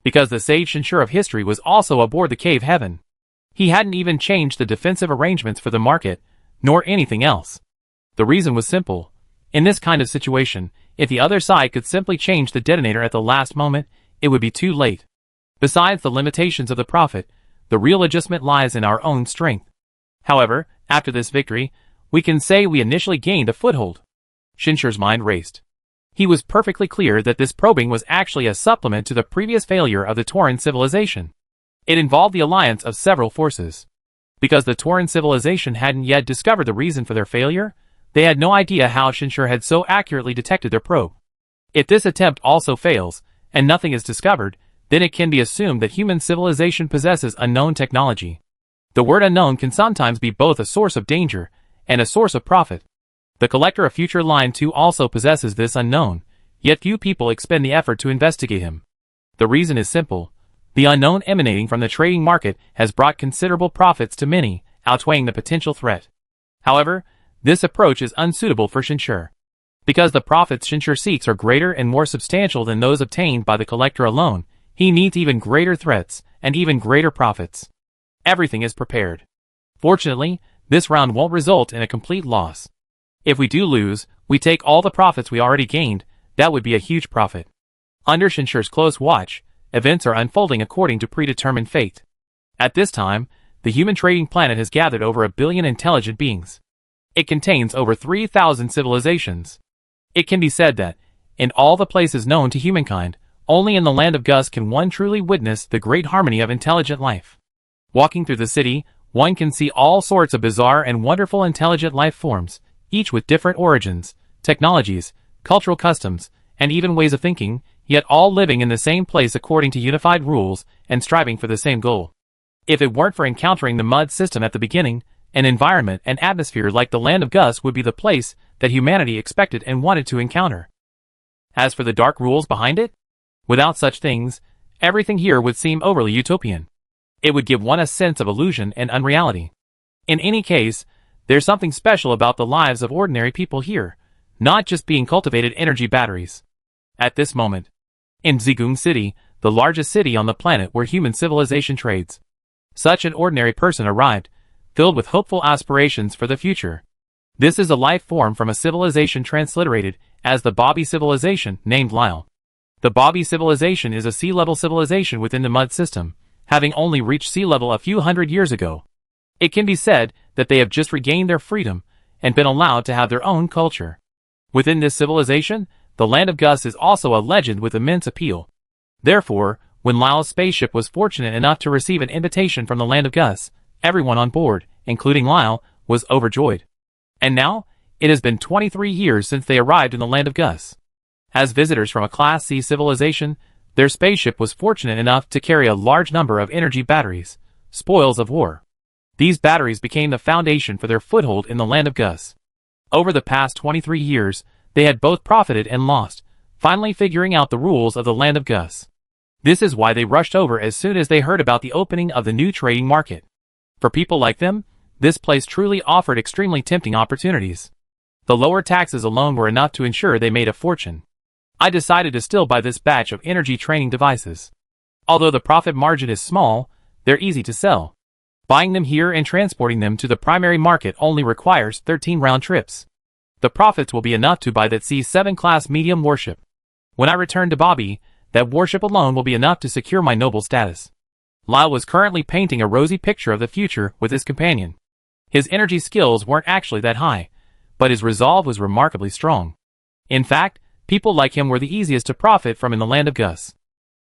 Because the sage Shinshur of history was also aboard the Cave Heaven. He hadn't even changed the defensive arrangements for the market, nor anything else. The reason was simple. In this kind of situation, if the other side could simply change the detonator at the last moment, it would be too late. Besides the limitations of the Prophet, the real adjustment lies in our own strength. However, after this victory, we can say we initially gained a foothold. Shinshur's mind raced. He was perfectly clear that this probing was actually a supplement to the previous failure of the Tauran civilization. It involved the alliance of several forces. Because the Tauran civilization hadn't yet discovered the reason for their failure, they had no idea how Shinshur had so accurately detected their probe. If this attempt also fails, and nothing is discovered, then it can be assumed that human civilization possesses unknown technology. The word unknown can sometimes be both a source of danger and a source of profit. The collector of Future Line 2 also possesses this unknown, yet few people expend the effort to investigate him. The reason is simple. The unknown emanating from the trading market has brought considerable profits to many, outweighing the potential threat. However, this approach is unsuitable for Shinshur. Because the profits Shinshur seeks are greater and more substantial than those obtained by the collector alone, he needs even greater threats and even greater profits. Everything is prepared. Fortunately, this round won't result in a complete loss. If we do lose, we take all the profits we already gained. That would be a huge profit. Under Shinshur's close watch, events are unfolding according to predetermined fate. At this time, the human trading planet has gathered over 1 billion intelligent beings. It contains over 3,000 civilizations. It can be said that, in all the places known to humankind, only in the land of Gus can one truly witness the great harmony of intelligent life. Walking through the city, one can see all sorts of bizarre and wonderful intelligent life forms, each with different origins, technologies, cultural customs, and even ways of thinking, yet all living in the same place according to unified rules and striving for the same goal. If it weren't for encountering the mud system at the beginning, an environment and atmosphere like the land of Gus would be the place that humanity expected and wanted to encounter. As for the dark rules behind it, without such things, everything here would seem overly utopian. It would give one a sense of illusion and unreality. In any case, there's something special about the lives of ordinary people here, not just being cultivated energy batteries. At this moment, in Zigung City, the largest city on the planet where human civilization trades, such an ordinary person arrived, filled with hopeful aspirations for the future. This is a life form from a civilization transliterated as the Bobby civilization, named Lyle. The Bobby civilization is a sea-level civilization within the mud system, having only reached sea level a few hundred years ago. It can be said that they have just regained their freedom and been allowed to have their own culture. Within this civilization, the land of Gus is also a legend with immense appeal. Therefore, when Lyle's spaceship was fortunate enough to receive an invitation from the land of Gus, everyone on board, including Lyle, was overjoyed. And now, it has been 23 years since they arrived in the land of Gus. As visitors from a Class C civilization, their spaceship was fortunate enough to carry a large number of energy batteries, spoils of war. These batteries became the foundation for their foothold in the land of Gus. Over the past 23 years, they had both profited and lost, finally figuring out the rules of the land of Gus. This is why they rushed over as soon as they heard about the opening of the new trading market. For people like them, this place truly offered extremely tempting opportunities. The lower taxes alone were enough to ensure they made a fortune. I decided to still buy this batch of energy training devices. Although the profit margin is small, they're easy to sell. Buying them here and transporting them to the primary market only requires 13 round trips. The profits will be enough to buy that C7 class medium warship. When I return to Bobby, that warship alone will be enough to secure my noble status. Lyle was currently painting a rosy picture of the future with his companion. His energy skills weren't actually that high, but his resolve was remarkably strong. In fact, people like him were the easiest to profit from in the land of Gus.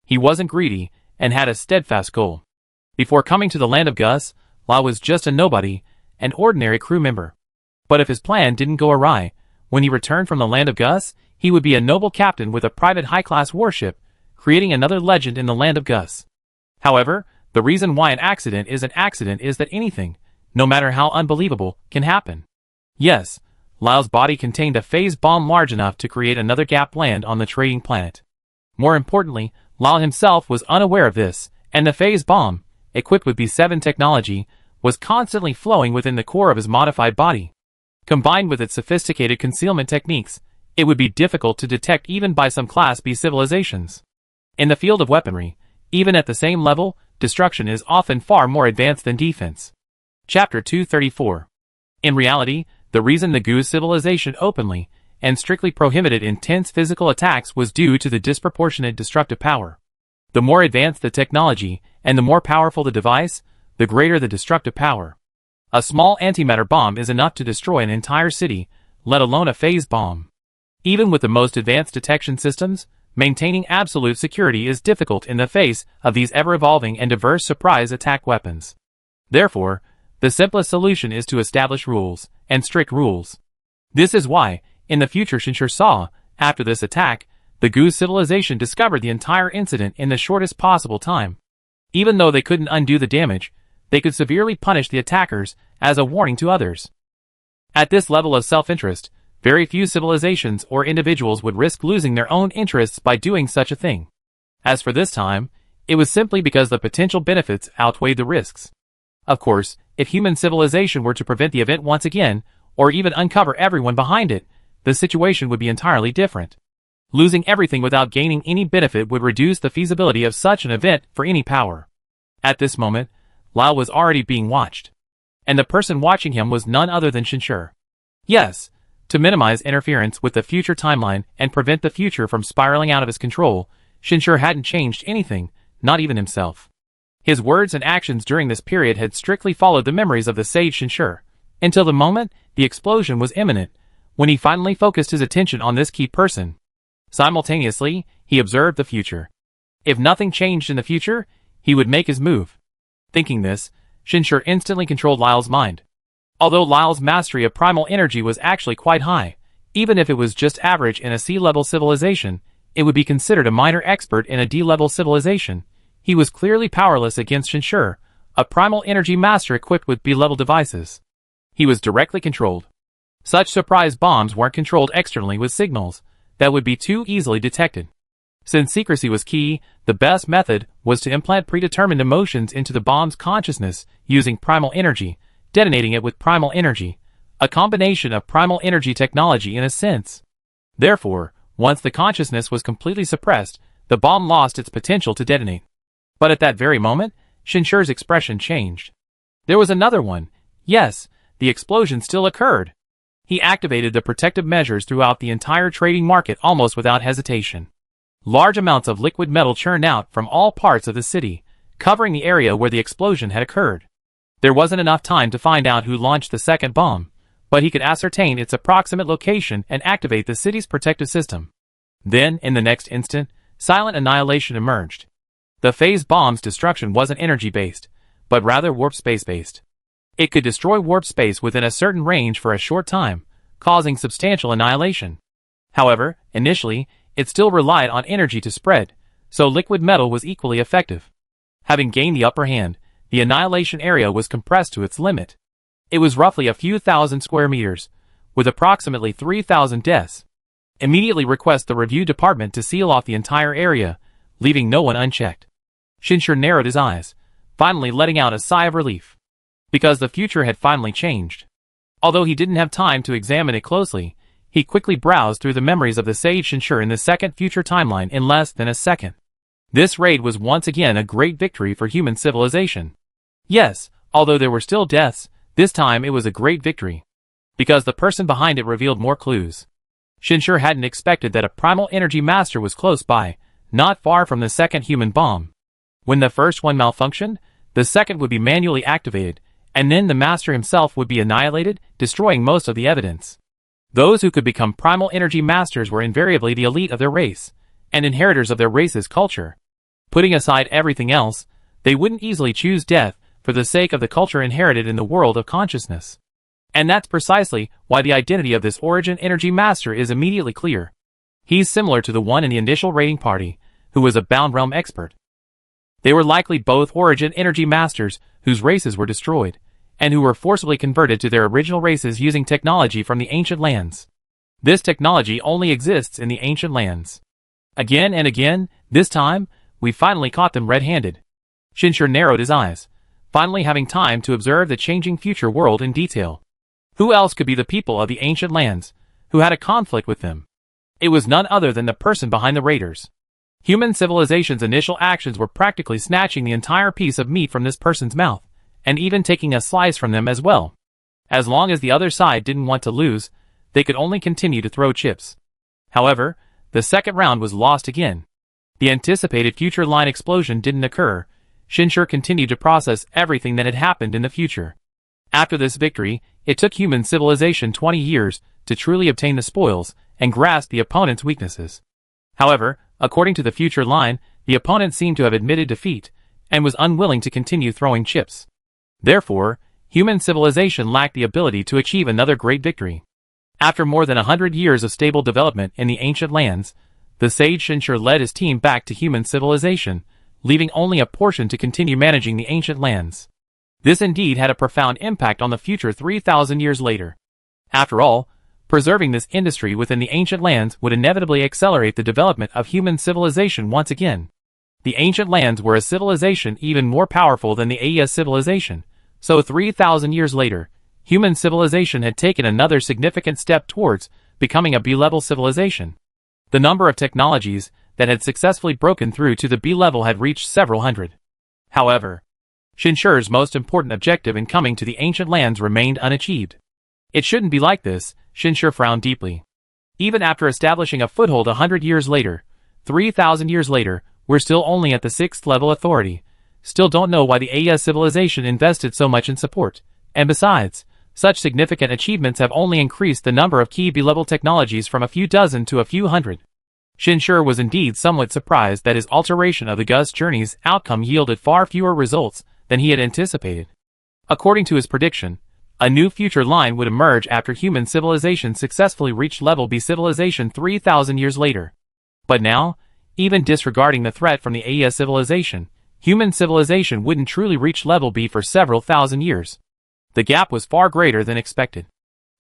He wasn't greedy, and had a steadfast goal. Before coming to the land of Gus, Lyle was just a nobody, an ordinary crew member. But if his plan didn't go awry, when he returned from the land of Gus, he would be a noble captain with a private high-class warship, creating another legend in the land of Gus. However, the reason why an accident is that anything, no matter how unbelievable, can happen. Yes, Lyle's body contained a phase bomb large enough to create another gap land on the trading planet. More importantly, Lyle himself was unaware of this, and the phase bomb, equipped with B7 technology, was constantly flowing within the core of his modified body. Combined with its sophisticated concealment techniques, it would be difficult to detect even by some Class B civilizations. In the field of weaponry, even at the same level, destruction is often far more advanced than defense. Chapter 234. In reality, the reason the Gus civilization openly and strictly prohibited intense physical attacks was due to the disproportionate destructive power. The more advanced the technology and the more powerful the device, the greater the destructive power. A small antimatter bomb is enough to destroy an entire city, let alone a phase bomb. Even with the most advanced detection systems, maintaining absolute security is difficult in the face of these ever-evolving and diverse surprise attack weapons. Therefore, the simplest solution is to establish rules, and strict rules. This is why, in the future Shinshur saw, after this attack, the Gus civilization discovered the entire incident in the shortest possible time. Even though they couldn't undo the damage, they could severely punish the attackers as a warning to others. At this level of self-interest, very few civilizations or individuals would risk losing their own interests by doing such a thing. As for this time, it was simply because the potential benefits outweighed the risks. Of course, if human civilization were to prevent the event once again, or even uncover everyone behind it, the situation would be entirely different. Losing everything without gaining any benefit would reduce the feasibility of such an event for any power. At this moment, Lyle was already being watched. And the person watching him was none other than Shinshur. Yes, to minimize interference with the future timeline and prevent the future from spiraling out of his control, Shinshur hadn't changed anything, not even himself. His words and actions during this period had strictly followed the memories of the sage Shinshur, until the moment the explosion was imminent, when he finally focused his attention on this key person. Simultaneously, he observed the future. If nothing changed in the future, he would make his move. Thinking this, Shinshur instantly controlled Lyle's mind. Although Lyle's mastery of primal energy was actually quite high, even if it was just average in a C-level civilization, it would be considered a minor expert in a D-level civilization. He was clearly powerless against Shinshur, a primal energy master equipped with B-level devices. He was directly controlled. Such surprise bombs weren't controlled externally with signals that would be too easily detected. Since secrecy was key, the best method was to implant predetermined emotions into the bomb's consciousness using primal energy, detonating it with primal energy, a combination of primal energy technology in a sense. Therefore, once the consciousness was completely suppressed, the bomb lost its potential to detonate. But at that very moment, Shinshur's expression changed. There was another one. Yes, the explosion still occurred. He activated the protective measures throughout the entire trading market almost without hesitation. Large amounts of liquid metal churned out from all parts of the city, covering the area where the explosion had occurred. There wasn't enough time to find out who launched the second bomb, but he could ascertain its approximate location and activate the city's protective system. Then, in the next instant, silent annihilation emerged. The phase bomb's destruction wasn't energy-based, but rather warp space-based. It could destroy warp space within a certain range for a short time, causing substantial annihilation. However, initially, it still relied on energy to spread, so liquid metal was equally effective. Having gained the upper hand, the annihilation area was compressed to its limit. It was roughly a few thousand square meters, with approximately 3,000 deaths. Immediately request the review department to seal off the entire area, leaving no one unchecked. Shinshur narrowed his eyes, finally letting out a sigh of relief. Because the future had finally changed. Although he didn't have time to examine it closely, he quickly browsed through the memories of the sage Shinshur in the second future timeline in less than a second. This raid was once again a great victory for human civilization. Yes, although there were still deaths, this time it was a great victory. Because the person behind it revealed more clues. Shinshur hadn't expected that a primal energy master was close by, not far from the second human bomb. When the first one malfunctioned, the second would be manually activated, and then the master himself would be annihilated, destroying most of the evidence. Those who could become primal energy masters were invariably the elite of their race, and inheritors of their race's culture. Putting aside everything else, they wouldn't easily choose death for the sake of the culture inherited in the world of consciousness. And that's precisely why the identity of this origin energy master is immediately clear. He's similar to the one in the initial raiding party, who was a bound realm expert. They were likely both origin energy masters whose races were destroyed, and who were forcibly converted to their original races using technology from the ancient lands. This technology only exists in the ancient lands. Again and again, this time, we finally caught them red-handed. Shinshur narrowed his eyes, finally having time to observe the changing future world in detail. Who else could be the people of the ancient lands, who had a conflict with them? It was none other than the person behind the raiders. Human civilization's initial actions were practically snatching the entire piece of meat from this person's mouth, and even taking a slice from them as well. As long as the other side didn't want to lose, they could only continue to throw chips. However, the second round was lost again. The anticipated future line explosion didn't occur. Shinshur continued to process everything that had happened in the future. After this victory, it took human civilization 20 years to truly obtain the spoils and grasp the opponent's weaknesses. However, according to the future line, the opponent seemed to have admitted defeat and was unwilling to continue throwing chips. Therefore, human civilization lacked the ability to achieve another great victory. After more than 100 years of stable development in the ancient lands, the sage Shinshur led his team back to human civilization, leaving only a portion to continue managing the ancient lands. This indeed had a profound impact on the future 3,000 years later. After all, preserving this industry within the ancient lands would inevitably accelerate the development of human civilization once again. The ancient lands were a civilization even more powerful than the AES civilization, so 3,000 years later, human civilization had taken another significant step towards becoming a B-level civilization. The number of technologies that had successfully broken through to the B-level had reached several hundred. However, Shinshur's most important objective in coming to the ancient lands remained unachieved. It shouldn't be like this, Shinshur frowned deeply. Even after establishing a foothold 100 years later, 3,000 years later, we're still only at the 6th level authority. Still don't know why the AES civilization invested so much in support. And besides, such significant achievements have only increased the number of key B-level technologies from a few dozen to a few hundred. Shinshur was indeed somewhat surprised that his alteration of the Gus journey's outcome yielded far fewer results than he had anticipated. According to his prediction, a new future line would emerge after human civilization successfully reached level B civilization 3,000 years later. But now, even disregarding the threat from the AES civilization, human civilization wouldn't truly reach level B for several thousand years. The gap was far greater than expected.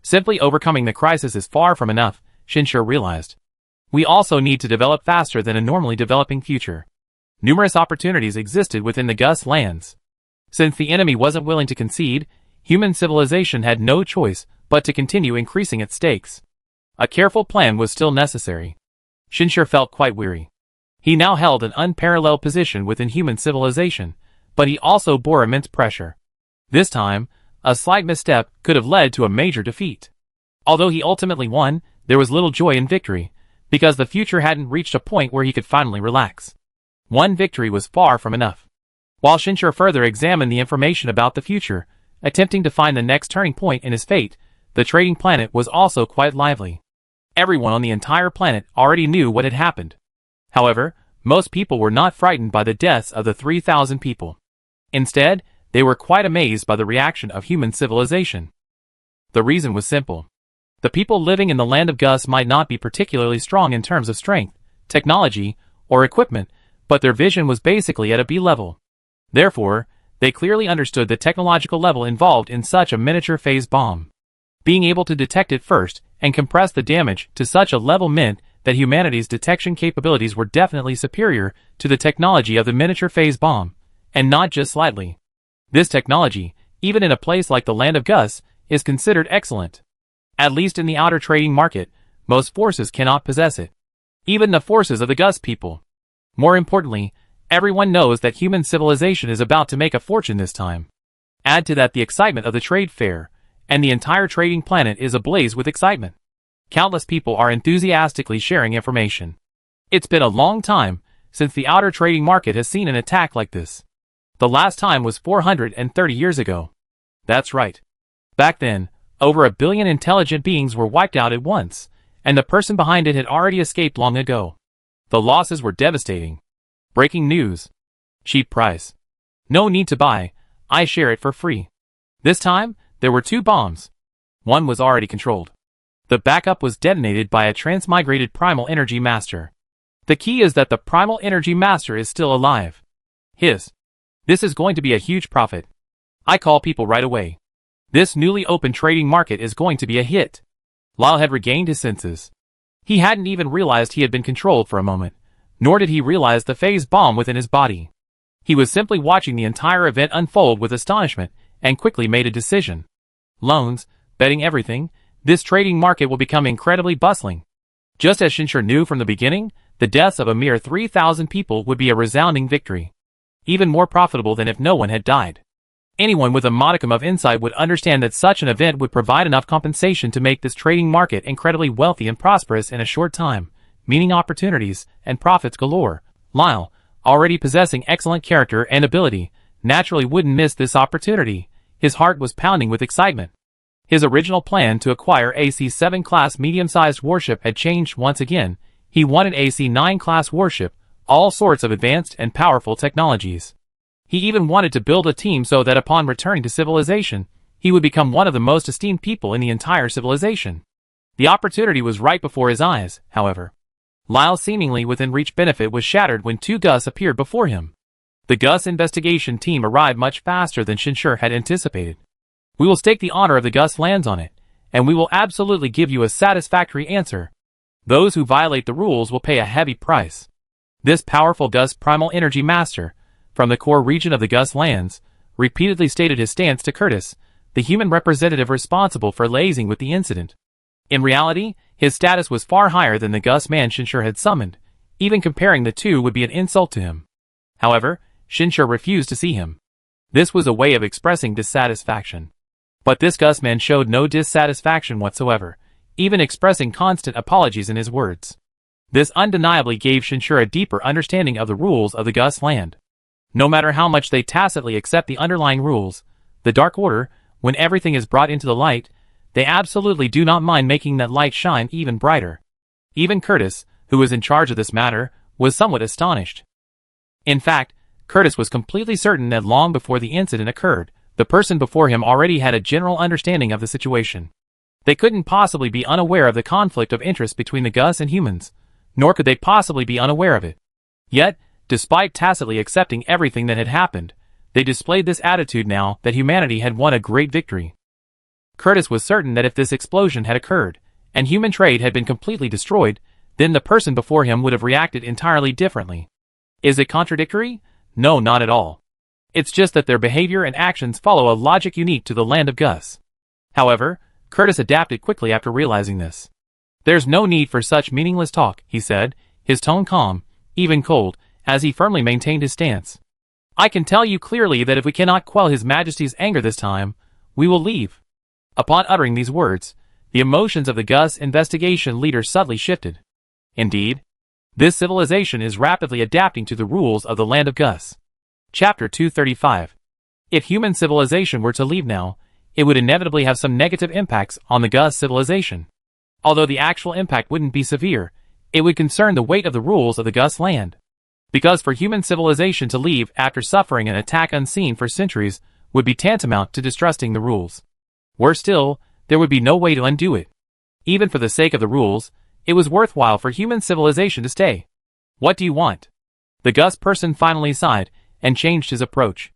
Simply overcoming the crisis is far from enough, Shinshur realized. We also need to develop faster than a normally developing future. Numerous opportunities existed within the Gus lands. Since the enemy wasn't willing to concede, human civilization had no choice but to continue increasing its stakes. A careful plan was still necessary. Shinshur felt quite weary. He now held an unparalleled position within human civilization, but he also bore immense pressure. This time, a slight misstep could have led to a major defeat. Although he ultimately won, there was little joy in victory, because the future hadn't reached a point where he could finally relax. One victory was far from enough. While Shinshur further examined the information about the future, attempting to find the next turning point in his fate, the trading planet was also quite lively. Everyone on the entire planet already knew what had happened. However, most people were not frightened by the deaths of the 3,000 people. Instead, they were quite amazed by the reaction of human civilization. The reason was simple. The people living in the land of Gus might not be particularly strong in terms of strength, technology, or equipment, but their vision was basically at a B level. Therefore, they clearly understood the technological level involved in such a miniature phase bomb. Being able to detect it first and compress the damage to such a level meant that humanity's detection capabilities were definitely superior to the technology of the miniature phase bomb, and not just slightly. This technology, even in a place like the land of Gus, is considered excellent. At least in the outer trading market, most forces cannot possess it. Even the forces of the Gus people. More importantly, everyone knows that human civilization is about to make a fortune this time. Add to that the excitement of the trade fair, and the entire trading planet is ablaze with excitement. Countless people are enthusiastically sharing information. It's been a long time since the outer trading market has seen an attack like this. The last time was 430 years ago. That's right. Back then, over 1 billion intelligent beings were wiped out at once, and the person behind it had already escaped long ago. The losses were devastating. Breaking news. Cheap price. No need to buy, I share it for free. This time, there were 2 bombs. One was already controlled. The backup was detonated by a transmigrated primal energy master. The key is that the primal energy master is still alive. This is going to be a huge profit. I call people right away. This newly opened trading market is going to be a hit. Lyle had regained his senses. He hadn't even realized he had been controlled for a moment, nor did he realize the phase bomb within his body. He was simply watching the entire event unfold with astonishment, and quickly made a decision. Loans, betting everything, this trading market will become incredibly bustling. Just as Shinshur knew from the beginning, the deaths of a mere 3,000 people would be a resounding victory. Even more profitable than if no one had died. Anyone with a modicum of insight would understand that such an event would provide enough compensation to make this trading market incredibly wealthy and prosperous in a short time, meaning opportunities and profits galore. Lyle, already possessing excellent character and ability, naturally wouldn't miss this opportunity. His heart was pounding with excitement. His original plan to acquire a C-7 class medium-sized warship had changed once again. He wanted a C-9 class warship, all sorts of advanced and powerful technologies. He even wanted to build a team so that upon returning to civilization, he would become one of the most esteemed people in the entire civilization. The opportunity was right before his eyes, however. Lyle's seemingly within reach benefit was shattered when two Gus appeared before him. The Gus investigation team arrived much faster than Shinshur had anticipated. We will stake the honor of the Gus lands on it, and we will absolutely give you a satisfactory answer. Those who violate the rules will pay a heavy price. This powerful Gus primal energy master, from the core region of the Gus lands, repeatedly stated his stance to Curtis, the human representative responsible for liaising with the incident. In reality, his status was far higher than the Gus man Shinshur had summoned. Even comparing the two would be an insult to him. However, Shinshur refused to see him. This was a way of expressing dissatisfaction. But this Gus man showed no dissatisfaction whatsoever, even expressing constant apologies in his words. This undeniably gave Shinshur a deeper understanding of the rules of the Gus land. No matter how much they tacitly accept the underlying rules, the Dark Order, when everything is brought into the light, they absolutely do not mind making that light shine even brighter. Even Curtis, who was in charge of this matter, was somewhat astonished. In fact, Curtis was completely certain that long before the incident occurred, the person before him already had a general understanding of the situation. They couldn't possibly be unaware of the conflict of interest between the Gus and humans, nor could they possibly be unaware of it. Yet, despite tacitly accepting everything that had happened, they displayed this attitude now that humanity had won a great victory. Curtis was certain that if this explosion had occurred, and human trade had been completely destroyed, then the person before him would have reacted entirely differently. Is it contradictory? No, not at all. It's just that their behavior and actions follow a logic unique to the land of Gus. However, Curtis adapted quickly after realizing this. There's no need for such meaningless talk, he said, his tone calm, even cold, as he firmly maintained his stance. I can tell you clearly that if we cannot quell His Majesty's anger this time, we will leave. Upon uttering these words, the emotions of the Gus investigation leader subtly shifted. Indeed, this civilization is rapidly adapting to the rules of the land of Gus. Chapter 235. If human civilization were to leave now, it would inevitably have some negative impacts on the Gus civilization. Although the actual impact wouldn't be severe, it would concern the weight of the rules of the Gus land. Because for human civilization to leave after suffering an attack unseen for centuries would be tantamount to distrusting the rules. Worse still, there would be no way to undo it. Even for the sake of the rules, it was worthwhile for human civilization to stay. What do you want? The Gus person finally sighed and changed his approach.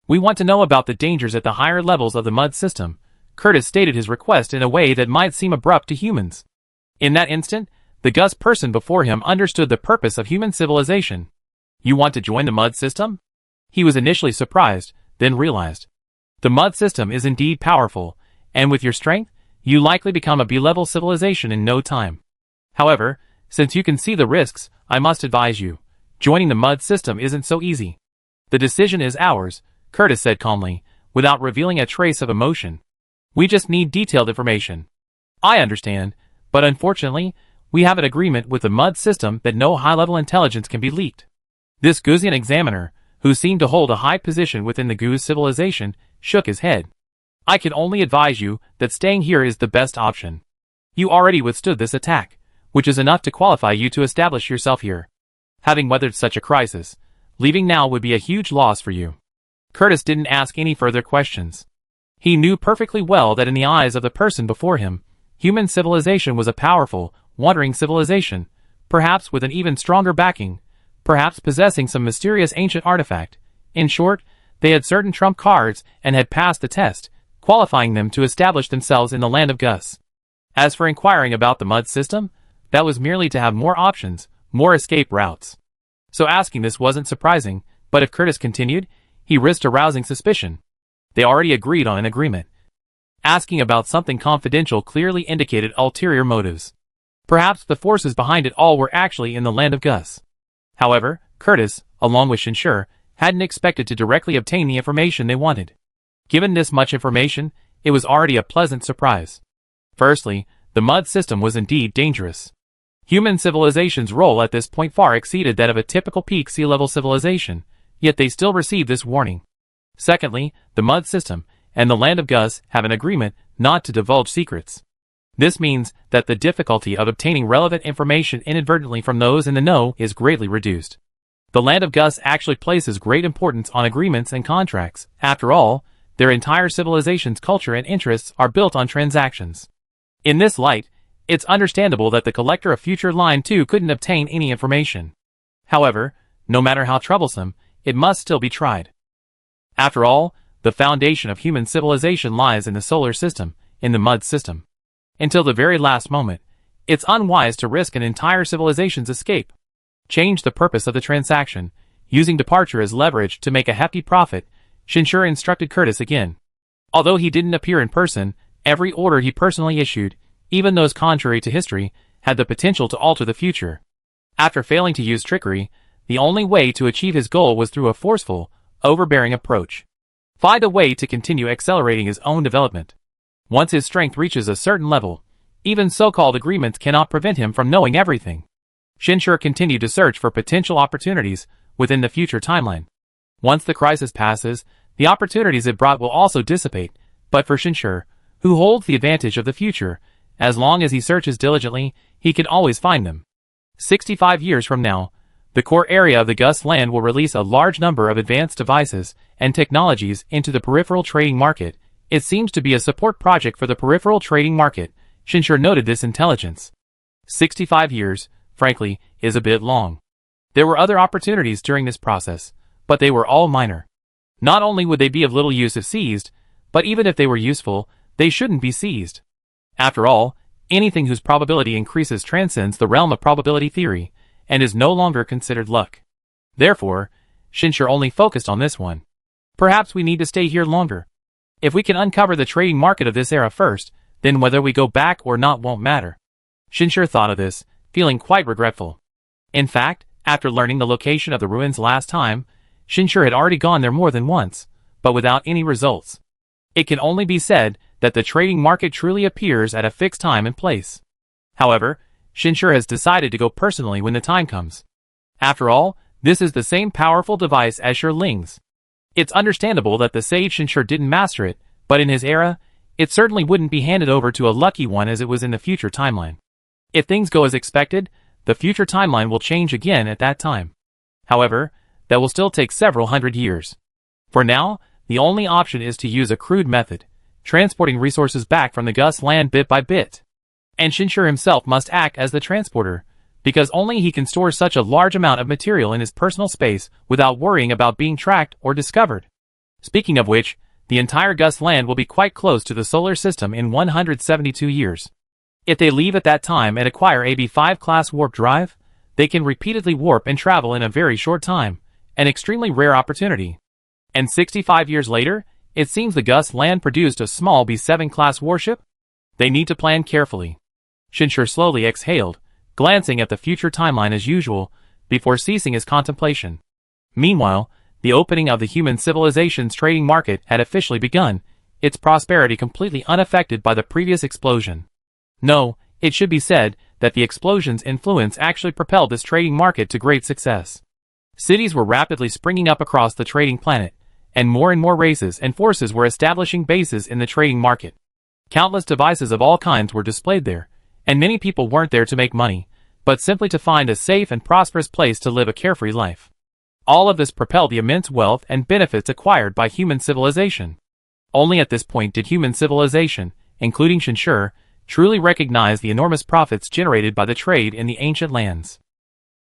We want to know about the dangers at the higher levels of the mud system. Curtis stated his request in a way that might seem abrupt to humans. In that instant, the Gus person before him understood the purpose of human civilization. You want to join the mud system? He was initially surprised, then realized. The mud system is indeed powerful, and with your strength, you likely become a B-level civilization in no time. However, since you can see the risks, I must advise you, joining the mud system isn't so easy. The decision is ours, Curtis said calmly, without revealing a trace of emotion. We just need detailed information. I understand, but unfortunately, we have an agreement with the mud system that no high-level intelligence can be leaked. This Guzian examiner, who seemed to hold a high position within the Guz civilization, shook his head. I can only advise you that staying here is the best option. You already withstood this attack, which is enough to qualify you to establish yourself here. Having weathered such a crisis, leaving now would be a huge loss for you. Curtis didn't ask any further questions. He knew perfectly well that in the eyes of the person before him, human civilization was a powerful, wandering civilization, perhaps with an even stronger backing, perhaps possessing some mysterious ancient artifact. In short, they had certain trump cards and had passed the test, qualifying them to establish themselves in the land of Gus. As for inquiring about the mud system, that was merely to have more options, more escape routes. So asking this wasn't surprising, but if Curtis continued, he risked arousing suspicion. They already agreed on an agreement. Asking about something confidential clearly indicated ulterior motives. Perhaps the forces behind it all were actually in the land of Gus. However, Curtis, along with Shinshur, hadn't expected to directly obtain the information they wanted. Given this much information, it was already a pleasant surprise. Firstly, the mud system was indeed dangerous. Human civilization's role at this point far exceeded that of a typical peak sea-level civilization, yet they still received this warning. Secondly, the mud system and the land of Gus have an agreement not to divulge secrets. This means that the difficulty of obtaining relevant information inadvertently from those in the know is greatly reduced. The land of Gus actually places great importance on agreements and contracts. After all, their entire civilization's culture and interests are built on transactions. In this light, it's understandable that the collector of future Line 2 couldn't obtain any information. However, no matter how troublesome, it must still be tried. After all, the foundation of human civilization lies in the solar system, in the mud system. Until the very last moment, it's unwise to risk an entire civilization's escape. Change the purpose of the transaction, using departure as leverage to make a hefty profit, Shinshur instructed Curtis again. Although he didn't appear in person, every order he personally issued, even those contrary to history, had the potential to alter the future. After failing to use trickery, the only way to achieve his goal was through a forceful, overbearing approach. Find a way to continue accelerating his own development. Once his strength reaches a certain level, even so-called agreements cannot prevent him from knowing everything. Shinshur continued to search for potential opportunities within the future timeline. Once the crisis passes, the opportunities it brought will also dissipate, but for Shinshur, who holds the advantage of the future, as long as he searches diligently, he can always find them. 65 years from now, the core area of the Gus land will release a large number of advanced devices and technologies into the peripheral trading market. It seems to be a support project for the peripheral trading market. Shinshur noted this intelligence. 65 years, frankly, is a bit long. There were other opportunities during this process, but they were all minor. Not only would they be of little use if seized, but even if they were useful, they shouldn't be seized. After all, anything whose probability increases transcends the realm of probability theory, and is no longer considered luck. Therefore, Shinshur only focused on this one. Perhaps we need to stay here longer. If we can uncover the trading market of this era first, then whether we go back or not won't matter. Shinshur thought of this, feeling quite regretful. In fact, after learning the location of the ruins last time, Shinshur had already gone there more than once, but without any results. It can only be said that the trading market truly appears at a fixed time and place. However, Shinshur has decided to go personally when the time comes. After all, this is the same powerful device as Ling's. It's understandable that the sage Shinshur didn't master it, but in his era, it certainly wouldn't be handed over to a lucky one as it was in the future timeline. If things go as expected, the future timeline will change again at that time. However, that will still take several hundred years. For now, the only option is to use a crude method, transporting resources back from the Gus land bit by bit. And Shinshur himself must act as the transporter, because only he can store such a large amount of material in his personal space without worrying about being tracked or discovered. Speaking of which, the entire Gus land will be quite close to the solar system in 172 years. If they leave at that time and acquire a B5 class warp drive, they can repeatedly warp and travel in a very short time, an extremely rare opportunity. And 65 years later, it seems the Gus land produced a small B7 class warship? They need to plan carefully. Shinshur slowly exhaled, glancing at the future timeline as usual, before ceasing his contemplation. Meanwhile, the opening of the human civilization's trading market had officially begun, its prosperity completely unaffected by the previous explosion. No, it should be said that the explosion's influence actually propelled this trading market to great success. Cities were rapidly springing up across the trading planet, and more races and forces were establishing bases in the trading market. Countless devices of all kinds were displayed there, and many people weren't there to make money, but simply to find a safe and prosperous place to live a carefree life. All of this propelled the immense wealth and benefits acquired by human civilization. Only at this point did human civilization, including Shinshur, truly recognized the enormous profits generated by the trade in the ancient lands.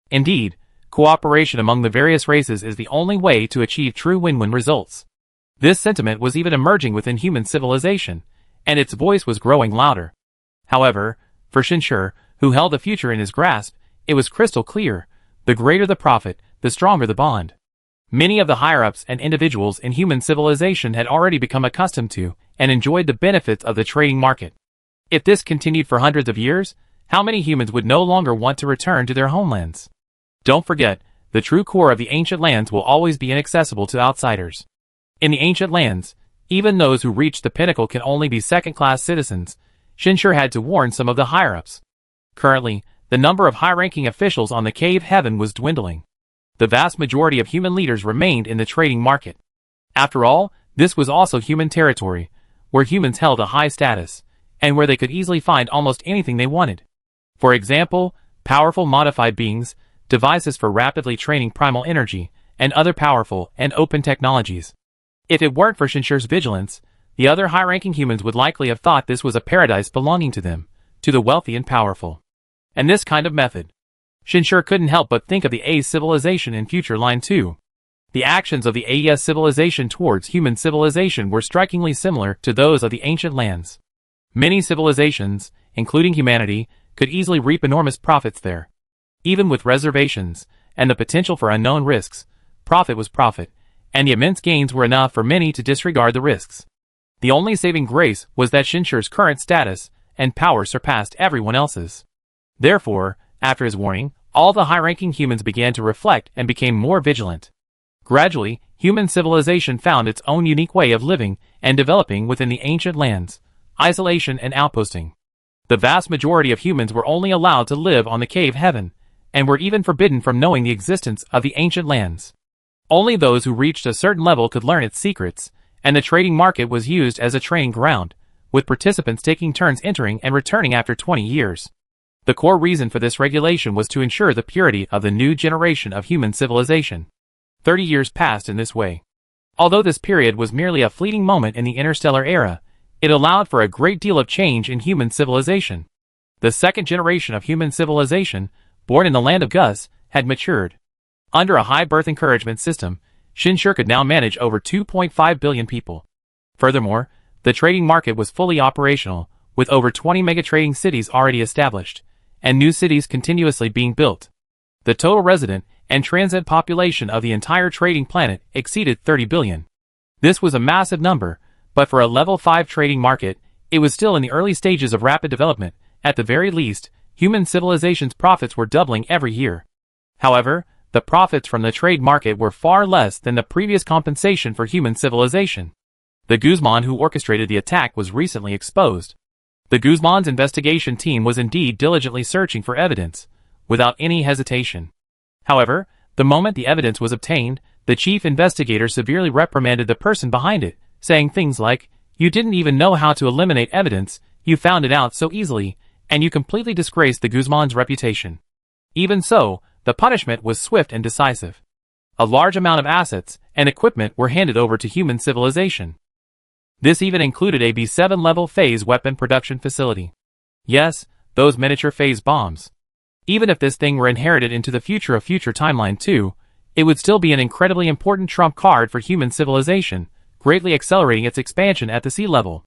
Indeed, cooperation among the various races is the only way to achieve true win-win results. This sentiment was even emerging within human civilization, and its voice was growing louder. However, for Shinshur, who held the future in his grasp, it was crystal clear: the greater the profit, the stronger the bond. Many of the higher-ups and individuals in human civilization had already become accustomed to and enjoyed the benefits of the trading market. If this continued for hundreds of years, how many humans would no longer want to return to their homelands? Don't forget, the true core of the ancient lands will always be inaccessible to outsiders. In the ancient lands, even those who reach the pinnacle can only be second-class citizens. Shinshur had to warn some of the higher-ups. Currently, the number of high-ranking officials on the cave heaven was dwindling. The vast majority of human leaders remained in the trading market. After all, this was also human territory, where humans held a high status, and where they could easily find almost anything they wanted. For example, powerful modified beings, devices for rapidly training primal energy, and other powerful and open technologies. If it weren't for Shinshur's vigilance, the other high-ranking humans would likely have thought this was a paradise belonging to them, to the wealthy and powerful. And this kind of method. Shinshur couldn't help but think of the A's civilization in Future Line 2. The actions of the AES civilization towards human civilization were strikingly similar to those of the ancient lands. Many civilizations, including humanity, could easily reap enormous profits there. Even with reservations, and the potential for unknown risks, profit was profit, and the immense gains were enough for many to disregard the risks. The only saving grace was that Shinshur's current status and power surpassed everyone else's. Therefore, after his warning, all the high-ranking humans began to reflect and became more vigilant. Gradually, human civilization found its own unique way of living and developing within the ancient lands: isolation and outposting. The vast majority of humans were only allowed to live on the cave heaven, and were even forbidden from knowing the existence of the ancient lands. Only those who reached a certain level could learn its secrets, and the trading market was used as a training ground, with participants taking turns entering and returning after 20 years. The core reason for this regulation was to ensure the purity of the new generation of human civilization. 30 years passed in this way. Although this period was merely a fleeting moment in the interstellar era, it allowed for a great deal of change in human civilization. The second generation of human civilization, born in the land of Gus, had matured. Under a high birth encouragement system, Shinshur could now manage over 2.5 billion people. Furthermore, the trading market was fully operational, with over 20 mega-trading cities already established, and new cities continuously being built. The total resident and transit population of the entire trading planet exceeded 30 billion. This was a massive number, but for a level 5 trading market, it was still in the early stages of rapid development. At the very least, human civilization's profits were doubling every year. However, the profits from the trade market were far less than the previous compensation for human civilization. The Guzman who orchestrated the attack was recently exposed. The Guzman's investigation team was indeed diligently searching for evidence, without any hesitation. However, the moment the evidence was obtained, the chief investigator severely reprimanded the person behind it, saying things like, "You didn't even know how to eliminate evidence, you found it out so easily, and you completely disgraced the Guzman's reputation." Even so, the punishment was swift and decisive. A large amount of assets and equipment were handed over to human civilization. This even included a B7 level phase weapon production facility. Yes, those miniature phase bombs. Even if this thing were inherited into the future of Future Timeline 2, it would still be an incredibly important trump card for human civilization, greatly accelerating its expansion at the sea level.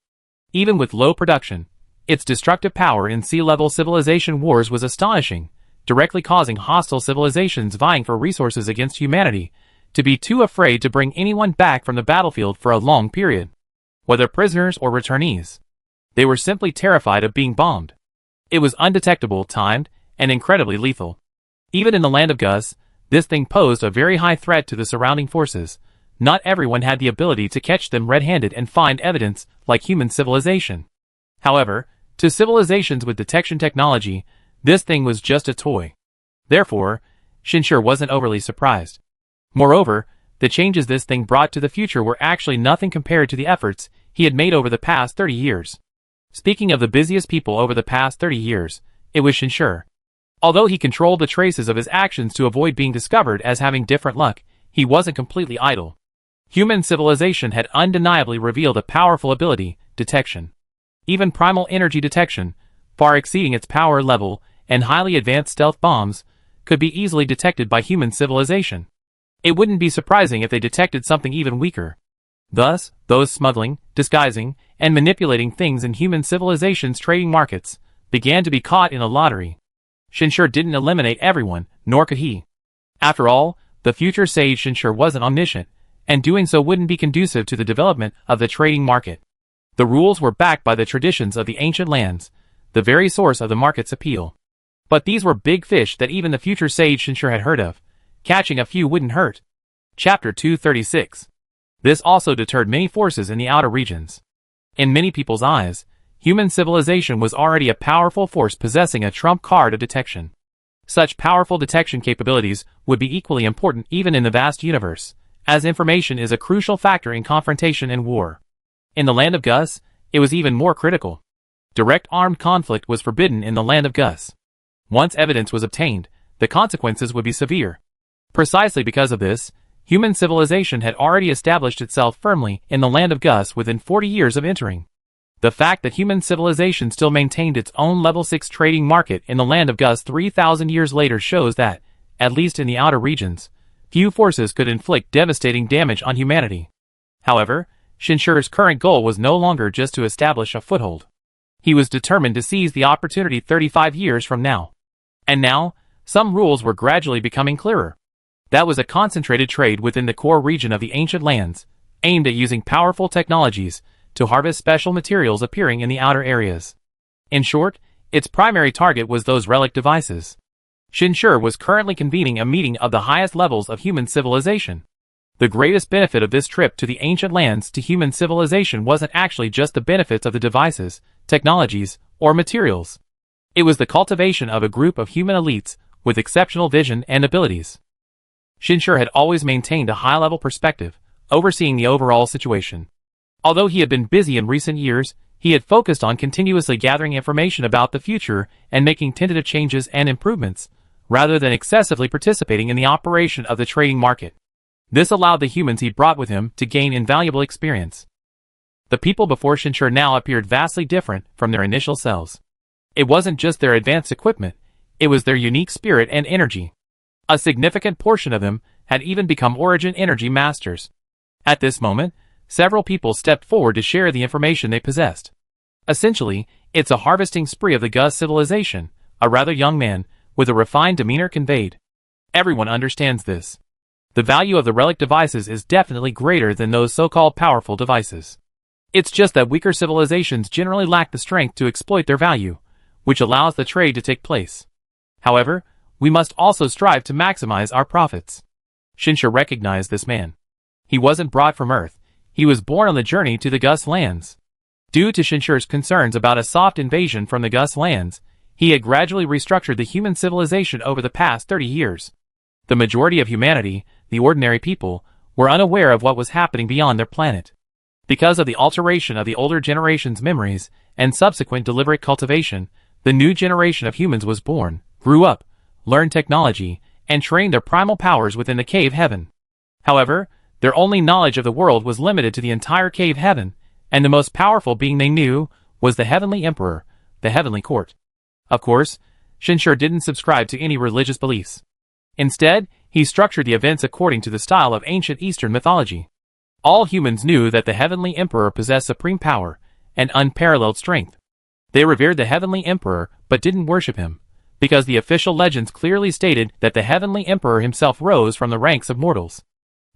Even with low production, its destructive power in sea-level civilization wars was astonishing, directly causing hostile civilizations vying for resources against humanity to be too afraid to bring anyone back from the battlefield for a long period, whether prisoners or returnees. They were simply terrified of being bombed. It was undetectable, timed, and incredibly lethal. Even in the land of Gus, this thing posed a very high threat to the surrounding forces. Not everyone had the ability to catch them red-handed and find evidence like human civilization. However, to civilizations with detection technology, this thing was just a toy. Therefore, Shinshur wasn't overly surprised. Moreover, the changes this thing brought to the future were actually nothing compared to the efforts he had made over the past 30 years. Speaking of the busiest people over the past 30 years, it was Shinshur. Although he controlled the traces of his actions to avoid being discovered as having different luck, he wasn't completely idle. Human civilization had undeniably revealed a powerful ability, detection. Even primal energy detection, far exceeding its power level and highly advanced stealth bombs, could be easily detected by human civilization. It wouldn't be surprising if they detected something even weaker. Thus, those smuggling, disguising, and manipulating things in human civilization's trading markets began to be caught in a lottery. Shinshur didn't eliminate everyone, nor could he. After all, the future sage Shinshur wasn't omniscient, and doing so wouldn't be conducive to the development of the trading market. The rules were backed by the traditions of the ancient lands, the very source of the market's appeal. But these were big fish that even the future sage Shinshur had heard of. Catching a few wouldn't hurt. Chapter 236. This also deterred many forces in the outer regions. In many people's eyes, human civilization was already a powerful force possessing a trump card of detection. Such powerful detection capabilities would be equally important even in the vast universe, as information is a crucial factor in confrontation and war. In the land of Gus, it was even more critical. Direct armed conflict was forbidden in the land of Gus. Once evidence was obtained, the consequences would be severe. Precisely because of this, human civilization had already established itself firmly in the land of Gus within 40 years of entering. The fact that human civilization still maintained its own level 6 trading market in the land of Gus 3,000 years later shows that, at least in the outer regions, few forces could inflict devastating damage on humanity. However, Shinshur's current goal was no longer just to establish a foothold. He was determined to seize the opportunity 35 years from now. And now, some rules were gradually becoming clearer. That was a concentrated trade within the core region of the ancient lands, aimed at using powerful technologies to harvest special materials appearing in the outer areas. In short, its primary target was those relic devices. Shinshur was currently convening a meeting of the highest levels of human civilization. The greatest benefit of this trip to the ancient lands to human civilization wasn't actually just the benefits of the devices, technologies, or materials. It was the cultivation of a group of human elites with exceptional vision and abilities. Shinshur had always maintained a high-level perspective, overseeing the overall situation. Although he had been busy in recent years, he had focused on continuously gathering information about the future and making tentative changes and improvements, rather than excessively participating in the operation of the trading market. This allowed the humans he brought with him to gain invaluable experience. The people before Shinshur now appeared vastly different from their initial selves. It wasn't just their advanced equipment, it was their unique spirit and energy. A significant portion of them had even become origin energy masters. At this moment, several people stepped forward to share the information they possessed. Essentially, it's a harvesting spree of the Gus civilization, a rather young man, with a refined demeanor conveyed. Everyone understands this. The value of the relic devices is definitely greater than those so-called powerful devices. It's just that weaker civilizations generally lack the strength to exploit their value, which allows the trade to take place. However, we must also strive to maximize our profits. Shinshur recognized this man. He wasn't brought from Earth, he was born on the journey to the Gus lands. Due to Shinshur's concerns about a soft invasion from the Gus lands, he had gradually restructured the human civilization over the past 30 years. The majority of humanity, the ordinary people, were unaware of what was happening beyond their planet. Because of the alteration of the older generation's memories and subsequent deliberate cultivation, the new generation of humans was born, grew up, learned technology, and trained their primal powers within the cave heaven. However, their only knowledge of the world was limited to the entire cave heaven, and the most powerful being they knew was the Heavenly Emperor, the Heavenly Court. Of course, Shinshur didn't subscribe to any religious beliefs. Instead, he structured the events according to the style of ancient Eastern mythology. All humans knew that the Heavenly Emperor possessed supreme power and unparalleled strength. They revered the Heavenly Emperor but didn't worship him, because the official legends clearly stated that the Heavenly Emperor himself rose from the ranks of mortals.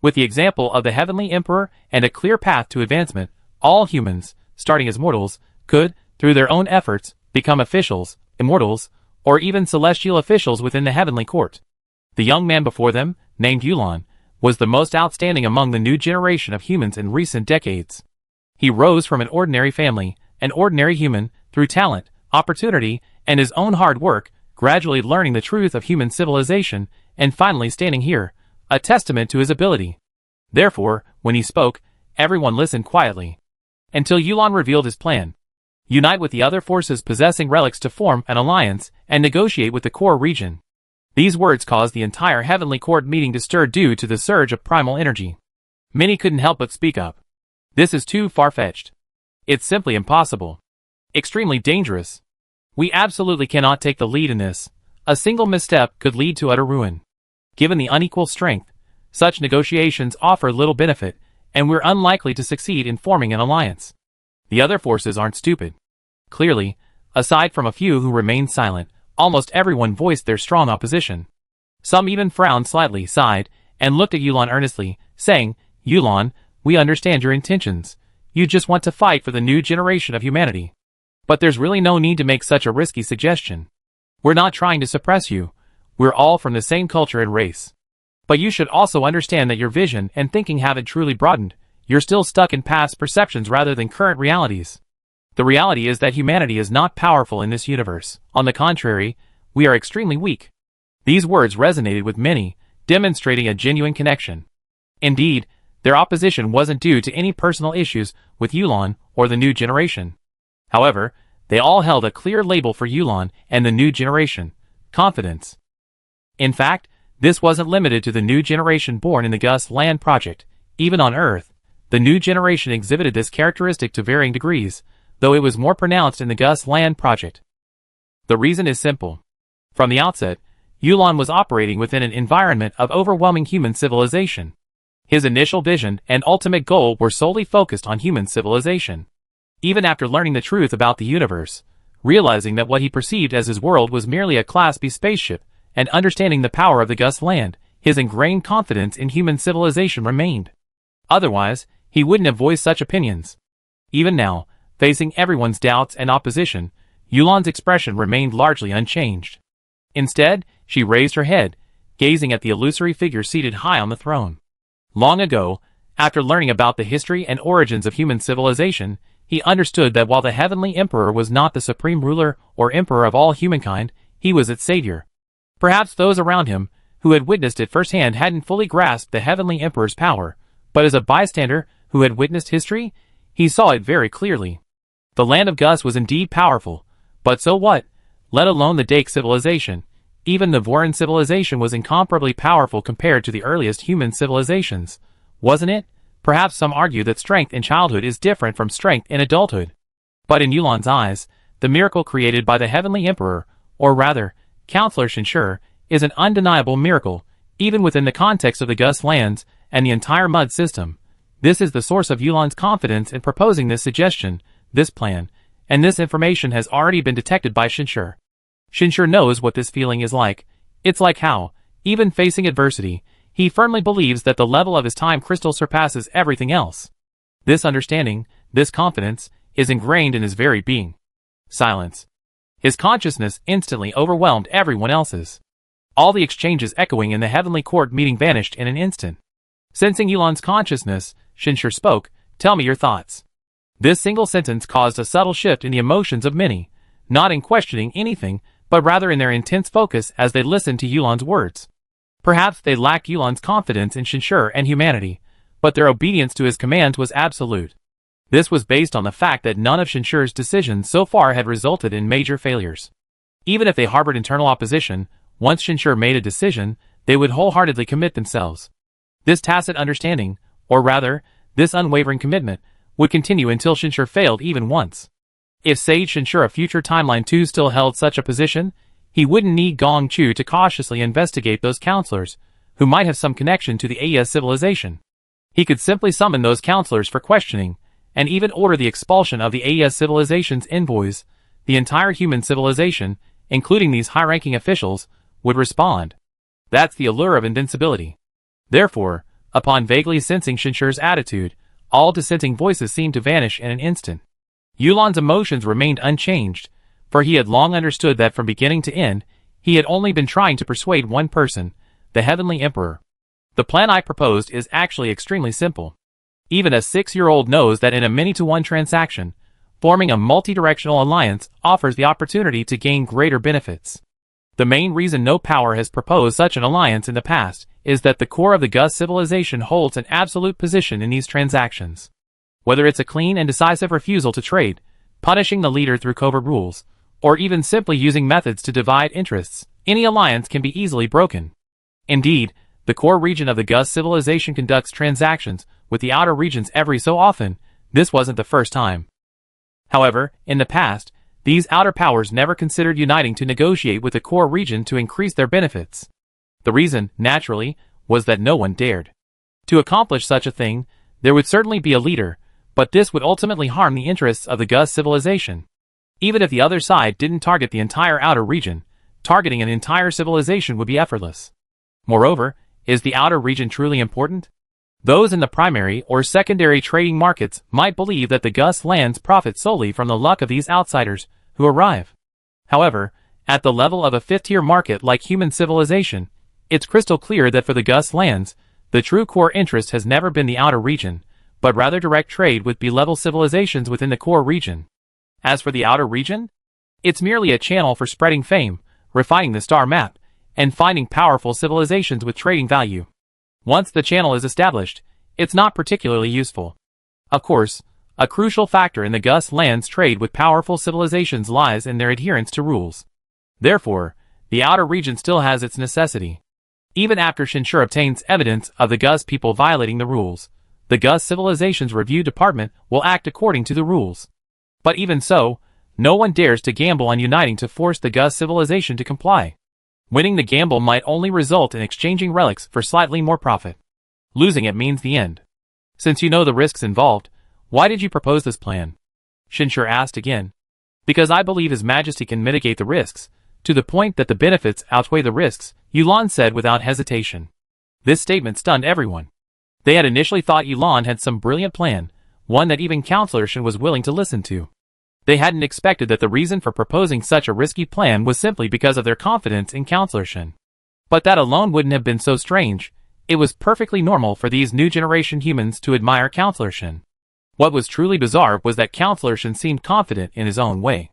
With the example of the Heavenly Emperor and a clear path to advancement, all humans, starting as mortals, could, through their own efforts, become officials, immortals, or even celestial officials within the Heavenly Court. The young man before them, named Yulan, was the most outstanding among the new generation of humans in recent decades. He rose from an ordinary family, an ordinary human, through talent, opportunity, and his own hard work, gradually learning the truth of human civilization, and finally standing here, a testament to his ability. Therefore, when he spoke, everyone listened quietly. Until Yulan revealed his plan. Unite with the other forces possessing relics to form an alliance and negotiate with the core region. These words caused the entire Heavenly Court meeting to stir due to the surge of primal energy. Many couldn't help but speak up. This is too far-fetched. It's simply impossible. Extremely dangerous. We absolutely cannot take the lead in this. A single misstep could lead to utter ruin. Given the unequal strength, such negotiations offer little benefit, and we're unlikely to succeed in forming an alliance. The other forces aren't stupid. Clearly, aside from a few who remained silent, almost everyone voiced their strong opposition. Some even frowned slightly, sighed, and looked at Yulan earnestly, saying, "Yulan, we understand your intentions. You just want to fight for the new generation of humanity. But there's really no need to make such a risky suggestion. We're not trying to suppress you. We're all from the same culture and race. But you should also understand that your vision and thinking haven't truly broadened. You're still stuck in past perceptions rather than current realities. The reality is that humanity is not powerful in this universe. On the contrary, we are extremely weak." These words resonated with many, demonstrating a genuine connection. Indeed, their opposition wasn't due to any personal issues with Yulan or the new generation. However, they all held a clear label for Yulan and the new generation: confidence. In fact, this wasn't limited to the new generation born in the Gus Land Project. Even on Earth, the new generation exhibited this characteristic to varying degrees, though it was more pronounced in the Gus Land Project. The reason is simple. From the outset, Yulan was operating within an environment of overwhelming human civilization. His initial vision and ultimate goal were solely focused on human civilization. Even after learning the truth about the universe, realizing that what he perceived as his world was merely a Class B spaceship, and understanding the power of the Gus Land, his ingrained confidence in human civilization remained. Otherwise, he wouldn't have voiced such opinions. Even now, facing everyone's doubts and opposition, Yulan's expression remained largely unchanged. Instead, she raised her head, gazing at the illusory figure seated high on the throne. Long ago, after learning about the history and origins of human civilization, he understood that while the Heavenly Emperor was not the supreme ruler or emperor of all humankind, he was its savior. Perhaps those around him, who had witnessed it firsthand, hadn't fully grasped the Heavenly Emperor's power, but as a bystander who had witnessed history, he saw it very clearly. The land of Gus was indeed powerful, but so what? Let alone the Dake civilization. Even the Voran civilization was incomparably powerful compared to the earliest human civilizations, wasn't it? Perhaps some argue that strength in childhood is different from strength in adulthood. But in Yulan's eyes, the miracle created by the Heavenly Emperor, or rather, Counselor Shinshur, is an undeniable miracle, even within the context of the Gus lands and the entire mud system. This is the source of Yulan's confidence in proposing this suggestion, this plan, and this information has already been detected by Shinshur. Shinshur knows what this feeling is like. It's like how, even facing adversity, he firmly believes that the level of his time crystal surpasses everything else. This understanding, this confidence, is ingrained in his very being. Silence. His consciousness instantly overwhelmed everyone else's. All the exchanges echoing in the heavenly court meeting vanished in an instant. Sensing Yulan's consciousness, Shinshur spoke, "Tell me your thoughts." This single sentence caused a subtle shift in the emotions of many, not in questioning anything, but rather in their intense focus as they listened to Yulan's words. Perhaps they lacked Yulan's confidence in Shinshur and humanity, but their obedience to his commands was absolute. This was based on the fact that none of Shinshur's decisions so far had resulted in major failures. Even if they harbored internal opposition, once Shinshur made a decision, they would wholeheartedly commit themselves. This tacit understanding, or rather, this unwavering commitment, would continue until Shinshur failed even once. If Sage Shinshur of future Timeline 2 still held such a position, he wouldn't need Gong Chu to cautiously investigate those counselors, who might have some connection to the AES civilization. He could simply summon those counselors for questioning, and even order the expulsion of the AES civilization's envoys. The entire human civilization, including these high-ranking officials, would respond. That's the allure of invincibility. Therefore, upon vaguely sensing Shinshur's attitude, all dissenting voices seemed to vanish in an instant. Yulan's emotions remained unchanged, for he had long understood that from beginning to end, he had only been trying to persuade one person, the Heavenly Emperor. The plan I proposed is actually extremely simple. Even a 6-year-old knows that in a many-to-one transaction, forming a multi-directional alliance offers the opportunity to gain greater benefits. The main reason no power has proposed such an alliance in the past is that the core of the Gus civilization holds an absolute position in these transactions. Whether it's a clean and decisive refusal to trade, punishing the leader through covert rules, or even simply using methods to divide interests, any alliance can be easily broken. Indeed, the core region of the Gus civilization conducts transactions with the outer regions every so often. This wasn't the first time. However, in the past, these outer powers never considered uniting to negotiate with the core region to increase their benefits. The reason, naturally, was that no one dared. To accomplish such a thing, there would certainly be a leader, but this would ultimately harm the interests of the Gus civilization. Even if the other side didn't target the entire outer region, targeting an entire civilization would be effortless. Moreover, is the outer region truly important? Those in the primary or secondary trading markets might believe that the Gus lands profit solely from the luck of these outsiders who arrive. However, at the level of a fifth-tier market like human civilization, it's crystal clear that for the Gus lands, the true core interest has never been the outer region, but rather direct trade with B-level civilizations within the core region. As for the outer region, it's merely a channel for spreading fame, refining the star map, and finding powerful civilizations with trading value. Once the channel is established, it's not particularly useful. Of course, a crucial factor in the Gus lands trade with powerful civilizations lies in their adherence to rules. Therefore, the outer region still has its necessity. Even after Shinshur obtains evidence of the Gus people violating the rules, the Gus civilization's review department will act according to the rules. But even so, no one dares to gamble on uniting to force the Gus civilization to comply. Winning the gamble might only result in exchanging relics for slightly more profit. Losing it means the end. Since you know the risks involved, why did you propose this plan? Shinshur asked again. Because I believe His Majesty can mitigate the risks, to the point that the benefits outweigh the risks, Yulan said without hesitation. This statement stunned everyone. They had initially thought Yulan had some brilliant plan, one that even Counselor Shin was willing to listen to. They hadn't expected that the reason for proposing such a risky plan was simply because of their confidence in Counselor Shin. But that alone wouldn't have been so strange. It was perfectly normal for these new generation humans to admire Counselor Shin. What was truly bizarre was that Counselor Shin seemed confident in his own way.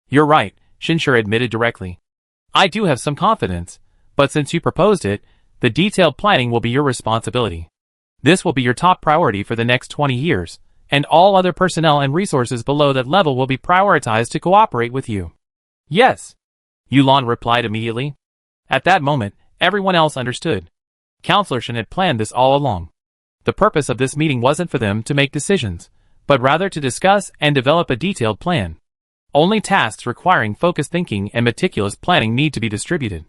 You're right, Shinshur admitted directly. I do have some confidence, but since you proposed it, the detailed planning will be your responsibility. This will be your top priority for the next 20 years, and all other personnel and resources below that level will be prioritized to cooperate with you. Yes, Yulan replied immediately. At that moment, everyone else understood. Counselor Shin had planned this all along. The purpose of this meeting wasn't for them to make decisions, but rather to discuss and develop a detailed plan. Only tasks requiring focused thinking and meticulous planning need to be distributed.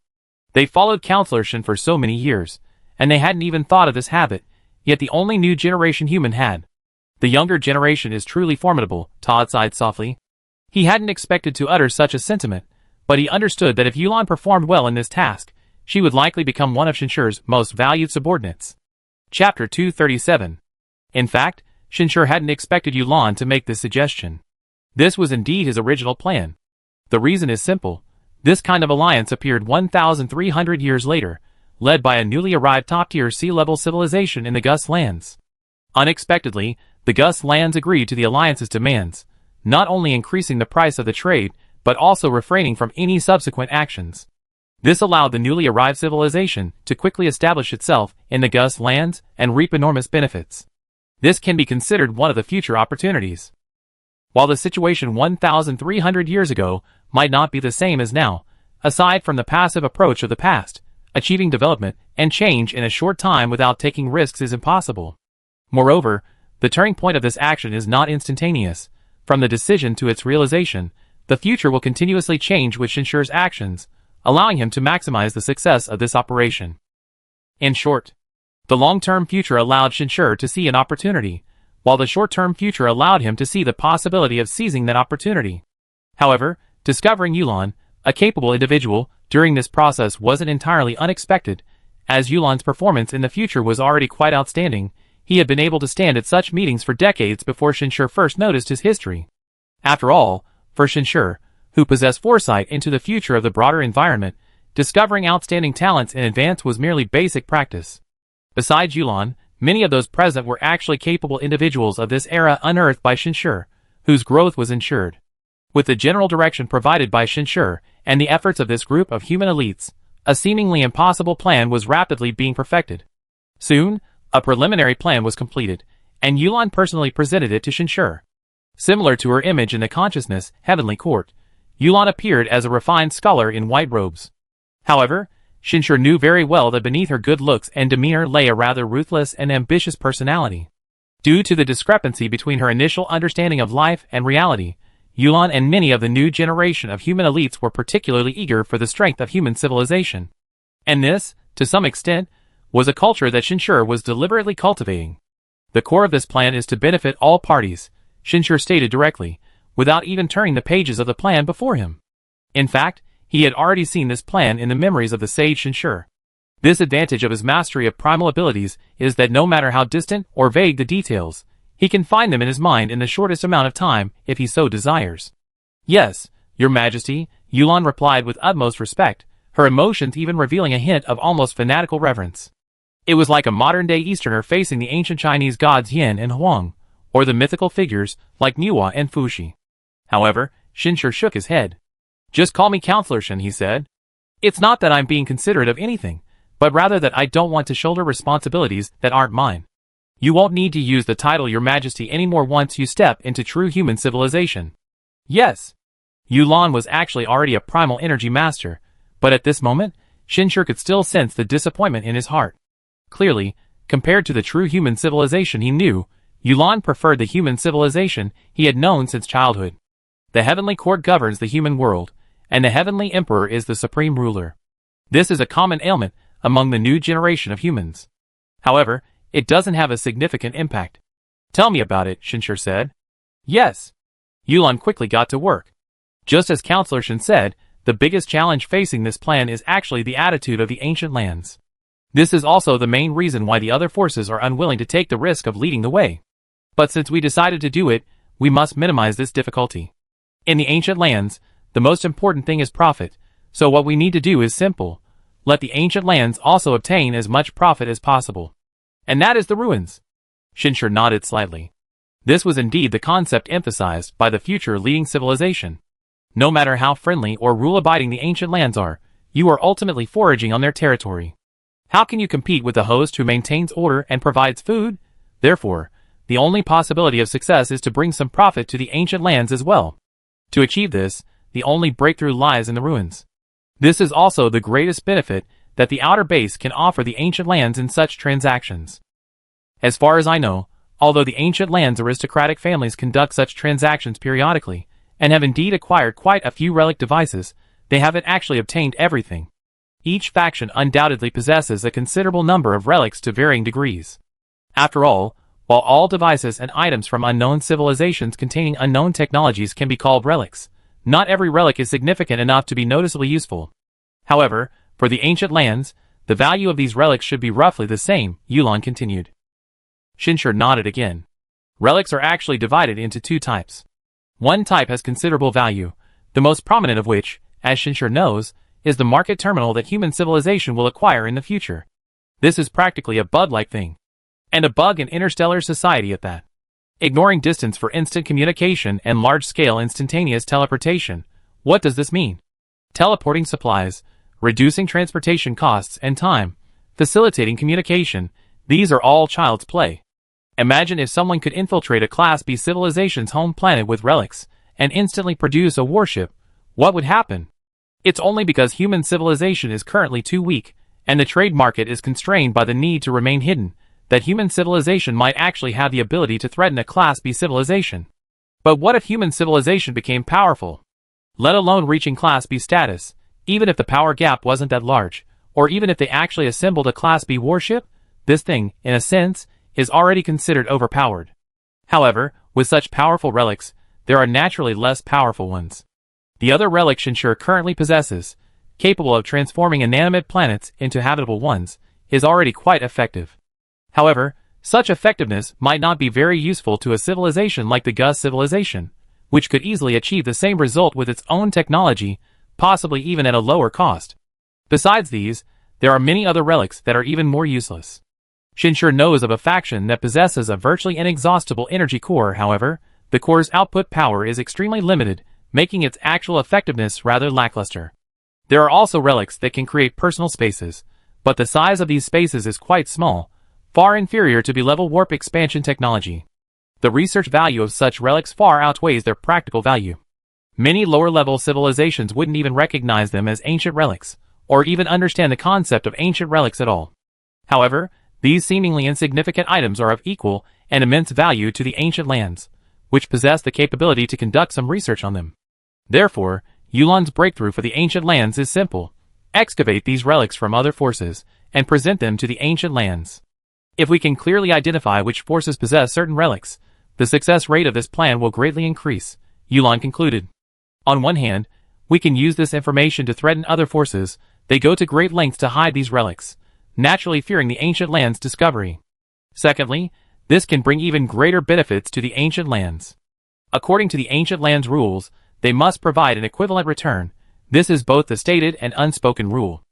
They followed Counselor Shin for so many years, and they hadn't even thought of this habit, yet the only new generation human had. The younger generation is truly formidable, Todd sighed softly. He hadn't expected to utter such a sentiment, but he understood that if Yulan performed well in this task, she would likely become one of Shinshur's most valued subordinates. Chapter 237. In fact, Shinshur hadn't expected Yulan to make this suggestion. This was indeed his original plan. The reason is simple. This kind of alliance appeared 1,300 years later, led by a newly arrived top-tier sea-level civilization in the Gus lands. Unexpectedly, the Gus lands agreed to the alliance's demands, not only increasing the price of the trade, but also refraining from any subsequent actions. This allowed the newly arrived civilization to quickly establish itself in the Gus lands and reap enormous benefits. This can be considered one of the future opportunities. While the situation 1,300 years ago might not be the same as now, aside from the passive approach of the past, achieving development and change in a short time without taking risks is impossible. Moreover, the turning point of this action is not instantaneous. From the decision to its realization, the future will continuously change with Shinshur's actions, allowing him to maximize the success of this operation. In short, the long-term future allowed Shinshur to see an opportunity, while the short-term future allowed him to see the possibility of seizing that opportunity. However, discovering Yulan, a capable individual, during this process wasn't entirely unexpected. As Yulan's performance in the future was already quite outstanding, he had been able to stand at such meetings for decades before Shinshur first noticed his history. After all, for Shinshur, who possessed foresight into the future of the broader environment, discovering outstanding talents in advance was merely basic practice. Besides Yulan, many of those present were actually capable individuals of this era unearthed by Shinshur, whose growth was ensured. With the general direction provided by Shinshur and the efforts of this group of human elites, a seemingly impossible plan was rapidly being perfected. Soon, a preliminary plan was completed, and Yulan personally presented it to Shinshur. Similar to her image in the consciousness heavenly court, Yulan appeared as a refined scholar in white robes. However, Shinshur knew very well that beneath her good looks and demeanor lay a rather ruthless and ambitious personality. Due to the discrepancy between her initial understanding of life and reality, Yulan and many of the new generation of human elites were particularly eager for the strength of human civilization. And this, to some extent, was a culture that Shinshur was deliberately cultivating. The core of this plan is to benefit all parties, Shinshur stated directly, without even turning the pages of the plan before him. In fact, he had already seen this plan in the memories of the sage Shinshur. This advantage of his mastery of primal abilities is that no matter how distant or vague the details, he can find them in his mind in the shortest amount of time if he so desires. Yes, Your Majesty, Yulan replied with utmost respect, her emotions even revealing a hint of almost fanatical reverence. It was like a modern-day Easterner facing the ancient Chinese gods Yin and Huang, or the mythical figures like Niwa and Fuxi. However, Shinshur shook his head. Just call me Counselor Shin, he said. It's not that I'm being considerate of anything, but rather that I don't want to shoulder responsibilities that aren't mine. You won't need to use the title Your Majesty anymore once you step into true human civilization. Yes. Yulan was actually already a primal energy master, but at this moment, Shinshur could still sense the disappointment in his heart. Clearly, compared to the true human civilization he knew, Yulan preferred the human civilization he had known since childhood. The heavenly court governs the human world, and the heavenly emperor is the supreme ruler. This is a common ailment among the new generation of humans. However, it doesn't have a significant impact. Tell me about it, Shinshur said. Yes. Yulan quickly got to work. Just as Counselor Shin said, the biggest challenge facing this plan is actually the attitude of the ancient lands. This is also the main reason why the other forces are unwilling to take the risk of leading the way. But since we decided to do it, we must minimize this difficulty. In the ancient lands, the most important thing is profit, so what we need to do is simple. Let the ancient lands also obtain as much profit as possible. And that is the ruins. Shinshur nodded slightly. This was indeed the concept emphasized by the future leading civilization. No matter how friendly or rule-abiding the ancient lands are, you are ultimately foraging on their territory. How can you compete with the host who maintains order and provides food? Therefore, the only possibility of success is to bring some profit to the ancient lands as well. To achieve this, the only breakthrough lies in the ruins. This is also the greatest benefit that the outer base can offer the ancient lands in such transactions. As far as I know, although the ancient lands' aristocratic families conduct such transactions periodically, and have indeed acquired quite a few relic devices, they haven't actually obtained everything. Each faction undoubtedly possesses a considerable number of relics to varying degrees. After all, while all devices and items from unknown civilizations containing unknown technologies can be called relics, not every relic is significant enough to be noticeably useful. However, for the ancient lands, the value of these relics should be roughly the same, Yulan continued. Shinshur nodded again. Relics are actually divided into two types. One type has considerable value, the most prominent of which, as Shinshur knows, is the market terminal that human civilization will acquire in the future. This is practically a bug-like thing. And a bug in interstellar society at that. Ignoring distance for instant communication and large-scale instantaneous teleportation, what does this mean? Teleporting supplies, reducing transportation costs and time, facilitating communication, these are all child's play. Imagine if someone could infiltrate a Class B civilization's home planet with relics, and instantly produce a warship, what would happen? It's only because human civilization is currently too weak, and the trade market is constrained by the need to remain hidden, that human civilization might actually have the ability to threaten a Class B civilization. But what if human civilization became powerful? Let alone reaching Class B status, even if the power gap wasn't that large, or even if they actually assembled a Class B warship, this thing, in a sense, is already considered overpowered. However, with such powerful relics, there are naturally less powerful ones. The other relic Shinshur currently possesses, capable of transforming inanimate planets into habitable ones, is already quite effective. However, such effectiveness might not be very useful to a civilization like the Gus civilization, which could easily achieve the same result with its own technology, possibly even at a lower cost. Besides these, there are many other relics that are even more useless. Shinshur knows of a faction that possesses a virtually inexhaustible energy core. However, the core's output power is extremely limited, making its actual effectiveness rather lackluster. There are also relics that can create personal spaces, but the size of these spaces is quite small, far inferior to B-level warp expansion technology. The research value of such relics far outweighs their practical value. Many lower-level civilizations wouldn't even recognize them as ancient relics, or even understand the concept of ancient relics at all. However, these seemingly insignificant items are of equal and immense value to the ancient lands, which possess the capability to conduct some research on them. Therefore, Yulan's breakthrough for the ancient lands is simple. Excavate these relics from other forces, and present them to the ancient lands. If we can clearly identify which forces possess certain relics, the success rate of this plan will greatly increase, Yulan concluded. On one hand, we can use this information to threaten other forces. They go to great lengths to hide these relics, naturally fearing the ancient lands' discovery. Secondly, this can bring even greater benefits to the ancient lands. According to the ancient lands' rules, they must provide an equivalent return. This is both the stated and unspoken rule.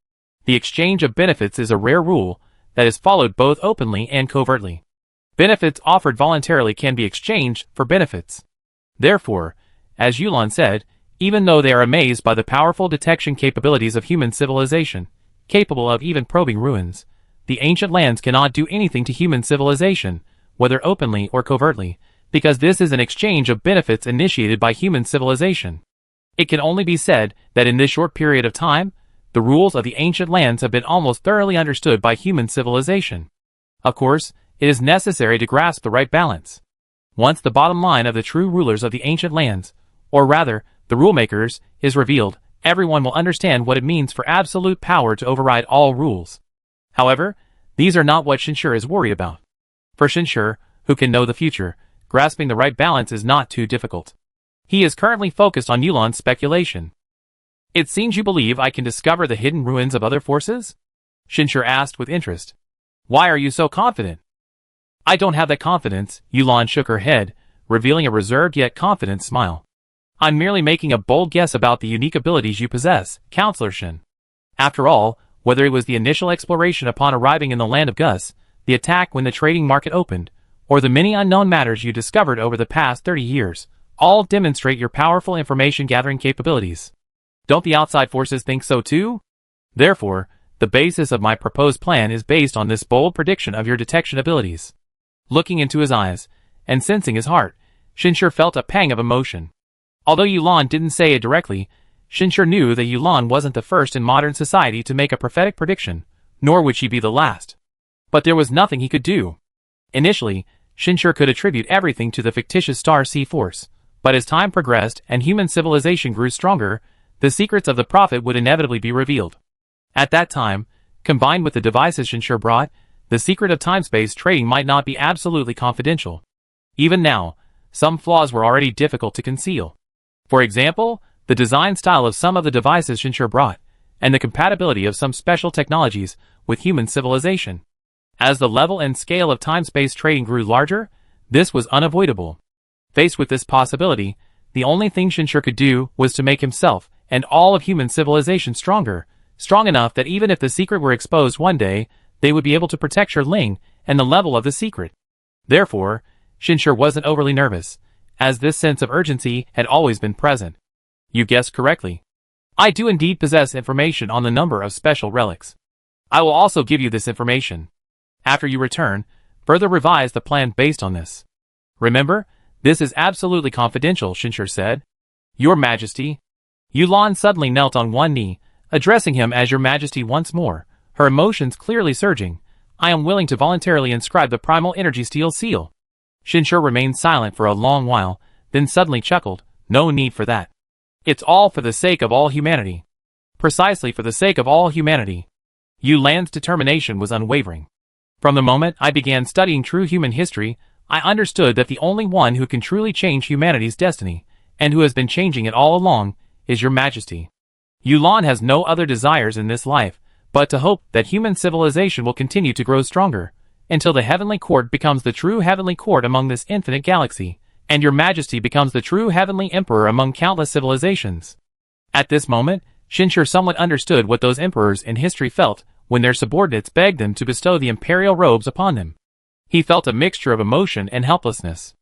The exchange of benefits is a rare rule that is followed both openly and covertly. Benefits offered voluntarily can be exchanged for benefits. Therefore, as Yulan said, even though they are amazed by the powerful detection capabilities of human civilization, capable of even probing ruins, the ancient lands cannot do anything to human civilization, whether openly or covertly, because this is an exchange of benefits initiated by human civilization. It can only be said that in this short period of time, the rules of the ancient lands have been almost thoroughly understood by human civilization. Of course, it is necessary to grasp the right balance. Once the bottom line of the true rulers of the ancient lands, or rather, the rule-makers, is revealed, everyone will understand what it means for absolute power to override all rules. However, these are not what Shinshur is worried about. For Shinshur, who can know the future, grasping the right balance is not too difficult. He is currently focused on Yulan's speculation. It seems you believe I can discover the hidden ruins of other forces? Shinshur asked with interest. Why are you so confident? I don't have that confidence, Yulan shook her head, revealing a reserved yet confident smile. I'm merely making a bold guess about the unique abilities you possess, Counselor Shin. After all, whether it was the initial exploration upon arriving in the land of Gus, the attack when the trading market opened, or the many unknown matters you discovered over the past 30 years, all demonstrate your powerful information-gathering capabilities. Don't the outside forces think so too? Therefore, the basis of my proposed plan is based on this bold prediction of your detection abilities. Looking into his eyes, and sensing his heart, Shinshur felt a pang of emotion. Although Yulan didn't say it directly, Shinshur knew that Yulan wasn't the first in modern society to make a prophetic prediction, nor would she be the last. But there was nothing he could do. Initially, Shinshur could attribute everything to the fictitious Star Sea Force, but as time progressed and human civilization grew stronger, the secrets of the prophet would inevitably be revealed. At that time, combined with the devices Shinshur brought, the secret of time-space trading might not be absolutely confidential. Even now, some flaws were already difficult to conceal. For example, the design style of some of the devices Shinshur brought, and the compatibility of some special technologies with human civilization. As the level and scale of time-space trading grew larger, this was unavoidable. Faced with this possibility, the only thing Shinshur could do was to make himself and all of human civilization stronger, strong enough that even if the secret were exposed one day, they would be able to protect Shirling and the level of the secret. Therefore, Shinshur wasn't overly nervous, as this sense of urgency had always been present. You guessed correctly. I do indeed possess information on the number of special relics. I will also give you this information. After you return, further revise the plan based on this. Remember, this is absolutely confidential, Shinshur said. Your Majesty. Yulan suddenly knelt on one knee, addressing him as Your Majesty once more, her emotions clearly surging. I am willing to voluntarily inscribe the primal energy steel seal. Shinshur remained silent for a long while, then suddenly chuckled. No need for that. It's all for the sake of all humanity. Precisely for the sake of all humanity. Yulan's determination was unwavering. From the moment I began studying true human history, I understood that the only one who can truly change humanity's destiny, and who has been changing it all along, is Your Majesty. Yulan has no other desires in this life, but to hope that human civilization will continue to grow stronger, until the heavenly court becomes the true heavenly court among this infinite galaxy, and Your Majesty becomes the true heavenly emperor among countless civilizations. At this moment, Shinshur somewhat understood what those emperors in history felt when their subordinates begged them to bestow the imperial robes upon them. He felt a mixture of emotion and helplessness.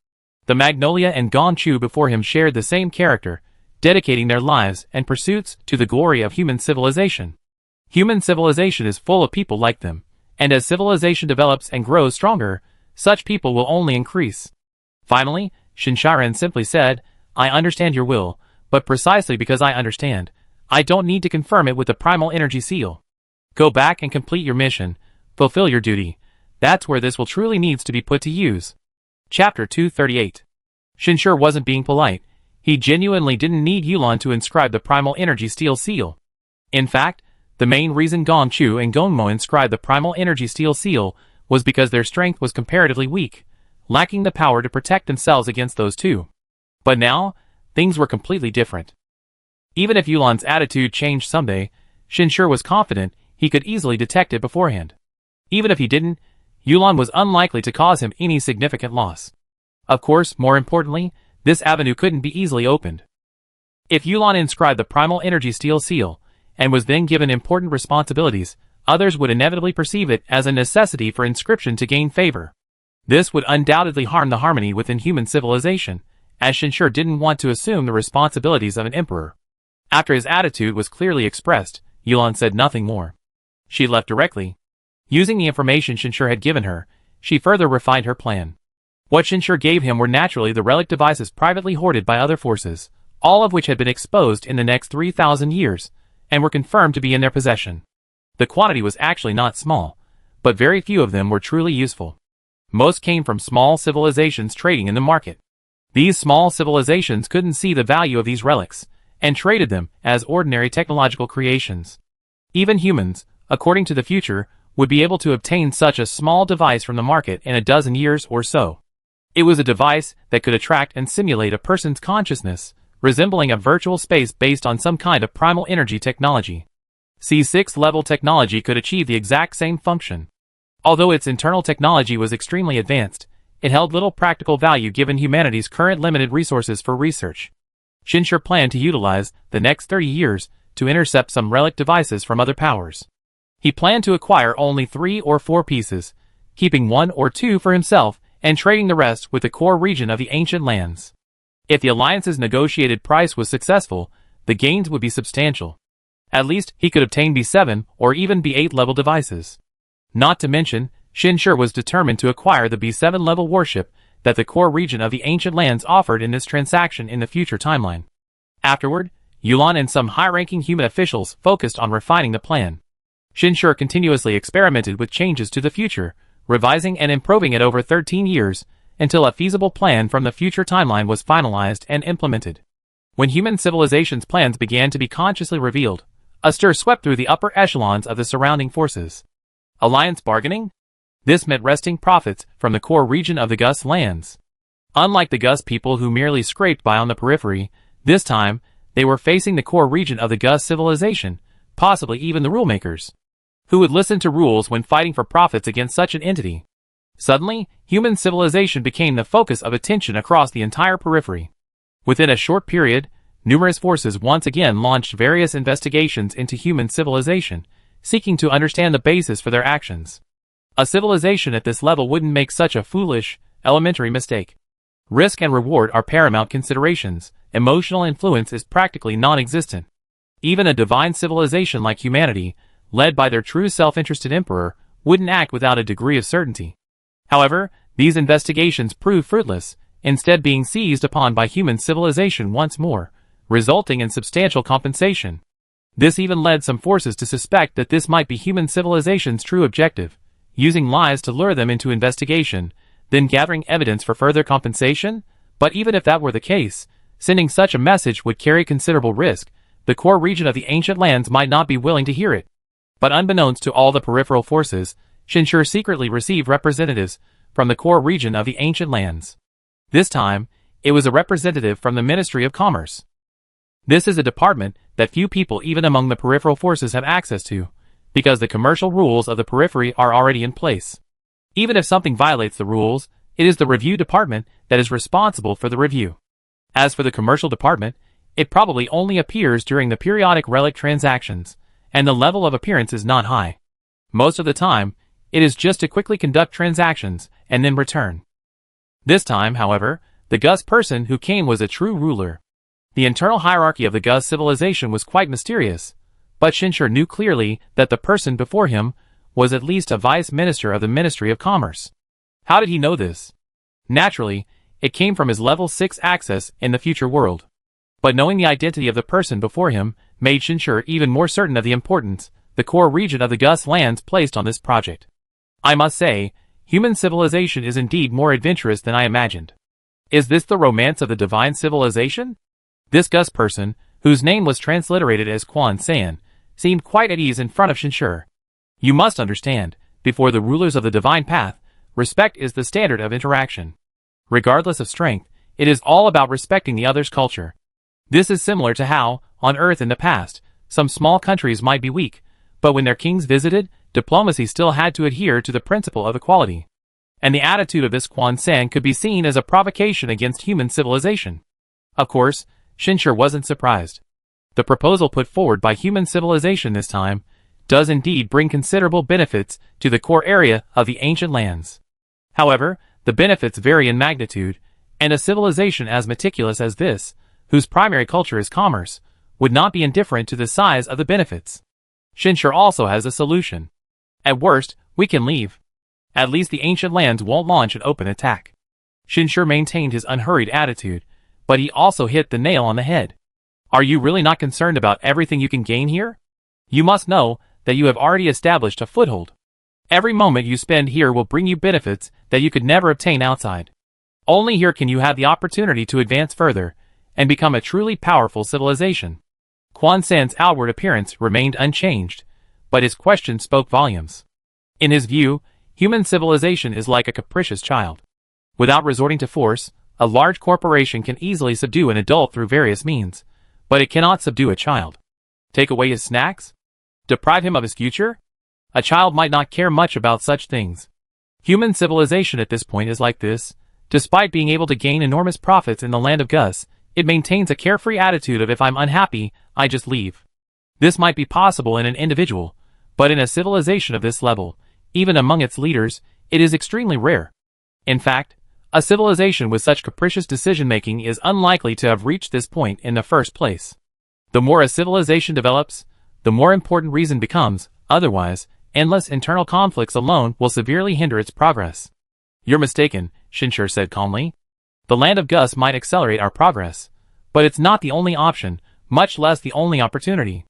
The Magnolia and Gonchu before him shared the same character, dedicating their lives and pursuits to the glory of human civilization. Human civilization is full of people like them, and as civilization develops and grows stronger, such people will only increase. Finally, Shinsharen simply said, I understand your will, but precisely because I understand, I don't need to confirm it with the primal energy seal. Go back and complete your mission, fulfill your duty. That's where this will truly needs to be put to use. Chapter 238. Shinshur wasn't being polite. He genuinely didn't need Yulan to inscribe the primal energy steel seal. In fact, the main reason Gongchu and Gongmo inscribed the primal energy steel seal was because their strength was comparatively weak, lacking the power to protect themselves against those two. But now, things were completely different. Even if Yulan's attitude changed someday, Shinshur was confident he could easily detect it beforehand. Even if he didn't, Yulan was unlikely to cause him any significant loss. Of course, more importantly, this avenue couldn't be easily opened. If Yulan inscribed the primal energy steel seal, and was then given important responsibilities, others would inevitably perceive it as a necessity for inscription to gain favor. This would undoubtedly harm the harmony within human civilization, as Shinshur didn't want to assume the responsibilities of an emperor. After his attitude was clearly expressed, Yulan said nothing more. She left directly. Using the information Shinshur had given her, she further refined her plan. What Shinshur gave him were naturally the relic devices privately hoarded by other forces, all of which had been exposed in the next 3,000 years, and were confirmed to be in their possession. The quantity was actually not small, but very few of them were truly useful. Most came from small civilizations trading in the market. These small civilizations couldn't see the value of these relics, and traded them as ordinary technological creations. Even humans, according to the future, would be able to obtain such a small device from the market in a dozen years or so. It was a device that could attract and simulate a person's consciousness, resembling a virtual space based on some kind of primal energy technology. C6 level technology could achieve the exact same function. Although its internal technology was extremely advanced, it held little practical value given humanity's current limited resources for research. Shinshur planned to utilize the next 30 years to intercept some relic devices from other powers. He planned to acquire only 3 or 4 pieces, keeping 1 or 2 for himself and trading the rest with the core region of the ancient lands. If the alliance's negotiated price was successful, the gains would be substantial. At least he could obtain B7 or even B8 level devices. Not to mention, Shinshur was determined to acquire the B7 level warship that the core region of the ancient lands offered in this transaction in the future timeline. Afterward, Yulan and some high-ranking human officials focused on refining the plan. Shinshur continuously experimented with changes to the future, revising and improving it over 13 years, until a feasible plan from the future timeline was finalized and implemented. When human civilization's plans began to be consciously revealed, a stir swept through the upper echelons of the surrounding forces. Alliance bargaining? This meant wresting profits from the core region of the Gus lands. Unlike the Gus people who merely scraped by on the periphery, this time, they were facing the core region of the Gus civilization, possibly even the rulemakers. Who would listen to rules when fighting for profits against such an entity? Suddenly, human civilization became the focus of attention across the entire periphery. Within a short period, numerous forces once again launched various investigations into human civilization, seeking to understand the basis for their actions. A civilization at this level wouldn't make such a foolish, elementary mistake. Risk and reward are paramount considerations. Emotional influence is practically non-existent. Even a divine civilization like humanity, led by their true self-interested emperor, wouldn't act without a degree of certainty. However, these investigations proved fruitless, instead being seized upon by human civilization once more, resulting in substantial compensation. This even led some forces to suspect that this might be human civilization's true objective, using lies to lure them into investigation, then gathering evidence for further compensation. But even if that were the case, sending such a message would carry considerable risk. The core region of the ancient lands might not be willing to hear it. But unbeknownst to all the peripheral forces, Shinshur secretly received representatives from the core region of the ancient lands. This time, it was a representative from the Ministry of Commerce. This is a department that few people even among the peripheral forces have access to, because the commercial rules of the periphery are already in place. Even if something violates the rules, it is the review department that is responsible for the review. As for the commercial department, it probably only appears during the periodic relic transactions, and the level of appearance is not high. Most of the time, it is just to quickly conduct transactions and then return. This time, however, the Gus person who came was a true ruler. The internal hierarchy of the Gus civilization was quite mysterious, but Shinshur knew clearly that the person before him was at least a vice minister of the Ministry of Commerce. How did he know this? Naturally, it came from his level 6 access in the future world. But knowing the identity of the person before him made Shinshur even more certain of the importance the core region of the Gus lands placed on this project. I must say, human civilization is indeed more adventurous than I imagined. Is this the romance of the divine civilization? This Gus person, whose name was transliterated as Quan San, seemed quite at ease in front of Shinshur. You must understand, before the rulers of the divine path, respect is the standard of interaction. Regardless of strength, it is all about respecting the other's culture. This is similar to how, on Earth in the past, some small countries might be weak, but when their kings visited, diplomacy still had to adhere to the principle of equality. And the attitude of this Quan San could be seen as a provocation against human civilization. Of course, Shinshur wasn't surprised. The proposal put forward by human civilization this time does indeed bring considerable benefits to the core area of the ancient lands. However, the benefits vary in magnitude, and a civilization as meticulous as this, whose primary culture is commerce, would not be indifferent to the size of the benefits. Shinshur also has a solution. At worst, we can leave. At least the ancient lands won't launch an open attack. Shinshur maintained his unhurried attitude, but he also hit the nail on the head. Are you really not concerned about everything you can gain here? You must know that you have already established a foothold. Every moment you spend here will bring you benefits that you could never obtain outside. Only here can you have the opportunity to advance further and become a truly powerful civilization. Quan San's outward appearance remained unchanged, but his question spoke volumes. In his view, human civilization is like a capricious child. Without resorting to force, a large corporation can easily subdue an adult through various means, but it cannot subdue a child. Take away his snacks? Deprive him of his future? A child might not care much about such things. Human civilization at this point is like this. Despite being able to gain enormous profits in the land of Gus, it maintains a carefree attitude of if I'm unhappy, I just leave. This might be possible in an individual, but in a civilization of this level, even among its leaders, it is extremely rare. In fact, a civilization with such capricious decision-making is unlikely to have reached this point in the first place. The more a civilization develops, the more important reason becomes, otherwise, endless internal conflicts alone will severely hinder its progress. You're mistaken, Shinshur said calmly. The land of Gus might accelerate our progress, but it's not the only option, much less the only opportunity.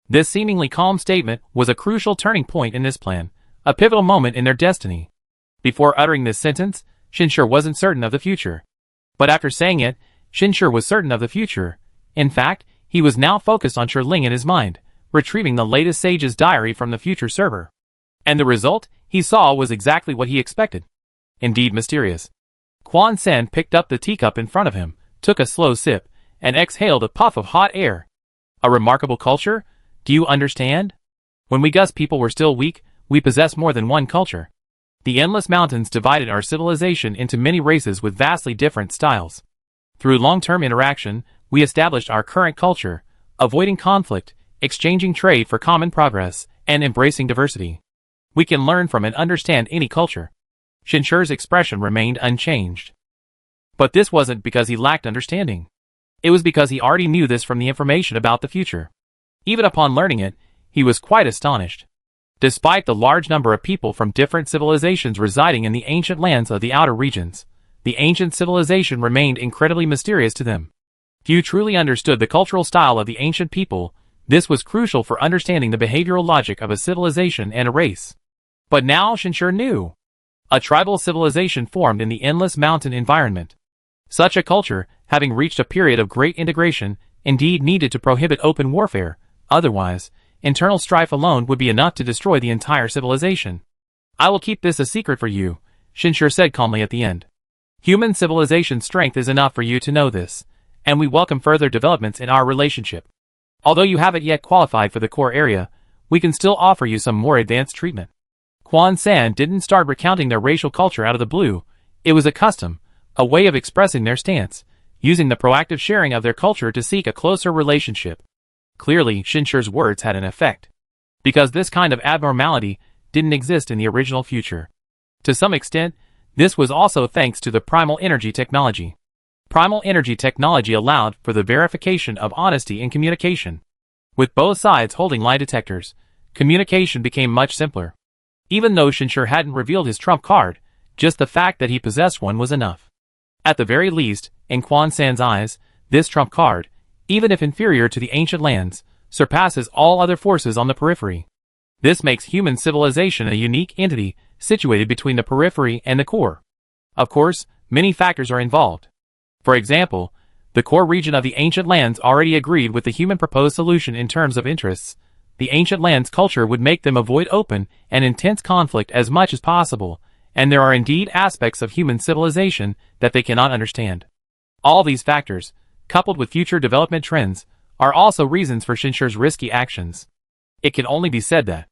This seemingly calm statement was a crucial turning point in this plan, a pivotal moment in their destiny. Before uttering this sentence, Shinshur wasn't certain of the future. But after saying it, Shinshur was certain of the future. In fact, he was now focused on Shirling in his mind, retrieving the latest sage's diary from the future server. And the result he saw was exactly what he expected. Indeed mysterious. Quan San picked up the teacup in front of him, took a slow sip, and exhaled a puff of hot air. A remarkable culture? Do you understand? When we Gus people were still weak, we possessed more than one culture. The endless mountains divided our civilization into many races with vastly different styles. Through long-term interaction, we established our current culture, avoiding conflict, exchanging trade for common progress, and embracing diversity. We can learn from and understand any culture. Shinshur's expression remained unchanged. But this wasn't because he lacked understanding. It was because he already knew this from the information about the future. Even upon learning it, he was quite astonished. Despite the large number of people from different civilizations residing in the ancient lands of the outer regions, the ancient civilization remained incredibly mysterious to them. Few truly understood the cultural style of the ancient people. This was crucial for understanding the behavioral logic of a civilization and a race. But now Shinshur knew. A tribal civilization formed in the endless mountain environment. Such a culture, having reached a period of great integration, indeed needed to prohibit open warfare. Otherwise, internal strife alone would be enough to destroy the entire civilization. I will keep this a secret for you, Shinshur said calmly at the end. Human civilization's strength is enough for you to know this, and we welcome further developments in our relationship. Although you haven't yet qualified for the core area, we can still offer you some more advanced treatment. Quan San didn't start recounting their racial culture out of the blue. It was a custom, a way of expressing their stance, using the proactive sharing of their culture to seek a closer relationship. Clearly, Shinshur's words had an effect. Because this kind of abnormality didn't exist in the original future. To some extent, this was also thanks to the primal energy technology. Primal energy technology allowed for the verification of honesty in communication. With both sides holding lie detectors, communication became much simpler. Even though Shinshur hadn't revealed his trump card, just the fact that he possessed one was enough. At the very least, in Quan San's eyes, this trump card, even if inferior to the ancient lands, surpasses all other forces on the periphery. This makes human civilization a unique entity situated between the periphery and the core. Of course, many factors are involved. For example, the core region of the ancient lands already agreed with the human proposed solution in terms of interests. The ancient lands' culture would make them avoid open and intense conflict as much as possible, and there are indeed aspects of human civilization that they cannot understand. All these factors, coupled with future development trends, are also reasons for Shinshir's risky actions. It can only be said that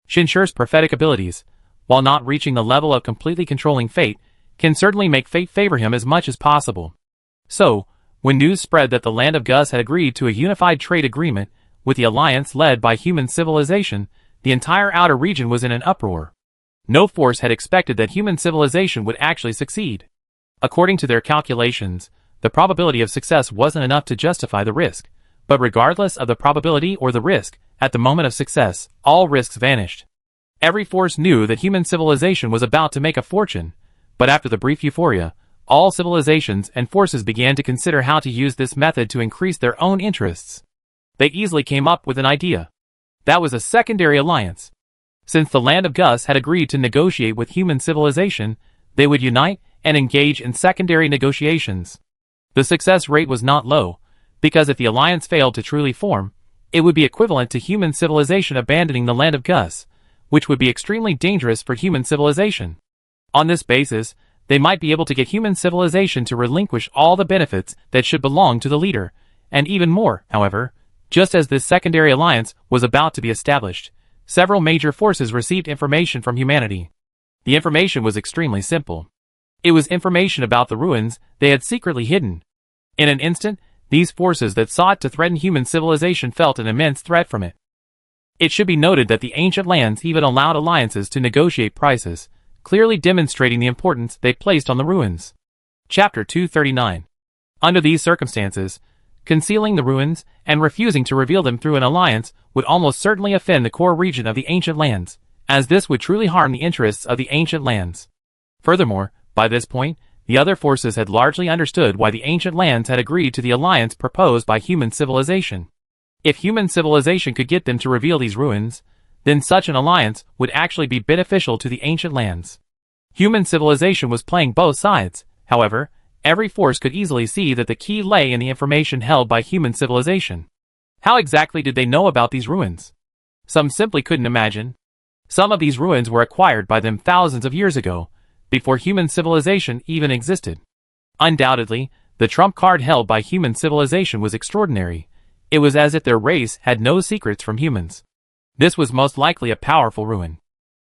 Shinshir's prophetic abilities, while not reaching the level of completely controlling fate, can certainly make fate favor him as much as possible. So, when news spread that the land of Gus had agreed to a unified trade agreement with the alliance led by human civilization, the entire outer region was in an uproar. No force had expected that human civilization would actually succeed. According to their calculations, the probability of success wasn't enough to justify the risk, but regardless of the probability or the risk, at the moment of success, all risks vanished. Every force knew that human civilization was about to make a fortune, but after the brief euphoria, all civilizations and forces began to consider how to use this method to increase their own interests. They easily came up with an idea. That was a secondary alliance. Since the land of Gus had agreed to negotiate with human civilization, they would unite and engage in secondary negotiations. The success rate was not low, because if the alliance failed to truly form, it would be equivalent to human civilization abandoning the land of Gus, which would be extremely dangerous for human civilization. On this basis, they might be able to get human civilization to relinquish all the benefits that should belong to the leader, and even more, however. Just as this secondary alliance was about to be established, several major forces received information from humanity. The information was extremely simple. It was information about the ruins they had secretly hidden. In an instant, these forces that sought to threaten human civilization felt an immense threat from it. It should be noted that the ancient lands even allowed alliances to negotiate prices, clearly demonstrating the importance they placed on the ruins. Chapter 239. Under these circumstances, concealing the ruins and refusing to reveal them through an alliance would almost certainly offend the core region of the ancient lands, as this would truly harm the interests of the ancient lands. Furthermore, by this point, the other forces had largely understood why the ancient lands had agreed to the alliance proposed by human civilization. If human civilization could get them to reveal these ruins, then such an alliance would actually be beneficial to the ancient lands. Human civilization was playing both sides, however. Every force could easily see that the key lay in the information held by human civilization. How exactly did they know about these ruins? Some simply couldn't imagine. Some of these ruins were acquired by them thousands of years ago, before human civilization even existed. Undoubtedly, the trump card held by human civilization was extraordinary. It was as if their race had no secrets from humans. This was most likely a powerful ruin.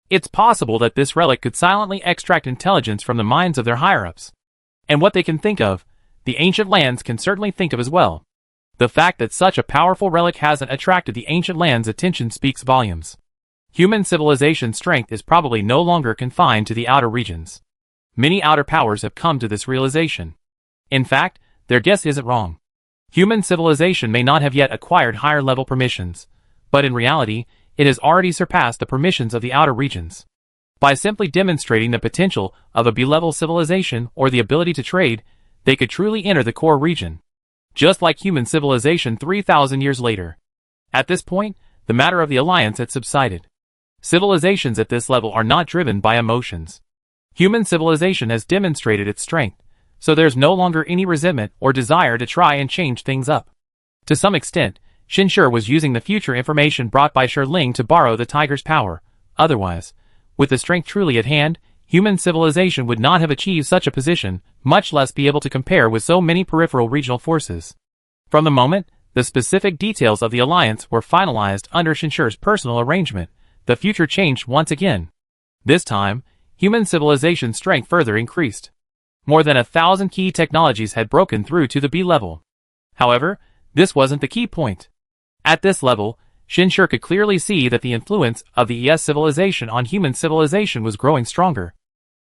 It's possible that this relic could silently extract intelligence from the minds of their higher-ups. And what they can think of, the ancient lands can certainly think of as well. The fact that such a powerful relic hasn't attracted the ancient lands' attention speaks volumes. Human civilization's strength is probably no longer confined to the outer regions. Many outer powers have come to this realization. In fact, their guess isn't wrong. Human civilization may not have yet acquired higher-level permissions, but in reality, it has already surpassed the permissions of the outer regions. By simply demonstrating the potential of a B-level civilization or the ability to trade, they could truly enter the core region. Just like human civilization 3,000 years later. At this point, the matter of the alliance had subsided. Civilizations at this level are not driven by emotions. Human civilization has demonstrated its strength, so there's no longer any resentment or desire to try and change things up. To some extent, Shinshir was using the future information brought by Shirling to borrow the tiger's power. Otherwise, with the strength truly at hand, human civilization would not have achieved such a position, much less be able to compare with so many peripheral regional forces. From the moment the specific details of the alliance were finalized under Shinshir's personal arrangement, the future changed once again. This time, human civilization's strength further increased. More than 1,000 key technologies had broken through to the B level. However, this wasn't the key point. At this level, Shinshir could clearly see that the influence of the ES civilization on human civilization was growing stronger.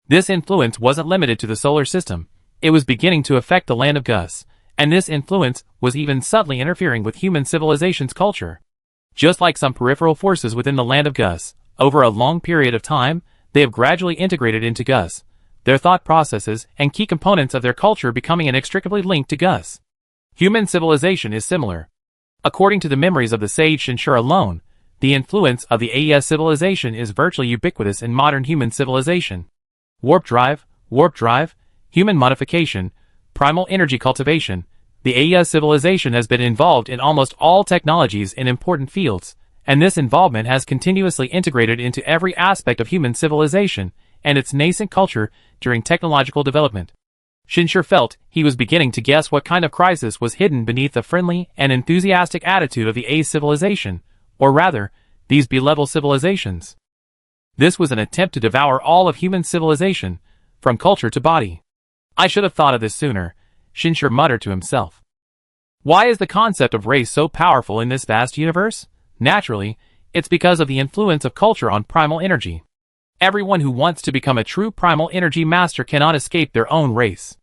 This influence wasn't limited to the solar system. It was beginning to affect the land of Gus, and this influence was even subtly interfering with human civilization's culture. Just like some peripheral forces within the land of Gus, over a long period of time, they have gradually integrated into Gus, their thought processes and key components of their culture becoming inextricably linked to Gus. Human civilization is similar. According to the memories of the sage Shinshir alone, the influence of the AES civilization is virtually ubiquitous in modern human civilization. Warp drive, human modification, Primal energy cultivation. The AES civilization has been involved in almost all technologies in important fields, and this involvement has continuously integrated into every aspect of human civilization and its nascent culture during technological development. Shinshir felt he was beginning to guess what kind of crisis was hidden beneath the friendly and enthusiastic attitude of the A civilization, or rather, these B-level civilizations. This was an attempt to devour all of human civilization, from culture to body. I should have thought of this sooner, Shinshir muttered to himself. Why is the concept of race so powerful in this vast universe? Naturally, it's because of the influence of culture on primal energy. Everyone who wants to become a true primal energy master cannot escape their own race.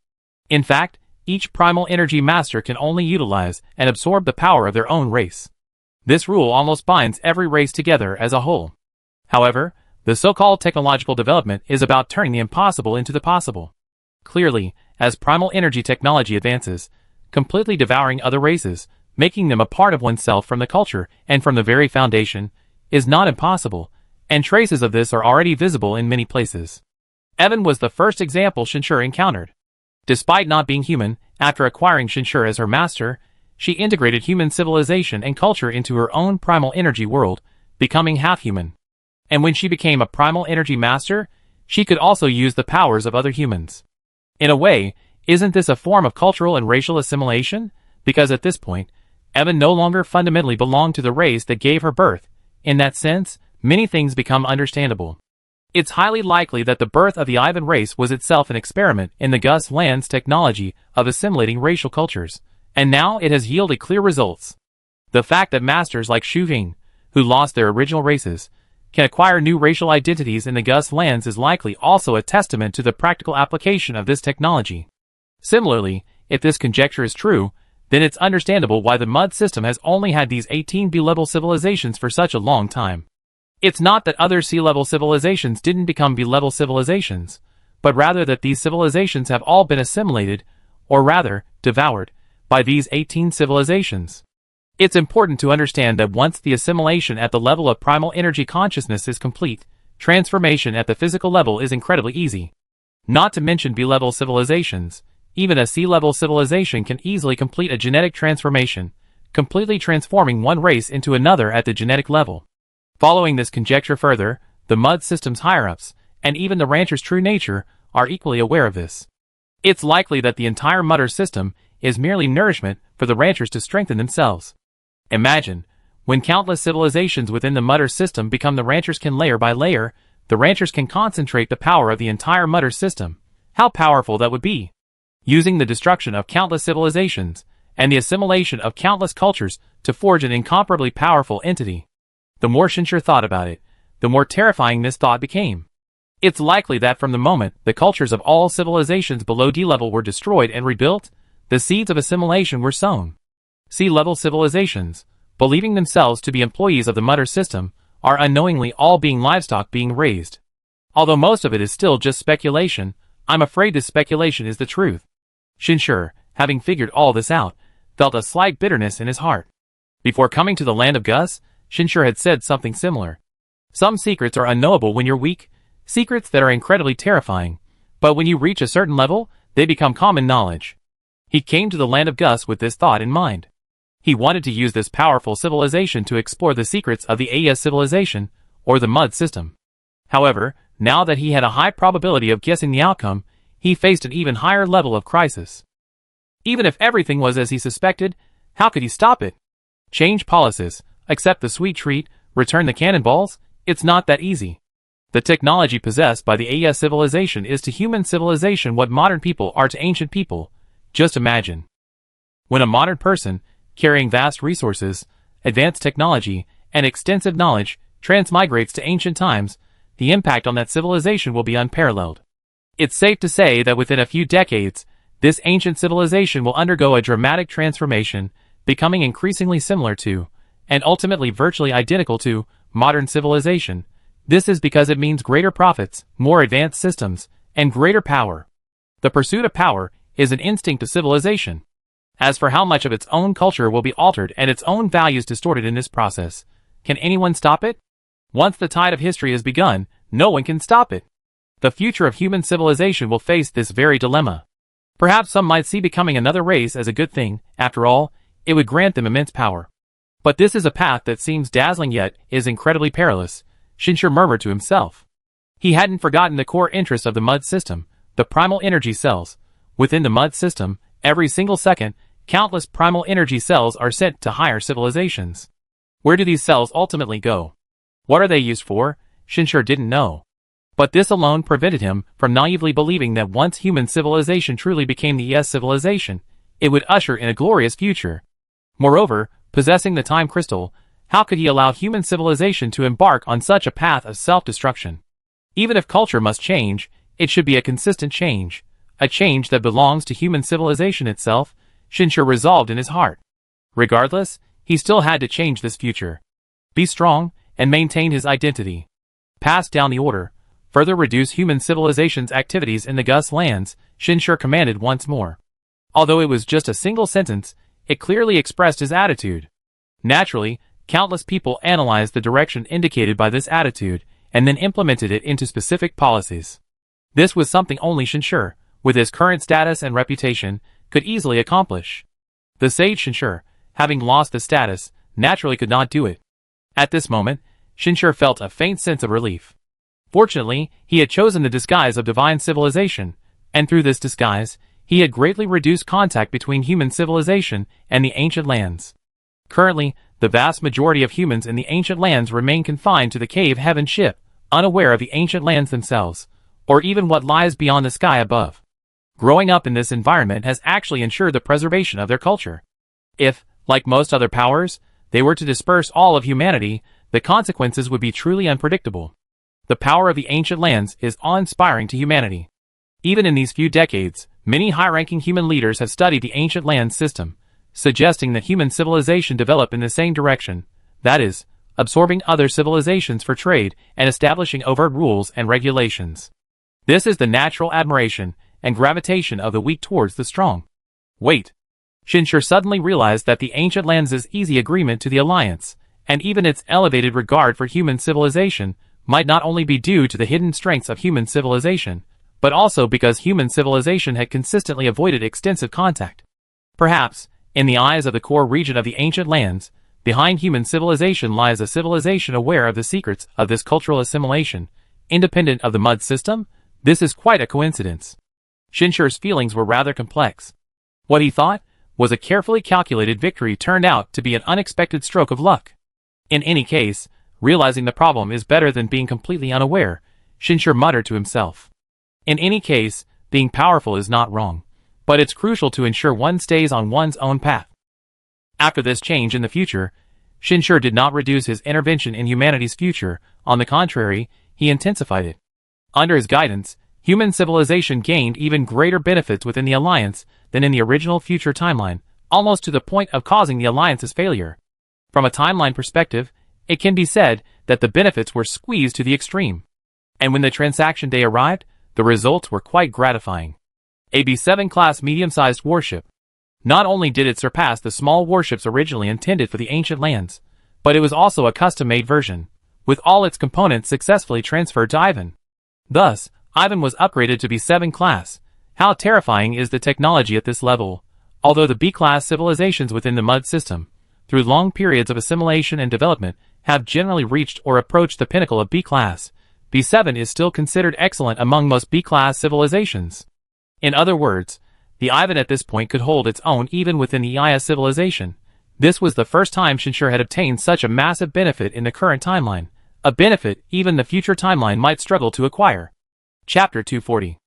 In fact, each primal energy master can only utilize and absorb the power of their own race. This rule almost binds every race together as a whole. However, the so-called technological development is about turning the impossible into the possible. Clearly, as primal energy technology advances, completely devouring other races, making them a part of oneself from the culture and from the very foundation, is not impossible, and traces of this are already visible in many places. Evan was the first example Shinshir encountered. Despite not being human, after acquiring Shinshir as her master, she integrated human civilization and culture into her own primal energy world, becoming half-human. And when she became a primal energy master, she could also use the powers of other humans. In a way, isn't this a form of cultural and racial assimilation? Because at this point, Evan no longer fundamentally belonged to the race that gave her birth. In that sense, many things become understandable. It's highly likely that the birth of the Ivan race was itself an experiment in the Gus Land's technology of assimilating racial cultures, and now it has yielded clear results. The fact that masters like Shu Ving, who lost their original races, can acquire new racial identities in the Gus Lands is likely also a testament to the practical application of this technology. Similarly, if this conjecture is true, then it's understandable why the Mud system has only had these 18 B-level civilizations for such a long time. It's not that other C-level civilizations didn't become B-level civilizations, but rather that these civilizations have all been assimilated, or rather, devoured, by these 18 civilizations. It's important to understand that once the assimilation at the level of primal energy consciousness is complete, transformation at the physical level is incredibly easy. Not to mention B-level civilizations, even a C-level civilization can easily complete a genetic transformation, completely transforming one race into another at the genetic level. Following this conjecture further, the Mud system's higher-ups, and even the rancher's true nature, are equally aware of this. It's likely that the entire Mudder system is merely nourishment for the ranchers to strengthen themselves. Imagine, when countless civilizations within the Mudder system become the ranchers can layer by layer, the ranchers can concentrate the power of the entire Mudder system. How powerful that would be! Using the destruction of countless civilizations, and the assimilation of countless cultures to forge an incomparably powerful entity. The more Shinshir thought about it, the more terrifying this thought became. It's likely that from the moment the cultures of all civilizations below D-level were destroyed and rebuilt, the seeds of assimilation were sown. C-level civilizations, believing themselves to be employees of the Mudder system, are unknowingly all being livestock being raised. Although most of it is still just speculation, I'm afraid this speculation is the truth. Shinshir, having figured all this out, felt a slight bitterness in his heart. Before coming to the land of Gus, Shinshir had said something similar. Some secrets are unknowable when you're weak, secrets that are incredibly terrifying, but when you reach a certain level, they become common knowledge. He came to the land of Gus with this thought in mind. He wanted to use this powerful civilization to explore the secrets of the AES civilization, or the Mud system. However, now that he had a high probability of guessing the outcome, he faced an even higher level of crisis. Even if everything was as he suspected, how could he stop it? Change policies, accept the sweet treat, return the cannonballs? It's not that easy. The technology possessed by the AES civilization is to human civilization what modern people are to ancient people. Just imagine. When a modern person, carrying vast resources, advanced technology, and extensive knowledge, transmigrates to ancient times, the impact on that civilization will be unparalleled. It's safe to say that within a few decades, this ancient civilization will undergo a dramatic transformation, becoming increasingly similar to, and ultimately virtually identical to, modern civilization. This is because it means greater profits, more advanced systems, and greater power. The pursuit of power is an instinct of civilization. As for how much of its own culture will be altered and its own values distorted in this process, can anyone stop it? Once the tide of history has begun, no one can stop it. The future of human civilization will face this very dilemma. Perhaps some might see becoming another race as a good thing. After all, it would grant them immense power. But this is a path that seems dazzling yet is incredibly perilous, Shinshur murmured to himself. He hadn't forgotten the core interest of the mud system, the primal energy cells. Within the mud system, every single second, countless primal energy cells are sent to higher civilizations. Where do these cells ultimately go? What are they used for? Shinshur didn't know. But this alone prevented him from naively believing that once human civilization truly became the ES civilization, it would usher in a glorious future. Moreover, possessing the time crystal, how could he allow human civilization to embark on such a path of self-destruction? Even if culture must change, it should be a consistent change, a change that belongs to human civilization itself, Shinshur resolved in his heart. Regardless, he still had to change this future. Be strong, and maintain his identity. Pass down the order. Further reduce human civilization's activities in the Gus lands, Shinshur commanded once more. Although it was just a single sentence, it clearly expressed his attitude. Naturally, countless people analyzed the direction indicated by this attitude, and then implemented it into specific policies. This was something only Shinshur, with his current status and reputation, could easily accomplish. The sage Shinshur, having lost the status, naturally could not do it. At this moment, Shinshur felt a faint sense of relief. Fortunately, he had chosen the disguise of divine civilization, and through this disguise, he had greatly reduced contact between human civilization and the ancient lands. Currently, the vast majority of humans in the ancient lands remain confined to the cave heaven ship, unaware of the ancient lands themselves, or even what lies beyond the sky above. Growing up in this environment has actually ensured the preservation of their culture. If, like most other powers, they were to disperse all of humanity, the consequences would be truly unpredictable. The power of the ancient lands is awe-inspiring to humanity. Even in these few decades, many high-ranking human leaders have studied the ancient lands system, suggesting that human civilization develop in the same direction, that is, absorbing other civilizations for trade and establishing overt rules and regulations. This is the natural admiration and gravitation of the weak towards the strong. Wait. Shinshur suddenly realized that the ancient lands' easy agreement to the alliance, and even its elevated regard for human civilization, might not only be due to the hidden strengths of human civilization, but also because human civilization had consistently avoided extensive contact. Perhaps, in the eyes of the core region of the ancient lands, behind human civilization lies a civilization aware of the secrets of this cultural assimilation, independent of the mud system. This is quite a coincidence. Shinshur's feelings were rather complex. What he thought was a carefully calculated victory turned out to be an unexpected stroke of luck. In any case, realizing the problem is better than being completely unaware, Shinshur muttered to himself. In any case, being powerful is not wrong, but it's crucial to ensure one stays on one's own path. After this change in the future, Shinshur did not reduce his intervention in humanity's future, on the contrary, he intensified it. Under his guidance, human civilization gained even greater benefits within the alliance than in the original future timeline, almost to the point of causing the alliance's failure. From a timeline perspective, it can be said that the benefits were squeezed to the extreme. And when the transaction day arrived, the results were quite gratifying. A B7 class medium-sized warship. Not only did it surpass the small warships originally intended for the ancient lands, but it was also a custom-made version, with all its components successfully transferred to Ivan. Thus, Ivan was upgraded to B7 class. How terrifying is the technology at this level? Although the B-class civilizations within the mud system, through long periods of assimilation and development, have generally reached or approached the pinnacle of B-class, B7 is still considered excellent among most B-class civilizations. In other words, the Ivan at this point could hold its own even within the EIS civilization. This was the first time Shinshur had obtained such a massive benefit in the current timeline, a benefit even the future timeline might struggle to acquire. Chapter 240.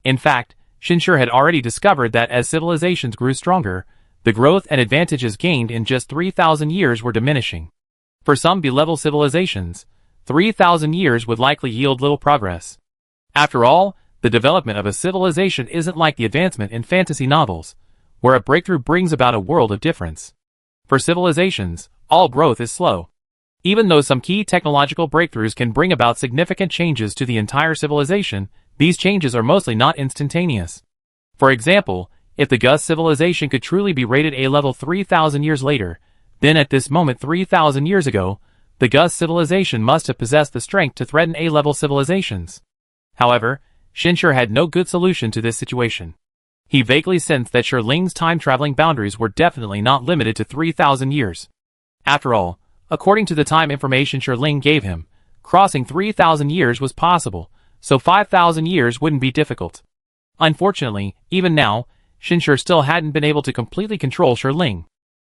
In fact, Shinshur had already discovered that as civilizations grew stronger, the growth and advantages gained in just 3,000 years were diminishing. For some B-level civilizations, 3,000 years would likely yield little progress. After all, the development of a civilization isn't like the advancement in fantasy novels, where a breakthrough brings about a world of difference. For civilizations, all growth is slow. Even though some key technological breakthroughs can bring about significant changes to the entire civilization, these changes are mostly not instantaneous. For example, if the Gus civilization could truly be rated A-level 3,000 years later, then at this moment 3,000 years ago, the Gus civilization must have possessed the strength to threaten A-level civilizations. However, Shinshur had no good solution to this situation. He vaguely sensed that Ling's time-traveling boundaries were definitely not limited to 3,000 years. After all, according to the time information Ling gave him, crossing 3,000 years was possible, so 5,000 years wouldn't be difficult. Unfortunately, even now, Shinshur still hadn't been able to completely control Ling.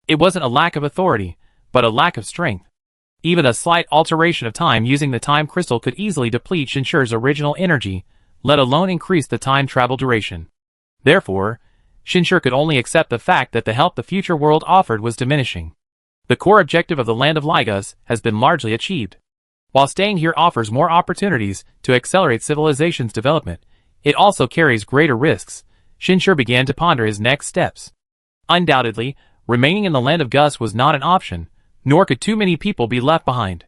It wasn't a lack of authority, but a lack of strength. Even a slight alteration of time using the time crystal could easily deplete Shinshur's original energy, let alone increase the time travel duration. Therefore, Shinshur could only accept the fact that the help the future world offered was diminishing. The core objective of the land of Ligas has been largely achieved. While staying here offers more opportunities to accelerate civilization's development, it also carries greater risks. Shinshur began to ponder his next steps. Undoubtedly, remaining in the land of Gus was not an option, nor could too many people be left behind.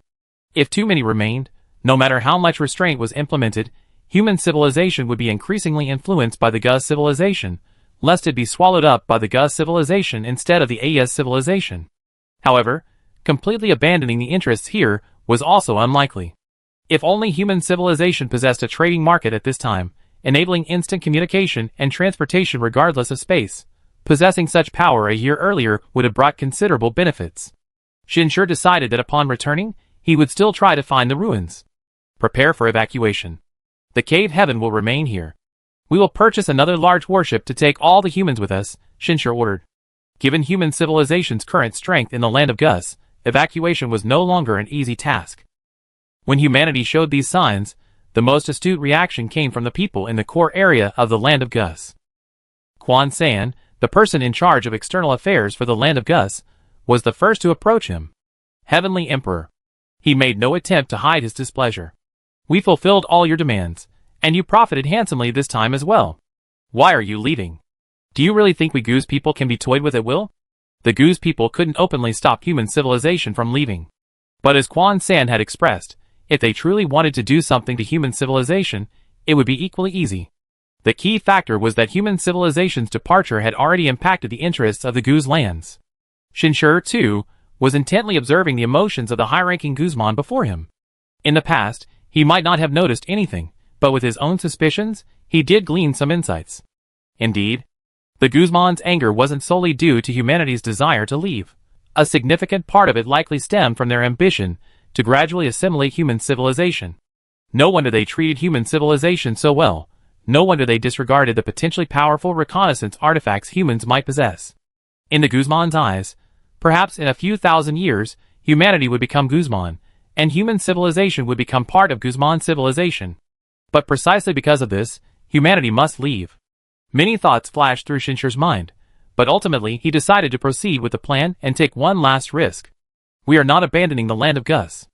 If too many remained, no matter how much restraint was implemented, human civilization would be increasingly influenced by the Gus civilization, lest it be swallowed up by the Gus civilization instead of the AES civilization. However, completely abandoning the interests here was also unlikely. If only human civilization possessed a trading market at this time, enabling instant communication and transportation regardless of space, possessing such power a year earlier would have brought considerable benefits. Shinshur decided that upon returning, he would still try to find the ruins. Prepare for evacuation. The cave heaven will remain here. We will purchase another large warship to take all the humans with us, Shinshur ordered. Given human civilization's current strength in the land of Gus, evacuation was no longer an easy task. When humanity showed these signs, the most astute reaction came from the people in the core area of the land of Gus. Quan San, the person in charge of external affairs for the land of Gus, was the first to approach him. Heavenly Emperor. He made no attempt to hide his displeasure. We fulfilled all your demands, and you profited handsomely this time as well. Why are you leaving? Do you really think we Goose people can be toyed with at will? The Goose people couldn't openly stop human civilization from leaving. But as Quan San had expressed, if they truly wanted to do something to human civilization, it would be equally easy. The key factor was that human civilization's departure had already impacted the interests of the Goose lands. Shinshur, too, was intently observing the emotions of the high-ranking Guzman before him. In the past, he might not have noticed anything, but with his own suspicions, he did glean some insights. Indeed, the Guzman's anger wasn't solely due to humanity's desire to leave. A significant part of it likely stemmed from their ambition to gradually assimilate human civilization. No wonder they treated human civilization so well. No wonder they disregarded the potentially powerful reconnaissance artifacts humans might possess. In the Guzman's eyes, perhaps in a few thousand years, humanity would become Guzman, and human civilization would become part of Guzman civilization. But precisely because of this, humanity must leave. Many thoughts flashed through Shinshur's mind, but ultimately he decided to proceed with the plan and take one last risk. We are not abandoning the land of Gus.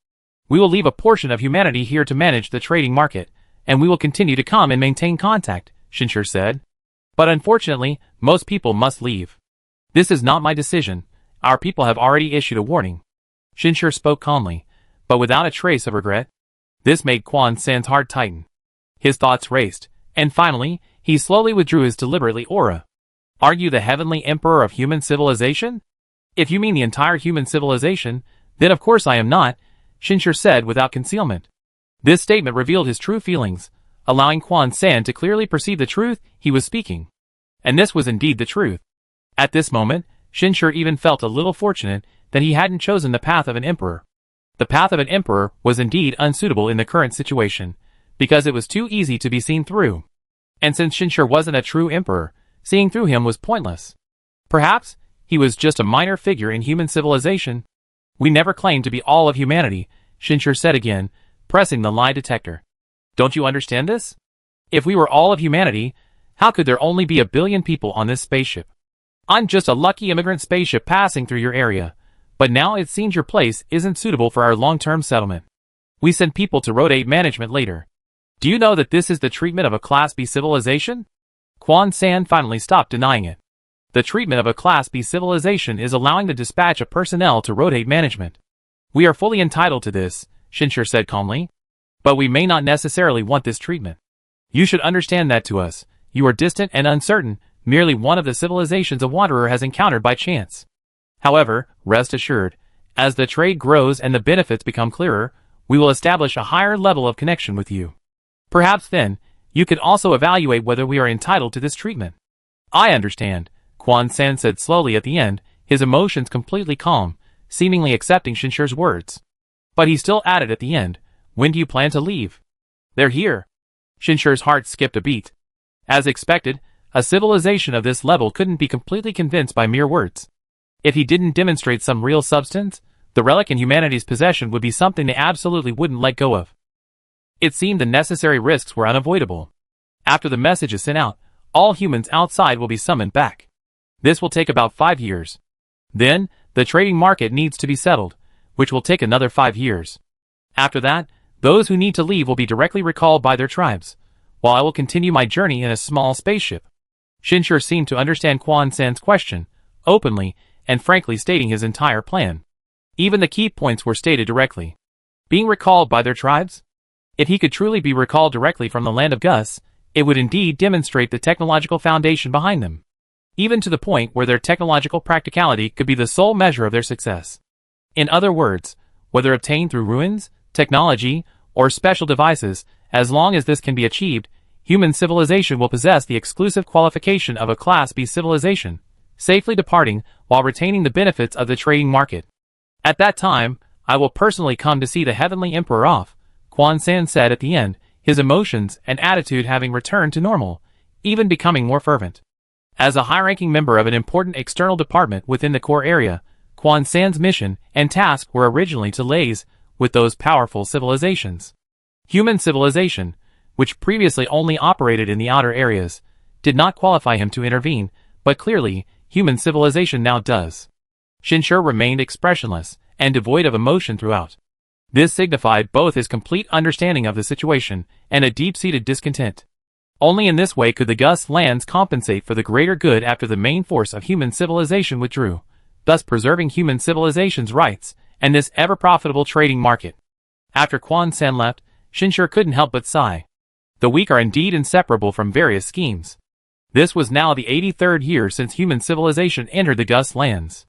We will leave a portion of humanity here to manage the trading market, and we will continue to come and maintain contact, Shinshur said. But unfortunately, most people must leave. This is not my decision. Our people have already issued a warning. Shinshur spoke calmly, but without a trace of regret. This made Quan San's heart tighten. His thoughts raced, and finally, he slowly withdrew his deliberately aura. Are you the heavenly emperor of human civilization? If you mean the entire human civilization, then of course I am not, Shinshur said without concealment. This statement revealed his true feelings, allowing Quan San to clearly perceive the truth he was speaking. And this was indeed the truth. At this moment, Shinshur even felt a little fortunate that he hadn't chosen the path of an emperor. The path of an emperor was indeed unsuitable in the current situation, because it was too easy to be seen through. And since Shinshur wasn't a true emperor, seeing through him was pointless. Perhaps, he was just a minor figure in human civilization. We never claimed to be all of humanity, Shinshur said again, pressing the lie detector. Don't you understand this? If we were all of humanity, how could there only be 1 billion people on this spaceship? I'm just a lucky immigrant spaceship passing through your area, but now it seems your place isn't suitable for our long-term settlement. We send people to rotate management later. Do you know that this is the treatment of a Class B civilization? Quan San finally stopped denying it. The treatment of a Class B civilization is allowing the dispatch of personnel to rotate management. We are fully entitled to this, Shinshur said calmly. But we may not necessarily want this treatment. You should understand that to us, you are distant and uncertain, merely one of the civilizations a wanderer has encountered by chance. However, rest assured, as the trade grows and the benefits become clearer, we will establish a higher level of connection with you. Perhaps then, you could also evaluate whether we are entitled to this treatment. I understand, Quan San said slowly at the end, his emotions completely calm, seemingly accepting Shinsher's words. But he still added at the end, when do you plan to leave? They're here. Shinsher's heart skipped a beat. As expected, a civilization of this level couldn't be completely convinced by mere words. If he didn't demonstrate some real substance, the relic in humanity's possession would be something they absolutely wouldn't let go of. It seemed the necessary risks were unavoidable. After the message is sent out, all humans outside will be summoned back. This will take about 5 years. Then, the trading market needs to be settled, which will take another 5 years. After that, those who need to leave will be directly recalled by their tribes, while I will continue my journey in a small spaceship. Shinsher seemed to understand Quan San's question, openly and frankly stating his entire plan. Even the key points were stated directly. Being recalled by their tribes? If he could truly be recalled directly from the land of Gus, it would indeed demonstrate the technological foundation behind them, even to the point where their technological practicality could be the sole measure of their success. In other words, whether obtained through ruins, technology, or special devices, as long as this can be achieved, human civilization will possess the exclusive qualification of a Class B civilization, safely departing while retaining the benefits of the trading market. At that time, I will personally come to see the Heavenly Emperor off, Quan San said at the end, his emotions and attitude having returned to normal, even becoming more fervent. As a high-ranking member of an important external department within the core area, Quan San's mission and task were originally to liaise with those powerful civilizations. Human civilization, which previously only operated in the outer areas, did not qualify him to intervene, but clearly, human civilization now does. Shinsher remained expressionless and devoid of emotion throughout. This signified both his complete understanding of the situation and a deep-seated discontent. Only in this way could the Gus lands compensate for the greater good after the main force of human civilization withdrew, thus preserving human civilization's rights and this ever-profitable trading market. After Quan San left, Shinsher couldn't help but sigh. The weak are indeed inseparable from various schemes. This was now the 83rd year since human civilization entered the Gus lands.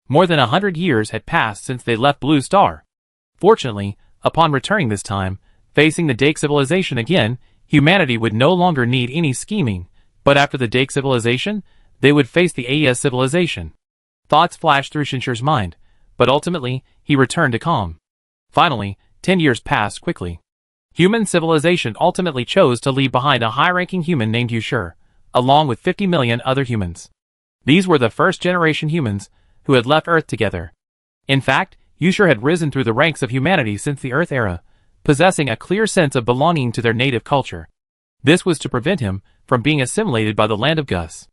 More than 100 years had passed since they left Blue Star. Fortunately, upon returning this time, facing the Dake civilization again, humanity would no longer need any scheming, but after the Dake civilization, they would face the AES civilization. Thoughts flashed through Shinsher's mind, but ultimately, he returned to calm. Finally, 10 years passed quickly. Human civilization ultimately chose to leave behind a high-ranking human named Yushur, along with 50 million other humans. These were the first-generation humans who had left Earth together. In fact, Yushur had risen through the ranks of humanity since the Earth era, possessing a clear sense of belonging to their native culture. This was to prevent him from being assimilated by the land of Gus.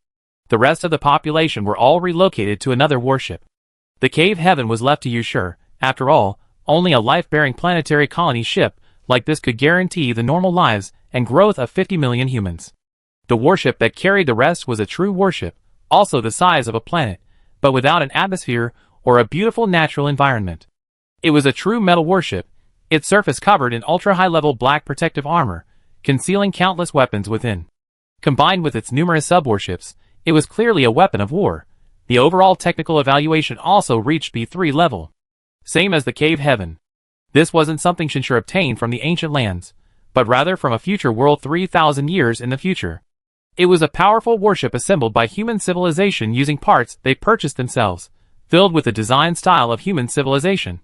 The rest of the population were all relocated to another warship. The cave heaven was left to Yushur. After all, only a life-bearing planetary colony ship like this could guarantee the normal lives and growth of 50 million humans. The warship that carried the rest was a true warship, also the size of a planet, but without an atmosphere or a beautiful natural environment. It was a true metal warship, its surface covered in ultra-high-level black protective armor, concealing countless weapons within. Combined with its numerous subwarships, it was clearly a weapon of war. The overall technical evaluation also reached B3 level. Same as the cave heaven. This wasn't something Shinsher obtained from the ancient lands, but rather from a future world 3,000 years in the future. It was a powerful warship assembled by human civilization using parts they purchased themselves, filled with the design style of human civilization.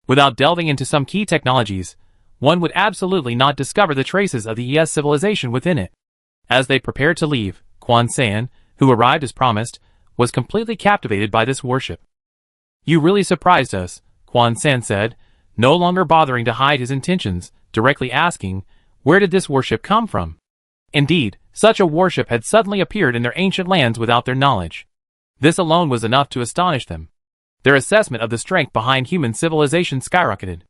Without delving into some key technologies, one would absolutely not discover the traces of the ES civilization within it. As they prepared to leave, Quan San, who arrived as promised, was completely captivated by this warship. "You really surprised us," Quan San said, no longer bothering to hide his intentions, directly asking, where did this warship come from? Indeed, such a warship had suddenly appeared in their ancient lands without their knowledge. This alone was enough to astonish them. Their assessment of the strength behind human civilization skyrocketed.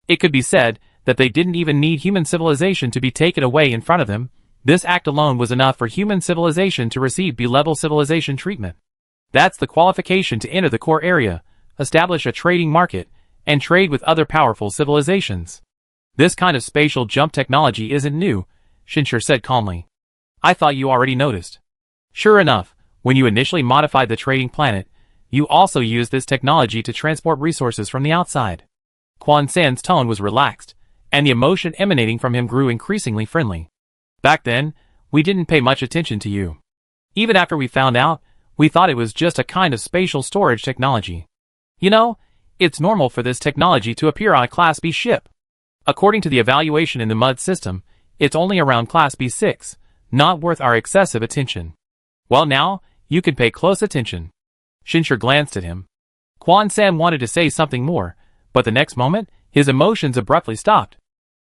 It could be said that they didn't even need human civilization to be taken away in front of them. This act alone was enough for human civilization to receive B-level civilization treatment. That's the qualification to enter the core area, establish a trading market, and trade with other powerful civilizations. This kind of spatial jump technology isn't new, Shinsher said calmly. I thought you already noticed. Sure enough, when you initially modified the trading planet, you also used this technology to transport resources from the outside. Quan San's tone was relaxed, and the emotion emanating from him grew increasingly friendly. Back then, we didn't pay much attention to you. Even after we found out, we thought it was just a kind of spatial storage technology. You know, it's normal for this technology to appear on a Class B ship. According to the evaluation in the MUD system, it's only around Class B6, not worth our excessive attention. Well now, you can pay close attention. Shinshir glanced at him. Quan-san wanted to say something more, but the next moment, his emotions abruptly stopped.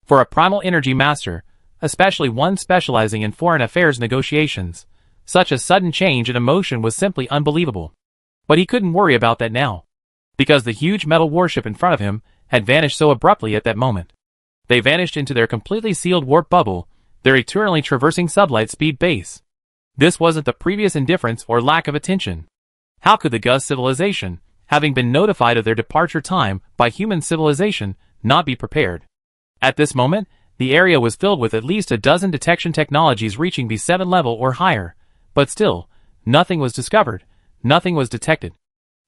For a primal energy master, especially one specializing in foreign affairs negotiations, such a sudden change in emotion was simply unbelievable. But he couldn't worry about that now, because the huge metal warship in front of him had vanished so abruptly at that moment. They vanished into their completely sealed warp bubble, their eternally traversing sublight speed base. This wasn't the previous indifference or lack of attention. How could the Gus civilization, having been notified of their departure time by human civilization, not be prepared? At this moment, the area was filled with at least a dozen detection technologies reaching B7 level or higher, but still, nothing was discovered, nothing was detected.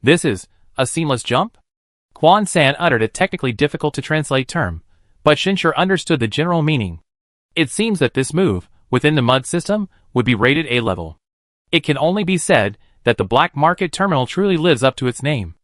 This is a seamless jump? Quan-san uttered a technically difficult to translate term, but Shinshir understood the general meaning. It seems that this move, within the MUD system, would be rated A level. It can only be said that the black market terminal truly lives up to its name.